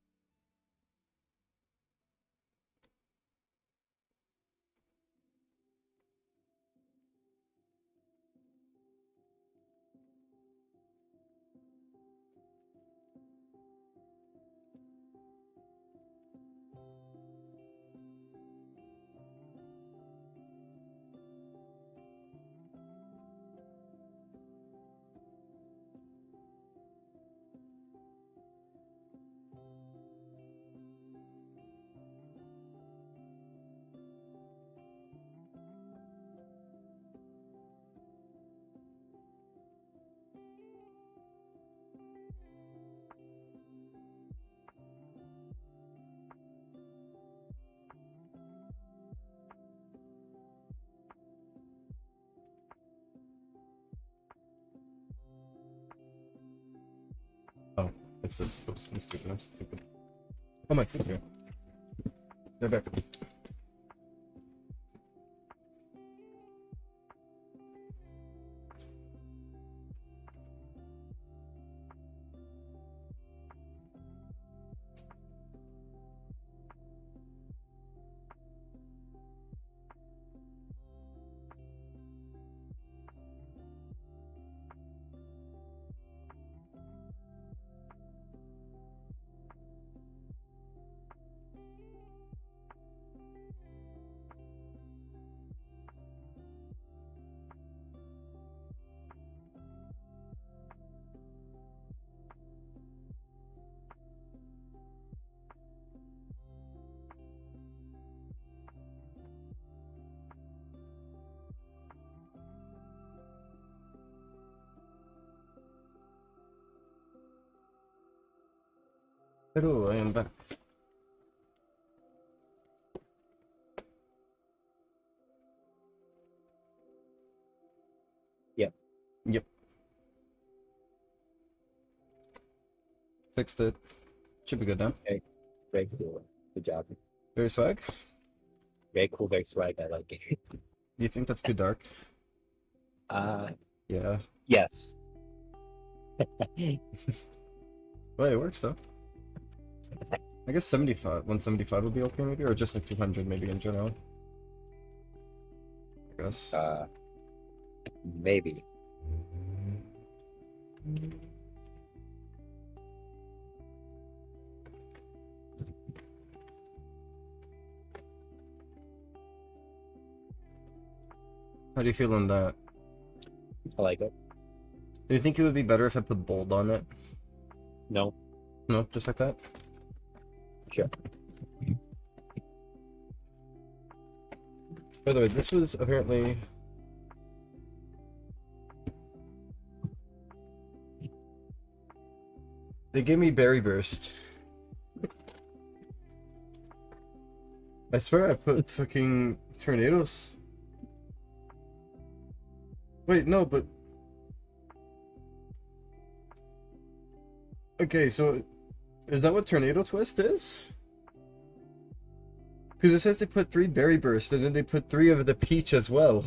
[SPEAKER 1] Oh, it's this. Oops, I'm stupid. Oh, my foot's here. They're back. Hello, I am back.
[SPEAKER 7] Yep.
[SPEAKER 1] Yep. Fixed it. Should be good now.
[SPEAKER 7] Very cool. Good job.
[SPEAKER 1] Very swag?
[SPEAKER 7] Very cool, very swag. I like it.
[SPEAKER 1] Do you think that's too dark? Yeah.
[SPEAKER 7] Yes.
[SPEAKER 1] Well, it works though. I guess 75, 175 would be okay maybe, or just like 200 maybe in general. I guess.
[SPEAKER 7] Maybe.
[SPEAKER 1] How do you feel on that?
[SPEAKER 7] I like it.
[SPEAKER 1] Do you think it would be better if I put bold on it?
[SPEAKER 7] No.
[SPEAKER 1] No, just like that?
[SPEAKER 7] Sure.
[SPEAKER 1] By the way, this was apparently... They gave me Berry Burst. I swear I put fucking tornadoes. Wait, no, but... Okay, so... Is that what Tornado Twist is? Because it says they put 3 Berry Burst, and then they put 3 of the Peach as well.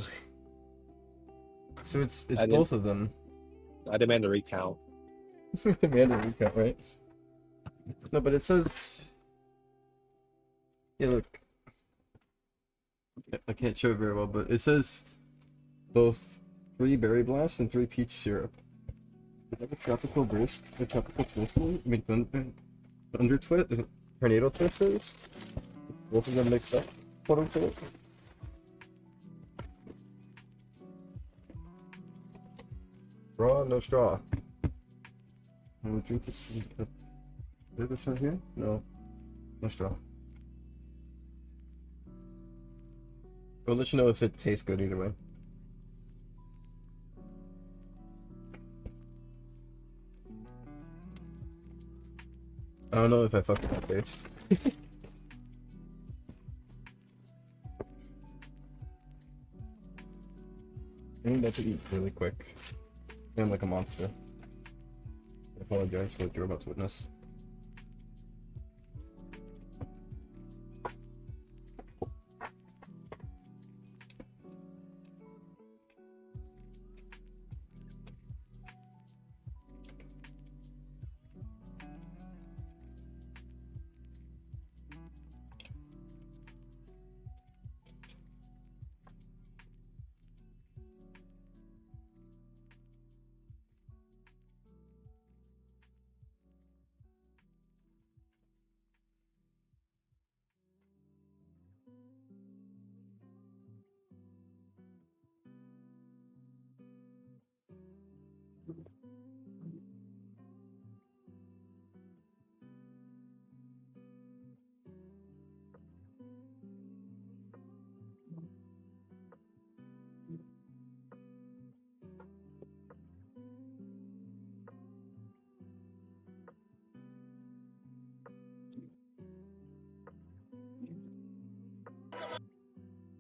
[SPEAKER 1] So it's both of them.
[SPEAKER 7] I demand a recount.
[SPEAKER 1] Demand a recount, right? No, but it says... Yeah, look. I can't show it very well, but it says both 3 Berry Blast and 3 Peach Syrup. Is that a tropical burst? A tropical twist? I mean, thunder twist? Tornado twist is? Both of them mixed up, quote unquote. Raw, no straw. I'm gonna drink this. Is this one here? No. No straw. I'll let you know if it tastes good either way. I don't know if I fuck with that taste. I need that to eat really quick. I'm like a monster. I apologize for what you're about to witness.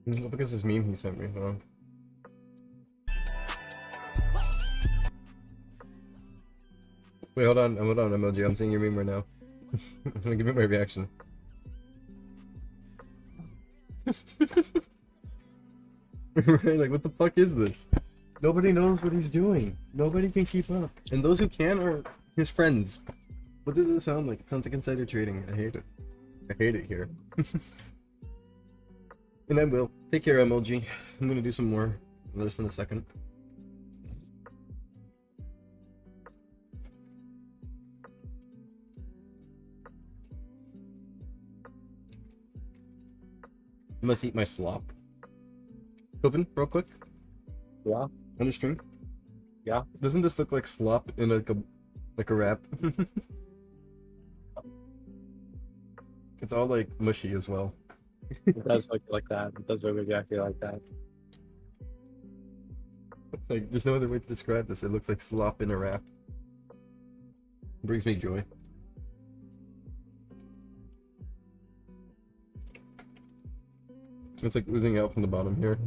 [SPEAKER 1] Look at this meme he sent me. Hold on. Wait, hold on, emoji. I'm seeing your meme right now. I'm gonna give it my reaction. Right, like, what the fuck is this? Nobody knows what he's doing. Nobody can keep up. And those who can are his friends. What does it sound like? It sounds like insider trading. I hate it. I hate it here. And I will. Take care, MLG. I'm gonna do some more of this in a second. I must eat my slop. Coven, real quick.
[SPEAKER 7] Yeah.
[SPEAKER 1] Under stream.
[SPEAKER 7] Yeah.
[SPEAKER 1] Doesn't this look like slop in like a wrap? It's all like mushy as well.
[SPEAKER 7] It does look like that. It does look exactly like that.
[SPEAKER 1] Like, there's no other way to describe this. It looks like slop in a wrap. It brings me joy. It's like oozing out from the bottom here.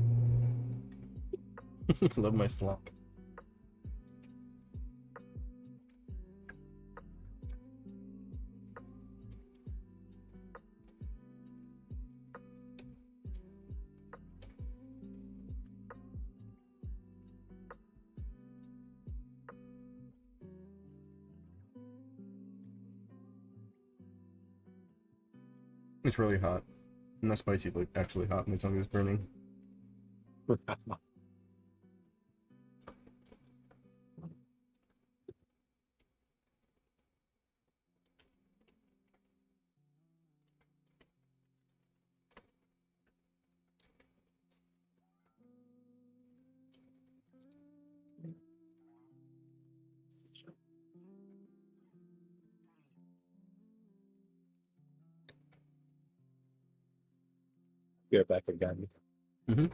[SPEAKER 1] Love my slop. It's really hot. Not spicy, but actually hot. My tongue is burning.
[SPEAKER 7] You're back again.
[SPEAKER 1] Mm-hmm.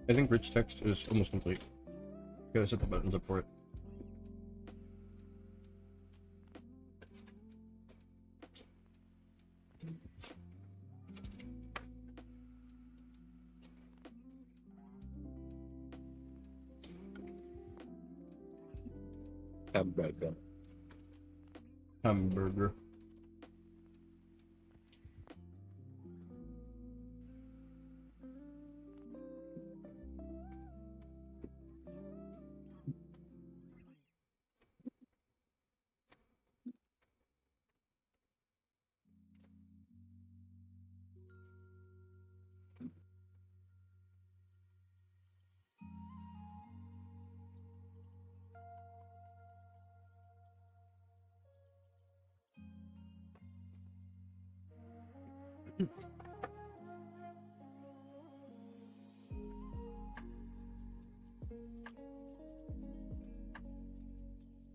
[SPEAKER 1] I think rich text is almost complete. Gotta set the buttons up for it.
[SPEAKER 7] Hamburger.
[SPEAKER 1] Hamburger.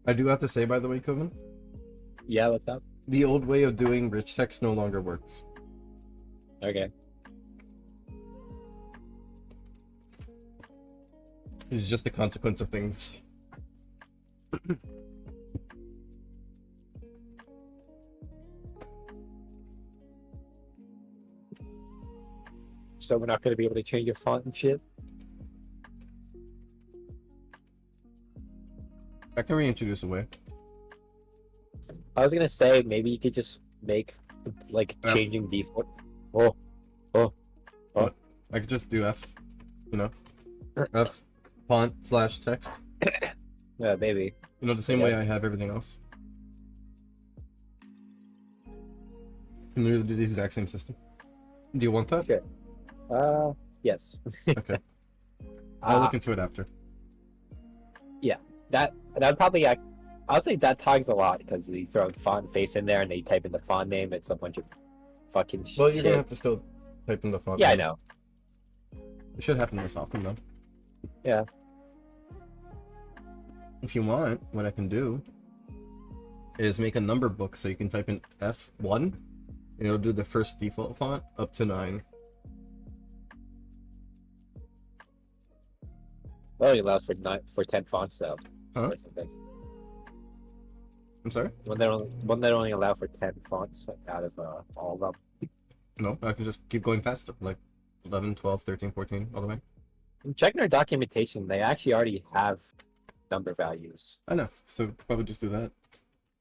[SPEAKER 1] I do have to say, by the way, Coven,
[SPEAKER 7] Yeah, what's up?
[SPEAKER 1] the old way of doing rich text no longer works.
[SPEAKER 7] Okay.
[SPEAKER 1] It's just a consequence of things.
[SPEAKER 7] So we're not going to be able to change your font and shit?
[SPEAKER 1] I can reintroduce a way.
[SPEAKER 7] I was going to say, maybe you could just make, like,
[SPEAKER 1] F.
[SPEAKER 7] changing default. Oh.
[SPEAKER 1] I could just do F, you know? F font / text.
[SPEAKER 7] Yeah, maybe.
[SPEAKER 1] You know, the same way
[SPEAKER 7] Yes.
[SPEAKER 1] I have everything else. Can literally do the exact same system. Do you want that?
[SPEAKER 7] Sure. Yes.
[SPEAKER 1] Okay. I'll look into it after.
[SPEAKER 7] That probably, I would say that tags a lot, because you throw font face in there and they type in the font name, it's a bunch of fucking shit.
[SPEAKER 1] Well, you're gonna have to still type in the font.
[SPEAKER 7] Yeah, I
[SPEAKER 1] name.
[SPEAKER 7] know.
[SPEAKER 1] It should happen less often, though.
[SPEAKER 7] Yeah.
[SPEAKER 1] If you want, what I can do is make a number book so you can type in F1 and it'll do the first default font up to 9.
[SPEAKER 7] It only allows for 10 fonts though.
[SPEAKER 1] Huh?
[SPEAKER 7] Or something.
[SPEAKER 1] I'm sorry?
[SPEAKER 7] One that only allow for 10 fonts out of all of them.
[SPEAKER 1] No, I can just keep going past it, like 11, 12, 13, 14, all the way.
[SPEAKER 7] I'm checking their documentation. They actually already have number values.
[SPEAKER 1] I know, so probably just do that.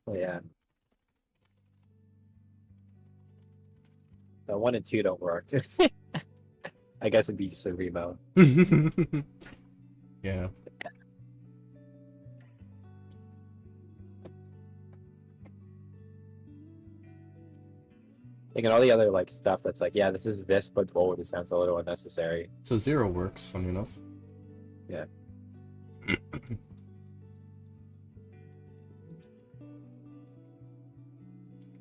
[SPEAKER 7] Oh, yeah. The 1 and 2 don't work. I guess it'd be just a remo.
[SPEAKER 1] Yeah.
[SPEAKER 7] Thinking all the other like stuff that's like, yeah, this is this, but bold. It sounds a little unnecessary.
[SPEAKER 1] So 0 works, funny enough.
[SPEAKER 7] Yeah.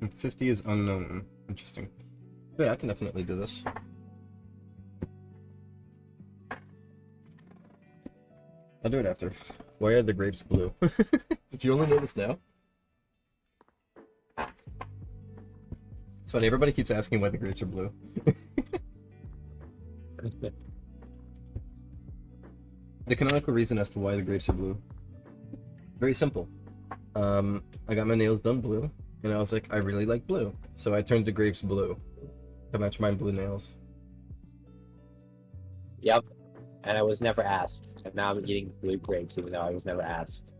[SPEAKER 1] And 50 is unknown. Interesting. Yeah, I can definitely do this. I'll do it after. Why are the grapes blue? Did you only notice now? It's funny, everybody keeps asking why the grapes are blue. The canonical reason as to why the grapes are blue. Very simple. I got my nails done blue, and I was like, I really like blue. So I turned the grapes blue to match my blue nails.
[SPEAKER 7] Yep. And I was never asked. And now I'm eating blue grapes even though I was never asked.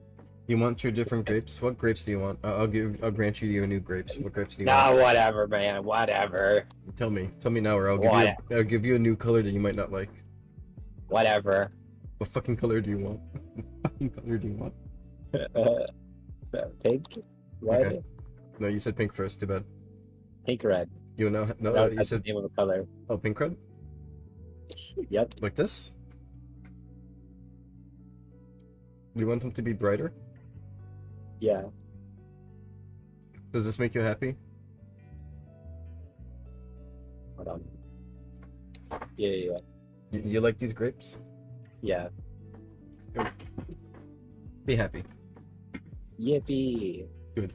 [SPEAKER 1] You want your different grapes? What grapes do you want? I'll grant you your new grapes. What grapes do you want?
[SPEAKER 7] Nah, whatever, man. Whatever.
[SPEAKER 1] Tell me now, or I'll give you a new color that you might not like.
[SPEAKER 7] Whatever.
[SPEAKER 1] What fucking color do you want? What fucking color do you want?
[SPEAKER 7] Pink? Red?
[SPEAKER 1] Okay. No, you said pink first. Too bad.
[SPEAKER 7] Pink red.
[SPEAKER 1] You know? No,
[SPEAKER 7] No,
[SPEAKER 1] you
[SPEAKER 7] that's
[SPEAKER 1] said
[SPEAKER 7] the name of the color.
[SPEAKER 1] oh, pink red.
[SPEAKER 7] Yep.
[SPEAKER 1] Like this? You want them to be brighter?
[SPEAKER 7] Yeah.
[SPEAKER 1] Does this make you happy?
[SPEAKER 7] Hold on. Yeah.
[SPEAKER 1] You like these grapes?
[SPEAKER 7] Yeah.
[SPEAKER 1] Good. Be happy.
[SPEAKER 7] Yippee.
[SPEAKER 1] Good.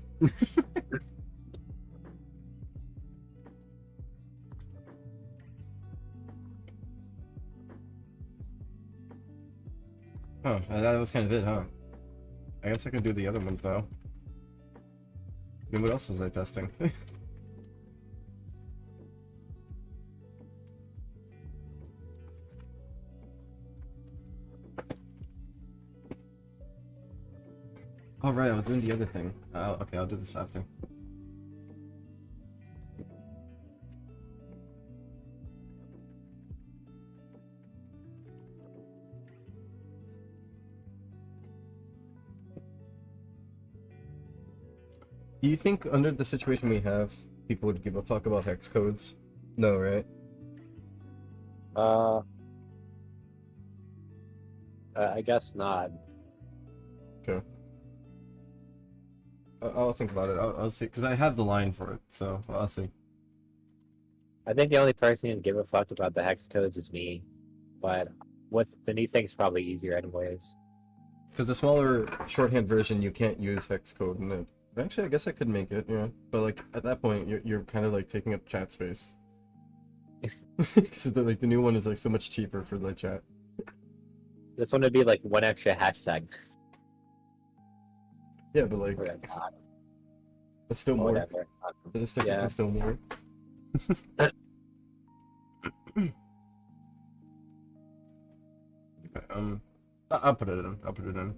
[SPEAKER 1] Huh, that was kind of it, huh? I guess I can do the other ones now. I mean, what else was I testing? Oh right, I was doing the other thing. Okay, I'll do this after. Do you think under the situation we have, people would give a fuck about hex codes? No, right?
[SPEAKER 7] I guess not.
[SPEAKER 1] Okay. I'll think about it. I'll see, because I have the line for it, so I'll see.
[SPEAKER 7] I think the only person who'd give a fuck about the hex codes is me. But with the new thing's probably easier anyways.
[SPEAKER 1] Because the smaller shorthand version, you can't use hex code in it. Actually, I guess I could make it, yeah. But like at that point, you're kind of like taking up chat space. Because the new one is like so much cheaper for the chat.
[SPEAKER 7] This one would be like one extra hashtag.
[SPEAKER 1] Yeah, but like
[SPEAKER 7] Or not.
[SPEAKER 1] it's still more.
[SPEAKER 7] Whatever.
[SPEAKER 1] It's technically
[SPEAKER 7] Yeah.
[SPEAKER 1] still more. I'll put it in. I'll put it in.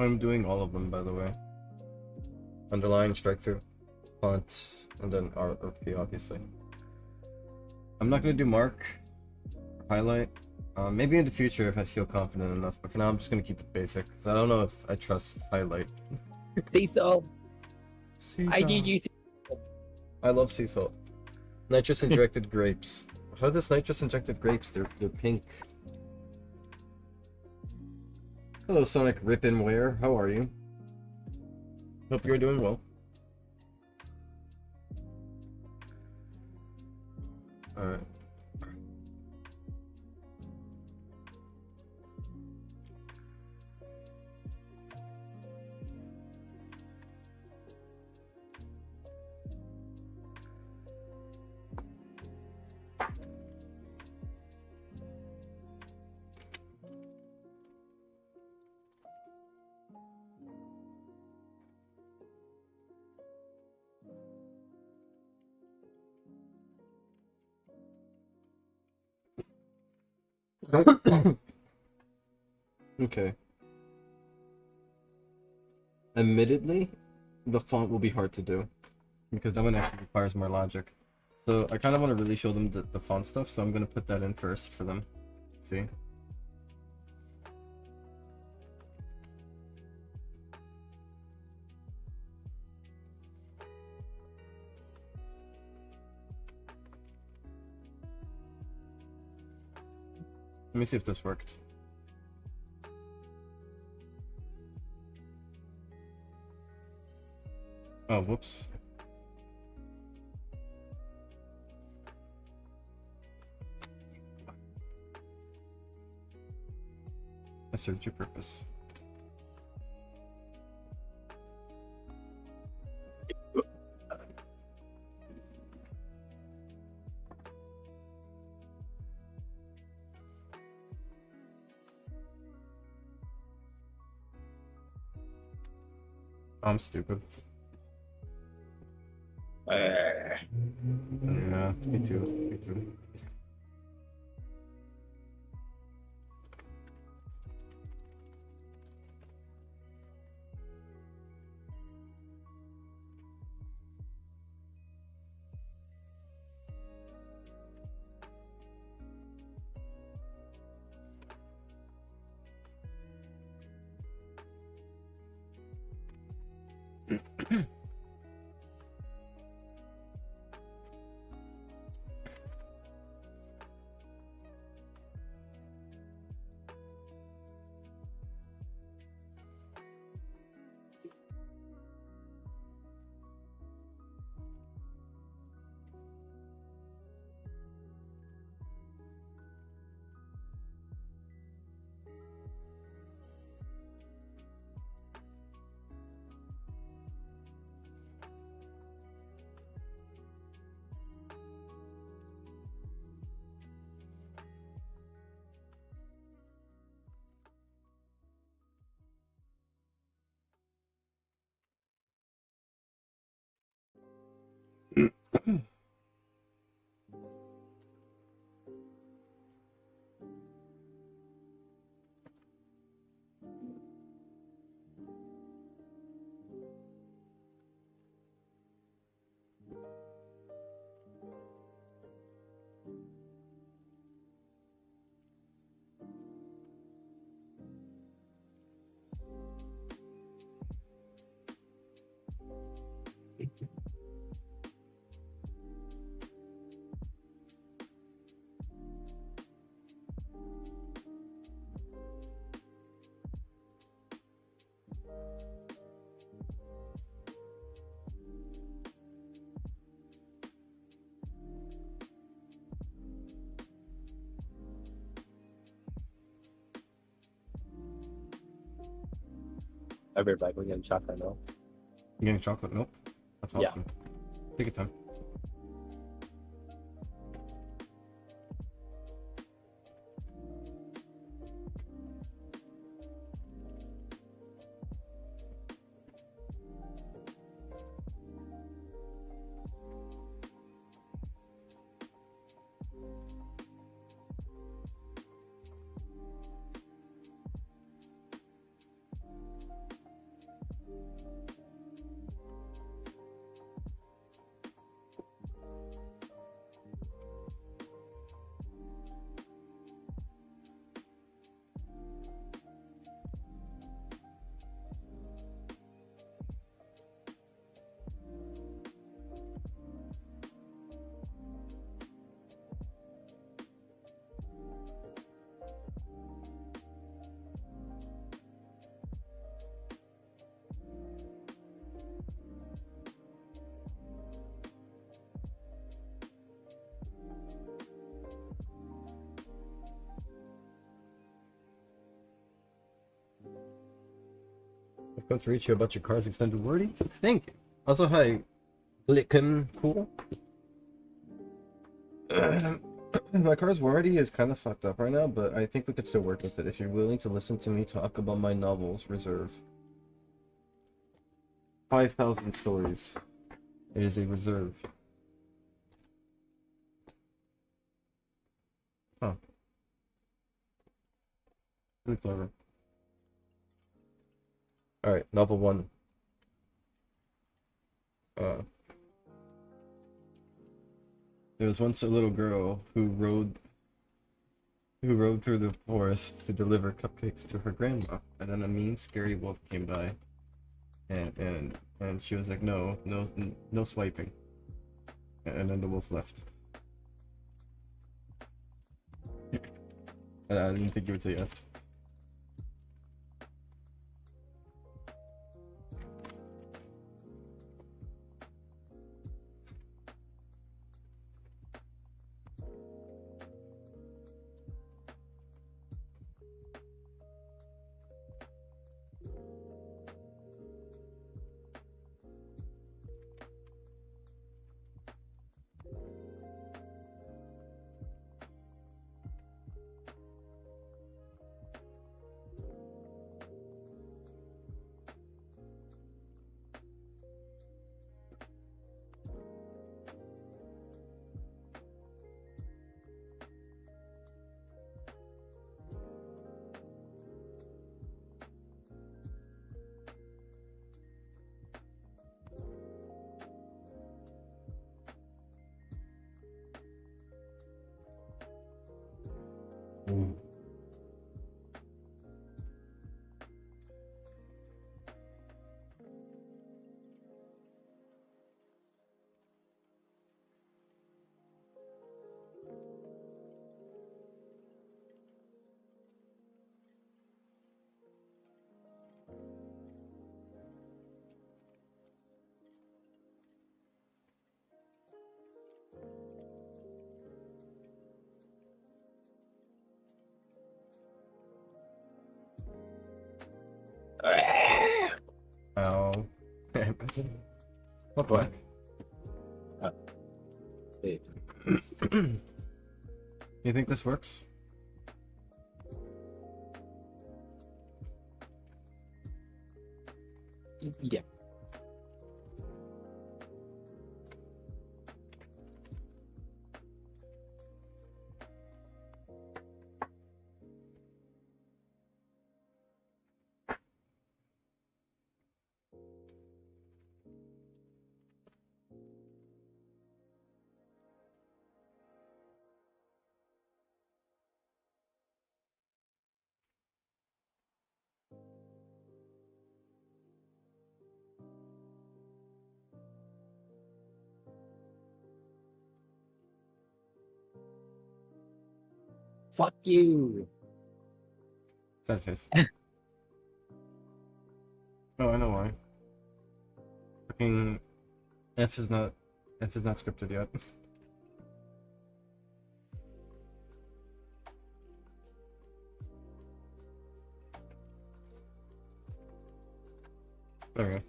[SPEAKER 1] I'm doing all of them, by the way. Underline, strike through, font, and then R or P, obviously. I'm not gonna do mark, highlight. Maybe in the future if I feel confident enough, but for now I'm just gonna keep it basic, because I don't know if I trust highlight.
[SPEAKER 7] Sea salt. I need you.
[SPEAKER 1] I love sea salt. Nitrous injected grapes. How are this nitrous injected grapes? They're pink. Hello, Sonic Rip'n'Ware. How are you? Hope you're doing well. Alright. Okay. Admittedly, the font will be hard to do, because that one actually requires more logic. So I kind of want to really show them the font stuff, so I'm going to put that in first for them. Let's see. Let me see if this worked. Oh, whoops. I served your purpose. I'm stupid. Yeah, me too. Me too.
[SPEAKER 7] Everybody will get chocolate milk.
[SPEAKER 1] You getting chocolate milk? That's
[SPEAKER 7] Yeah.
[SPEAKER 1] awesome. Take your time. Come to reach you about your car's extended warranty. Thank you. Also, hi, Glicken Cool. My car's warranty is kind of fucked up right now, but I think we could still work with it if you're willing to listen to me talk about my novels reserve. 5,000 stories. It is a reserve. Huh. Really clever. Alright, novel 1. There was once a little girl who rode through the forest to deliver cupcakes to her grandma, and then a mean, scary wolf came by, and she was like, no swiping, and then the wolf left. And I didn't think you would say yes. Ow. What black?
[SPEAKER 7] Wait.
[SPEAKER 1] You think this works?
[SPEAKER 7] Yeah. Fuck you.
[SPEAKER 1] Sad face. Oh, I know why. Fucking F is not scripted yet. There we go.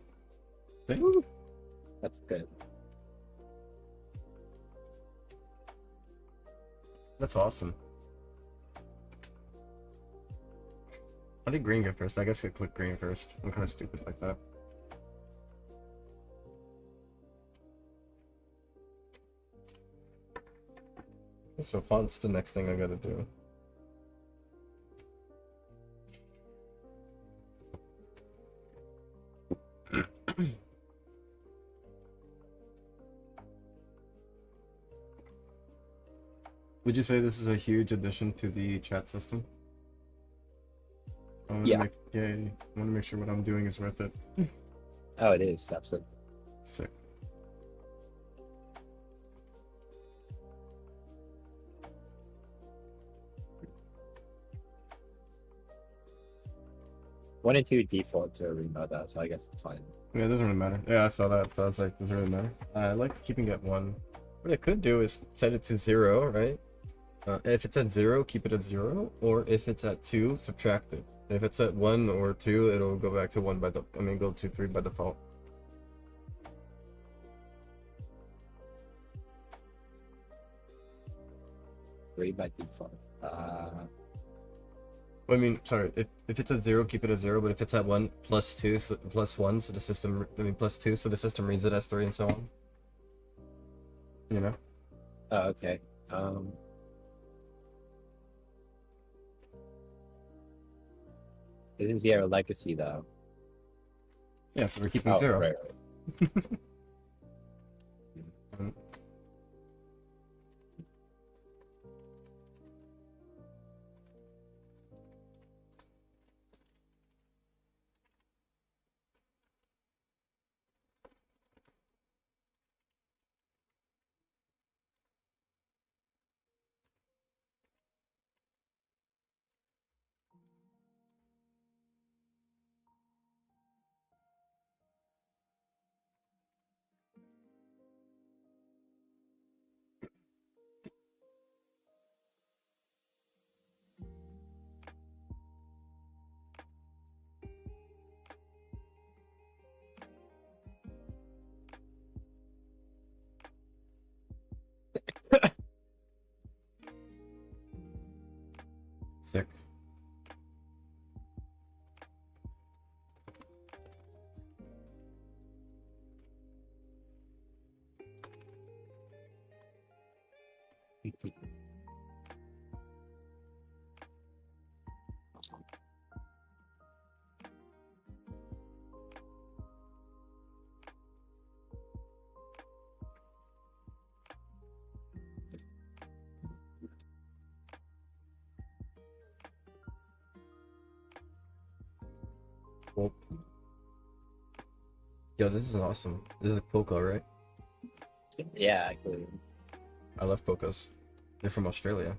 [SPEAKER 1] See?
[SPEAKER 7] That's good.
[SPEAKER 1] That's awesome. How did green go first? I guess I could click green first. I'm kind of stupid like that. So font's the next thing I gotta do. Would you say this is a huge addition to the chat system?
[SPEAKER 7] Yeah.
[SPEAKER 1] I want to make sure what I'm doing is worth it.
[SPEAKER 7] Oh, it is, absolutely.
[SPEAKER 1] Sick.
[SPEAKER 7] One and two default to remote that, so I guess it's fine.
[SPEAKER 1] Yeah, it doesn't really matter. Yeah, I saw that, but I was like, does it really matter? I like keeping it 1. What I could do is set it to 0, right? If it's at 0, keep it at 0, or if it's at 2, subtract it. If it's at 1 or 2, it'll go back to 1 by the. I mean, go to 3 by default.
[SPEAKER 7] Three by default.
[SPEAKER 1] I mean, sorry. If it's at 0, keep it at 0. But if it's at 1, plus 2, plus 1, so the system. I mean, plus 2, so the system reads it as 3, and so on. You know.
[SPEAKER 7] Oh, okay. Isn't zero legacy though?
[SPEAKER 1] Yeah, so we're keeping
[SPEAKER 7] Oh,
[SPEAKER 1] 0.
[SPEAKER 7] right.
[SPEAKER 1] Mm. Sick. Well, yo, this is awesome. This is a polka, right?
[SPEAKER 7] Yeah, actually.
[SPEAKER 1] I love polkas. They're from Australia.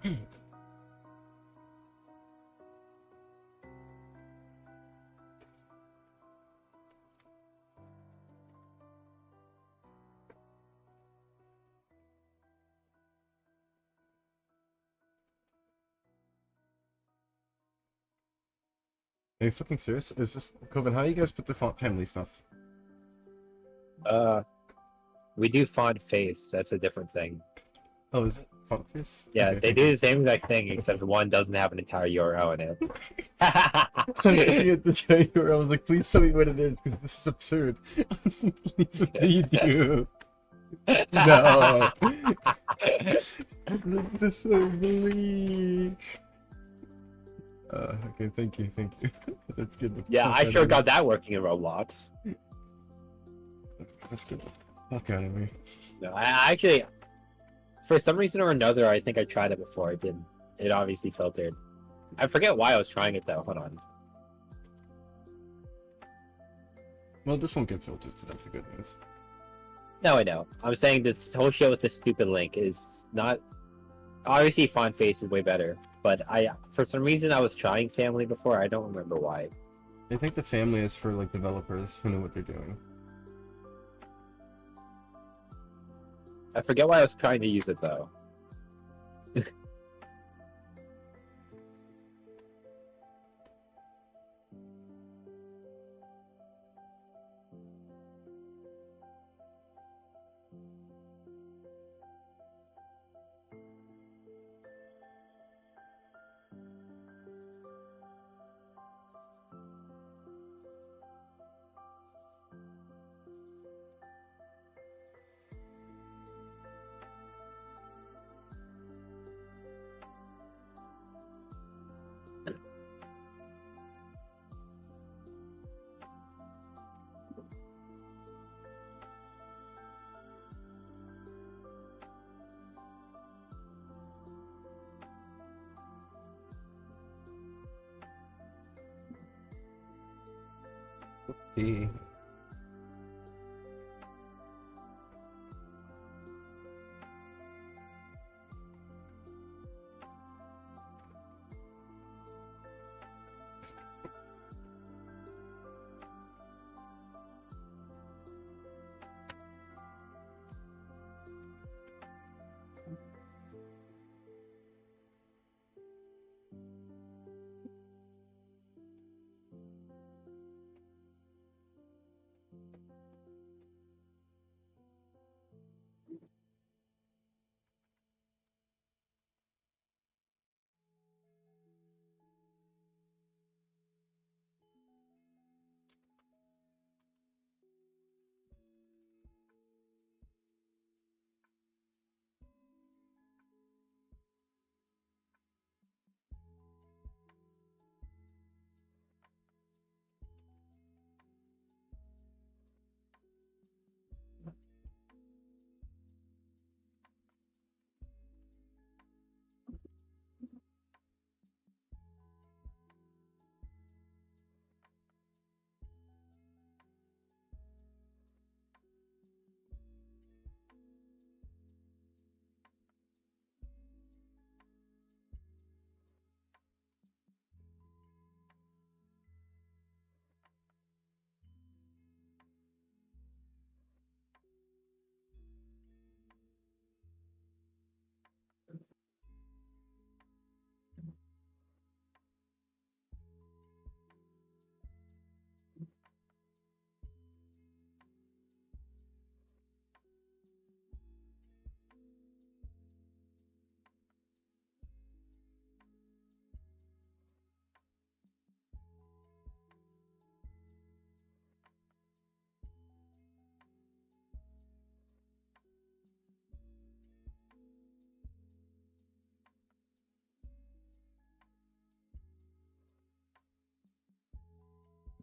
[SPEAKER 1] Are you fucking serious? Is this Coven? How do you guys put the family stuff?
[SPEAKER 7] We do font face. That's a different thing.
[SPEAKER 1] Oh, is it font face?
[SPEAKER 7] Yeah,
[SPEAKER 1] Okay,
[SPEAKER 7] they
[SPEAKER 1] thank
[SPEAKER 7] do
[SPEAKER 1] you.
[SPEAKER 7] the same exact thing, except one doesn't have an entire URL in it.
[SPEAKER 1] I'm looking at the tray where I was like, please tell me what it is, because this is absurd. Please, what do you do? No. This is so bleak. Okay, thank you. That's good.
[SPEAKER 7] Yeah, I sure got that working in Roblox.
[SPEAKER 1] That's good. Fuck out of me.
[SPEAKER 7] No, I actually, for some reason or another, I think I tried it before. It didn't. It obviously filtered. I forget why I was trying it though. Hold on.
[SPEAKER 1] Well, this won't get filtered, so that's the good news.
[SPEAKER 7] No, I know. I'm saying this whole shit with this stupid link is not. Obviously, font face is way better, but for some reason, I was trying family before. I don't remember why.
[SPEAKER 1] I think the family is for like developers who know what they're doing.
[SPEAKER 7] I forget why I was trying to use it though.
[SPEAKER 1] See.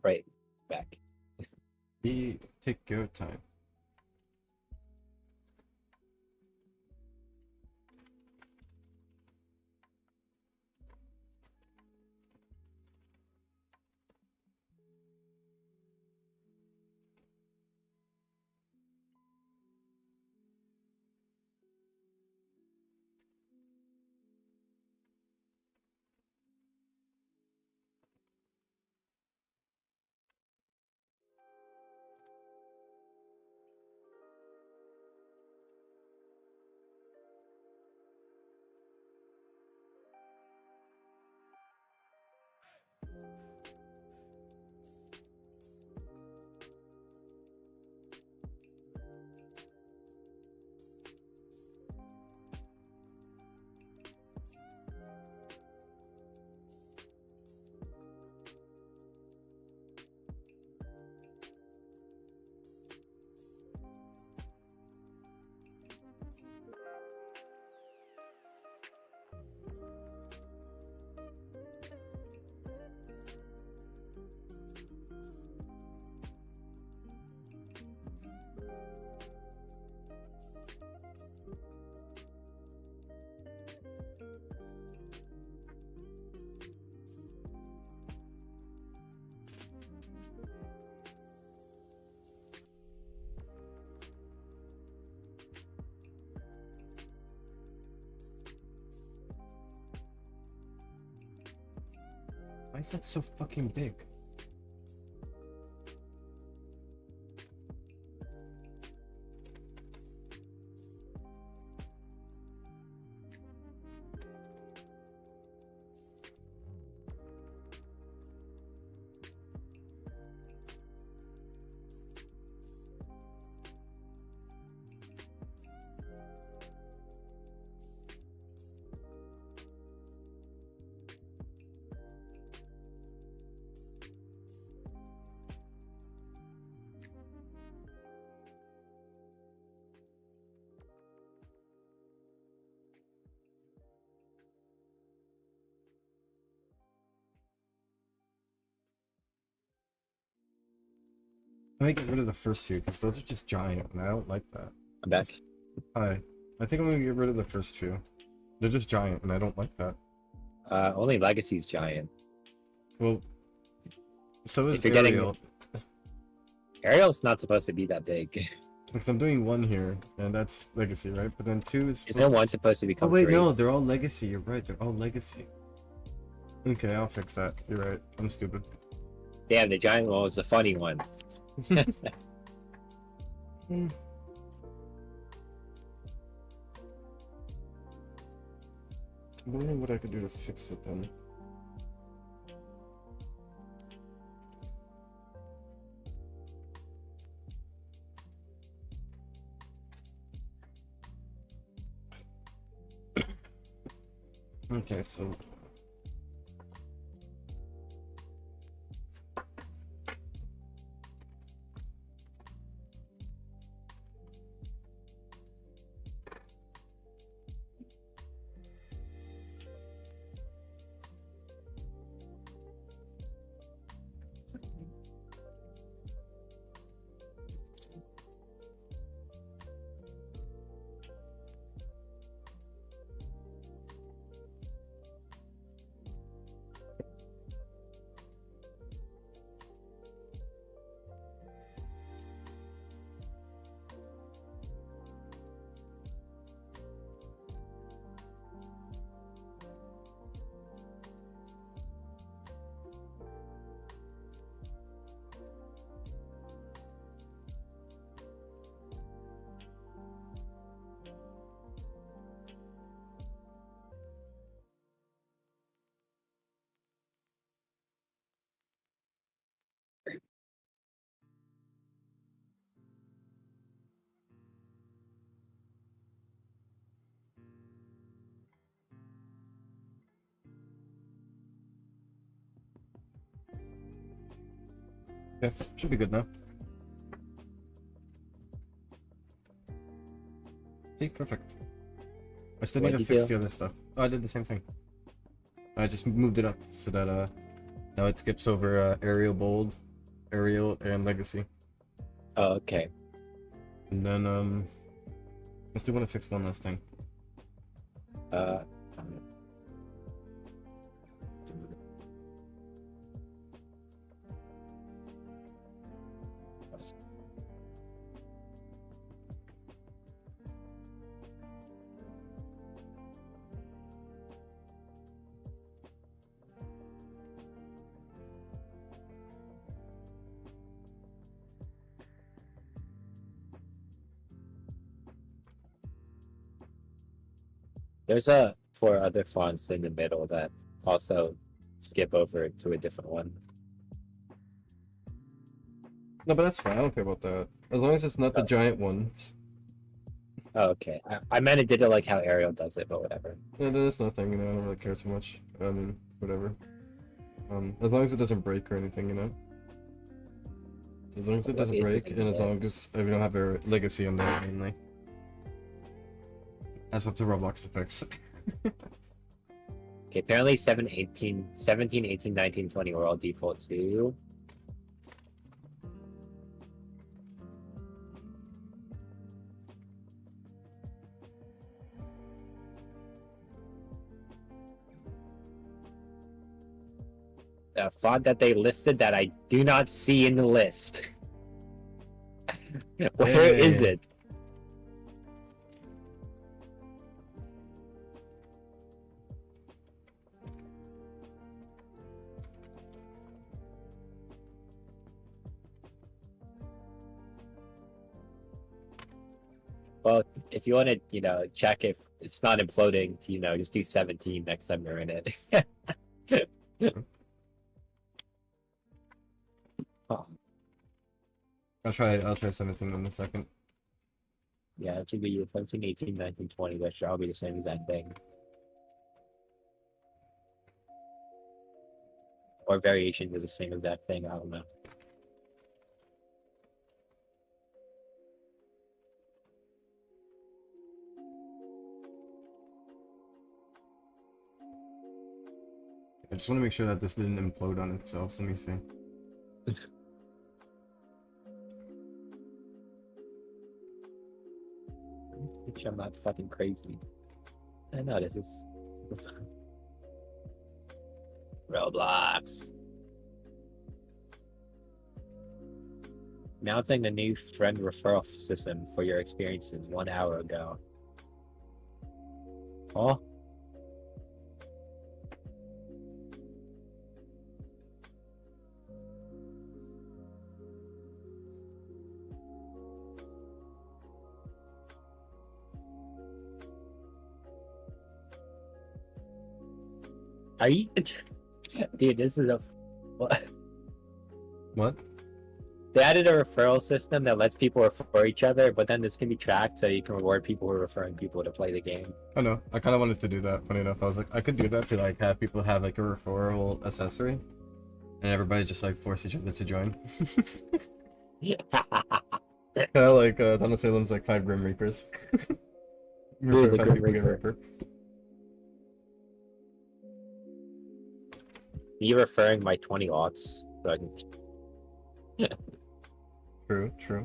[SPEAKER 7] Right back.
[SPEAKER 1] Take your time. is that so fucking big? I might get rid of the first two because those are just giant, and I don't like that.
[SPEAKER 7] I'm back.
[SPEAKER 1] Hi. I think I'm gonna get rid of the first two. They're just giant, and I don't like that.
[SPEAKER 7] Only Legacy's giant.
[SPEAKER 1] Well, so is
[SPEAKER 7] If you're getting-
[SPEAKER 1] Ariel.
[SPEAKER 7] Ariel's not supposed to be that big.
[SPEAKER 1] Because I'm doing one here, and that's Legacy, right? But then two is.
[SPEAKER 7] Isn't one supposed to
[SPEAKER 1] Oh
[SPEAKER 7] become
[SPEAKER 1] wait,
[SPEAKER 7] 3?
[SPEAKER 1] no, they're all Legacy. You're right. They're all Legacy. Okay, I'll fix that. You're right. I'm stupid.
[SPEAKER 7] Damn, the giant one was the funny one.
[SPEAKER 1] I wonder what I could do to fix it then. Okay, so yeah, should be good now. See, perfect. I still need
[SPEAKER 7] What'd
[SPEAKER 1] to
[SPEAKER 7] you
[SPEAKER 1] fix
[SPEAKER 7] do?
[SPEAKER 1] the other stuff. Oh, I did the same thing. I just moved it up so that now it skips over Ariel Bold, Ariel, and Legacy.
[SPEAKER 7] Oh, okay.
[SPEAKER 1] And then I still want to fix one last thing.
[SPEAKER 7] Uh, there's 4 other fonts in the middle that also skip over to a different one.
[SPEAKER 1] No, but that's fine. I don't care about that. As long as it's not the giant ones.
[SPEAKER 7] Oh, okay. I meant it did it like how Ariel does it, but whatever.
[SPEAKER 1] Yeah, that's nothing, you know, I don't really care too much. I mean, whatever. As long as it doesn't break or anything, you know? As long as it
[SPEAKER 7] What
[SPEAKER 1] doesn't
[SPEAKER 7] is the
[SPEAKER 1] break, and as long
[SPEAKER 7] index?
[SPEAKER 1] as we don't have a legacy on there, mainly. That's up to Roblox to fix.
[SPEAKER 7] Okay, apparently 17, 18, 19, 20 were all default too. A font that they listed that I do not see in the list. Where is
[SPEAKER 1] Hey.
[SPEAKER 7] it? if you want to, you know, check if it's not imploding, you know, just do 17 next time you're in it. Oh,
[SPEAKER 1] I'll try 17 in a second.
[SPEAKER 7] yeah, it should be 17, 18, 19, 20. That should all be the same exact thing. Or variations of the same exact thing. I don't know.
[SPEAKER 1] I just want to make sure that this didn't implode on itself. Let me see.
[SPEAKER 7] I'm not fucking crazy. I know this is Roblox. Announcing the new friend referral system for your experiences 1 hour ago. Oh. Are you, dude? This is a what?
[SPEAKER 1] What?
[SPEAKER 7] They added a referral system that lets people refer each other, but then this can be tracked so you can reward people who are referring people to play the game.
[SPEAKER 1] I know. I kind of wanted to do that. Funny enough, I was like, I could do that to like have people have like a referral accessory, and everybody just like force each other to join. Kind of like Donna Salem's like 5 Grim Reapers.
[SPEAKER 7] Ooh, the
[SPEAKER 1] 5
[SPEAKER 7] Grim
[SPEAKER 1] people get
[SPEAKER 7] Reaper.
[SPEAKER 1] Reaper.
[SPEAKER 7] You referring my 20 aughts, so I can.
[SPEAKER 1] True, true.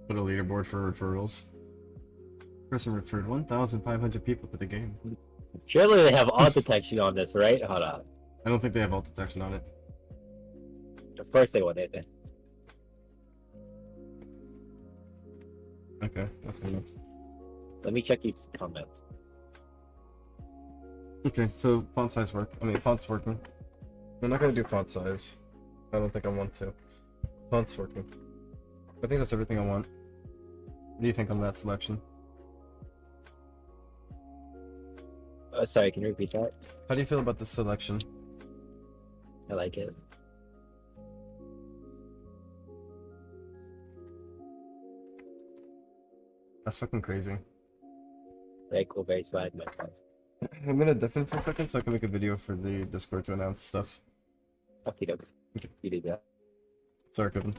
[SPEAKER 1] Put a leaderboard for referrals. Person referred 1,500 people to the game.
[SPEAKER 7] Surely they have auto detection on this, right? Hold on.
[SPEAKER 1] I don't think they have alt detection on it.
[SPEAKER 7] Of course they wouldn't.
[SPEAKER 1] Okay, that's good enough.
[SPEAKER 7] Let me check these comments.
[SPEAKER 1] Okay, so font size work. I mean, font's working. I'm not gonna do font size. I don't think I want to. Font's working. I think that's everything I want. What do you think on that selection?
[SPEAKER 7] Sorry, can you repeat that?
[SPEAKER 1] How do you feel about this selection?
[SPEAKER 7] I like it.
[SPEAKER 1] That's fucking crazy.
[SPEAKER 7] Very cool, very swag, my friend.
[SPEAKER 1] I'm gonna deafen for a second so I can make a video for the Discord to announce stuff.
[SPEAKER 7] Okie doke.
[SPEAKER 1] Okay.
[SPEAKER 7] You did that.
[SPEAKER 1] Sorry, Kevin.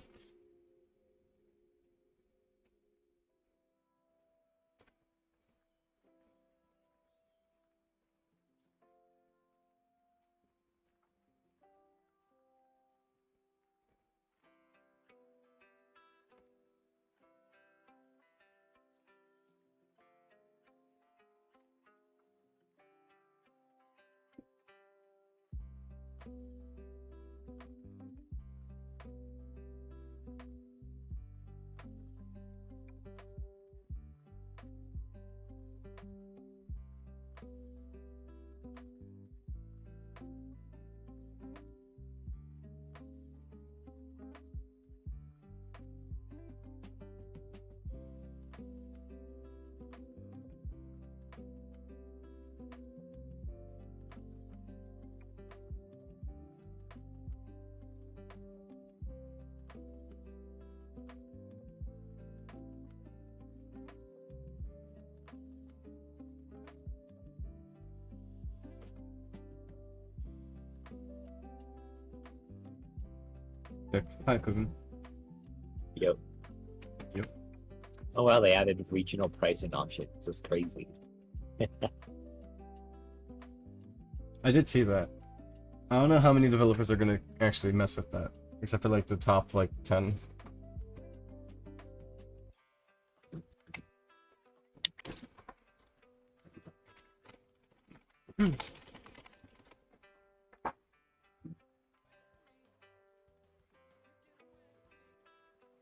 [SPEAKER 1] Hi, Kevin.
[SPEAKER 7] Yep.
[SPEAKER 1] Yep.
[SPEAKER 7] Oh wow, they added regional pricing options. This is crazy.
[SPEAKER 1] I did see that. I don't know how many developers are gonna actually mess with that, except for like the top like 10.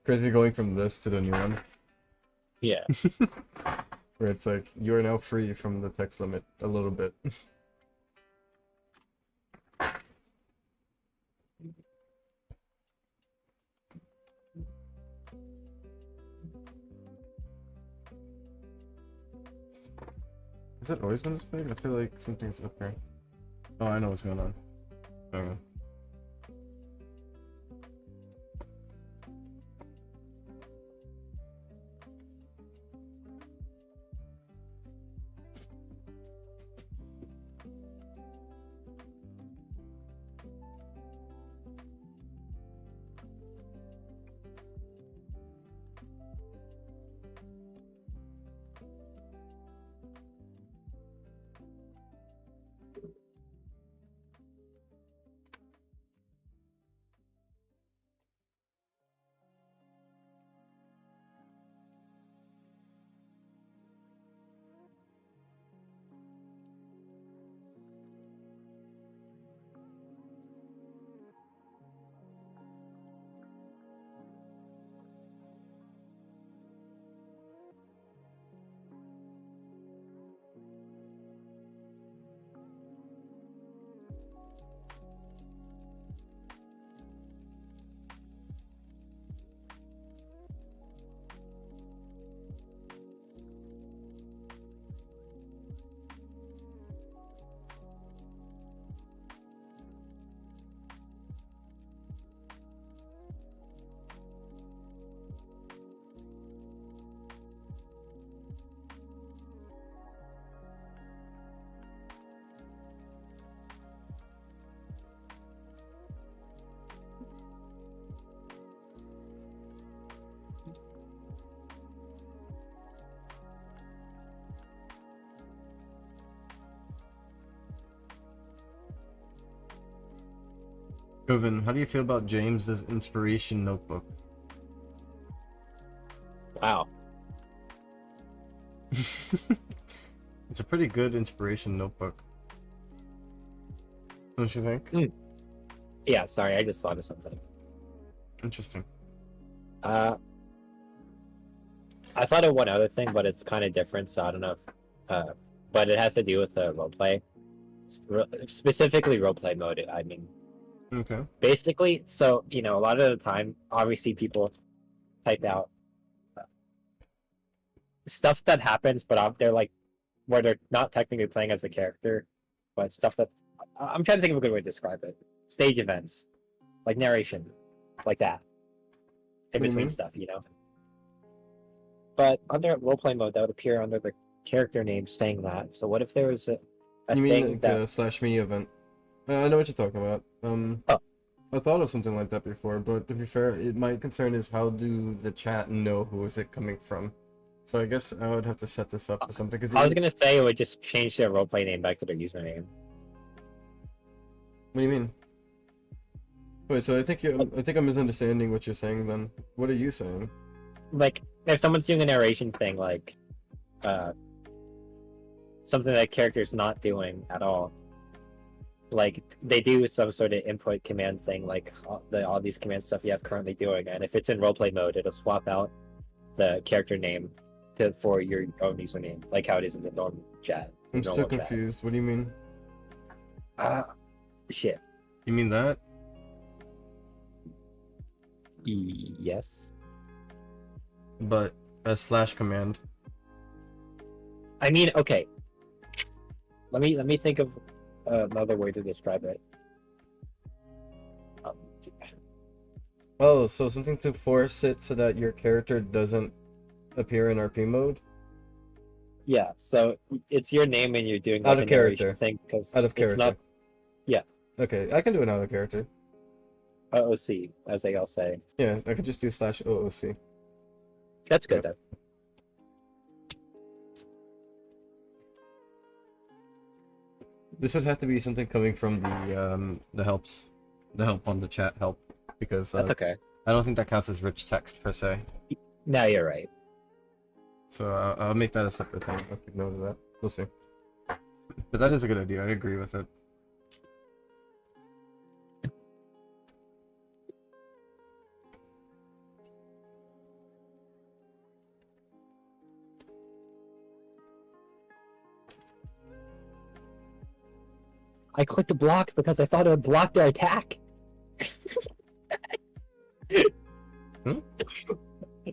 [SPEAKER 1] Crazy going from this to the new one,
[SPEAKER 7] Yeah.
[SPEAKER 1] where it's like you are now free from the text limit a little bit. Has it always been this big? I feel like something's up here. Oh, I know what's going on. Okay. Kevin, how do you feel about James's inspiration notebook?
[SPEAKER 7] Wow.
[SPEAKER 1] It's a pretty good inspiration notebook. Don't you think?
[SPEAKER 7] Yeah, sorry, I just thought of something.
[SPEAKER 1] Interesting.
[SPEAKER 7] I thought of one other thing, but it's kind of different, so I don't know if, but it has to do with the roleplay. Specifically roleplay mode, I mean.
[SPEAKER 1] Okay.
[SPEAKER 7] Basically, so, you know, a lot of the time, obviously people type out stuff that happens, but they're like, where they're not technically playing as a character, but stuff that, I'm trying to think of a good way to describe it. Stage events, like narration, like that. In between stuff, you know? But under roleplay mode, that would appear under the character name saying that. So what if there was a
[SPEAKER 1] you mean
[SPEAKER 7] thing
[SPEAKER 1] like
[SPEAKER 7] that...
[SPEAKER 1] a /me event? I know what you're talking about. I thought of something like that before, but to be fair, my concern is how do the chat know who is it coming from? So I guess I would have to set this up or something. Cause
[SPEAKER 7] I was gonna say it would just change their roleplay name back to their username.
[SPEAKER 1] What do you mean? Wait, so I think I'm misunderstanding what you're saying then. What are you saying?
[SPEAKER 7] Like, if someone's doing a narration thing, like, something that character's not doing at all, like, they do some sort of input command thing, like all these command stuff you have currently doing, and if it's in roleplay mode, it'll swap out the character name for your own username, like how it is in the normal chat.
[SPEAKER 1] I'm so confused. What do you mean?
[SPEAKER 7] Shit.
[SPEAKER 1] You mean that?
[SPEAKER 7] Yes.
[SPEAKER 1] But a / command.
[SPEAKER 7] I mean, okay. Let me think of another way to describe it.
[SPEAKER 1] Oh, so something to force it so that your character doesn't appear in RP mode?
[SPEAKER 7] Yeah, so it's your name and you're doing like
[SPEAKER 1] out of character
[SPEAKER 7] thing because
[SPEAKER 1] out of character.
[SPEAKER 7] It's not... Yeah.
[SPEAKER 1] Okay, I can do an out of character.
[SPEAKER 7] OOC, as they all say.
[SPEAKER 1] Yeah, I could just do /OOC.
[SPEAKER 7] That's good though.
[SPEAKER 1] This would have to be something coming from the help on the chat help, because
[SPEAKER 7] that's okay.
[SPEAKER 1] I don't think that counts as rich text per se.
[SPEAKER 7] No, you're right.
[SPEAKER 1] So I'll make that a separate thing. I'll keep note of that. We'll see. But that is a good idea. I agree with it.
[SPEAKER 7] I clicked block because I thought it would block their attack.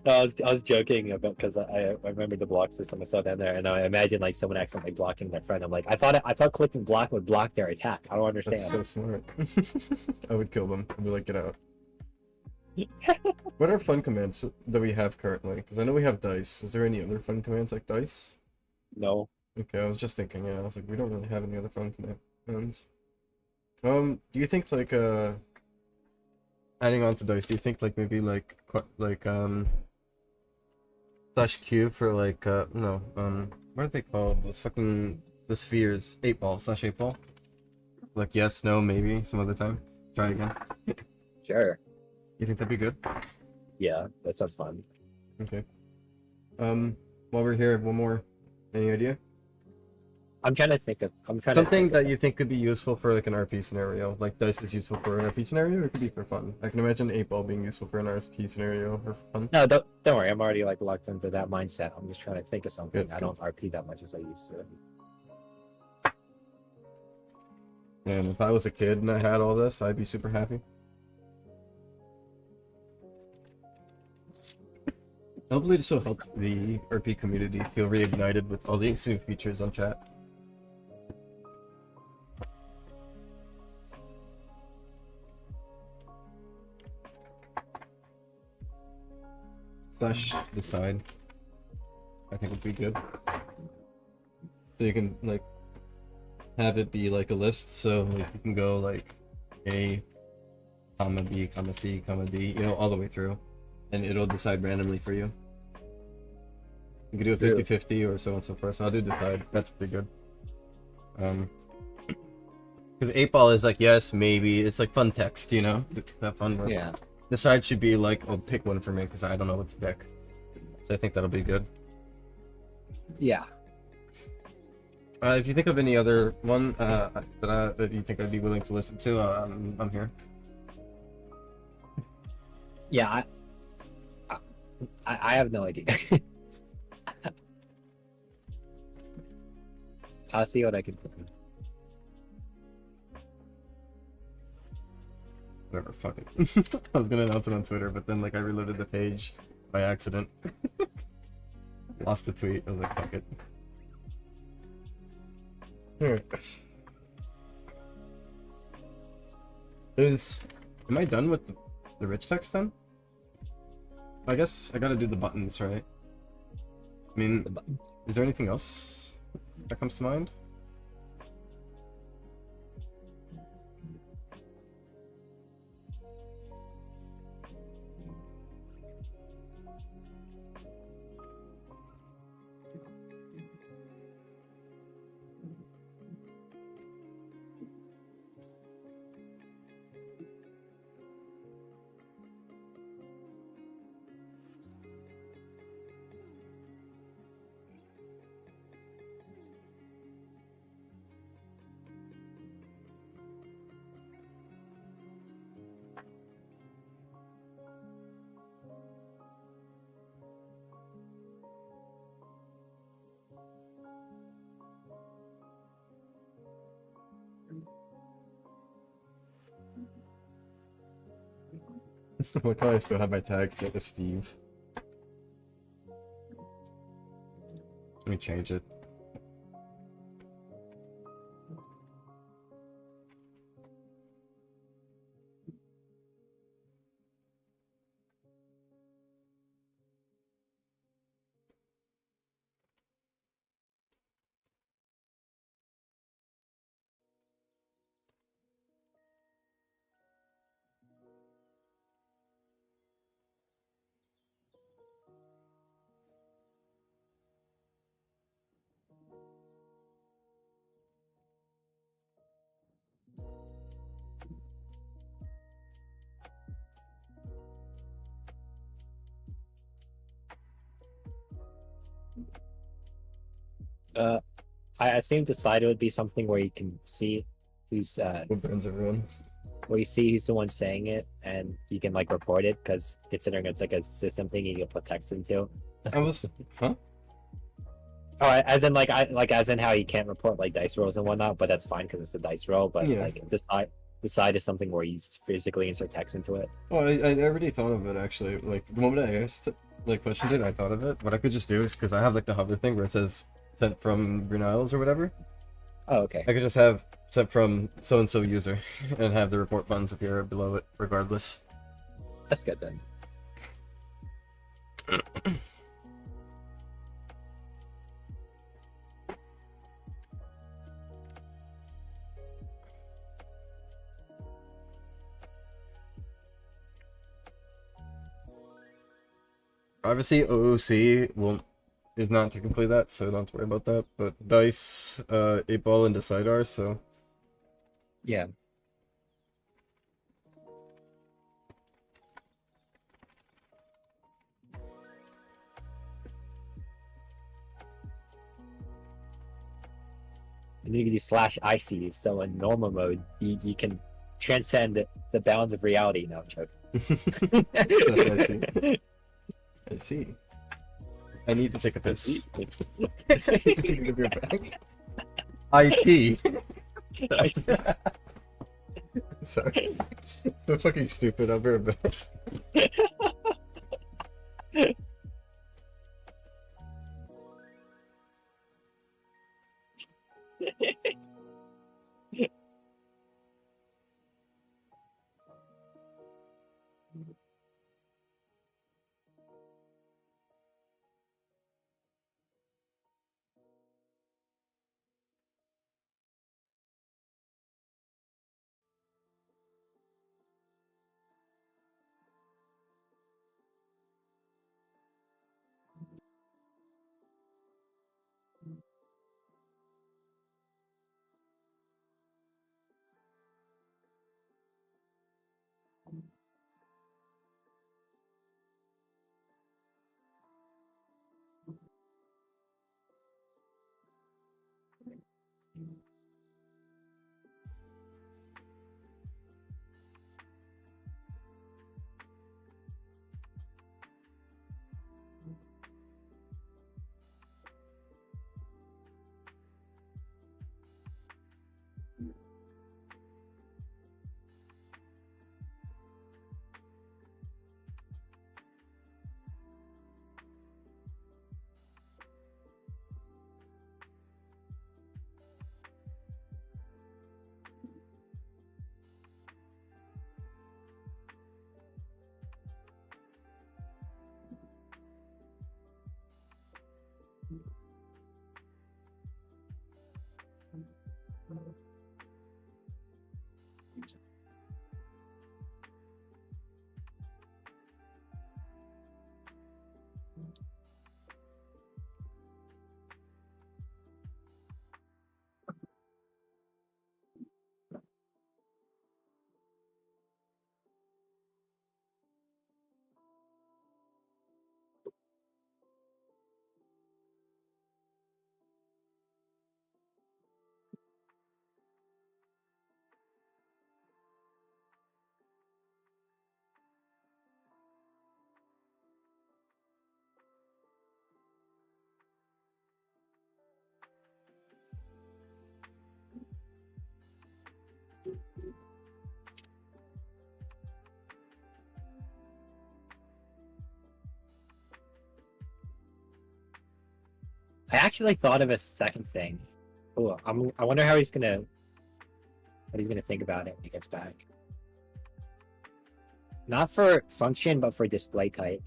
[SPEAKER 7] No, I was joking about because I remember the block system I saw down there, and I imagine like someone accidentally blocking their friend. I'm like, I thought clicking block would block their attack. I don't understand.
[SPEAKER 1] That's so smart. I would kill them. I'd be like, get out. What are fun commands that we have currently? Because I know we have dice. Is there any other fun commands like dice?
[SPEAKER 7] No.
[SPEAKER 1] Okay, I was just thinking, yeah, I was like, we don't really have any other fun commands. Do you think like adding on to dice, do you think like maybe like /Q for like no, what are they called? Those fucking the spheres. 8-ball, /8-ball? Like yes, no, maybe, some other time. Try again.
[SPEAKER 7] Sure.
[SPEAKER 1] You think that'd be good?
[SPEAKER 7] Yeah, that sounds fun.
[SPEAKER 1] Okay. While we're here, one more. Any idea?
[SPEAKER 7] I'm trying to think of
[SPEAKER 1] Something that you think could be useful for like an RP scenario. Like dice is useful for an RP scenario, or it could be for fun. I can imagine 8-ball being useful for an RP scenario or for fun.
[SPEAKER 7] No, don't worry. I'm already like locked into that mindset. I'm just trying to think of something.
[SPEAKER 1] Good,
[SPEAKER 7] I don't RP that much as I used to.
[SPEAKER 1] And if I was a kid and I had all this, I'd be super happy. Hopefully this will help the RP community feel reignited with all these new features on chat. /decide, I think would be good. So you can like have it be like a list, so like you can go like A, comma B, comma C, comma D, you know, all the way through, and it'll decide randomly for you. You can do a 50-50 or so on and so forth. So I'll do decide. That's pretty good. Because 8-ball is like yes, maybe. It's like fun text, you know, that fun one.
[SPEAKER 7] Yeah.
[SPEAKER 1] Decide should be like, oh, pick one for me because I don't know what to pick. So I think that'll be good.
[SPEAKER 7] Yeah.
[SPEAKER 1] If you think of any other one that you think I'd be willing to listen to, I'm here.
[SPEAKER 7] Yeah, I have no idea. I'll see what I can put in.
[SPEAKER 1] Whatever, fuck it. I was gonna announce it on Twitter, but then like I reloaded the page by accident. Lost the tweet. I was like, fuck it. Alright. Am I done with the rich text then? I guess I gotta do the buttons, right? I mean, is there anything else that comes to mind? Look how I still have my tag set to Steve. Let me change it.
[SPEAKER 7] I seem to decide it would be something where you can see who's
[SPEAKER 1] What burns everyone?
[SPEAKER 7] where you see who's the one saying it, and you can like report it, because considering it's like a system thing you can put text into.
[SPEAKER 1] I was, huh?
[SPEAKER 7] Oh, as in as in how you can't report like dice rolls and whatnot, but that's fine because it's a dice roll. But
[SPEAKER 1] Yeah.
[SPEAKER 7] like decide is something where you physically insert text into it.
[SPEAKER 1] Oh, I already thought of it actually. Like the moment I asked like questioned it, I thought of it. What I could just do is, because I have like the hover thing where it says sent from Green Isles or whatever.
[SPEAKER 7] Oh, okay.
[SPEAKER 1] I could just have sent from so and so user and have the report buttons appear below it, regardless.
[SPEAKER 7] That's good then.
[SPEAKER 1] Obviously, OOC is not technically that, so don't worry about that. But Dice, 8-Ball, and Decide are, so
[SPEAKER 7] Yeah. And you can do /IC, so in normal mode, you can transcend the bounds of reality. No, I'm joking.
[SPEAKER 1] I see. I see. I need to take a piss. IP. Sorry. So fucking stupid. I'll be right back.
[SPEAKER 7] I actually thought of a second thing. Oh, I wonder how he's gonna think about it when he gets back. Not for function, but for display type.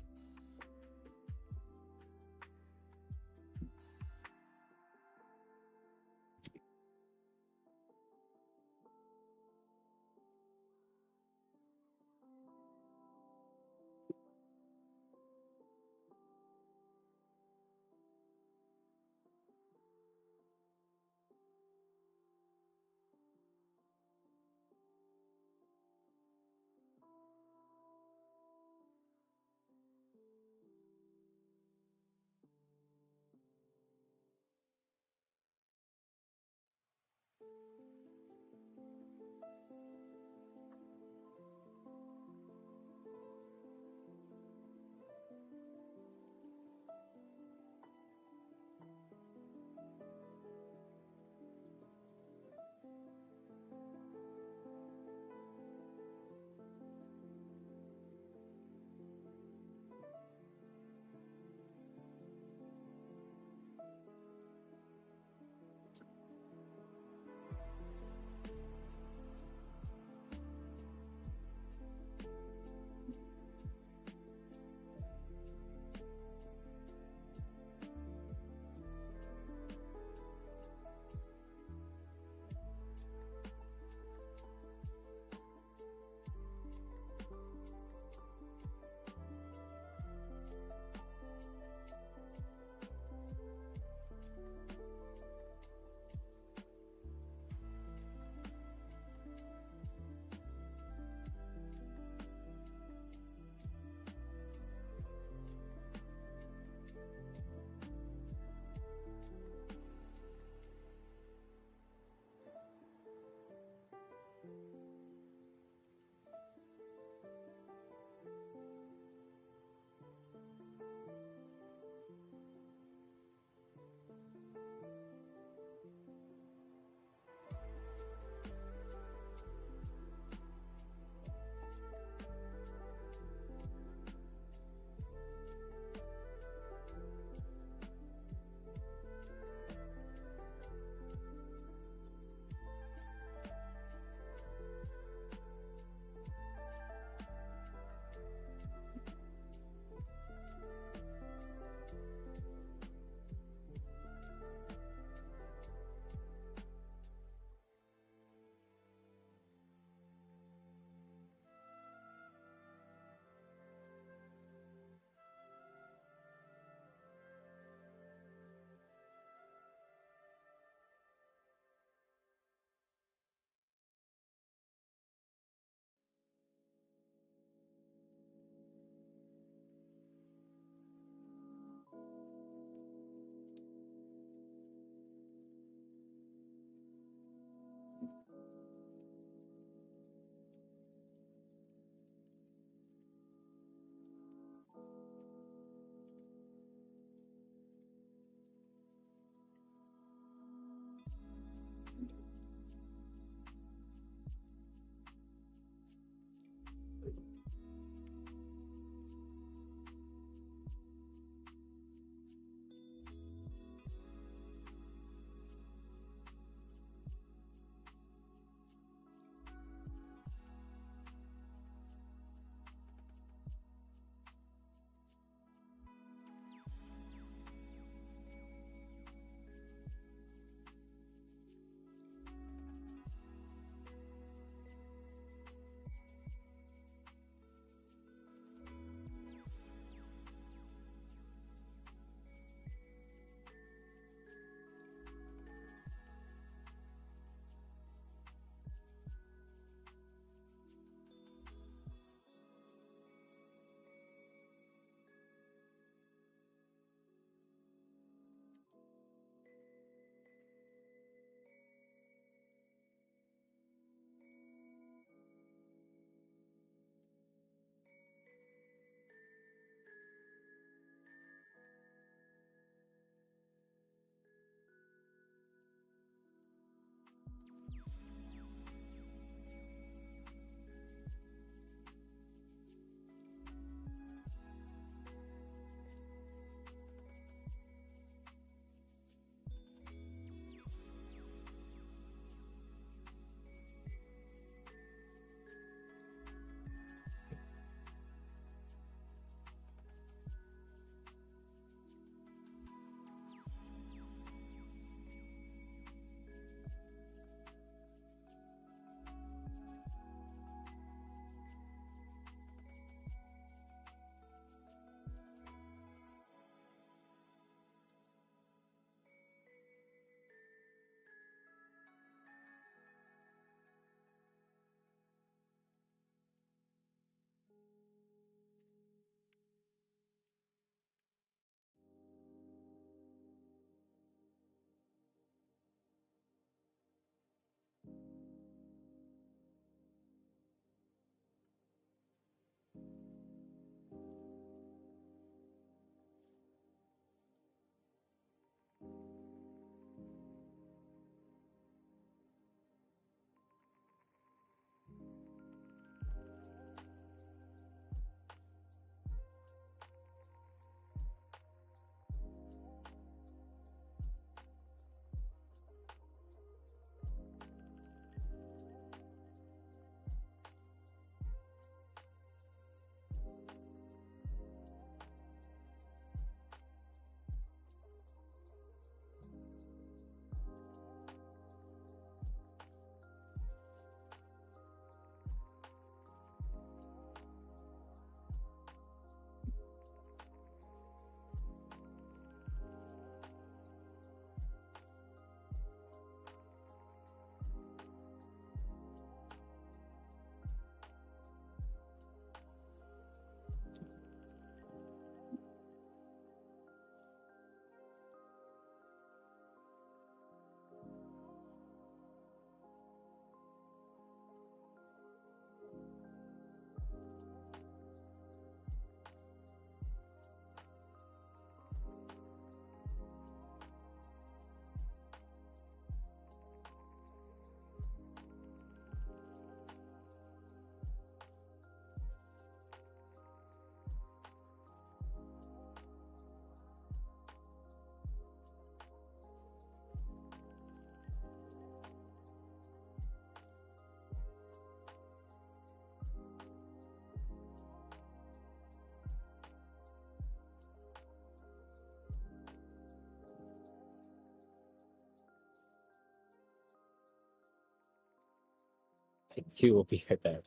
[SPEAKER 7] Two will be right back.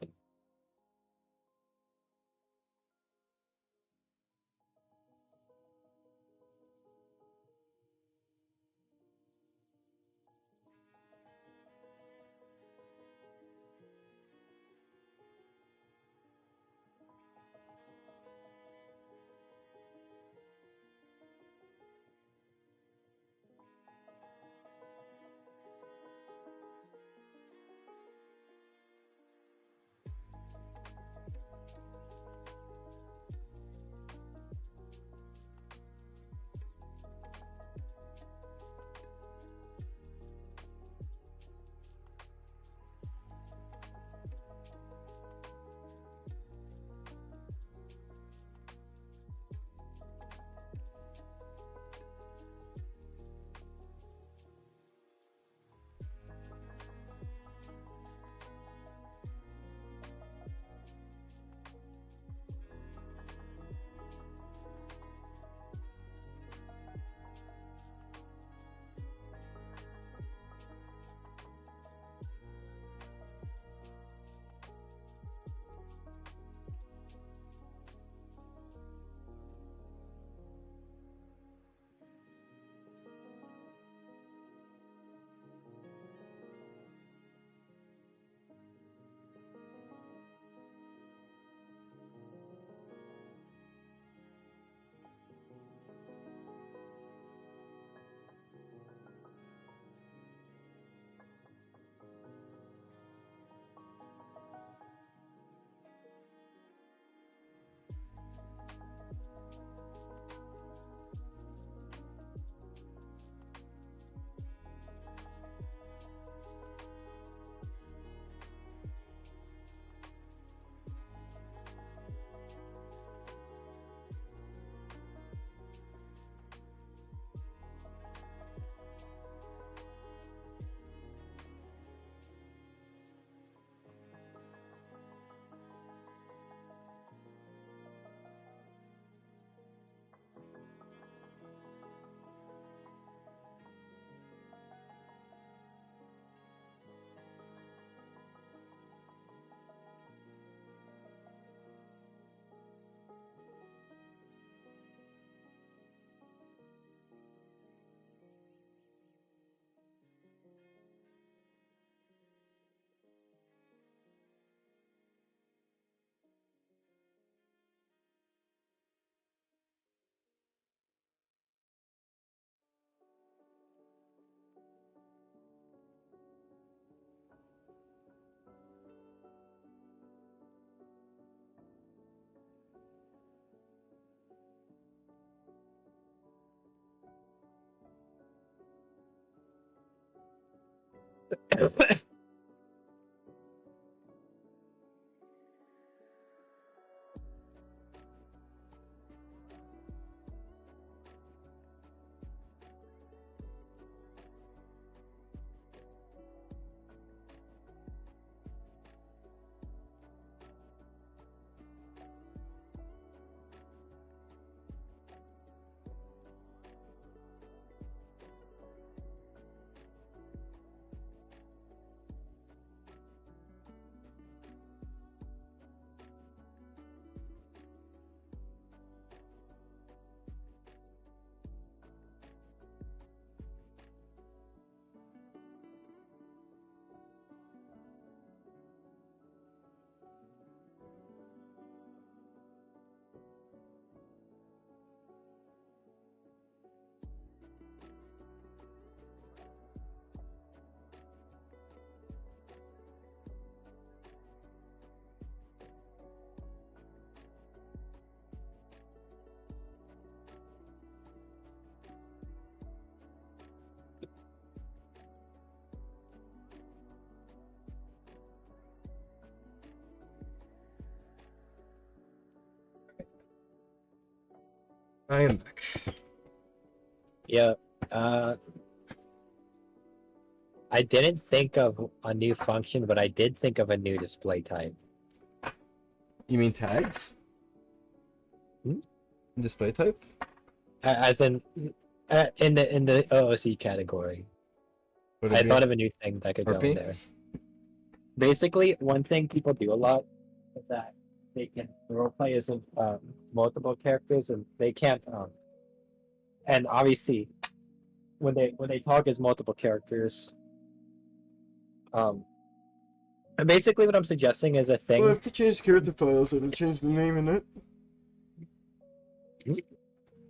[SPEAKER 1] I am back.
[SPEAKER 7] Yeah. I didn't think of a new function, but I did think of a new display type.
[SPEAKER 1] You mean tags?
[SPEAKER 7] Hmm?
[SPEAKER 1] Display type?
[SPEAKER 7] As in the OOC category.
[SPEAKER 1] What do
[SPEAKER 7] I
[SPEAKER 1] you
[SPEAKER 7] thought
[SPEAKER 1] mean?
[SPEAKER 7] of a new thing that could go in
[SPEAKER 1] RP?
[SPEAKER 7] there. basically one thing people do a lot is that they can roleplay as multiple characters, and they can't. And obviously, when they talk as multiple characters, and basically what I'm suggesting is a thing.
[SPEAKER 1] Well, I have to change character files, it'll change the name in it.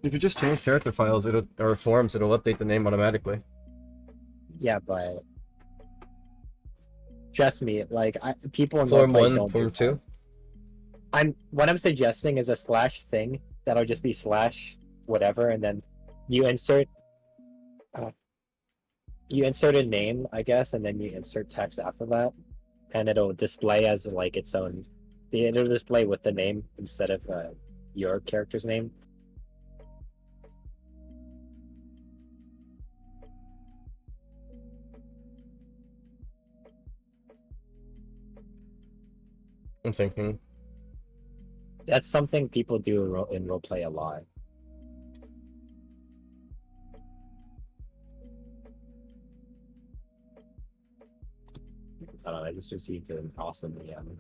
[SPEAKER 1] If you just change character files, or forms, it'll update the name automatically.
[SPEAKER 7] Yeah, but trust me, like people in
[SPEAKER 1] Form
[SPEAKER 7] roleplay
[SPEAKER 1] 1,
[SPEAKER 7] don't
[SPEAKER 1] Form
[SPEAKER 7] do
[SPEAKER 1] 2.
[SPEAKER 7] what I'm suggesting is a slash thing that'll just be slash whatever, and then you insert a name, I guess, and then you insert text after that, and it'll display as like its own. It'll display with the name instead of your character's name.
[SPEAKER 1] I'm thinking.
[SPEAKER 7] That's something people do in roleplay a lot. I don't know, I just received an awesome DM.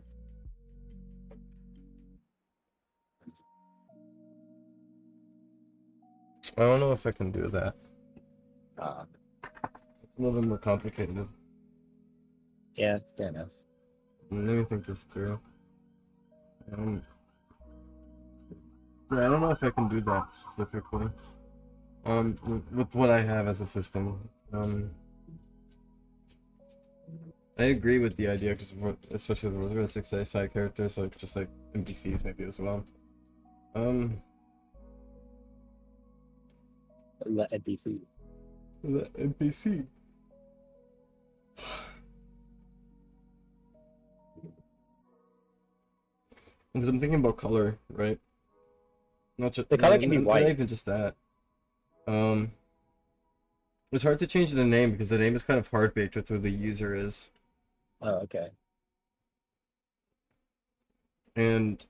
[SPEAKER 1] I don't know if I can do that. It's a little bit more complicated.
[SPEAKER 7] Yeah, fair enough.
[SPEAKER 1] Let me think this through. I don't know if I can do that specifically. With what I have as a system. I agree with the idea, because especially with the 6A side characters, like just like NPCs maybe as well.
[SPEAKER 7] The NPC.
[SPEAKER 1] The NPC. Because I'm thinking about color, right? Not just
[SPEAKER 7] the color can be white.
[SPEAKER 1] Not even just that. It's hard to change the name because the name is kind of hard baked with who the user is.
[SPEAKER 7] Oh, okay.
[SPEAKER 1] And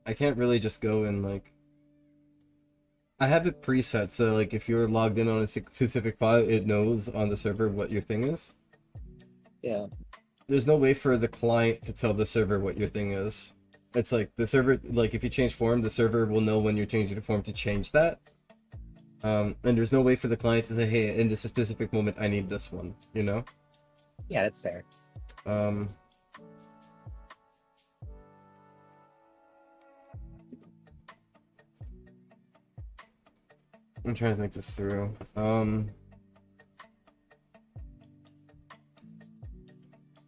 [SPEAKER 1] I can't really just go and like. I have it preset, so like if you're logged in on a specific file, it knows on the server what your thing is.
[SPEAKER 7] Yeah.
[SPEAKER 1] There's no way for the client to tell the server what your thing is. It's like the server, like if you change form, the server will know when you're changing the form to change that. And there's no way for the client to say, hey, in this specific moment, I need this one, you know?
[SPEAKER 7] Yeah, that's fair.
[SPEAKER 1] I'm trying to think this through.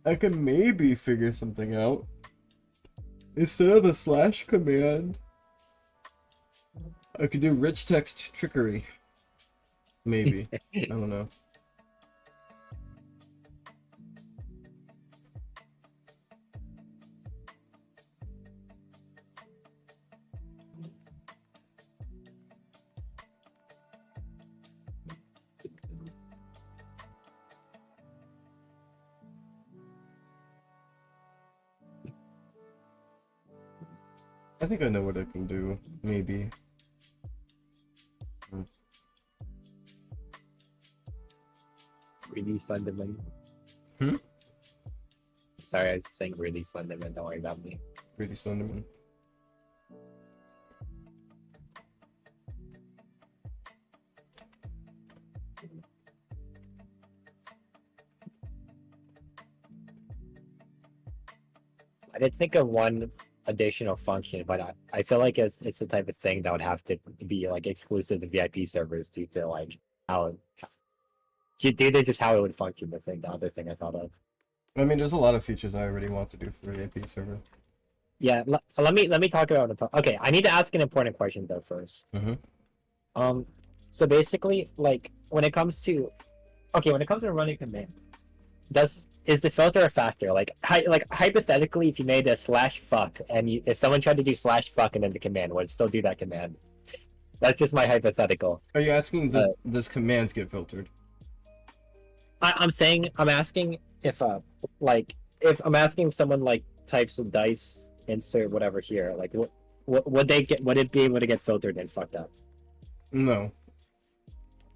[SPEAKER 1] I can maybe figure something out. Instead of a slash command, I could do rich text trickery. Maybe. I don't know. I think I know what I can do. Maybe.
[SPEAKER 7] 3D Slenderman.
[SPEAKER 1] Hmm?
[SPEAKER 7] Sorry, I was saying really Slenderman, don't worry about me.
[SPEAKER 1] Pretty Slenderman.
[SPEAKER 7] I did think of one additional function, but I feel like it's the type of thing that would have to be like exclusive to VIP servers due to like how due to just how it would function. The other thing I thought of.
[SPEAKER 1] I mean, there's a lot of features I already want to do for VIP server.
[SPEAKER 7] Yeah, so let me talk about it. Okay, I need to ask an important question though first.
[SPEAKER 1] Mm-hmm.
[SPEAKER 7] So basically, like when it comes to running command, is the filter a factor? Like hypothetically, if you made a /fuck and if someone tried to do /fuck and then the command, would it still do that command? That's just my hypothetical.
[SPEAKER 1] Are you asking does commands get filtered?
[SPEAKER 7] I'm asking if I'm asking if someone like types of dice insert whatever here, like what would they get? Would it be able to get filtered and fucked up?
[SPEAKER 1] No.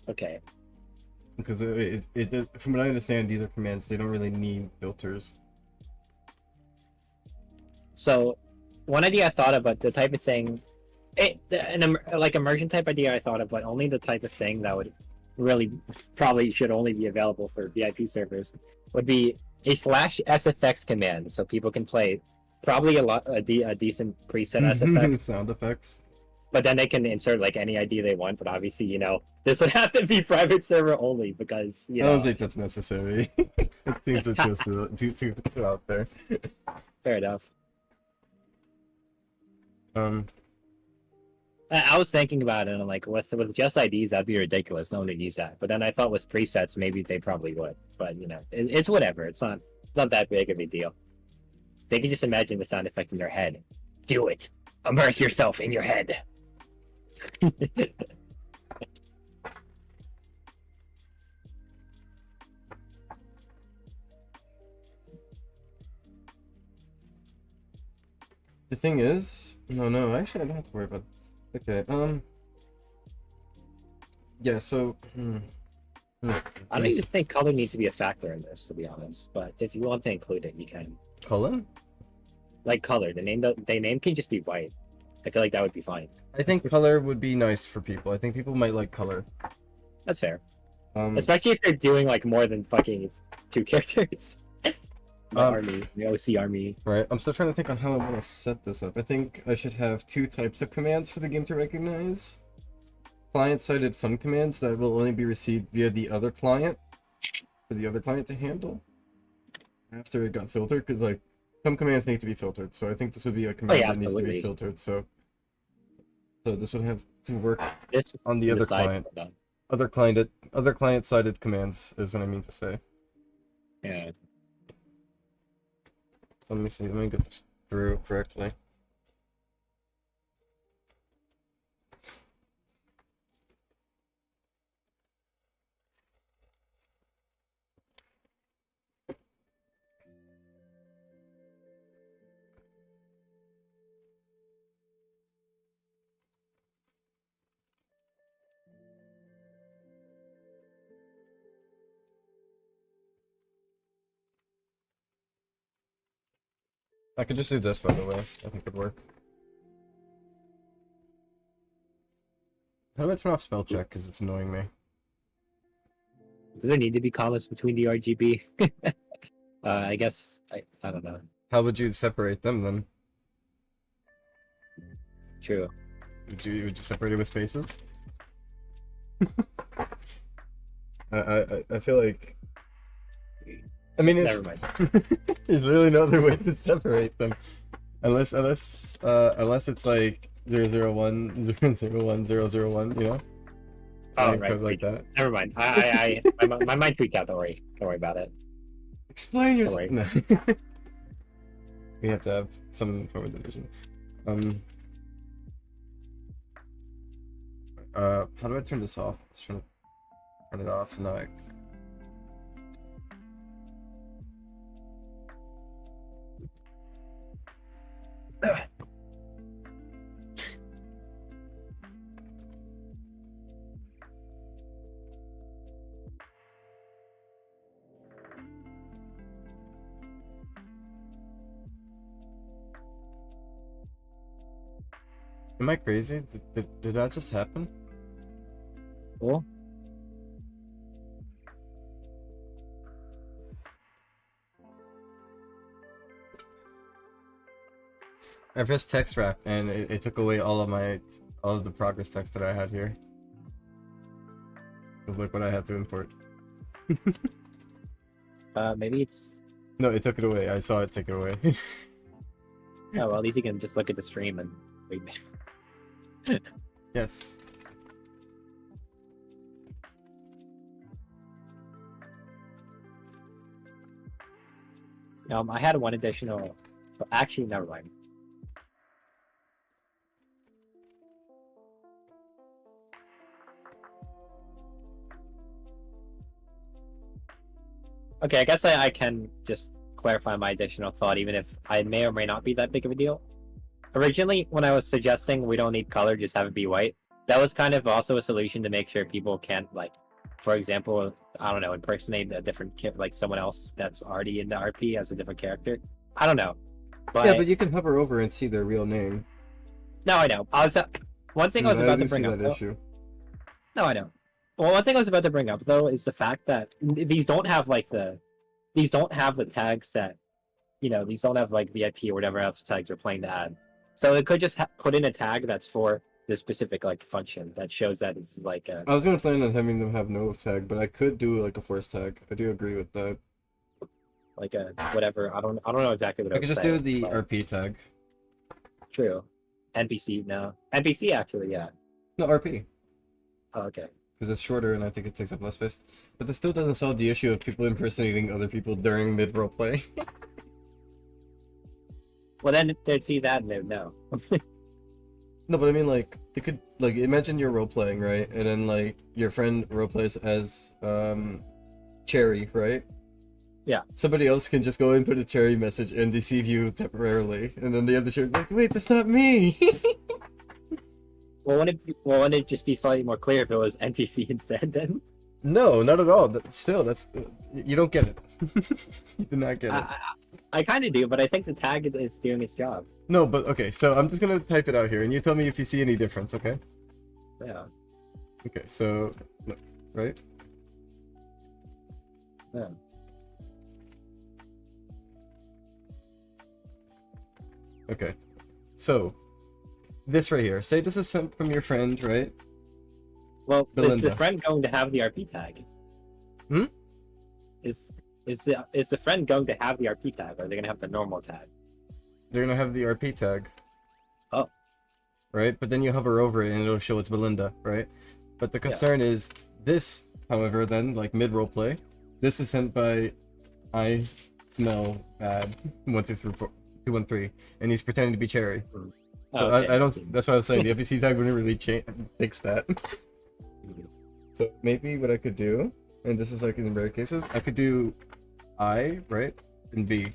[SPEAKER 7] Okay.
[SPEAKER 1] Because it from what I understand, these are commands. They don't really need filters.
[SPEAKER 7] So, one idea I thought of, but the type of thing, like immersion type idea I thought of, but only the type of thing that would really probably should only be available for VIP servers would be a /SFX command, so people can play probably a decent preset SFX,
[SPEAKER 1] Sound effects.
[SPEAKER 7] but then they can insert like any ID they want. But obviously, this would have to be private server only because
[SPEAKER 1] I don't think that's necessary. It seems to just too out there.
[SPEAKER 7] fair enough.
[SPEAKER 1] I
[SPEAKER 7] was thinking about it, and I'm like, with just IDs, that'd be ridiculous. No one would use that. But then I thought with presets, maybe they probably would. But it's whatever. It's not that big of a deal. They can just imagine the sound effect in their head. Do it. Immerse yourself in your head.
[SPEAKER 1] The thing is, no, actually I don't have to worry about it. Okay, yeah, so,
[SPEAKER 7] I don't even think color needs to be a factor in this, to be honest. But if you want to include it, you can.
[SPEAKER 1] Color?
[SPEAKER 7] Like color, the name can just be white. I feel like that would be fine.
[SPEAKER 1] I think color would be nice for people. I think people might like color.
[SPEAKER 7] That's fair. Especially if they're doing like more than fucking 2 characters. The OC army.
[SPEAKER 1] Right, I'm still trying to think on how I want to set this up. I think I should have 2 types of commands for the game to recognize. Client-sided fun commands that will only be received via the other client, for the other client to handle after it got filtered, because like some commands need to be filtered, so I think this would be a command that needs to be filtered, so this would have to work on the other client. Other client-sided commands is what I mean to say.
[SPEAKER 7] Yeah.
[SPEAKER 1] So let me see, let me get this through correctly. I could just do this, by the way. I think it would work. How do I turn off spell check? Because it's annoying me.
[SPEAKER 7] Does there need to be comments between the RGB? I guess I don't know.
[SPEAKER 1] How would you separate them then?
[SPEAKER 7] True.
[SPEAKER 1] Would you separate it with spaces? I feel like. I mean,
[SPEAKER 7] Never mind.
[SPEAKER 1] There's literally no other way to separate them, unless it's like 001, 001, 001, you know?
[SPEAKER 7] Oh right,
[SPEAKER 1] like that.
[SPEAKER 7] Never mind. My mind freaked out. Don't worry about it.
[SPEAKER 1] Explain yourself. No. We have to have some form of division. How do I turn this off? Just trying to turn it off. No. Am I crazy? Did that just happen?
[SPEAKER 7] Cool.
[SPEAKER 1] I pressed text wrap and it took away all of the progress text that I had here. Look what I had to import.
[SPEAKER 7] Maybe it's.
[SPEAKER 1] No, it took it away. I saw it take it away.
[SPEAKER 7] Oh well, at least you can just look at the stream and wait.
[SPEAKER 1] Yes.
[SPEAKER 7] I had one additional. Actually, never mind. Okay, I guess I can just clarify my additional thought, even if I may or may not be that big of a deal. Originally, when I was suggesting we don't need color, just have it be white, that was kind of also a solution to make sure people can't, like, for example, I don't know, impersonate a different like someone else that's already in the RP as a different character. I don't know. But
[SPEAKER 1] Yeah, but you can hover over and see their real name.
[SPEAKER 7] no, I know. One thing I was
[SPEAKER 1] I
[SPEAKER 7] about
[SPEAKER 1] do
[SPEAKER 7] to
[SPEAKER 1] see
[SPEAKER 7] bring up.
[SPEAKER 1] that issue.
[SPEAKER 7] No, I know. Well, one thing I was about to bring up though is the fact that these don't have the tags that, these don't have like VIP or whatever else tags you're playing to add. So it could just put in a tag that's for this specific like function that shows that it's like a
[SPEAKER 1] I was gonna plan on having them have no tag, but I could do like a force tag. I do agree with that.
[SPEAKER 7] whatever. I don't know exactly what
[SPEAKER 1] I
[SPEAKER 7] I
[SPEAKER 1] could
[SPEAKER 7] would
[SPEAKER 1] just
[SPEAKER 7] say,
[SPEAKER 1] do the
[SPEAKER 7] but
[SPEAKER 1] RP tag.
[SPEAKER 7] true. NPC no. NPC actually, yeah.
[SPEAKER 1] No, RP.
[SPEAKER 7] Oh, okay.
[SPEAKER 1] Because it's shorter and I think it takes up less space. But this still doesn't solve the issue of people impersonating other people during mid-roll play.
[SPEAKER 7] Well, then they'd see that and they'd know.
[SPEAKER 1] No, but I mean, like, they could, like, imagine you're role-playing, right? And then, like, your friend role-plays as, Cherry, right?
[SPEAKER 7] Yeah.
[SPEAKER 1] Somebody else can just go and put a Cherry message and deceive you temporarily. And then the other Cherry like, wait, that's not me!
[SPEAKER 7] Well, wouldn't it just be slightly more clear if it was NPC instead then?
[SPEAKER 1] No, not at all. That's you don't get it. You do not get it.
[SPEAKER 7] I kind of do, but I think the tag is doing its job.
[SPEAKER 1] No, but okay, so I'm just gonna type it out here, and you tell me if you see any difference, okay?
[SPEAKER 7] Yeah.
[SPEAKER 1] Okay, so, right?
[SPEAKER 7] Yeah.
[SPEAKER 1] Okay, so, this right here, say this is sent from your friend, right?
[SPEAKER 7] Well, is
[SPEAKER 1] Belinda.
[SPEAKER 7] the friend going to have the RP tag?
[SPEAKER 1] Hmm?
[SPEAKER 7] Is the friend going to have the RP tag, or are they gonna have the normal tag?
[SPEAKER 1] They're gonna have the RP tag.
[SPEAKER 7] Oh.
[SPEAKER 1] Right, but then you hover over it and it'll show it's Belinda, right? But the concern is, this, however, then, like mid-roll play, this is sent by I smell bad 213, and he's pretending to be Cherry. So
[SPEAKER 7] Okay,
[SPEAKER 1] I don't. That's what I was saying. The NPC tag wouldn't really fix that. So maybe what I could do, and this is like in rare cases, I could do I, right, and B.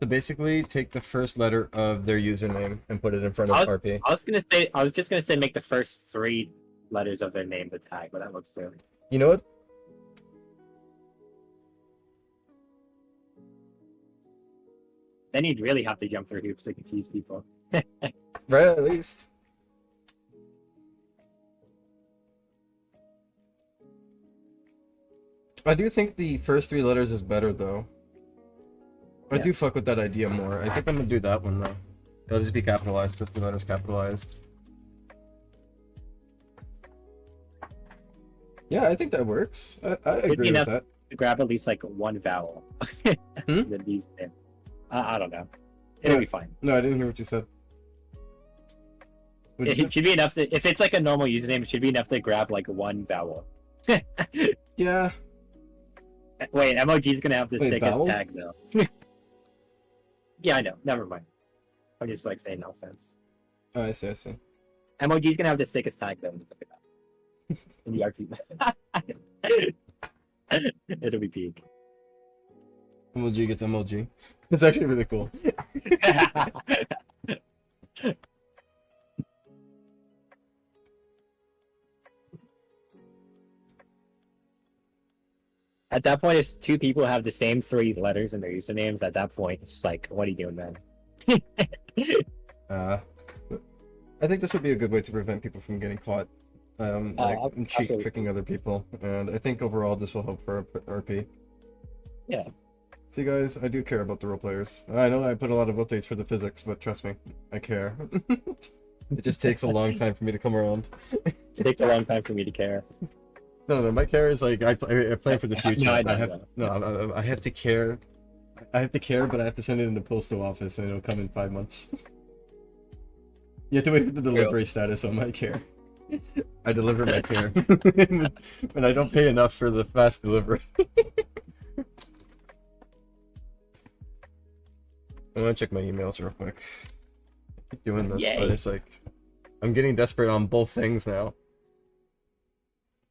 [SPEAKER 1] So basically, take the first letter of their username and put it in front of RP.
[SPEAKER 7] I was just gonna say make the first 3 letters of their name the tag, but that looks silly.
[SPEAKER 1] You know what?
[SPEAKER 7] Then you'd really have to jump through hoops to confuse people.
[SPEAKER 1] Right, at least. I do think the first 3 letters is better, though. I do fuck with that idea more. I think I'm gonna do that one, though. It'll just be capitalized, 3 letters capitalized. Yeah, I think that works. I agree with that.
[SPEAKER 7] To grab at least like 1 vowel.
[SPEAKER 1] Hmm?
[SPEAKER 7] Than these. I don't know. It'll be fine.
[SPEAKER 1] No, I didn't hear what you said. What'd you
[SPEAKER 7] It should be enough that if it's like a normal username, it should be enough to grab like 1 vowel.
[SPEAKER 1] Yeah.
[SPEAKER 7] Wait, MOG's gonna have the
[SPEAKER 1] Wait,
[SPEAKER 7] sickest
[SPEAKER 1] vowel?
[SPEAKER 7] tag though. Yeah, I know. Never mind. I'm just like saying nonsense.
[SPEAKER 1] Oh, I see.
[SPEAKER 7] MOG's gonna have the sickest tag though. In the RP. It'll be peak.
[SPEAKER 1] MLG gets MLG. It's actually really cool.
[SPEAKER 7] At that point, if 2 people have the same 3 letters in their usernames, at that point, it's like, what are you doing, man?
[SPEAKER 1] I think this would be a good way to prevent people from getting caught.
[SPEAKER 7] Absolutely.
[SPEAKER 1] Tricking other people, and I think overall this will help for RP.
[SPEAKER 7] Yeah.
[SPEAKER 1] See, guys, I do care about the role players. I know I put a lot of updates for the physics, but trust me, I care. It just takes a long time for me to come around.
[SPEAKER 7] It takes a long time for me to care.
[SPEAKER 1] No, my care is like I plan for the future.
[SPEAKER 7] No, I
[SPEAKER 1] have to care. I have to care, but I have to send it in the postal office, and it'll come in 5 months. You have to wait for the delivery status on my care. I deliver my care, and I don't pay enough for the fast delivery. I'm gonna check my emails real quick. I keep doing this, but it's like I'm getting desperate on both things now.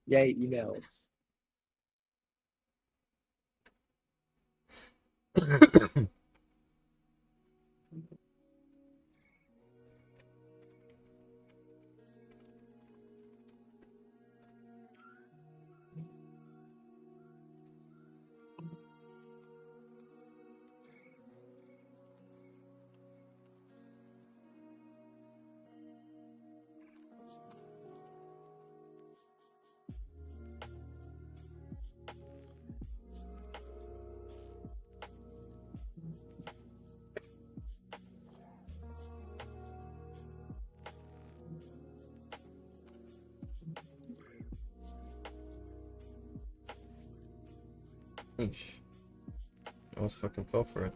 [SPEAKER 7] Yay, emails.
[SPEAKER 1] Eesh. Almost fucking fell for it.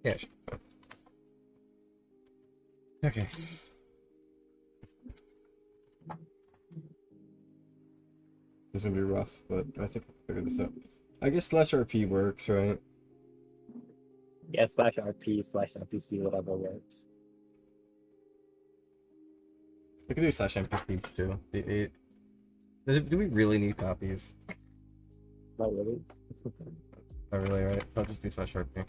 [SPEAKER 1] Yeah, sure. Okay. This is gonna be rough, but I think I'll figure this out. I guess /RP works, right?
[SPEAKER 7] Yeah, /RP/NPC, whatever works.
[SPEAKER 1] We could do /NPC too. Do we really need copies?
[SPEAKER 7] Not really.
[SPEAKER 1] Not really, right? So I'll just do /RP.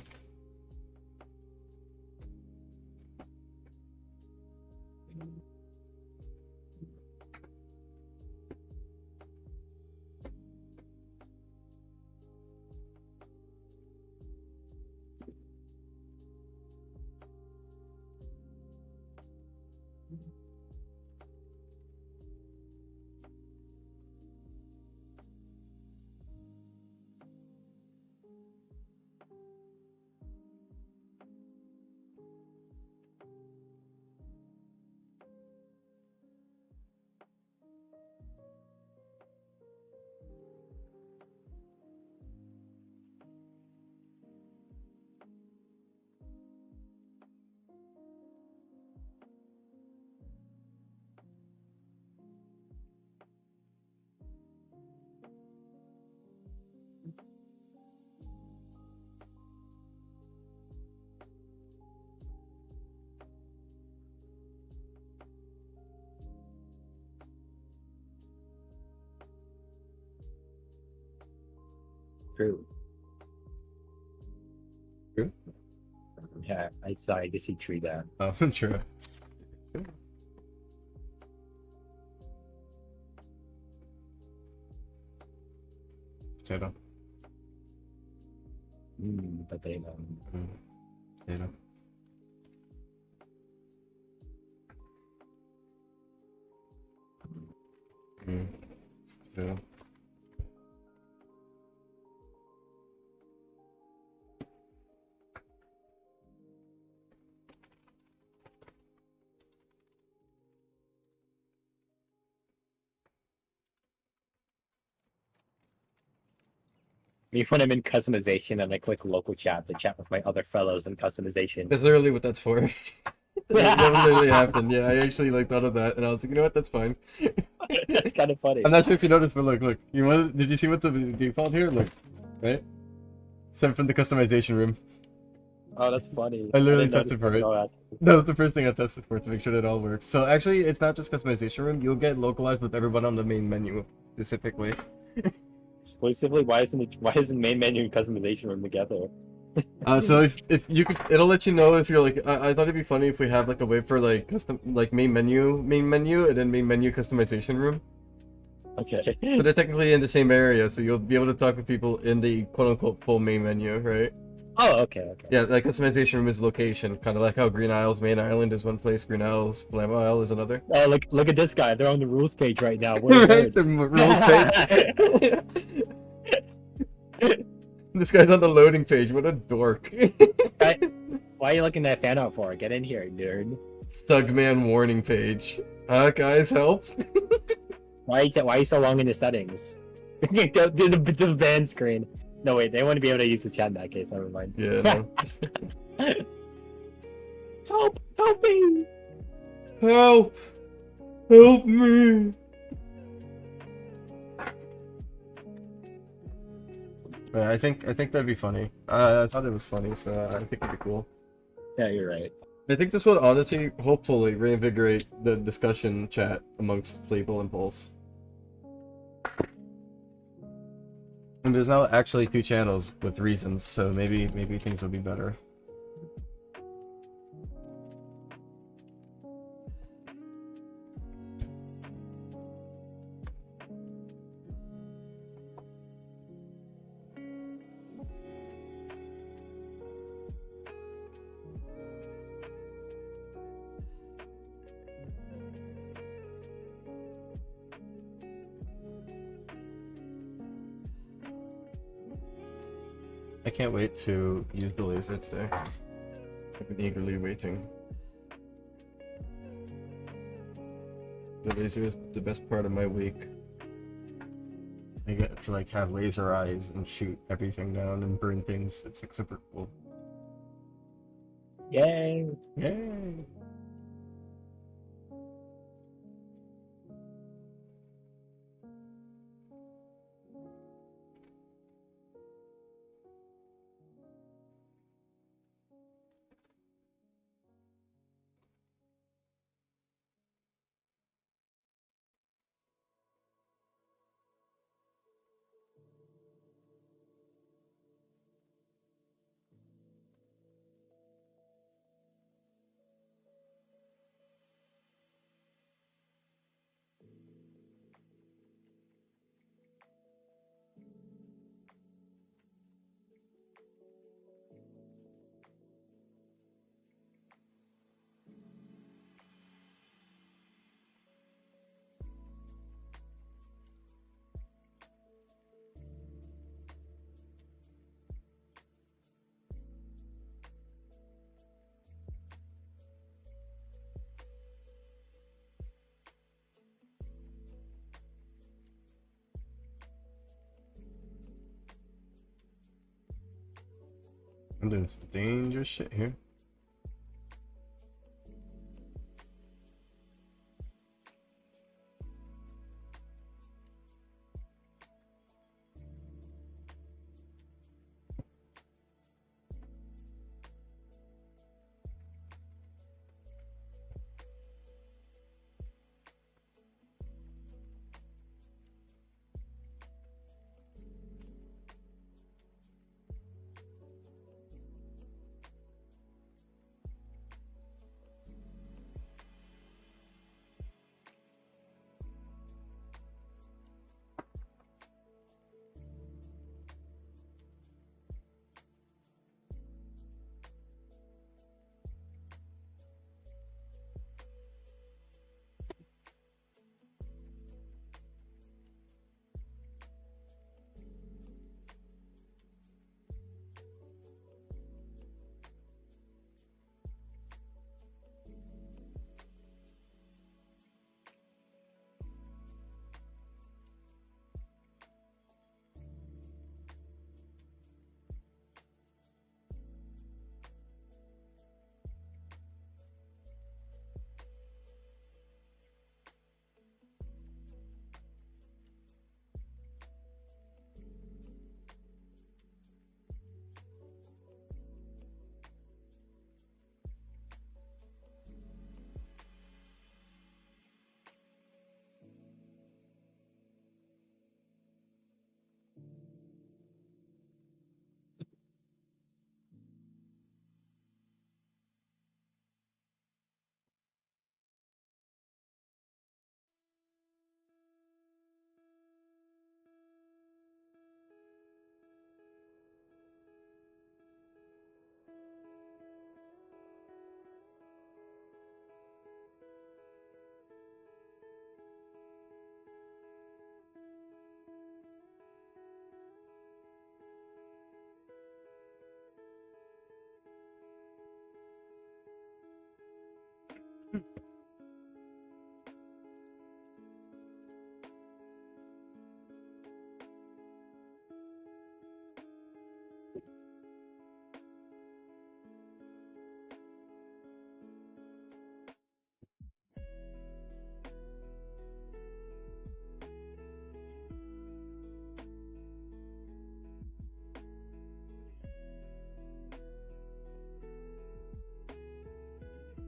[SPEAKER 7] True.
[SPEAKER 1] True?
[SPEAKER 7] Yeah, I just see tree there.
[SPEAKER 1] Oh, true. Potato.
[SPEAKER 7] Potato.
[SPEAKER 1] Potato. Potato.
[SPEAKER 7] Me when I'm in customization and I click local chat to chat with my other fellows in customization.
[SPEAKER 1] That's literally what that's for. That literally happened. Yeah, I actually like thought of that, and I was like, you know what, that's fine.
[SPEAKER 7] That's kind of funny.
[SPEAKER 1] I'm not sure if you noticed, but look. Did you see what's the default here? Look, right? Sent from the customization room.
[SPEAKER 7] Oh, that's funny.
[SPEAKER 1] I literally
[SPEAKER 7] didn't notice
[SPEAKER 1] tested for it.
[SPEAKER 7] that.
[SPEAKER 1] That was the first thing I tested for to make sure that it all works. So actually, it's not just customization room. You'll get localized with everyone on the main menu specifically.
[SPEAKER 7] Exclusively? Why isn't main menu and customization room together?
[SPEAKER 1] So if you could, it'll let you know if you're like. I thought it'd be funny if we have like a way for like custom, like main menu, and then main menu customization room.
[SPEAKER 7] Okay.
[SPEAKER 1] So they're technically in the same area, so you'll be able to talk with people in the quote-unquote full main menu, right?
[SPEAKER 7] Oh, okay.
[SPEAKER 1] Yeah, like customization room is location, kind of like how Green Isle's main island is one place, Green Isle's Blam Isle is another.
[SPEAKER 7] Oh, look at this guy. They're on the rules page right now. What a
[SPEAKER 1] Right,
[SPEAKER 7] nerd.
[SPEAKER 1] the rules page. This guy's on the loading page. What a dork.
[SPEAKER 7] Why are you looking at fan art for? Get in here, nerd.
[SPEAKER 1] Stugman warning page. Guys, help.
[SPEAKER 7] Why are you so long in the settings? the ban screen. No, wait, they wouldn't be able to use the chat in that case. Never mind.
[SPEAKER 1] Yeah, no.
[SPEAKER 7] Help me!
[SPEAKER 1] Help me. I think that'd be funny. I thought it was funny, so I think it'd be cool.
[SPEAKER 7] Yeah, you're right.
[SPEAKER 1] I think this would honestly, hopefully, reinvigorate the discussion chat amongst Playable and Pulse. And there's now actually 2 channels with reasons, so maybe things will be better. I can't wait to use the laser today. I've been eagerly waiting. The laser is the best part of my week. I get to like have laser eyes and shoot everything down and burn things. It's like super cool.
[SPEAKER 7] Yay!
[SPEAKER 1] Yay! I'm doing some dangerous shit here.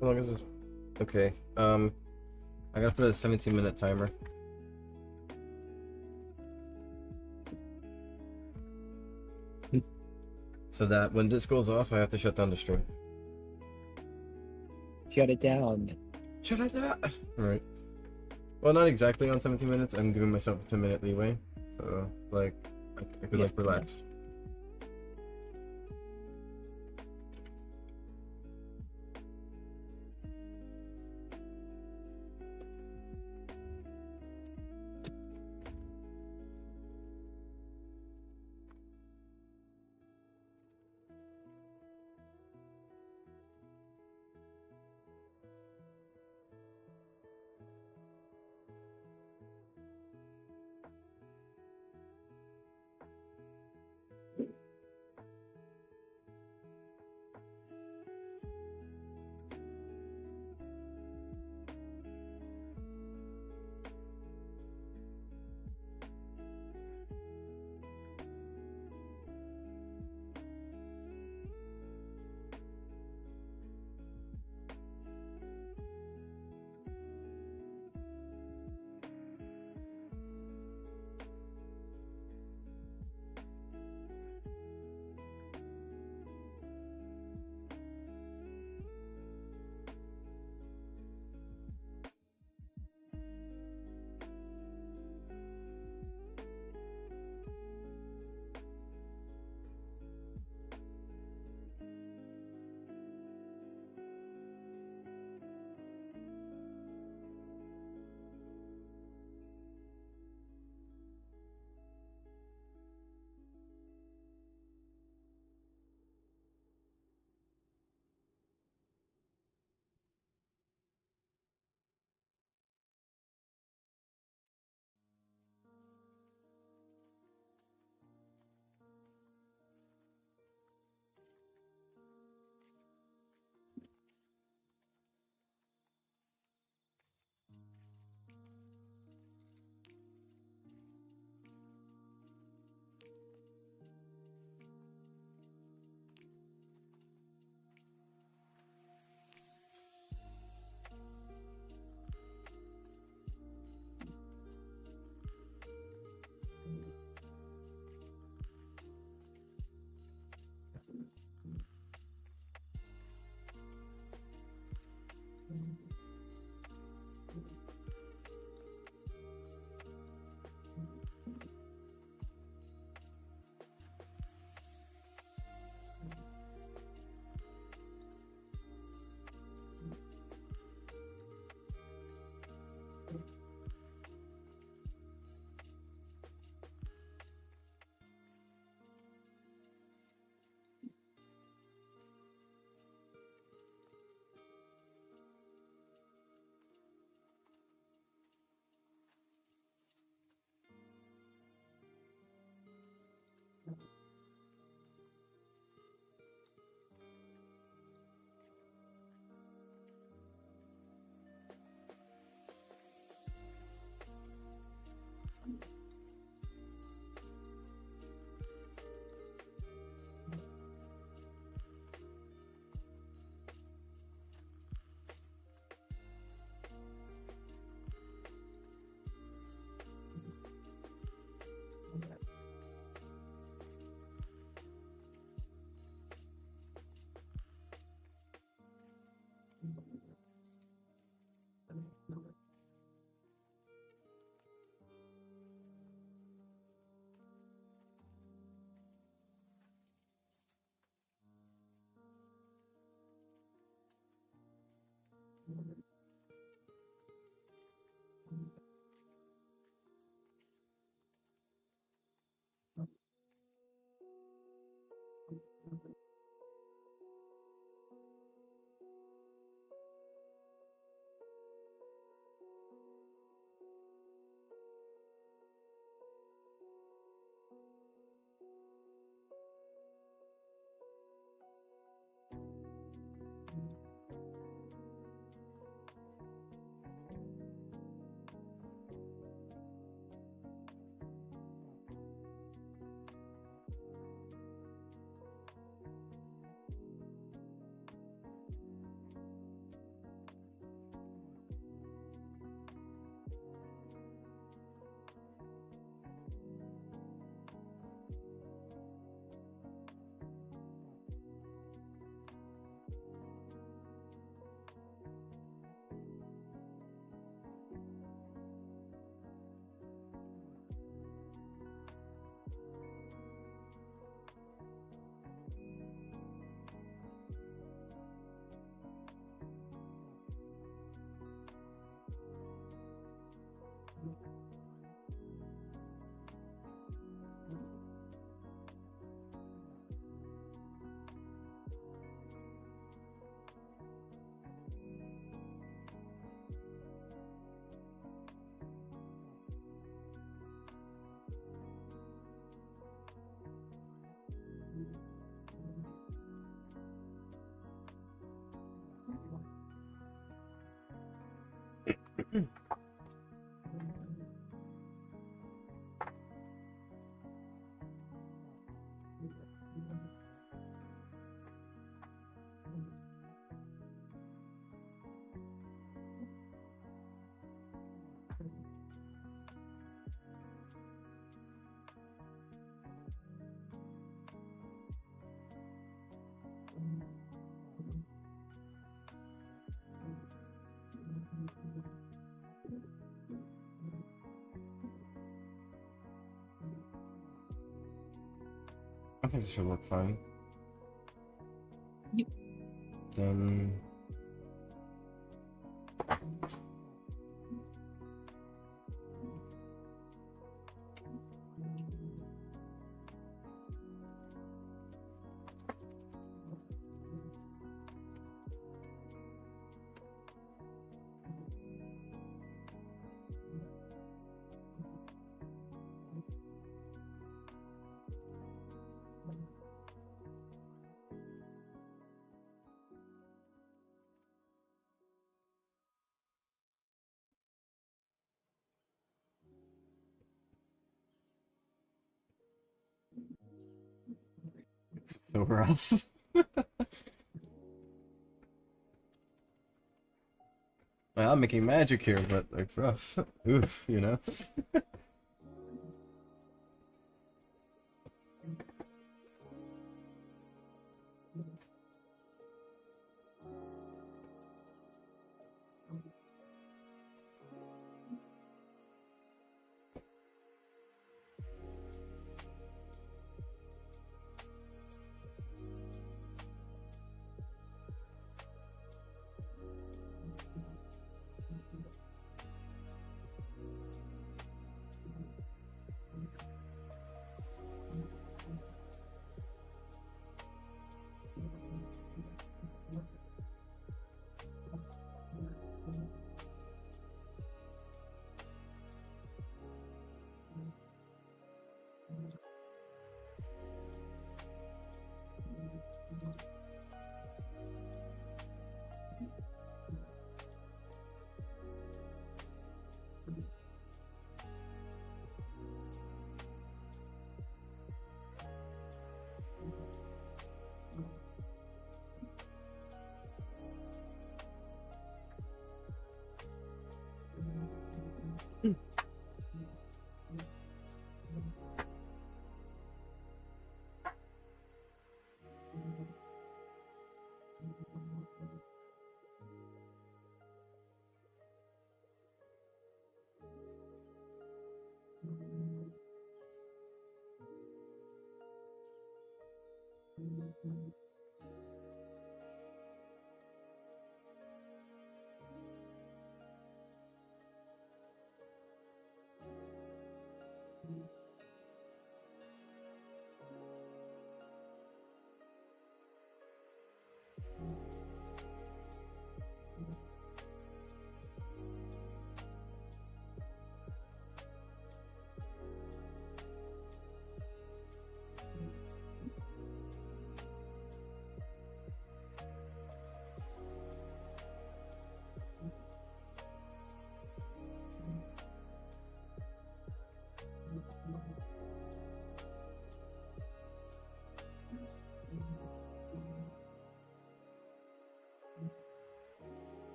[SPEAKER 1] How long is this? Okay. I gotta put a 17-minute timer. So that when this goes off, I have to shut down the stream.
[SPEAKER 7] Shut it down.
[SPEAKER 1] Shut it down! Alright. Well, not exactly on 17 minutes. I'm giving myself a 10-minute leeway. So, like, I could, like, relax. I think this should work fine.
[SPEAKER 6] Yep.
[SPEAKER 1] Then. It's so rough. Well, I'm making magic here, but like rough. Oof, you know?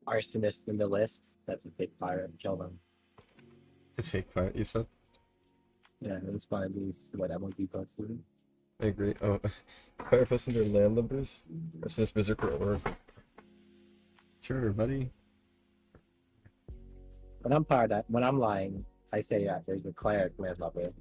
[SPEAKER 7] Arsonist in the list. That's a fake pirate. Kill them.
[SPEAKER 1] It's a fake fight, you said?
[SPEAKER 7] Yeah, it's by these what MLB posted.
[SPEAKER 1] I agree. Oh, fire posting their landlubbers? Arsonist Berserker or. Sure, buddy.
[SPEAKER 7] When I'm lying, I say that there's a cleric landlubber.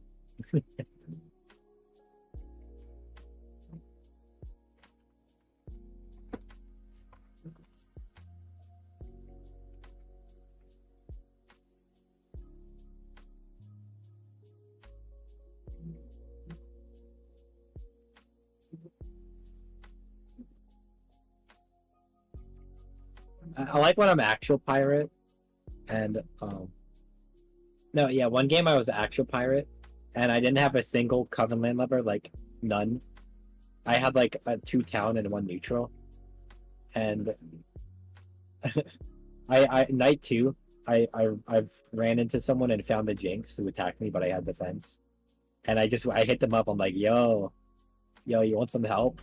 [SPEAKER 7] I like when I'm actual pirate, and no, yeah, one game I was actual pirate, and I didn't have a single coven landlubber, like none. I had like a 2 town and 1 neutral, and I night 2, I've ran into someone and found the jinx who attacked me, but I had defense, and I hit them up. I'm like, yo, you want some help?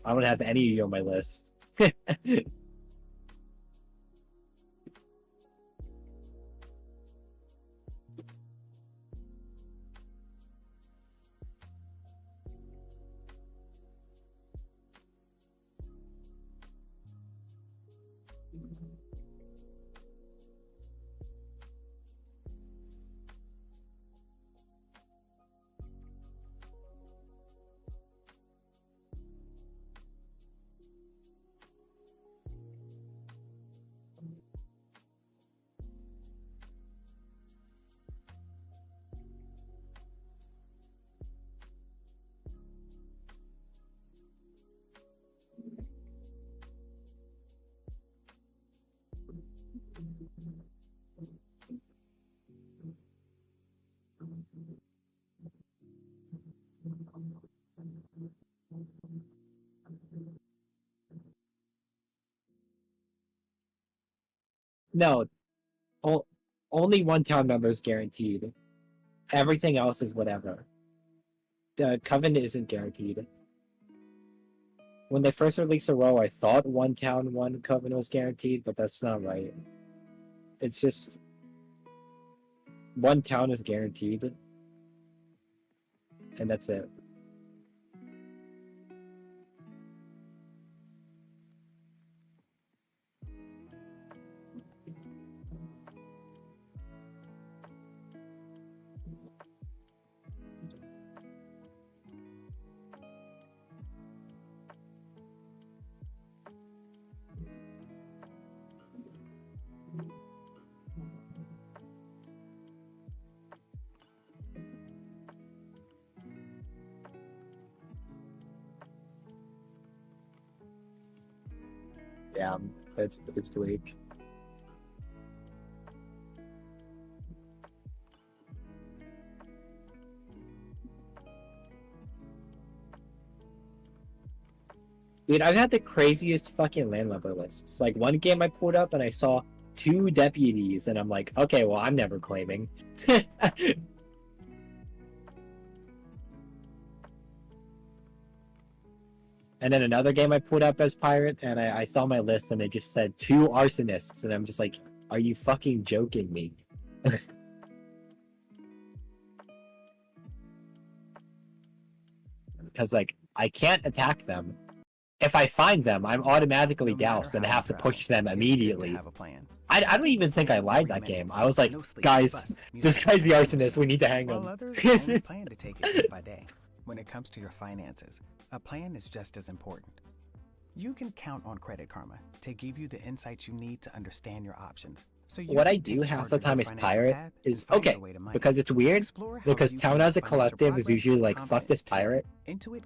[SPEAKER 7] I don't have any of you on my list. No, only one town member is guaranteed. Everything else is whatever. The Covenant isn't guaranteed. When they first released the row, I thought one town, one Covenant was guaranteed, but that's not right. It's just one town is guaranteed, and that's it. Yeah, it's weak. Dude, I've had the craziest fucking landlubber lists. Like, one game I pulled up and I saw 2 deputies, and I'm like, okay, well, I'm never claiming. And then another game I pulled up as pirate, and I saw my list, and it just said 2 arsonists, and I'm just like, are you fucking joking me? Because, like, I can't attack them. If I find them, I'm automatically doused and have to push them immediately. I don't even think I lied that game. I was like, guys, this guy's the arsonist, we need to hang him.
[SPEAKER 9] Others only plan to take it day by day. When it comes to your finances, a plan is just as important. You can count on Credit Karma to give you the insights you need to understand your options. So
[SPEAKER 7] what I do half the time as pirate is, okay, because it's weird, because Town as a collective is usually like, fuck this pirate,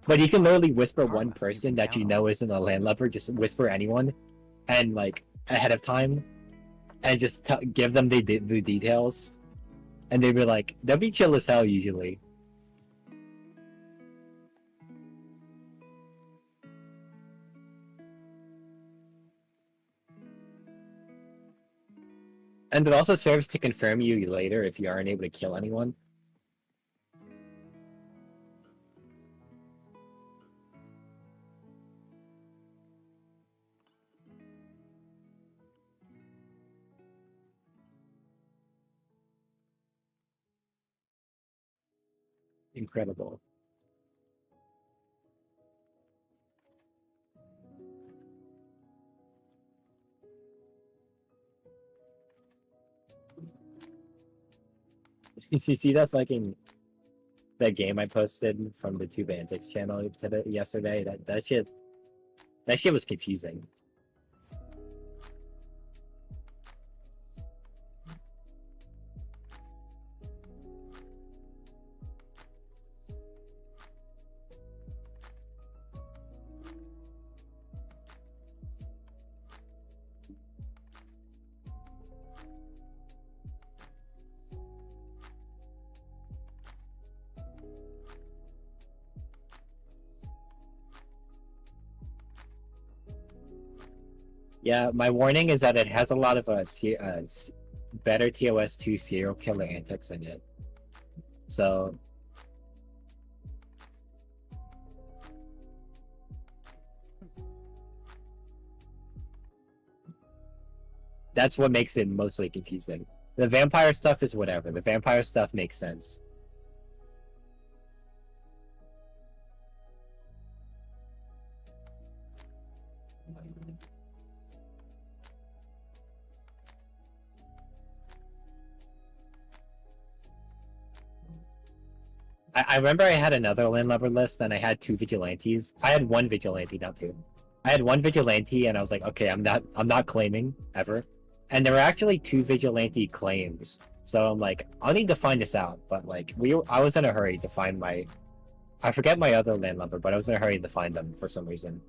[SPEAKER 7] but you can literally whisper one person that you know isn't a landlubber, just whisper anyone, and like, ahead of time, and just give them the details, and they'd be like, they'll be chill as hell usually. And it also serves to confirm you later if you aren't able to kill anyone. Incredible. You see that that game I posted from the Tube Antics channel yesterday? That shit was confusing. Yeah, my warning is that it has a lot of better TOS 2 serial killer antics in it. So that's what makes it mostly confusing. The vampire stuff is whatever. The vampire stuff makes sense. I remember I had another landlubber list and I had 2 vigilantes. I had 1 vigilante, not 2. I had 1 vigilante and I was like, okay, I'm not claiming ever. And there were actually 2 vigilante claims. So I'm like, I'll need to find this out. But like I was in a hurry to find I forget my other landlubber, but I was in a hurry to find them for some reason.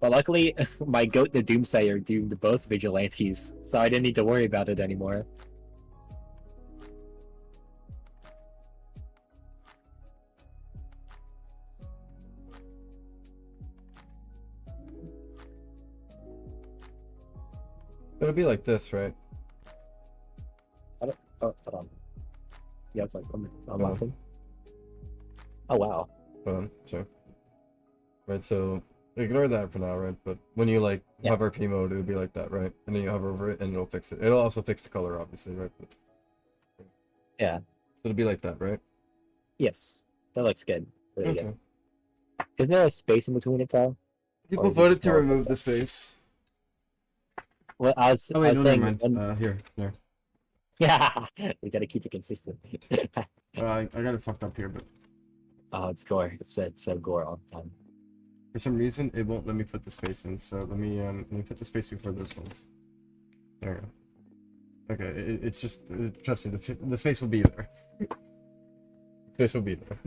[SPEAKER 7] But luckily, my goat, the Doomsayer, doomed both vigilantes, so I didn't need to worry about it anymore.
[SPEAKER 1] It'll be like this, right?
[SPEAKER 7] I don't. Oh, hold on. Yeah, it's like I'm laughing. Oh wow.
[SPEAKER 1] Sure. Right, so ignore that for now, right? But when you like hover P mode, it'll be like that, right? And then you hover over it, and it'll fix it. It'll also fix the color, obviously, right? But...
[SPEAKER 7] yeah.
[SPEAKER 1] So it'll be like that, right?
[SPEAKER 7] Yes, that looks good. Really
[SPEAKER 1] Okay.
[SPEAKER 7] good. Isn't there a space in between it though?
[SPEAKER 1] People voted to remove the space.
[SPEAKER 7] Well, I was
[SPEAKER 1] never
[SPEAKER 7] saying.
[SPEAKER 1] mind. Here.
[SPEAKER 7] Yeah, we gotta keep it consistent.
[SPEAKER 1] I got it fucked up here, but
[SPEAKER 7] Oh, it's gore. It's so gore all the time.
[SPEAKER 1] for some reason it won't let me put the space in. So let me put the space before this one. There we go. Okay, it's just trust me, the space will be there. Space will be there.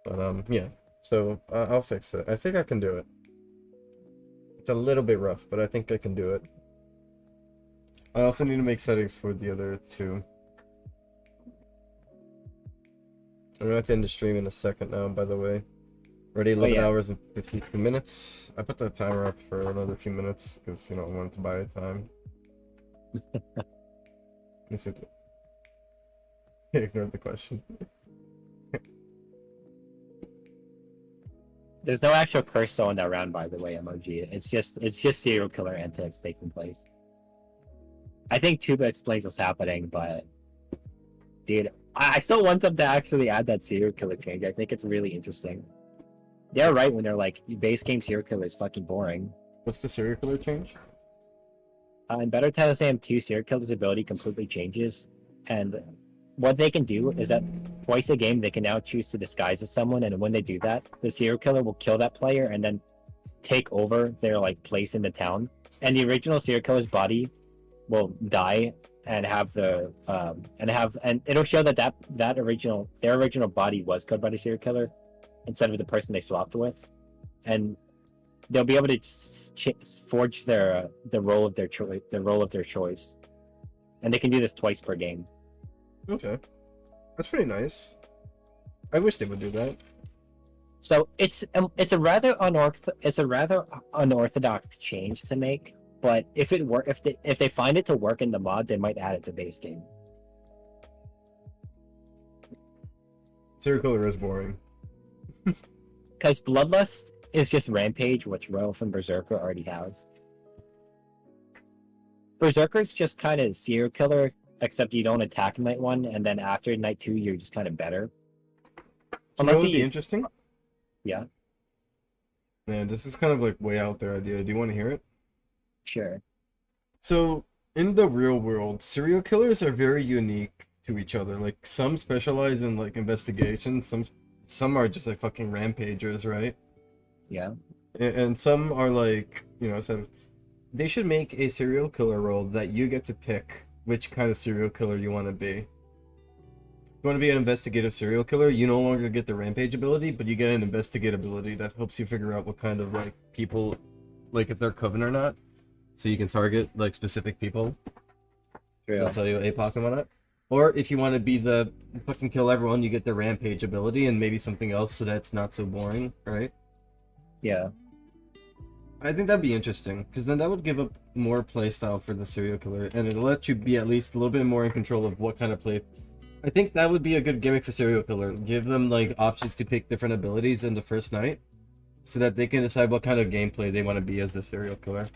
[SPEAKER 1] But yeah. So I'll fix it. I think I can do it. It's a little bit rough, but I think I can do it. I also need to make settings for the other 2. I'm gonna have to end the stream in a second now, by the way. Already 11 hours and 52 minutes. I put the timer up for another few minutes, because, you know, I wanted to buy time. Let me see what ignore the question.
[SPEAKER 7] There's no actual curse zone around, by the way, emoji. It's just serial killer antics taking place. I think Tuba explains what's happening, but dude, I still want them to actually add that serial killer change. I think it's really interesting. They're right when they're like, base game serial killer is fucking boring.
[SPEAKER 1] What's the serial killer change?
[SPEAKER 7] In Better Tailsam 2, serial killer's ability completely changes, and what they can do is that twice a game they can now choose to disguise as someone, and when they do that, the serial killer will kill that player and then take over their like place in the town, and the original serial killer's body will die and have the and it'll show that their original body was killed by the serial killer instead of the person they swapped with, and they'll be able to forge the role of their choice, and they can do this twice per game.
[SPEAKER 1] Okay, that's pretty nice. I wish they would do that.
[SPEAKER 7] So it's a rather unorthodox change to make, but if they find it to work in the mod, they might add it to base game.
[SPEAKER 1] Serial killer is boring.
[SPEAKER 7] Because Bloodlust is just Rampage, which Rolf and Berserker already have. Berserker's just kind of serial killer, except you don't attack night 1, and then after night 2, you're just kind of better.
[SPEAKER 1] Unless would be interesting.
[SPEAKER 7] Yeah.
[SPEAKER 1] Man, this is kind of like way out there idea. Do you want to hear it?
[SPEAKER 7] Sure.
[SPEAKER 1] So, in the real world, serial killers are very unique to each other. Like, some specialize in like investigations, some are just like fucking rampagers, right?
[SPEAKER 7] Yeah.
[SPEAKER 1] And some are like, you know, so they should make a serial killer role that you get to pick which kind of serial killer you want to be. If you want to be an investigative serial killer, you no longer get the rampage ability, but you get an investigate ability that helps you figure out what kind of like people, like if they're coven or not. So you can target like specific people.
[SPEAKER 7] True.
[SPEAKER 1] I'll tell you APOC and whatnot. Or if you want to be the fucking kill everyone, you get the rampage ability and maybe something else so that's not so boring, right?
[SPEAKER 7] Yeah.
[SPEAKER 1] I think that'd be interesting, because then that would give up more playstyle for the serial killer, and it'll let you be at least a little bit more in control of what kind of play. I think that would be a good gimmick for serial killer. Give them like options to pick different abilities in the first night, so that they can decide what kind of gameplay they want to be as the serial killer.